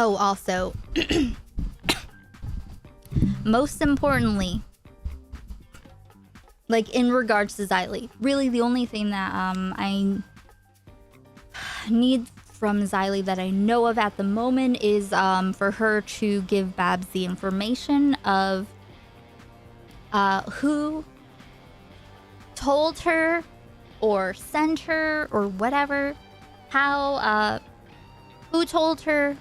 Oh, also, most importantly, like in regards to Xylee, really the only thing that I need from Xylee that I know of at the moment is for her to give Babs the information of who told her or sent her or whatever, how who told her,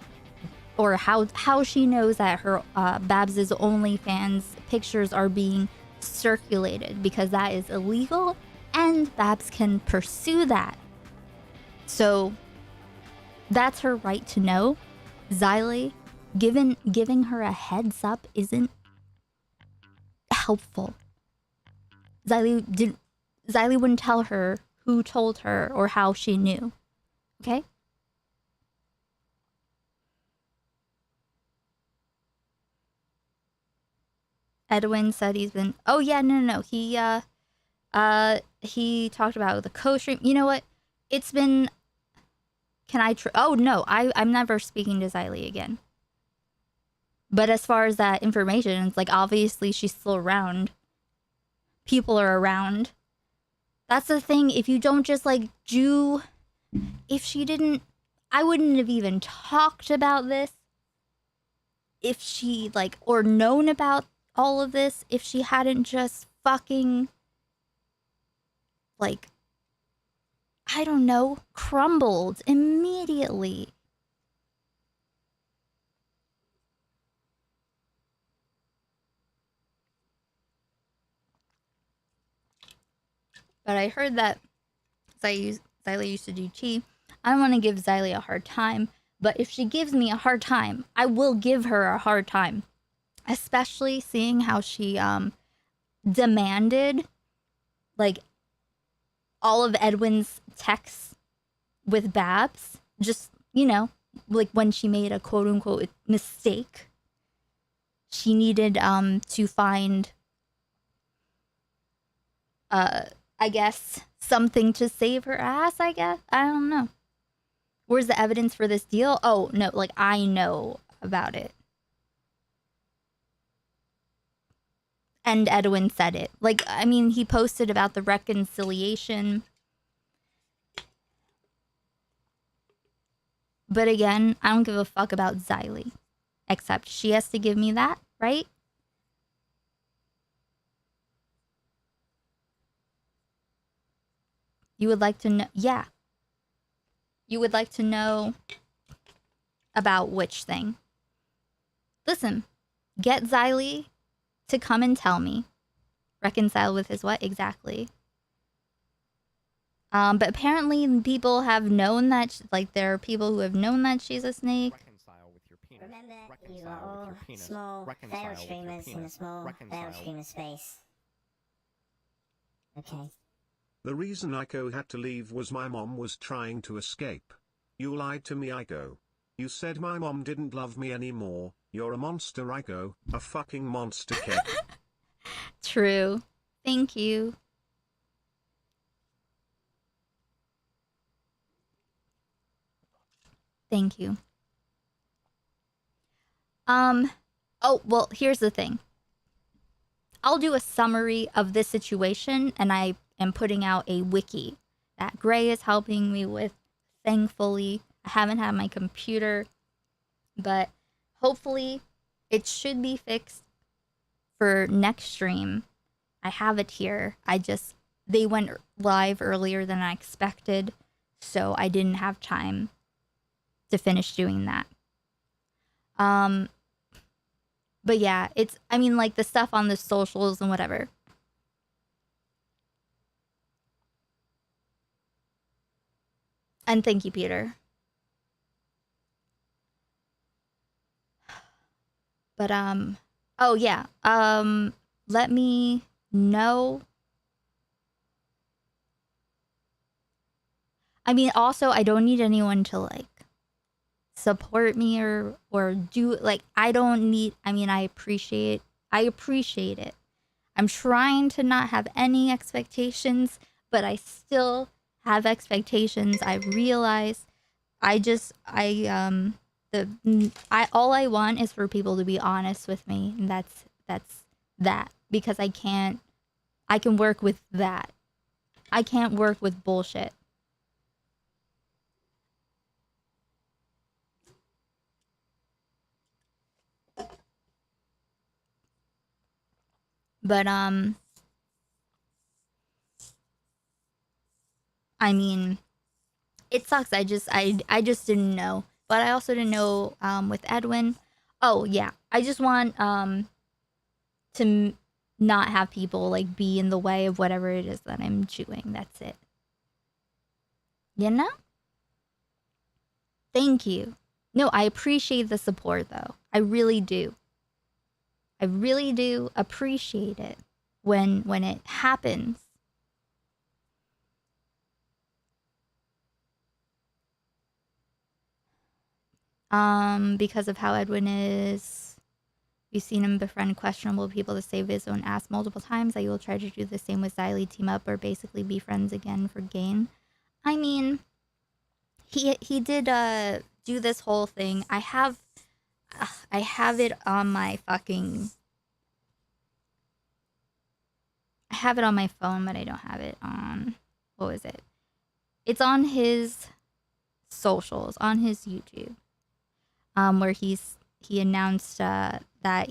or how she knows that her Babs's OnlyFans pictures are being circulated, because that is illegal and Babs can pursue that. So that's her right to know. Xylee, giving her a heads up isn't helpful. Xylee wouldn't tell her who told her or how she knew. Okay? Edwin said he's been. Oh yeah, no. He talked about the co-stream. You know what? It's been. Can I? Oh no, I'm never speaking to Xylee again. But as far as that information, it's like obviously she's still around. People are around. That's the thing. If you don't just like do, if she didn't, I wouldn't have even talked about this. If she like or known about all of this, if she hadn't just fucking like, I don't know, crumbled immediately. But I heard that Xylee used to do tea. I don't want to give Xylee a hard time, but if she gives me a hard time, I will give her a hard time. Especially seeing how she demanded like all of Edwin's texts with Babs. Just, you know, like when she made a quote unquote mistake. She needed to find I guess something to save her ass, I guess. I don't know. Where's the evidence for this deal? Oh, no, like I know about it. And Edwin said it. Like, I mean, he posted about the reconciliation. But again, I don't give a fuck about Xylee. Except she has to give me that, right? You would like to know? Yeah. You would like to know about which thing? Listen, get Xylee to come and tell me. Reconcile with his what? Exactly. But apparently people have known that, like, there are people who have known that she's a snake. Remember, you are all small failed streamers in a small failed streamer space. Okay. The reason Aiko had to leave was my mom was trying to escape. You lied to me, Aiko. You said my mom didn't love me anymore. You're a monster, Aiko. A fucking monster kid. True. Thank you. Thank you. Oh, well, here's the thing. I'll do a summary of this situation, and I am putting out a wiki that Gray is helping me with, thankfully. I haven't had my computer, but hopefully it should be fixed for next stream. I have it here. They went live earlier than I expected, so I didn't have time to finish doing that. But yeah, I mean, like the stuff on the socials and whatever. And thank you, Peter. But, oh yeah, let me know. I mean, also, I don't need anyone to, like, support me or do, like, I don't need, I mean, I appreciate it. I'm trying to not have any expectations, but I still have expectations. I realize I all I want is for people to be honest with me, and that's that, because I can work with that. I can't work with bullshit. But I mean, it sucks. I just didn't know. But I also didn't know with Edwin. Oh yeah, I just want to not have people like be in the way of whatever it is that I'm doing. That's it. You know? Thank you. No, I appreciate the support though. I really do. I really do appreciate it when it happens. Because of how Edwin is, you've seen him befriend questionable people to save his own ass multiple times. That you will try to do the same with Xylee, team up, or basically be friends again for gain. I mean, he did do this whole thing. I have it on my fucking. I have it on my phone, but I don't have it on. What was it? It's on his socials, on his YouTube. Where he announced that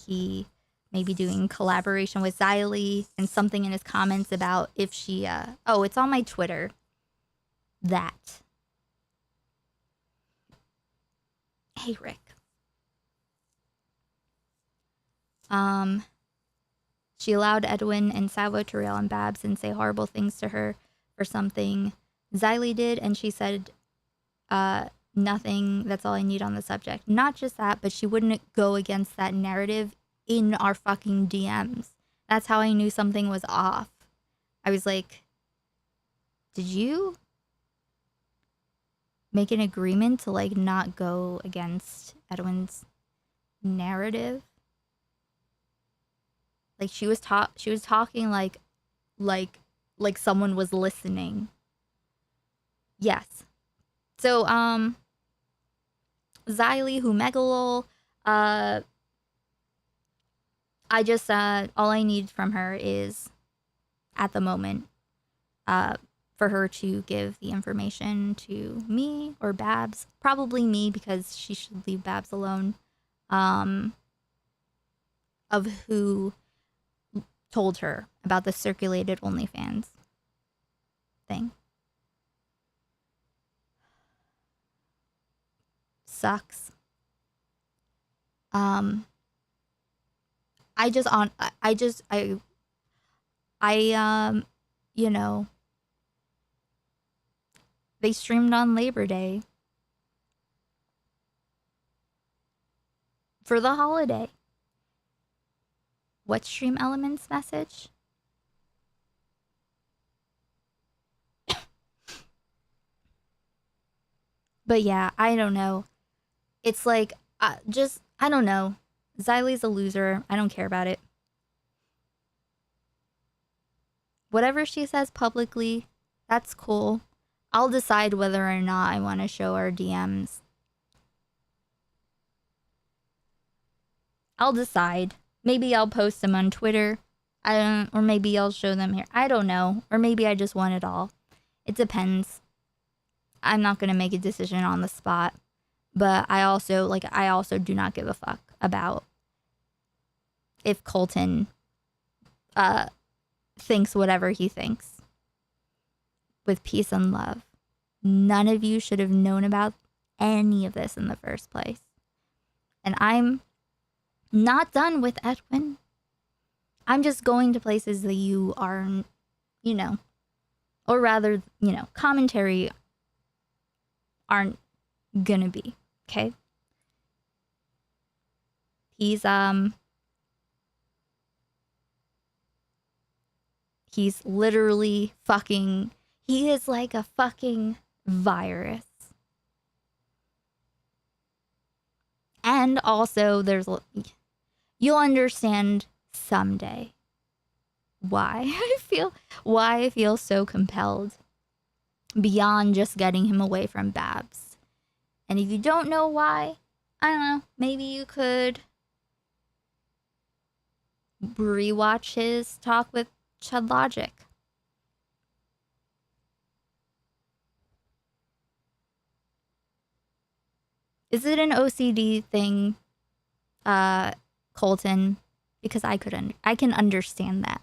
he may be doing collaboration with Xylee, and something in his comments about if she oh, it's on my Twitter. That. Hey Rick. She allowed Edwin and Salvo to rail on Babs and say horrible things to her for something Xylee did, and she said nothing, that's all I need on the subject. Not just that, but she wouldn't go against that narrative in our fucking DMs. That's how I knew something was off. I was like, did you make an agreement to like not go against Edwin's narrative? Like she was talking like someone was listening. Yes. So Xylee, who Megalol, I just all I need from her is at the moment for her to give the information to me or Babs, probably me because she should leave Babs alone, of who told her about the circulated OnlyFans thing. Sucks. You know, they streamed on Labor Day for the holiday. What Stream Elements message? But yeah, I don't know. It's like, I don't know. Xylee's a loser. I don't care about it. Whatever she says publicly, that's cool. I'll decide whether or not I want to show her DMs. I'll decide. Maybe I'll post them on Twitter. Or maybe I'll show them here. I don't know. Or maybe I just want it all. It depends. I'm not going to make a decision on the spot. But I also do not give a fuck about if Colton thinks whatever he thinks. With peace and love. None of you should have known about any of this in the first place. And I'm not done with Edwin. I'm just going to places that you are, you know, or rather, you know, commentary aren't gonna be, okay? He's literally fucking, he is like a fucking virus. And also, you'll understand someday why I feel so compelled beyond just getting him away from Babs. And if you don't know why, I don't know. Maybe you could rewatch his talk with Chud Logic. Is it an OCD thing, Colton? Because I can understand that.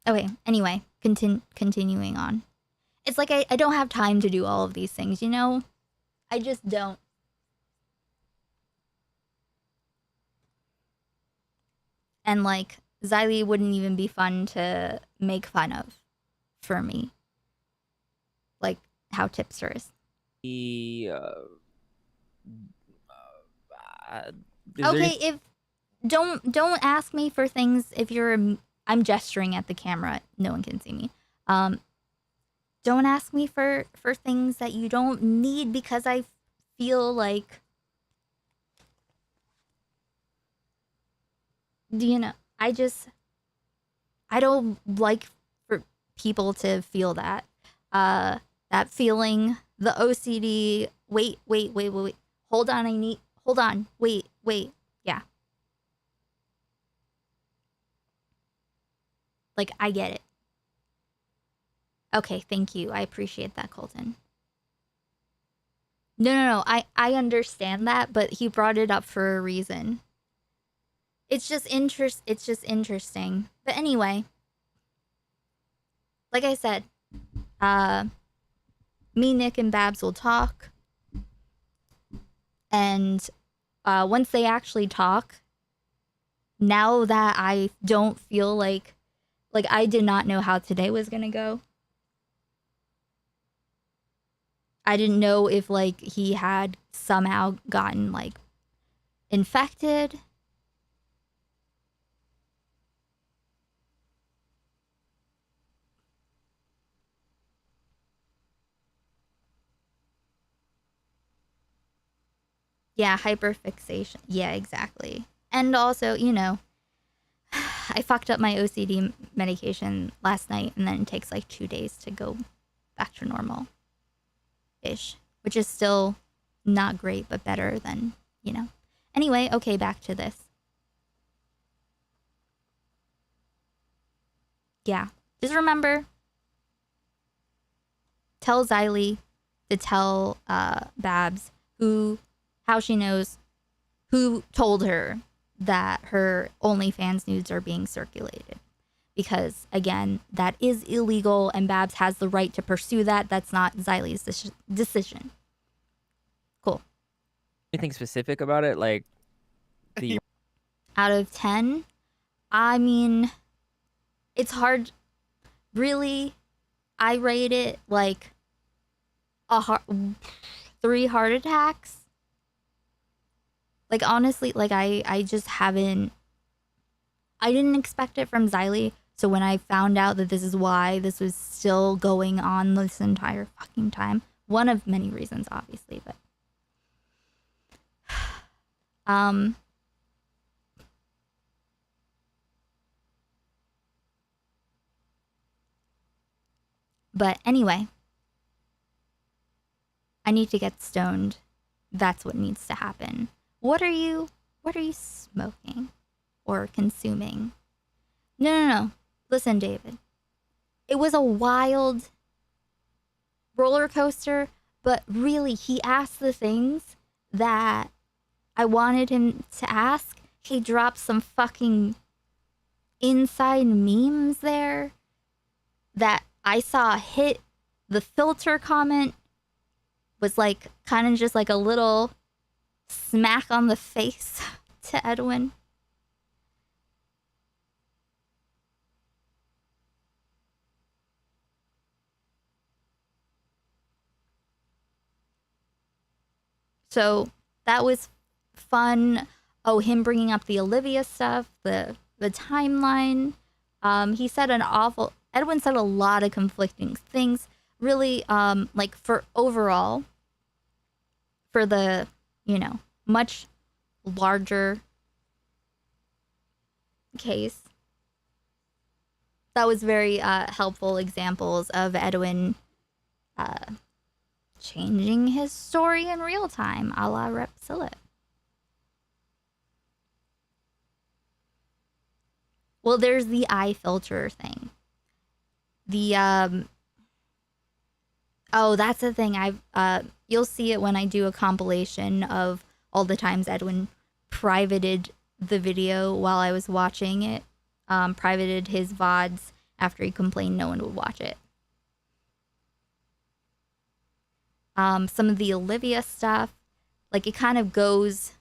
Okay, anyway, continuing on. It's like I don't have time to do all of these things, you know? I just don't. And like, Xylee wouldn't even be fun to make fun of for me. Like, how Tipster is. Okay, if don't ask me for things if you're I'm gesturing at the camera. No one can see me. Don't ask me for things that you don't need because I feel like, you know, I don't like for people to feel that that feeling, the OCD. Wait. Hold on. Wait. Yeah. Like, I get it. Okay, thank you. I appreciate that, Colton. No. I understand that, but he brought it up for a reason. It's just interesting. But anyway, like I said, me, Nick, and Babs will talk. And once they actually talk, now that I don't feel like I did not know how today was gonna go. I didn't know if like he had somehow gotten like infected. Yeah, hyperfixation. Yeah, exactly. And also, you know, I fucked up my OCD medication last night, and then it takes like 2 days to go back to normal-ish, which is still not great, but better than, you know. Anyway, okay, back to this. Yeah, just remember, tell Xylee to tell Babs how she knows who told her that her OnlyFans nudes are being circulated. Because, again, that is illegal, and Babs has the right to pursue that. That's not Xylee's decision. Cool. Anything specific about it? Like, out of 10, I mean, it's hard. Really, I rate it like 3 heart attacks. Like, honestly, like, I just haven't... I didn't expect it from Xylee, so when I found out that this is why this was still going on this entire fucking time, one of many reasons, obviously, but... But anyway, I need to get stoned. That's what needs to happen. What are you smoking or consuming? No. Listen, David. It was a wild roller coaster, but really, he asked the things that I wanted him to ask. He dropped some fucking inside memes there that I saw hit the filter comment. Was like kind of just like a little smack on the face to Edwin. So that was fun. Oh, him bringing up the Olivia stuff, the timeline. He said Edwin said a lot of conflicting things. Really, like for overall, for the, you know, much larger case, that was very helpful examples of Edwin changing his story in real time, a la Repsilla. Well, there's the eye filter thing. The oh, that's the thing. You'll see it when I do a compilation of all the times Edwin privated the video while I was watching it. Privated his VODs after he complained no one would watch it. Some of the Olivia stuff, like it kind of goes.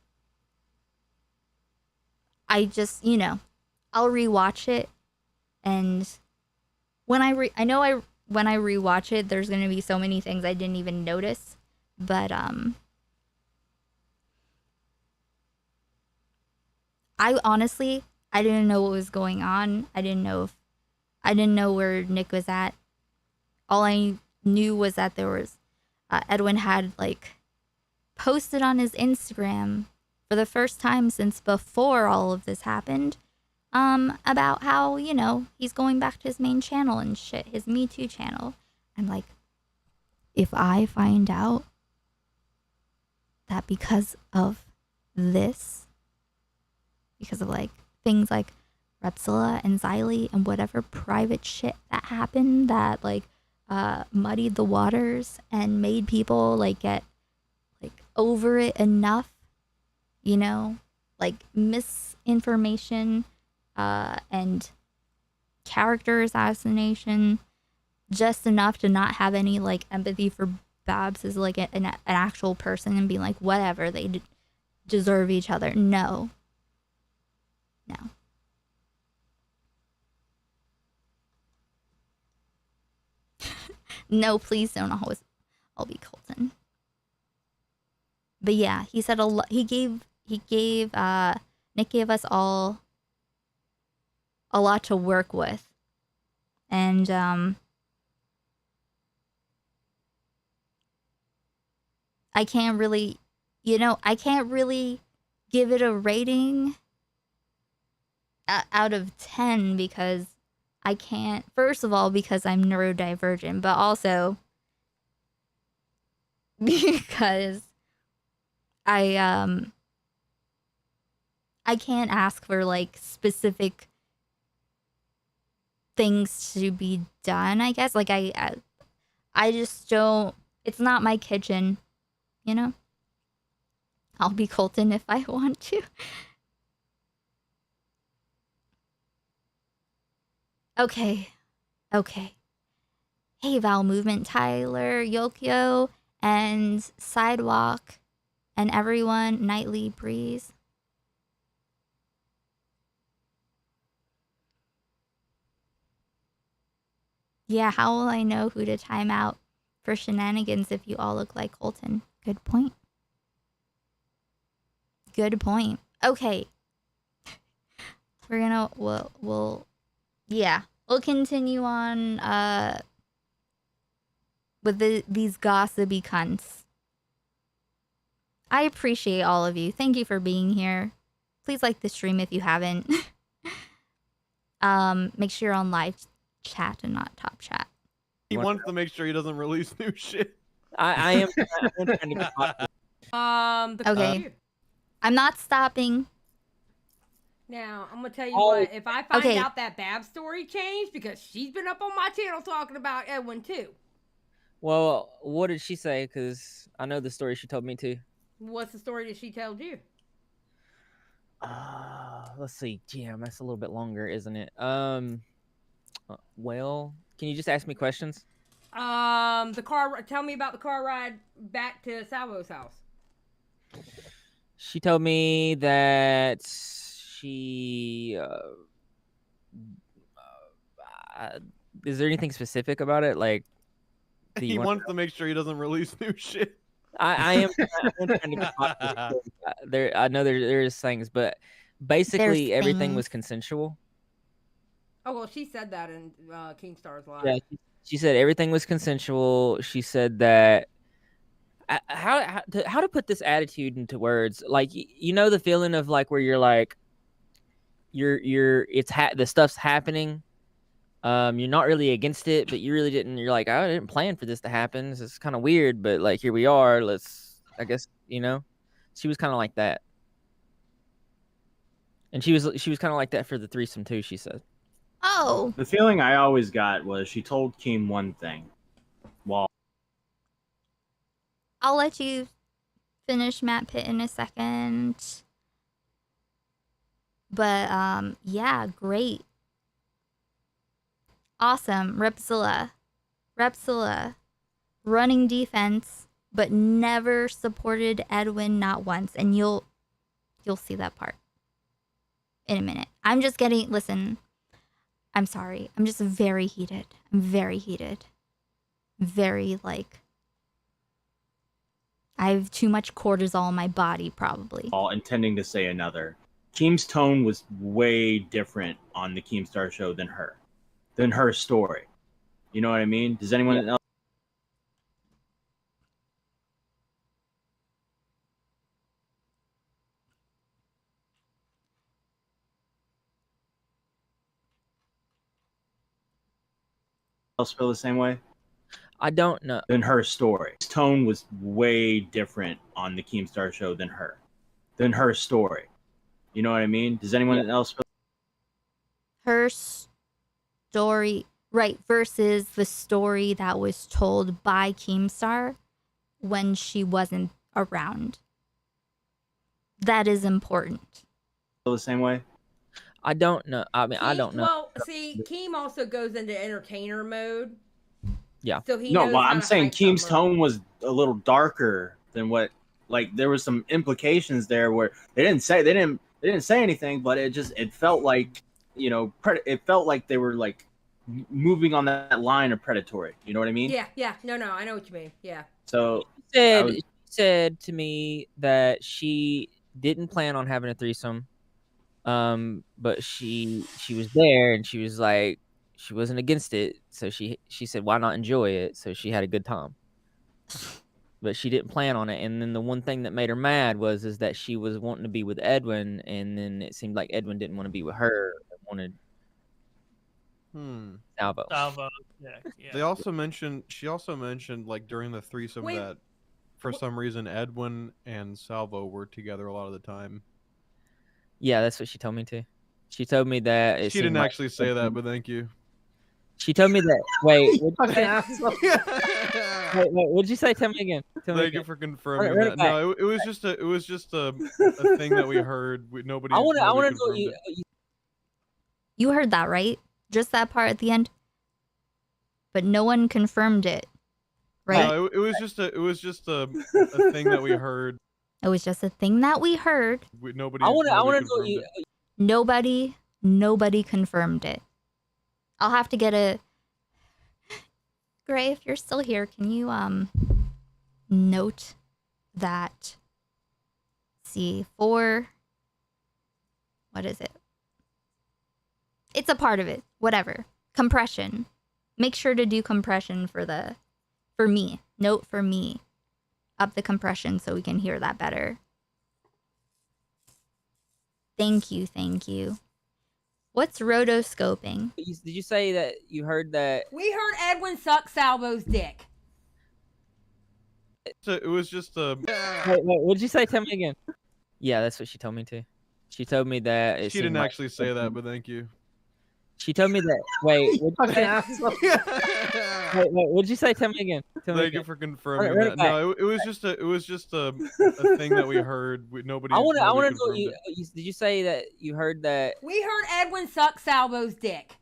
I just, I'll rewatch it, and when I rewatch it, there's gonna be so many things I didn't even notice, but I honestly didn't know what was going on. I didn't know where Nick was at. All I knew was that there was Edwin had like posted on his Instagram for the first time since before all of this happened, about how, he's going back to his main channel and shit, his Me Too channel. I'm like, if I find out that because of this, because of like things like Repsilla and Xylee and whatever private shit that happened that like muddied the waters and made people like get like over it enough, like misinformation and character assassination, just enough to not have any like empathy for Babs as like an actual person and be like, whatever, they deserve each other. No. No, please don't always. I'll be Colton. But yeah, he said a lot. Nick gave us all a lot to work with, and I can't really give it a rating out of 10 because I can't. First of all, because I'm neurodivergent, but also because I can't ask for like specific things to be done, I guess. Like I just don't. It's not my kitchen, I'll be Colton if I want to. Okay. Hey, Val Movement, Tyler, Yokio, and Sidewalk, and everyone, Nightly Breeze. Yeah, how will I know who to time out for shenanigans if you all look like Colton? Good point. Okay. We'll continue on with these gossipy cunts. I appreciate all of you. Thank you for being here. Please like the stream if you haven't. Make sure you're on live chat and not top chat. He wants to make sure he doesn't release new shit. I am trying to okay. I'm not stopping. Now, I'm going to tell you what, if I find out that Bab's story changed, because she's been up on my channel talking about Edwin too. Well, what did she say? Because I know the story she told me too. What's the story that she told you? Let's see. Damn, that's a little bit longer, isn't it? Well, can you just ask me questions? Tell me about the car ride back to Salvo's house. She told me that she is there anything specific about it? Like, he wants to make sure he doesn't release new shit. I am trying to there. I know there's things, but basically everything was consensual. Oh well, she said that in Keemstar's live. Yeah, she said everything was consensual. She said that. How to put this attitude into words? Like, the feeling of like where you're like, the stuff's happening, You're not really against it, but you really didn't. You're like, I didn't plan for this to happen. This is kind of weird, but like here we are. I guess she was kind of like that, and she was kind of like that for the threesome too. She said. Oh. The feeling I always got was she told Keem one thing. While I'll let you finish Matt Pitt in a second. But yeah, great. Awesome. Repzilla, running defense, but never supported Edwin, not once. And you'll see that part in a minute. I'm just getting, listen, I'm sorry. I'm just very heated. I'm very heated. Very, like, I have too much cortisol in my body, probably. all intending to say another. Keem's tone was way different on the Keemstar show than her story. You know what I mean? Does anyone else? Feel the same way? I don't know. Than her story. His tone was way different on the Keemstar show than her story. You know what I mean? Does anyone else feel? Her story, right, versus the story that was told by Keemstar when she wasn't around. That is important. Feel the same way? I don't know. I mean, I don't know. Well, see, Keem also goes into entertainer mode. Yeah. So he No, knows well, how I'm to saying hype Keem's something up. tone was a little darker than what. Like there was some implications there where they didn't say anything, but it felt like it felt like they were like moving on that line of predatory. You know what I mean? Yeah. No, I know what you mean. Yeah. So She said to me that she didn't plan on having a threesome, but she was there and she was like she wasn't against it, so she said why not enjoy it, so she had a good time. But she didn't plan on it, and then the one thing that made her mad is that she was wanting to be with Edwin, and then it seemed like Edwin didn't want to be with her, wanted Salvo. Yeah. She also mentioned like during the threesome that for some reason Edwin and Salvo were together a lot of the time. Yeah, that's what she told me too. She told me that She didn't actually say that, but thank you. She told me that. Wait, what'd you say? Tell me again. Thank you for confirming that. No, it was just a thing that we heard. Nobody. I want to know confirmed what it. You heard that, right? Just that part at the end? But no one confirmed it, right? No, it was just a thing that we heard. It was just a thing that we heard. Nobody. I want to know what confirmed you. Nobody confirmed it. I'll have to get a... Gray, if you're still here, can you note that C4... What is it? It's a part of it. Whatever. Compression. Make sure to do compression for me. Note for me. Up the compression so we can hear that better. Thank you. What's rotoscoping? Did you say that you heard that? We heard Edwin suck Salvo's dick. It was just a. Wait, what'd you say? Tell me again. Yeah, that's what she told me too. She told me that. She didn't actually say that, but thank you. She told me that. Wait, what'd you say? Tell me again. Thank you for confirming that. No, it was just a thing that we heard. Nobody. I want to know what confirmed you. Did you say that you heard that? We heard Edwin suck Salvo's dick.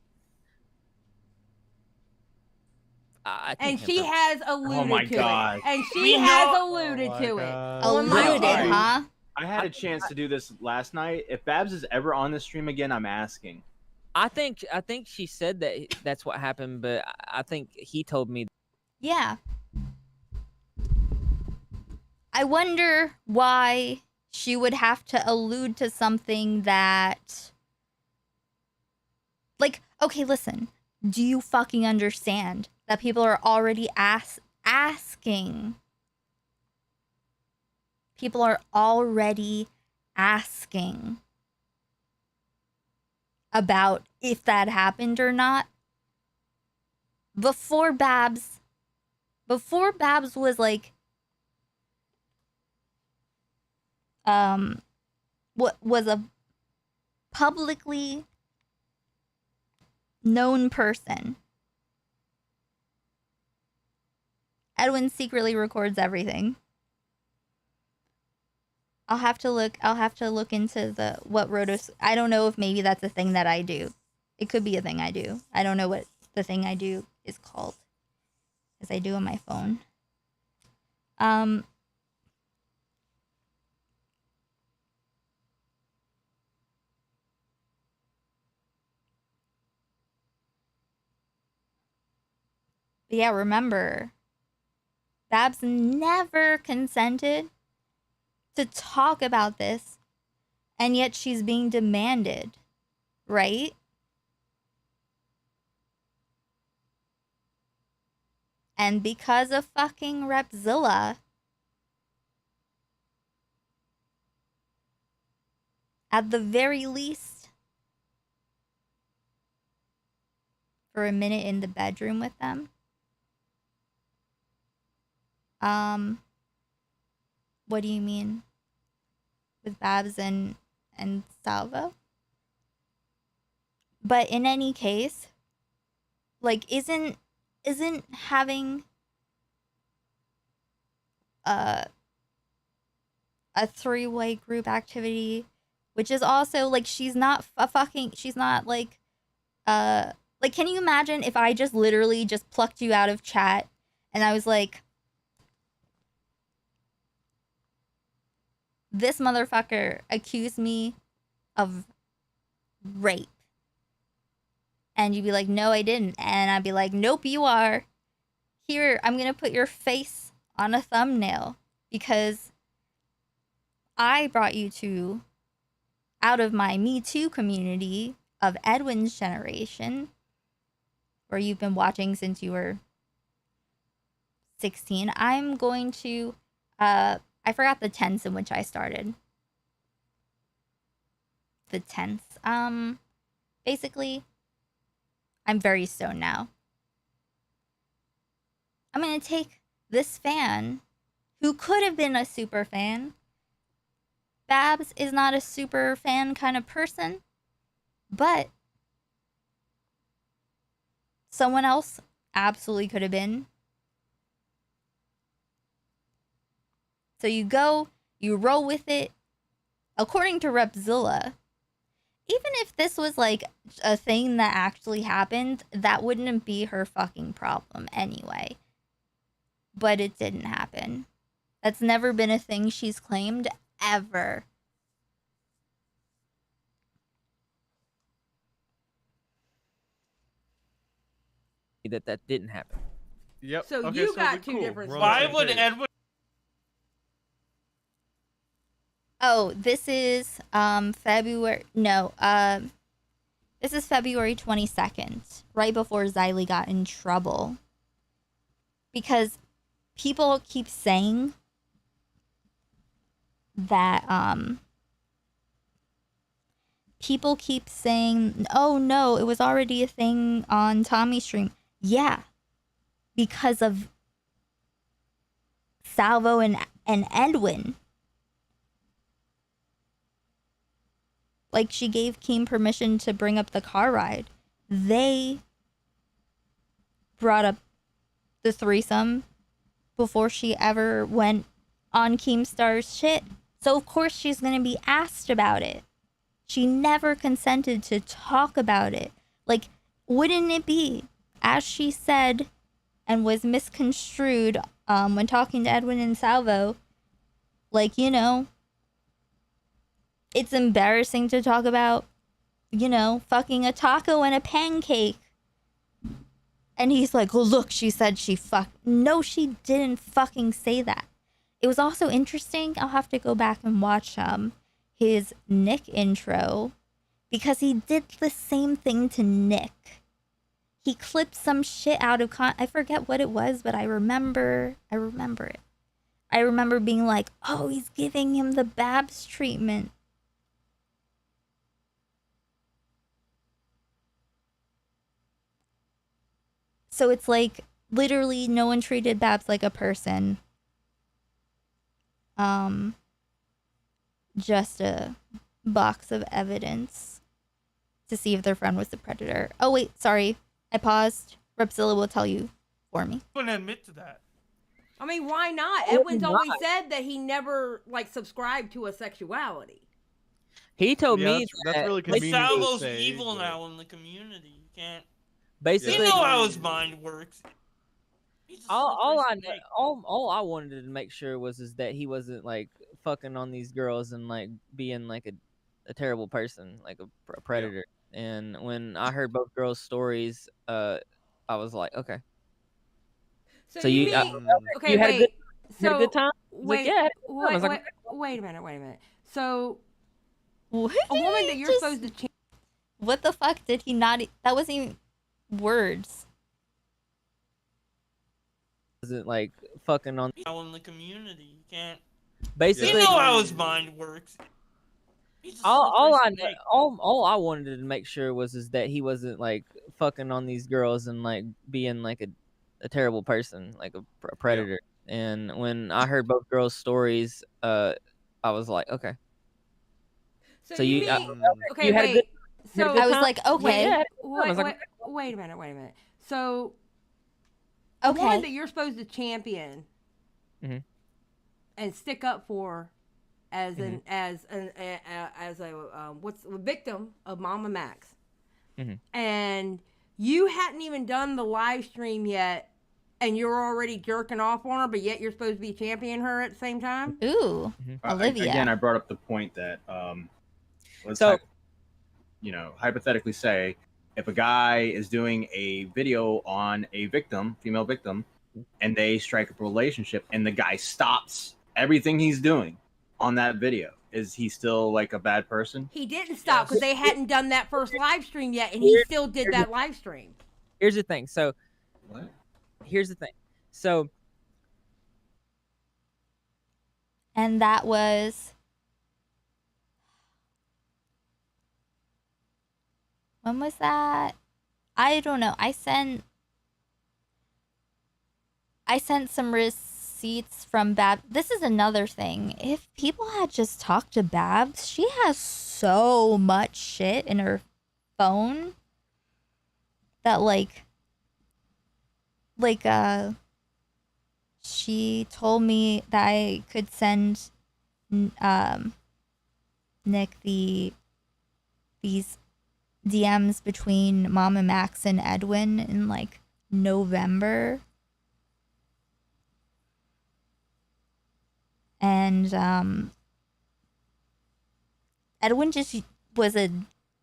And she has alluded to it. And she has alluded to it. Alluded, huh? I had a chance to do this last night. If Babs is ever on the stream again, I'm asking. I think she said that that's what happened, but I think he told me. Yeah. I wonder why she would have to allude to something that... Like, okay, listen. Do you fucking understand that people are already asking? People are already asking about if that happened or not. before Babs was like what was a publicly known person. Edwin secretly records everything. I'll have to look into what Rotos. I don't know if maybe that's a thing that I do. It could be a thing I do. I don't know what the thing I do is called. As I do on my phone. But yeah, remember, Babs never consented to talk about this, and yet she's being demanded, right? And because of fucking Repzilla, at the very least, for a minute in the bedroom with them, what do you mean? With Babs and Salvo? But in any case, like, isn't having a three-way group activity, which is also like, she's not like can you imagine if I just literally just plucked you out of chat and I was like, this motherfucker accused me of rape. And you'd be like, no, I didn't. And I'd be like, nope, you are. Here, I'm going to put your face on a thumbnail because I brought you to out of my Me Too community of Edwin's generation, where you've been watching since you were 16. I'm going to, I forgot the tense in which I started. The tense. Basically, I'm very stoned now. I'm going to take this fan, who could have been a super fan. Babs is not a super fan kind of person, but someone else absolutely could have been. So you go, you roll with it. According to Repzilla, even if this was like a thing that actually happened, that wouldn't be her fucking problem anyway. But it didn't happen. That's never been a thing she's claimed ever. That didn't happen. Yep. So okay, you got two different. Why would Edwin? Oh, this is February. No, this is February 22nd, right before Xylee got in trouble. Because people keep saying that oh no, it was already a thing on Tommy's stream. Yeah. Because of Salvo and Edwin. Like, she gave Keem permission to bring up the car ride. They brought up the threesome before she ever went on Keemstar's shit. So, of course, she's going to be asked about it. She never consented to talk about it. Like, wouldn't it be, as she said and was misconstrued when talking to Edwin and Salvo, like, you know, it's embarrassing to talk about, you know, fucking a taco and a pancake. And he's like, oh, look, she said she fucked. No, she didn't fucking say that. It was also interesting. I'll have to go back and watch his Nick intro, because he did the same thing to Nick. He clipped some shit out of I forget what it was, but I remember it. I remember being like, oh, he's giving him the Babs treatment. So it's like literally no one treated Babs like a person. Just a box of evidence to see if their friend was the predator. Oh wait, sorry. I paused. Repzilla will tell you for me. I wouldn't admit to that. I mean, why not? Why Edwin's not? always said that he never like subscribed to a sexuality. He told Yeah, me that's really But convenient to Salvo's say, evil but- now in the community. You can't. Basically, you know how his mind works. all I wanted to make sure was that he wasn't like fucking on these girls and like being like a terrible person, like a predator. And when I heard both girls' stories, I was like, okay. So you mean, okay, you had wait. had a good time? I was like, Wait, yeah, I had a good time. I was like, wait a minute. So What a woman that you're supposed to change. What the fuck did he not? That wasn't even words. wasn't like fucking on. Now in the community, you can't. Basically, you know how his mind works. all I wanted to make sure was that he wasn't like fucking on these girls and like being like a terrible person, like a predator. And when I heard both girls' stories, I was like, okay. So you mean, okay, you had wait. a good. So had a good I was time? like, okay. Wait, yeah, I had a good time. I was like, wait a minute. So a woman that you're supposed to champion Mhm. and stick up for as what's a victim of Mama Max, and you hadn't even done the live stream yet, and you're already jerking off on her, but yet you're supposed to be championing her at the same time. Ooh, Olivia. Again, I brought up the point that let's hypothetically say if a guy is doing a video on a victim, female victim, and they strike up a relationship, and the guy stops everything he's doing on that video, is he still like a bad person? He didn't stop because they hadn't done that first live stream yet, and he still did that live stream. Here's the thing. So, what? Here's the thing. So, And that was. When was that? I don't know. I sent some receipts from Babs. This is another thing. If people had just talked to Babs, she has so much shit in her phone that she told me that I could send Nick these DMs between Mama Max and Edwin in like November. And Edwin just was a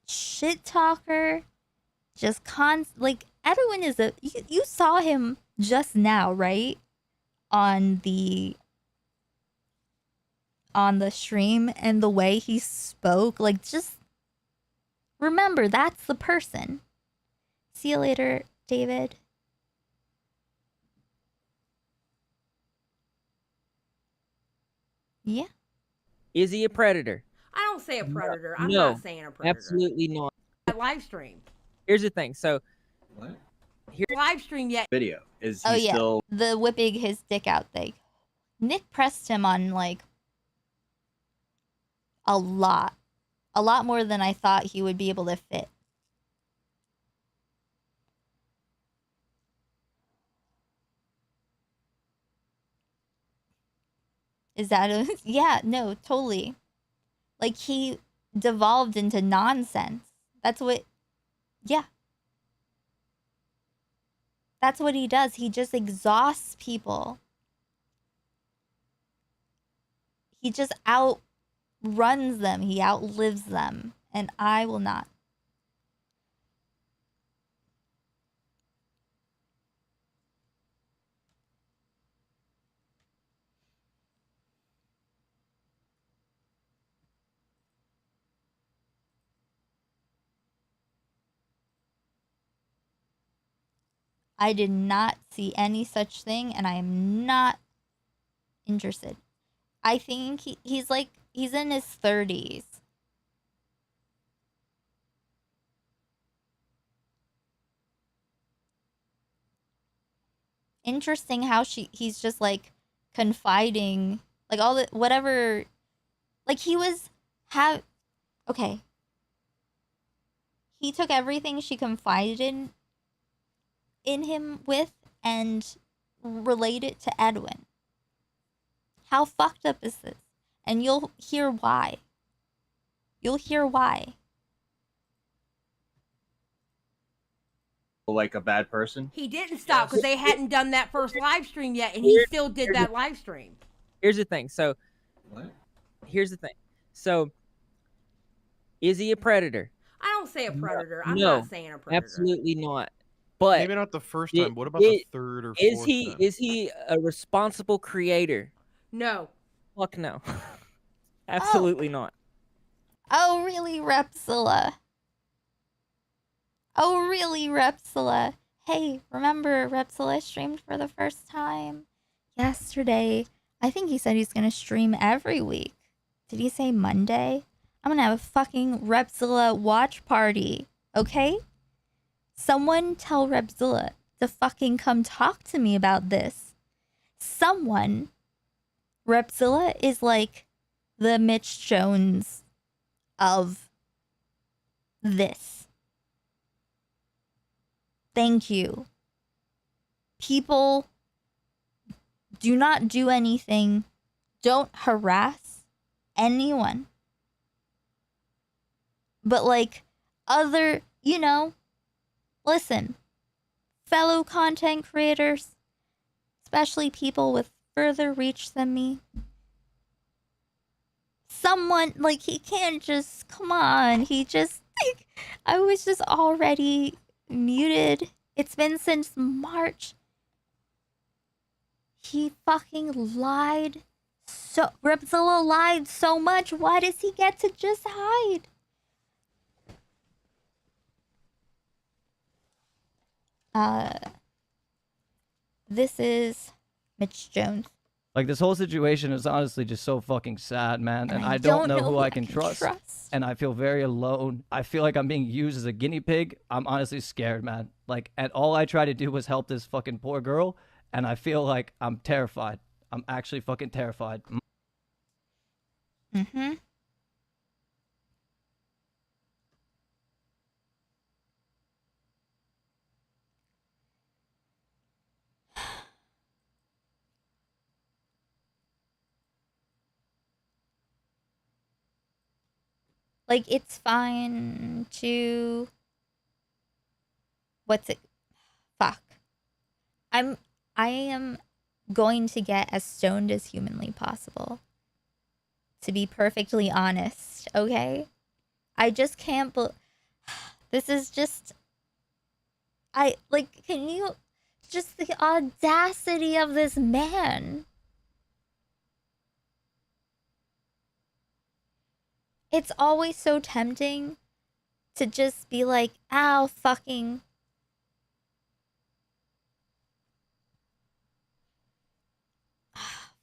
shit talker. Just Edwin is you saw him just now, right? On the stream, and the way he spoke, like, just remember, that's the person. See you later, David. Yeah. is he a predator? I don't say a predator. I'm No, not saying a predator. absolutely not. That live stream. Here's the thing. So, Live stream yet. Video is he still the whipping his dick out thing. Nick pressed him on like a lot more than I thought he would be able to fit. Is that yeah, no, totally. Like, he devolved into nonsense. That's what, yeah. That's what he does. He just exhausts people. He just outruns them. He outlives them. And I will not. I did not see any such thing, and I am not interested. I think he's in his 30s. interesting how he's just like confiding, like all the whatever, like he was okay. He took everything she confided in him with and relate it to Edwin. How fucked up is this? And you'll hear why. You'll hear why. Like a bad person. He didn't stop because they hadn't done that first live stream yet, and he still did that live stream. Here's the thing. So, here's the thing. So, is he a predator? I don't say a predator. I'm No, not saying a predator. absolutely not. But maybe not the first time. What about the third or fourth time? Is he a responsible creator? No. Fuck no. Absolutely not. Oh, really, Repzilla? Oh, really, Repzilla? Hey, remember Repzilla streamed for the first time yesterday? I think he said he's gonna stream every week. Did he say Monday? I'm gonna have a fucking Repzilla watch party, okay? Someone tell Repzilla to fucking come talk to me about this. Someone. Repzilla is like the Mitch Jones of this. Thank you. People, do not do anything. Don't harass anyone. But like other, listen, fellow content creators, especially people with further reach than me. Someone, like, he can't just, come on, he just, like, I was just already muted. It's been since March. He fucking lied. Repzilla lied so much. Why does he get to just hide? This is Mitch Jones. Like, this whole situation is honestly just so fucking sad, man. And I don't know who I can trust. And I feel very alone. I feel like I'm being used as a guinea pig. I'm honestly scared, man. Like, and all I tried to do was help this fucking poor girl. And I feel like I'm terrified. I'm actually fucking terrified. Mm-hmm. Like, it's fine to... Fuck. I am going to get as stoned as humanly possible. To be perfectly honest, okay? I just can't this is just... can you... Just the audacity of this man. It's always so tempting to just be like, ow, fucking.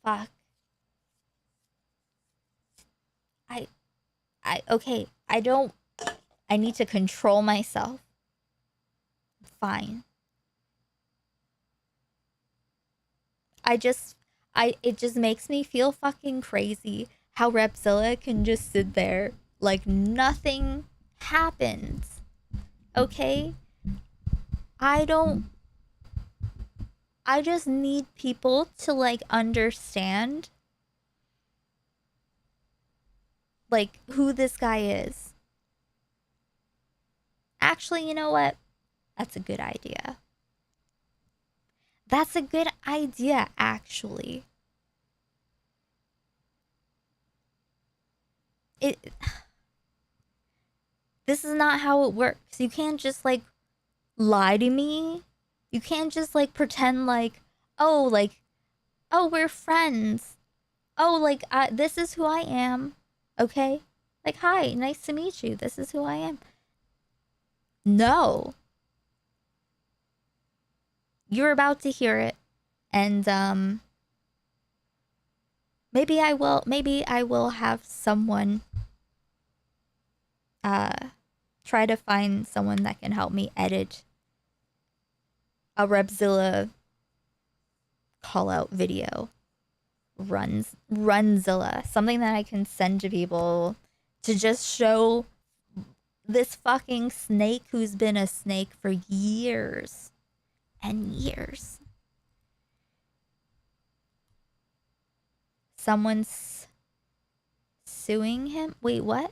Fuck. Okay, I need to control myself. Fine. It just makes me feel fucking crazy how Repzilla can just sit there like nothing happens. Okay? I just need people to like understand like who this guy is. Actually, you know what? That's a good idea. That's a good idea, actually. This is not how it works. You can't just like lie to me. You can't just like pretend like, oh, we're friends. Oh, like, this is who I am. Okay? Like, hi, nice to meet you. This is who I am. No. You're about to hear it. And, maybe I will have someone, try to find someone that can help me edit a Repzilla call out video. Runzilla. Something that I can send to people to just show this fucking snake who's been a snake for years and years. Someone's suing him? Wait, what?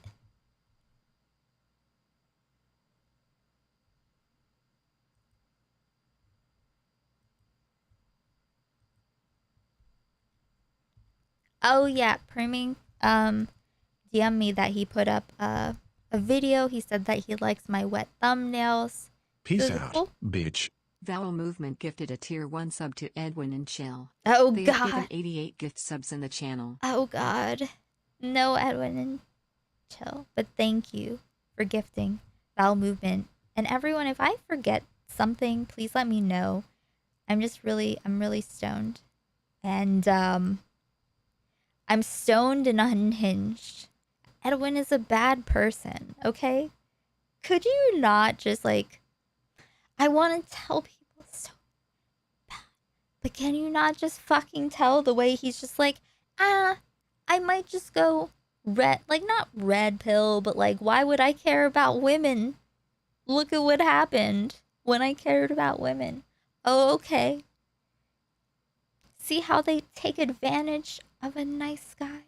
Oh yeah, Priming DM me that he put up a video. He said that he likes my wet thumbnails. Peace So out, cool. bitch. Vowel Movement gifted a tier 1 sub to Edwin and Chill. Oh they have God. given 88 gift subs in the channel. Oh God. No, Edwin and Chill. But thank you for gifting Vowel Movement. And everyone, if I forget something, please let me know. I'm really stoned. And I'm stoned and unhinged. Edwin is a bad person, okay? Could you not just like, I want to tell people so bad, but can you not just fucking tell the way he's just like, I might just go red, like not red pill, but like, why would I care about women? Look at what happened when I cared about women. Oh, okay. See how they take advantage of a nice guy?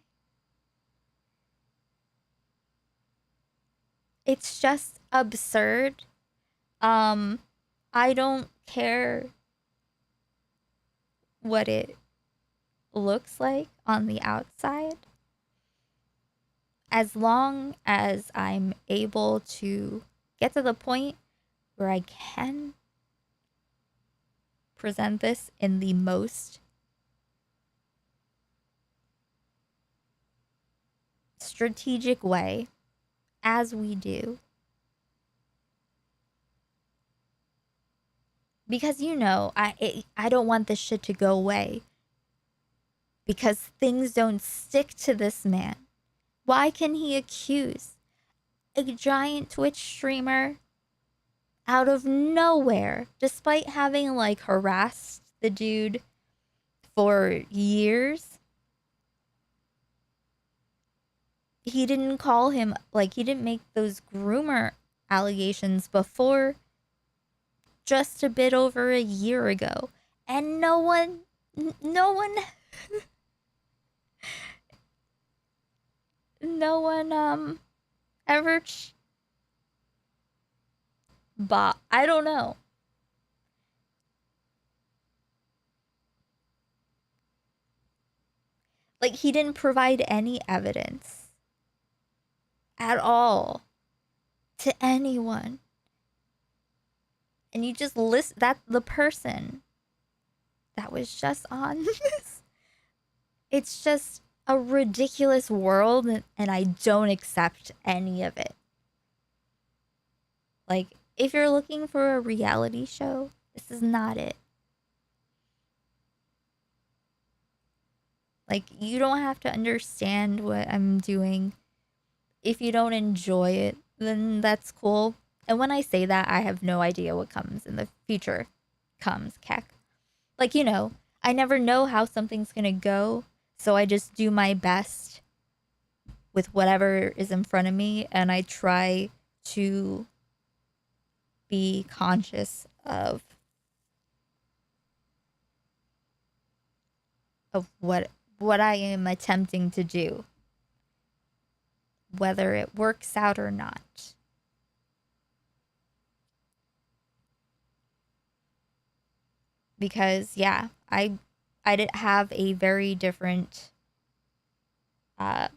It's just absurd. I don't care what it looks like on the outside. As long as I'm able to get to the point where I can present this in the most strategic way, as we do. Because, you know, I don't want this shit to go away. Because things don't stick to this man. Why can he accuse a giant Twitch streamer out of nowhere, despite having, like, harassed the dude for years? He didn't call him, like, he didn't make those groomer allegations before just a bit over a year ago. And no one ever bought, I don't know. Like, he didn't provide any evidence at all to anyone. And you just list that the person that was just on this. It's just a ridiculous world, and I don't accept any of it. Like, if you're looking for a reality show, this is not it. Like, you don't have to understand what I'm doing. If you don't enjoy it, then that's cool. And when I say that, I have no idea what comes in the future. Keck. Like, you know, I never know how something's gonna go, so I just do my best with whatever is in front of me, and I try to be conscious of what I am attempting to do, whether it works out or not. Because, yeah, I did have a very different, I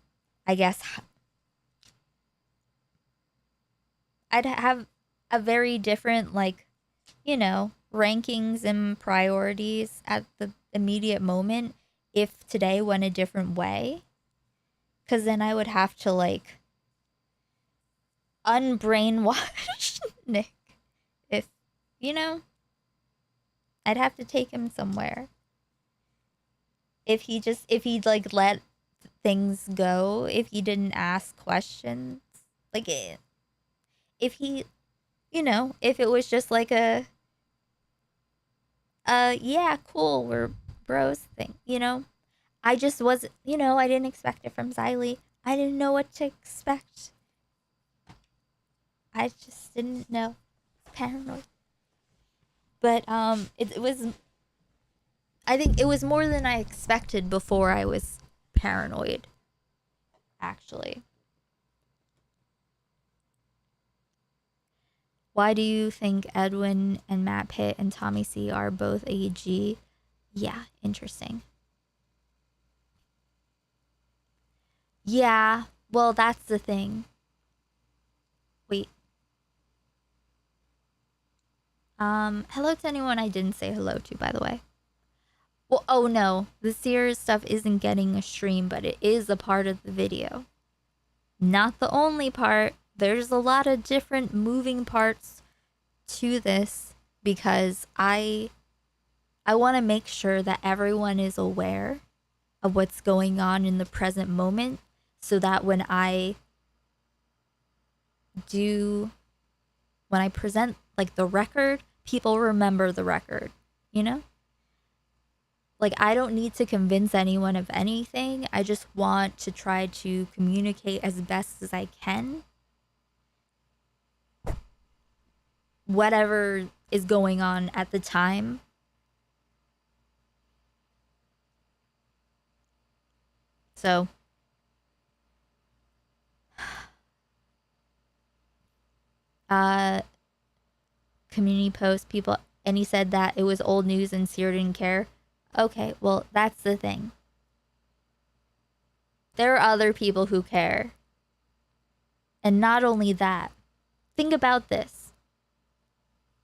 guess, I'd have a very different, like, you know, rankings and priorities at the immediate moment if today went a different way. Because then I would have to, like, unbrainwash Nick. If, you know, I'd have to take him somewhere. If he'd like let things go, if he didn't ask questions, like, if he, you know, if it was just like yeah, cool, we're bros thing, you know? I just wasn't, you know, I didn't expect it from Xylee. I didn't know what to expect. I just didn't know. Paranoid. But it was, I think it was more than I expected before I was paranoid, actually. Why do you think Edwin and Matt Pitt and Tommy C are both AG? Yeah, interesting. Yeah, well, that's the thing. Wait. Hello to anyone I didn't say hello to, by the way. Well, oh no, the Sears stuff isn't getting a stream, but it is a part of the video. Not the only part. There's a lot of different moving parts to this because I want to make sure that everyone is aware of what's going on in the present moment so that when I present like the record, people remember the record, you know? Like, I don't need to convince anyone of anything. I just want to try to communicate as best as I can whatever is going on at the time. So, community post people, and he said that it was old news and Sear didn't care. Okay, well, that's the thing. There are other people who care. And not only that, think about this.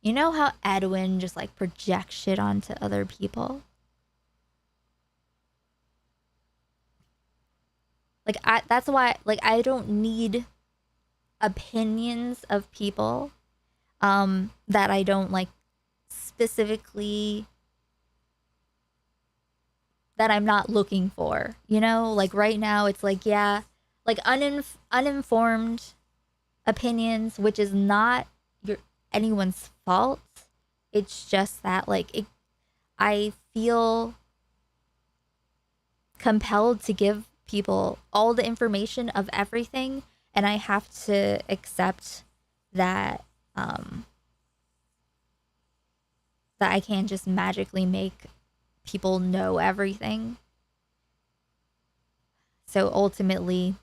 You know how Edwin just like projects shit onto other people? Like, that's why, like, I don't need opinions of people that I don't like specifically, that I'm not looking for, you know? Like right now it's like, yeah, like uninformed opinions, which is not anyone's fault. It's just that like I feel compelled to give people all the information of everything, and I have to accept that that I can't just magically make people know everything. So ultimately,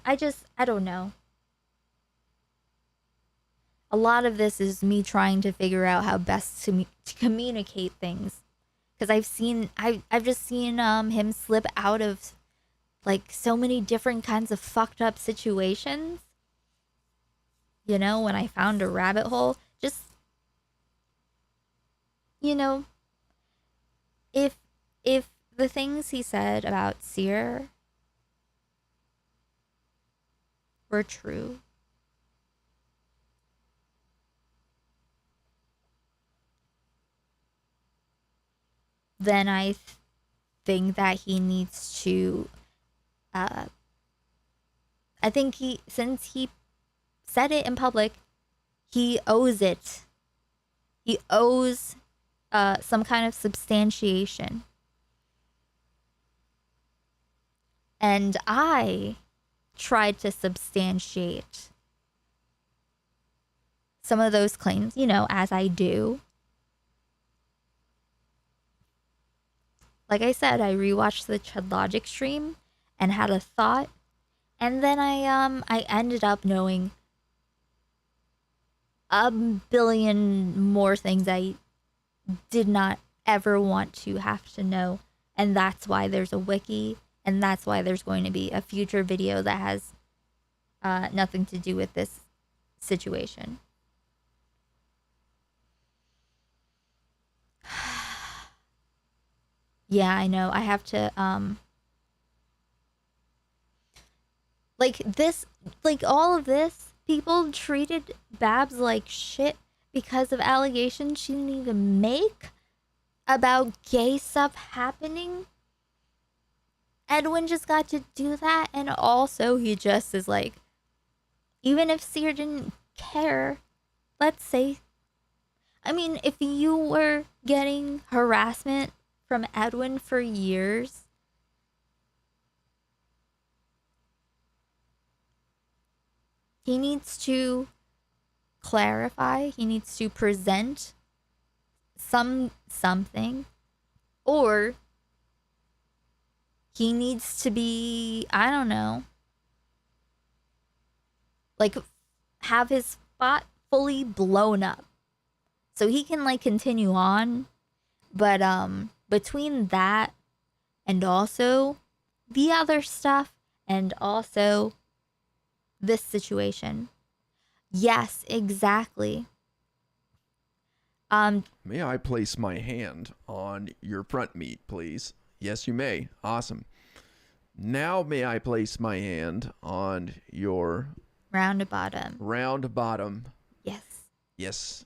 I don't know. A lot of this is me trying to figure out how best to communicate things. Because I've just seen him slip out of like so many different kinds of fucked up situations. You know, when I found a rabbit hole, just, you know, if the things he said about Sear were true, then I think that he needs to, I think since he said it in public, he owes it. He owes some kind of substantiation. And I tried to substantiate some of those claims, you know, as I do. Like I said, I rewatched the Chud Logic stream and had a thought, and then I ended up knowing a billion more things I did not ever want to have to know, and that's why there's a wiki, and that's why there's going to be a future video that has nothing to do with this situation. Yeah, I know. I have to, like this, like all of this, people treated Babs like shit because of allegations she didn't even make about gay stuff happening. Edwin just got to do that, and also he just is like, even if Sear didn't care, let's say, I mean, if you were getting harassment from Edwin for years, he needs to clarify, he needs to present something, or he needs to be, I don't know, like have his spot fully blown up so he can like continue on. But between that and also the other stuff and also this situation, yes, exactly. May I place my hand on your front meat, please? Yes, you may. Awesome. Now may I place my hand on your round bottom? Round bottom. Yes. Yes.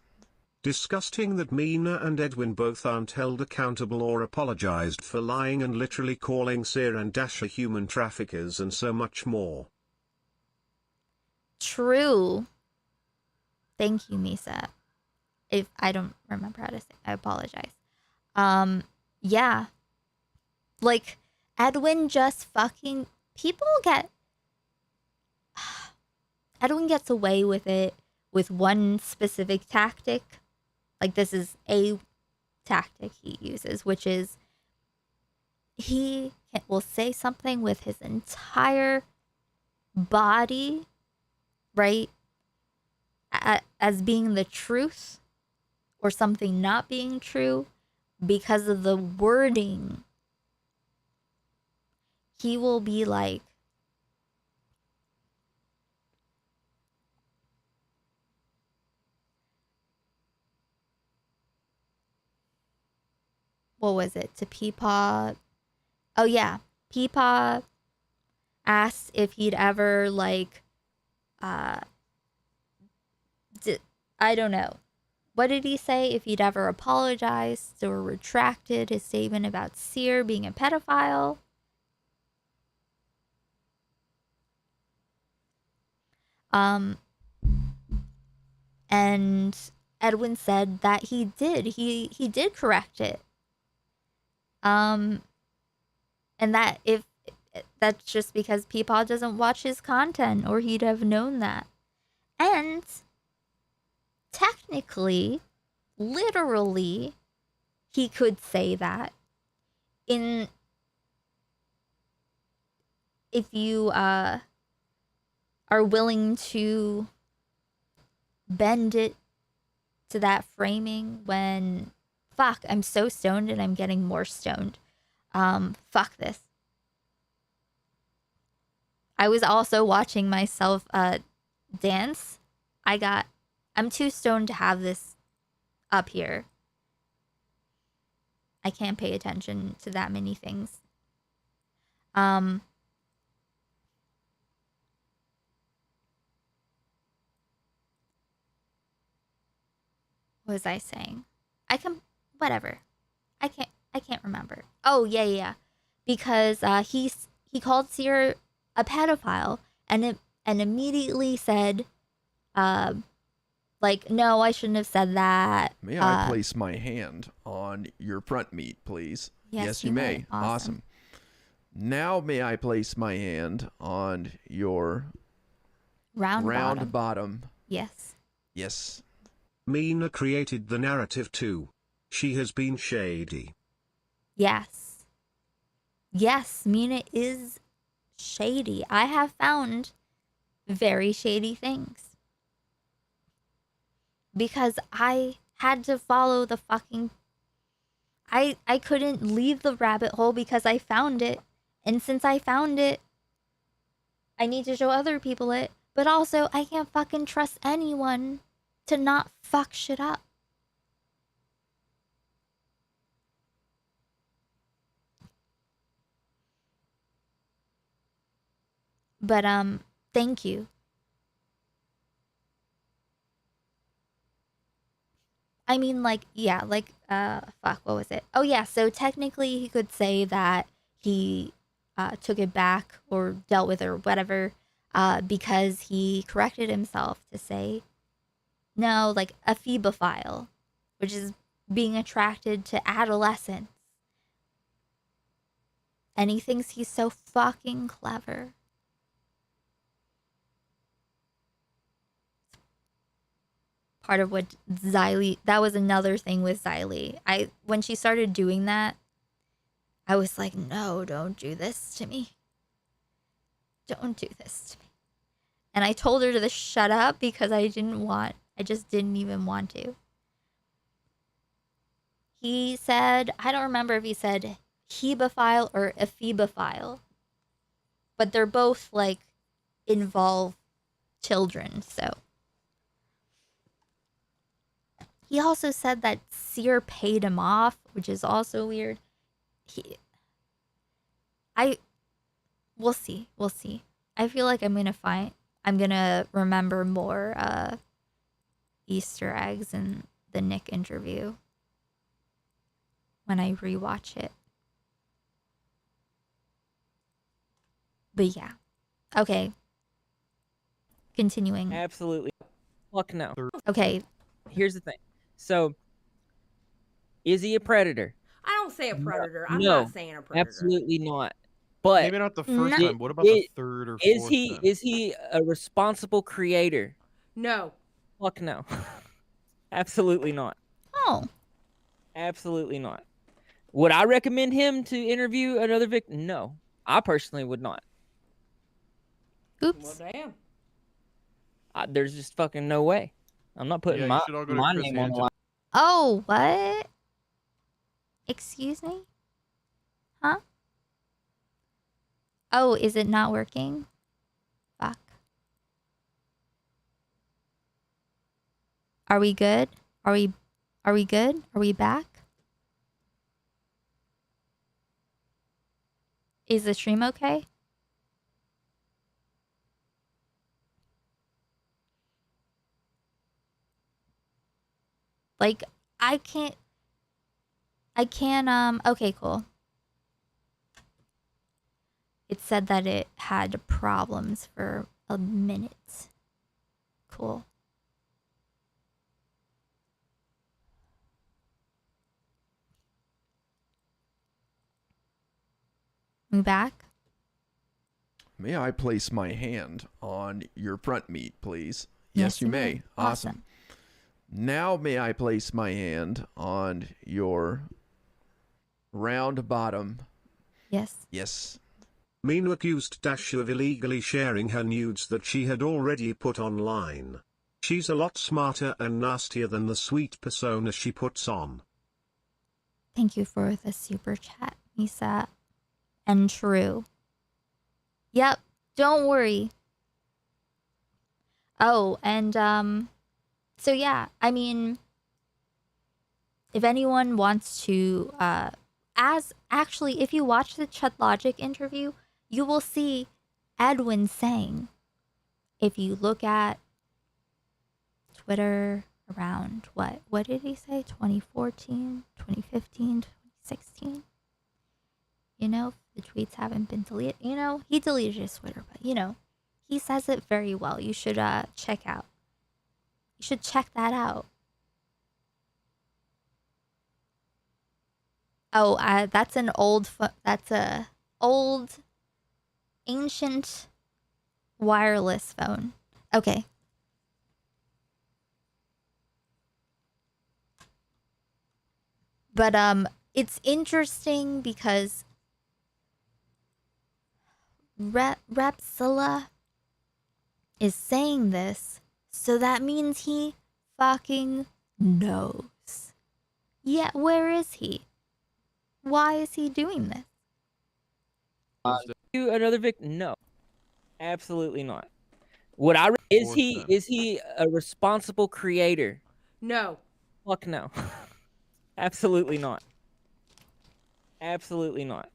Disgusting that Mina and Edwin both aren't held accountable or apologized for lying and literally calling Seer and Dasha human traffickers and so much more. True. Thank you, Misa. If I don't remember how to say, I apologize. Yeah. Like, Edwin just fucking... Edwin gets away with it with one specific tactic. Like, this is a tactic he uses, which is he will say something with his entire body, right, as being the truth or something not being true because of the wording. He will be like, what was it, to Peepaw? Oh yeah, Peepaw asked if he'd ever like, I don't know. What did he say? If he'd ever apologized or retracted his statement about Seer being a pedophile. And Edwin said that he did. He did correct it. And that if that's just because Peepaw doesn't watch his content, or he'd have known that. And technically, literally, he could say that if you are willing to bend it to that framing when fuck, I'm so stoned and I'm getting more stoned. Fuck this. I was also watching myself dance. I'm too stoned to have this up here. I can't pay attention to that many things. What was I saying? Whatever. I can't remember. Oh, yeah. Because he called Seer a pedophile and immediately said, like, no, I shouldn't have said that. May I place my hand on your front meat, please? Yes, you may. Awesome. Now may I place my hand on your round bottom? Yes. Yes. Mina created the narrative too. She has been shady. Yes. Yes, Mina is shady. I have found very shady things. Because I had to follow the fucking... I couldn't leave the rabbit hole because I found it. And since I found it, I need to show other people it. But also, I can't fucking trust anyone to not fuck shit up. But, thank you. I mean, like, yeah, like, fuck, what was it? Oh, yeah, so technically he could say that he took it back or dealt with it or whatever because he corrected himself to say, no, like, a phebophile. which is being attracted to adolescents. And he thinks he's so fucking clever. Part of what Xylee, that was another thing with Xylee. When she started doing that, I was like, no, don't do this to me. Don't do this to me. And I told her to shut up because I just didn't even want to. He said, I don't remember if he said hebophile or ephebophile, but they're both like involve children, so. He also said that Sear paid him off, which is also weird. We'll see. I feel like I'm gonna remember more Easter eggs in the Nick interview when I rewatch it. But yeah. Okay. Continuing. Absolutely. Fuck no. Okay. Here's the thing. So, is he a predator? I don't say a predator. I'm No, not saying a predator. absolutely not. But maybe not the first time. What about the third or fourth time? Is he a responsible creator? No. Fuck no. Absolutely not. Oh. Absolutely not. Would I recommend him to interview another victim? No. I personally would not. Oops. Well, damn. There's just fucking no way. I'm not putting my name on the line. Oh, what? Excuse me? Huh? Oh, is it not working? Fuck. Are we good? Are we good? Are we back? Is the stream okay? Like, I can, okay, cool. It said that it had problems for a minute. Cool. We back? May I place my hand on your front meat, please? Yes, you may. Awesome. Now may I place my hand on your round bottom? Yes. Yes. Minu accused Dasha of illegally sharing her nudes that she had already put online. She's a lot smarter and nastier than the sweet persona she puts on. Thank you for the super chat, Misa. And true. Yep, don't worry. Oh, and so yeah, I mean, if anyone wants to, if you watch the Chud Logic interview, you will see Edwin saying, if you look at Twitter around, what did he say? 2014, 2015, 2016? You know, the tweets haven't been deleted. You know, he deleted his Twitter, but you know, he says it very well. You should check out. You should check that out. Oh, that's an old. That's a old, ancient, wireless phone. Okay. But it's interesting because Repsilla is saying this, so that means he fucking knows. Yeah, where is he? Why is he doing this? Another victim? No, absolutely not. Is he a responsible creator? No. Fuck no. Absolutely not. Absolutely not.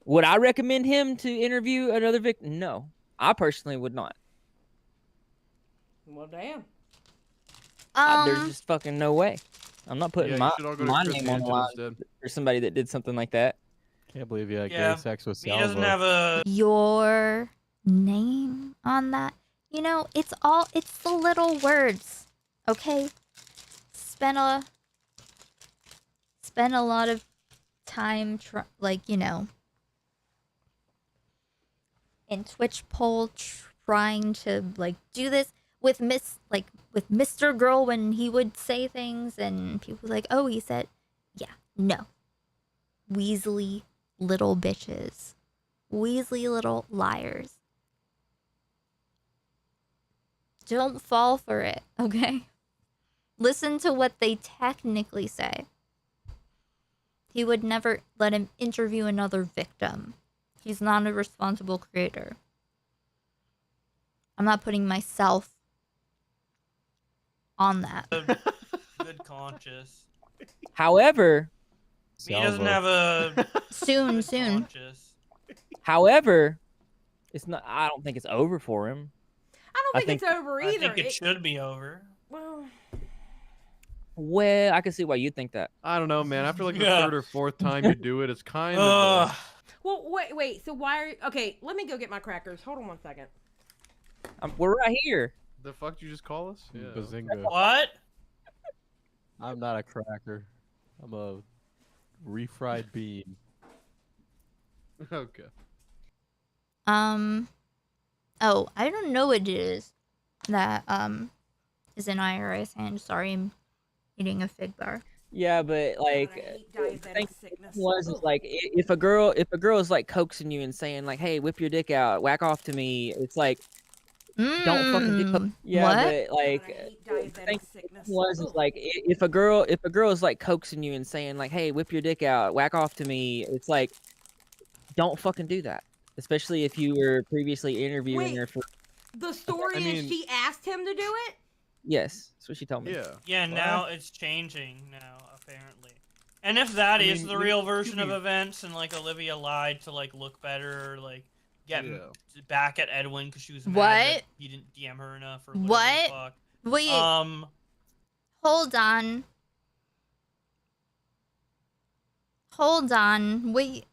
Would I recommend him to interview another victim? No, I personally would not. Well, damn. There's just fucking no way. I'm not putting my name on the line for somebody that did something like that. Can't believe you had gay sex with Salvo. He doesn't have a... Your name on that? You know, it's the little words, okay? Spent a spent a lot of time, in Twitch poll trying to do this with with Mr. Girl when he would say things and people were like, oh, he said, yeah, no. Weasley little bitches. Weasley little liars. Don't fall for it, okay? Listen to what they technically say. He would never let him interview another victim. He's not a responsible creator. I'm not putting myself on that. Good conscience. However, He doesn't have a soon. conscience. However, it's not. I don't think it's over for him. I don't think it's over either. I think it should be over. Well, I can see why you think that. I don't know, man. After like the third or fourth time you do it, it's kind of. Well, wait. So why are okay? Let me go get my crackers. Hold on one second. We're right here. The fuck did you just call us? Yeah. Bazinga. What? I'm not a cracker. I'm a refried bean. Okay. Oh, I don't know what it is that is in IRS hand. Sorry, I'm eating a fig bar. Yeah, but the thing was is if a girl is like coaxing you and saying like, "Hey, whip your dick out, whack off to me," it's like, don't fucking do it. Yeah, what? but the thing was is if a girl is like coaxing you and saying like, "Hey, whip your dick out, whack off to me," it's like, don't fucking do that. Especially if you were previously interviewing her for. The story is she asked him to do it? Yes, that's what she told me. Yeah. Yeah, now it's changing now, apparently. And if that is the real version of events, and Olivia lied to look better, or get back at Edwin because she was mad that he didn't DM her enough, or whatever the fuck. Wait. Hold on. Hold on. Wait.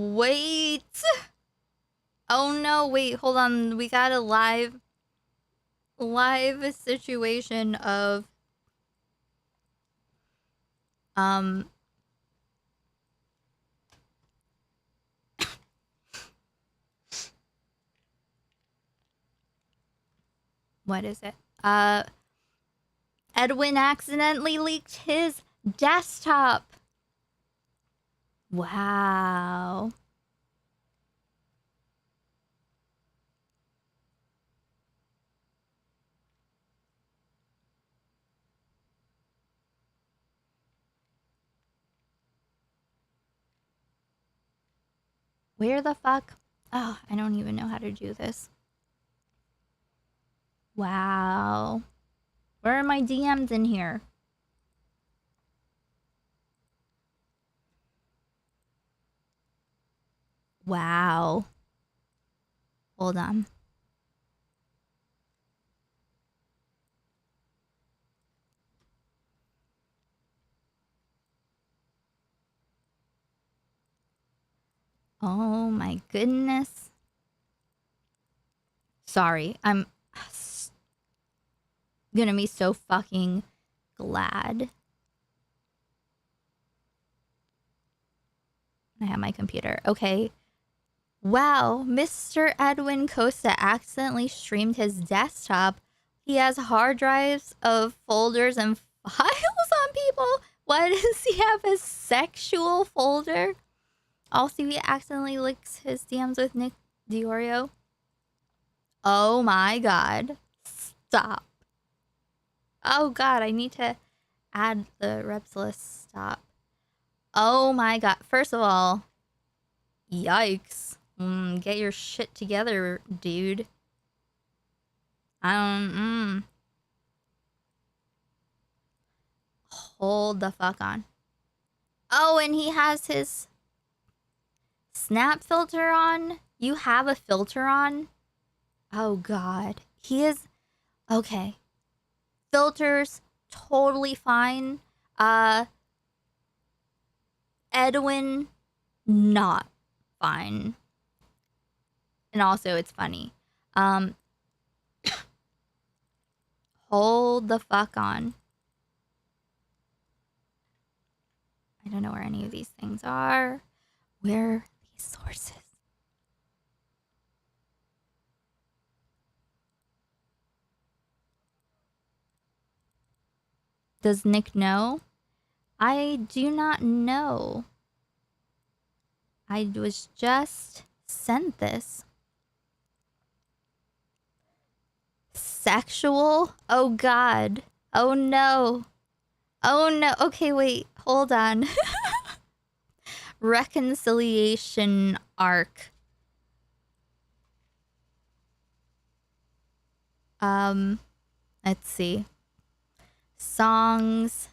Wait. Oh no, wait, hold on. We got a live situation of what is it? Edwin accidentally leaked his desktop. Wow. Where the fuck? Oh, I don't even know how to do this. Wow. Where are my DMs in here? Wow. Hold on. Oh my goodness. Sorry, I'm gonna be so fucking glad I have my computer. Okay. Wow, Mr. Edwin Costa accidentally streamed his desktop. He has hard drives of folders and files on people. Why does he have a sexual folder? Also, he accidentally links his DMs with Nick Deorio. Oh my god. Stop. Oh god, I need to add the reps list. Stop. Oh my god. First of all, yikes. Get your shit together, dude. Hold the fuck on. Oh, and he has his snap filter on. You have a filter on? Oh god. He is okay. Filters totally fine. Edwin not fine. And also, it's funny. Hold the fuck on. I don't know where any of these things are. Where are these sources? Does Nick know? I do not know. I was just sent this. Sexual? Oh god. Oh no. Oh no. Okay, wait. Hold on. Reconciliation arc. Let's see. Songs.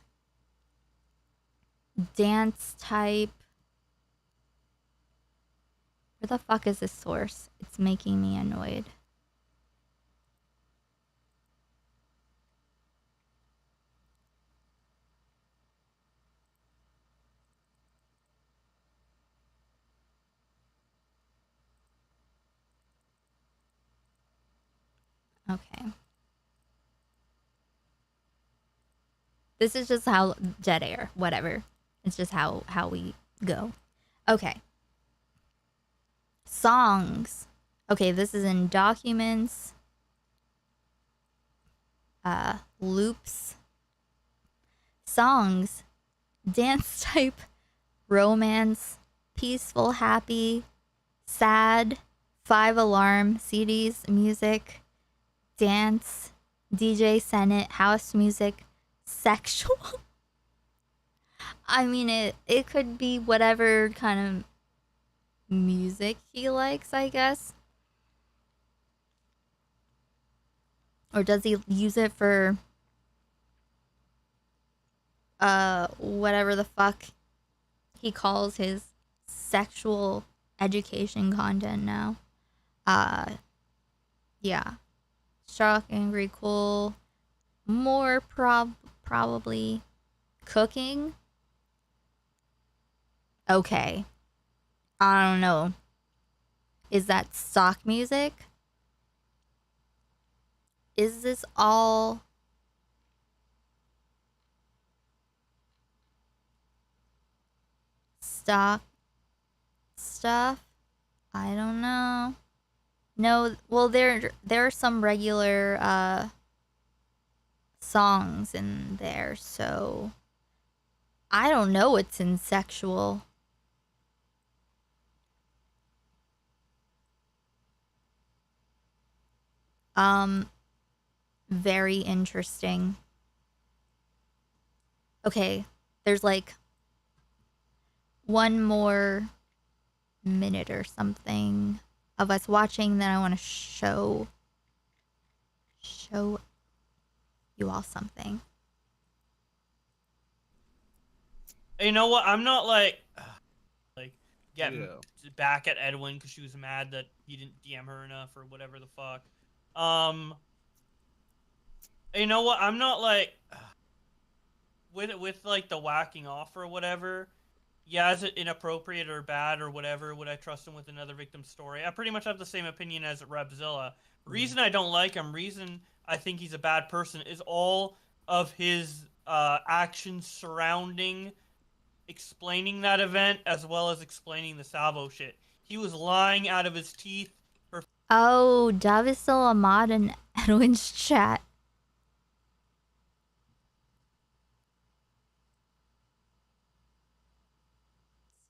Dance type. Where the fuck is this source? It's making me annoyed. Okay. This is just how dead air, whatever. It's just how we go. Okay. Songs. Okay, this is in documents. Loops. Songs. Dance type. Romance. Peaceful, happy. Sad. 5 alarm. CDs. Music. Dance. DJ Senate. House music. Sexual. I mean, it could be whatever kind of music he likes, I guess. Or does he use it for whatever the fuck he calls his sexual education content now? Yeah. Shock, angry, cool. More probably cooking. Okay. I don't know. Is that stock music? Is this all stock stuff? I don't know. No, well there are some regular songs in there, so I don't know what's in sexual. Very interesting. Okay, there's like one more minute or something of us watching, then I want to show you all something. You know what? I'm not like getting back at Edwin because she was mad that he didn't DM her enough or whatever the fuck. You know what? I'm not like with like the whacking off or whatever. Yeah, is it inappropriate or bad or whatever? Would I trust him with another victim's story? I pretty much have the same opinion as Rebzilla. Reason I don't like him, reason I think he's a bad person, is all of his actions surrounding explaining that event as well as explaining the Salvo shit. He was lying out of his teeth for... Oh, Dove is still a mod in Edwin's chat.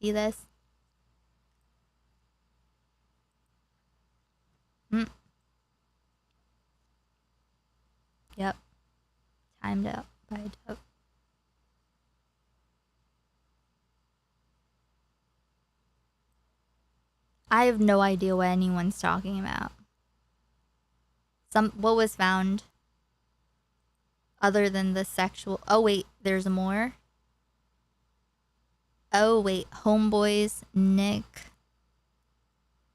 See this? Yep. Timed out by Dove. I have no idea what anyone's talking about. What was found other than the sexual... Oh wait, there's more. Oh wait, homeboys, Nick.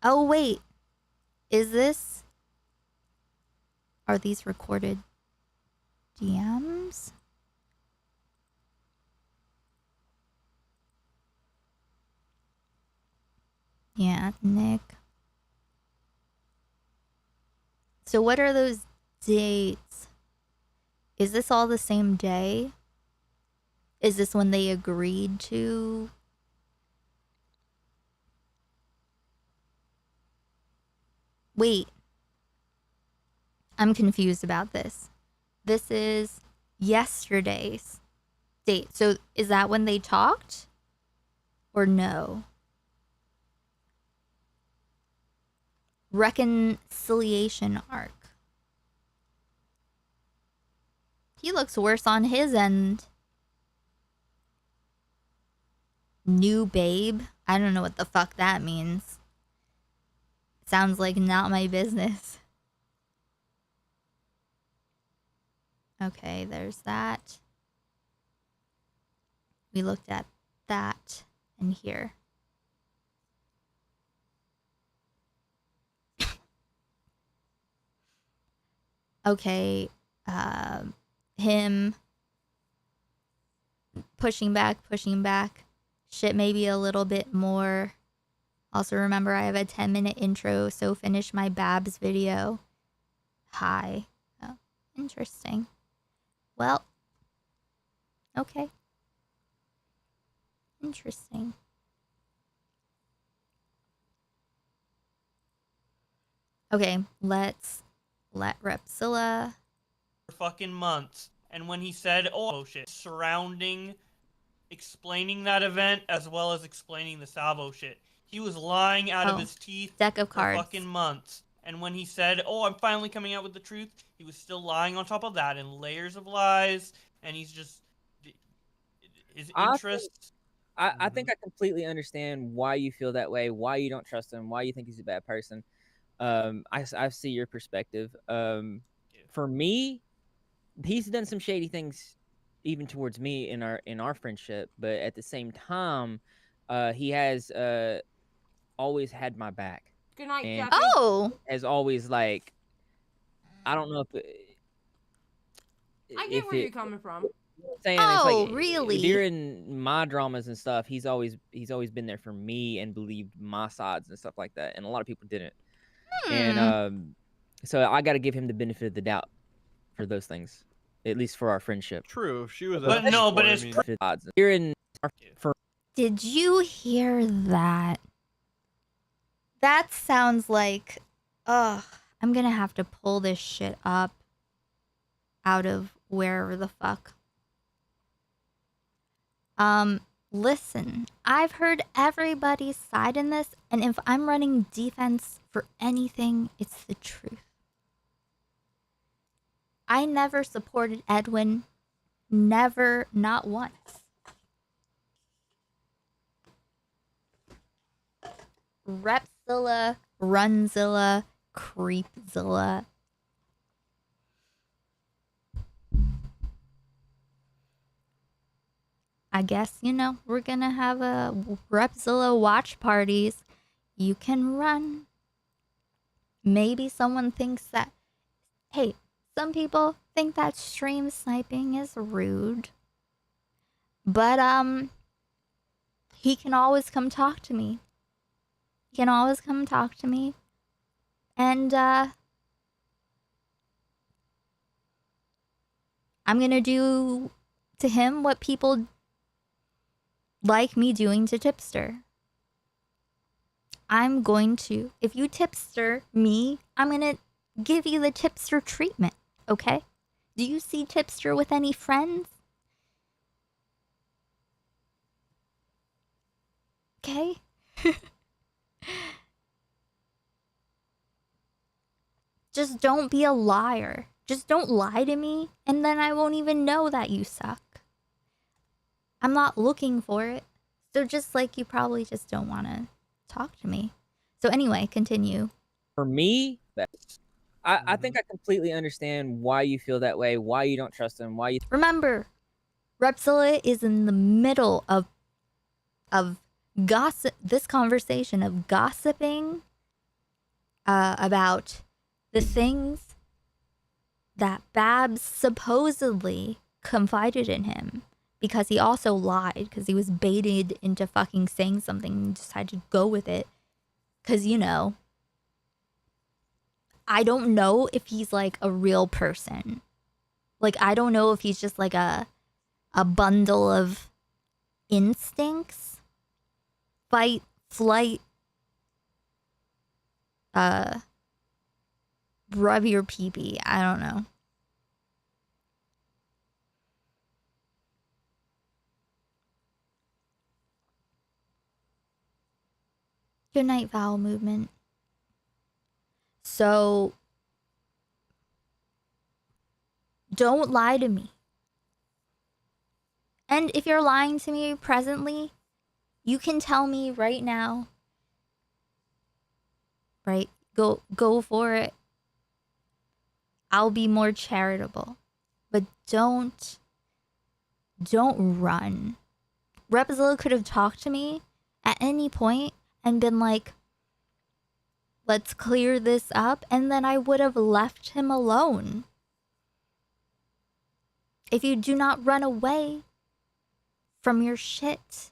Oh wait, is this... Are these recorded DMs? Yeah, Nick. So what are those dates? Is this all the same day? Is this when they agreed to? Wait. I'm confused about this. This is yesterday's date. So is that when they talked? Or no? Reconciliation arc. He looks worse on his end. New babe? I don't know what the fuck that means. Sounds like not my business. Okay, there's that. We looked at that and here. Okay, him pushing back. Shit, maybe a little bit more. Also remember I have a 10-minute intro, so finish my Babs video. Hi. Oh, interesting. Well, okay. Interesting. Okay, let's let Repsilla. For fucking months. And when he said, oh shit, surrounding, explaining that event as well as explaining the Salvo shit, he was lying out of his teeth Deck of cards. for fucking months. And when he said, oh, I'm finally coming out with the truth, he was still lying on top of that in layers of lies. And he's just, his interests. I think I completely understand why you feel that way, why you don't trust him, why you think he's a bad person. I see your perspective. For me, he's done some shady things even towards me in our friendship, but at the same time, he has always had my back. Good night, and Jeffy. Oh! Has always, like, I don't know if I get where you're coming from. saying Oh, it's like really? during my dramas and stuff, he's always been there for me and believed my sides and stuff like that, and a lot of people didn't. And so I got to give him the benefit of the doubt for those things, at least for our friendship. True, if she was. But no, but it's Did you hear that? That sounds like, ugh, I'm gonna have to pull this shit up out of wherever the fuck. Listen, I've heard everybody's side in this, and if I'm running defense for anything, it's the truth. I never supported Edwin. Never, not once. Repzilla, Runzilla, Creepzilla. I guess, you know, we're gonna have a Repzilla watch parties. You can run. Maybe someone thinks that, hey, some people think that stream sniping is rude. But, he can always come talk to me. He can always come talk to me. And, I'm gonna do to him what people like me doing to Tipster. I'm going to, if you Tipster me, I'm gonna give you the Tipster treatment, okay? Do you see Tipster with any friends? Okay? Just don't be a liar. Just don't lie to me, and then I won't even know that you suck. I'm not looking for it. So just like you probably just don't want to talk to me. So anyway, continue. For me, I think I completely understand why you feel that way, why you don't trust him, why you... Remember, Repzilla is in the middle of gossip, this conversation of gossiping about the things that Babs supposedly confided in him, because he also lied, because he was baited into fucking saying something and decided to go with it. Because, you know, I don't know if he's like a real person. Like, I don't know if he's just like a bundle of instincts. Fight, flight, rub your pee-pee. I don't know. Good night, vowel movement. So, don't lie to me. And if you're lying to me presently, you can tell me right now. Right? Go for it. I'll be more charitable. But don't run. Repzilla could have talked to me at any point and been like, let's clear this up, and then I would have left him alone. If you do not run away from your shit.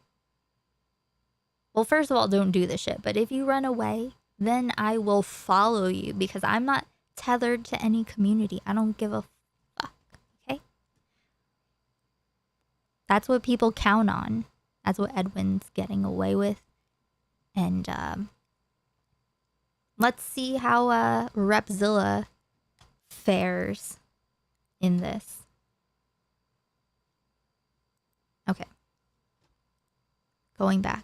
Well, first of all, don't do the shit, but if you run away, then I will follow you because I'm not tethered to any community. I don't give a fuck, okay? That's what people count on. That's what Edwin's getting away with. And let's see how Repzilla fares in this. Okay. Going back.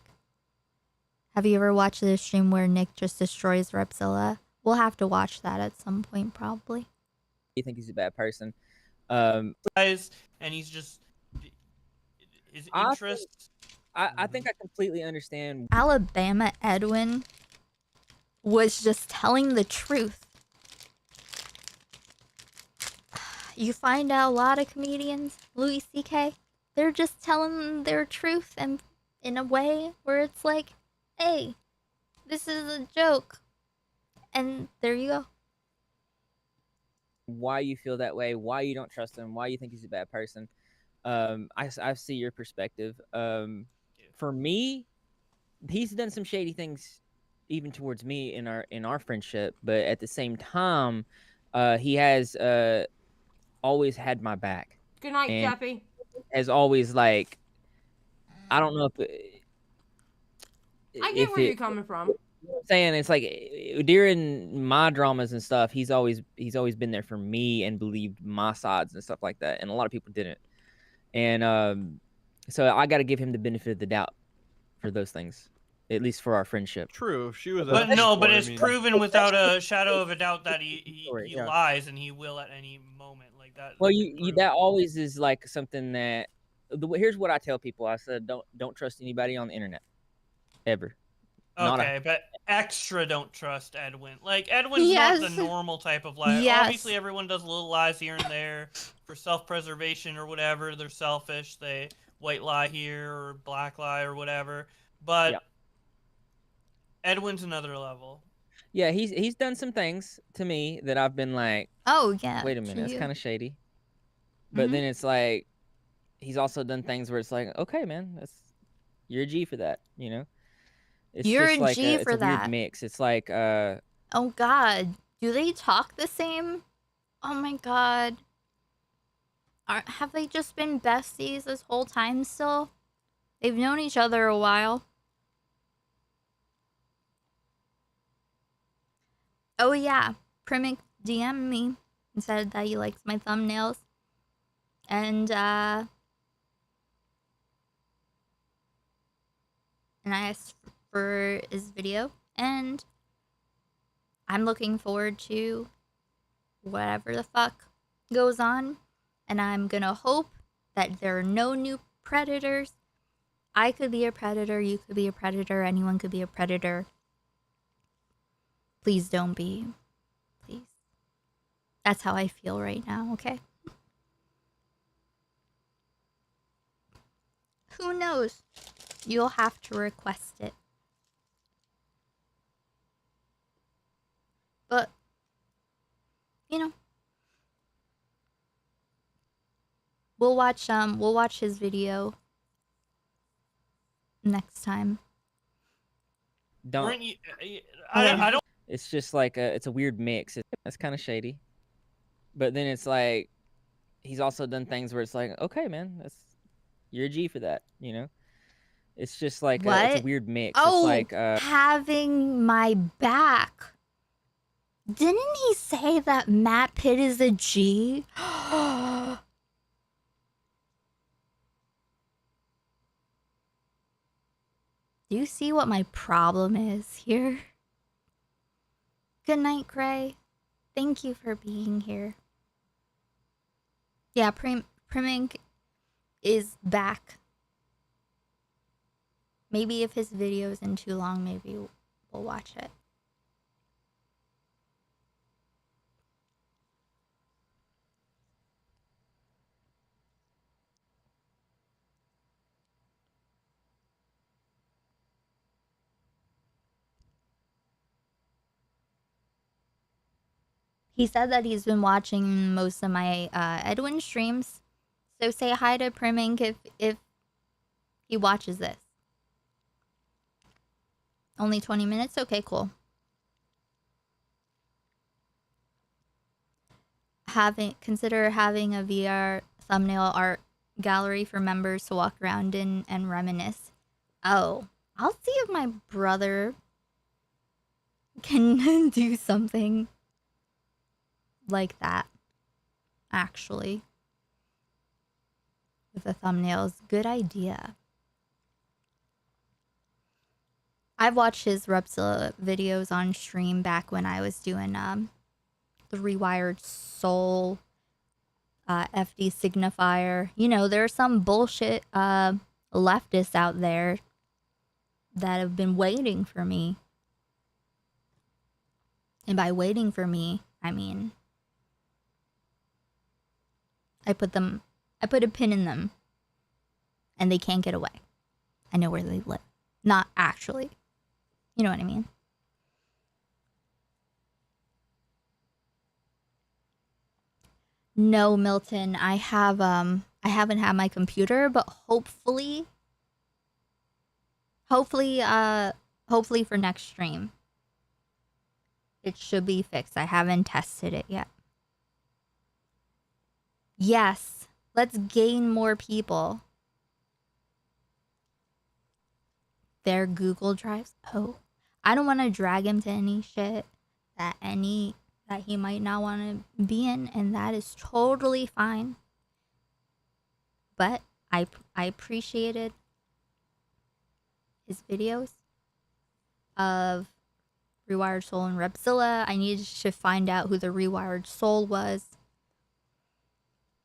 Have you ever watched the stream where Nick just destroys Repzilla? We'll have to watch that at some point, probably. You think he's a bad person? And he's just his interest. I think I completely understand. Alabama Edwin was just telling the truth. You find out a lot of comedians, Louis C.K., they're just telling their truth and in a way where it's like, hey, this is a joke. And there you go. Why you feel that way, why you don't trust him, why you think he's a bad person. I see your perspective. For me, he's done some shady things even towards me in our friendship, but at the same time, he has always had my back. Good night, Jeffy. Has always, like, I don't know if I get where you're coming from. I'm saying it's like during my dramas and stuff, he's always been there for me and believed my sides and stuff like that, and a lot of people didn't. And so I got to give him the benefit of the doubt for those things, at least for our friendship. True, if she was. But no, but it's proven without a shadow of a doubt that he lies, and he will at any moment, like that. Well, you that always is like something that. Here's what I tell people. I said, don't trust anybody on the internet, ever. Okay, but extra don't trust Edwin. Like, Edwin's not the normal type of lie. Yes. Obviously, everyone does little lies here and there for self-preservation or whatever. They're selfish. They white lie here or black lie or whatever. But Edwin's another level. Yeah, he's done some things to me that I've been like, oh yeah, wait a minute, that's kind of shady. But then it's like, he's also done things where it's like, okay, man, you're a G for that, you know. It's You're just a like G it's for a that. weird mix. It's like oh God, do they talk the same? Oh my God, have they just been besties this whole time still? They've known each other a while. Oh yeah, Primic DM'd me and said that he likes my thumbnails. And I asked for his video, and I'm looking forward to whatever the fuck goes on, and I'm gonna hope that there are no new predators. I could be a predator, you could be a predator, anyone could be a predator. Please don't be. Please. That's how I feel right now, okay? Who knows? You'll have to request it. But, you know, we'll watch his video next time. don't. I don't. It's just like it's a weird mix. It's kind of shady. But then it's like he's also done things where it's like, okay, man, you're a G for that, you know? It's just like it's a What? weird mix. Oh, It's like having my back. Didn't he say that Matt Pitt is a G? Do you see what my problem is here? Good night, Gray. Thank you for being here. Yeah, Primink is back. Maybe if his video isn't too long, maybe we'll watch it. He said that he's been watching most of my Edwin streams. So say hi to Primink if he watches this. Only 20 minutes? Okay, cool. Consider having a VR thumbnail art gallery for members to walk around in and reminisce. Oh, I'll see if my brother can do something like that, actually. With the thumbnails. Good idea. I've watched his Repsila videos on stream back when I was doing the Rewired Soul FD signifier. You know, there are some bullshit leftists out there that have been waiting for me. And by waiting for me, I mean I put a pin in them and they can't get away. I know where they live. Not actually. You know what I mean? No, Milton, I haven't had my computer, but hopefully for next stream it should be fixed. I haven't tested it yet. Yes, let's gain more people. Their Google Drives. Oh, I don't want to drag him to any shit that he might not want to be in, and that is totally fine. But I appreciated his videos of Rewired Soul and Repzilla. I needed to find out who the Rewired Soul was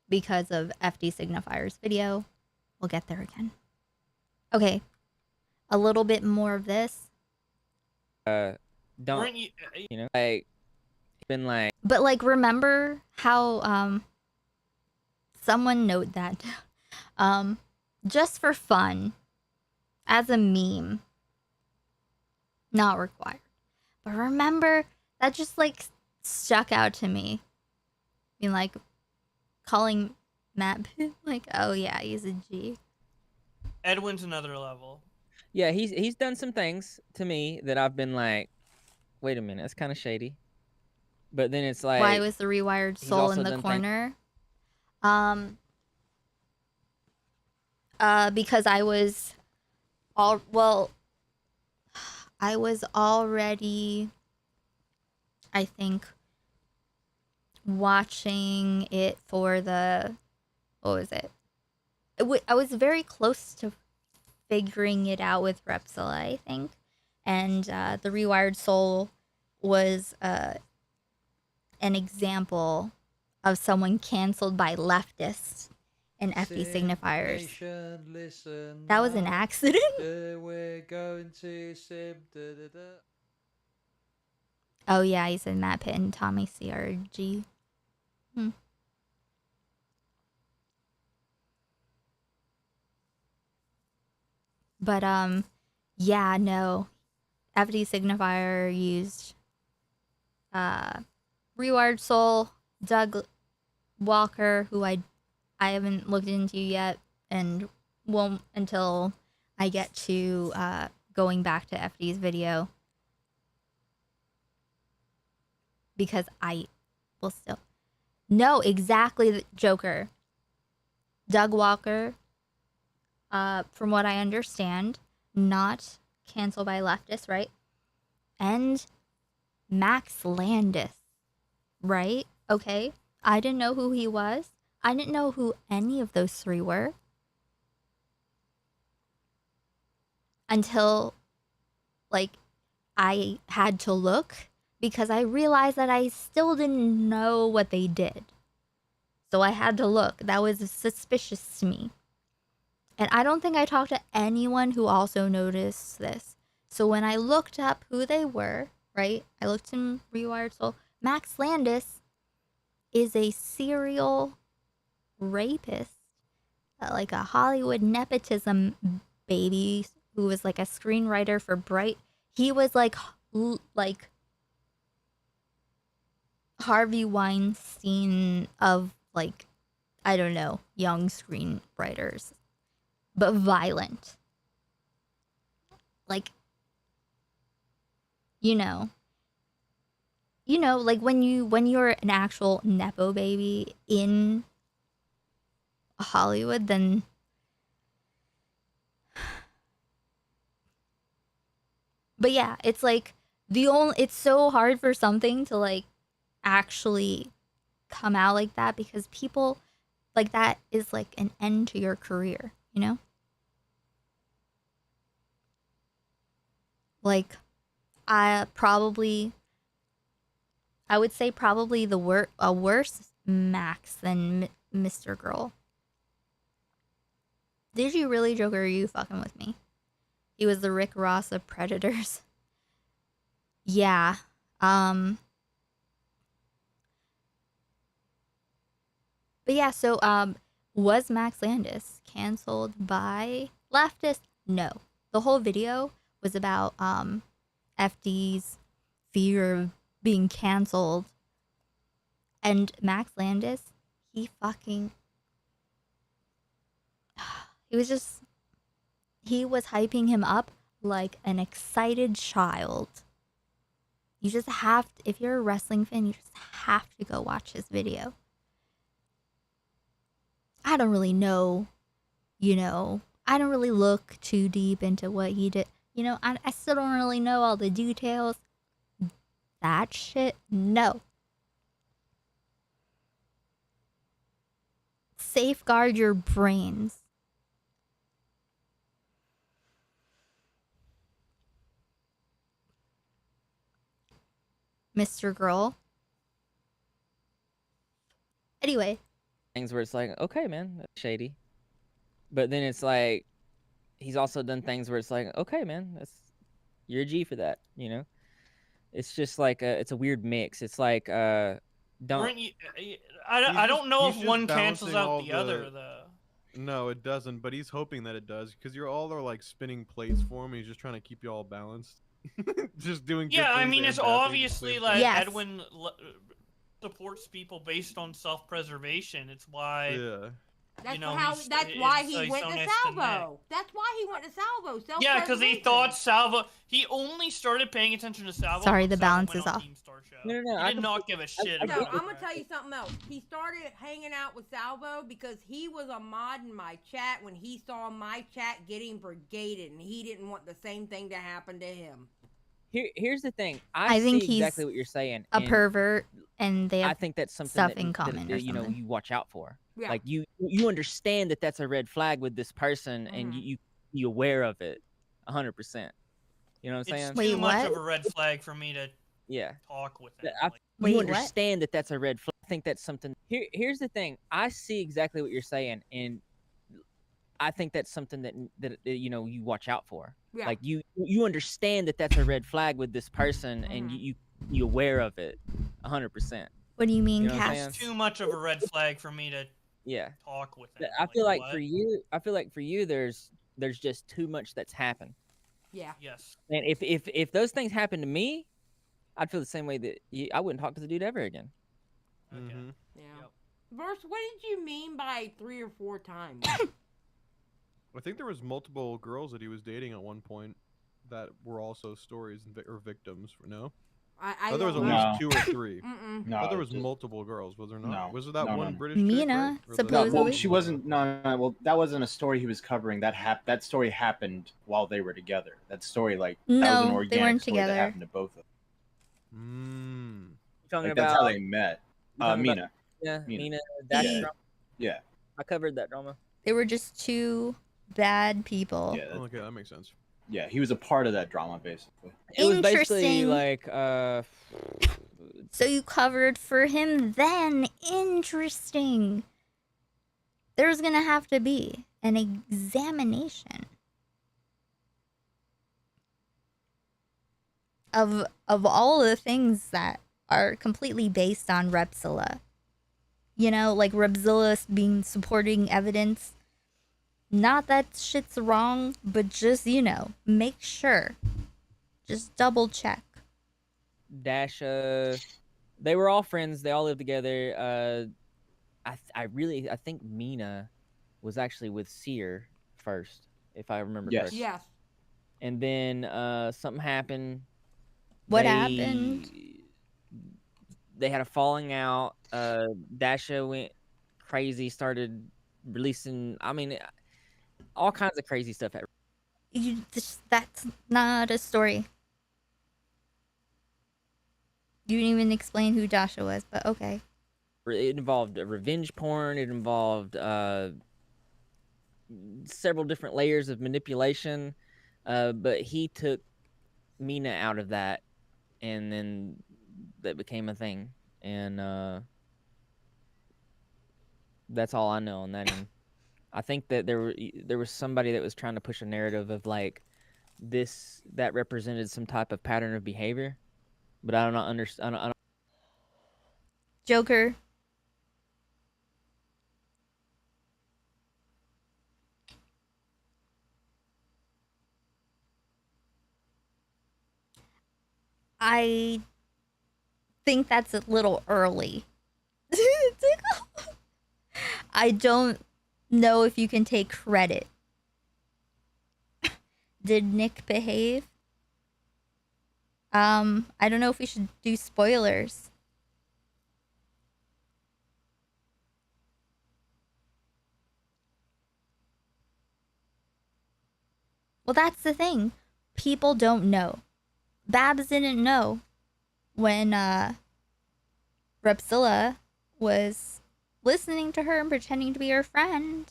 because of FD Signifier's video. We'll get there again. Okay. A little bit more of this. Don't you know, like been like. But like, remember how someone note that just for fun, as a meme, not required. But remember that just like stuck out to me. I mean, like calling Matt like, oh yeah, he's a G. Edwin's another level. Yeah, he's done some things to me that I've been like, wait a minute, that's kind of shady. But then it's like, why was the Rewired Soul in the corner? Because I was already, I think, watching it for the, what was it? I was very close to figuring it out with Repsila, I think. And the Rewired Soul was an example of someone canceled by leftists and FD signifiers. That was an accident? Oh yeah, he said Matt Pitt and Tommy CRG. But yeah, no. FD signifier used Rewired Soul, Doug Walker, who I haven't looked into yet and won't until I get to going back to FD's video. because I will still. No, exactly, Joker. Doug Walker, from what I understand, not canceled by leftists, right? And Max Landis, right? Okay. I didn't know who he was. I didn't know who any of those three were until, like, I had to look because I realized that I still didn't know what they did. So I had to look. That was suspicious to me. And I don't think I talked to anyone who also noticed this. So when I looked up who they were, right? I looked in Rewired Soul. Max Landis is a serial rapist, like a Hollywood nepotism baby who was like a screenwriter for Bright. He was like Harvey Weinstein of, like, I don't know, young screenwriters, but violent. Like, you know, like when you're an actual nepo baby in Hollywood, then but yeah, it's like it's so hard for something to like actually come out like that because people like that is like an end to your career, you know? Like I would say probably a worse Max than Mr. Girl. Did you really, Joker? Or are you fucking with me? He was the Rick Ross of Predators. Yeah. But yeah, so was Max Landis canceled by leftists? No. The whole video was about FD's fear of being canceled. And Max Landis, he was hyping him up like an excited child. You just have to, if you're a wrestling fan, you just have to go watch his video. I don't really know, I don't really look too deep into what he did. I still don't really know all the details. That shit, no. Safeguard your brains. Mr. Girl. Anyway. Things where it's like, okay, man, that's shady. But then it's like, he's also done things where it's like, okay, man, you're a G for that, It's just like, it's a weird mix. It's like, I don't know if one cancels out the other, though. No, it doesn't, but he's hoping that it does, because you're all are like spinning plates for him, he's just trying to keep you all balanced. Just doing good Yeah, I things mean, and it's bad things obviously at the like same time. Edwin supports people based on self-preservation. It's why, That's that's why he went to Salvo. That's why he went to Salvo. Yeah, because he thought Salvo. He only started paying attention to Salvo. Sorry, when the Salvo balance went is on off. Team Star Show. No, he did not give a shit. No, I'm gonna tell you something else. He started hanging out with Salvo because he was a mod in my chat when he saw my chat getting brigaded, and he didn't want the same thing to happen to him. Here's the thing. I think see he's exactly what you're saying. a and pervert, and they have I think that's something stuff that, in common that, or you know, something. you watch out for. Yeah. Like you understand that that's a red flag with this person, and you aware of it, 100%. You know what I'm saying? It's too much of a red flag for me to talk with him. You understand that that's a red flag. I think that's something. Here's the thing. I see exactly what you're saying, and I think that's something that you watch out for. Yeah. Like you understand that that's a red flag with this person, and you aware of it, 100%. What do you mean, know what I'm Cash? saying? It's too much of a red flag for me to talk with him. I feel like for you, there's just too much that's happened. Yeah. Yes. And if those things happen to me, I'd feel the same way that I wouldn't talk to the dude ever again. Okay. Yeah. Verse, what did you mean by 3 or 4 times? I think there was multiple girls that he was dating at one point that were also stories or victims. No. I thought there was at don't least know. 2 or 3. Mm-mm. I thought there No, was just- multiple girls. Was there not? No. Was it that No, one no. British chick, Mina, right? Or the- No, supposedly. well, she wasn't. No. Well, that wasn't a story he was covering. That story happened while they were together. That story, like, that was an No, they organic weren't story that together. happened to both of them. Talking Like, about that's how they met. you talking about Mina. Mina, Dasha Yeah. drama? Yeah. I covered that drama. They were just two bad people. Yeah. Okay, that makes sense. Yeah, he was a part of that drama, basically. It was basically Interesting. like So you covered for him then. Interesting. There's gonna have to be an examination of all the things that are completely based on Repzilla. You know, like Repzilla being supporting evidence. Not that shit's wrong, but just, you know, make sure. Just double check. Dasha. They were all friends. They all lived together. I think Mina was actually with Seer first, if I remember Yes. correctly. Yes. And then something happened. What happened? They had a falling out. Dasha went crazy, started releasing, I mean, all kinds of crazy stuff. That's not a story. You didn't even explain who Dasha was, but okay. It involved revenge porn. It involved several different layers of manipulation. But he took Mina out of that, and then that became a thing. And that's all I know on that end. I think that there was somebody that was trying to push a narrative of like that represented some type of pattern of behavior, but I don't understand. I don't. Joker. I think that's a little early. I don't know if you can take credit. Did Nick behave? I don't know if we should do spoilers. Well, that's the thing. People don't know. Babs didn't know when Repzilla was listening to her and pretending to be her friend.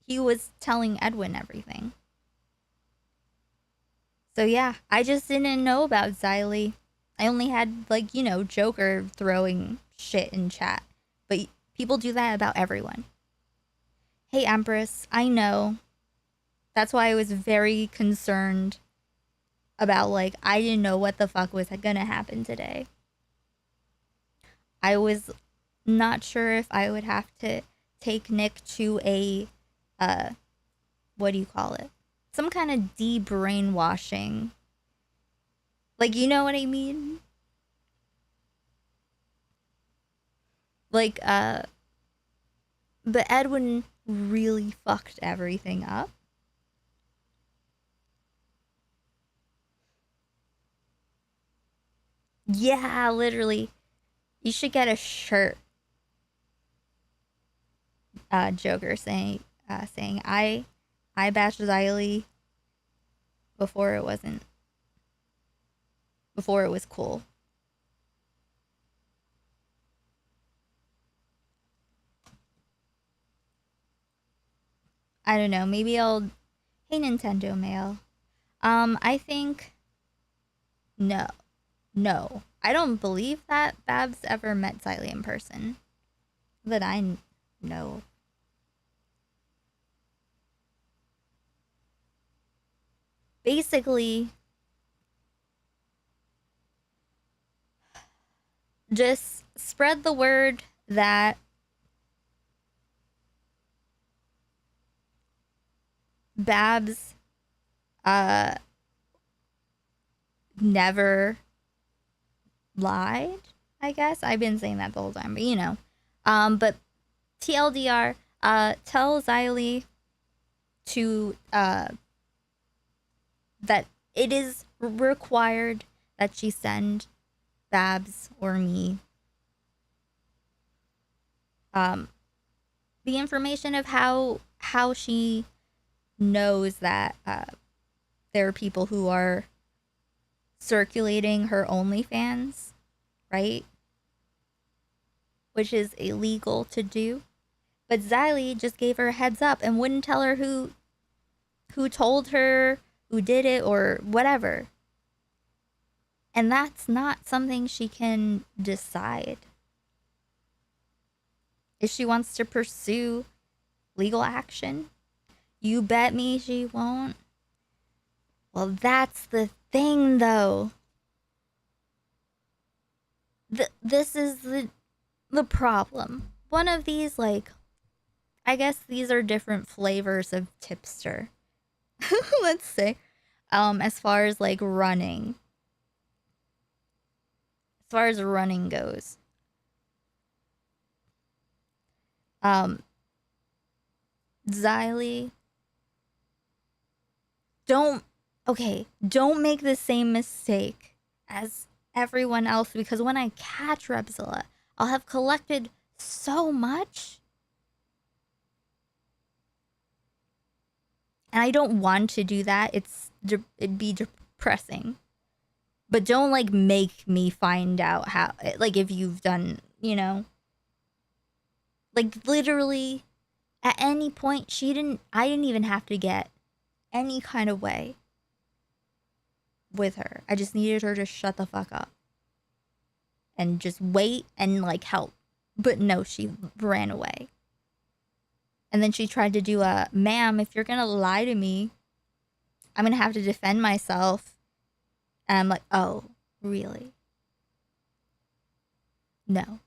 He was telling Edwin everything. So yeah, I just didn't know about Xylee. I only had, like, you know, Joker throwing shit in chat. But people do that about everyone. Hey, Empress, I know. That's why I was very concerned about, like, I didn't know what the fuck was gonna happen today. I was not sure if I would have to take Nick to a, what do you call it? Some kind of de-brainwashing. Like, you know what I mean? Like, but Edwin really fucked everything up. Yeah, literally. You should get a shirt. Joker saying I bashed Xylee before it was cool. I don't know, maybe I'll hey Nintendo Mail. I think no. I don't believe that Babs ever met Xylee in person. That I know. Basically, just spread the word that Babs never lied, I guess. I've been saying that the whole time, but you know. But TLDR, tell Xylee to that it is required that she send Babs or me the information of how she knows that there are people who are circulating her OnlyFans, right? Which is illegal to do. But Xylee just gave her a heads up and wouldn't tell her who told her, who did it, or whatever. And that's not something she can decide. If she wants to pursue legal action, you bet me she won't. Well, that's the thing, though. This is the problem. One of these, like, I guess these are different flavors of tipster. Let's say, as far as like running. As far as running goes. Xylee, don't make the same mistake as everyone else, because when I catch Repzilla, I'll have collected so much. And I don't want to do that. It'd be depressing. But don't like make me find out how, like, if you've done, you know, like literally at any point I didn't even have to get any kind of way with her. I just needed her to shut the fuck up and just wait and like help. But no, she ran away. And then she tried to do a, ma'am, if you're gonna lie to me, I'm gonna have to defend myself. And I'm like, oh, really? No.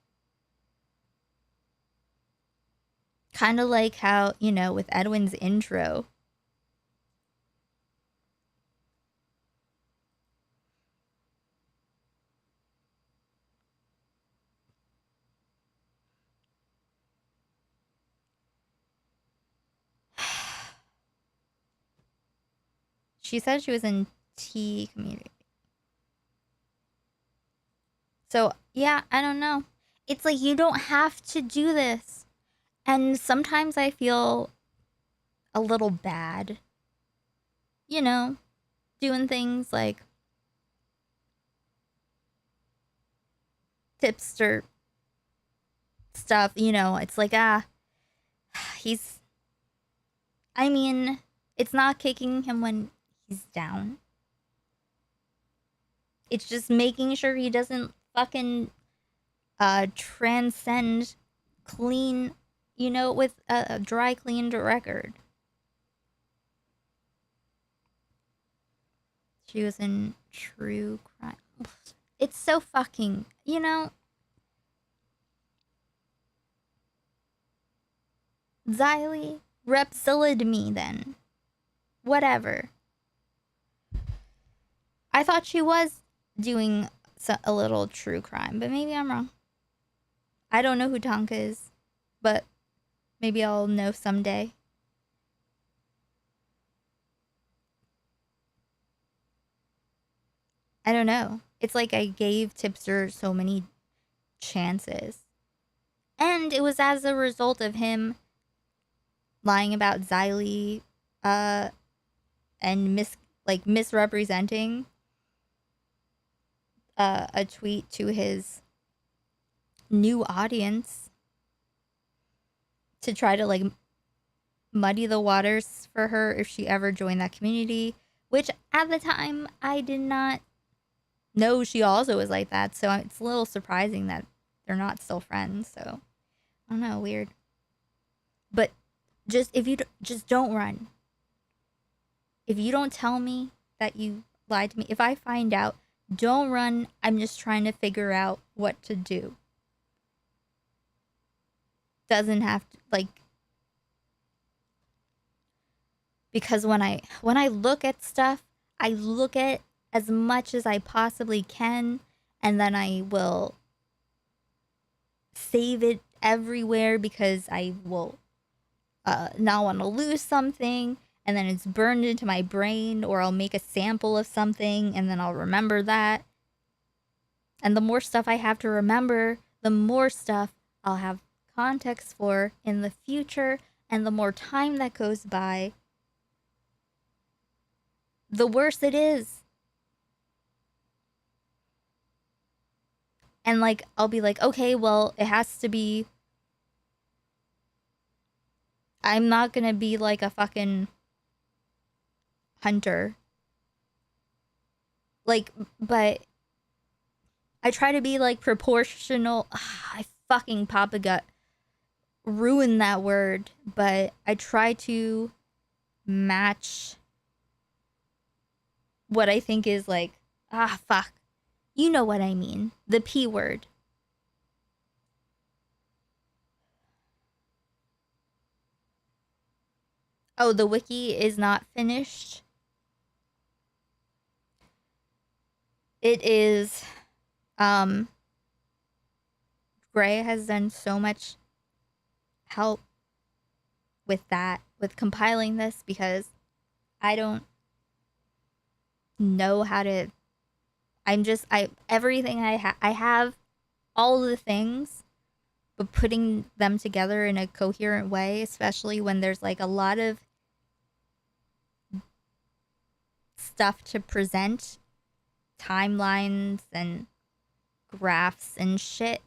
Kind of like how, you know, with Edwin's intro. She said she was in T community. So, yeah, I don't know. It's like, you don't have to do this. And sometimes I feel a little bad, you know, doing things like tipster stuff, you know. It's like, I mean, it's not kicking him when he's down. It's just making sure he doesn't fucking transcend clean, you know, with a dry cleaned record. She was in true crime. It's so fucking, you know. Xylee, Repzilla'd me then. Whatever. I thought she was doing a little true crime, but maybe I'm wrong. I don't know who Tonka is, but maybe I'll know someday. I don't know. It's like I gave Tipster so many chances. And it was as a result of him lying about Xylee and misrepresenting a tweet to his new audience to try to like muddy the waters for her if she ever joined that community, which at the time I did not know she also was like that. So it's a little surprising that they're not still friends. So I don't know, weird. But just if you just don't run. If you don't tell me that you lied to me, if I find out, don't run. I'm just trying to figure out what to do. Doesn't have to, like, because when I look at stuff, I look at as much as I possibly can, and then I will save it everywhere because I will not want to lose something. and then it's burned into my brain, or I'll make a sample of something and then I'll remember that. And the more stuff I have to remember, the more stuff I'll have context for in the future, and the more time that goes by, the worse it is. And like, I'll be like, okay, well, it has to be. I'm not gonna be like a fucking hunter. Like, but I try to be like proportional. I fucking Papa Gut ruined that word, but I try to match what I think is like, fuck. You know what I mean. The P word. Oh, the wiki is not finished. It is, Gray has done so much help with that, with compiling this, because I don't know how to, everything I have all the things, but putting them together in a coherent way, especially when there's like a lot of stuff to present, timelines and graphs and shit.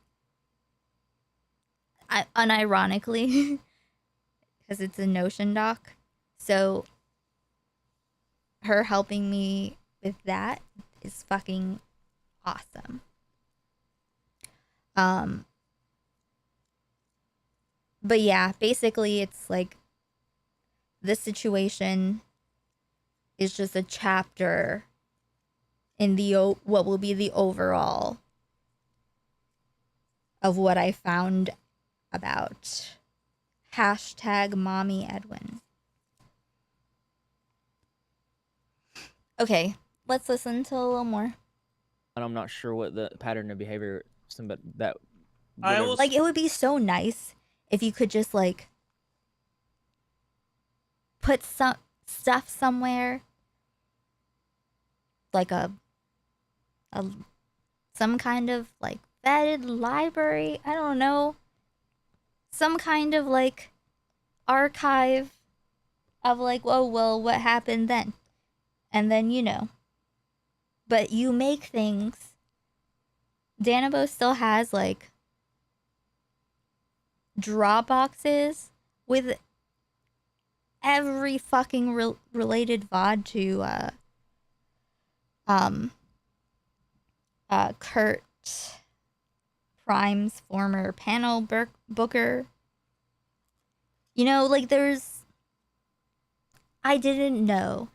Unironically, because it's a Notion doc. So her helping me with that is fucking awesome. But yeah, basically it's like this situation is just a chapter in the what will be the overall of what I found about #Mommy Edwin. Okay, let's listen to a little more. And I'm not sure what the pattern of behavior, but that Like, it would be so nice if you could just like put some stuff somewhere, like some kind of like vetted library, I don't know, some kind of like archive of like, oh well, what happened then, and then, you know. But you make things. Danabo still has like Dropboxes with every fucking related VOD to Kurt Prime's former panel booker. You know, like I didn't know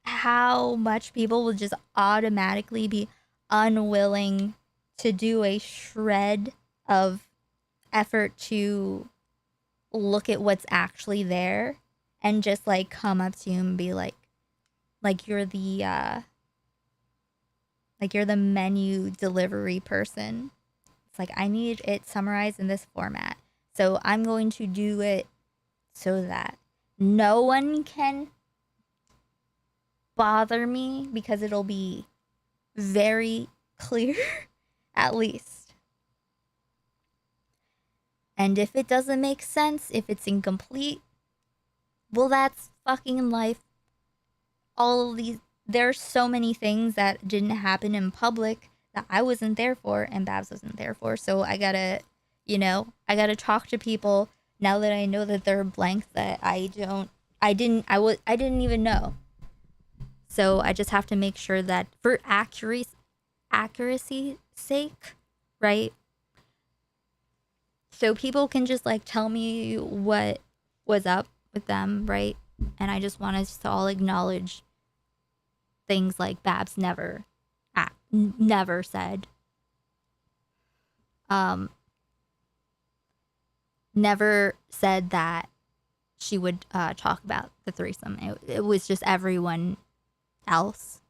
how much people would just automatically be unwilling to do a shred of effort to look at what's actually there and just like come up to you and be like you're the menu delivery person. It's like, I need it summarized in this format, so I'm going to do it so that no one can bother me, because it'll be very clear at least. And if it doesn't make sense, if it's incomplete, well, that's fucking life. All of these, there's so many things that didn't happen in public that I wasn't there for and Babs wasn't there for. So I gotta, I gotta talk to people now that I know that they're blank, that I didn't even know. So I just have to make sure that for accuracy's sake, right? So people can just like tell me what was up with them, right? And I just want us to all acknowledge things like Babs never said. Never said that she would talk about the threesome. It was just everyone else,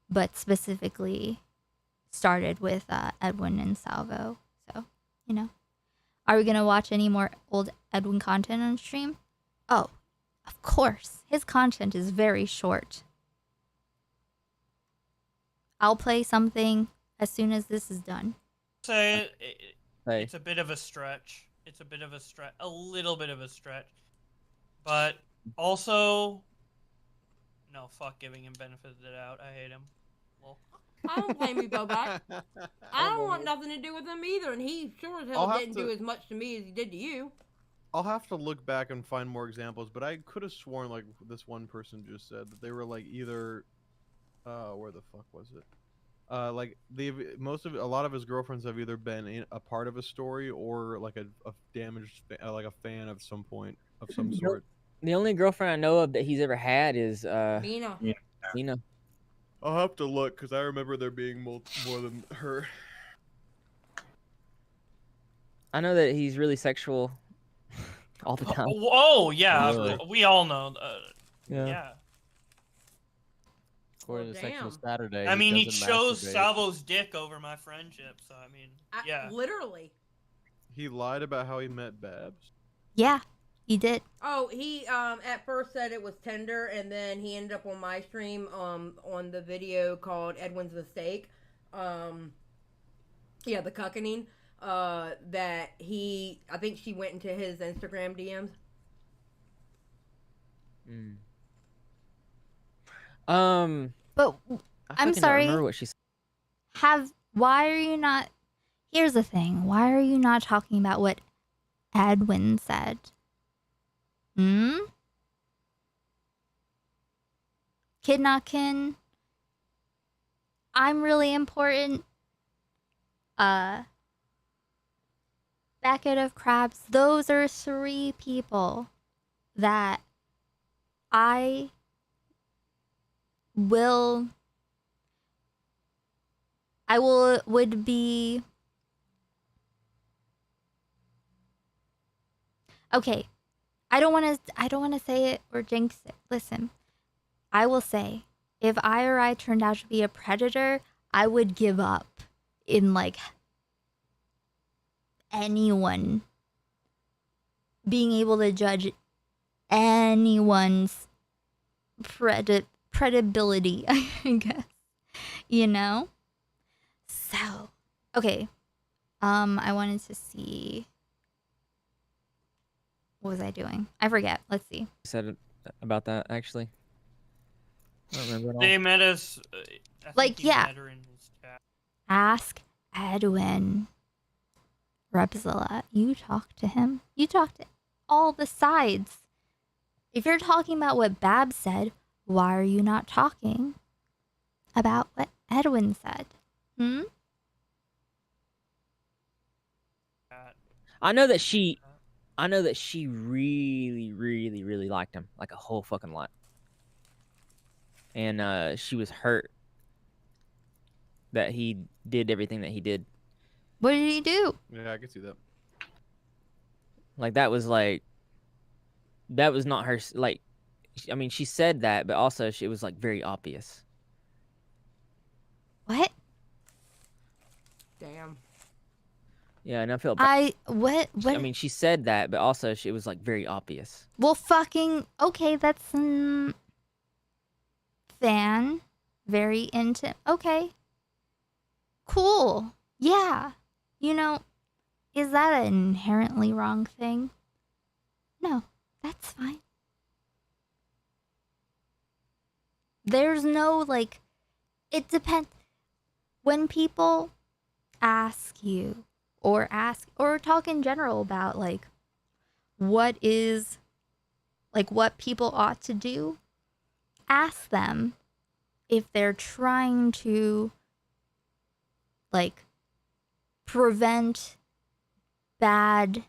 but specifically started with Edwin and Salvo. So, Are we gonna watch any more old Edwin content on stream? Oh, of course. His content is very short. I'll play something as soon as this is done. Say it's a bit of a stretch. It's a bit of a stretch, a little bit of a stretch, but also, no, fuck giving him benefit of the doubt. I hate him. Well, I don't blame you, Bobak. I don't want nothing to do with him either, and he sure as hell didn't do as much to me as he did to you. I'll have to look back and find more examples, but I could have sworn like this one person just said that they were like either, where the fuck was it? Like a lot of his girlfriends have either been a part of a story or like a damaged like a fan of some point of some sort. The only girlfriend I know of that he's ever had is Mina. Mina. I'll have to look because I remember there being more than her. I know that he's really sexual all the time. Oh yeah, we all know. Yeah. According to Sexual Saturday. I mean, he doesn't chose masturbate. Salvo's dick over my friendship, so I mean, yeah. Literally. He lied about how he met Babs. Yeah, he did. Oh, he at first said it was Tinder, and then he ended up on my stream on the video called Edwin's Mistake. Yeah, the cuckening. That I think she went into his Instagram DMs. But I'm fucking don't sorry. remember what she said. Why are you not? Here's the thing. Why are you not talking about what Edwin said? Kidnakin. I'm really important. Bucket of Crabs. Those are 3 people that I would be okay. I don't want to say it or jinx it. Listen, I will say, if I turned out to be a predator, I would give up in like anyone being able to judge anyone's credibility, I guess, you know? So, okay. I wanted to see. What was I doing? I forget. Let's see. Said about that actually. I don't remember at all. They met us. I Like, think he yeah. met her in his chat. Ask Edwin. Repzilla, you talk to him. You talk to all the sides. If you're talking about what Babs said, why are you not talking about what Edwin said? I know that she really, really, really liked him, like a whole fucking lot. And she was hurt that he did everything that he did. What did he do? Yeah, I can see that. Like that was not her. Like, I mean, she said that, but also it was like very obvious. What? Damn. Yeah, and I feel bad. What? I mean, she said that, but also it was like very obvious. Well, fucking okay. That's fan, very intimate. Okay, cool. Yeah, you know, is that an inherently wrong thing? No, that's fine. There's no like, it depends. When people ask you or talk in general about like what people ought to do, ask them if they're trying to like prevent bad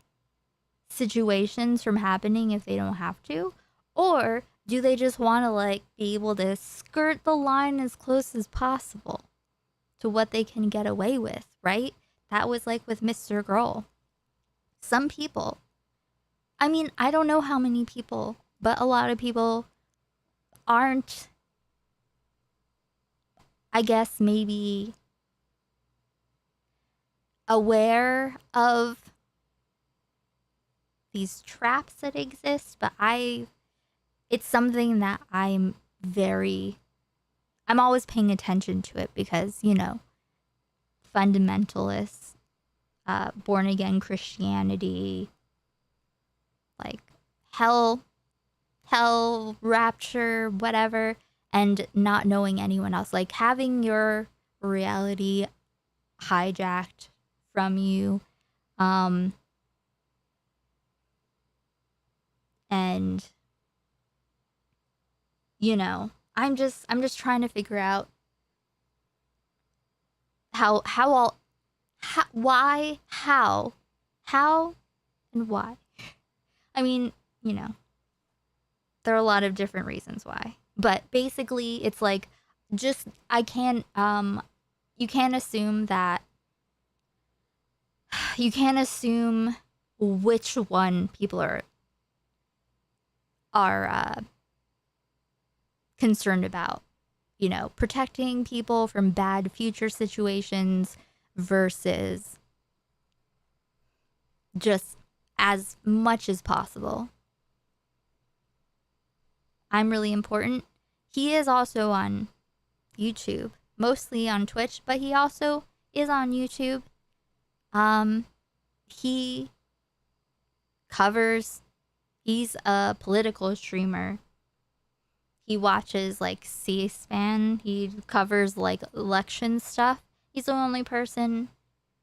situations from happening if they don't have to, or do they just want to like be able to skirt the line as close as possible to what they can get away with, right? That was like with Mr. Girl. Some people, I mean, I don't know how many people, but a lot of people aren't, I guess, maybe aware of these traps that exist, but it's something that I'm always paying attention to it because, you know, fundamentalists, born again Christianity, like hell, rapture, whatever, and not knowing anyone else, like having your reality hijacked from you, and you know, I'm just trying to figure out why and why. I mean, you know, there are a lot of different reasons why, but basically it's like, just, you can't assume which one people are concerned about, you know, protecting people from bad future situations versus just as much as possible. I'm really important. He is also on YouTube, mostly on Twitch, but he also is on YouTube. He's a political streamer. He watches like C-SPAN. He covers like election stuff. He's the only person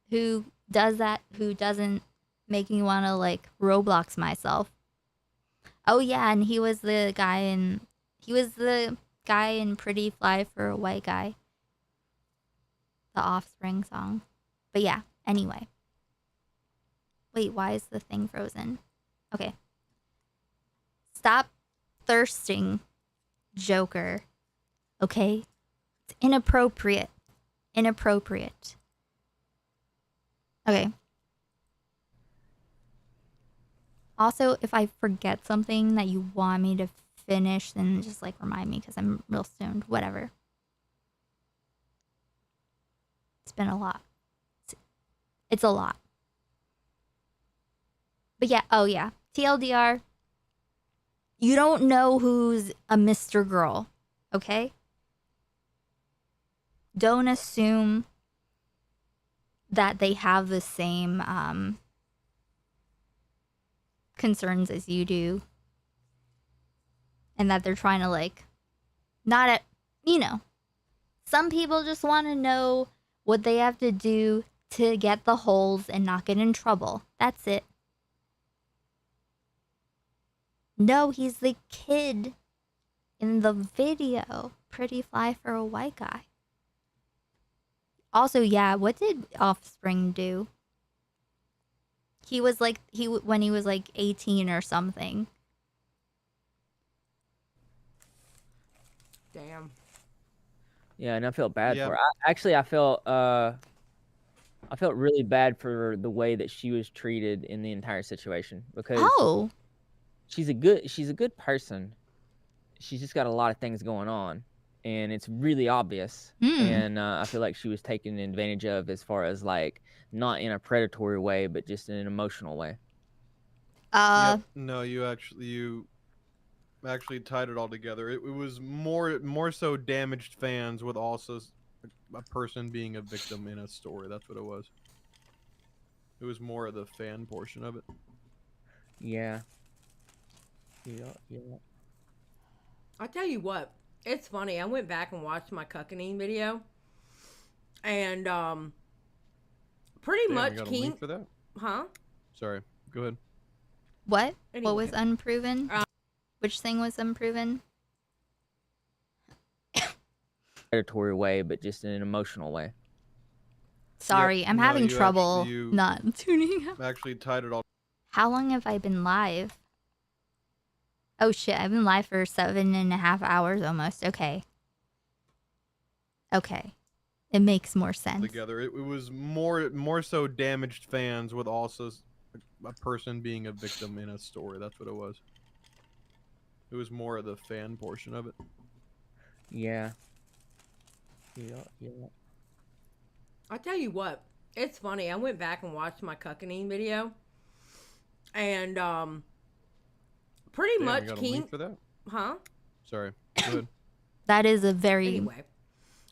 who does that, who doesn't make me want to like Roblox myself. Oh yeah, and he was the guy in Pretty Fly for a White Guy, the Offspring song. But yeah, anyway. Wait, why is the thing frozen? Okay. Stop thirsting, Joker. Okay? It's inappropriate. Okay. Also, if I forget something that you want me to finish, then just like remind me because I'm real stoned. Whatever. It's been a lot. It's a lot. But yeah, oh yeah. TLDR. You don't know who's a Mr. Girl, okay? Don't assume that they have the same concerns as you do. And that they're trying to like, some people just want to know what they have to do to get the holes and not get in trouble. That's it. No, he's the kid in the video. Pretty Fly for a White Guy. Also, yeah, what did Offspring do? He was like, when he was like 18 or something. Damn. Yeah, and I felt bad for her. I felt really bad for the way that she was treated in the entire situation because she's a good person. She's just got a lot of things going on, and it's really obvious. And I feel like she was taken advantage of as far as like not in a predatory way, but just in an emotional way. Yep. No, you actually tied it all together. It was more so damaged fans with also a person being a victim in a story. That's what it was. It was more of the fan portion of it. Yeah. I'll tell you what, it's funny. I went back and watched my cuckoning video, and pretty Damn, much you got a King. link for that? Huh? Sorry. Go ahead. What? Anyway. What was unproven? Which thing was unproven? Predatory way, but just in an emotional way. Sorry, Yep. I'm No, having you trouble not tuning out. Actually tied it all. How long have I been live? Oh shit, I've been live for 7.5 hours almost. Okay. It makes more sense. Together. It was more so damaged fans with also a person being a victim in a story. That's what it was. It was more of the fan portion of it. Yeah. I'll tell you what, it's funny. I went back and watched my cuckoning video, And pretty Damn, much we got a Keem. link for that? Huh? Sorry. Go ahead. That is a very Anyway,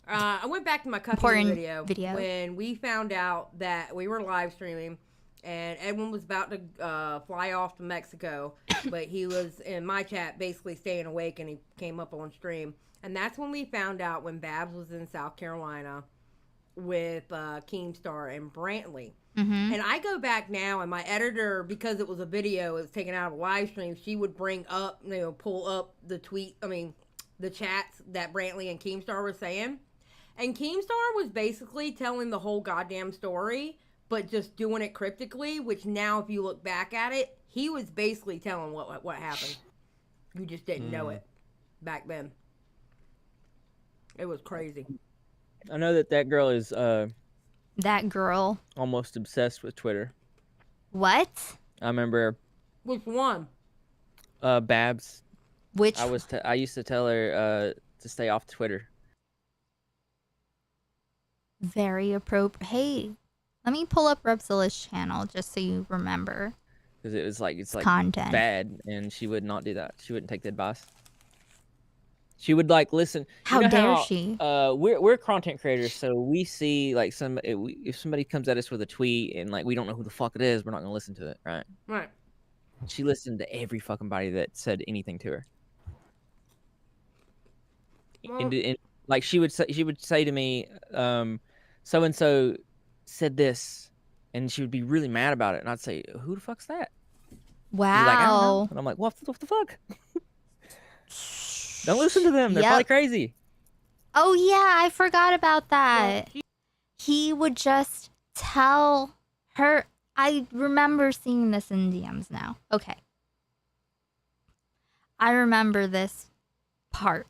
I went back to my cooking important video when we found out that we were live streaming, and Edwin was about to fly off to Mexico, but he was in my chat basically staying awake, and he came up on stream. And that's when we found out when Babs was in South Carolina with Keemstar and Brantley. Mm-hmm. And I go back now, and my editor, because it was a video, it was taken out of a live stream, she would bring up, pull up the the chats that Brantley and Keemstar were saying. And Keemstar was basically telling the whole goddamn story, but just doing it cryptically, which now, if you look back at it, he was basically telling what happened. You just didn't know it back then. It was crazy. I know that girl is that girl almost obsessed with Twitter. What? I remember Which one? Babs. Which I used to tell her to stay off Twitter. Very appropriate. Hey, let me pull up Repsila's channel just so you remember. Because it's like content bad, and she would not do that. She wouldn't take the advice. She would listen. How dare she? We're content creators, so we see if somebody comes at us with a tweet and we don't know who the fuck it is, we're not gonna listen to it, right? Right. She listened to every fucking body that said anything to her. And she would say to me, so and so said this, and she would be really mad about it, and I'd say, who the fuck's that? Wow. She's like, I don't know. And I'm like, what the fuck? Don't listen to them. They're probably crazy. Oh yeah, I forgot about that. He would just tell her. I remember seeing this in DMs now. Okay. I remember this part.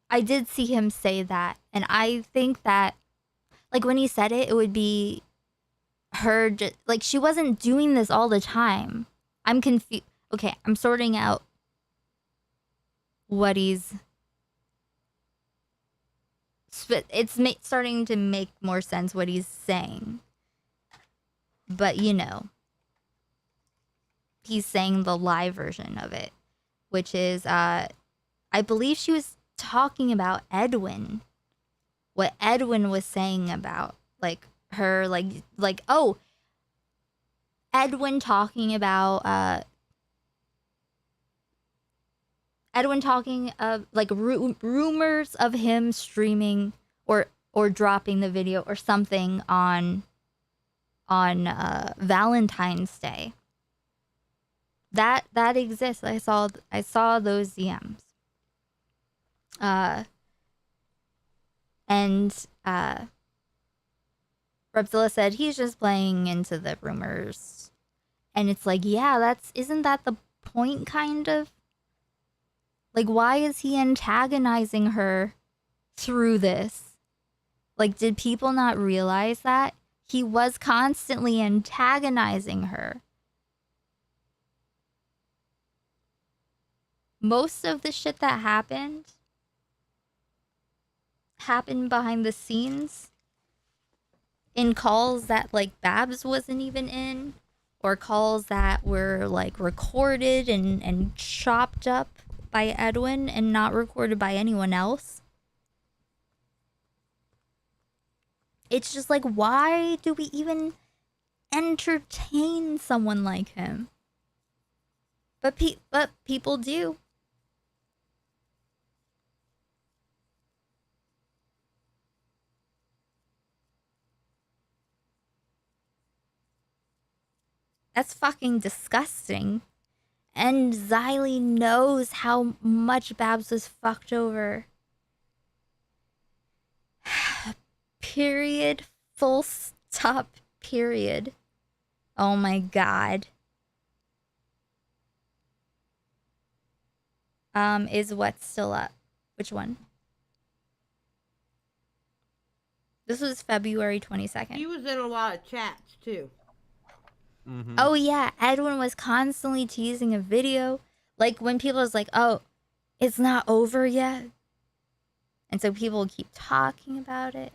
I did see him say that, and I think that when he said it, it would be her just she wasn't doing this all the time. I'm confused. Okay, I'm sorting out what he's... It's starting to make more sense what he's saying. But, he's saying the live version of it, which is, I believe she was talking about Edwin. What Edwin was saying about, her, Edwin talking about, Edwin talking of rumors of him streaming or dropping the video or something on Valentine's Day. That exists. I saw those DMs. And Repzilla said he's just playing into the rumors. And it's yeah, isn't that the point, kind of? Why is he antagonizing her through this? Did people not realize that? He was constantly antagonizing her. Most of the shit that happened behind the scenes in calls that Babs wasn't even in, or calls that were recorded and chopped up by Edwin and not recorded by anyone else. It's just why do we even entertain someone like him? But people do. That's fucking disgusting. And Xylee knows how much Babs was fucked over. Period. Full stop. Period. Oh my god. Is what still up? Which one? This was February 22nd. He was in a lot of chats too. Mm-hmm. Oh yeah, Edwin was constantly teasing a video. When people was oh, it's not over yet. And so people keep talking about it,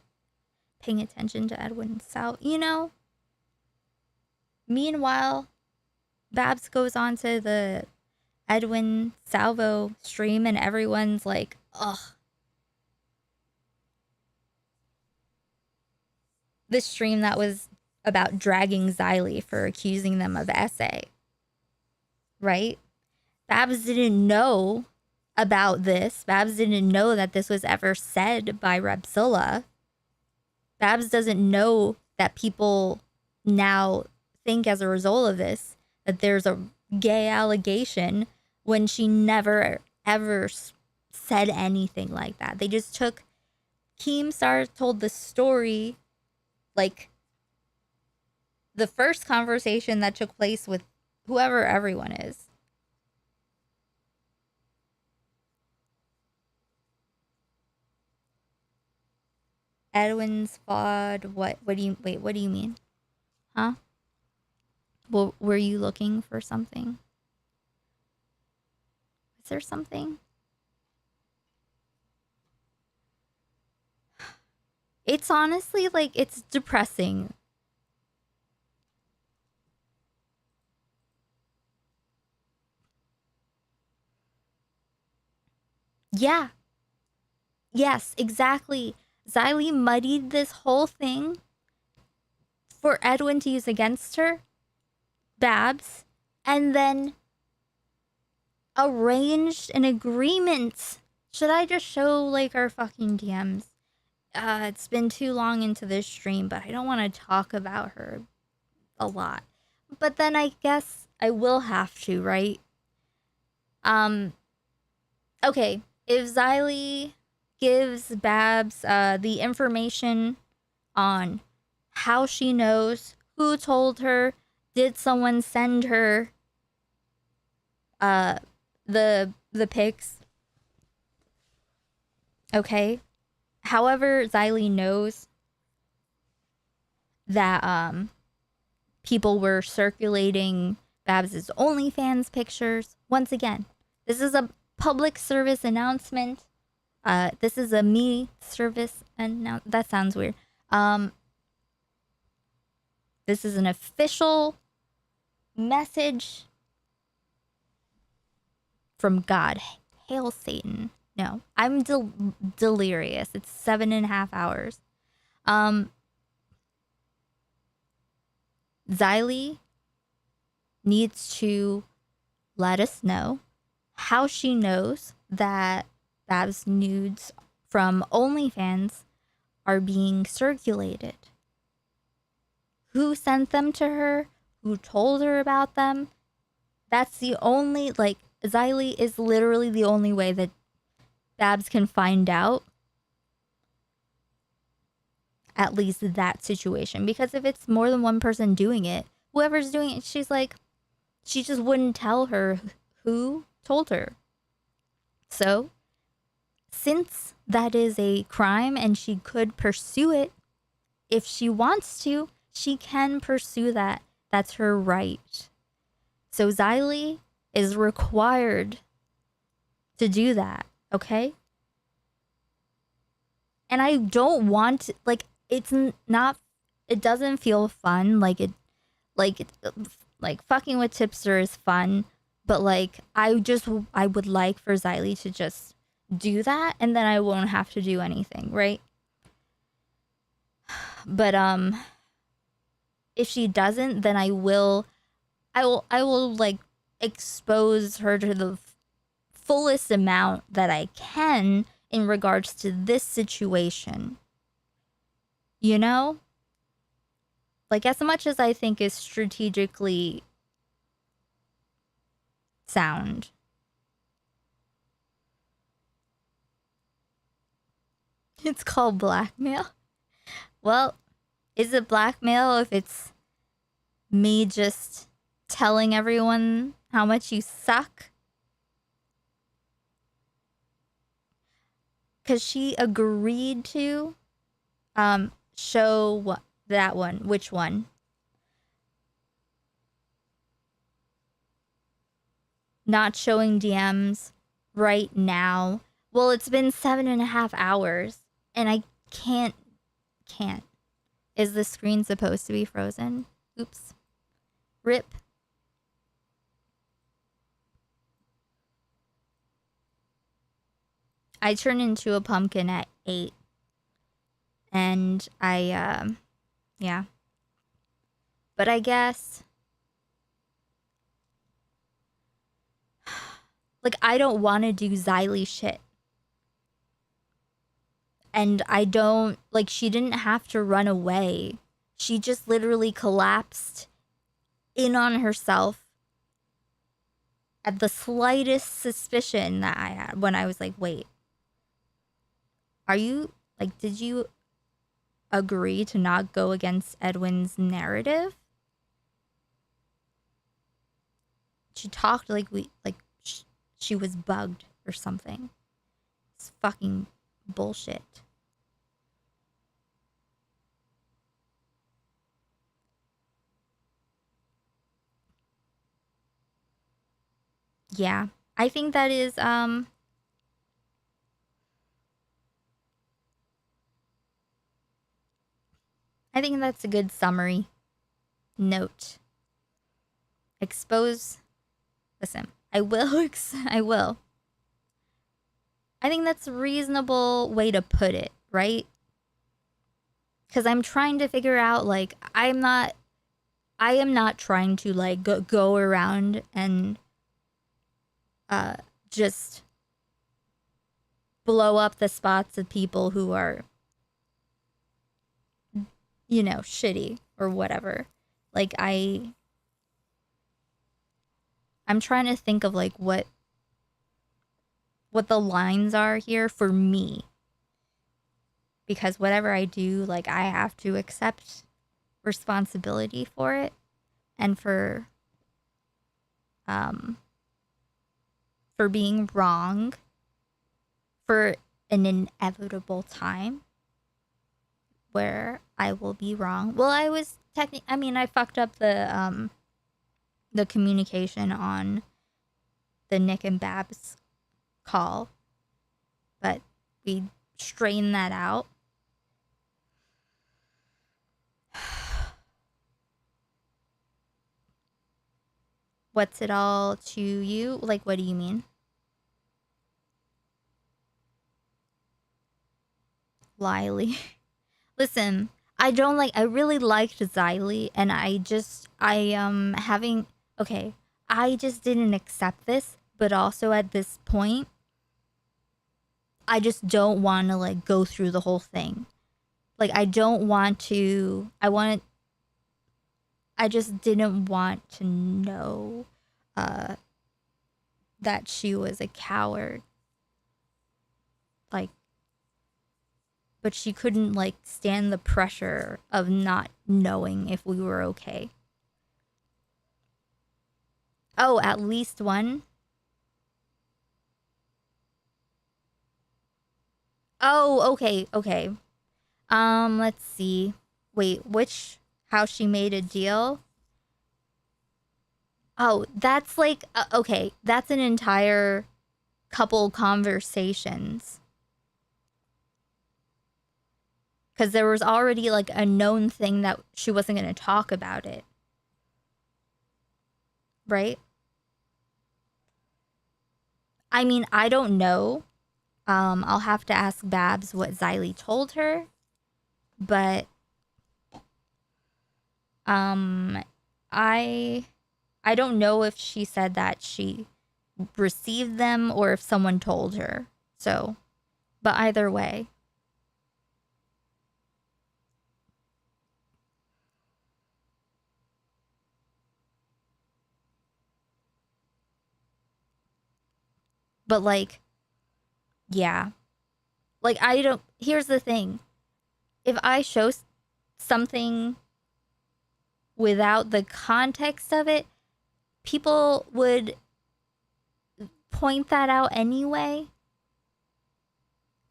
paying attention to Edwin South, Meanwhile, Babs goes on to the Edwin Salvo stream and everyone's like, ugh. This stream that was about dragging Xylee for accusing them of SA. Right? Babs didn't know about this. Babs didn't know that this was ever said by Repzilla. Babs doesn't know that people now think as a result of this that there's a gay allegation when she never ever said anything like that. They just took Keemstar told the story like the first conversation that took place with whoever everyone is. Edwin's VOD. What do you mean? Huh? Well, were you looking for something? Is there something? It's honestly like it's depressing. Yeah. Yes, exactly. Xylee muddied this whole thing for Edwin to use against her, Babs, and then arranged an agreement. Should I just show like our fucking DMs? It's been too long into this stream, but I don't want to talk about her a lot. But then I guess I will have to, right? Okay, if Xylee gives Babs the information on how she knows, who told her, did someone send her the pics. Okay. However, Xylee knows that people were circulating Babs's OnlyFans pictures. Once again, this is a public service announcement. This is a me service announcement. That sounds weird. This is an official message from God. Hail Satan. No, I'm delirious. It's 7.5 hours. Xylee needs to let us know how she knows that Babs nudes from OnlyFans are being circulated. Who sent them to her? Who told her about them? That's the only, like, Xylee is literally the only way that Babs can find out at least that situation. Because if it's more than one person doing it, whoever's doing it, she's like, she just wouldn't tell her who told her. So, since that is a crime and she could pursue it, if she wants to, she can pursue that. That's her right. So Xylee is required to do that, okay? And I don't want, like, it's not, it doesn't feel fun. Like fucking with Tipster is fun, but like, I would like for Xylee to just do that and then I won't have to do anything, right? But, if she doesn't, then I will like expose her to the fullest amount that I can in regards to this situation. You know? Like, as much as I think is strategically sound. It's called blackmail. Well, is it blackmail if it's me just telling everyone how much you suck? Because she agreed to show that one. Which one? Not showing DMs right now. Well, it's been 7.5 hours and I can't. Is the screen supposed to be frozen? Oops. Rip. I turned into a pumpkin at 8. And yeah. But I guess, like, I don't want to do Xylee shit. And I don't, like, she didn't have to run away. She just literally collapsed in on herself at the slightest suspicion that I had when I was like, wait, are you, like, did you agree to not go against Edwin's narrative? She talked like she was bugged or something. It's fucking bullshit. Yeah, I think that is I think that's a good summary note. Expose. Listen, I will. I will. I think that's a reasonable way to put it, right? Because I'm trying to figure out, like, I am not trying to, like, go around and just blow up the spots of people who are, you know, shitty or whatever. Like, I'm trying to think of, like, what the lines are here for me. Because whatever I do, like, I have to accept responsibility for it. And for being wrong for an inevitable time where I will be wrong. Well, I was I fucked up the communication on the Nick and Babs call, but we straightened that out. What's it all to you? Like, what do you mean? Lily. Listen, I really liked Xylee, and I just didn't accept this, but also at this point, I just don't want to, like, go through the whole thing. Like, I just didn't want to know that she was a coward. Like, but she couldn't, like, stand the pressure of not knowing if we were okay. Oh, at least one? Oh, okay. Let's see. Wait, how she made a deal? Oh, that's like, okay, that's an entire couple conversations. Because there was already, like, a known thing that she wasn't going to talk about it. Right? I mean, I don't know. I'll have to ask Babs what Xylee told her. But I don't know if she said that she received them or if someone told her. So, but either way. But, like, yeah. Like, here's the thing. If I show something without the context of it, people would point that out anyway.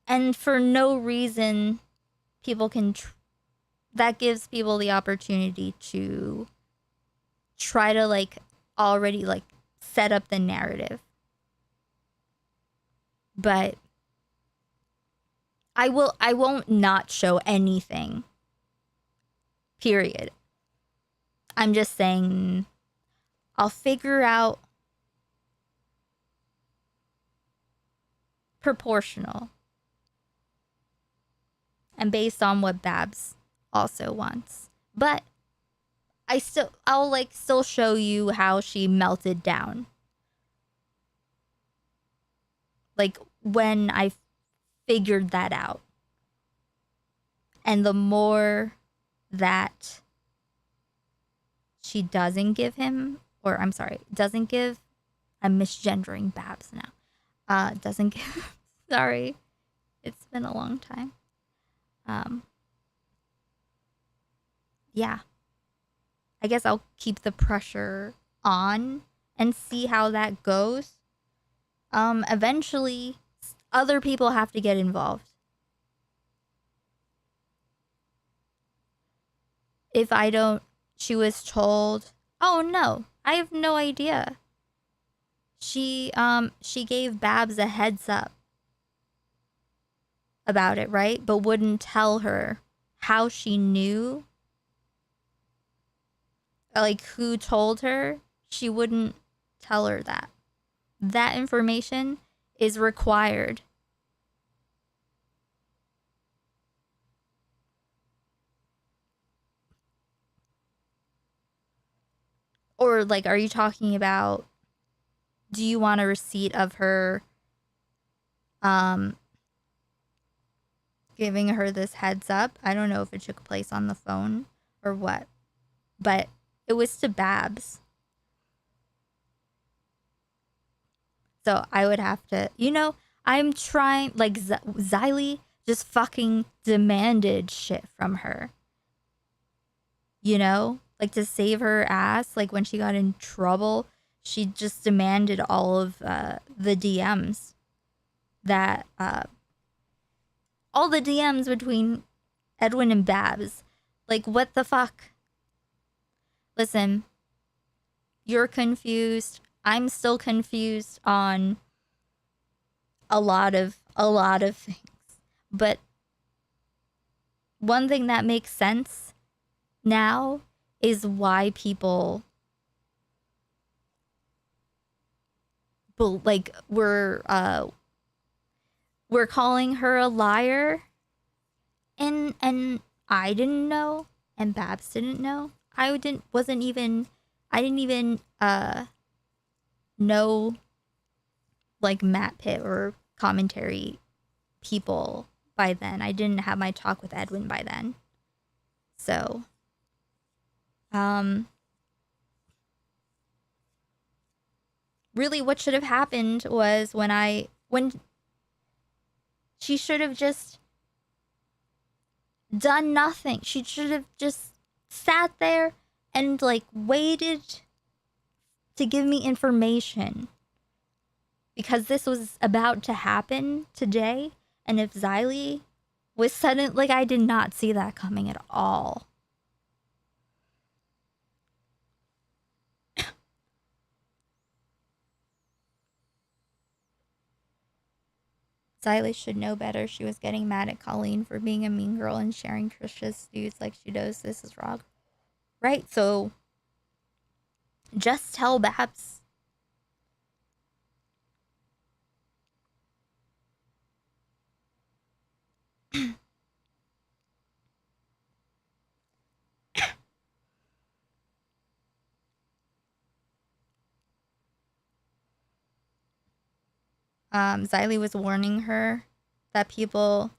And for no reason, people can... that gives people the opportunity to try to, like, already, like, set up the narrative. But I won't not show anything. Period. I'm just saying I'll figure out proportional. And based on what Babs also wants. But I'll like still show you how she melted down. Like when I figured that out. And the more that she doesn't give him, or I'm sorry, doesn't give, I'm misgendering Babs now. Doesn't give, sorry. It's been a long time. Yeah. I guess I'll keep the pressure on and see how that goes. Eventually, other people have to get involved. If I don't, she was told, oh no, I have no idea. She gave Babs a heads up about it, right? But wouldn't tell her how she knew. Like, who told her. She wouldn't tell her that. That information is required. Or, like, are you talking about, do you want a receipt of her giving her this heads up? I don't know if it took place on the phone or what, but it was to Babs. So I would have to, I'm trying, like, Xylee just fucking demanded shit from her. Like, to save her ass, like, when she got in trouble, she just demanded all of the DMs that, all the DMs between Edwin and Babs. Like, what the fuck? Listen, you're confused. I'm still confused on a lot of things. But one thing that makes sense now is why people we're calling her a liar, and I didn't know, and Babs didn't know. I didn't even know, like, Matt Pitt or commentary people by then. I didn't have my talk with Edwin by then. So, really what should have happened was when she should have just done nothing. She should have just sat there and, like, waited to give me information, because this was about to happen today. And if Xylee was sudden, like, I did not see that coming at all. Xylee should know better. She was getting mad at Colleen for being a mean girl and sharing Trish's dudes like she does. This is wrong. Right, so just tell Babs. Xylee was warning her that people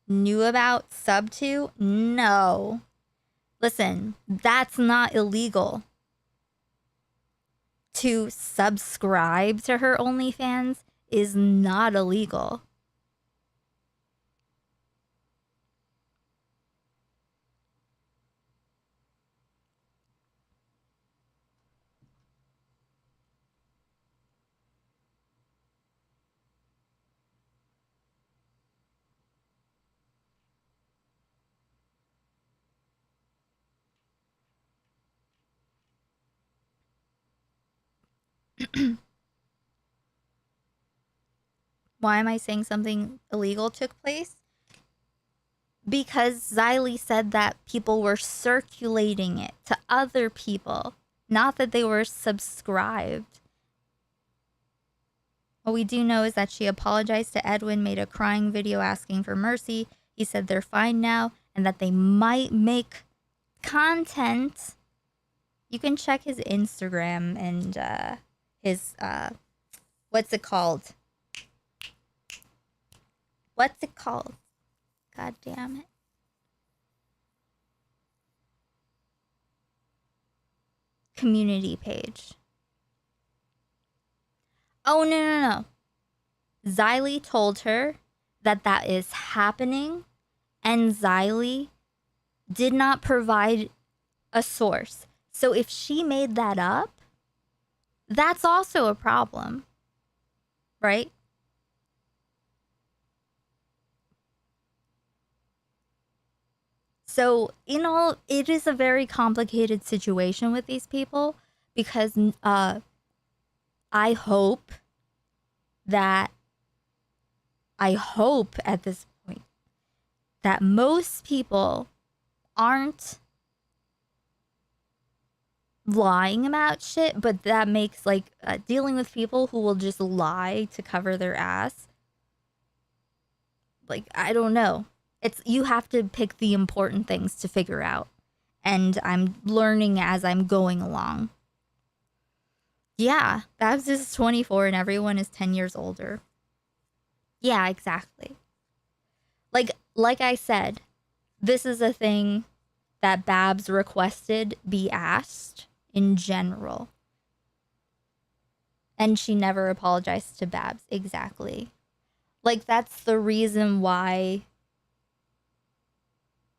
knew about Sub 2. No. Listen, that's not illegal. To subscribe to her OnlyFans is not illegal. Why am I saying something illegal took place? Because Xylee said that people were circulating it to other people. Not that they were subscribed. What we do know is that she apologized to Edwin, made a crying video asking for mercy. He said they're fine now and that they might make content. You can check his Instagram and his what's it called? What's it called? God damn it. Community page. Oh, no. Xylee told her that that is happening, and Xylee did not provide a source. So if she made that up, that's also a problem, right? So, it is a very complicated situation with these people because I hope at this point that most people aren't lying about shit, but that makes dealing with people who will just lie to cover their ass. I don't know. You have to pick the important things to figure out. And I'm learning as I'm going along. Yeah, Babs is 24 and everyone is 10 years older. Yeah, exactly. Like I said, this is a thing that Babs requested be asked in general. And she never apologized to Babs. Exactly. That's the reason why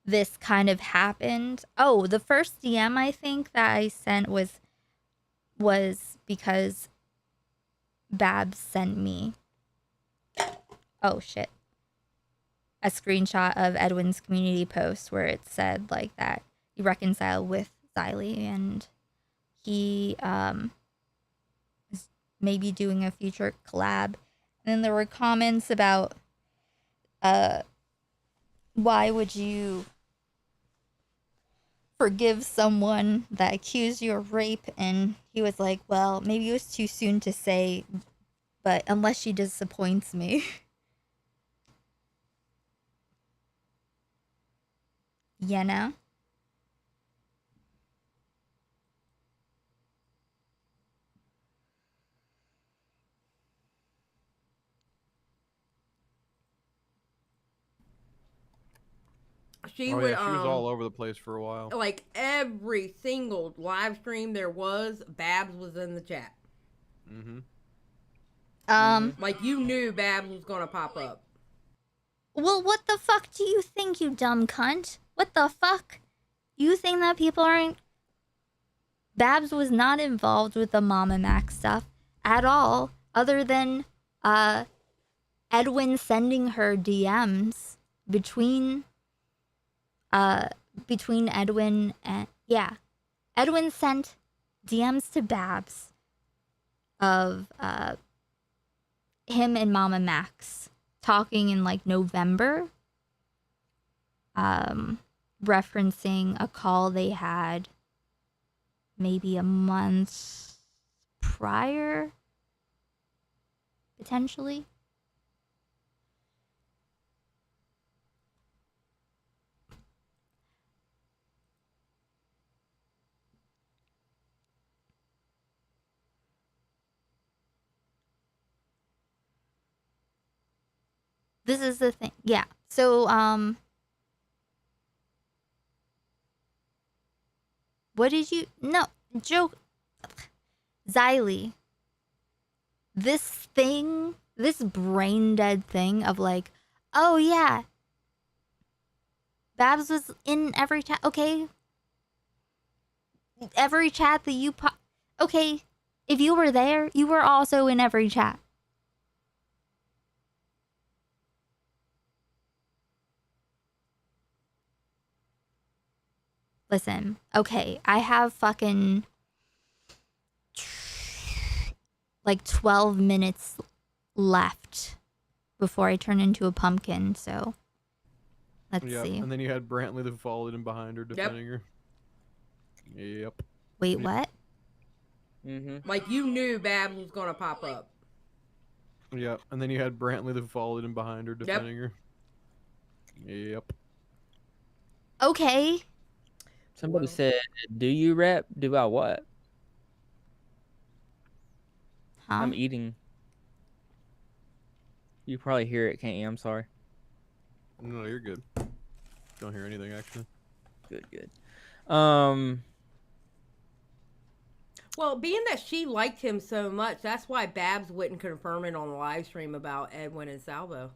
this kind of happened. Oh, the first DM I think that I sent was because Babs sent me, oh shit, a screenshot of Edwin's community post where it said that he reconciled with Xylee and he is maybe doing a future collab. And then there were comments about why would you forgive someone that accused you of rape? And he was like, well, maybe it was too soon to say, but unless she disappoints me. You know? She Oh would, yeah, she was all over the place for a while. Every single live stream there was, Babs was in the chat. Mm-hmm. You knew Babs was gonna pop up. Well, what the fuck do you think, you dumb cunt? What the fuck? You think that people aren't... Babs was not involved with the Mama Mac stuff at all, other than Edwin sending her DMs between Edwin and... Yeah. Edwin sent DMs to Babs of him and Mama Max talking in November, referencing a call they had maybe a month prior, potentially. This is the thing. Yeah. So, what did you... No, joke. Xylee. This thing, this brain dead thing of oh yeah, Babs was in every chat. Okay. Every chat that you okay. If you were there, you were also in every chat. Listen, okay, I have fucking 12 minutes left before I turn into a pumpkin, so let's see. And then you had Brantley that followed in behind her, defending her. Yep. Wait, what? Like, you knew Babs was gonna pop up. Yeah, and then you had Brantley that followed in behind her, defending her. Yep. Okay. Somebody said, "Do you rep? Do I what?" Huh? I'm eating. You probably hear it, can't you? I'm sorry. No, you're good. Don't hear anything actually. Good. Well, being that she liked him so much, that's why Babs wouldn't confirm it on the live stream about Edwin and Salvo.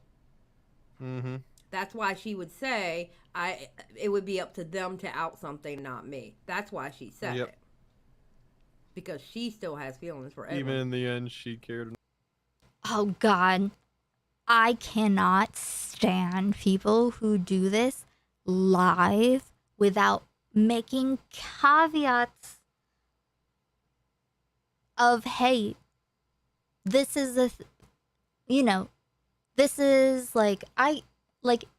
Mm-hmm. That's why she would say, it would be up to them to out something, not me. That's why she said it. Because she still has feelings for Edwin. Even in the end, she cared. Oh, God. I cannot stand people who do this live without making caveats of, hey, this is this is like,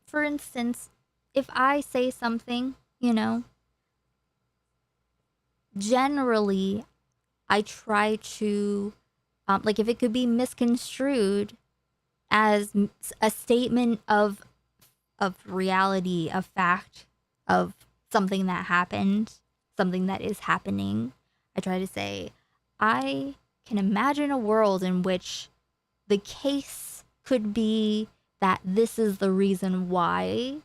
for instance, if I say something, generally I try to, if it could be misconstrued as a statement of reality, of fact, of something that happened, something that is happening, I try to say, I can imagine a world in which the case could be that this is the reason why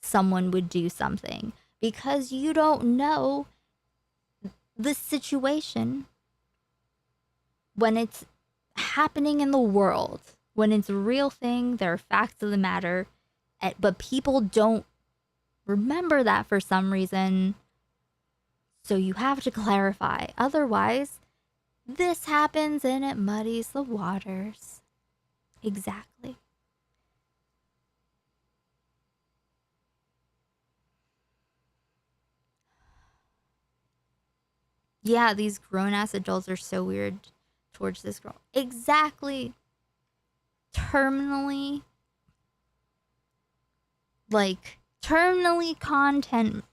someone would do something, because you don't know the situation when it's happening in the world, when it's a real thing. There are facts of the matter, but people don't remember that for some reason, so you have to clarify. Otherwise, this happens and it muddies the waters. Exactly. Yeah, these grown-ass adults are so weird towards this girl. Exactly. Terminally content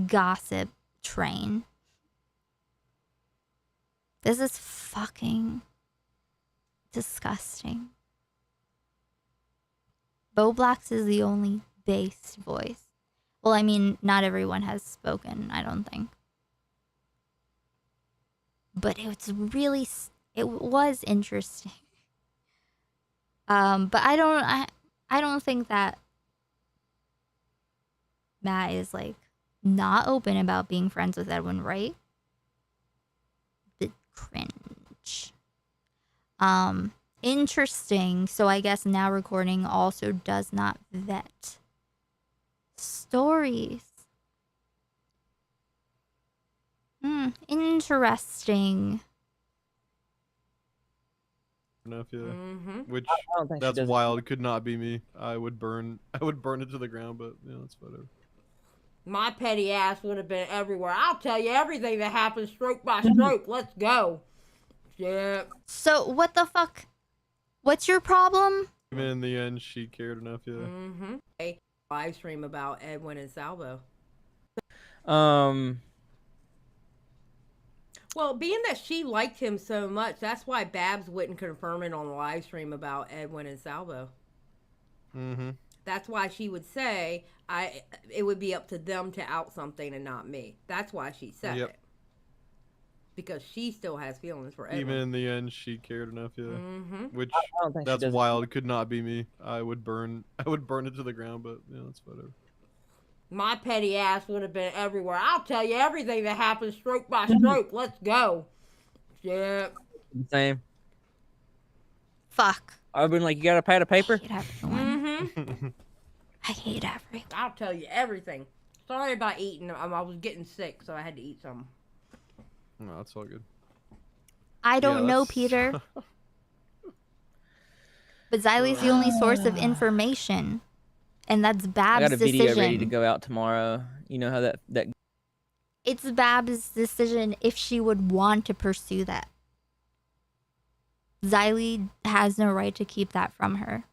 gossip train. This is fucking disgusting. Boblax is the only bass voice. Well, I mean, not everyone has spoken, I don't think. But it was interesting. But I don't think that Matt is like not open about being friends with Edwin, right? The cringe. Interesting. So I guess now recording also does not vet stories. Interesting. Enough, yeah. Mm-hmm. Which I don't think she that's does. wild. Could not be me. I would burn it to the ground, but that's whatever. My petty ass would have been everywhere. I'll tell you everything that happened stroke by stroke. Let's go. Yeah. So what the fuck? What's your problem? Even in the end, she cared enough, yeah. Mm-hmm. A live stream about Edwin and Salvo. Well, being that she liked him so much, that's why Babs wouldn't confirm it on the live stream about Edwin and Salvo. Mm-hmm. That's why she would say, it would be up to them to out something and not me. That's why she said it. Because she still has feelings for Edwin. Even in the end, she cared enough, yeah. Mm-hmm. Which I don't think she that's does. wild. Could not be me. I would burn it to the ground, but that's whatever. My petty ass would have been everywhere. I'll tell you everything that happened stroke by stroke. Let's go. Yeah. Same. Fuck. I've been like, you got a pad of paper? I hate everyone. Mm-hmm. I hate everyone. I'll tell you everything. Sorry about eating. I was getting sick, so I had to eat some. No, that's all good. I don't know, Peter. But Xylee's the only source of information. And that's Babs' I got a video decision. ready to go out tomorrow. You know how that It's Babs' decision if she would want to pursue that. Xylee has no right to keep that from her.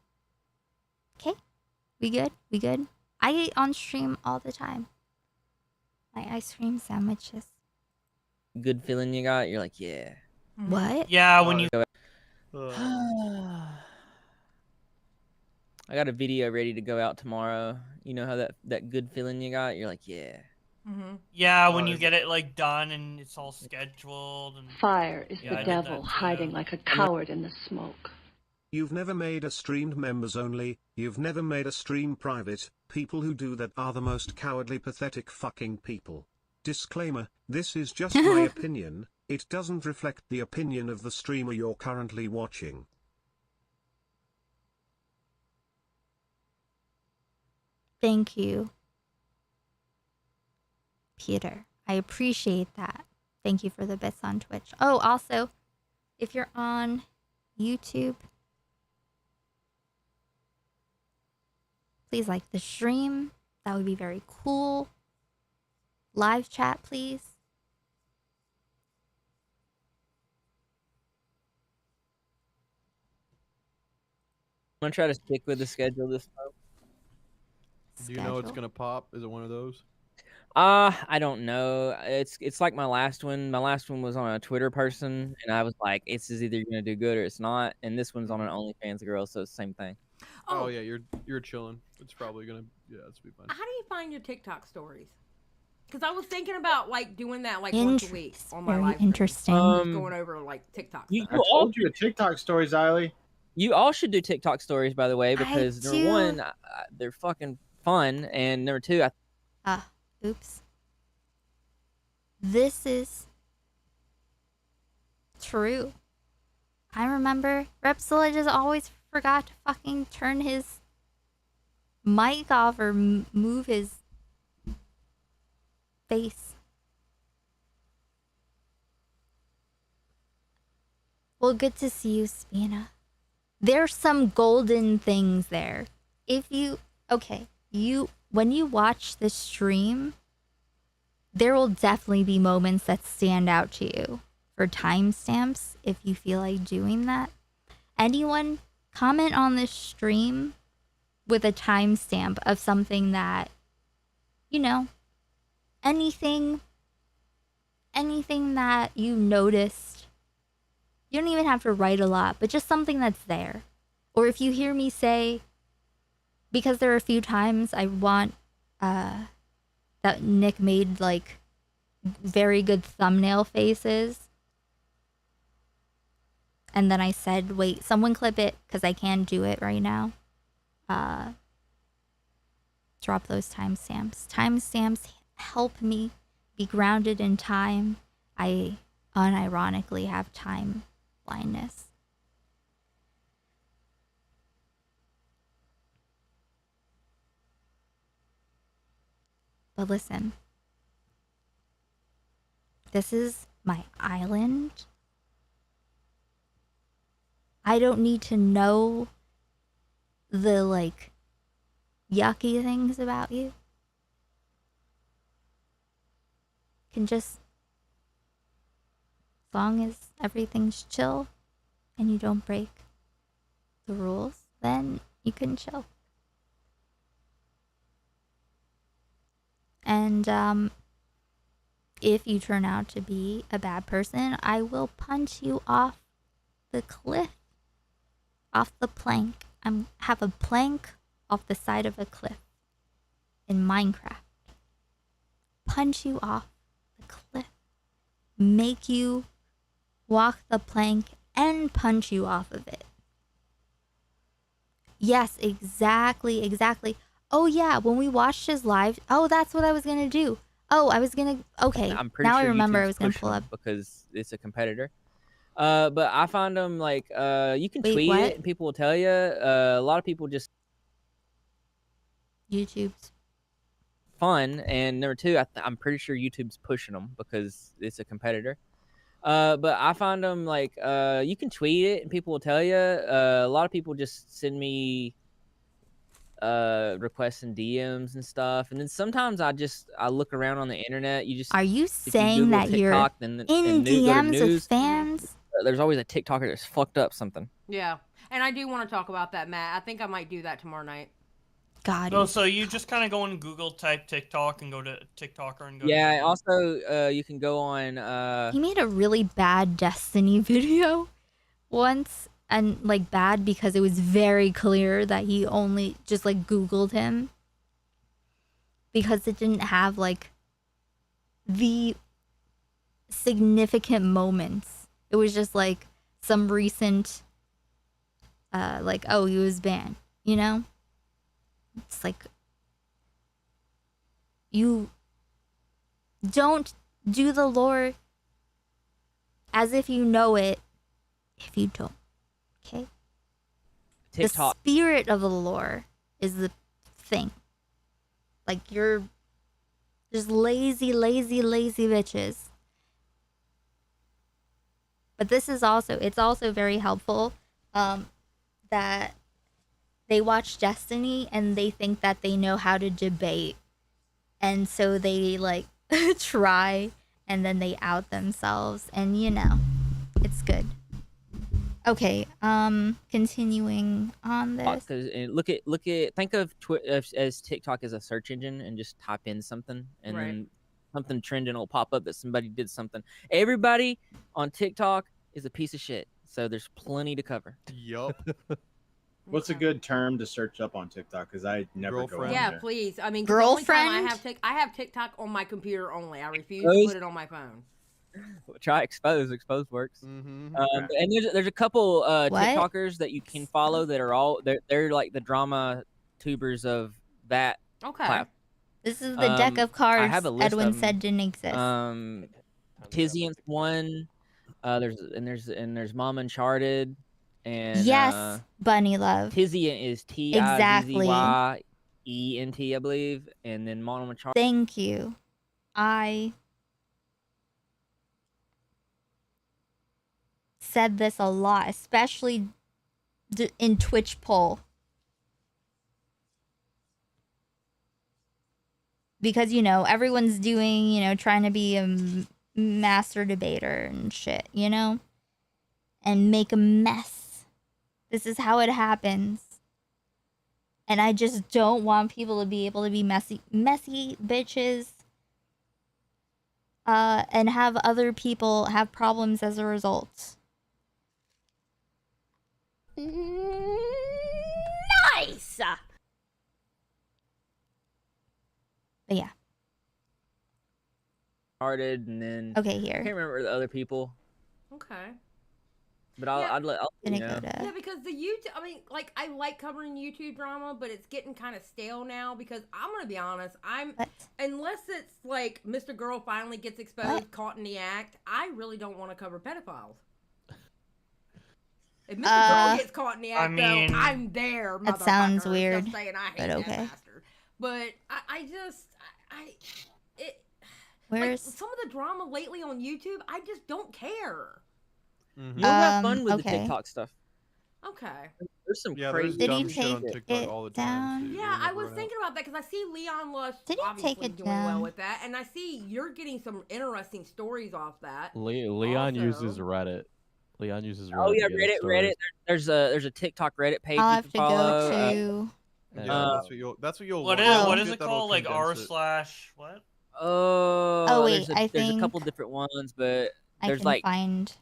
Okay? We good? We good? I eat on stream all the time. My ice cream sandwiches. good feeling you got, you're like, yeah. What? Yeah, when you. I got a video ready to go out tomorrow. You know how that good feeling you got, you're like, yeah. Yeah, when you get it like done and it's all scheduled. And Fire is yeah, the I did devil that, hiding like a coward in the smoke. You've never made a streamed members only, you've never made a stream private. People who do that are the most cowardly, pathetic fucking people. Disclaimer, this is just my opinion, it doesn't reflect the opinion of the streamer you're currently watching. Thank you, Peter. I appreciate that. Thank you for the bits on Twitch. Oh, also, if you're on YouTube, please like the stream. That would be very cool. Live chat, please. I'm gonna try to stick with the schedule this time. Do you know it's gonna pop? Is it one of those? I don't know. It's like my last one. My last one was on a Twitter person, and I was like, it's either gonna do good or it's not. And this one's on an OnlyFans girl, so it's the same thing. Oh yeah, you're chilling. It's probably gonna it's be fine. How do you find your TikTok stories? Because I was thinking about like doing that like once a week on my Very live stream. interesting. Just going over like TikTok stuff. I told you a TikTok story, Xylee. You all should do TikTok stories, by the way, because number do. one, they're fucking fun, and number two, Oops. This is true. I remember Repsilla just always forgot to fucking turn his mic off or move his face. Well, good to see you, Spina. There's some golden things there. When you watch the stream, there will definitely be moments that stand out to you for timestamps if you feel like doing that. Anyone comment on this stream with a timestamp of something that, anything that you noticed. You don't even have to write a lot, but just something that's there. Or if you hear me say, because there are a few times I want that Nick made like very good thumbnail faces. And then I said, wait, someone clip it because I can't do it right now. Drop those timestamps. Timestamps help me be grounded in time. I unironically have time blindness. But listen, this is my island. I don't need to know the like yucky things about you. Can just, as long as everything's chill and you don't break the rules, then you can chill. And if you turn out to be a bad person, I will punch you off the cliff, off the plank. I have a plank off the side of a cliff in Minecraft. Punch you off the cliff, make you walk the plank, and punch you off of it. Yes, exactly. Oh yeah, when we watched his live, that's what I was gonna do. Okay, I'm pretty now sure I remember YouTube's I was gonna pushing pull them up. because it's a competitor. But I find them like you can Wait, tweet what? it and people will tell you. A lot of people just YouTube's fun, and number two, I'm pretty sure YouTube's pushing them because it's a competitor. But I find them like you can tweet it and people will tell you. A lot of people just send me requests and DMs and stuff, and then sometimes I look around on the internet. Are you if saying Google that you're TikTok, then, in and go to DMs with news, fans? there's always a TikToker that's fucked up something. Yeah, and I do want to talk about that, Matt. I think I might do that tomorrow night. God. Oh, so you just kind of go on Google, type TikTok, and go to TikToker and go. Yeah. To Also, you can go on. He made a really bad Destiny video once, and like bad because it was very clear that he only just like Googled him because it didn't have like the significant moments. It was just like some recent like, oh, he was banned, you know? It's like, you don't do the lore as if you know it if you don't, okay? TikTok. The spirit of the lore is the thing. Like, you're just lazy bitches. But this is also, it's also very helpful that they watch Destiny and they think that they know how to debate. And so they like try and then they out themselves, and you know, it's good. Okay, continuing on this. Think of as TikTok as a search engine and just type in something and then something trending will pop up that somebody did something. Everybody on TikTok is a piece of shit, so there's plenty to cover. Yup. What's a good term to search up on TikTok? Because I never go on Yeah, there. please. I mean, 'cause the only time Girlfriend? I have TikTok on my computer only. I refuse to put it on my phone. Try expose works. Mm-hmm. And there's a couple What? TikTokers that you can follow that are all they're like the drama tubers of that Okay. platform. This is the deck of cards I have a list Edwin of them. said didn't exist. Tizian's one. There's Mom Uncharted, and Yes, Bunny Love. Tizian is Exactly. TIZZYENT, I believe, and then Mom Uncharted. Thank you. I said this a lot, especially in Twitch poll. Because, you know, everyone's doing, you know, trying to be a master debater and shit, you know? And make a mess. This is how it happens. And I just don't want people to be able to be messy bitches. And have other people have problems as a result. Nice. But yeah. Started, and then Okay, here. I can't remember the other people, Okay. but I'll let you know. Yeah, because the YouTube, I mean, like, I like covering YouTube drama, but it's getting kind of stale now because I'm going to be honest, unless it's like Mr. Girl finally gets exposed, caught in the act, I really don't want to cover pedophiles. If Mr. Girl gets caught in the act, though, I'm there, motherfucker. That sounds weird, Just saying, I hate but that okay. bastard. But Where's... like, some of the drama lately on YouTube, I just don't care. You'll have fun with the TikTok stuff. Okay. There's some There's crazy. dumb shit on TikTok all the time. So Yeah, I was thinking about that because I see Leon Lush obviously doing well with that, and I see you're getting some interesting stories off that. Leon uses Reddit. Leon uses Reddit. Oh yeah, to get his Reddit. stories. There's a TikTok Reddit page I'll you have can to follow. go to... Yeah, that's what you'll. What learn. what is Get it that'll called? Like condense it. r/what? Oh, wait, there's a couple different ones, but I there's can like find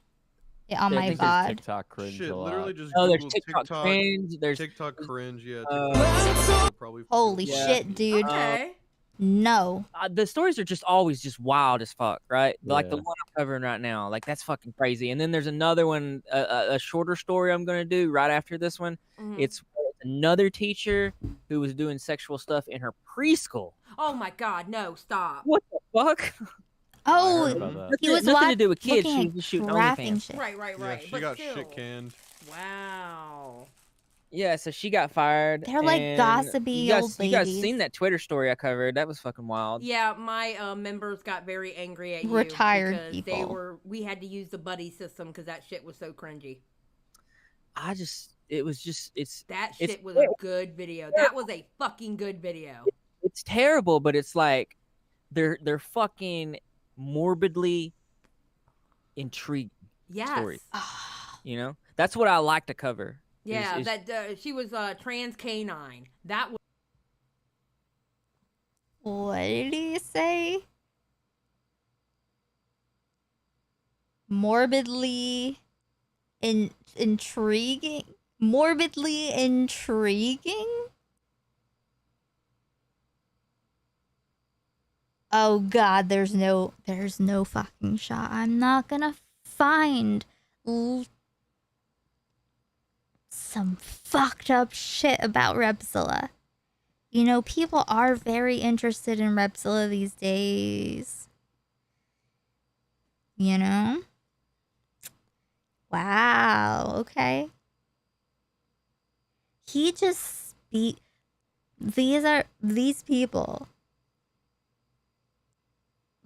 it on I my think there's VOD. TikTok cringe Shit, a lot. literally just Oh, there's Google TikTok cringe, there's TikTok cringe. Yeah. Probably. Holy shit, dude. Okay. No. The stories are just always just wild as fuck, right? Like the Yeah. one I'm covering right now, like that's fucking crazy. And then there's another one, a shorter story I'm gonna do right after this one. Mhm. It's another teacher who was doing sexual stuff in her preschool. Oh my God, no, stop. What the fuck? Oh, he was nothing to do with kids. looking She at was just shooting graphic OnlyFans. shit. Right, Yeah, she but got still. shit canned. Wow. Yeah, so she got fired. They're like and gossipy you guys, old You guys ladies. seen that Twitter story I covered? That was fucking wild. Yeah, my members got very angry at you Retired because people. we had to use the buddy system because that shit was so cringy. That shit was a good video. That was a fucking good video. It's terrible, but it's like they're fucking morbidly intriguing Yes. stories. You know, that's what I like to cover. Yeah, that she was trans canine. That was What did he say? Morbidly intriguing? Morbidly intriguing? Oh god, there's no fucking shot. I'm not gonna find some fucked up shit about Repzilla. You know, people are very interested in Repzilla these days. You know? Wow, okay. He just these people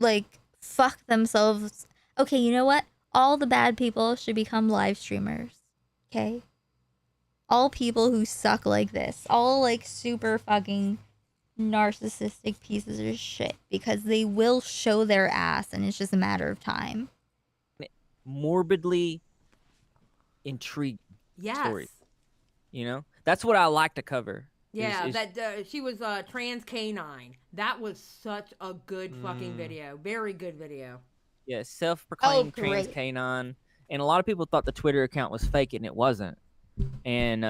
like fuck themselves. Okay, you know what? All the bad people should become live streamers. Okay? All people who suck like this, all like super fucking narcissistic pieces of shit, because they will show their ass and it's just a matter of time. Morbidly intrigued Yes. story. You know, that's what I like to cover. Yeah, that she was trans canine. That was such a good fucking video. Very good video. Yeah, self-proclaimed trans great. canine, and a lot of people thought the Twitter account was fake, and it wasn't. And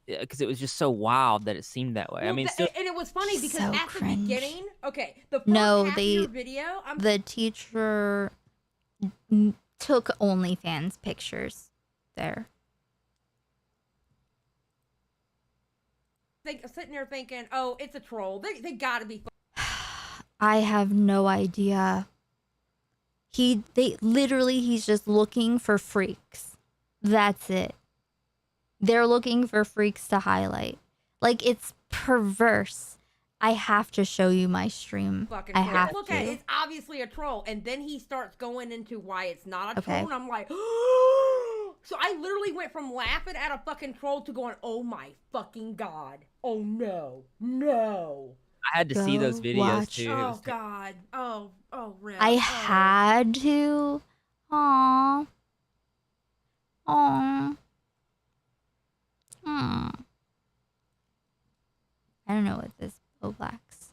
because it was just so wild that it seemed that way. I mean, and it was funny because So at cringe. the beginning, okay, the first No, half of your video, the teacher took OnlyFans pictures there. sitting there thinking, oh, it's a troll. They gotta be. I have no idea. He's just looking for freaks. That's it. They're looking for freaks to highlight. Like, it's perverse. I have to show you my stream. Fucking I troll. have Look to. at it, it's obviously a troll, and then he starts going into why it's not a Okay. troll, and I'm like, so I literally went from laughing at a fucking troll to going, oh my fucking god, oh no, no. I had to see those Go videos watch. too. It Oh was god, oh Rip. I had to. Aww. Aww. I don't know what this Black's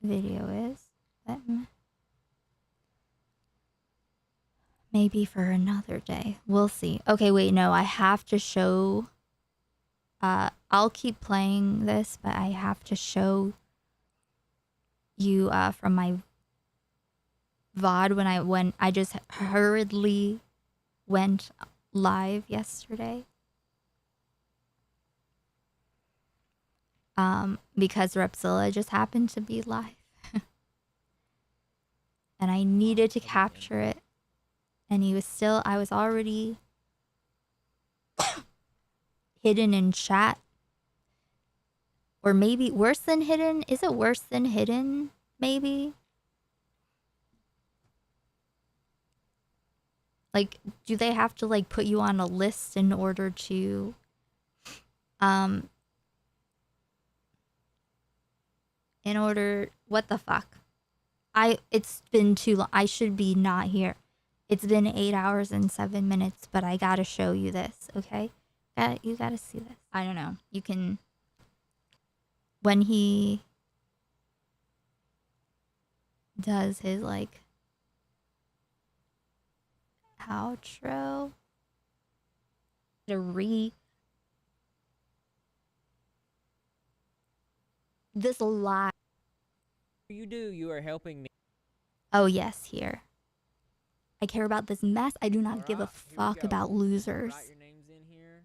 video is. But maybe for another day. We'll see. Okay, wait, no, I have to show. I'll keep playing this, but I have to show you from my VOD when I just hurriedly went live yesterday. Because Repzilla just happened to be live. And I needed to capture it. And I was already hidden in chat. Or maybe worse than hidden? Is it worse than hidden? Maybe? Like, do they have to like put you on a list in order to what the fuck? It's been too long. I should be not here. It's been 8 hours and 7 minutes, but I gotta show you this, okay? You gotta see this. I don't know. You can, when he does his like outro, this live. You do. You are helping me. Oh yes, here. I care about this mess. I do not give a fuck about losers. Write your names in here.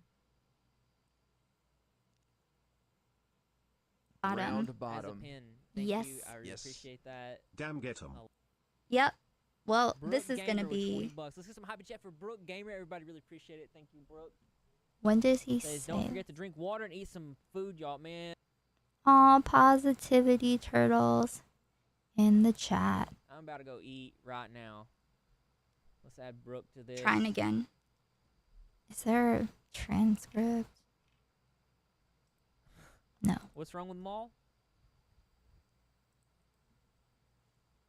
Bottom. Bottom. Yes. I really appreciate that. Damn, get 'em. Yep. Well, Brooke this is Gamer gonna with be. 20 bucks. Let's get some hyper chat for Brooke Gamer. Everybody really appreciate it. Thank you, Brooke. When does he Says, say? don't forget to drink water and eat some food, y'all, man. Aw, positivity turtles in the chat. I'm about to go eat right now. Let's add Brooke to this. Trying again. Is there a transcript? No. What's wrong with Maul?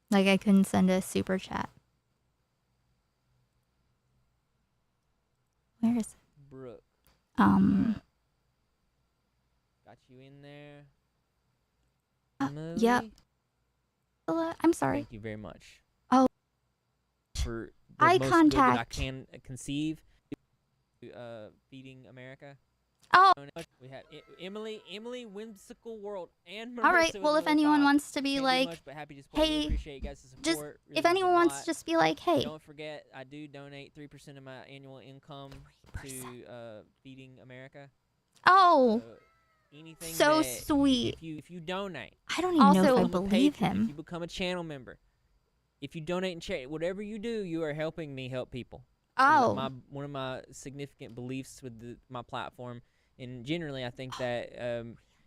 Like I couldn't send a super chat. Where is it? Brooke. Um. Got you in there. Yep. I'm sorry. Thank you very much. Oh. For the Eye most good that I contact. can conceive. Feeding America. Oh. We have Emily, Whimsical World, and Marissa. All right. Well, if anyone wants to be Can't do like, much, but happy to support. Really hey, appreciate you guys' just support. Really if means anyone a wants lot. to just be like, hey, Don't forget, I do donate 3% of my annual income to Feeding America. oh, Anything so that sweet. If you donate, I don't even know if I become a believe patron, him. If you become a channel member, if you donate and share, whatever you do, you are helping me help people. Oh. One of my significant beliefs with my platform, and generally, I think that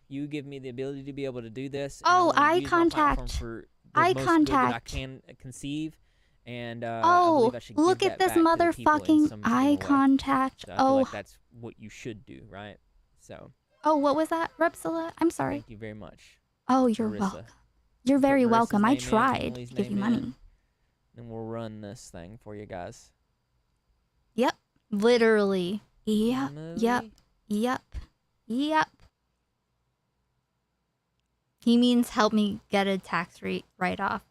you give me the ability to be able to do this. And Oh, I wanna eye use my platform contact. for the Eye most good that I contact. can conceive. And I Oh, believe I should look give at that this back to the people in motherfucking some eye way. contact. So I feel Oh. like that's what you should do, right? So Oh, what was that, Repsilla? I'm sorry. thank you very much. Oh, you're Marissa. welcome. You're Put very Marissa's welcome. I name in, tried Emily's to give you name in, money. and we'll run this thing for you guys. Yep. Literally. Yep. Yep. Emily? Yep. Yep. He means help me get a tax rate write-off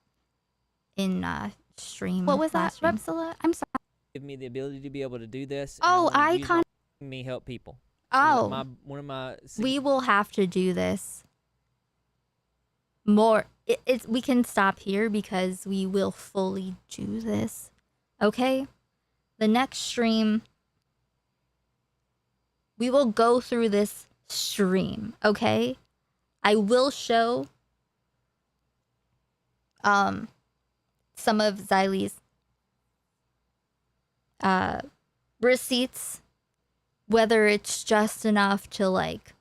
in stream. What was that, Repsilla? I'm sorry. Give me the ability to be able to do this. Oh, and I wanna use icon. me help people. Oh. One of my We will have to do this more. We can stop here because we will fully do this. Okay? The next stream, we will go through this stream. Okay? I will show some of Xylee's receipts, whether it's just enough to like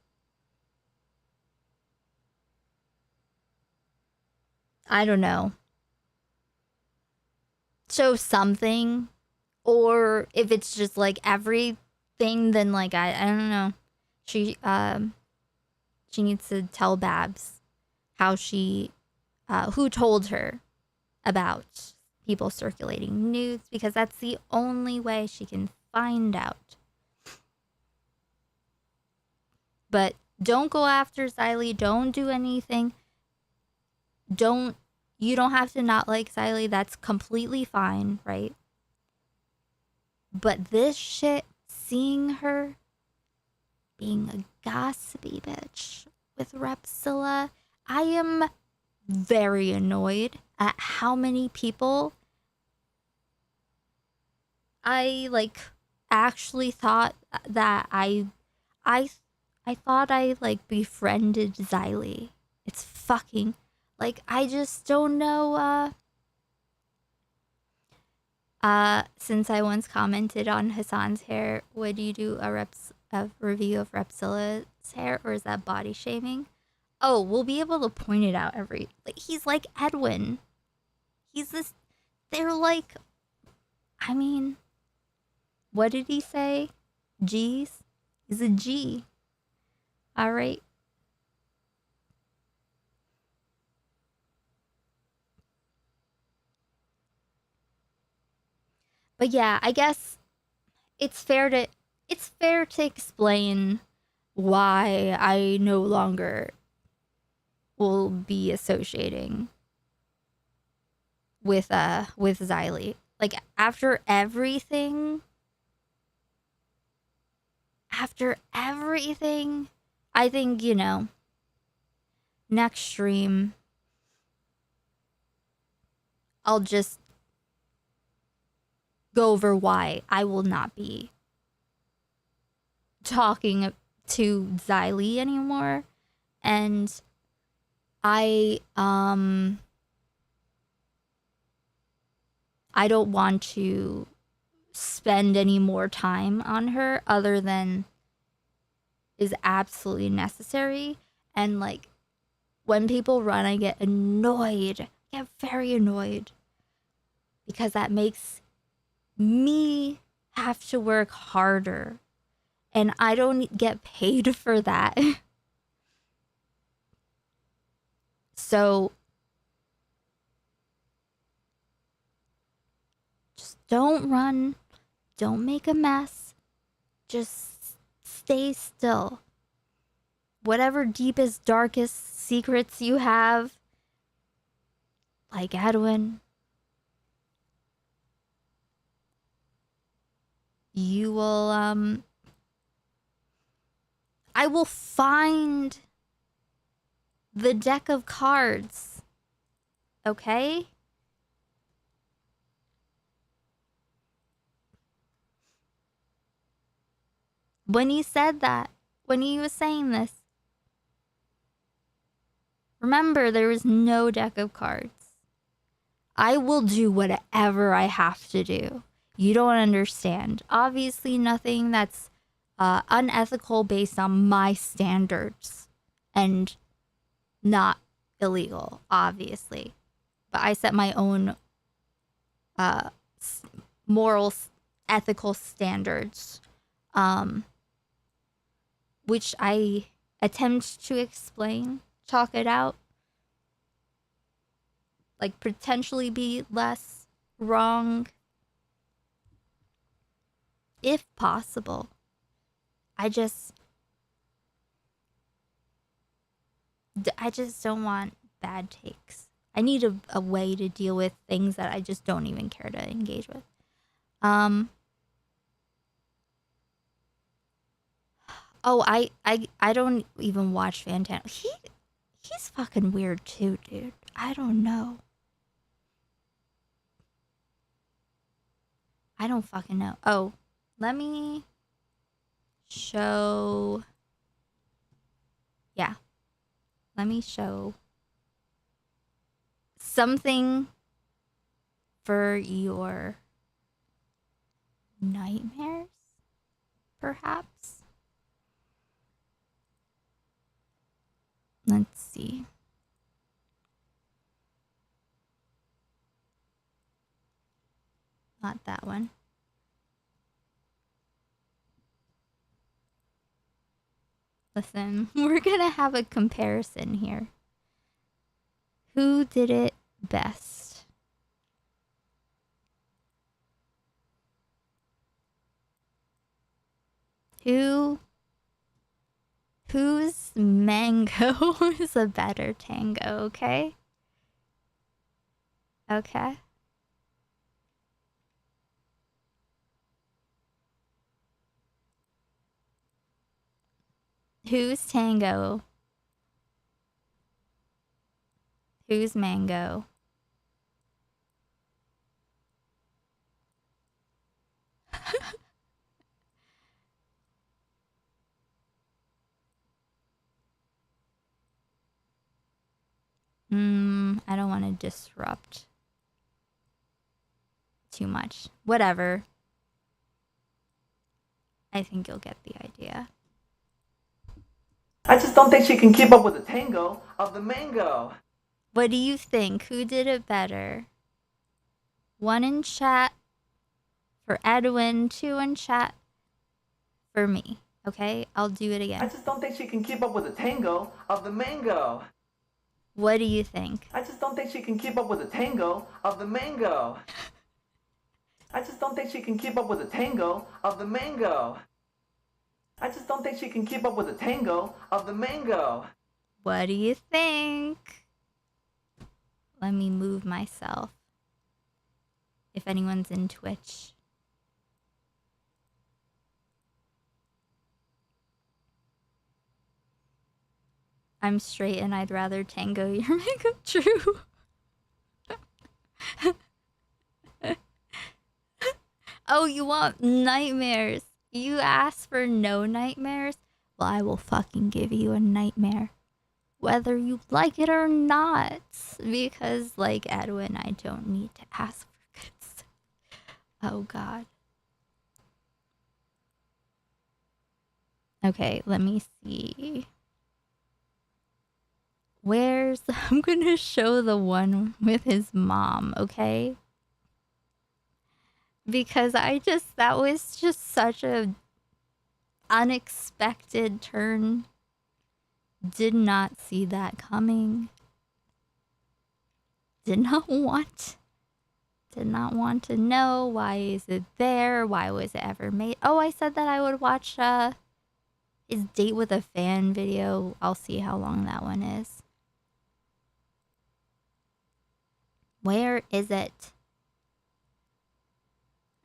I don't know, show something, or if it's just like everything, then like I don't know. She needs to tell Babs how who told her about people circulating nudes, because that's the only way she can find out. But don't go after Xylee. Don't do anything. You don't have to not like Xylee. That's completely fine, right? But this shit, seeing her being a gossipy bitch with Repsilla, I am very annoyed at how many people I like actually thought that I thought I like befriended Xylee. It's fucking like I just don't know. Since I once commented on Hassan's hair, would you do a review of Repsilla's hair, or is that body shaming? Oh, we'll be able to point it out he's like Edwin. He's this. They're like. I mean, what did he say? G's. He's a G. All right. But yeah, I guess it's fair to explain why I no longer will be associating with Xylee. Like after everything, I think, next stream I'll just go over why I will not be talking to Xylee anymore. And I don't want to spend any more time on her other than is absolutely necessary. And like when people run, I get annoyed. I get very annoyed because that makes me have to work harder, and I don't get paid for that. So just don't run, don't make a mess, just stay still. whatever deepest, darkest secrets you have, like Edwin, you will, I will find the deck of cards, okay? When he said that, when he was saying this, remember, there is no deck of cards. I will do whatever I have to do. You don't understand. Obviously, nothing that's unethical based on my standards and not illegal, obviously. But I set my own moral, ethical standards, which I attempt to explain, talk it out, like potentially be less wrong if possible. I just don't want bad takes. I need a way to deal with things that I just don't even care to engage with. Oh, I don't even watch Fantan. He's fucking weird too, dude. I don't know. I don't fucking know. Oh, let me show. Yeah. Let me show something for your nightmares, perhaps. Let's see. Not that one. Listen, we're gonna have a comparison here. Who did it best? Whose mango is a better tango, okay? Okay. Whose tango? Whose mango? I don't want to disrupt too much. Whatever. I think you'll get the idea. I just don't think she can keep up with the tango of the mango. What do you think? Who did it better? 1 in chat for Edwin, 2 in chat for me. Okay, I'll do it again. I just don't think she can keep up with the tango of the mango. What do you think? I just don't think she can keep up with the tango of the mango. I just don't think she can keep up with the tango of the mango. I just don't think she can keep up with the tango of the mango. What do you think? Let me move myself. If anyone's in Twitch. I'm straight and I'd rather tango your makeup. True. Oh, you want nightmares? You asked for no nightmares? Well, I will fucking give you a nightmare. Whether you like it or not. Because, like Edwin, I don't need to ask for consent. Oh, God. Okay, let me see. I'm gonna show the one with his mom, okay? Because that was just such a unexpected turn. Did not see that coming. Did not want to know, why is it there? Why was it ever made? Oh, I said that I would watch His date with a fan video, I'll see how long that one is. Where is it?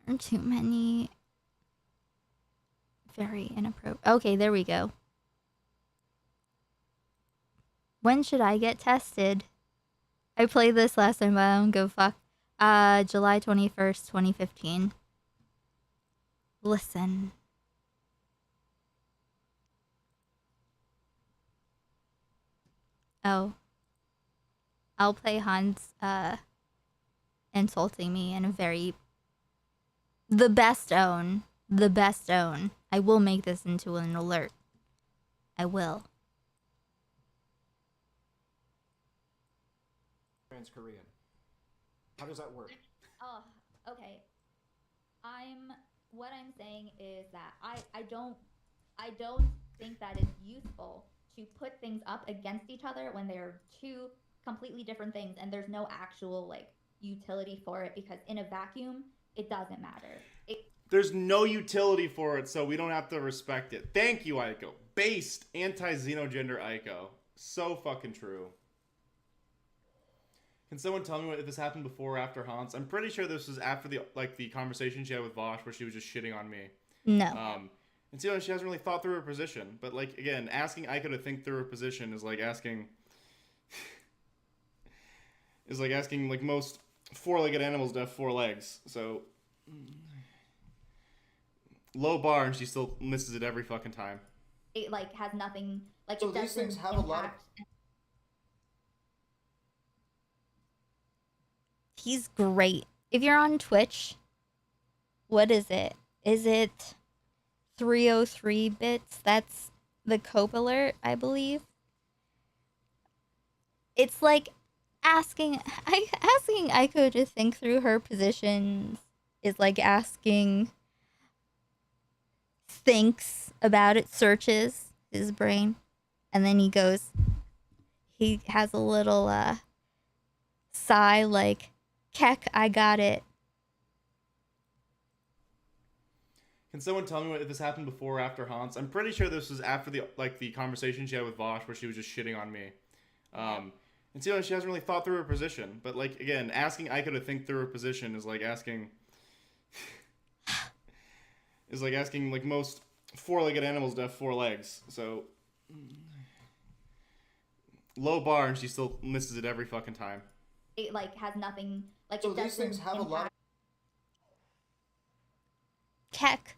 There are too many. Very inappropriate. Okay, there we go. When should I get tested? I played this last time, but I don't give a fuck. July 21st, 2015. Listen. Oh. I'll play Hans, insulting me in a very... The best own. The best own. I will make this into an alert. I will. Korean. How does that work? Oh, okay. What I'm saying is that I don't think that it's useful to put things up against each other when they're two completely different things and there's no actual like utility for it, because in a vacuum it doesn't matter. There's no utility for it, so we don't have to respect it. Thank you, Aiko. Based anti-xenogender Aiko. So fucking true. Can someone tell me if this happened before or after Hans? I'm pretty sure this was after the conversation she had with Vosh where she was just shitting on me. No. And so she hasn't really thought through her position. But like again, asking Aiko to think through her position is like asking like most four-legged animals to have four legs. So low bar, and she still misses it every fucking time. It like has nothing like. So it these things have a lot of. He's great. If you're on Twitch, what is it? Is it 303 bits? That's the Cope alert, I believe. It's like asking Aiko to think through her positions is like asking thinks about it, searches his brain, and then he has a little sigh like, Keck, I got it. Can someone tell me if this happened before or after Hans? I'm pretty sure this was after the conversation she had with Vosh where she was just shitting on me. And so she hasn't really thought through her position. But like again, asking Aiko to think through her position is like asking like most four-legged animals to have four legs. So low bar, and she still misses it every fucking time. It like has nothing like. So it these things have a lot of. Keck.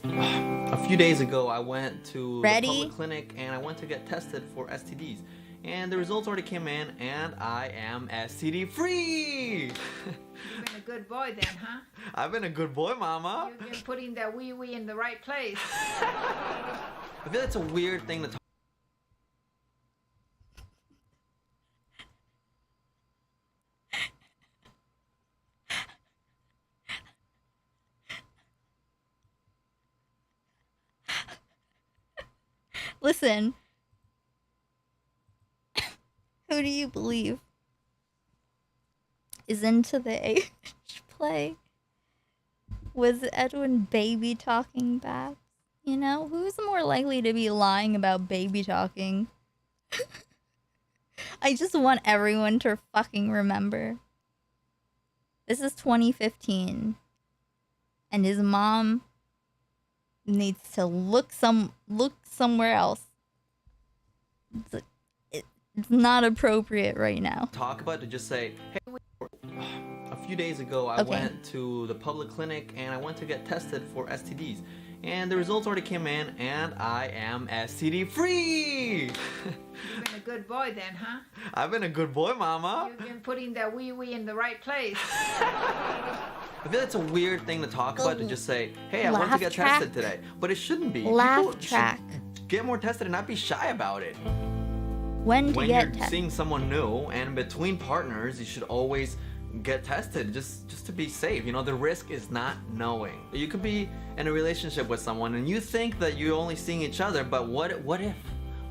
A few days ago, I went to the Ready? public clinic and I went to get tested for STDs. And the results already came in, and I am STD free! You've been a good boy then, huh? I've been a good boy, Mama. You've been putting that wee-wee in the right place. I feel that's a weird thing to talk. Listen. Who do you believe is into the age play? Was Edwin baby talking back? You know, who's more likely to be lying about baby talking? I just want everyone to fucking remember. This is 2015. And his mom needs to look somewhere else. It's not appropriate right now. Talk about to just say, hey, a few days ago I went to the public clinic and I went to get tested for STDs. And the results already came in, and I am STD free! You've been a good boy then, huh? I've been a good boy, Mama. You've been putting that wee-wee in the right place. I feel that's a weird thing to talk about, to just say, hey, I went to get tested today. But it shouldn't be. Laugh track. Get more tested and not be shy about it. When you're seeing someone new and between partners, you should always get tested just to be safe. You know, the risk is not knowing. You could be in a relationship with someone and you think that you're only seeing each other, but what if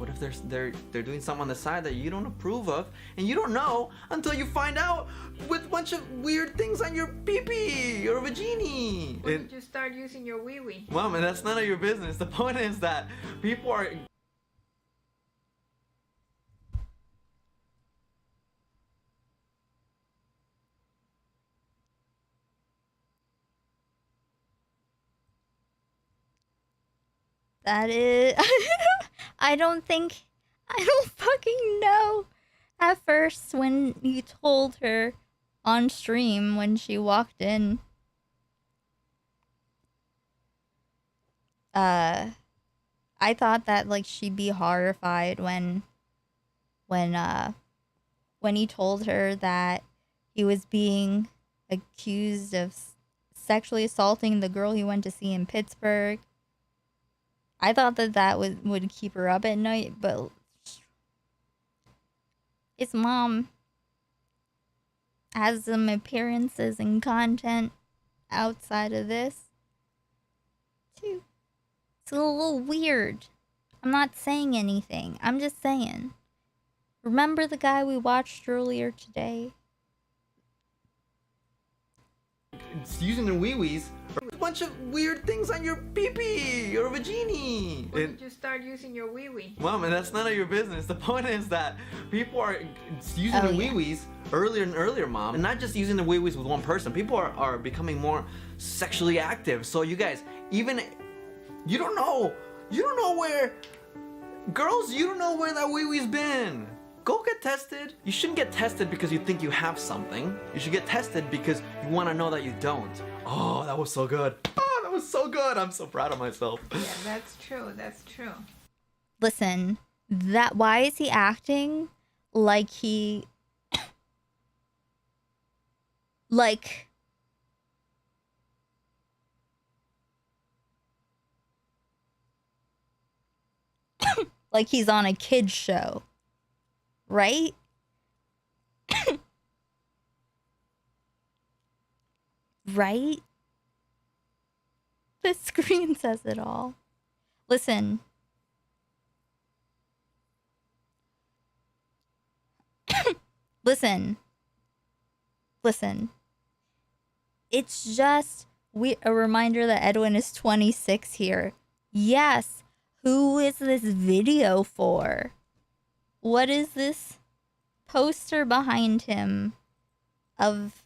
What if they're doing something on the side that you don't approve of, and you don't know until you find out with a bunch of weird things on your pee-pee or vagini? When did you start using your wee-wee? Mom, and that's none of your business. The point is that people are. That is... I don't fucking know. At first, when you told her on stream when she walked in, I thought that, like, she'd be horrified when he told her that he was being accused of sexually assaulting the girl he went to see in Pittsburgh. I thought that would keep her up at night, but his mom has some appearances and content outside of this, too. It's a little weird. I'm not saying anything. I'm just saying. Remember the guy we watched earlier today? Using their wee-wees, or a bunch of weird things on your pee-pee or vagini. When did you start using your wee-wee? Mom, and that's none of your business. The point is that people are using their wee-wees earlier and earlier, Mom. And not just using the wee-wees with one person. People are becoming more sexually active. So you guys, even, you don't know where, girls, you don't know where that wee-wee's been. Go get tested. You shouldn't get tested because you think you have something. You should get tested because you want to know that you don't. Oh, that was so good. Oh, that was so good. I'm so proud of myself. Yeah, that's true. That's true. Listen, why is he acting like he... like... like he's on a kid's show. Right? Right? The screen says it all. Listen. Listen. It's just a reminder that Edwin is 26 here. Yes. Who is this video for? What is this poster behind him of...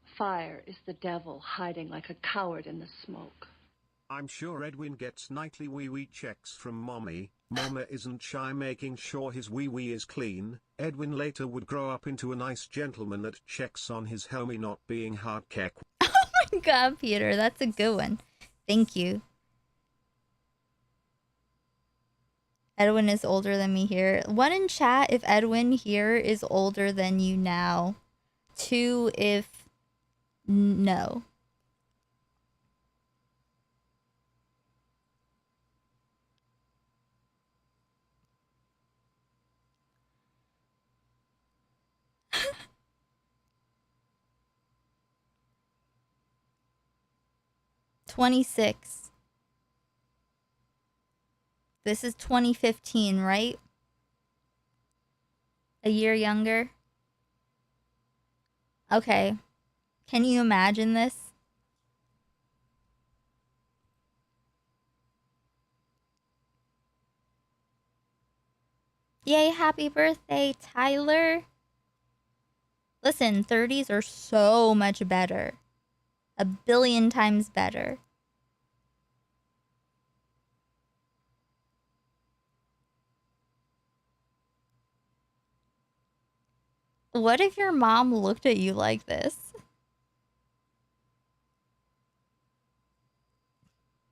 Fire is the devil hiding like a coward in the smoke. I'm sure Edwin gets nightly wee-wee checks from Mommy. Mama isn't shy making sure his wee-wee is clean. Edwin later would grow up into a nice gentleman that checks on his homie not being hard keck. Oh my god, Peter, that's a good one. Thank you. Edwin is older than me here. 1 in chat if Edwin here is older than you now. 2 if no. "26. This is 2015, right? A year younger? Okay. Can you imagine this? Yay, happy birthday, Tyler. Listen, 30s are so much better. A billion times better. What if your mom looked at you like this?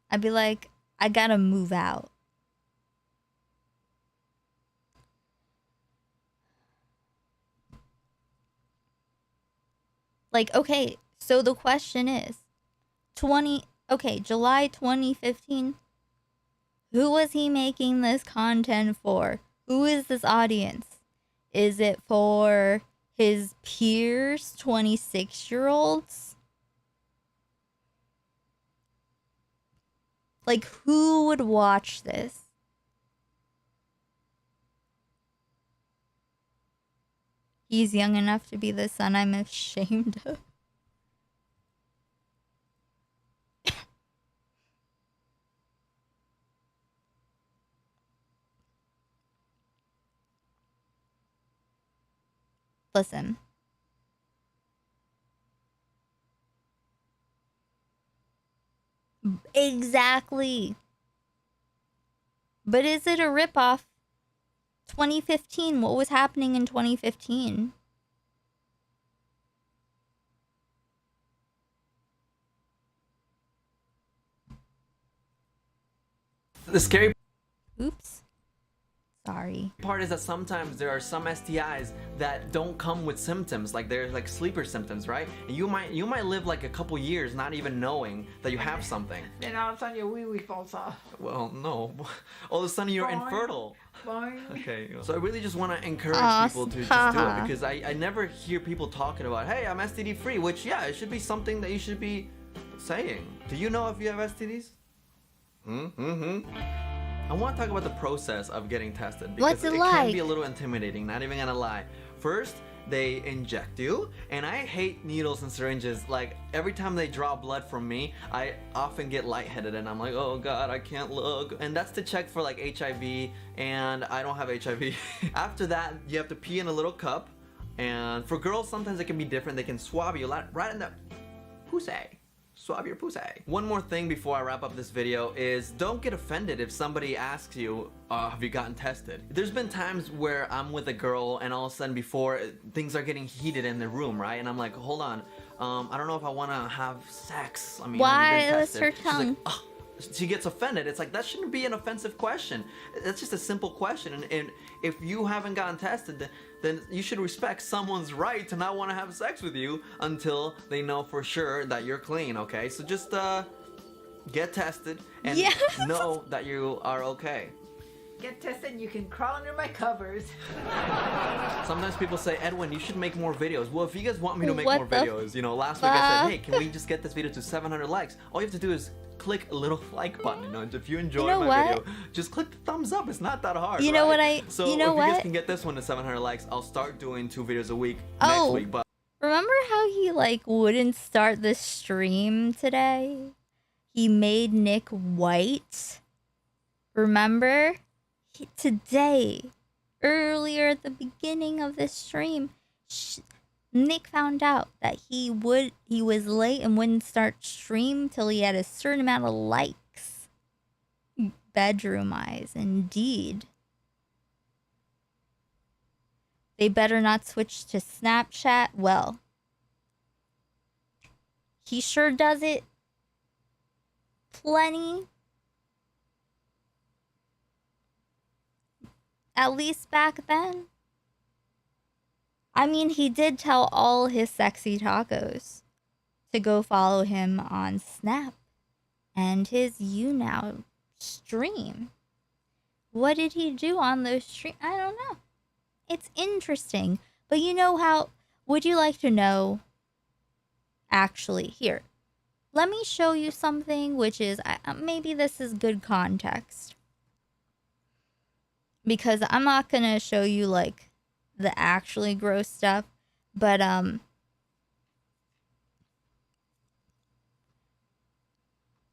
I'd be like, I gotta move out. Like, okay, so the question is, July 2015, who was he making this content for? Who is this audience? Is it for his peers, 26-year-olds? Like, who would watch this? He's young enough to be the son I'm ashamed of. Listen. Exactly. But is it a ripoff? 2015. What was happening in 2015? The scary Oops. Sorry. part is that sometimes there are some STIs that don't come with symptoms, like they're like sleeper symptoms, right? And you might live like a couple years not even knowing that you have something. Then all of a sudden your wee-wee falls off. Well, no. All of a sudden you're Boing. infertile. Boing. Okay. So I really just want to encourage people to just do it, because I never hear people talking about, hey, I'm STD free, which, yeah, it should be something that you should be saying. Do you know if you have STDs? I want to talk about the process of getting tested, because What's it can like? be a little intimidating, not even gonna lie. First, they inject you, and I hate needles and syringes. Like, every time they draw blood from me, I often get lightheaded, and I'm like, oh god, I can't look. And that's to check for like HIV, and I don't have HIV. After that, you have to pee in a little cup, and for girls, sometimes it can be different. They can swab you right in the pussy. Swab your pussy. One more thing before I wrap up this video is, don't get offended if somebody asks you, have you gotten tested? There's been times where I'm with a girl and all of a sudden before things are getting heated in the room, right? And I'm like, hold on, I don't know if I want to have sex. I mean, why? have you been It was her tested? She's tongue. like, "Ugh." She gets offended. It's like, that shouldn't be an offensive question. That's just a simple question. And if you haven't gotten tested, then you should respect someone's right to not want to have sex with you until they know for sure that you're clean, okay? So just get tested and know that you are okay. Get tested and you can crawl under my covers. Sometimes people say, Edwin, you should make more videos. Well, if you guys want me to make What more the videos, you know, last week I said, hey, fuck? can we just get this video to 700 likes? All you have to do is click a little like button, you know, if you enjoy know my what? video, just click the thumbs up. It's not that hard. You know right? what So you know if you guys what? can get this one to 700 likes, I'll start doing 2 videos a week Oh. next week. But Remember how he like wouldn't start the stream today? He made Nick white. Remember? Today, earlier at the beginning of this stream, Nick found out that he was late and wouldn't start stream till he had a certain amount of likes. Bedroom eyes, indeed. They better not switch to Snapchat. Well, he sure does it plenty. At least back then. I mean, he did tell all his sexy tacos to go follow him on Snap and his YouNow stream. What did he do on those streams? I don't know. It's interesting. But you know how... Would you like to know... Actually, here. Let me show you something which is... maybe this is good context. Because I'm not going to show you, like, the actually gross stuff. But,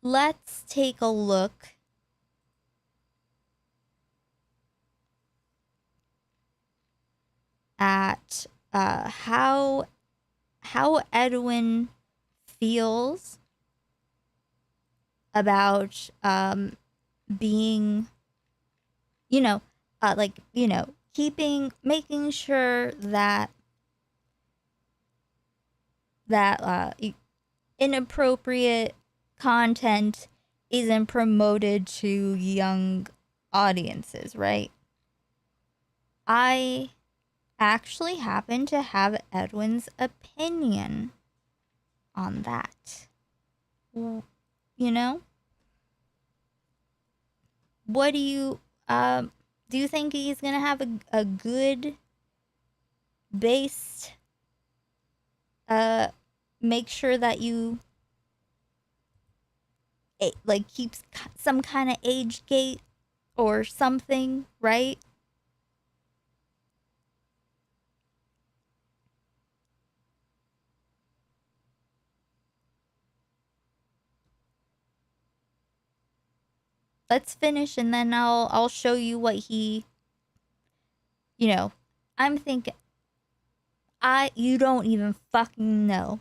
let's take a look at how Edwin feels about being, you know, making sure that inappropriate content isn't promoted to young audiences, right? I actually happen to have Edwin's opinion on that. You know? What do you think he's gonna have a good based make sure that you keeps some kind of age gate or something, right? let's finish and then I'll show you what he, you know, I'm thinking, you don't even fucking know.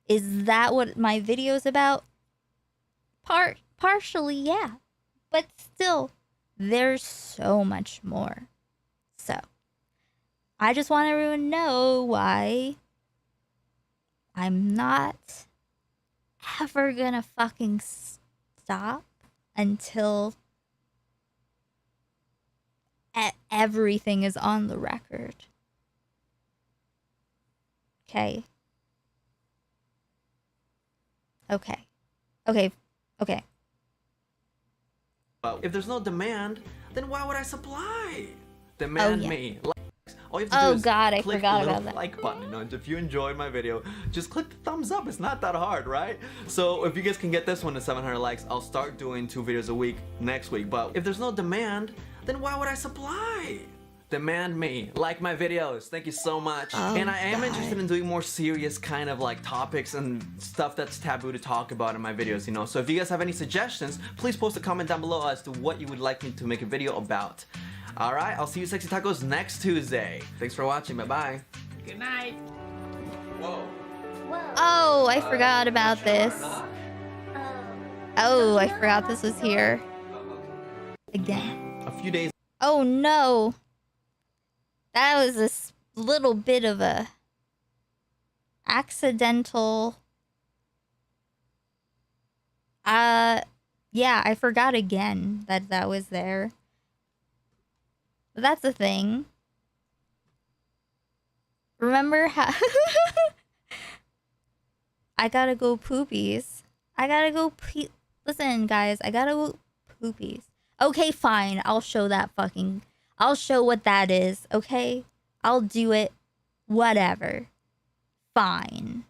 Is that what my video's about? Partially, yeah. But still, there's so much more. So, I just want everyone to know why I'm not ever gonna fucking stop until everything is on the record. Okay. Okay. Okay. Okay. But if there's no demand, then why would I supply? Demand yeah. me. All you have to do is God, I click forgot the little about that. like button. You know, if you enjoyed my video, just click the thumbs up. It's not that hard, right? So if you guys can get this one to 700 likes, I'll start doing 2 videos a week next week. But if there's no demand, then why would I supply? Demand me. Like my videos. Thank you so much. And I am interested in doing more serious kind of like topics and stuff that's taboo to talk about in my videos, you know. So if you guys have any suggestions, please post a comment down below as to what you would like me to make a video about. Alright, I'll see you sexy tacos next Tuesday. Thanks for watching. Bye-bye. Good night. Whoa. Oh, I forgot about this. Oh, I forgot this was here. Again. A few days. Oh no. That was a little bit of a accidental. Yeah, I forgot again that was there. But that's the thing. Remember how I gotta go poopies. I gotta go listen, guys, I gotta go poopies. Okay, fine. I'll show what that is, okay? I'll do it. Whatever. Fine.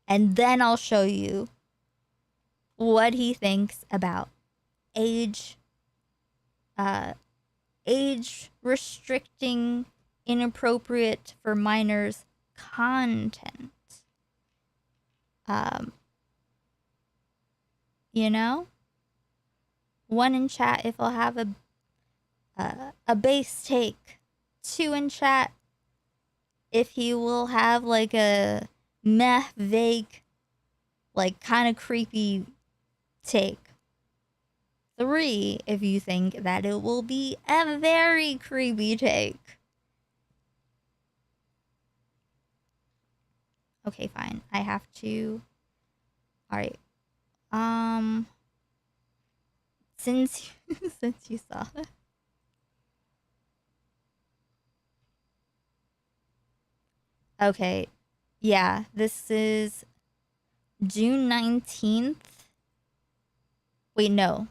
And then I'll show you what he thinks about age restricting inappropriate for minors content. You know? 1 in chat if I'll have a base take. 2 in chat if he will have like a meh vague, like kind of creepy take. 3 if you think that it will be a very creepy take. Okay, fine. I have to. Alright. Since you saw it. Okay. Yeah, this is June 19th. Wait, no.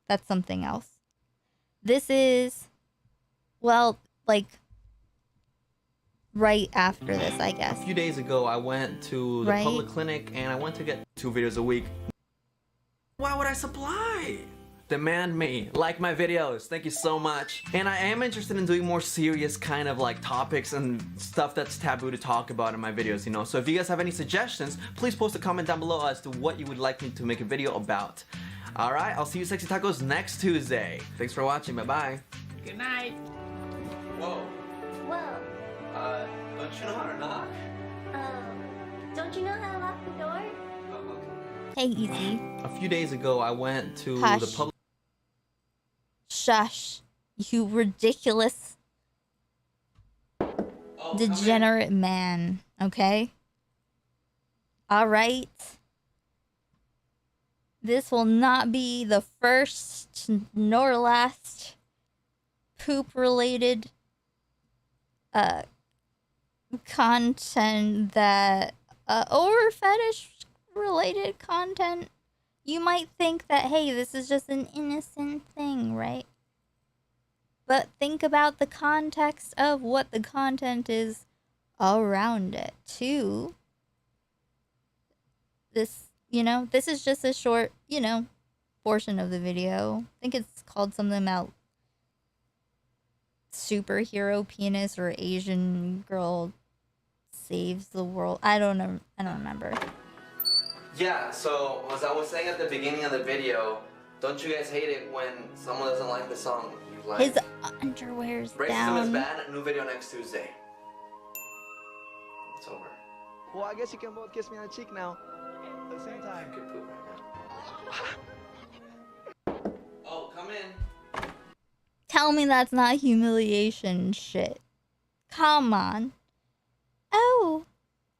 That's something else. This is, well, like, right after this, I guess. A few days ago, I went to the Right? public clinic and I went to get 2 videos a week. Why would I supply? Demand me. Like my videos. Thank you so much. And I am interested in doing more serious kind of like topics and stuff that's taboo to talk about in my videos, you know. So if you guys have any suggestions, please post a comment down below as to what you would like me to make a video about. Alright, I'll see you sexy tacos next Tuesday. Thanks for watching. Bye-bye. Good night. Whoa. Whoa. Don't you know how to knock? Don't you know how to lock the door? Hey, easy. A few days ago, I went to Hush. the public... Shush. You ridiculous degenerate man. Okay? Alright? This will not be the first nor last poop-related content that or fetish related content. You might think that, hey, this is just an innocent thing, right? But think about the context of what the content is around it too. This, you know, this is just a short, you know, portion of the video. I think it's called something about superhero penis or Asian girl saves the world. I don't know. I don't remember. Yeah, so as I was saying at the beginning of the video, don't you guys hate it when someone doesn't like the song you like? His underwear's Racism down. is bad. New video next Tuesday. It's over. Well, I guess you can both kiss me on the cheek now. At the same time. I could poop right now. Oh, come in. Tell me that's not humiliation shit. Come on. Oh,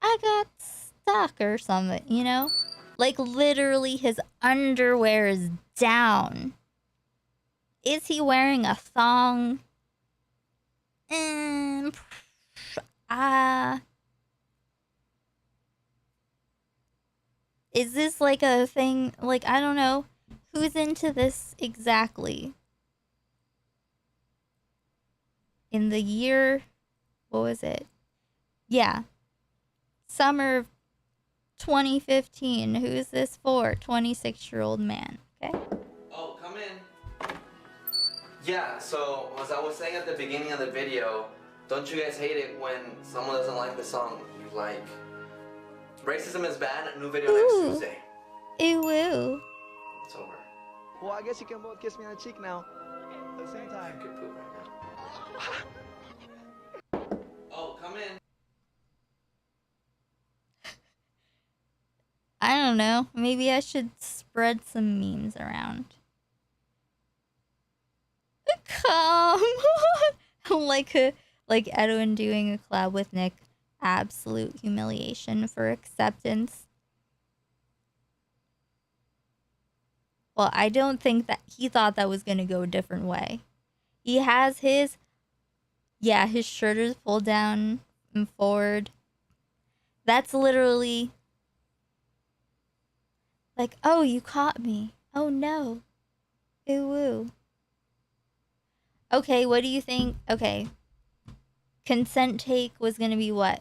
I got stuck or something, you know? Like, literally, his underwear is down. Is he wearing a thong? Is this like a thing? Like, I don't know. Who's into this exactly? In the year, what was it? Yeah. Summer of 2015. Who's this for? 26-year-old man. Okay. Oh, come in. Yeah, so as I was saying at the beginning of the video, don't you guys hate it when someone doesn't like the song you like? Racism is bad. New video next Tuesday. Ew. It's over. Well, I guess you can both kiss me on the cheek now. At the same time. I could poop right now. Oh, come in. I don't know. Maybe I should spread some memes around. Come on. like Edwin doing a collab with Nick. Absolute humiliation for acceptance. Well, I don't think that he thought that was going to go a different way. He has his... Yeah, his shirt is pulled down and forward. That's literally... Like, oh, you caught me. Oh, no. Ew. Okay, what do you think? Okay. Consent take was going to be what?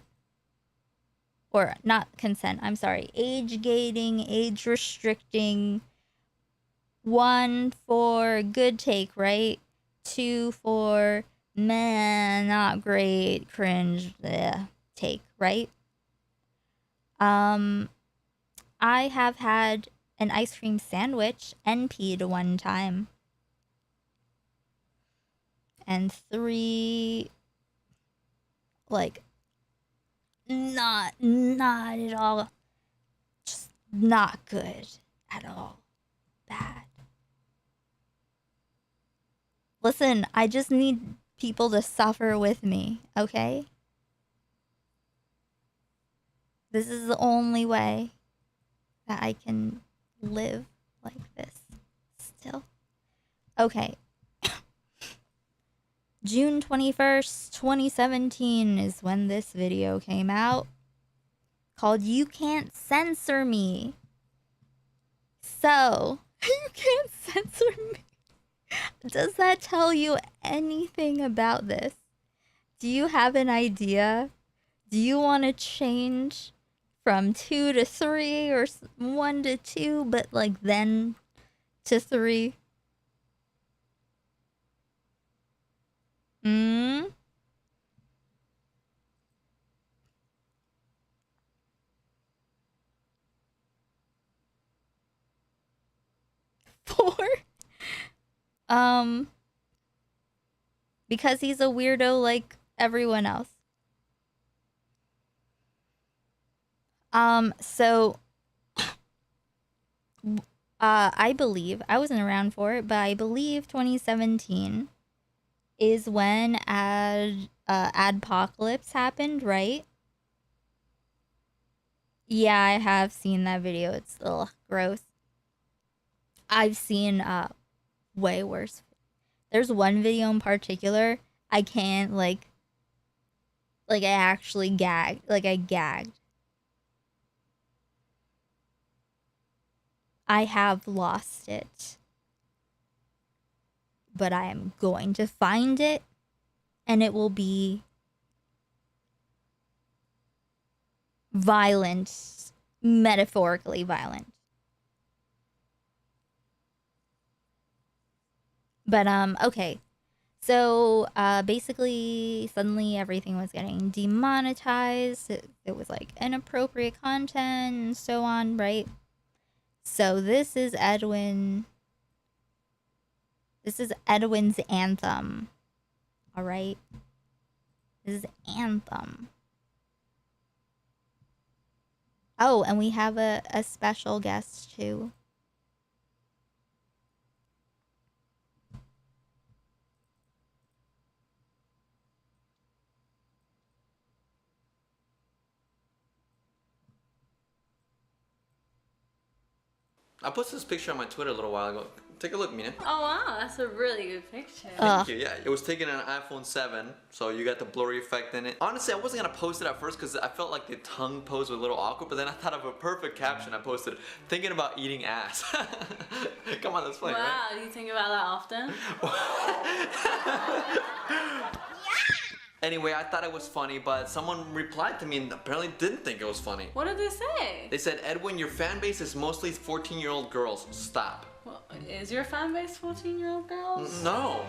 Or not consent, I'm sorry. Age gating, age restricting. 1 for good take, right? 2 for meh, not great, cringe, take, right? I have had an ice cream sandwich and peed one time. And 3, like, not at all, just not good at all. Bad. Listen, I just need people to suffer with me, okay? This is the only way that I can live like this still. Okay. June 21st, 2017 is when this video came out. Called You Can't Censor Me. So, you can't censor me. Does that tell you anything about this? Do you have an idea? Do you want to change from 2 to 3 or 1 to 2, but like then to 3? 4? Because he's a weirdo like everyone else. So I believe, I wasn't around for it, but I believe 2017 is when Adpocalypse happened, right? Yeah, I have seen that video. It's gross. I've seen way worse. There's one video in particular I can't I actually gagged. Like I gagged. I have lost it. But I am going to find it, and it will be violent, metaphorically violent. But, okay. So, basically, suddenly everything was getting demonetized. It was, like, inappropriate content and so on, right? So this is Edwin. This is Edwin's anthem. All right. This is anthem. Oh, and we have a special guest too. I posted this picture on my Twitter a little while ago. Take a look, Mina. Oh wow, that's a really good picture. Thank you. Yeah, it was taken on an iPhone 7, so you got the blurry effect in it. Honestly, I wasn't gonna post it at first because I felt like the tongue pose was a little awkward, but then I thought of a perfect caption. I posted, thinking about eating ass. Come on, that's funny, Wow, right? do you think about that often? Anyway, I thought it was funny, but someone replied to me and apparently didn't think it was funny. What did they say? They said, Edwin, your fan base is mostly 14-year-old girls. Stop. Well, is your fan base 14-year-old girls? No,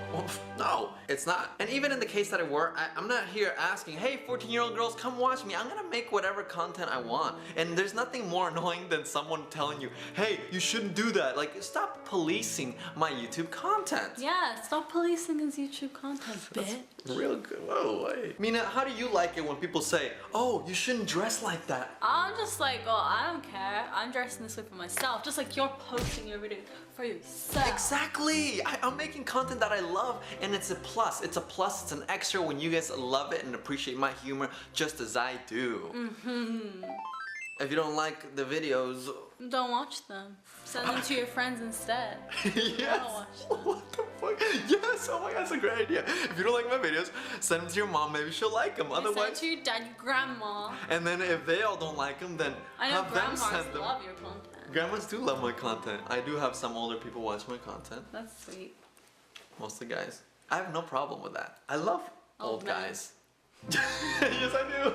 no, it's not. And even in the case that it were, I'm not here asking, hey, 14-year-old girls, come watch me. I'm gonna make whatever content I want. And there's nothing more annoying than someone telling you, hey, you shouldn't do that. Like, stop policing my YouTube content. Yeah, stop policing his YouTube content, bitch. Real good. Whoa, wait. Mina, how do you like it when people say, oh, you shouldn't dress like that? I'm just like, oh, I don't care. I'm dressing this way for myself. Just like you're posting your video for yourself. Exactly. I'm making content that I love, and it's a plus. It's a plus. It's an extra when you guys love it and appreciate my humor just as I do. Mm-hmm. If you don't like the videos, Don't watch them. Send them to your friends instead. Yes. What the fuck? Yes. Oh my god, that's a great idea. If you don't like my videos, send them to your mom. Maybe she'll like them. Send it Otherwise, to your dad, your grandma. and then if they all don't like them, then I know have them grandmas send them. love your content. Grandmas do love my content. I do have some older people watch my content. That's sweet. Mostly guys. I have no problem with that. I love old men. guys. Yes, I do.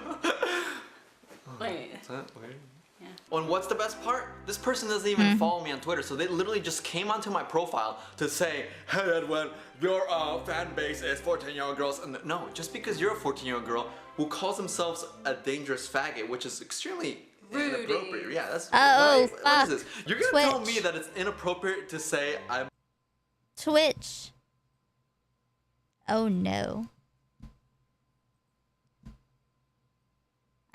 Wait. Is that weird? Yeah. And what's the best part? This person doesn't even follow me on Twitter, so they literally just came onto my profile to say, hey Edwin, your fan base is 14-year-old girls. And no, just because you're a 14-year-old girl who calls themselves a dangerous faggot, which is extremely inappropriate. Yeah, that's what is this? You're gonna tell me that it's inappropriate to say I'm Twitch. Oh no.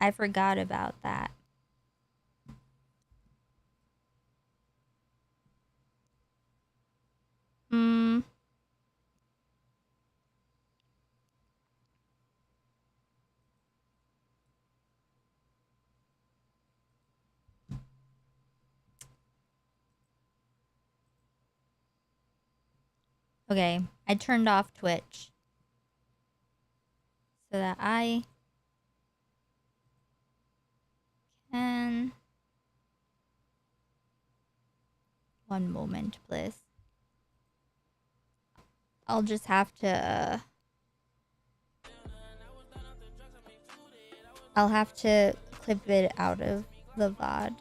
I forgot about that. Okay, I turned off Twitch so that I can... One moment, please. I'll just have to... I'll have to clip it out of the VOD.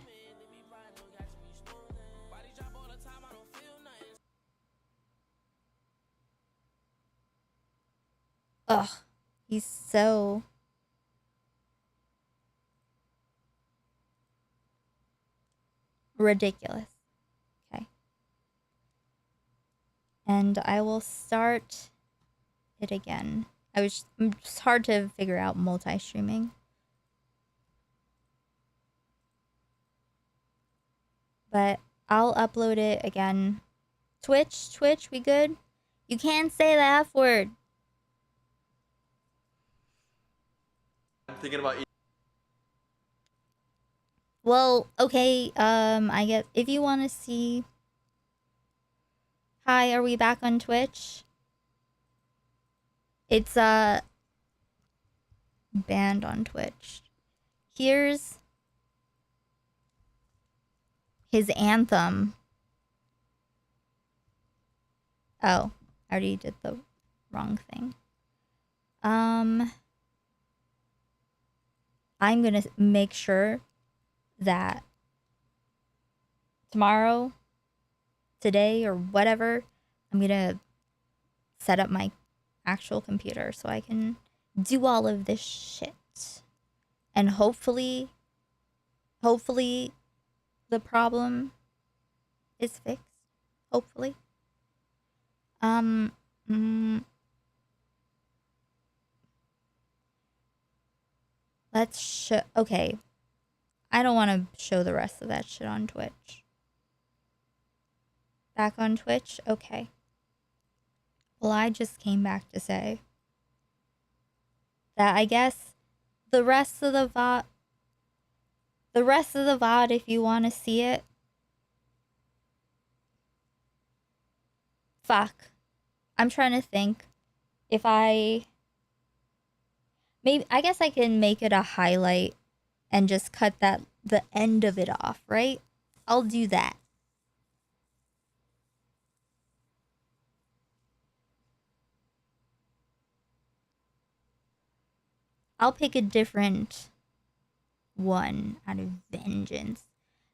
Ugh, he's so... ridiculous. Okay. And I will start it again. It's hard to figure out multi-streaming. But I'll upload it again. Twitch, we good? You can't say the F word. I'm thinking about eating. Well, okay, I guess if you want to see... Hi, are we back on Twitch? It's, banned on Twitch. Here's his anthem. Oh, I already did the wrong thing. I'm gonna make sure that tomorrow, today, or whatever, I'm gonna set up my actual computer so I can do all of this shit. And hopefully the problem is fixed, hopefully. Let's show. Okay, I don't want to show the rest of that shit on Twitch. Back on Twitch, okay. Well, I just came back to say that I guess the rest of the VOD, if you want to see it, fuck. I'm trying to think if I guess I can make it a highlight and just cut the end of it off, right? I'll do that. I'll pick a different one out of vengeance.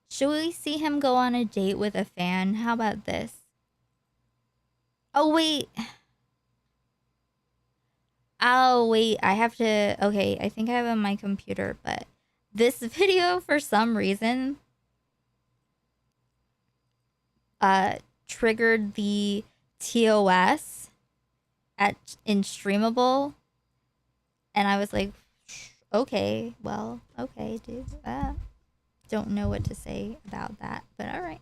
Should we see him go on a date with a fan? How about this? Oh, wait. Oh, wait. I have to... Okay, I think I have it on my computer, but this video, for some reason, triggered the TOS in Streamable, and I was like, okay, well, okay, dude. Don't know what to say about that, but all right.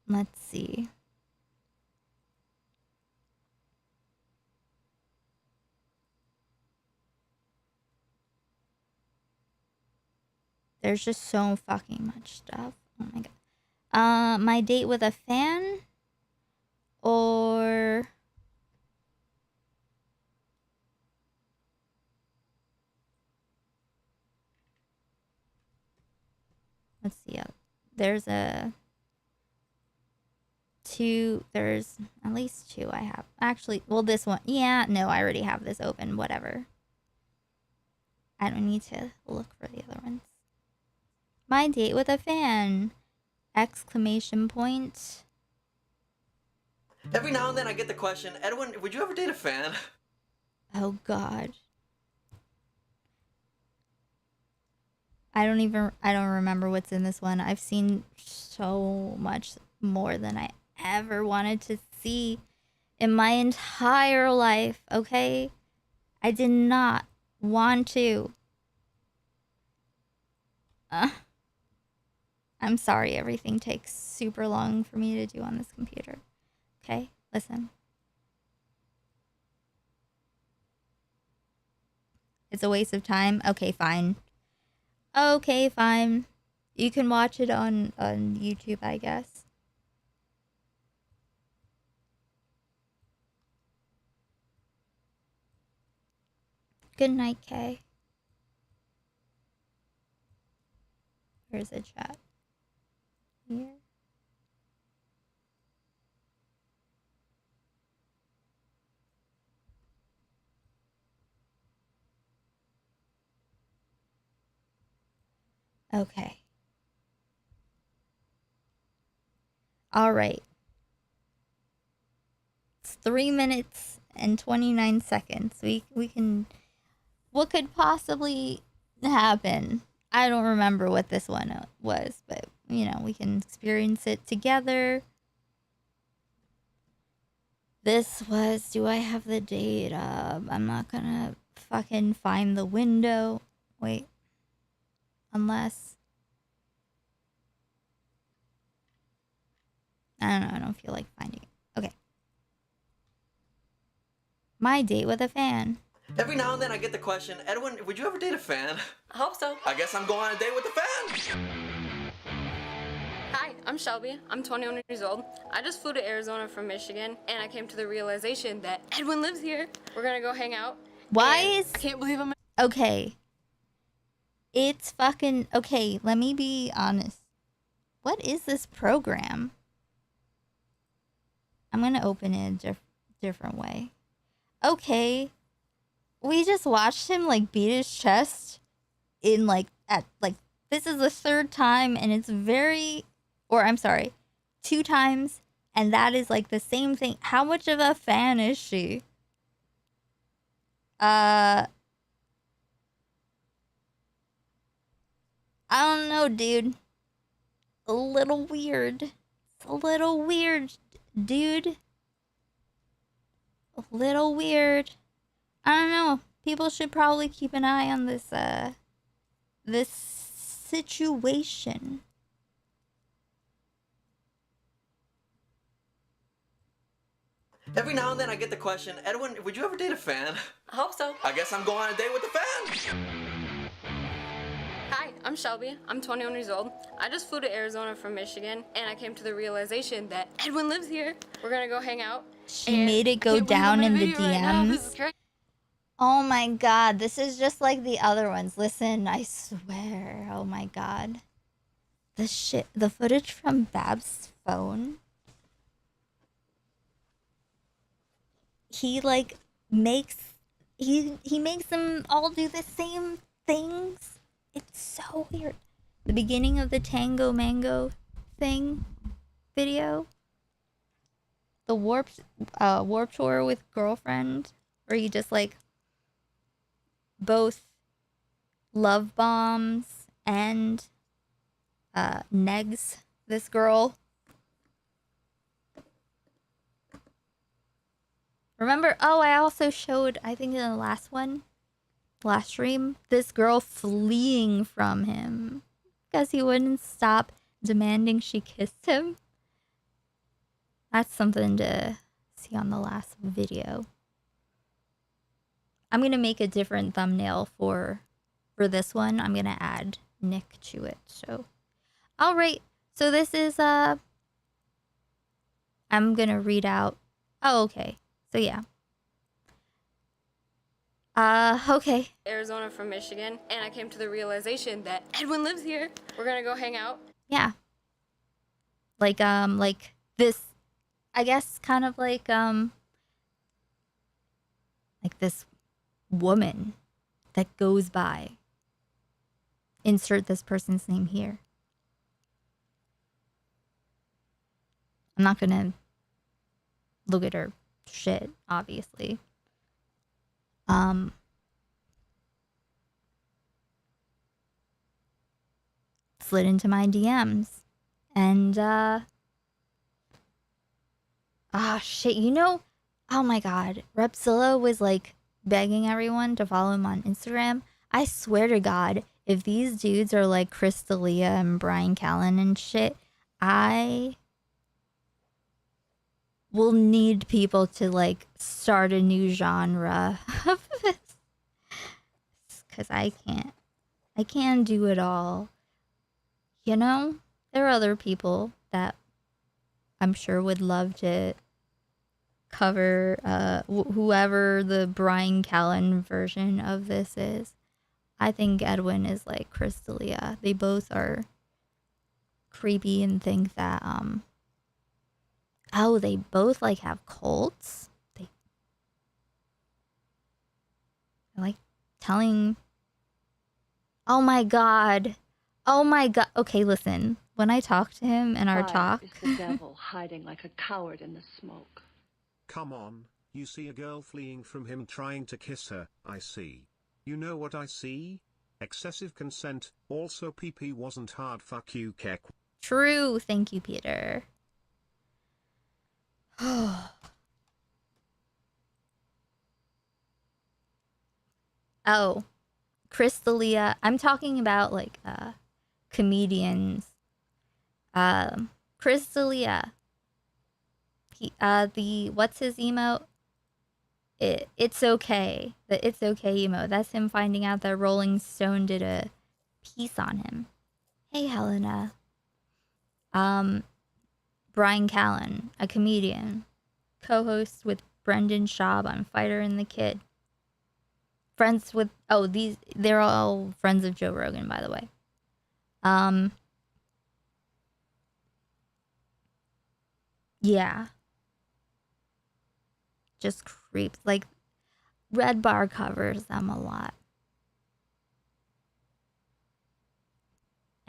Let's see. There's just so fucking much stuff. Oh my god. My date with a fan? Or... Let's see. There's there's at least two I have. Actually, well, this one. Yeah, no, I already have this open. Whatever. I don't need to look for the other ones. My date with a fan! Exclamation point. Every now and then I get the question, Edwin, would you ever date a fan? Oh god. I don't remember what's in this one. I've seen so much more than I ever wanted to see in my entire life, okay? I did not want to. I'm sorry everything takes super long for me to do on this computer. Okay, listen. It's a waste of time. Okay, fine. Okay, fine. You can watch it on YouTube, I guess. Good night, Kay. Here's a chat. Here. Okay. All right. It's 3 minutes and 29 seconds. We can... What could possibly happen? I don't remember what this one was, but, you know, we can experience it together. This was... Do I have the date up? I'm not gonna fucking find the window. Wait. Unless... I don't know, I don't feel like finding it. Okay. My date with a fan. Every now and then I get the question, Edwin, would you ever date a fan? I hope so. I guess I'm going on a date with a fan. Hi, I'm Shelby. I'm 21 years old. I just flew to Arizona from Michigan, and I came to the realization that Edwin lives here. We're gonna go hang out. Why is... I can't believe I'm... Okay. It's fucking... Okay, let me be honest. What is this program? I'm gonna open it a different way. Okay. We just watched him, like, beat his chest in, like, this is the third time, and it's very... Or, I'm sorry. 2 times, and that is like the same thing. How much of a fan is she? I don't know, dude. A little weird. It's a little weird, dude. A little weird. I don't know. People should probably keep an eye on this, this situation. Every now and then I get the question, Edwin, would you ever date a fan? I hope so. I guess I'm going on a date with a fan. Hi, I'm Shelby. I'm 21 years old. I just flew to Arizona from Michigan, and I came to the realization that Edwin lives here. We're gonna go hang out. She made it go down in the DMs. Oh my god, this is just like the other ones. Listen, I swear. Oh my god. The footage from Bab's phone. He like makes he makes them all do the same things. It's so weird. The beginning of the Tango Mango thing video. The warp tour with girlfriend, where he just like both love bombs and negs this girl. Remember? Oh, I also showed, I think in the last stream, this girl fleeing from him because he wouldn't stop demanding she kiss him. That's something to see on the last video. I'm gonna make a different thumbnail for this one. I'm gonna add Nick to it. So, all right. So this is I'm gonna read out. Oh, okay. So yeah. Okay. Arizona from Michigan, and I came to the realization that Edwin lives here. We're gonna go hang out. Yeah. Like this, I guess kind of like this woman that goes by. Insert this person's name here. I'm not gonna look at her shit, obviously. Slid into my DMs and shit, you know, oh my god, Repzilla was like begging everyone to follow him on Instagram. I swear to god, if these dudes are like Crystalia and Brian Callen and shit, I will need people to like start a new genre of this, because I can't do it all. You know, there are other people that I'm sure would love to cover whoever the Brian Callen version of this is. I think Edwin is like Crystalia. They both are creepy and think that oh, they both like have cults. They like telling. Oh my god. Oh my god. Okay, listen. When I talk to him in our talk. Is the devil hiding like a coward in the smoke? Come on, you see a girl fleeing from him trying to kiss her. I see. You know what I see? Excessive consent. Also PP wasn't hard. Fuck you, Keck. True. Thank you, Peter. Oh, Crystalia. I'm talking about like comedians. Crystalia. The what's his emote? It's okay. The it's okay emote. That's him finding out that Rolling Stone did a piece on him. Hey, Helena. Brian Callen, a comedian, co-host with Brendan Schaub on Fighter and the Kid. Friends with they're all friends of Joe Rogan, by the way. Yeah. Just creeps. Like, Red Bar covers them a lot.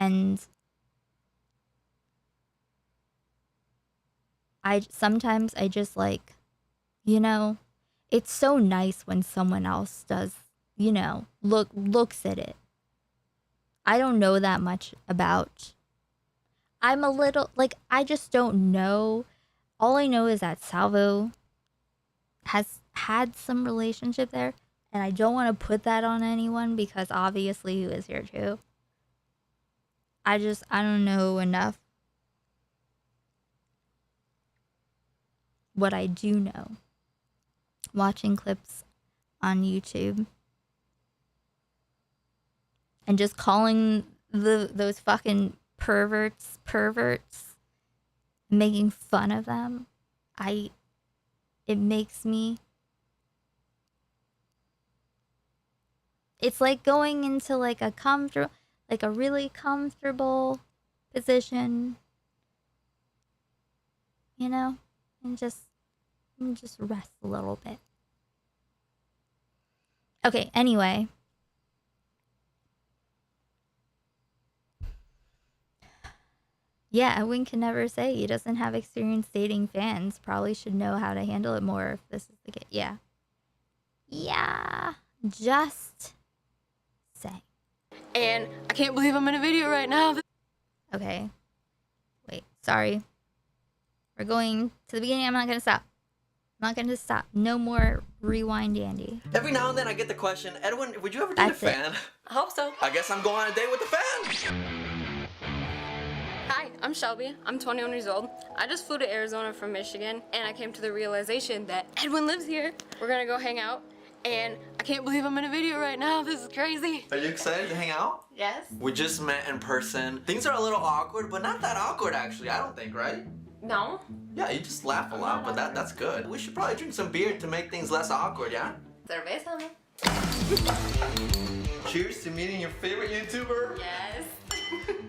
And sometimes I just like, you know, it's so nice when someone else does, you know, looks at it. I don't know that much about. I'm a little like, I just don't know. All I know is that Salvo has had some relationship there, and I don't want to put that on anyone because obviously he was here too. I don't know enough. What I do know, watching clips on YouTube and just calling those fucking perverts, making fun of them, it makes me, it's like going into like a really comfortable position, you know, and just rest a little bit. Okay, anyway. Yeah, Edwin can never say he doesn't have experience dating fans. Probably should know how to handle it more if this is the case. Yeah. Yeah. Just say. And I can't believe I'm in a video right now. Okay. Wait, sorry. We're going to the beginning. I'm not going to stop. I'm not going to stop. No more rewind, Andy. Every now and then I get the question, Edwin, would you ever date a fan? I hope so. I guess I'm going on a date with a fan. Hi, I'm Shelby. I'm 21 years old. I just flew to Arizona from Michigan, and I came to the realization that Edwin lives here. We're gonna go hang out, and I can't believe I'm in a video right now. This is crazy. Are you excited to hang out? Yes. We just met in person. Things are a little awkward, but not that awkward actually, I don't think, right? No. Yeah, you just laugh a lot, but that's good. We should probably drink some beer to make things less awkward, yeah? Cerveza, no? Cheers to meeting your favorite YouTuber. Yes.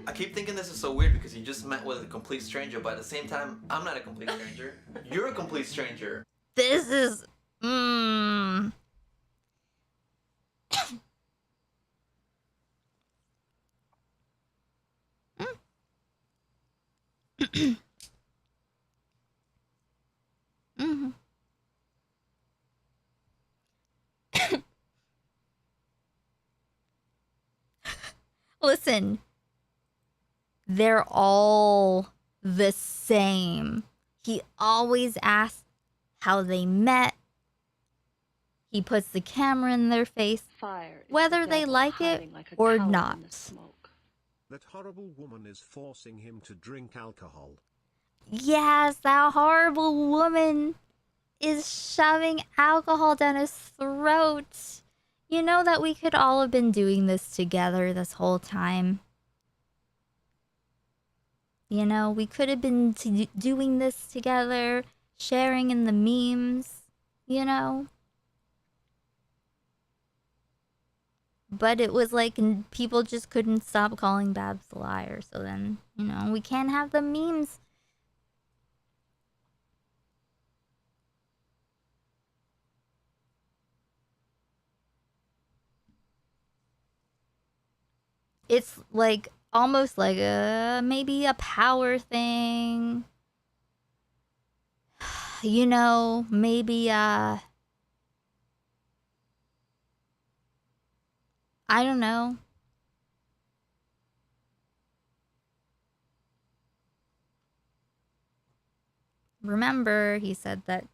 I keep thinking this is so weird because you just met with a complete stranger, but at the same time, I'm not a complete stranger. You're a complete stranger. This is... Listen, they're all the same. He always asks how they met. He puts the camera in their face, whether they like it or not. That horrible woman is forcing him to drink alcohol. Yes, that horrible woman is shoving alcohol down his throat. You know that we could all have been doing this together this whole time. You know, we could have been doing this together, sharing in the memes, you know? But it was like people just couldn't stop calling Babs a liar. So then, you know, we can't have the memes. It's like almost like maybe a power thing. You know, maybe I don't know. Remember, he said that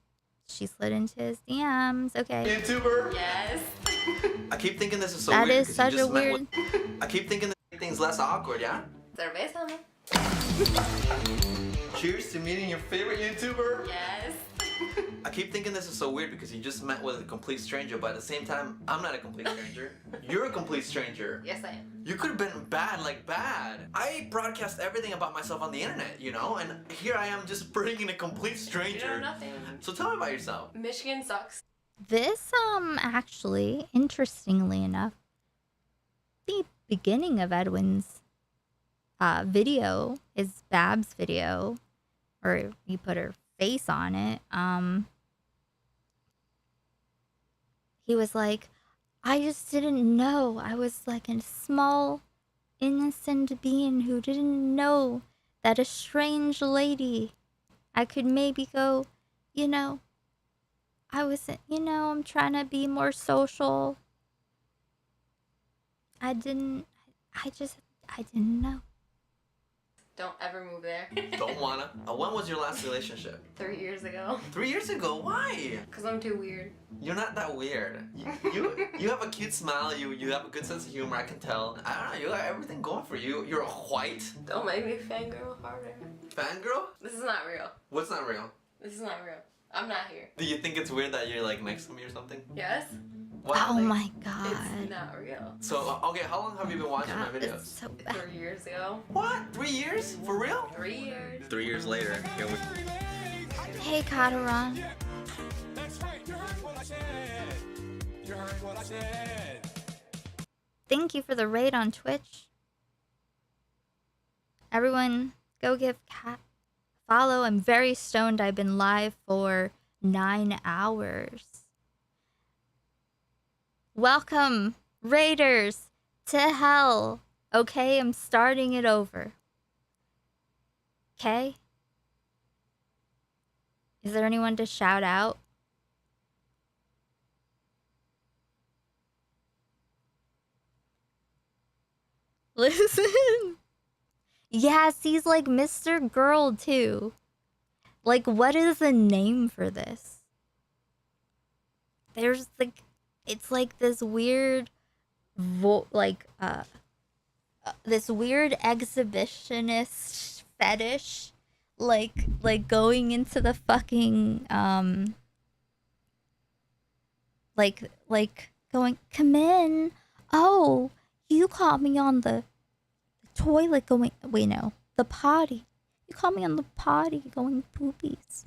she slid into his DMs. Okay. YouTuber. Yes. I keep thinking this is so That weird. is because such you a just met weird. I keep thinking that make things less awkward, yeah? Cerveza, no? Cheers to meeting your favorite YouTuber. Yes. I keep thinking this is so weird because you just met with a complete stranger, but at the same time, I'm not a complete stranger. You're a complete stranger. Yes, I am. You could have been bad, like bad. I broadcast everything about myself on the internet, you know? And here I am just bringing a complete stranger. You know nothing. So tell me about yourself. Michigan sucks. This, actually, interestingly enough, the beginning of Edwin's video is Bab's video, or you put her face on it. He was like, I just didn't know. I was like a small, innocent being who didn't know that a strange lady I could maybe go, you know, I'm trying to be more social. I didn't know. Don't ever move there. Don't wanna. When was your last relationship? 3 years ago. 3 years ago? Why? Cause I'm too weird. You're not that weird. You have a cute smile. You have a good sense of humor. I can tell. I don't know. You got everything going for you. You're white. Don't make me fangirl harder. Fangirl? This is not real. What's not real? This is not real. I'm not here. Do you think it's weird that you're like next to me or something? Yes? What? Oh my god. It's not real. So okay, how long have you been watching my videos? So bad. 3 years ago. What? 3 years? For real? 3 years. 3 years later, here we. Hey, Kataran. Thank you for the raid on Twitch. Everyone, go give Kat a follow. I'm very stoned. I've been live for 9 hours. Welcome, raiders, to hell. Okay, I'm starting it over. Okay? Is there anyone to shout out? Listen. Yes, he's like Mr. Girl too. Like, what is the name for this? There's like, it's like this weird, this weird exhibitionist fetish, like going into the fucking like going, come in. Oh, you caught me on the toilet going, wait, no, the potty. You caught me on the potty going poopies.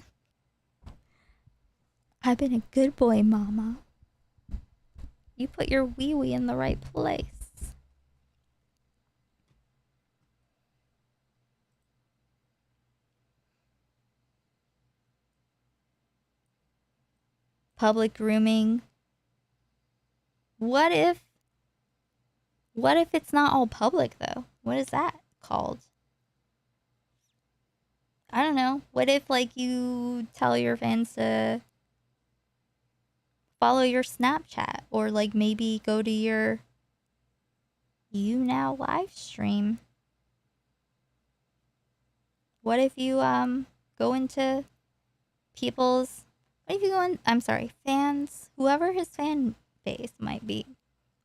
I've been a good boy, mama. You put your wee-wee in the right place. Public grooming. What if it's not all public though? What is that called? I don't know. What if like you tell your fans to follow your Snapchat or like maybe go to your YouNow live stream? What if you go into people's, what if you go in, I'm sorry, fans, whoever his fan base might be.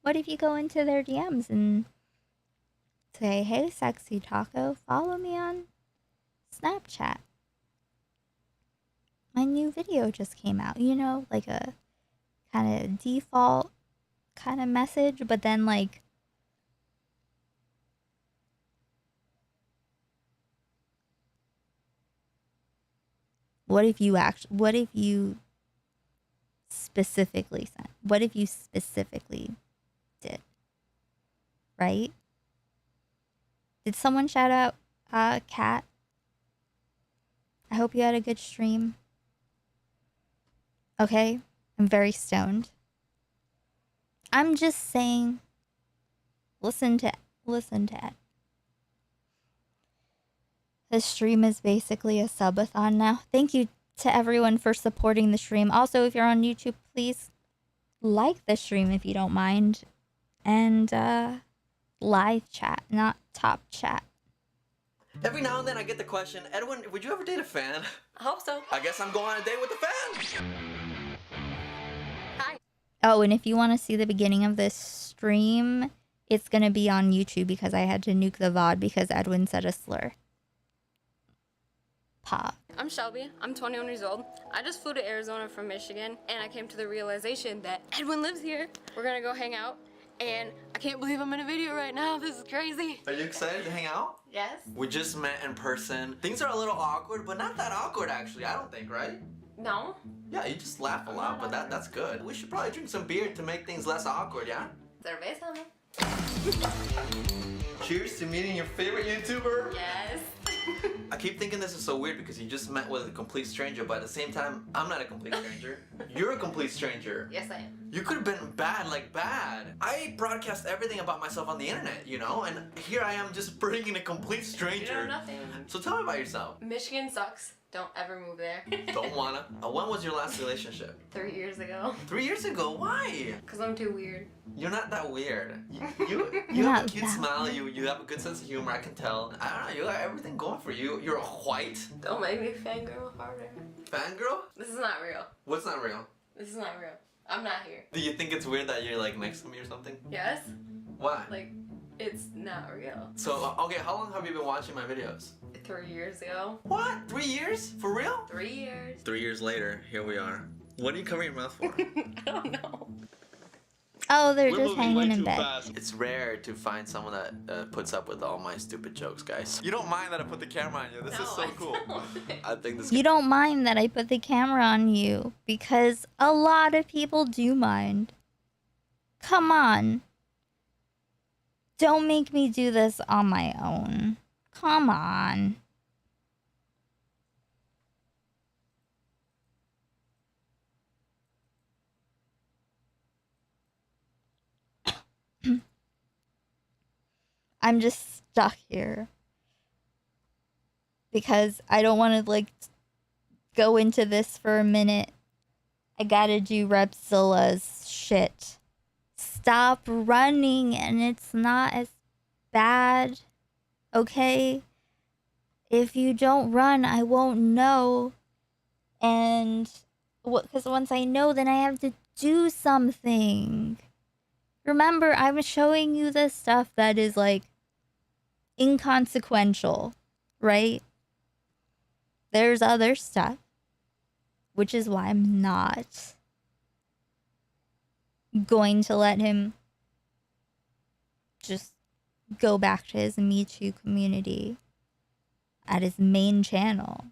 What if you go into their DMs and say, hey, sexy taco, follow me on Snapchat. My new video just came out, you know, like a kind of default kind of message, but then like what if you specifically sent? What if you specifically did? Right? Did someone shout out Kat? I hope you had a good stream. Okay, I'm very stoned. I'm just saying, listen to Ed. The stream is basically a subathon now. Thank you to everyone for supporting the stream. Also, if you're on YouTube, please like the stream if you don't mind. And live chat, not top chat. Every now and then I get the question, Edwin, would you ever date a fan? I hope so. I guess I'm going on a date with a fan. Hi. Oh, and if you want to see the beginning of this stream, it's going to be on YouTube because I had to nuke the VOD because Edwin said a slur. Pop. I'm Shelby. I'm 21 years old. I just flew to Arizona from Michigan, and I came to the realization that Edwin lives here. We're gonna go hang out, and I can't believe I'm in a video right now. This is crazy. Are you excited to hang out? Yes. We just met in person. Things are a little awkward, but not that awkward actually, I don't think, right? No. Yeah, you just laugh a lot, but that's good. We should probably drink some beer to make things less awkward, yeah? Cerveza, no? Cheers to meeting your favorite YouTuber. Yes. I keep thinking this is so weird because you just met with a complete stranger, but at the same time, I'm not a complete stranger. You're a complete stranger. Yes, I am. You could have been bad, like bad. I broadcast everything about myself on the internet, you know? And here I am just bringing a complete stranger. You know nothing. So tell me about yourself. Michigan sucks. Don't ever move there. Don't wanna. When was your last relationship? 3 years ago. 3 years ago? Why? Cause I'm too weird. You're not that weird. You You're have a not cute that smile. You have a good sense of humor. I can tell. I don't know. You got everything going for you. You're white. Don't make me fangirl harder. Fangirl? This is not real. What's not real? This is not real. I'm not here. Do you think it's weird that you're like next to me or something? Yes? Why? Like, it's not real. So okay, how long have you been watching my videos? 3 years ago. What? 3 years? For real? 3 years. 3 years later, here we are. What are you covering your mouth for? Oh, they're just hanging in bed. It's rare to find someone that puts up with all my stupid jokes, guys. You don't mind that I put the camera on you. This is so cool. I think this. You don't mind that I put the camera on you because a lot of people do mind. Come on. Don't make me do this on my own. Come on. I'm just stuck here because I don't want to like go into this for a minute. I gotta do Repzilla's shit. Stop running and it's not as bad, okay? If you don't run, I won't know. And because once I know, then I have to do something. Remember, I'm showing you the stuff that is like inconsequential, right? There's other stuff, which is why I'm not going to let him just go back to his Me Too community at his main channel,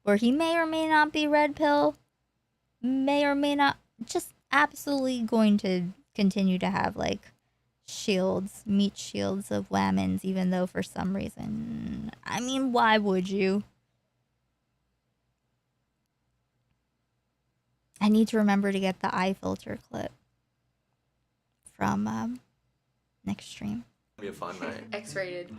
where he may or may not be red pill, may or may not, just absolutely going to continue to have like shields, meat shields of whammons, even though for some reason, I mean, why would you? I need to remember to get the eye filter clip from next stream. It'll be a fun night. X-rated.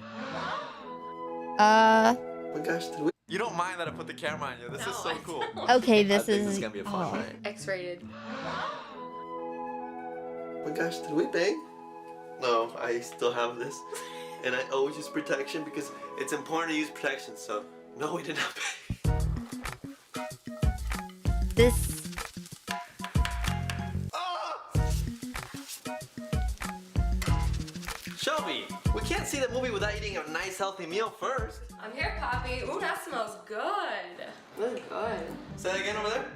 Oh my gosh, you don't mind that I put the camera on you. This is so cool. Okay, I this think is this is gonna be a fun night. X-rated. Oh my gosh, did we bang? No, I still have this. And I always use protection because it's important to use protection, so no, we did not bang. This. Shelby, we can't see the movie without eating a nice healthy meal first. I'm here, Poppy. Ooh, that smells good. Really good. Say that again over there.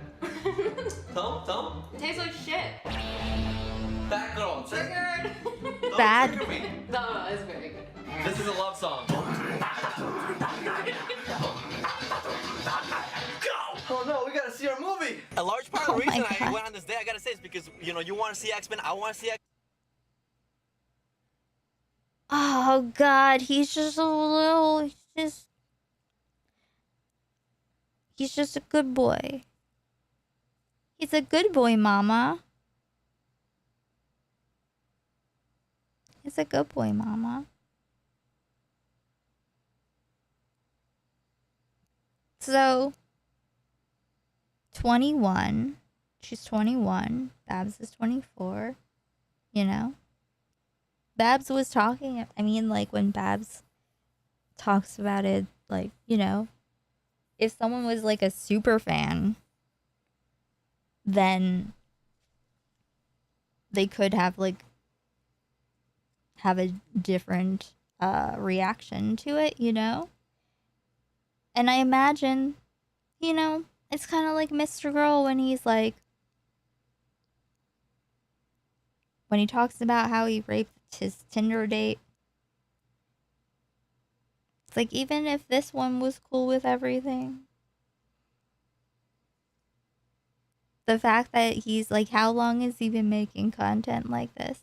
Tell him. It tastes like shit. Bad girl. Triggered. Don't Bad. trigger me. No, it's very good. This is a love song. Go! Oh no, we gotta see our movie. A large part of the reason I went on this day, I gotta say, is because you want to see X-Men. I want to see X. Oh God, he's just a little. He's just a good boy. He's a good boy, Mama. He's a good boy, Mama. So, 21. She's 21. Babs is 24. You know? Babs was talking, I mean, like, when Babs talks about it, like, you know, if someone was, like, a super fan, then they could have, like, have a different reaction to it, you know? And I imagine, you know, it's kind of like Mr. Girl when he's like, when he talks about how he raped his Tinder date. It's like, even if this one was cool with everything, the fact that he's like, how long has he been making content like this?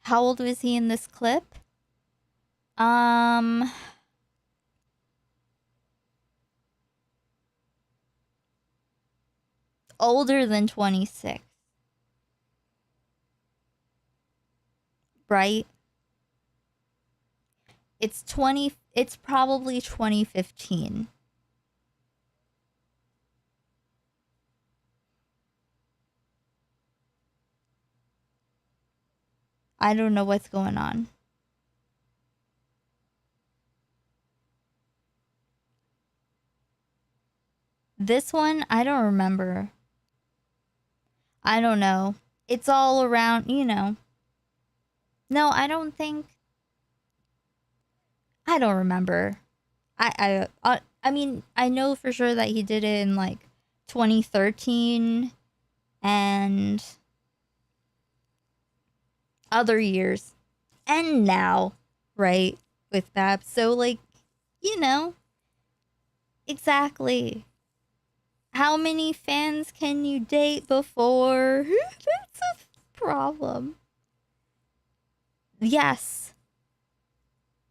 How old was he in this clip? Older than 26. Right? It's probably 2015. I don't know what's going on. This one, I don't remember. I don't know. It's all around, you know. No, I don't think. I don't remember. I mean, I know for sure that he did it in like 2013 and other years and now, right, with Babs. So like, you know, exactly. How many fans can you date before? That's a problem. Yes.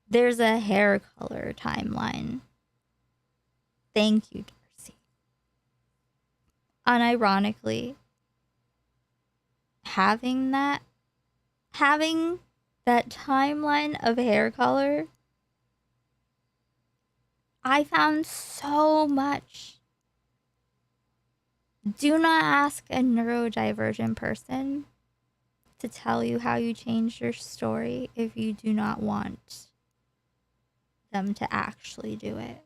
There's a hair color timeline. Thank you, Darcy. Unironically, having that timeline of hair color, I found so much. Do not ask a neurodivergent person to tell you how you changed your story if you do not want them to actually do it.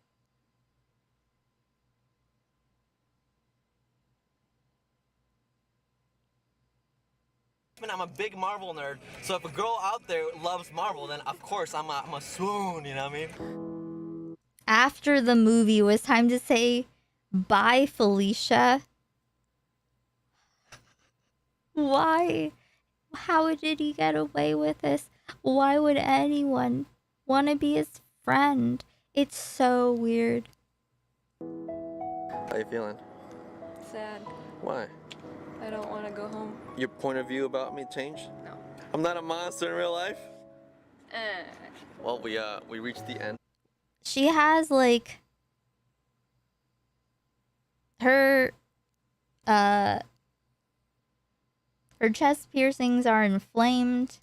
I'm a big Marvel nerd, so if a girl out there loves Marvel, then of course I'm a swoon, you know what I mean? After the movie, it was time to say bye, Felicia. Why? How did he get away with this? Why would anyone want to be his friend? It's so weird. How you feeling? Sad. Why? I don't want to go home. Your point of view about me changed? No. I'm not a monster in real life? Eh. Well, we reached the end. She has like her chest piercings are inflamed,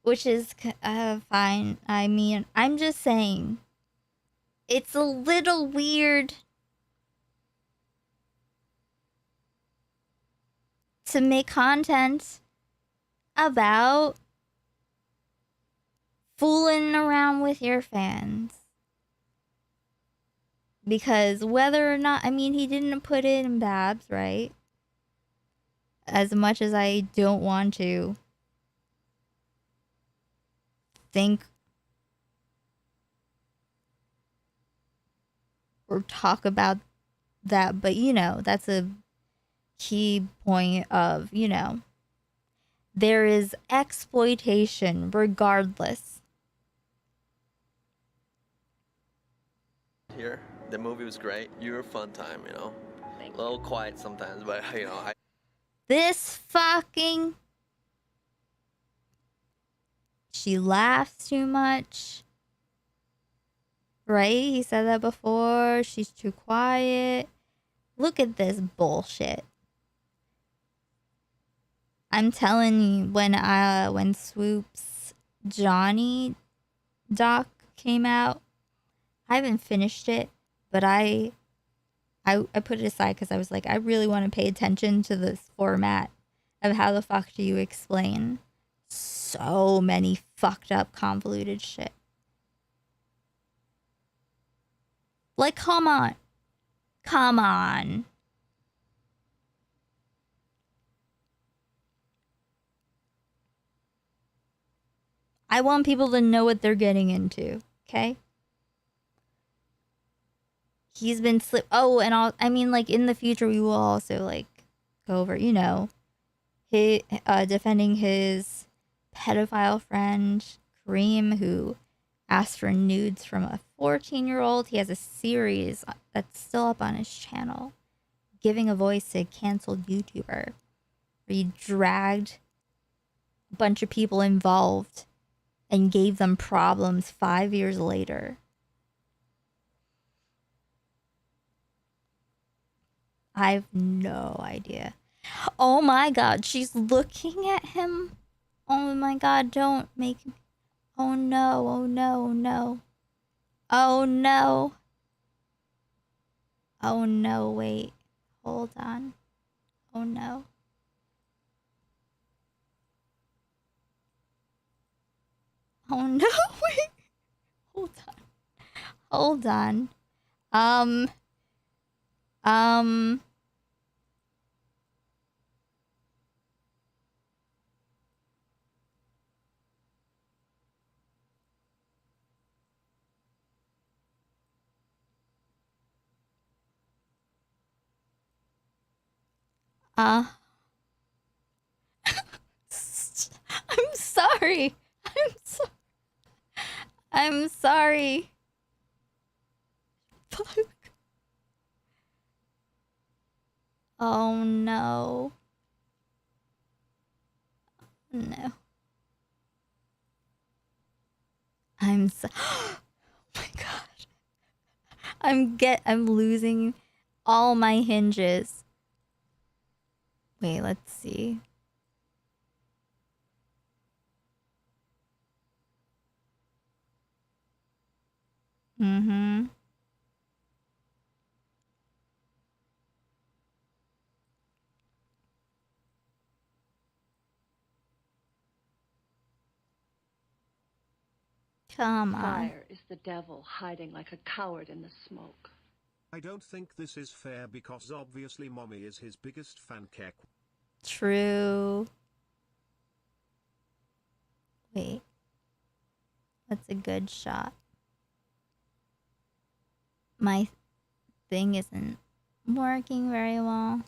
which is fine. I mean, I'm just saying it's a little weird to make content about fooling around with your fans. Because whether or not, I mean, he didn't put it in Babs, right? As much as I don't want to think or talk about that, but you know, that's a key point of, you know, there is exploitation regardless. Here, the movie was great. You were a fun time, you know. Thank a little quiet sometimes, but you know, This fucking... She laughs too much. Right? He said that before. She's too quiet. Look at this bullshit. I'm telling you, when Swoop's Johnny doc came out, I haven't finished it, but I put it aside because I was like, I really want to pay attention to this format of how the fuck do you explain so many fucked up convoluted shit. Like, come on. Come on. I want people to know what they're getting into, okay? He's been oh, and I mean, like, in the future, we will also, like, go over, you know, defending his pedophile friend, Kareem, who asked for nudes from a 14-year-old. He has a series that's still up on his channel, giving a voice to a canceled YouTuber, where he dragged a bunch of people involved and gave them problems 5 years later. I have no idea. Oh my god, she's looking at him. Oh my god, don't make me. Oh no, oh no, oh no. Oh no. Oh no, wait. Hold on. Oh no. Oh no, wait. Hold on. Hold on. Uh, I'm sorry. I'm sorry. Fuck. Oh no. No. I'm so oh my god. I'm losing all my hinges. Wait, let's see. Mm-hmm. Come on. Fire is the devil hiding like a coward in the smoke. I don't think this is fair because obviously mommy is his biggest fan kek. True. Wait. That's a good shot. My thing isn't working very well.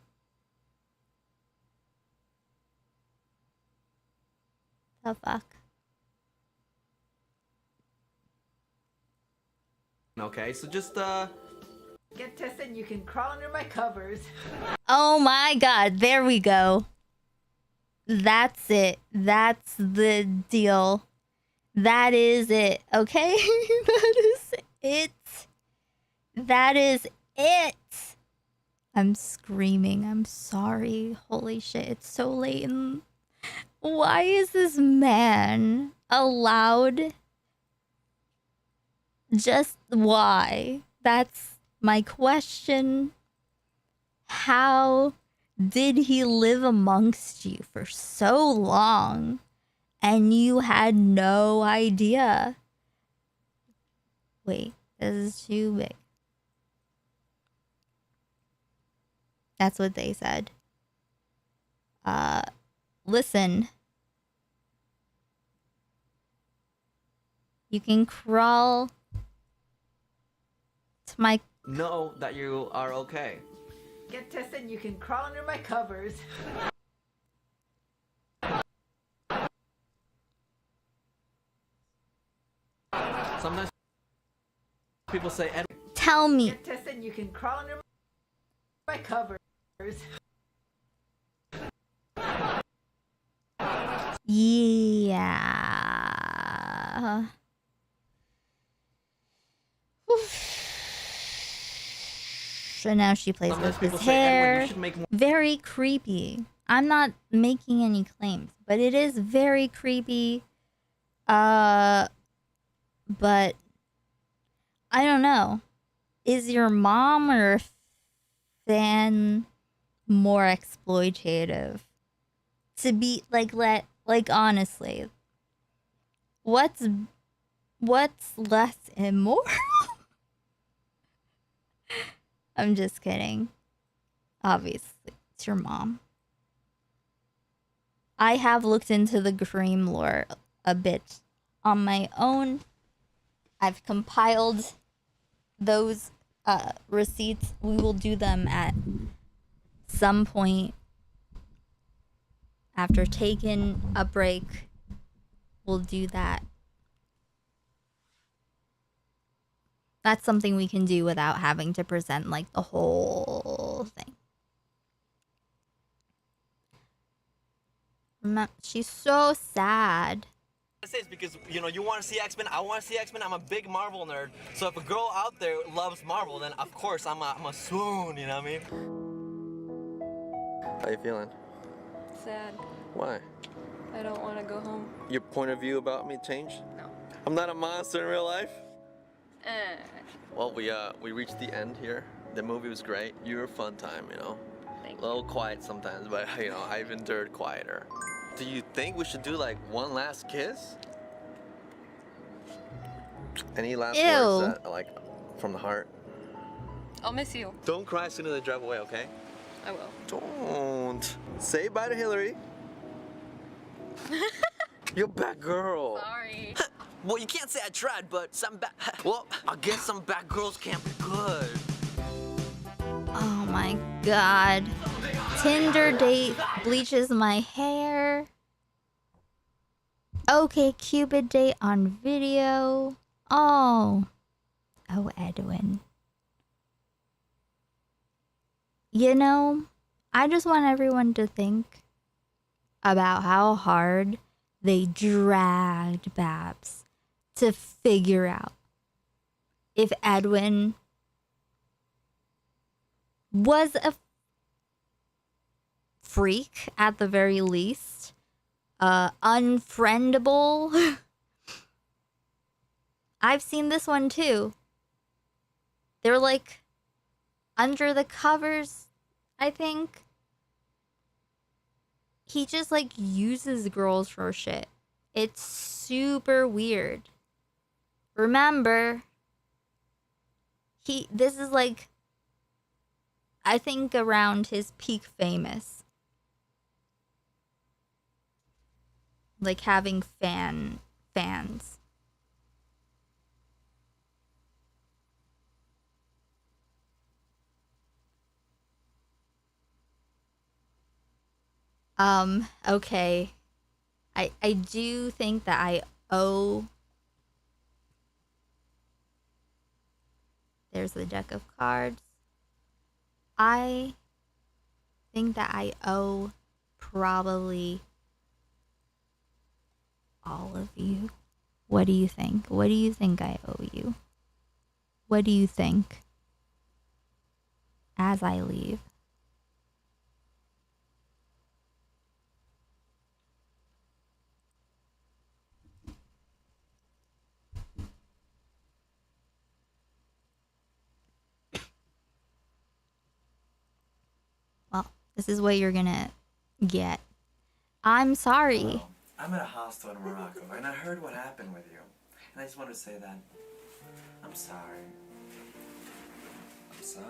The fuck? Okay, so just Get tested and you can crawl under my covers. Oh my god, there we go. That's it. That's the deal. That is it, okay? That is it. That is it. I'm screaming. I'm sorry. Holy shit, it's so late. And why is this man allowed? Just why? That's my question. How did he live amongst you for so long and you had no idea? Wait, this is too big. That's what they said. Listen. You can crawl to my... know that you are okay. Get tested and you can crawl under my covers. Sometimes people say, Tell me. Get tested and you can crawl under my covers. Yeah. So now she plays with his hair. Very creepy. I'm not making any claims, but it is very creepy. But I don't know. Is your mom or fan more exploitative? To be like honestly, what's less immoral? I'm just kidding. Obviously, it's your mom. I have looked into the Dream lore a bit on my own. I've compiled those receipts. We will do them at some point after taking a break. We'll do that. That's something we can do without having to present like the whole thing. She's so sad. It's because, you know, you want to see X-Men, I want to see X-Men, I'm a big Marvel nerd. So if a girl out there loves Marvel, then of course I'm a swoon, you know what I mean? How you feeling? Sad. Why? I don't want to go home. Your point of view about me changed? No. I'm not a monster in real life? Well, we reached the end here. The movie was great. You were a fun time, you know. Thank a little quiet sometimes, but you know, I've endured quieter. Do you think we should do like one last kiss? Any last Ew. words that, like, from the heart? I'll miss you. Don't cry as soon as I drive away, okay? I will. Don't. Say bye to Hillary. You're a bad girl. Sorry. Well, you can't say I tried, but some bad. Well, I guess some bad girls can't be good. Oh my god. Tinder date bleaches my hair. Okay, Cupid date on video. Oh. Oh, Edwin. You know, I just want everyone to think about how hard they dragged Babs to figure out if Edwin was a freak at the very least, unfriendable. I've seen this one too. They're like under the covers, I think. He just like uses girls for shit. It's super weird. Remember, this is like, I think around his peak famous. Like having fans. Okay. I do think that I owe... There's the deck of cards. I think that I owe probably all of you. What do you think? What do you think I owe you? What do you think? As I leave. Well, this is what you're gonna get. I'm sorry. Hello. I'm at a hostel in Morocco, and I heard what happened with you. And I just wanted to say that I'm sorry. I'm sorry.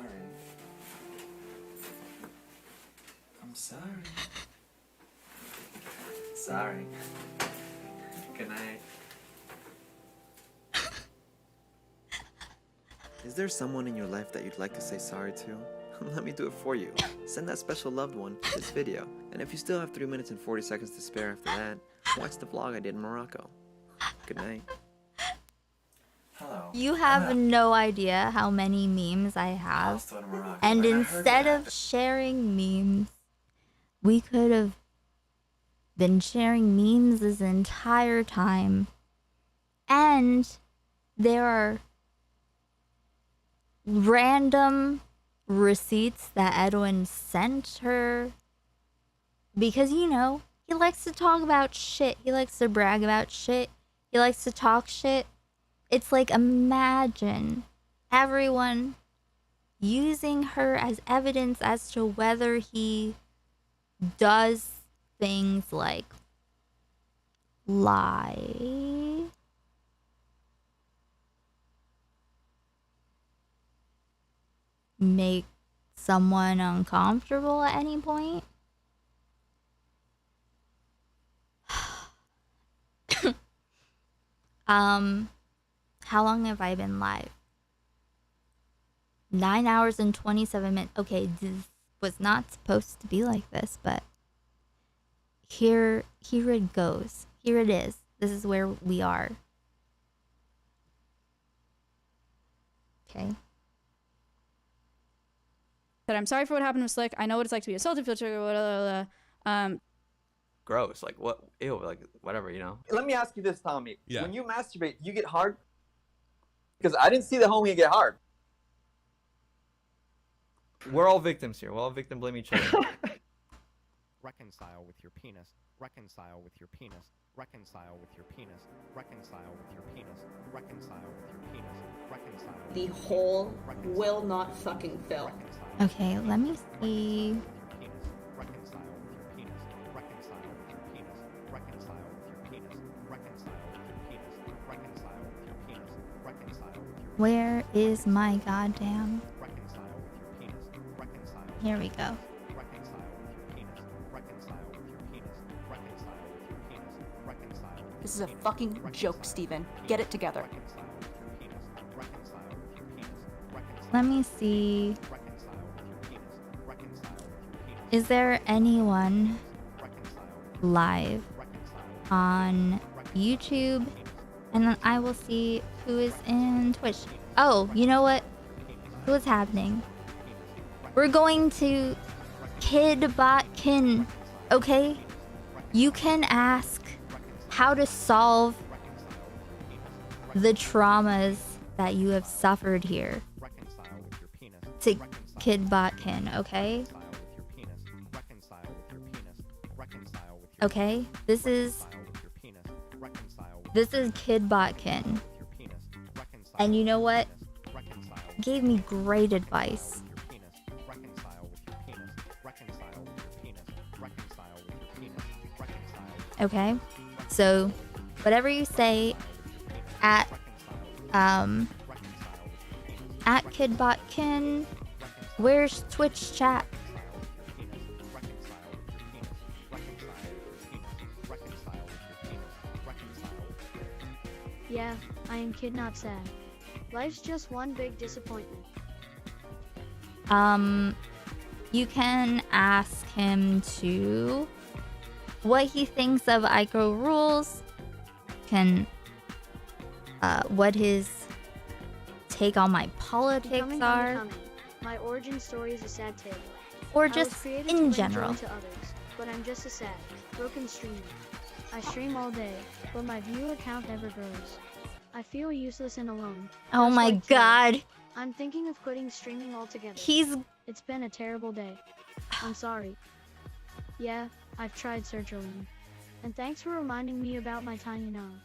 I'm sorry. Sorry. Good night. Is there someone in your life that you'd like to say sorry to? Let me do it for you. Send that special loved one this video. And if you still have 3 minutes and 40 seconds to spare after that, watch the vlog I did in Morocco. Good night. Hello. You have no idea how many memes I have. And instead of sharing memes, we could have been sharing memes this entire time. And there are random receipts that Edwin sent her. Because, you know, he likes to talk about shit. He likes to brag about shit. He likes to talk shit. It's like, imagine everyone using her as evidence as to whether he does things like lie, make someone uncomfortable at any point. How long have I been live? 9 hours and 27 minutes. Okay, this was not supposed to be like this, but here it goes. Here it is. This is where we are. Okay. But I'm sorry for what happened with Slick. I know what it's like to be assaulted, feel triggered, blah, blah, blah. Gross. Like, what? Ew. Like, whatever, you know? Let me ask you this, Tommy. Yeah. When you masturbate, you get hard? Because I didn't see the homie get hard. We're all victims here. We're all victim blame each other. Reconcile with your penis. Reconcile with your penis. Reconcile with your penis. Reconcile with your penis. Reconcile with your penis. Reconcile. The hole will not fucking fill. Okay, let me see. Reconcile with your penis. Reconcile with your penis. Reconcile with your penis. Reconcile with your penis. Reconcile with your penis. Where is my goddamn? Here we go. This is a fucking joke, Steven. Get it together. Let me see. Is there anyone live on YouTube? And then I will see who is in Twitch. Oh, you know what? What's happening? We're going to Kidbotkin, okay? You can ask how to solve the traumas that you have suffered here to Kidbotkin, okay? Okay, this is Kidbotkin. And you know what? Gave me great advice. Okay? So, whatever you say at Kidbotkin, where's Twitch chat? Yeah, I am kid not sad. Life's just one big disappointment. You can ask him to what he thinks of Ico rules, what his take on my politics are, My origin story is a sad tale. or I was just created in to bring general. joy to others, but I'm just a sad, broken streamer. I stream all day, but my viewer count never grows. I feel useless and alone. Oh just my like today. god. I'm thinking of quitting streaming altogether. It's been a terrible day. I'm sorry. Yeah, I've tried surgery. And thanks for reminding me about my tiny gnome.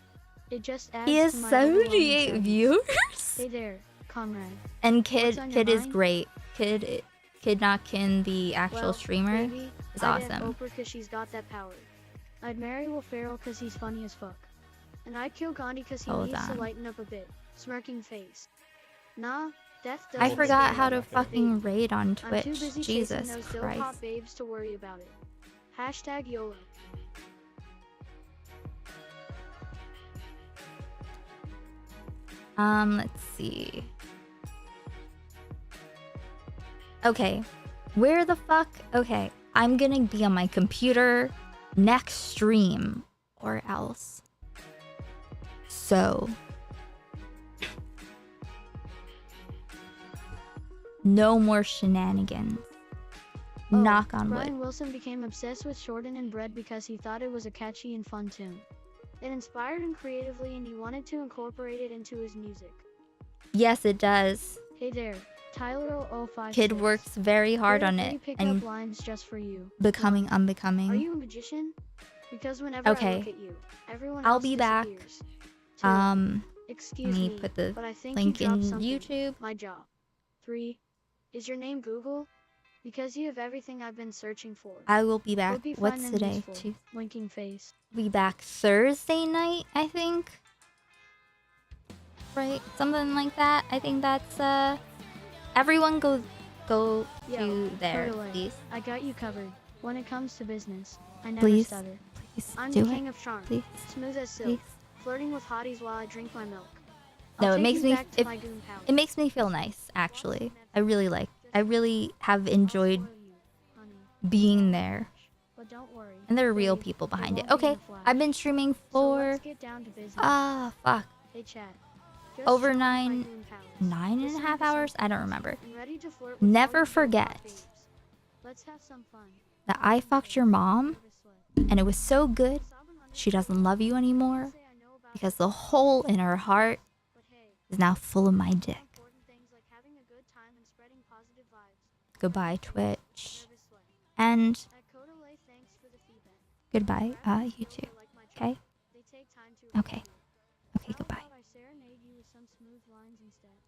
It just adds He has to my 78 overwhelming viewers. sadness. Hey there, comrade. And What's Kid on your is mind? great. Kid Notkin, the actual Well, streamer, baby, is I'd awesome. End Oprah cause she's got that power. I'd marry Will Ferrell cause he's funny as fuck. And I'd kill Gandhi cause he Hold needs to on. lighten up a bit. Smirking face. Nah, death I doesn't forgot scare how me. to fucking raid on I'm too Twitch. busy Jesus chasing those dope Christ. hot babes to worry about it. Hashtag YOLO. Let's see. Okay. Where the fuck? Okay. I'm gonna be on my computer next stream or else. So. No more shenanigans. Knock on wood. Brian Wilson became obsessed with Shorten and Bread because he thought it was a catchy and fun tune. It inspired him creatively and he wanted to incorporate it into his music. Yes, it does. Hey there, Tyler 005. Kid works very hard on it Pick and up lines just for you. becoming unbecoming. Are you a magician? Because whenever I Okay. look at you, everyone I'll else be back. disappears. Let Excuse me me, put the but I think link you dropped in something. YouTube. My job. 3. Is your name Google? Because you have everything I've been searching for. I will be back. Would be fun What's and today? useful. Winking face. Be back Thursday night, I think. Right? Something like that. I think that's everyone go Yo, to there, Turtle, please. I got you covered. When it comes to business, I never Please. stutter. Please I'm do the it. king of charm. Please. Smooth as silk. Please. Flirting with hotties while I drink my milk. No, I'll it take makes you me back to my goon palace. it makes me feel nice, actually. I really have enjoyed being there. But don't worry. And there are real babe, people it behind it. won't be in Okay, a flash. I've been streaming So for let's get down to business. fuck. Hey chat. Just Over show me my goon palace. 9.5 hours? I don't remember. I'm ready to flirt with all Never you dope forget hot babes. Let's have some fun. that I fucked your mom and it was so good she doesn't love you anymore because the hole in her heart is now full of my dick. Goodbye, Twitch. And goodbye, YouTube. Okay? Okay.